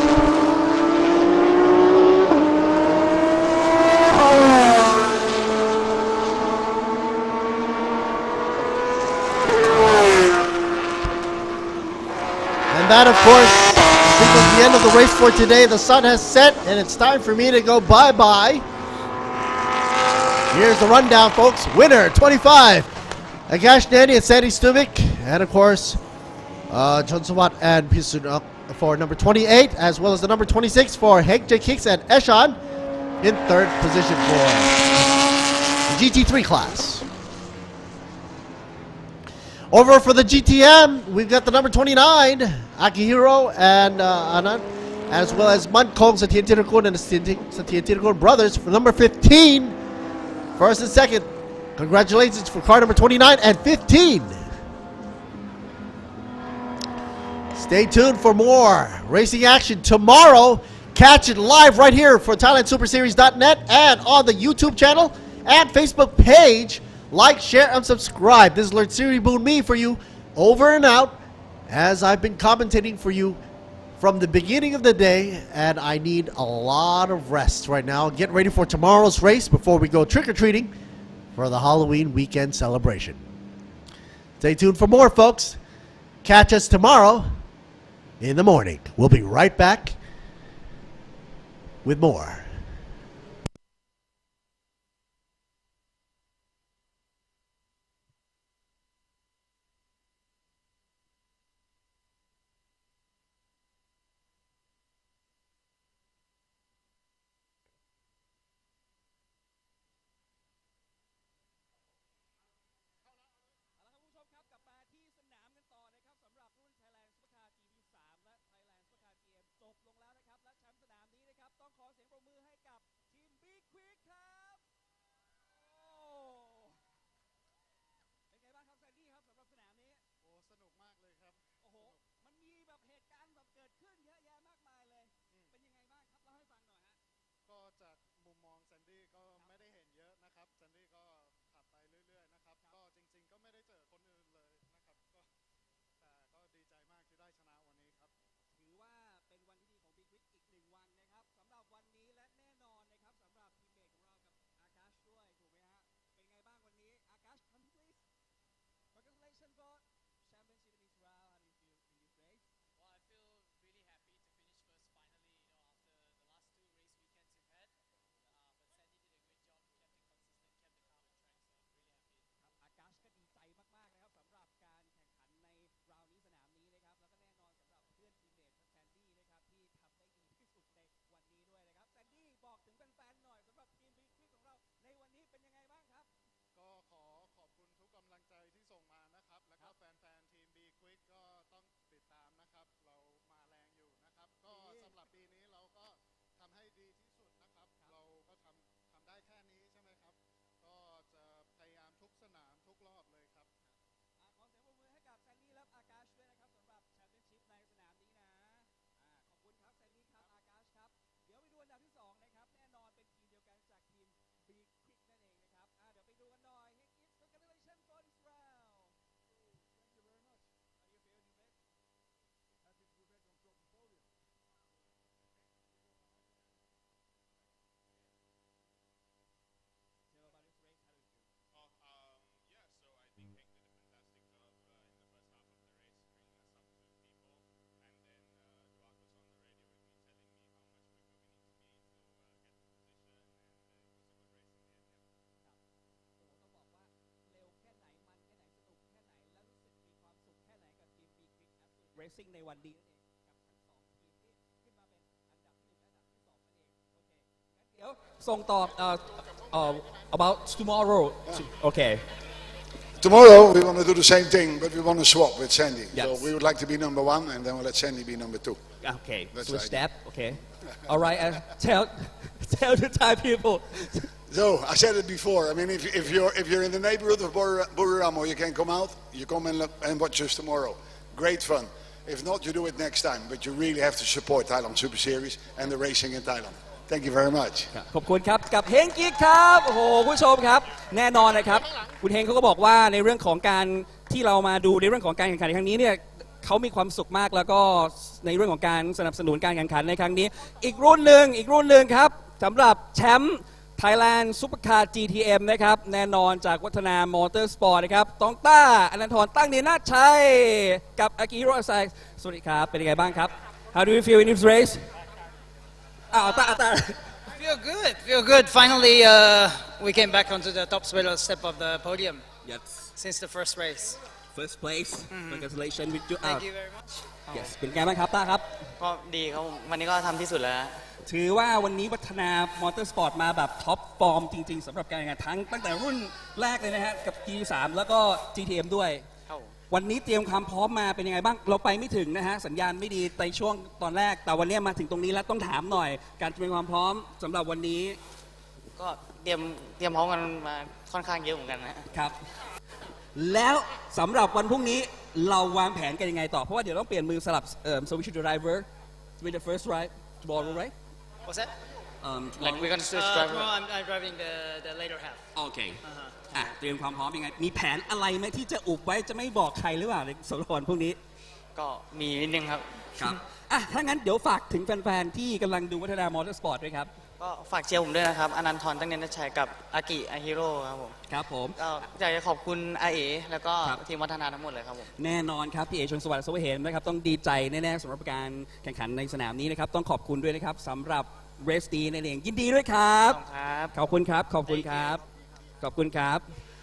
And that, of course, signals the end of the race for today. The sun has set, and it's time for me to go bye-bye. Here's the rundown, folks. Winner, 25, Akash Nani and Sandy Stubik. And, of course, John Sawat and Pisun for number 28, as well as the number 26 for Hek J Kicks and Eshan in third position for the GT3 class. Over for the GTM, we've got the number 29, Akihiro and Anand, as well as Mankong, Satyen Tirukun and the Satyen Tirukun brothers for number 15. First and second, congratulations for car number 29 and 15. Stay tuned for more racing action tomorrow. Catch it live right here for ThailandSuperSeries.net and on the YouTube channel and Facebook page. Like, share, and subscribe. This is Lord Siri Boon Me for you, over and out, as I've been commentating for you from the beginning of the day, and I need a lot of rest right now. Get ready for tomorrow's race before we go trick-or-treating for the Halloween weekend celebration. Stay tuned for more, folks. Catch us tomorrow in the morning. We'll be right back with more.
Racing ในวันนี้กับทั้งสองทีมที่ขึ้นมาเป็นอันดับที่1และอันดับที่2นั่นเองโอเคงั้นเดี๋ยวส่งต่อabout tomorrow okay
Tomorrow we want to do the same thing, but we want to swap with Sandy.
Yes.
So we would like to be number 1, and then we'll let Sandy be number 2.
Okay,
That's
switch
the idea.
that. Okay, all right. Tell the Thai people.
So I said it before. I mean, if you're in the neighborhood of Buriram or you can come out, you come and watch us tomorrow. Great fun. If not, you do it next time. But you really have to support Thailand Super Series and the racing in Thailand. Thank you very much.
ขอบคุณครับกับเฮงกิ๊กครับโอ้โหผู้ชมครับแน่นอนนะครับคุณเฮงเขาก็บอกว่าในเรื่องของการที่เรามาดูในเรื่องของการแข่งขันในครั้งนี้เนี่ยเขามีความสุขมากแล้วก็ในเรื่องของการสนับสนุนการแข่งขันในครั้งนี้อีกรุ่นหนึ่งครับสำหรับแชมป์ Thailand Supercar GTM นะครับแน่นอนจากวัฒนามอเตอร์สปอร์ตนะครับตองต้าอนันทรตั้งเนนาชัยกับอากิฮิโรอาไซสวัสดีครับเป็นยังไงบ้างครับ How do you feel in this race
Feel good. Finally, we came back onto the top step of the podium.
Yes.
Since the first race.
First place. Congratulations with you.
Thank you very much.
Yes. เป็นไงบ้างครับต้าครับ
ก็ดีครับวันนี้ก็ทำที่สุดแล้ว
ถือว่าวันนี้วัฒนามอเตอร์สปอร์ตมาแบบท็อปฟอร์มจริงๆสำหรับการแข่งขันทั้งตั้งแต่รุ่นแรกเลยนะฮะกับ G3 แล้วก็ GTM ด้วยวันนี้เตรียมความพร้อมมาเป็นยังไงบ้างเราไปไม่ถึงนะฮะสัญญาณไม่ดีในช่วงตอนแรกแต่วันนี้มาถึงตรงนี้แล้วต้องถามหน่อยการเตรียมความพร้อมสำหรับวันนี้
ก็เตรียมพร้อมกันมาค่อนข้างเยอะเหมือนกันนะครับ
แล้วสำหรับวันพรุ่งนี้เราวางแผนกันยังไงต่อเพราะว่าเดี๋ยวต้องเปลี่ยนมือสลับswitch the driver with the first ride tomorrow right
What's that like we're gonna switch driver I'm driving the later half
Okay เตรียมความพร้อมยังไงมีแผนอะไรไหมที่จะอุบไว้จะไม่บอกใครหรือเปล่าในสำหรับวันพรุ่งนี้
ก็มีนิดนึงครับ
ถ้างั้นเดี๋ยวฝากถึงแฟนๆที่กำลังดูวัฒนามอเตอร์สปอร์ตด้วยครับ
ก็ฝากเชียร์ผมด้วยนะครับอนันทรตั้งเนนชัยกับอากิอาฮิโร่ครับผม
ครับผม
ก็อยากจะขอบคุณอาเอแล้วก็ทีมวัฒนาทั้งหมดเลยครับผม
แน่นอนครับพี่เอชนสวัสดิ์สวัสดิ์เห็นนะครับต้องดีใจแน่ๆสำหรับการแข่งขันในสนามนี้นะครับต้องขอบคุณด้วยนะครับสำหรับเรสตีนั่นเองยินดีด้วยครับขอบคุณครับขอบคุณครับขอบคุณครับ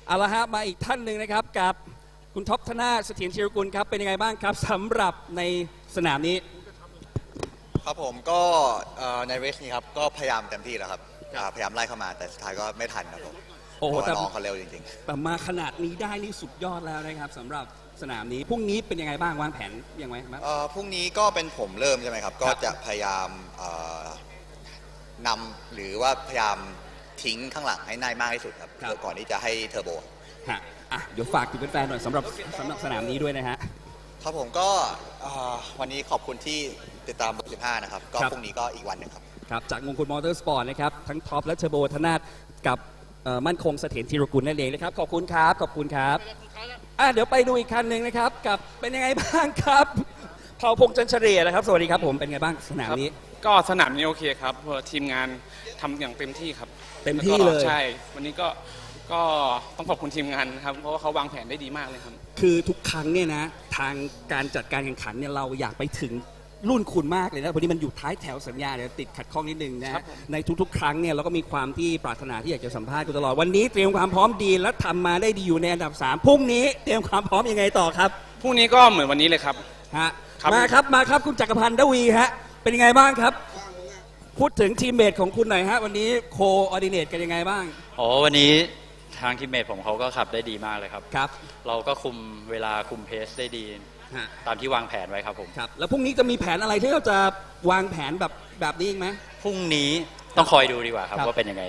เอาละฮะมาอีกท่านหนึ่งนะครับกับคุณท็อปธนาเสถียรชิรกุลครับเป็นยังไงบ้างครับสำหรับในสนามนี้
ครับผมก็ในเรสนี้ครับก็พยายามเต็มที่แล้วครับพยายามไล่เข้ามาแต่สุดท้ายก็ไม่ทันครับผมโอ้โหน้องเขาเร็วจริงๆ
แต่มาขนาดนี้ได้นี่สุดยอดแล้วนะครับสำหรับสนามนี้พรุ่งนี้เป็นยังไงบ้างวางแผนยังไงครับ
พรุ่งนี้ก็เป็นผมเริ่มใช่ไหมครับก็จะพยายามนำหรือว่าพยายามทิ้งข้างหลังให้ได้มากที่สุดครับก่อนที่จะให้เทอร์โบ
เดี๋ยวฝากถึงแฟนๆหน่อยสำหรับสนามนี้ด้วยนะฮะ
ครับผมก็วันนี้ขอบคุณที่ติดตามบท15นะครับก็พรุ่งนี้ก็อีกวันหนึ่งครับ
ครับจากมงคลมอเตอร์สปอร์ตนะครับทั้งท็อปและเทอร์โบธนาถกับมั่นคงเสถียรธีรกุลนั่นเองนะครับขอบคุณครับขอบคุณครับเดี๋ยวไปดูอีกคันหนึ่งนะครับกับเป็นยังไงบ้างครับเผ่าพงษ์จันเฉลี่ยนะครับสวัสดีครับผมเป็นไงบ้างสนามนี้
ก็สนามนี้โอเคครับทีมงานทำอย่างเต็มที่ครับ
เต็มที่เลย
ใช่วันนี้ก็ต้องขอบคุณทีมงานครับเพราะว่าเขาวางแผนได้ดีมากเลยครับ
คือทุกครั้งเนี่ยนะทางการจัดการแข่งขันเนี่ยเราอยากไปถึงรุ่นคุณมากเลยนะพอดีมันอยู่ท้ายแถวสัญญาเนี่ยติดขัดข้องนิดนึงนะในทุกๆครั้งเนี่ยเราก็มีความที่ปรารถนาที่อยากจะสัมภาษณ์คุณตลอดวันนี้เตรียมความพร้อมดีและทำมาได้ดีอยู่ในอันดับ3พรุ่งนี้เตรียมความพร้อมยังไงต่อครับ
พรุ่งนี้ก็เหมือนวันนี้เลยครับ
มาครับคุณจักรพันธ์ดวีฮะเป็นยังไงบ้างครับพูดถึงทีมเมทของคุณหน่อยฮะวันนี้โคออร์ดิเนตกันยังไงบ้าง
วันนี้ทางทีมเมทผมเขาก็ขับได้ดีมากเลยครับ
ครับ
เราก็คุมเวลาคุมเพสได้ดีตามที่วางแผนไว้ครับผม
ครับแล้วพรุ่งนี้จะมีแผนอะไรที่เราจะวางแผนแบบนี้อีกไหม
พรุ่งนี้ต้องคอยดูดีกว่าครับว่าเป็นยังไง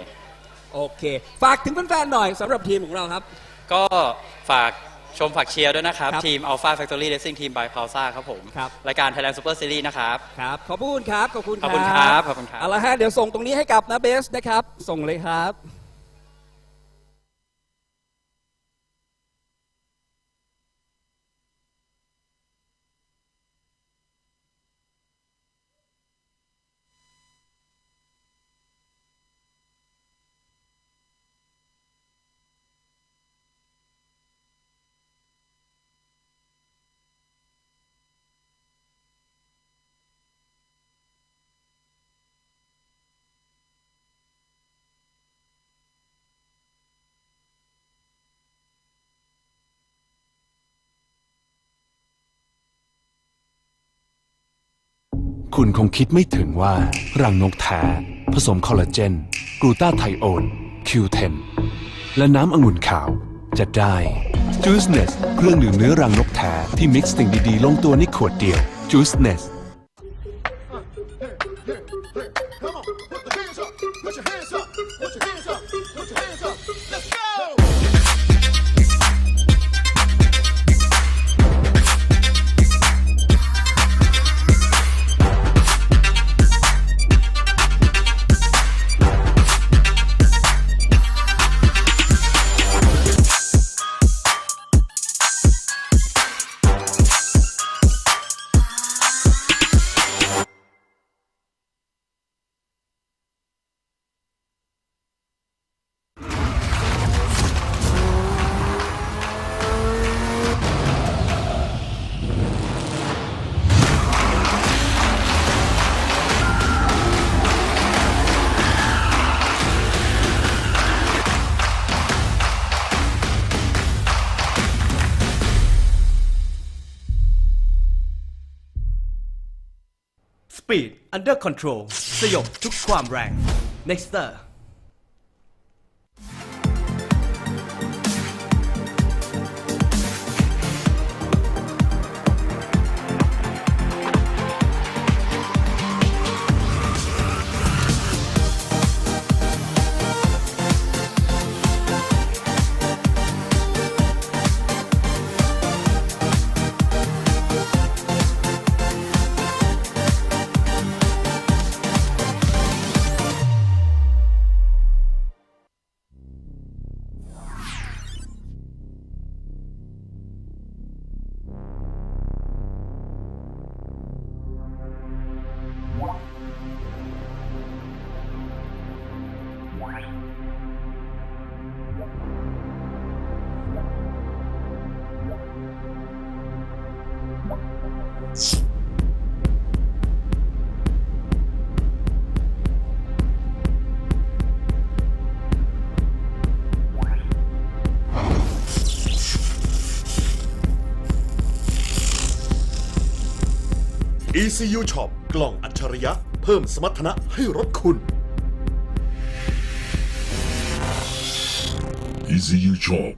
โอเคฝากถึงแฟนๆหน่อยสำหรับทีมของเราครับ
ก็ฝากชมฝากเชียร์ด้วยนะครับทีม Alpha Factory Racing Team by Pausa ครับผมรายการ Thailand Super Series นะครับ
ครับขอบคุณครับขอบคุณ
ครับขอบคุณครับ
เอาละฮะเดี๋ยวส่งตรงนี้ให้กับนะเบสนะครับส่งเลยครับ
คุณคงคิดไม่ถึงว่ารังนกแท้ผสมคอลลาเจนกลูตาไทโอน Q10 และน้ำองุ่นขาวจะได้ Juiceness เครื่องดื่มเนื้อรังนกแท้ที่มิกซ์สิ่งดีๆลงตัวในขวดเดียว Juiceness
Speed Under Control สยบทุกความแรง Nexter
ECU Shop กล่องอัจฉริยะเพิ่มสมรรถนะให้รถคุณ ECU Shop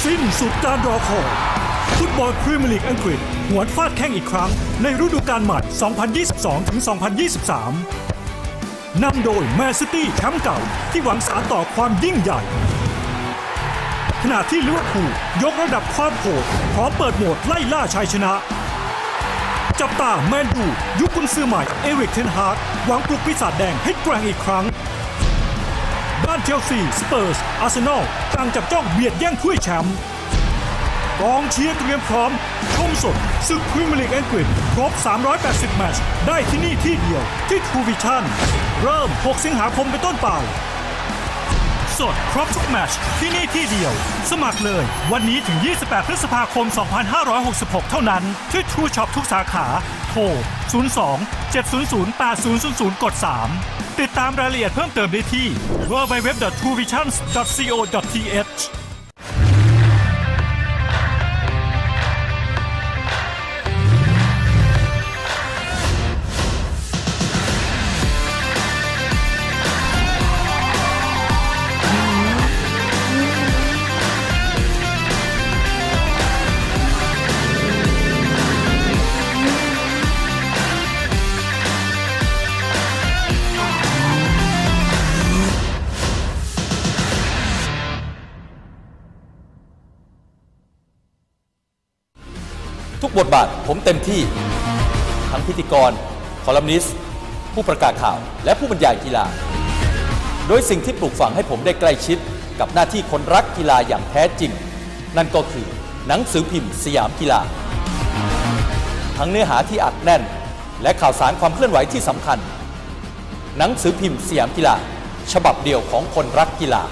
สิ้นสุดการรอคอยฟุตบอลพรีเมียร์ลีกอังกฤษหวนฟาดแข้งอีกครั้งในฤดูกาลใหม่ 2022-2023 นำโดยแมนซิตี้แชมป์เก่าที่หวังสานต่อความยิ่งใหญ่ขณะที่ลิเวอร์พูลยกระดับความโหดพร้อมเปิดโหมดไล่ล่าชัยชนะจับตาแมนยูยุคกุนซือใหม่เอริกเทนฮากหวังปลุกปีศาจแดงให้แกร่งอีกครั้งด้านเชลซีสเปอร์สอาร์เซนอลต่างจับจ้องเบียดแย่งถ้วยแชมป์กองเชียร์เตรียมพร้อมชมสดศึกพรีเมียร์ลีกอังกฤษครบ380แมตช์ได้ที่นี่ที่เดียวที่ Truevisions เริ่ม6 สิงหาคมเป็นต้นไปสดครบทุกแมตช์ที่นี่ที่เดียวสมัครเลยวันนี้ถึง28พฤษภาคม2566เท่านั้นที่ True Shop ทุกสาขาโทร02-700-8000 กด 3ติดตามรายละเอียดเพิ่มเติมได้ที่ www.truevisions.co.th
ทุกบทบาทผมเต็มที่ทั้งพิธีกรคอลัมนิสต์ผู้ประกาศข่าวและผู้บรรยายกีฬาโดยสิ่งที่ปลูกฝังให้ผมได้ใกล้ชิดกับหน้าที่คนรักกีฬาอย่างแท้จริงนั่นก็คือหนังสือพิมพ์สยามกีฬาทั้งเนื้อหาที่อัดแน่นและข่าวสารความเคลื่อนไหวที่สำคัญหนังสือพิมพ์สยามกีฬาฉบับเดียวของคนรักกีฬา
เ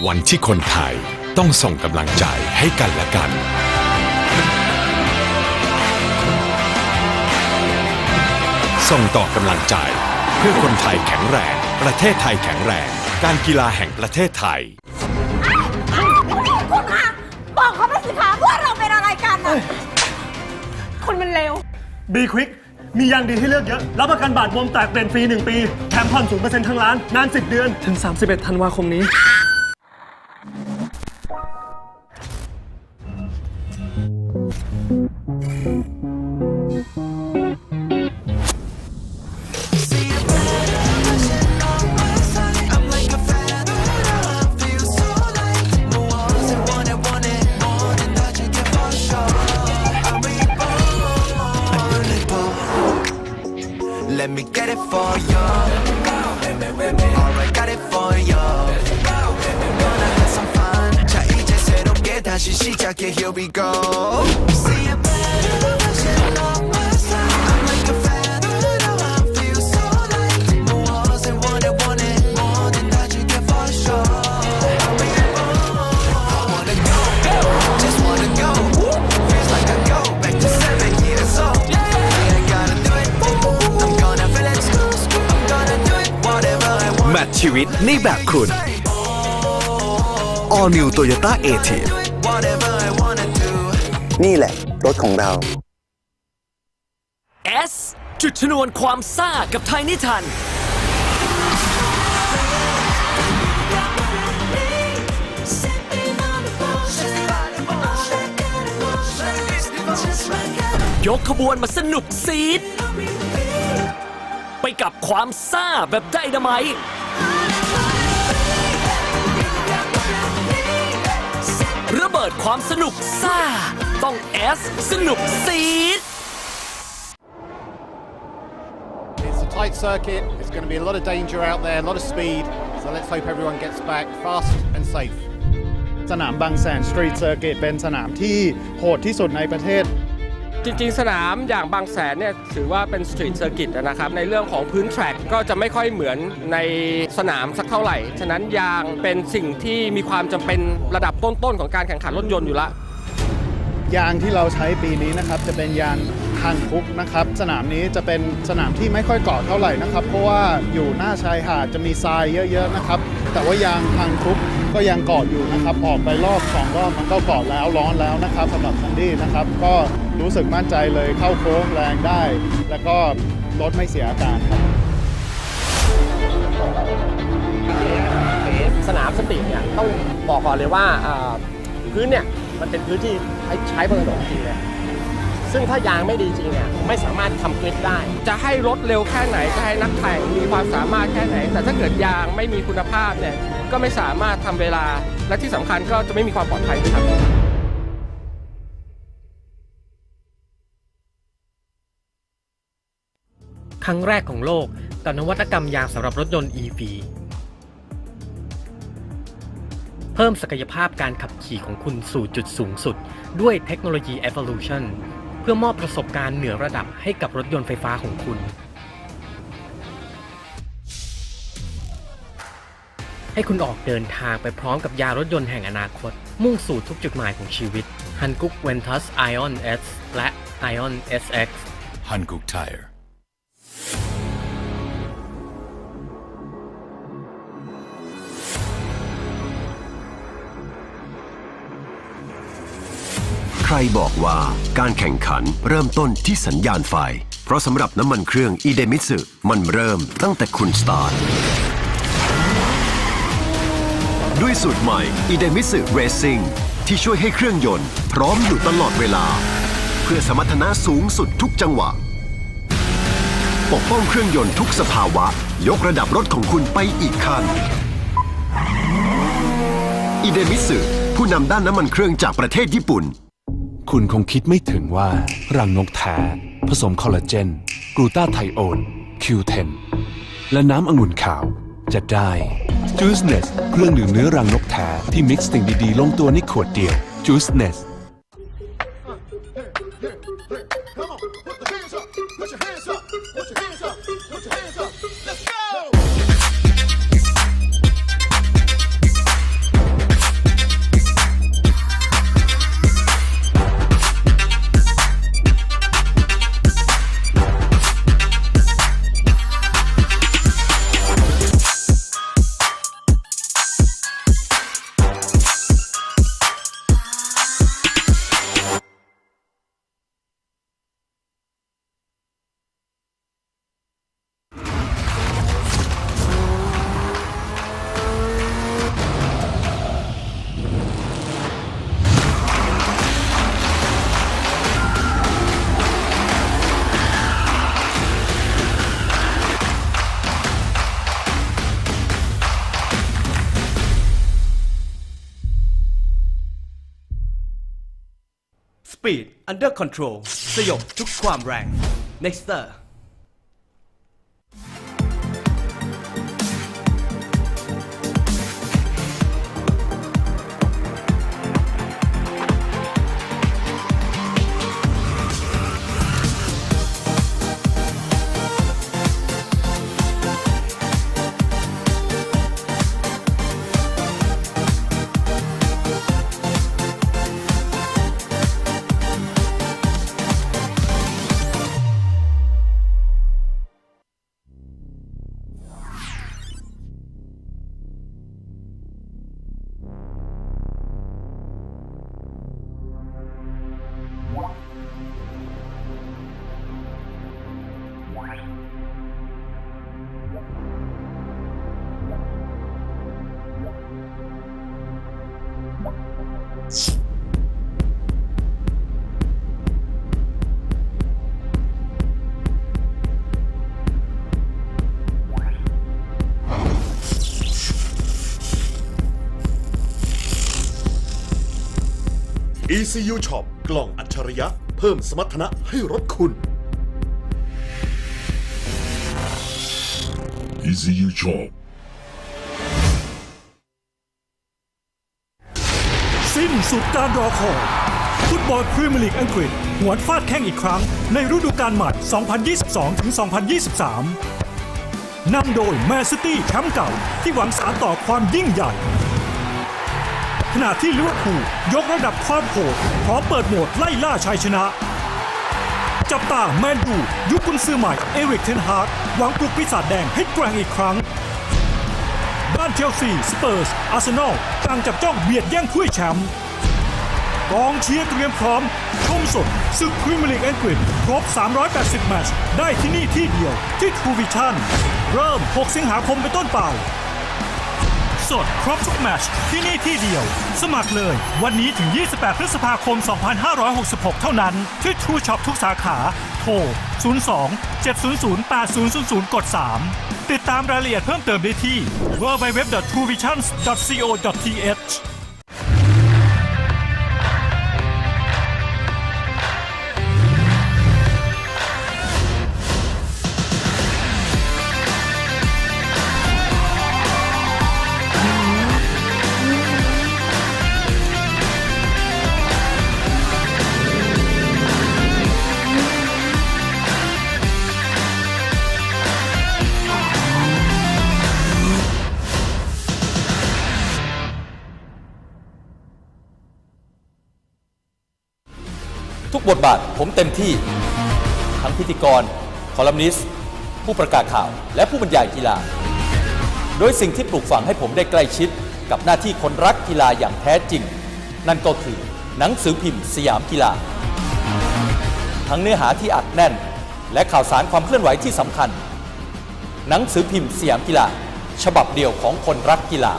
วันที่คนไทยต้องส่งกำลังใจให้กันและกันส่งต่อกำลังใจเพื่อคนไทยแข็งแรงประเทศไทยแข็งแรงการกีฬาแห่งประเทศไทย
คุณคะบอกเขาไปสิคะว่าเราเป็นอะไรกันอะคุณมันเลว
B-Quik มียางดีให้เลือกเยอะรับประกันบาดบวมแตกเปลี่ยนฟรี1 ปีแถมผ่อน 0% ทั้งร้านนาน10 เดือนถึง31 ธันวาคมนี้
Let me get it for you. Alright, got it for you. Gonna have some fun. 자, 이제 새롭게 다시 시작해. Here we go. See a better version of myself. I'm like a fan. I feel so like 무엇을 원해 뭐든 다 줄게 for sure. I wanna go, just wanna go. Feels like I go back to 7 years old.
แมทชีวิตในแบบคุณ All New Toyota A-Team
นี่แหละรถของเรา
S จุดชนวนความซ่ากับไทยนิทานยกขบวนมาสนุกซีดไปกับความซ่าแบบไดนาไมต์ระเบิดความสนุกซ่าต้อง S สนุกซีด
It's a tight circuit. It's going to be a lot of danger out there, a lot of speed. So let's hope everyone gets back fast and safe. สนามบางแสนสตรีทเซอร์กิตเป็นสนามที่โหดที่สุดในประเทศ
จริงๆสนามอย่างบางแสนเนี่ยถือว่าเป็นสตรีทเซอร์กิตนะครับในเรื่องของพื้นแทร็กก็จะไม่ค่อยเหมือนในสนามสักเท่าไหร่ฉะนั้นยางเป็นสิ่งที่มีความจำเป็นระดับต้นๆของการแข่งขันรถยนต์อยู่ละ
ยางที่เราใช้ปีนี้นะครับจะเป็นยางฮันคุกนะครับสนามนี้จะเป็นสนามที่ไม่ค่อยเกาะเท่าไหร่นะครับเพราะว่าอยู่หน้าชายหาดจะมีทรายเยอะๆนะครับแต่ว่ายางฮันคุกก็ยังเกาะอยู่นะครับออกไปรอบ2 รอบมันก็เกาะแล้วร้อนแล้วนะครับสำหรับซันดี้นะครับก็รู้สึกมั่นใจเลยเข้าโค้งแรงได้แล้วก็รถไม่เสียอาการครับ
สนามสตรีทเนี่ยต้องบอกก่อนเลยว่าพื้นเนี่ยมันเป็นพื้นที่ใช้บนถนนจริงเลยซึ่งถ้ายางไม่ดีจริงเนี่ยไม่สามารถทำกริปได้
จะให้รถเร็วแค่ไหนจะให้นักแข่งมีความสามารถแค่ไหนแต่ถ้าเกิดยางไม่มีคุณภาพเนี่ยก็ไม่สามารถทำเวลาและที่สำคัญก็จะไม่มีความปลอดภัยด้วยครับ
ครั้งแรกของโลกกับนวัตกรรมยางสำหรับรถยนต์ EV เพิ่มศักยภาพการขับขี่ของคุณสู่จุดสูงสุดด้วยเทคโนโลยี Evolution เพื่อมอบประสบการณ์เหนือระดับให้กับรถยนต์ไฟฟ้าของคุณให้คุณออกเดินทางไปพร้อมกับยานรถยนต์แห่งอนาคตมุ่งสู่ทุกจุดหมายของชีวิต Hankook Ventus Ion S และ Ion SX
Hankook Tire
ใครบอกว่าการแข่งขันเริ่มต้นที่สัญญาณไฟเพราะสำหรับน้ำมันเครื่องอิเดมิสึมันเริ่มตั้งแต่คุณสตาร์ทด้วยสูตรใหม่อิเดมิสึเรซิ่งที่ช่วยให้เครื่องยนต์พร้อมอยู่ตลอดเวลาเพื่อสมรรถนะสูงสุดทุกจังหวะปกป้องเครื่องยนต์ทุกสภาวะยกระดับรถของคุณไปอีกขั้นอิเดมิสึผู้นำด้านน้ำมันเครื่องจากประเทศญี่ปุ่น
คุณคงคิดไม่ถึงว่ารังนกแท้ผสมคอลลาเจนกลูตาไทโอน Q10 และน้ำองุ่นขาวจะได้ Juiceness เครื่องดื่มเนื้อรังนกแท้ที่มิกซ์สิ่งดีๆลงตัวในขวดเดียว Juiceness
Speed Under Control สยบทุกความแรง Nexter
ECU Shop กล่องอัจฉริยะเพิ่มสมรรถนะให้รถคุณ
ECU Shop
สิ้นสุดการรอคอยฟุตบอลพรีเมียร์ลีกอังกฤษหวนฟาดแข้งอีกครั้งในฤดูกาลใหม่ 2022-2023 นำโดยแมนซิตี้แชมป์เก่าที่หวังสานต่อความยิ่งใหญ่ขณะที่ลิเวอร์พูลยกระดับความโหดพร้อมเปิดโหมดไล่ล่าชัยชนะจับตาแมนยูยุคกุนซือใหม่เอริกเทนฮากหวังปลุกปีศาจแดงให้แกร่งอีกครั้งด้านเชลซีสเปอร์สอาร์เซนอลต่างจับจ้องเบียดแย่งถ้วยแชมป์กองเชียร์เตรียมพร้อมชมสดศึกพรีเมียร์ลีกอังกฤษครบ380แมตช์ได้ที่นี่ที่เดียวที่ Truevisions เริ่ม6สิงหาคมเป็นต้นไปสดครบทุกแมตช์ที่นี่ที่เดียวสมัครเลยวันนี้ถึง28พฤษภาคม2566เท่านั้นที่ True Shop ทุกสาขาโทร02-700-8000 กด 3ติดตามรายละเอียดเพิ่มเติมได้ที่ www.truevisions.co.th
ทุกบทบาทผมเต็มที่ทั้งพิธีกรคอลัมนิสต์ผู้ประกาศข่าวและผู้บรรยายกีฬาโดยสิ่งที่ปลูกฝังให้ผมได้ใกล้ชิดกับหน้าที่คนรักกีฬาอย่างแท้จริงนั่นก็คือหนังสือพิมพ์สยามกีฬาทั้งเนื้อหาที่อัดแน่นและข่าวสารความเคลื่อนไหวที่สำคัญหนังสือพิมพ์สยามกีฬาฉบับเดียวของคนรักกีฬา